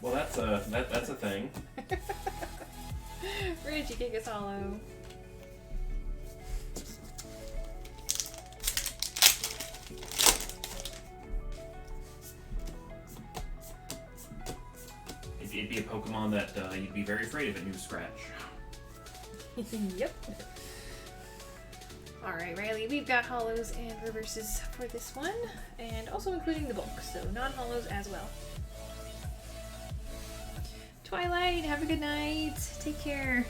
[SPEAKER 3] Well, that's a thing.
[SPEAKER 1] Regigigas Hollow.
[SPEAKER 3] It'd be a Pokemon that you'd be very afraid of a new scratch.
[SPEAKER 1] Yep. Alright, Riley, we've got hollows and reverses for this one, and also including the bulk, so non-hollows as well. Twilight, have a good night. Take care.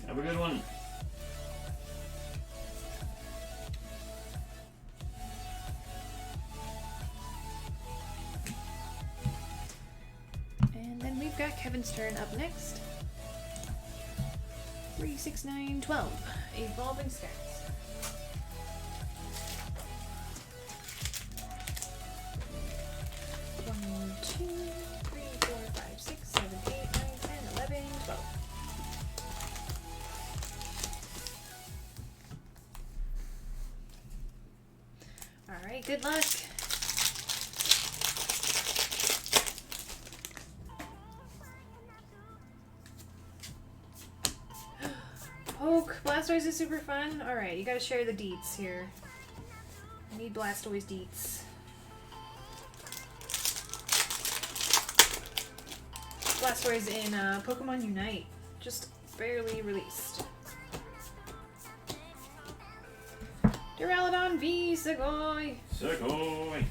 [SPEAKER 3] Have a good one.
[SPEAKER 1] And then we've got Kevin's turn up next. 3, 6, 9, 12. Evolving Skies. One, two. Good luck. Poke. Blastoise is super fun. Alright, you gotta share the deets here. I need Blastoise deets. Blastoise in Pokemon Unite. Just barely released. Duraludon V, Segoy!
[SPEAKER 3] Segoy!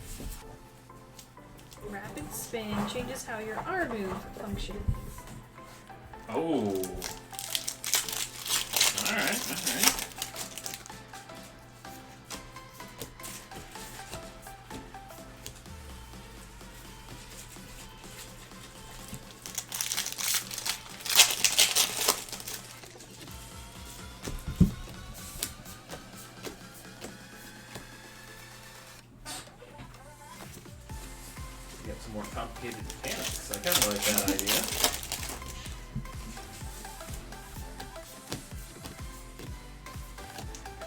[SPEAKER 1] Rapid Spin changes how your R move functions.
[SPEAKER 3] Oh. Alright, alright.
[SPEAKER 2] Get some more complicated mechanics. I kind of like that idea.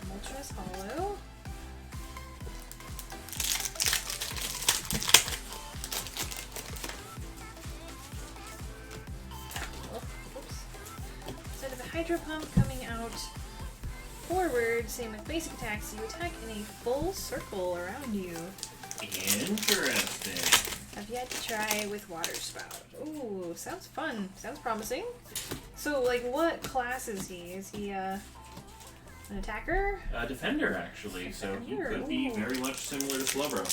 [SPEAKER 1] Moltres Hollow. Oh, oops. Instead of a Hydro Pump coming out forward, same with basic attacks, you attack in a full circle around you.
[SPEAKER 3] Interesting.
[SPEAKER 1] I've yet to try with Water Spout. Ooh, sounds fun. Sounds promising. So, like, what class is he? Is he, an attacker?
[SPEAKER 3] Defender, actually, so he
[SPEAKER 1] Defender,
[SPEAKER 3] could be
[SPEAKER 1] ooh.
[SPEAKER 3] very much similar to Slowbro.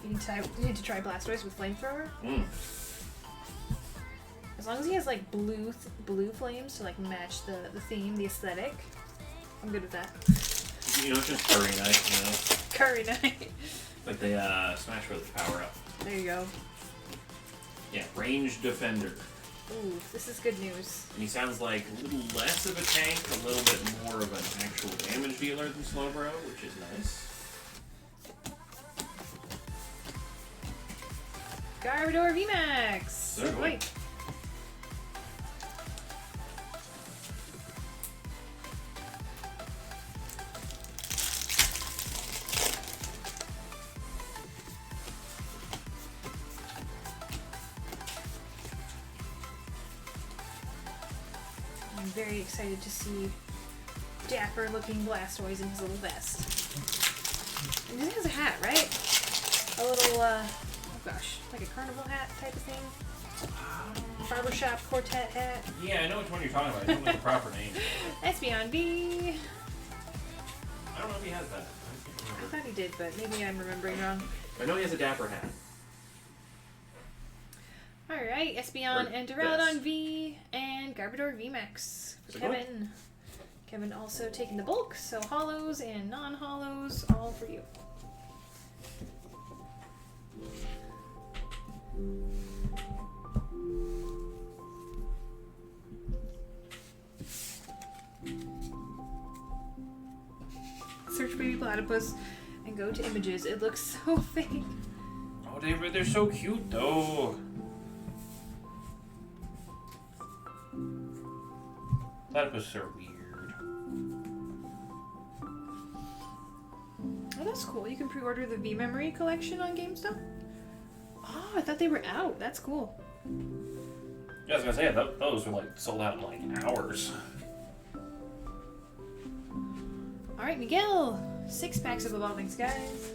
[SPEAKER 1] You need to try Blastoise with Flamethrower?
[SPEAKER 3] Mm.
[SPEAKER 1] As long as he has, like, blue flames to, like, match the theme, the aesthetic. I'm good with that.
[SPEAKER 3] You know, it's just Curry Knight, you know?
[SPEAKER 1] Curry Knight.
[SPEAKER 3] Like the Smash Brothers power up.
[SPEAKER 1] There you go.
[SPEAKER 3] Yeah, ranged defender.
[SPEAKER 1] Ooh, this is good news.
[SPEAKER 3] And he sounds like a little less of a tank, a little bit more of an actual damage dealer than Slowbro, which is nice.
[SPEAKER 1] Garbodor VMAX!
[SPEAKER 3] So cool.
[SPEAKER 1] Wait. I'm very excited to see dapper looking Blastoise in his little vest. And this has a hat, right? A little, oh gosh, like a carnival hat type of thing? Barbershop quartet hat.
[SPEAKER 3] Yeah, I know which one you're talking about. I don't know the proper name.
[SPEAKER 1] Espeon V.
[SPEAKER 3] I don't know if he has that.
[SPEAKER 1] I thought he did, but maybe I'm remembering wrong.
[SPEAKER 2] I know he has a dapper hat.
[SPEAKER 1] Alright, Espeon
[SPEAKER 2] Or
[SPEAKER 1] and Duraludon
[SPEAKER 2] vest.
[SPEAKER 1] V and Garbodor VMAX for
[SPEAKER 2] So good.
[SPEAKER 1] Kevin. Kevin also taking the bulk, so hollows and non-hollows, all for you. Search baby platypus and go to images. It looks so fake.
[SPEAKER 3] Oh, they're so cute, though. Platypus are weird.
[SPEAKER 1] Oh, that's cool. You can pre-order the V-Memory collection on GameStop. Oh, I thought they were out. That's cool.
[SPEAKER 3] Yeah, I was gonna say, those were like sold out in like hours.
[SPEAKER 1] Alright, Miguel. 6 packs of Evolving Skies.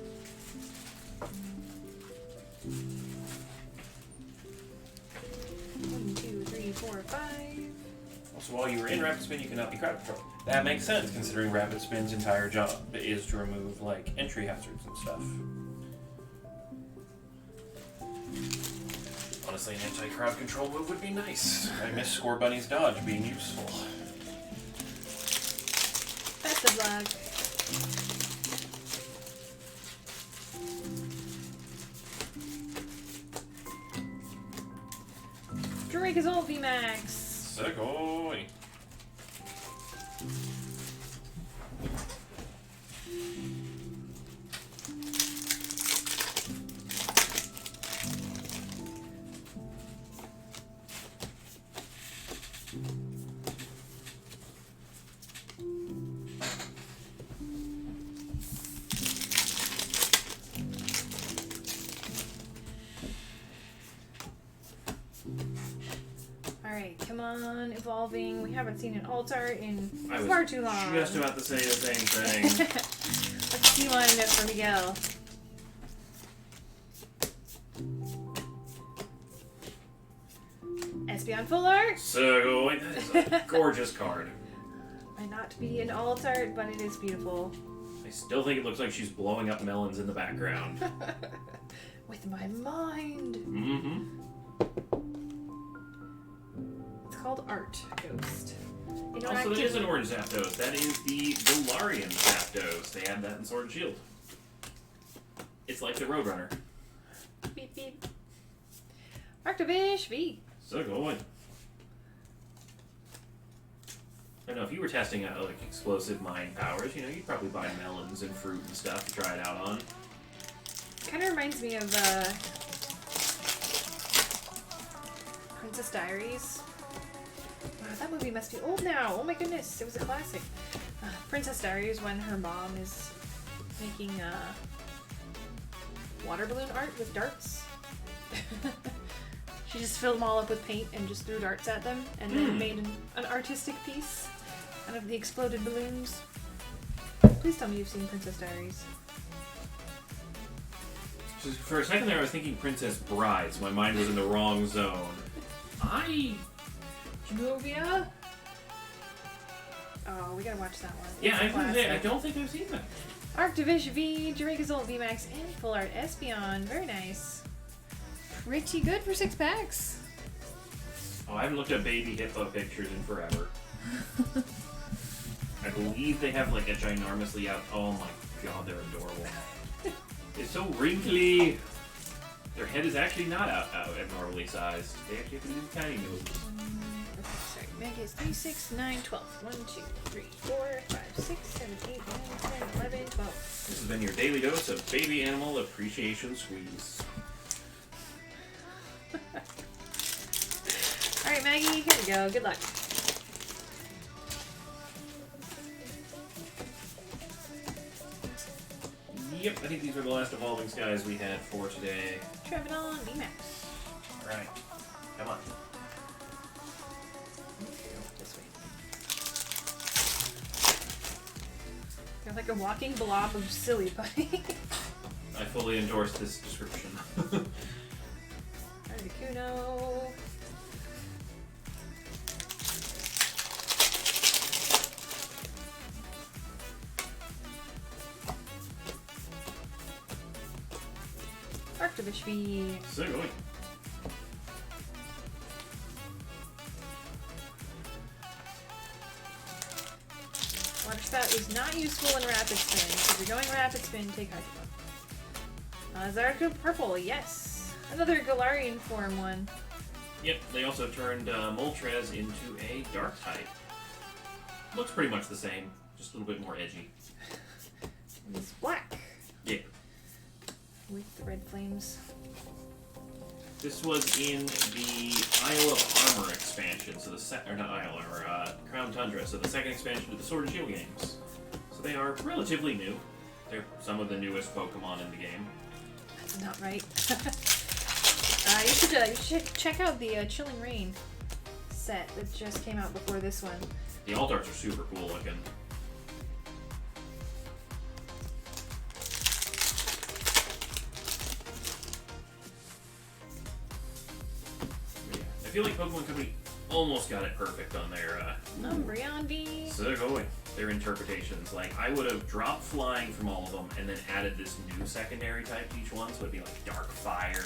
[SPEAKER 1] One, two, three, four, 5.
[SPEAKER 3] Also, while you were in Rapid Spin, you cannot be crowd control. That makes sense, considering Rapid Spin's entire job is to remove, like, entry hazards and stuff. Honestly, an anti-crowd control move would be nice. I miss Scorbunny's dodge being useful.
[SPEAKER 1] Best of luck. Dracozolt VMAX.
[SPEAKER 3] Segoy!
[SPEAKER 1] Pokemon evolving. We haven't seen an Altart in
[SPEAKER 3] I was
[SPEAKER 1] far too long.
[SPEAKER 3] just about to say the same thing.
[SPEAKER 1] Let's see one for Miguel. Espeon Full Art.
[SPEAKER 3] So that is a gorgeous card.
[SPEAKER 1] Might not be an Altart, but it is beautiful.
[SPEAKER 3] I still think it looks like she's blowing up melons in the background.
[SPEAKER 1] With my mind.
[SPEAKER 3] Mm-hmm.
[SPEAKER 1] It's called Art Ghost.
[SPEAKER 3] Also, that is an orange Zapdos. That is the Galarian Zapdos. They have that in Sword and Shield. It's like the Roadrunner.
[SPEAKER 1] Beep beep. Arctovish V.
[SPEAKER 3] So going. I don't know, if you were testing out like explosive mind powers, you know, you'd probably buy melons and fruit and stuff to try it out on.
[SPEAKER 1] Kind of reminds me of Princess Diaries. Wow, that movie must be old now. Oh my goodness, it was a classic. Princess Diaries, when her mom is making water balloon art with darts. She just filled them all up with paint and just threw darts at them, and then made an artistic piece out of the exploded balloons. Please tell me you've seen Princess Diaries.
[SPEAKER 3] For a second there, I was thinking Princess Bride, so my mind was in the wrong zone.
[SPEAKER 1] Jumovia? Oh, we gotta watch that one.
[SPEAKER 3] Yeah,
[SPEAKER 1] It's a
[SPEAKER 3] I was gonna say, I
[SPEAKER 1] classic.
[SPEAKER 3] don't think I've seen that.
[SPEAKER 1] Arctovish V, Jiraikazult VMAX, and Full Art Espeon. Very nice. Pretty good for 6 packs.
[SPEAKER 3] Oh, I haven't looked at baby hippo pictures in forever. I believe they have like a ginormously out. Oh my god, they're adorable. It's so wrinkly. Their head is actually not out abnormally sized. They actually have these tiny noses.
[SPEAKER 1] Sorry, Mega is 3, 6, 9, 12. 1, 2, 3, 4, 5, 6, 7, 8, 9, 10, 11, 12.
[SPEAKER 3] This has been your daily dose of baby animal appreciation squeeze.
[SPEAKER 1] Alright, Maggie, here we go. Good luck.
[SPEAKER 3] Yep, I think these are the last evolving skies we had for today.
[SPEAKER 1] Trevenant VMAX.
[SPEAKER 3] Alright, come on.
[SPEAKER 1] This way. They're like a walking blob of silly putty.
[SPEAKER 3] I fully endorse this description.
[SPEAKER 1] Articuno. Arctovish V.
[SPEAKER 3] So going.
[SPEAKER 1] Water Spout is not useful in Rapid Spin. If you're going Rapid Spin, take Hydro Pump. Zarku Purple, yes. Another Galarian form one.
[SPEAKER 3] Yep, they also turned Moltres into a dark type. Looks pretty much the same, just a little bit more edgy.
[SPEAKER 1] And it's black
[SPEAKER 3] Yeah.
[SPEAKER 1] with the red flames.
[SPEAKER 3] This was in the Isle of Armor expansion, so not Isle of Armor, Crown Tundra, so the second expansion to the Sword and Shield games. So they are relatively new. They're some of the newest Pokemon in the game.
[SPEAKER 1] That's not right. You should check out the Chilling Rain set that just came out before this one.
[SPEAKER 3] The Altarts are super cool looking. I feel like Pokemon Company almost got it perfect on their
[SPEAKER 1] Umbreon V.
[SPEAKER 3] their interpretations. Like, I would have dropped flying from all of them and then added this new secondary type to each one, so it'd be like Dark Fire,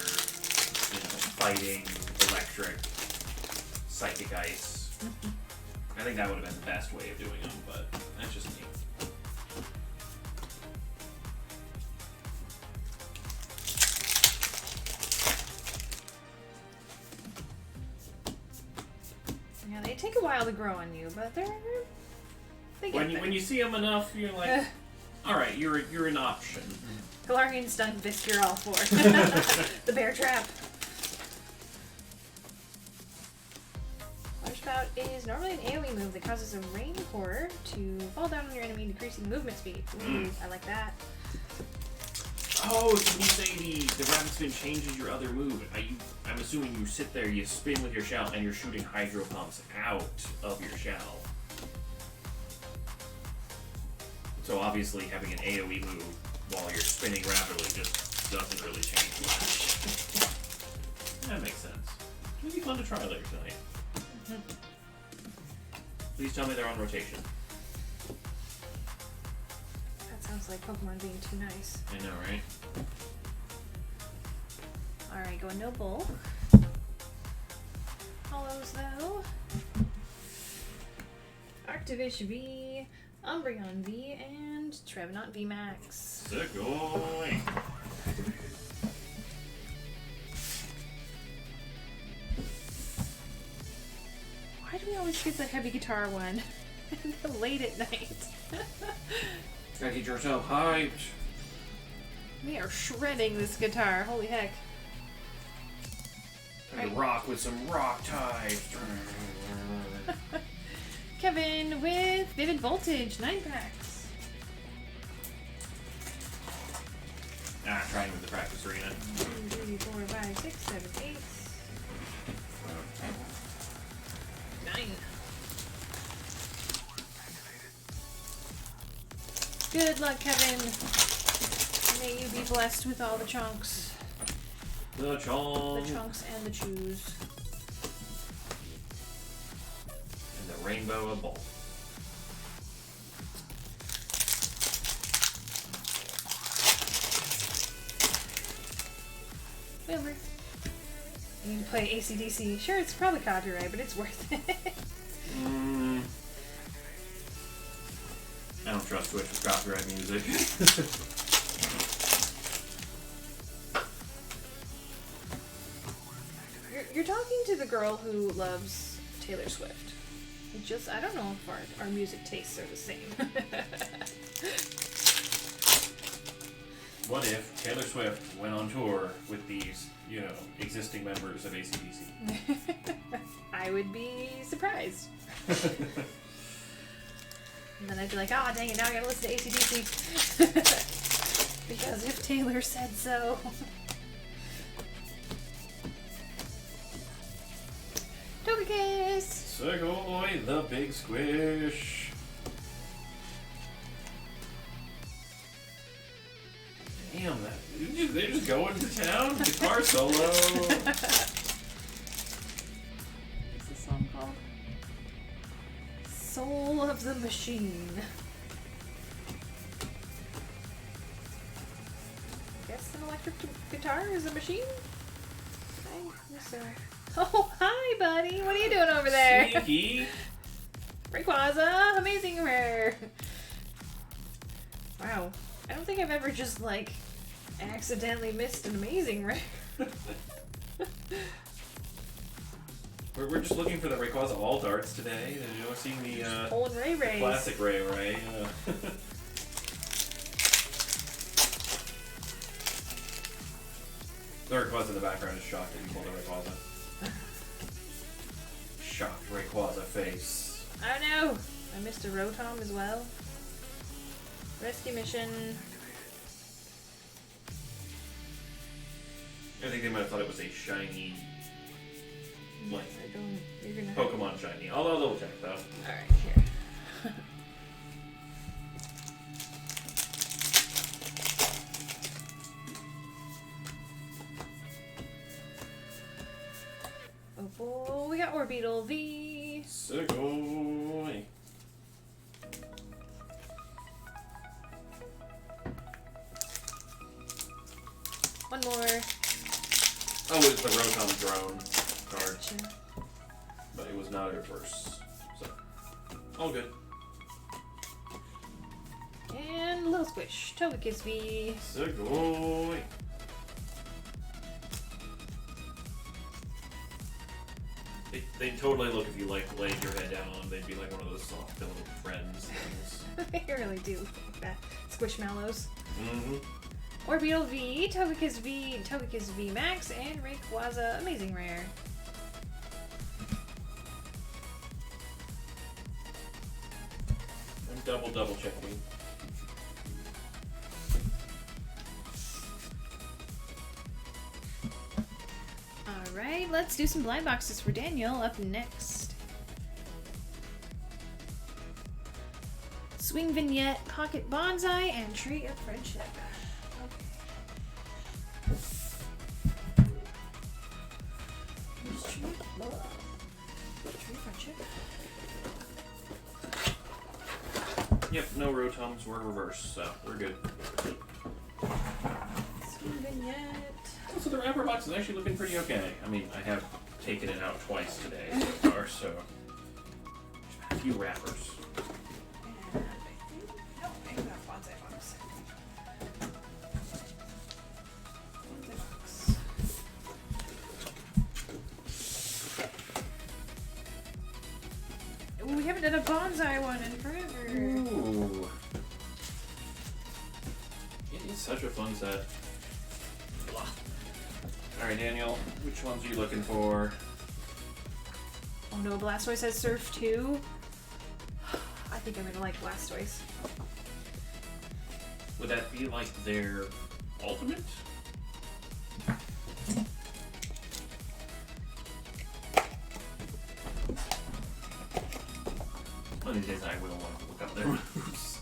[SPEAKER 3] Fighting, Electric, Psychic Ice. I think that would have been the best way of doing them, but that's just me.
[SPEAKER 1] Yeah, they take a while to grow on you, but they get there.
[SPEAKER 3] When you see them enough, you're like, all right, you're an option.
[SPEAKER 1] Galarian Stun Fisk, you're all for. The Bear Trap. Water Spout is normally an AoE move that causes a rain core to fall down on your enemy, decreasing movement speed. Ooh, I like that.
[SPEAKER 3] Oh, so when you say the rapid spin changes your other move, I'm assuming you sit there, you spin with your shell, and you're shooting hydro pumps out of your shell. So obviously having an AoE move while you're spinning rapidly just doesn't really change much. That makes sense. It'll be fun to try later tonight. Please tell me they're on rotation.
[SPEAKER 1] That sounds like Pokemon being too nice.
[SPEAKER 3] I know, right?
[SPEAKER 1] Alright, going no bull. Hollows though. Arctivish V, Umbreon V, and Trevenant V Max.
[SPEAKER 3] Sick-oy.
[SPEAKER 1] Why do we always get the heavy guitar one? Late at night.
[SPEAKER 3] Gotta get yourself hyped.
[SPEAKER 1] We are shredding this guitar. Holy heck.
[SPEAKER 3] Time to rock with some rock types.
[SPEAKER 1] Kevin with Vivid Voltage, 9 packs.
[SPEAKER 3] Trying with the practice arena.
[SPEAKER 1] 1, 2, 3, 4, 5, 6, 7, 8. 9. Good luck, Kevin. May you be blessed with all the chunks.
[SPEAKER 3] The chong.
[SPEAKER 1] The chunks and the chews.
[SPEAKER 3] And the rainbow of bolt.
[SPEAKER 1] Wilbur. You need to play AC/DC. Sure, it's probably copyright, but it's worth it.
[SPEAKER 3] I don't trust Twitch with copyright music.
[SPEAKER 1] You're talking to the girl who loves Taylor Swift. I don't know if our music tastes are the same.
[SPEAKER 3] What if Taylor Swift went on tour with these, existing members of AC/DC?
[SPEAKER 1] I would be surprised. And then I'd be like, oh, dang it, now I gotta listen to AC/DC. Because if Taylor said so. Togekiss!
[SPEAKER 3] Sick-oy, the big squish. Damn, they're just going to town? Guitar solo.
[SPEAKER 1] What's the song called? Soul of the Machine. Guess an electric guitar is a machine? I guess so. Oh, hi, buddy. What are you doing over there?
[SPEAKER 3] Sneaky.
[SPEAKER 1] Rayquaza, amazing rare. Wow. I don't think I've ever just, accidentally missed an amazing rare.
[SPEAKER 3] We're just looking for the Rayquaza Alt Arts today. Seeing the
[SPEAKER 1] Pulling Ray Rays.
[SPEAKER 3] classic Ray. The Rayquaza in the background is shocked that you pulled a Rayquaza. Shocked Rayquaza face.
[SPEAKER 1] Oh no! I missed a Rotom as well. Rescue mission.
[SPEAKER 3] I think they might have thought it was a shiny,
[SPEAKER 1] I don't. You're gonna.
[SPEAKER 3] Pokemon shiny. I'll double check though.
[SPEAKER 1] Alright, here. Oh, we got Orbeetle V.
[SPEAKER 3] Sick-oy.
[SPEAKER 1] One more.
[SPEAKER 3] Oh, it's the Rotom drone card,
[SPEAKER 1] Gotcha.
[SPEAKER 3] but it was not a reverse. So, all good.
[SPEAKER 1] And Little Squish. Togekiss V.
[SPEAKER 3] Sick-oy. They totally look, if you laid your head down on them, they'd be like one of those soft little friends things.
[SPEAKER 1] They really do look like that. Squishmallows.
[SPEAKER 3] Mm-hmm.
[SPEAKER 1] Orbeetle V, Togekiss V Max, and Rayquaza Amazing Rare.
[SPEAKER 3] I'm double checking.
[SPEAKER 1] Alright, let's do some blind boxes for Daniel up next. Swing Vignette, Pocket Bonsai, and Tree of Friendship. Here's Tree of Friendship.
[SPEAKER 3] Yep, no Rotoms were reversed, so we're good.
[SPEAKER 1] Swing Vignette.
[SPEAKER 3] So the wrapper box is actually looking pretty okay. I mean, I have taken it out twice today so far, so a few wrappers.
[SPEAKER 1] And I think, no, maybe not Bonsai Box. Bonsai Box. Ooh, we haven't done a bonsai one in forever.
[SPEAKER 3] Ooh. It is such a fun set. Alright, Daniel, which ones are you looking for?
[SPEAKER 1] Oh no, Blastoise has Surf too? I think I'm gonna like Blastoise.
[SPEAKER 3] Would that be like their ultimate? One of these days I will want to look up their moves.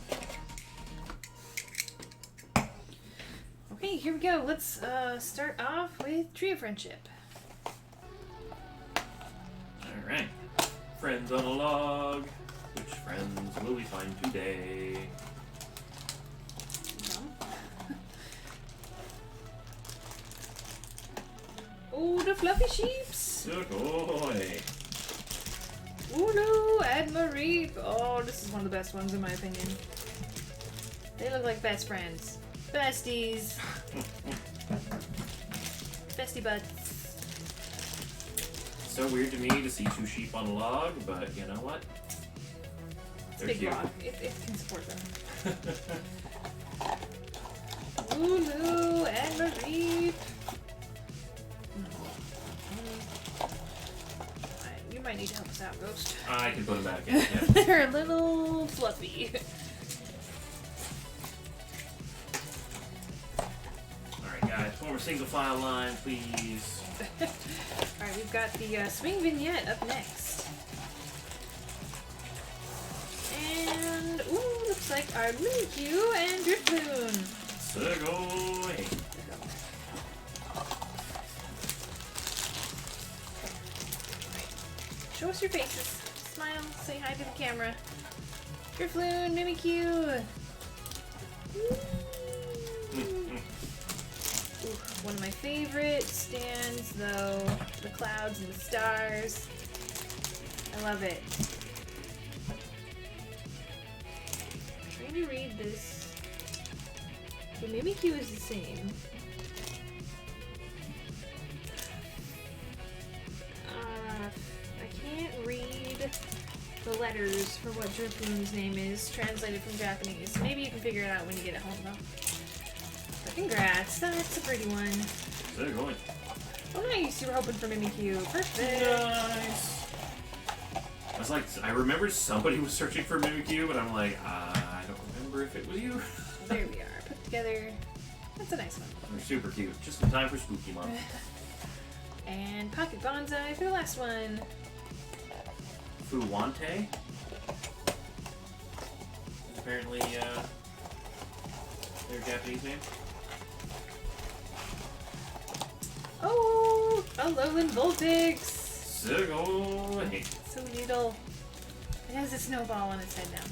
[SPEAKER 1] Okay, here we go. Let's start off with Tree of Friendship.
[SPEAKER 3] Alright. Friends on a log. Which friends will we find today?
[SPEAKER 1] Oh, the fluffy sheeps!
[SPEAKER 3] Good boy.
[SPEAKER 1] Ulu, Admareep! Oh, this is one of the best ones in my opinion. They look like best friends. Besties. Bestie buds.
[SPEAKER 3] So weird to me to see two sheep on a log, but you know what?
[SPEAKER 1] It's
[SPEAKER 3] They're
[SPEAKER 1] big
[SPEAKER 3] cute.
[SPEAKER 1] rock. It can support them. Ulu, Admareep! You might need to help us out, Ghost.
[SPEAKER 3] I can put them back in. Yeah.
[SPEAKER 1] They're a little fluffy.
[SPEAKER 3] Alright, guys, form a single file line, please.
[SPEAKER 1] Alright, we've got the Swing Vignette up next. And, ooh, looks like our Mimikyu and Drifloon.
[SPEAKER 3] Segoy.
[SPEAKER 1] Show us your faces. Smile, say hi to the camera. Drifloon, Mimikyu. Ooh, one of my favorite stands, though. The clouds and the stars. I love it. I'm trying to read this. The Mimikyu is the same. I can't read the letters for what Drifloon's name is, translated from Japanese. Maybe you can figure it out when you get it home, though. But congrats, that's a pretty one.
[SPEAKER 3] Segoy.
[SPEAKER 1] Oh nice, you were hoping for Mimikyu. Perfect.
[SPEAKER 3] Nice. I was like, I remember somebody was searching for Mimikyu, but I'm like, I don't remember if it was you.
[SPEAKER 1] There we are, put together. That's a nice one.
[SPEAKER 3] They're super cute. Just in time for spooky month.
[SPEAKER 1] And Pocket Bonsai for the last one.
[SPEAKER 3] Fuwante. Apparently, their Japanese name.
[SPEAKER 1] Oh, a Lowland Vulpix.
[SPEAKER 3] Segoy.
[SPEAKER 1] So little. It has a snowball on its head now.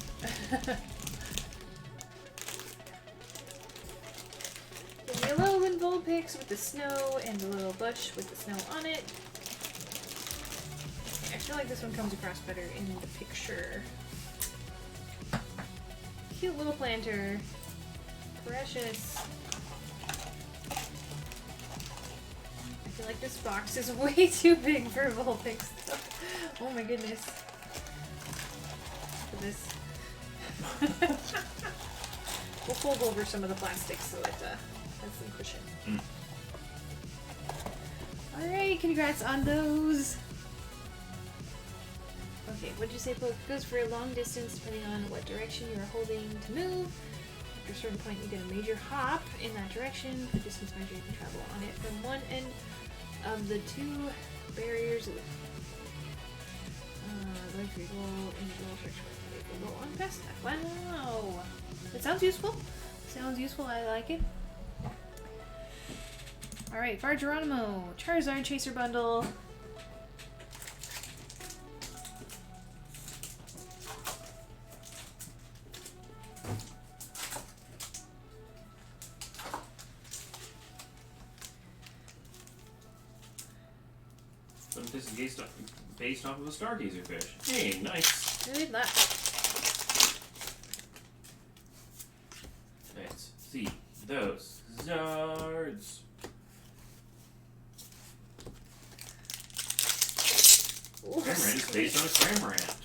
[SPEAKER 1] The Lowland Vulpix with the snow and the little bush with the snow on it. I feel like this one comes across better in the picture. Cute little planter. Precious. I feel like this box is way too big for Vulpix. Oh my goodness. Look at this. We'll fold over some of the plastic so it has some cushion. Alright, congrats on those. Okay, what'd you say, Poke? Goes for a long distance depending on what direction you are holding to move. After a certain point, you get a major hop in that direction. The distance measure you can travel on it from one end of the two barriers. Like we go on past that. Wow! It sounds useful. Sounds useful. I like it. Alright, for Geronimo, Charizard Chaser Bundle.
[SPEAKER 3] But this is based off of a Stargazer fish. Hey, nice.
[SPEAKER 1] Read that.
[SPEAKER 3] Let's see those Zards. Cramorant is based on a Cramorant.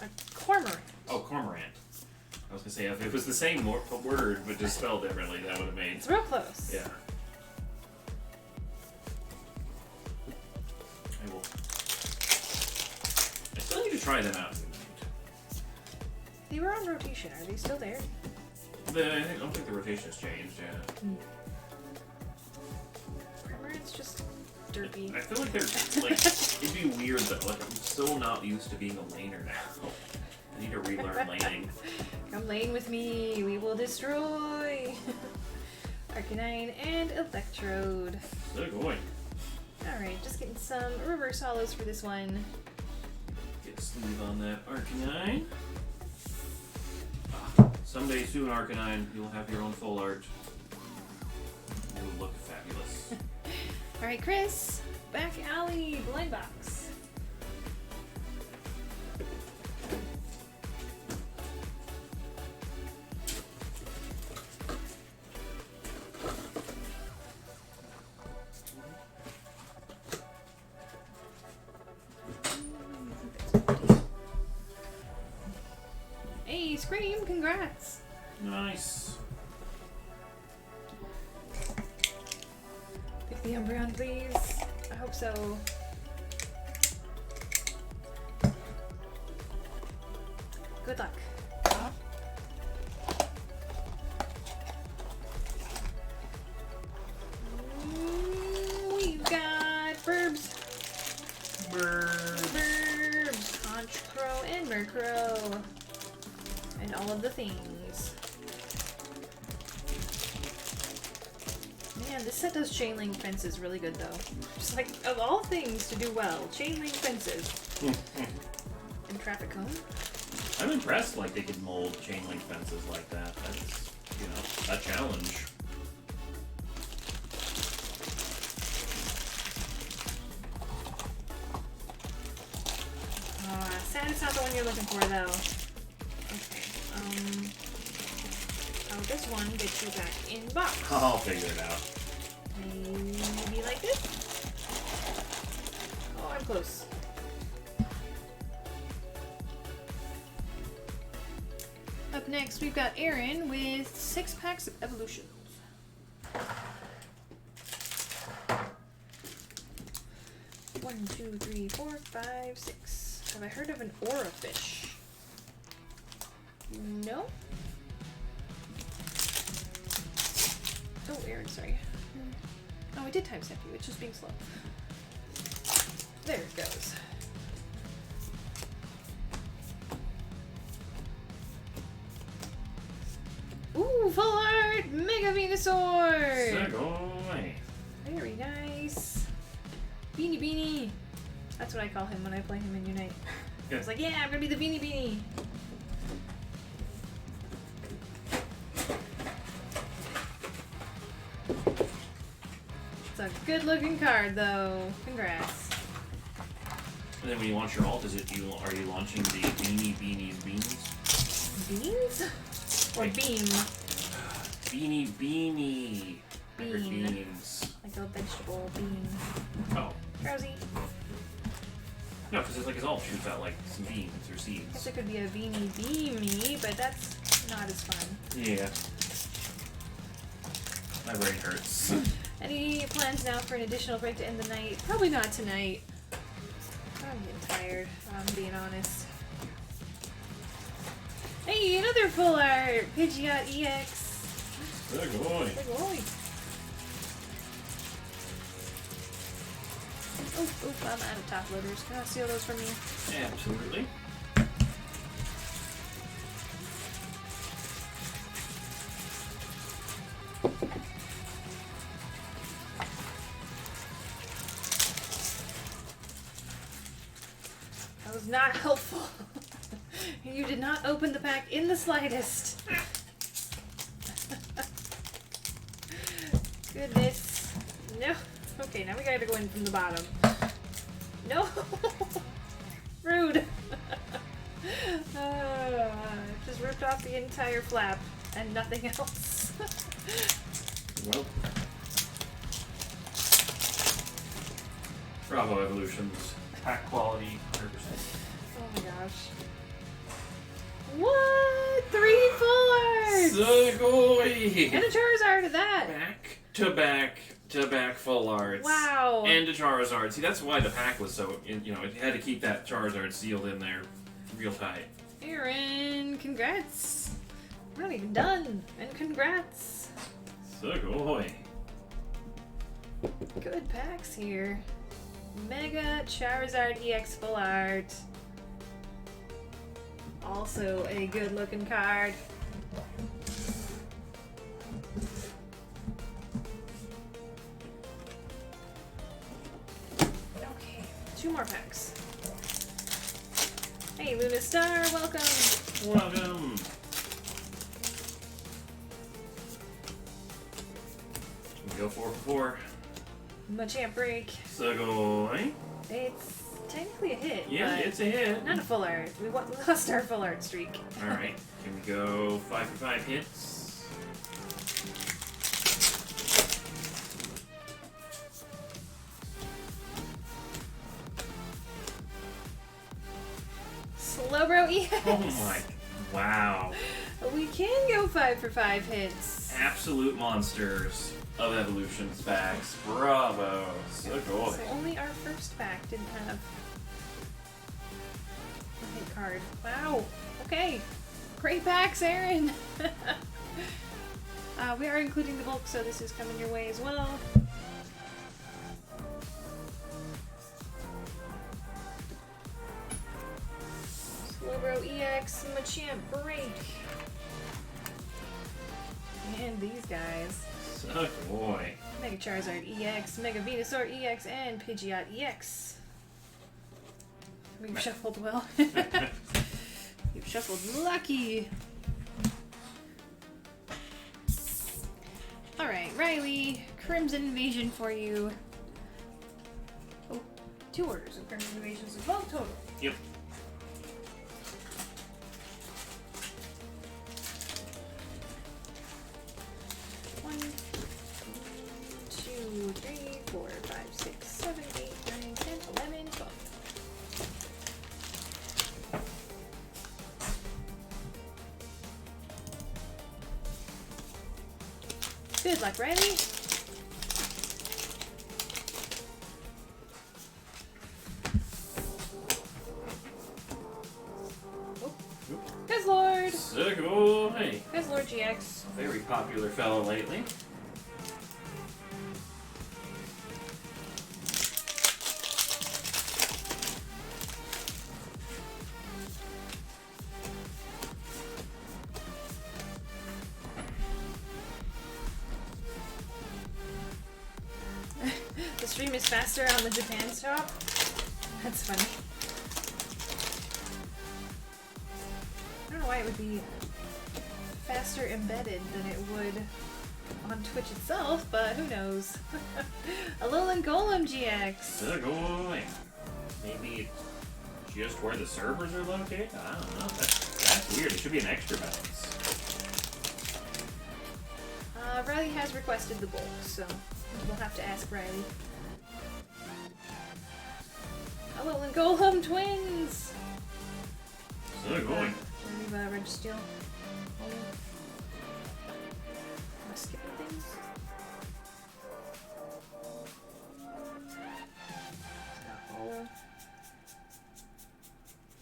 [SPEAKER 1] A Cormorant.
[SPEAKER 3] Oh, Cormorant. I was gonna say if it was the same word but just spelled differently, that would have made.
[SPEAKER 1] It's real close.
[SPEAKER 3] Yeah. I will. I still need to try them out.
[SPEAKER 1] They were on rotation. Are they still there?
[SPEAKER 3] I don't think the rotation has changed. Yeah.
[SPEAKER 1] Cormorant's just derpy.
[SPEAKER 3] I feel like they're like it'd be weird though. Like I'm so not used to being a laner now. I need to relearn laning.
[SPEAKER 1] Come lane with me. We will destroy. Arcanine and Electrode.
[SPEAKER 3] So going.
[SPEAKER 1] Alright, just getting some reverse hollows for this one.
[SPEAKER 3] Get a sleeve on that Arcanine. Someday soon, Arcanine, you'll have your own full art. You'll look fabulous.
[SPEAKER 1] Alright, Chris. Back alley. Blind box. Hey, Scream, congrats!
[SPEAKER 3] Nice.
[SPEAKER 1] Pick the Umbreon, please. I hope so. Good luck. We've got Burbs. Burbs, Honchkrow, and Murkrow. And all of the things. Man, this set does chain link fences really good though. Just like, of all things to do well, chain link fences. And traffic cone.
[SPEAKER 3] I'm impressed like they could mold chain link fences like that. That's, you know, a challenge.
[SPEAKER 1] Sad it's not the one you're looking for though. Okay, how this one gets you back in box?
[SPEAKER 3] I'll figure it out.
[SPEAKER 1] Maybe like this? Oh, I'm close. Up next, we've got Aaron with 6 packs of Evolutions. One, two, three, 4, 5, 6. Have I heard of an Aura fish? No? Oh, Aaron, sorry. Oh, I did time step you. It's just being slow. There it goes. Ooh, full art! Mega Venusaur!
[SPEAKER 3] Segoy.
[SPEAKER 1] Very nice. Beanie Beanie. That's what I call him when I play him in Unite. I was like, yeah, I'm gonna be the Beanie Beanie. It's a good looking card though. Congrats.
[SPEAKER 3] And then when you launch your alt, are you launching the Beanie Beanies Beans?
[SPEAKER 1] Beans? Or
[SPEAKER 3] Like-
[SPEAKER 1] beam?
[SPEAKER 3] Beanie Beanie. I heard
[SPEAKER 1] Bean.
[SPEAKER 3] beans.
[SPEAKER 1] Like a vegetable bean.
[SPEAKER 3] Oh.
[SPEAKER 1] Drowsy.
[SPEAKER 3] No, because it's like his alt shoots out like some beans or
[SPEAKER 1] Guess
[SPEAKER 3] seeds.
[SPEAKER 1] it could be a Beanie Beanie, but that's not as fun.
[SPEAKER 3] Yeah. My brain hurts.
[SPEAKER 1] Any plans now for an additional break to end the night? Probably not tonight. I'm getting tired, if I'm being honest. Hey, another full art! Pidgeot EX.
[SPEAKER 3] Segoy.
[SPEAKER 1] Big boy. Oh, I'm out of top loaders. Can I steal those from you?
[SPEAKER 3] Absolutely.
[SPEAKER 1] That was not helpful. You did not open the pack in the slightest. Goodness. No. Okay, now we gotta go in from the bottom. No! Rude! Just ripped off the entire flap and nothing else.
[SPEAKER 3] Well. Bravo Evolutions. Pack quality, 100%.
[SPEAKER 1] Oh my gosh. What? 3 full arts!
[SPEAKER 3] Sugoi!
[SPEAKER 1] And a Charizard at that!
[SPEAKER 3] Back to back full arts.
[SPEAKER 1] Wow.
[SPEAKER 3] And a Charizard. See, that's why the pack was so, you know, it had to keep that Charizard sealed in there real tight.
[SPEAKER 1] Aaron, congrats! We're not even done. And congrats!
[SPEAKER 3] Sugoi.
[SPEAKER 1] Good packs here. Mega Charizard EX Full Art. Also a good looking card. Okay, 2 more packs. Hey, Luna Star, welcome!
[SPEAKER 3] Welcome. We go 4 for 4.
[SPEAKER 1] Machamp Break.
[SPEAKER 3] Sugoi.
[SPEAKER 1] It's technically a hit.
[SPEAKER 3] Yeah,
[SPEAKER 1] but
[SPEAKER 3] it's a hit.
[SPEAKER 1] not a full art. We lost our full art streak.
[SPEAKER 3] Alright, can we go 5 for 5 hits?
[SPEAKER 1] Slowbro EX.
[SPEAKER 3] Oh my, wow.
[SPEAKER 1] We can go 5 for 5 hits.
[SPEAKER 3] Absolute monsters of evolutions packs. Bravo. Sugoi.
[SPEAKER 1] So only our first pack didn't have a hit card. Wow. Okay. Great packs, Aaron. We are including the bulk, so this is coming your way as well. Slowbro EX, Machamp Break. And these guys.
[SPEAKER 3] Sugoi.
[SPEAKER 1] Mega Charizard EX, Mega Venusaur EX, and Pidgeot EX. We've shuffled well. You've shuffled lucky. Alright, Riley, Crimson Invasion for you. Oh, 2 orders of Crimson Invasions as well total.
[SPEAKER 3] Yep.
[SPEAKER 1] One, 2, 3, 4, 5, 6, 7, 8, 9, 10, 11, 12. Good luck, Riley. Guzzlord!
[SPEAKER 3] Sugoi.
[SPEAKER 1] Guzzlord GX.
[SPEAKER 3] Very popular fellow lately.
[SPEAKER 1] The stream is faster on the Japan shop. That's funny. I don't know why it would be faster embedded than it would on Twitch itself, but who knows. Alolan Golem GX.
[SPEAKER 3] Sugoi. Maybe just where the servers are located? I don't know. That's weird. It should be an extra balance.
[SPEAKER 1] Riley has requested the bulk, so we'll have to ask Riley. Alolan Golem twins!
[SPEAKER 3] Sugoi.
[SPEAKER 1] Leave Registeel. Am I skipping things? It's not hollow.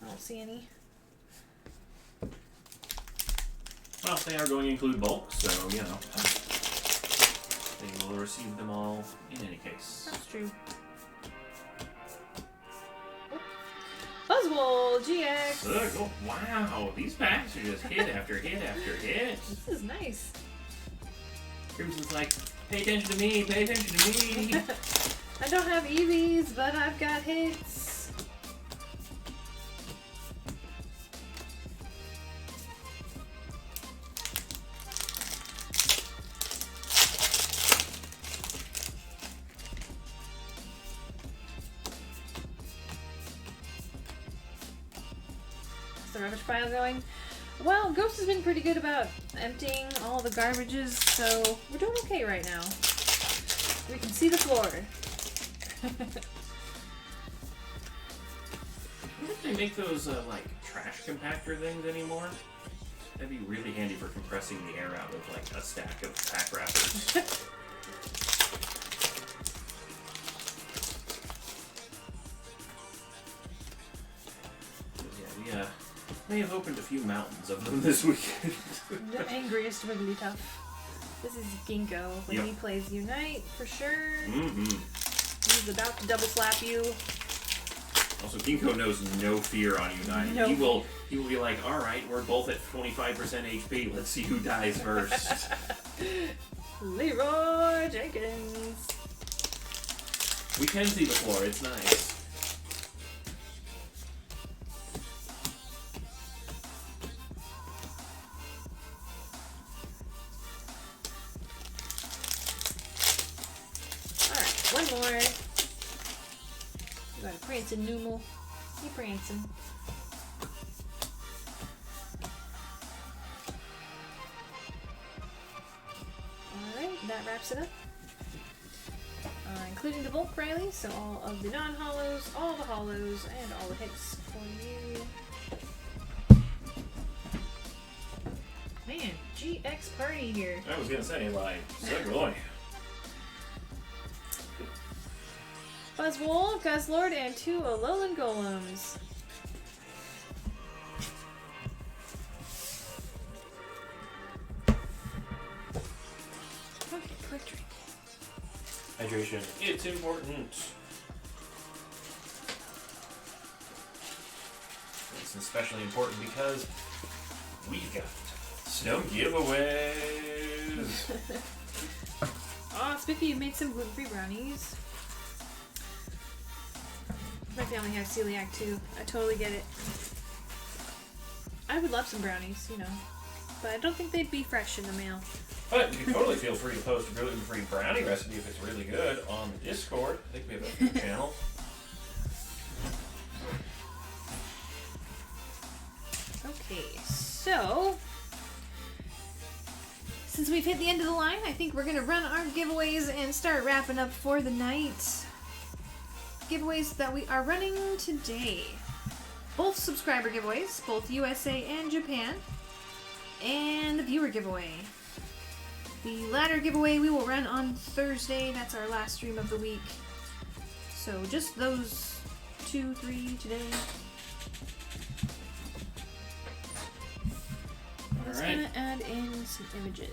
[SPEAKER 1] I don't see any.
[SPEAKER 3] Well, they are going to include bulk, so, you know, they will receive them all in any case.
[SPEAKER 1] That's true. Buzzwole GX.
[SPEAKER 3] Look, oh, wow, these packs are just hit after hit after hit.
[SPEAKER 1] This is nice.
[SPEAKER 3] Crimson's like, pay attention to me, pay attention to me.
[SPEAKER 1] I don't have EVs, but I've got hits. How's the rubbish pile going? Well, Ghost has been pretty good about emptying all the garbages, so we're doing okay right now. We can see the floor.
[SPEAKER 3] I wonder if they make those, like, trash compactor things anymore. That'd be really handy for compressing the air out of, like, a stack of pack wrappers. Yeah, we may have opened a few mountains of them this weekend.
[SPEAKER 1] The angriest Wigglytuff. This is Ginkgo when
[SPEAKER 3] Yep.
[SPEAKER 1] he plays Unite, for sure.
[SPEAKER 3] Mm-hmm.
[SPEAKER 1] He's about to double slap you.
[SPEAKER 3] Also, Ginkgo knows no fear on Unite.
[SPEAKER 1] No.
[SPEAKER 3] He will be like, alright, we're both at 25% HP, let's see who dies first.
[SPEAKER 1] Leroy Jenkins.
[SPEAKER 3] We can see the floor, it's nice.
[SPEAKER 1] Alright, one more. We got a prancing Numel. He prancing. Alright, that wraps it up. Including the bulk Riley, so all of the non-hollows, all the hollows, and all the hits for you. Man, GX party here.
[SPEAKER 3] I was gonna say, like, so boy.
[SPEAKER 1] Buzzwole, Guzzlord, and 2 Alolan Golems. Okay, quick drink.
[SPEAKER 3] Hydration, it's important. It's especially important because we've got snow giveaways.
[SPEAKER 1] Oh, Spiffy, you made some gluten-free brownies. My family has celiac too. I totally get it. I would love some brownies, you know. But I don't think they'd be fresh in the mail.
[SPEAKER 3] But you can totally feel free to post a gluten-free brownie recipe if it's really good on the Discord. I think we have a food channel.
[SPEAKER 1] Okay, so since we've hit the end of the line, I think we're gonna run our giveaways and start wrapping up for the night. Giveaways that we are running today. Both subscriber giveaways, both USA and Japan, and the viewer giveaway. The latter giveaway we will run on Thursday. That's our last stream of the week. So just those 2, 3 today. I'm just
[SPEAKER 3] Alright.
[SPEAKER 1] gonna add in some images.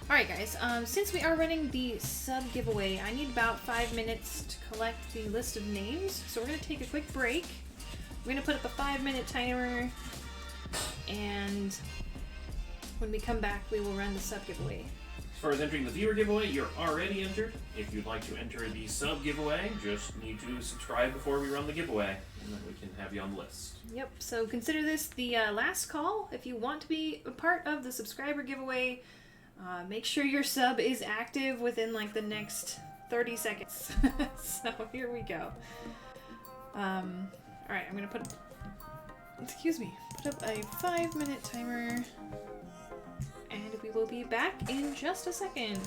[SPEAKER 1] Alright guys, since we are running the sub giveaway, I need about 5 minutes to collect the list of names. So we're gonna take a quick break. We're gonna put up a 5-minute timer, and when we come back, we will run the sub giveaway.
[SPEAKER 3] As far as entering the viewer giveaway, you're already entered. If you'd like to enter the sub giveaway, just need to subscribe before we run the giveaway, and then we can have you on the list.
[SPEAKER 1] Yep, so consider this the last call. If you want to be a part of the subscriber giveaway, make sure your sub is active within like the next 30 seconds. So here we go. Alright, I'm gonna put up a 5-minute timer, and we will be back in just a second.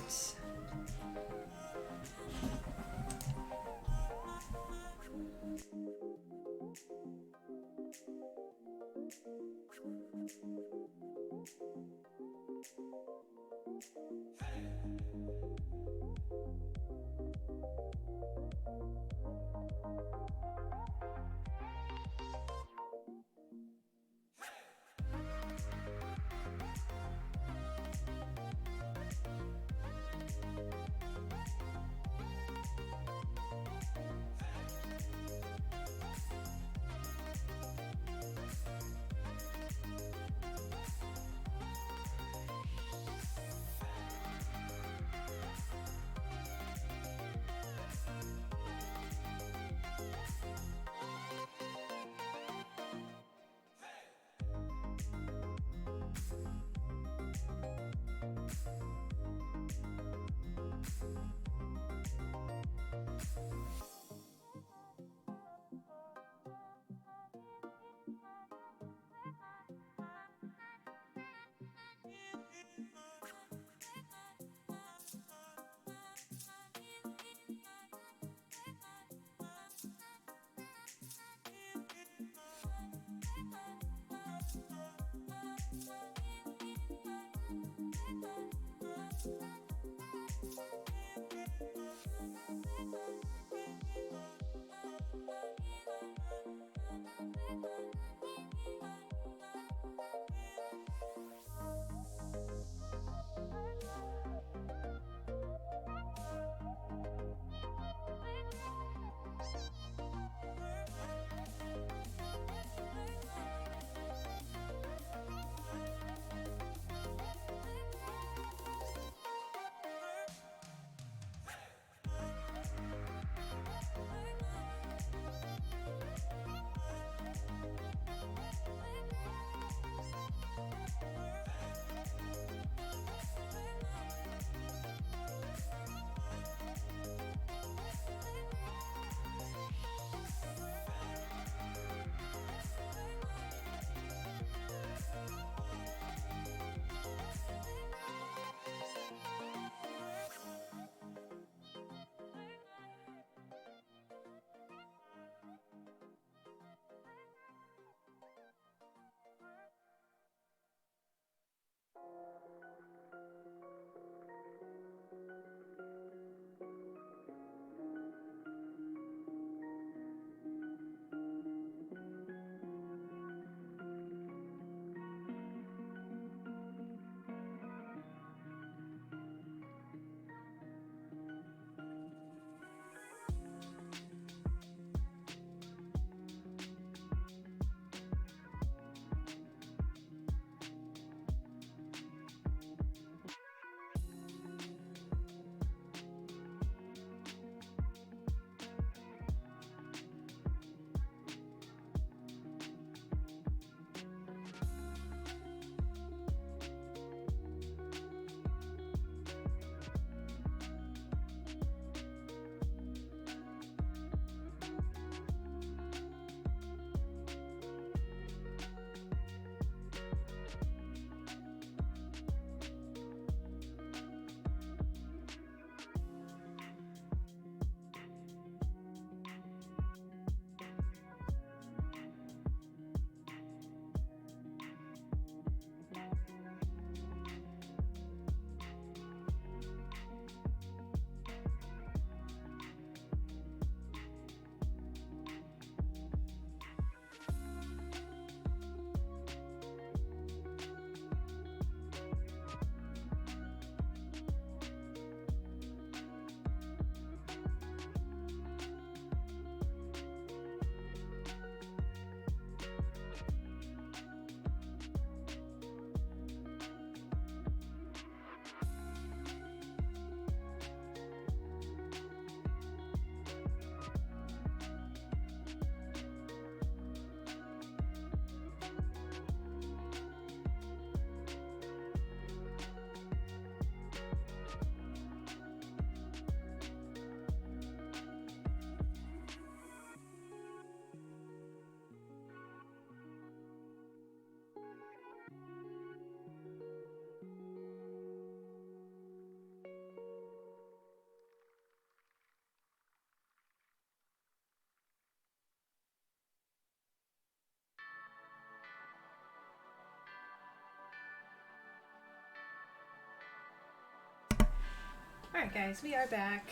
[SPEAKER 1] Alright guys, we are back.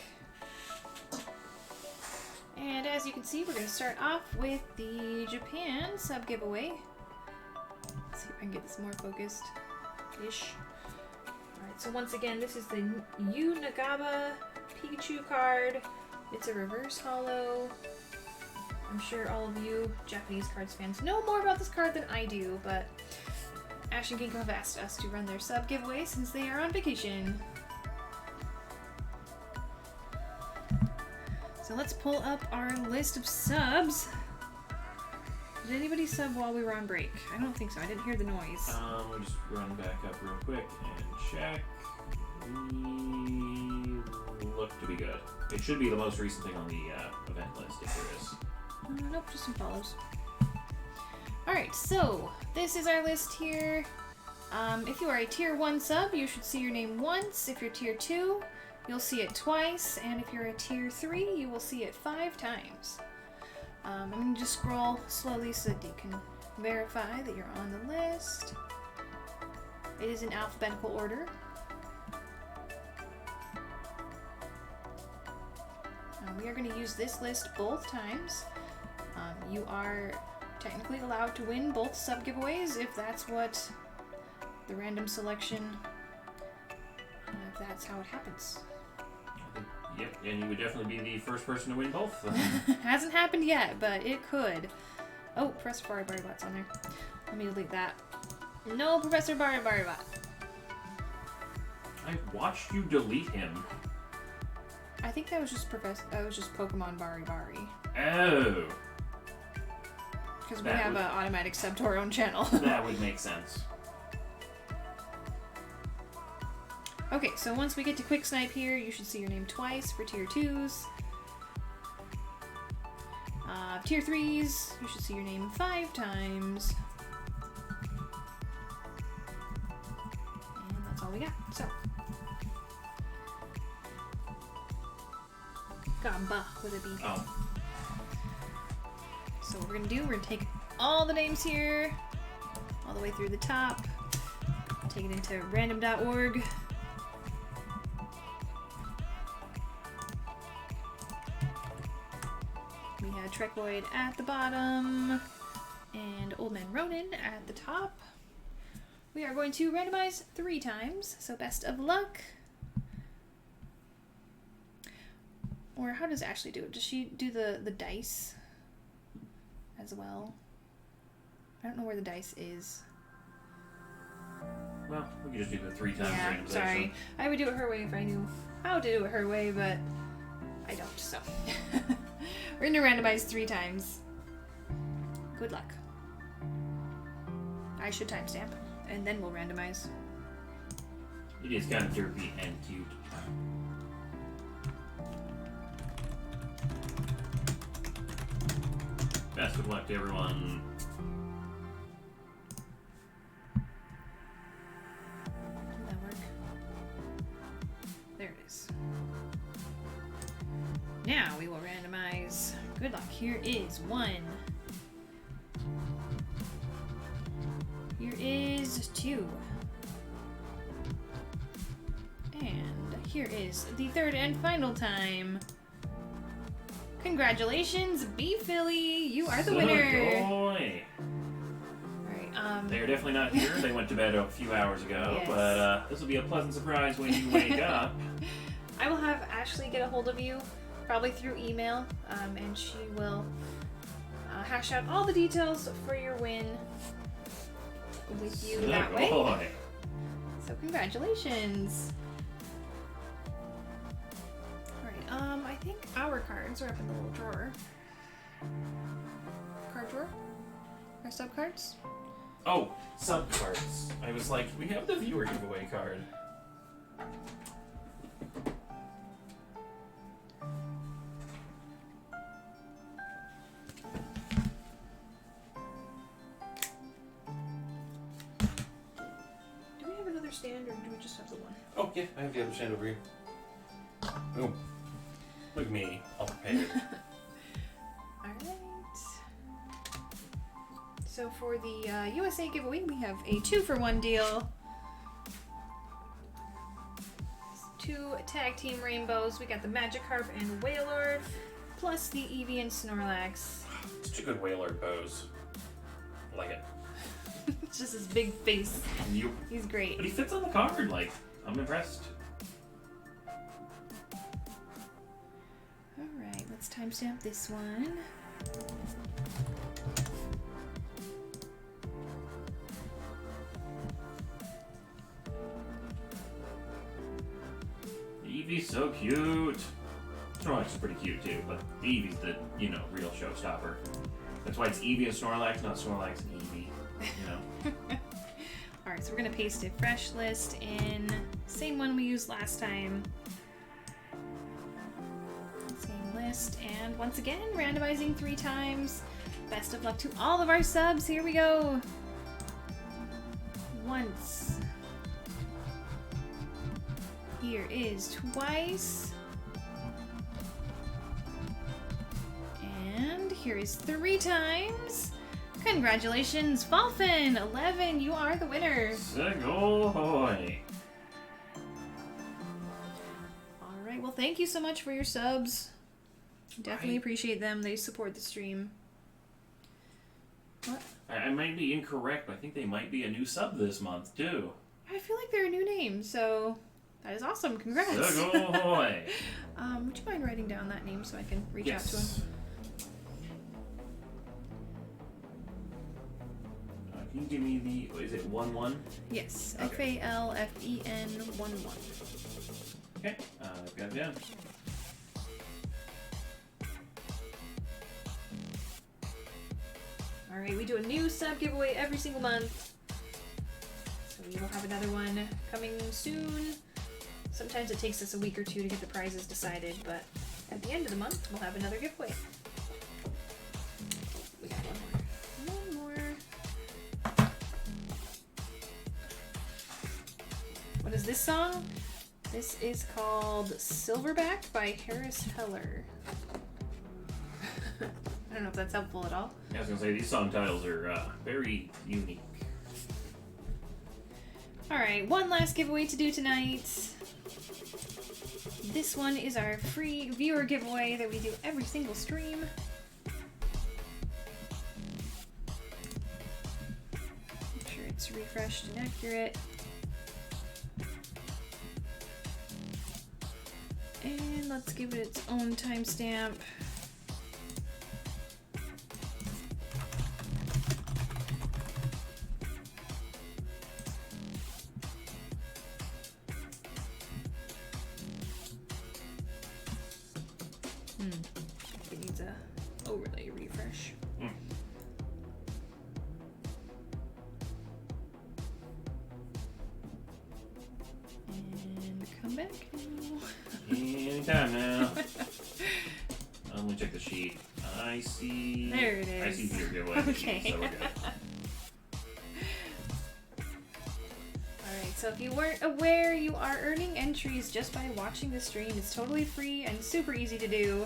[SPEAKER 1] And as you can see, we're going to start off with the Japan sub giveaway. Let's see if I can get this more focused-ish. Alright, so once again, this is the Yu Nagaba Pikachu card. It's a reverse holo. I'm sure all of you Japanese cards fans know more about this card than I do, but Ash and Ginkgo have asked us to run their sub giveaway since they are on vacation. So let's pull up our list of subs. Did anybody sub while we were on break? I don't think so. I didn't hear the noise.
[SPEAKER 3] We'll just run back up real quick and check. We look to be good. It should be the most recent thing on the event list, if there is.
[SPEAKER 1] Nope, just some follows. Alright, so this is our list here. If you are a tier 1 sub, you should see your name once. If you're tier 2, you'll see it twice. And if you're a tier 3, you will see it 5 times. I'm going to just scroll slowly so that you can verify that you're on the list. It is in alphabetical order. We are going to use this list both times. You are technically allowed to win both sub giveaways if that's what the random selection, if that's how it happens.
[SPEAKER 3] Yep, and you would definitely be the first person to win both.
[SPEAKER 1] Hasn't happened yet, but it could. Oh, Professor Baribot's on there. Let me delete that. No Professor Baribot.
[SPEAKER 3] I watched you delete him.
[SPEAKER 1] I think that was just Pokemon Baribari.
[SPEAKER 3] Oh,
[SPEAKER 1] Because we
[SPEAKER 3] That
[SPEAKER 1] have
[SPEAKER 3] would-
[SPEAKER 1] an automatic sub to our own channel.
[SPEAKER 3] that would make sense.
[SPEAKER 1] Okay, so once we get to Quick Snipe here, you should see your name twice for tier 2s. Tier 3s, you should see your name 5 times. And that's all we got. So. Gamba with a B.
[SPEAKER 3] Oh,
[SPEAKER 1] So what we're gonna do, we're gonna take all the names here, all the way through the top, take it into random.org. We had Trekoid at the bottom, and Old Man Ronin at the top. We are going to randomize 3 times, so best of luck. Or how does Ashley do it? Does she do the dice as well? I don't know where the dice is.
[SPEAKER 3] well, we could just do the 3 times
[SPEAKER 1] Yeah,
[SPEAKER 3] randomization.
[SPEAKER 1] sorry. I would do it her way if I knew how to do it her way, but I don't, so. We're going to randomize 3 times. Good luck. I should timestamp, and then we'll randomize.
[SPEAKER 3] It is kind of derpy and cute. Best of luck to everyone.
[SPEAKER 1] Did that work? There it is. Now we will randomize. Good luck. Here is 1. Here is 2. And here is the 3rd and final time. Congratulations, B Philly! You are the winner!
[SPEAKER 3] Boy.
[SPEAKER 1] Alright,
[SPEAKER 3] They are definitely not here. They went to bed a few hours ago,
[SPEAKER 1] Yes.
[SPEAKER 3] but this will be a pleasant surprise when you wake up.
[SPEAKER 1] I will have Ashley get a hold of you, probably through email, and she will hash out all the details for your win with you that way.
[SPEAKER 3] Boy.
[SPEAKER 1] So congratulations! Alright, I think our cards are up in the little drawer. Card drawer? Our sub cards?
[SPEAKER 3] Oh, sub cards. I was like, we have the viewer giveaway card.
[SPEAKER 1] Do we have another stand or do we just have the one?
[SPEAKER 3] Oh, yeah, I have the other stand over here. Boom. Look at me, all prepared.
[SPEAKER 1] Alright. So for the USA giveaway, we have a 2-for-1 deal. 2 tag team rainbows. We got the Magikarp and Wailord, plus the Eevee and Snorlax.
[SPEAKER 3] Such a good whaler pose. I like it.
[SPEAKER 1] It's just his big face.
[SPEAKER 3] You.
[SPEAKER 1] He's great.
[SPEAKER 3] But he fits on the card, like, I'm impressed.
[SPEAKER 1] Alright, let's timestamp this one.
[SPEAKER 3] Eevee's so cute. Snorlax is pretty cute too, but Eevee's the, real showstopper. That's why it's Eevee and Snorlax, not Snorlax and Eevee.
[SPEAKER 1] Alright, so we're gonna paste a fresh list in. Same one we used last time. Same list, and once again, randomizing 3 times. Best of luck to all of our subs. Here we go. Once. Here is twice. And here is 3 times. Congratulations, Falfin! 11, you are the winner.
[SPEAKER 3] Segoy!
[SPEAKER 1] Alright, well thank you so much for your subs. Definitely
[SPEAKER 3] Right.
[SPEAKER 1] appreciate them. They support the stream. What?
[SPEAKER 3] I might be incorrect, but I think they might be a new sub this month too.
[SPEAKER 1] I feel like they're a new name, so that is awesome. Congrats.
[SPEAKER 3] Sugoi!
[SPEAKER 1] Would you mind writing down that name so I can reach out to him?
[SPEAKER 3] Yes. Can you give me the? What is it? 1-1.
[SPEAKER 1] Yes.
[SPEAKER 3] Okay.
[SPEAKER 1] FALFEN 11.
[SPEAKER 3] Okay. I've got it down.
[SPEAKER 1] Alright, we do a new sub giveaway every single month. So we will have another one coming soon. Sometimes it takes us a week or two to get the prizes decided, but at the end of the month, we'll have another giveaway. We got one more. What is this song? This is called Silverback by Harris Heller. I don't know if that's helpful at all.
[SPEAKER 3] I was gonna say these song titles are very unique.
[SPEAKER 1] Alright, one last giveaway to do tonight. This one is our free viewer giveaway that we do every single stream. Make sure it's refreshed and accurate. And let's give it its own timestamp. It needs a overlay refresh. And come back now.
[SPEAKER 3] Anytime now. Let me check the sheet. I see.
[SPEAKER 1] There it is.
[SPEAKER 3] I see your giveaway.
[SPEAKER 1] Okay.
[SPEAKER 3] So we're good.
[SPEAKER 1] Alright, so if you weren't aware, you are earning entries just by watching the stream. It's totally free and super easy to do.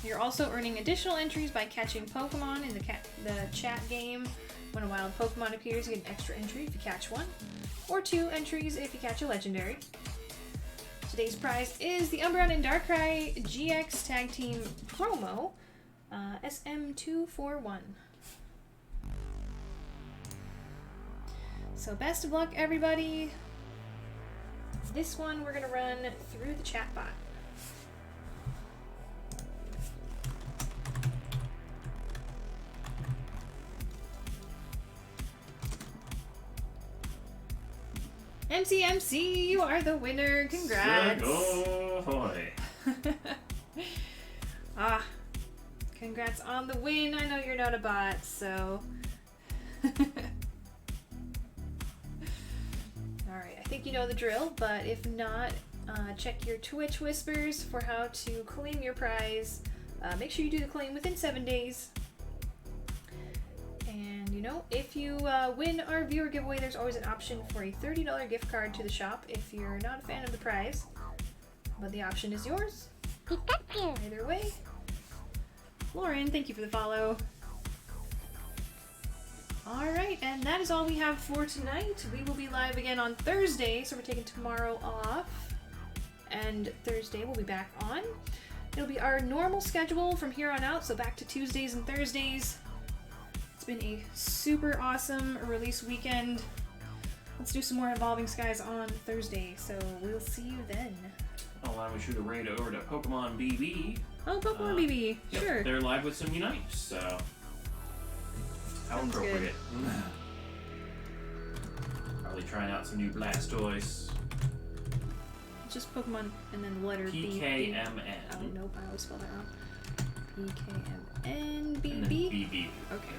[SPEAKER 1] You're also earning additional entries by catching Pokemon in the chat game. When a wild Pokemon appears, you get an extra entry if you catch one, or 2 entries if you catch a legendary. Today's prize is the Umbreon and Darkrai GX Tag Team Promo, SM241. So best of luck, everybody. This one we're gonna run through the chat bot. MC, you are the winner. Congrats.
[SPEAKER 3] Sugoi!
[SPEAKER 1] Congrats on the win. I know you're not a bot, so. Alright, I think you know the drill, but if not, check your Twitch whispers for how to claim your prize. Make sure you do the claim within 7 days. And you know, if you win our viewer giveaway, there's always an option for a $30 gift card to the shop if you're not a fan of the prize. But the option is yours.
[SPEAKER 4] Pikachu!
[SPEAKER 1] Either way. Lauren, thank you for the follow. Alright, and that is all we have for tonight. We will be live again on Thursday, so we're taking tomorrow off. And Thursday we'll be back on. It'll be our normal schedule from here on out, so back to Tuesdays and Thursdays. It's been a super awesome release weekend. Let's do some more Evolving Skies on Thursday, so we'll see you then.
[SPEAKER 3] Oh, why don't we shoot a raid over to Pokemon BB?
[SPEAKER 1] Oh, Pokemon BB,
[SPEAKER 3] Yep,
[SPEAKER 1] sure.
[SPEAKER 3] they're live with some Unites, so how
[SPEAKER 1] Sounds
[SPEAKER 3] appropriate. Probably trying out some new Blastoise.
[SPEAKER 1] Just Pokemon and then the letter B.
[SPEAKER 3] PKMN.
[SPEAKER 1] Oh, nope, I always spelled that wrong. PKMN
[SPEAKER 3] And then
[SPEAKER 1] BB?
[SPEAKER 3] BB.
[SPEAKER 1] Okay.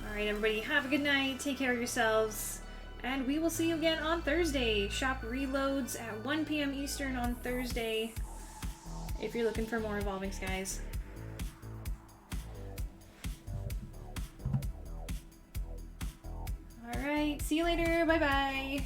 [SPEAKER 1] Alright, everybody, have a good night. Take care of yourselves. And we will see you again on Thursday. Shop reloads at 1 p.m. Eastern on Thursday if you're looking for more Evolving Skies. Alright, see you later. Bye-bye.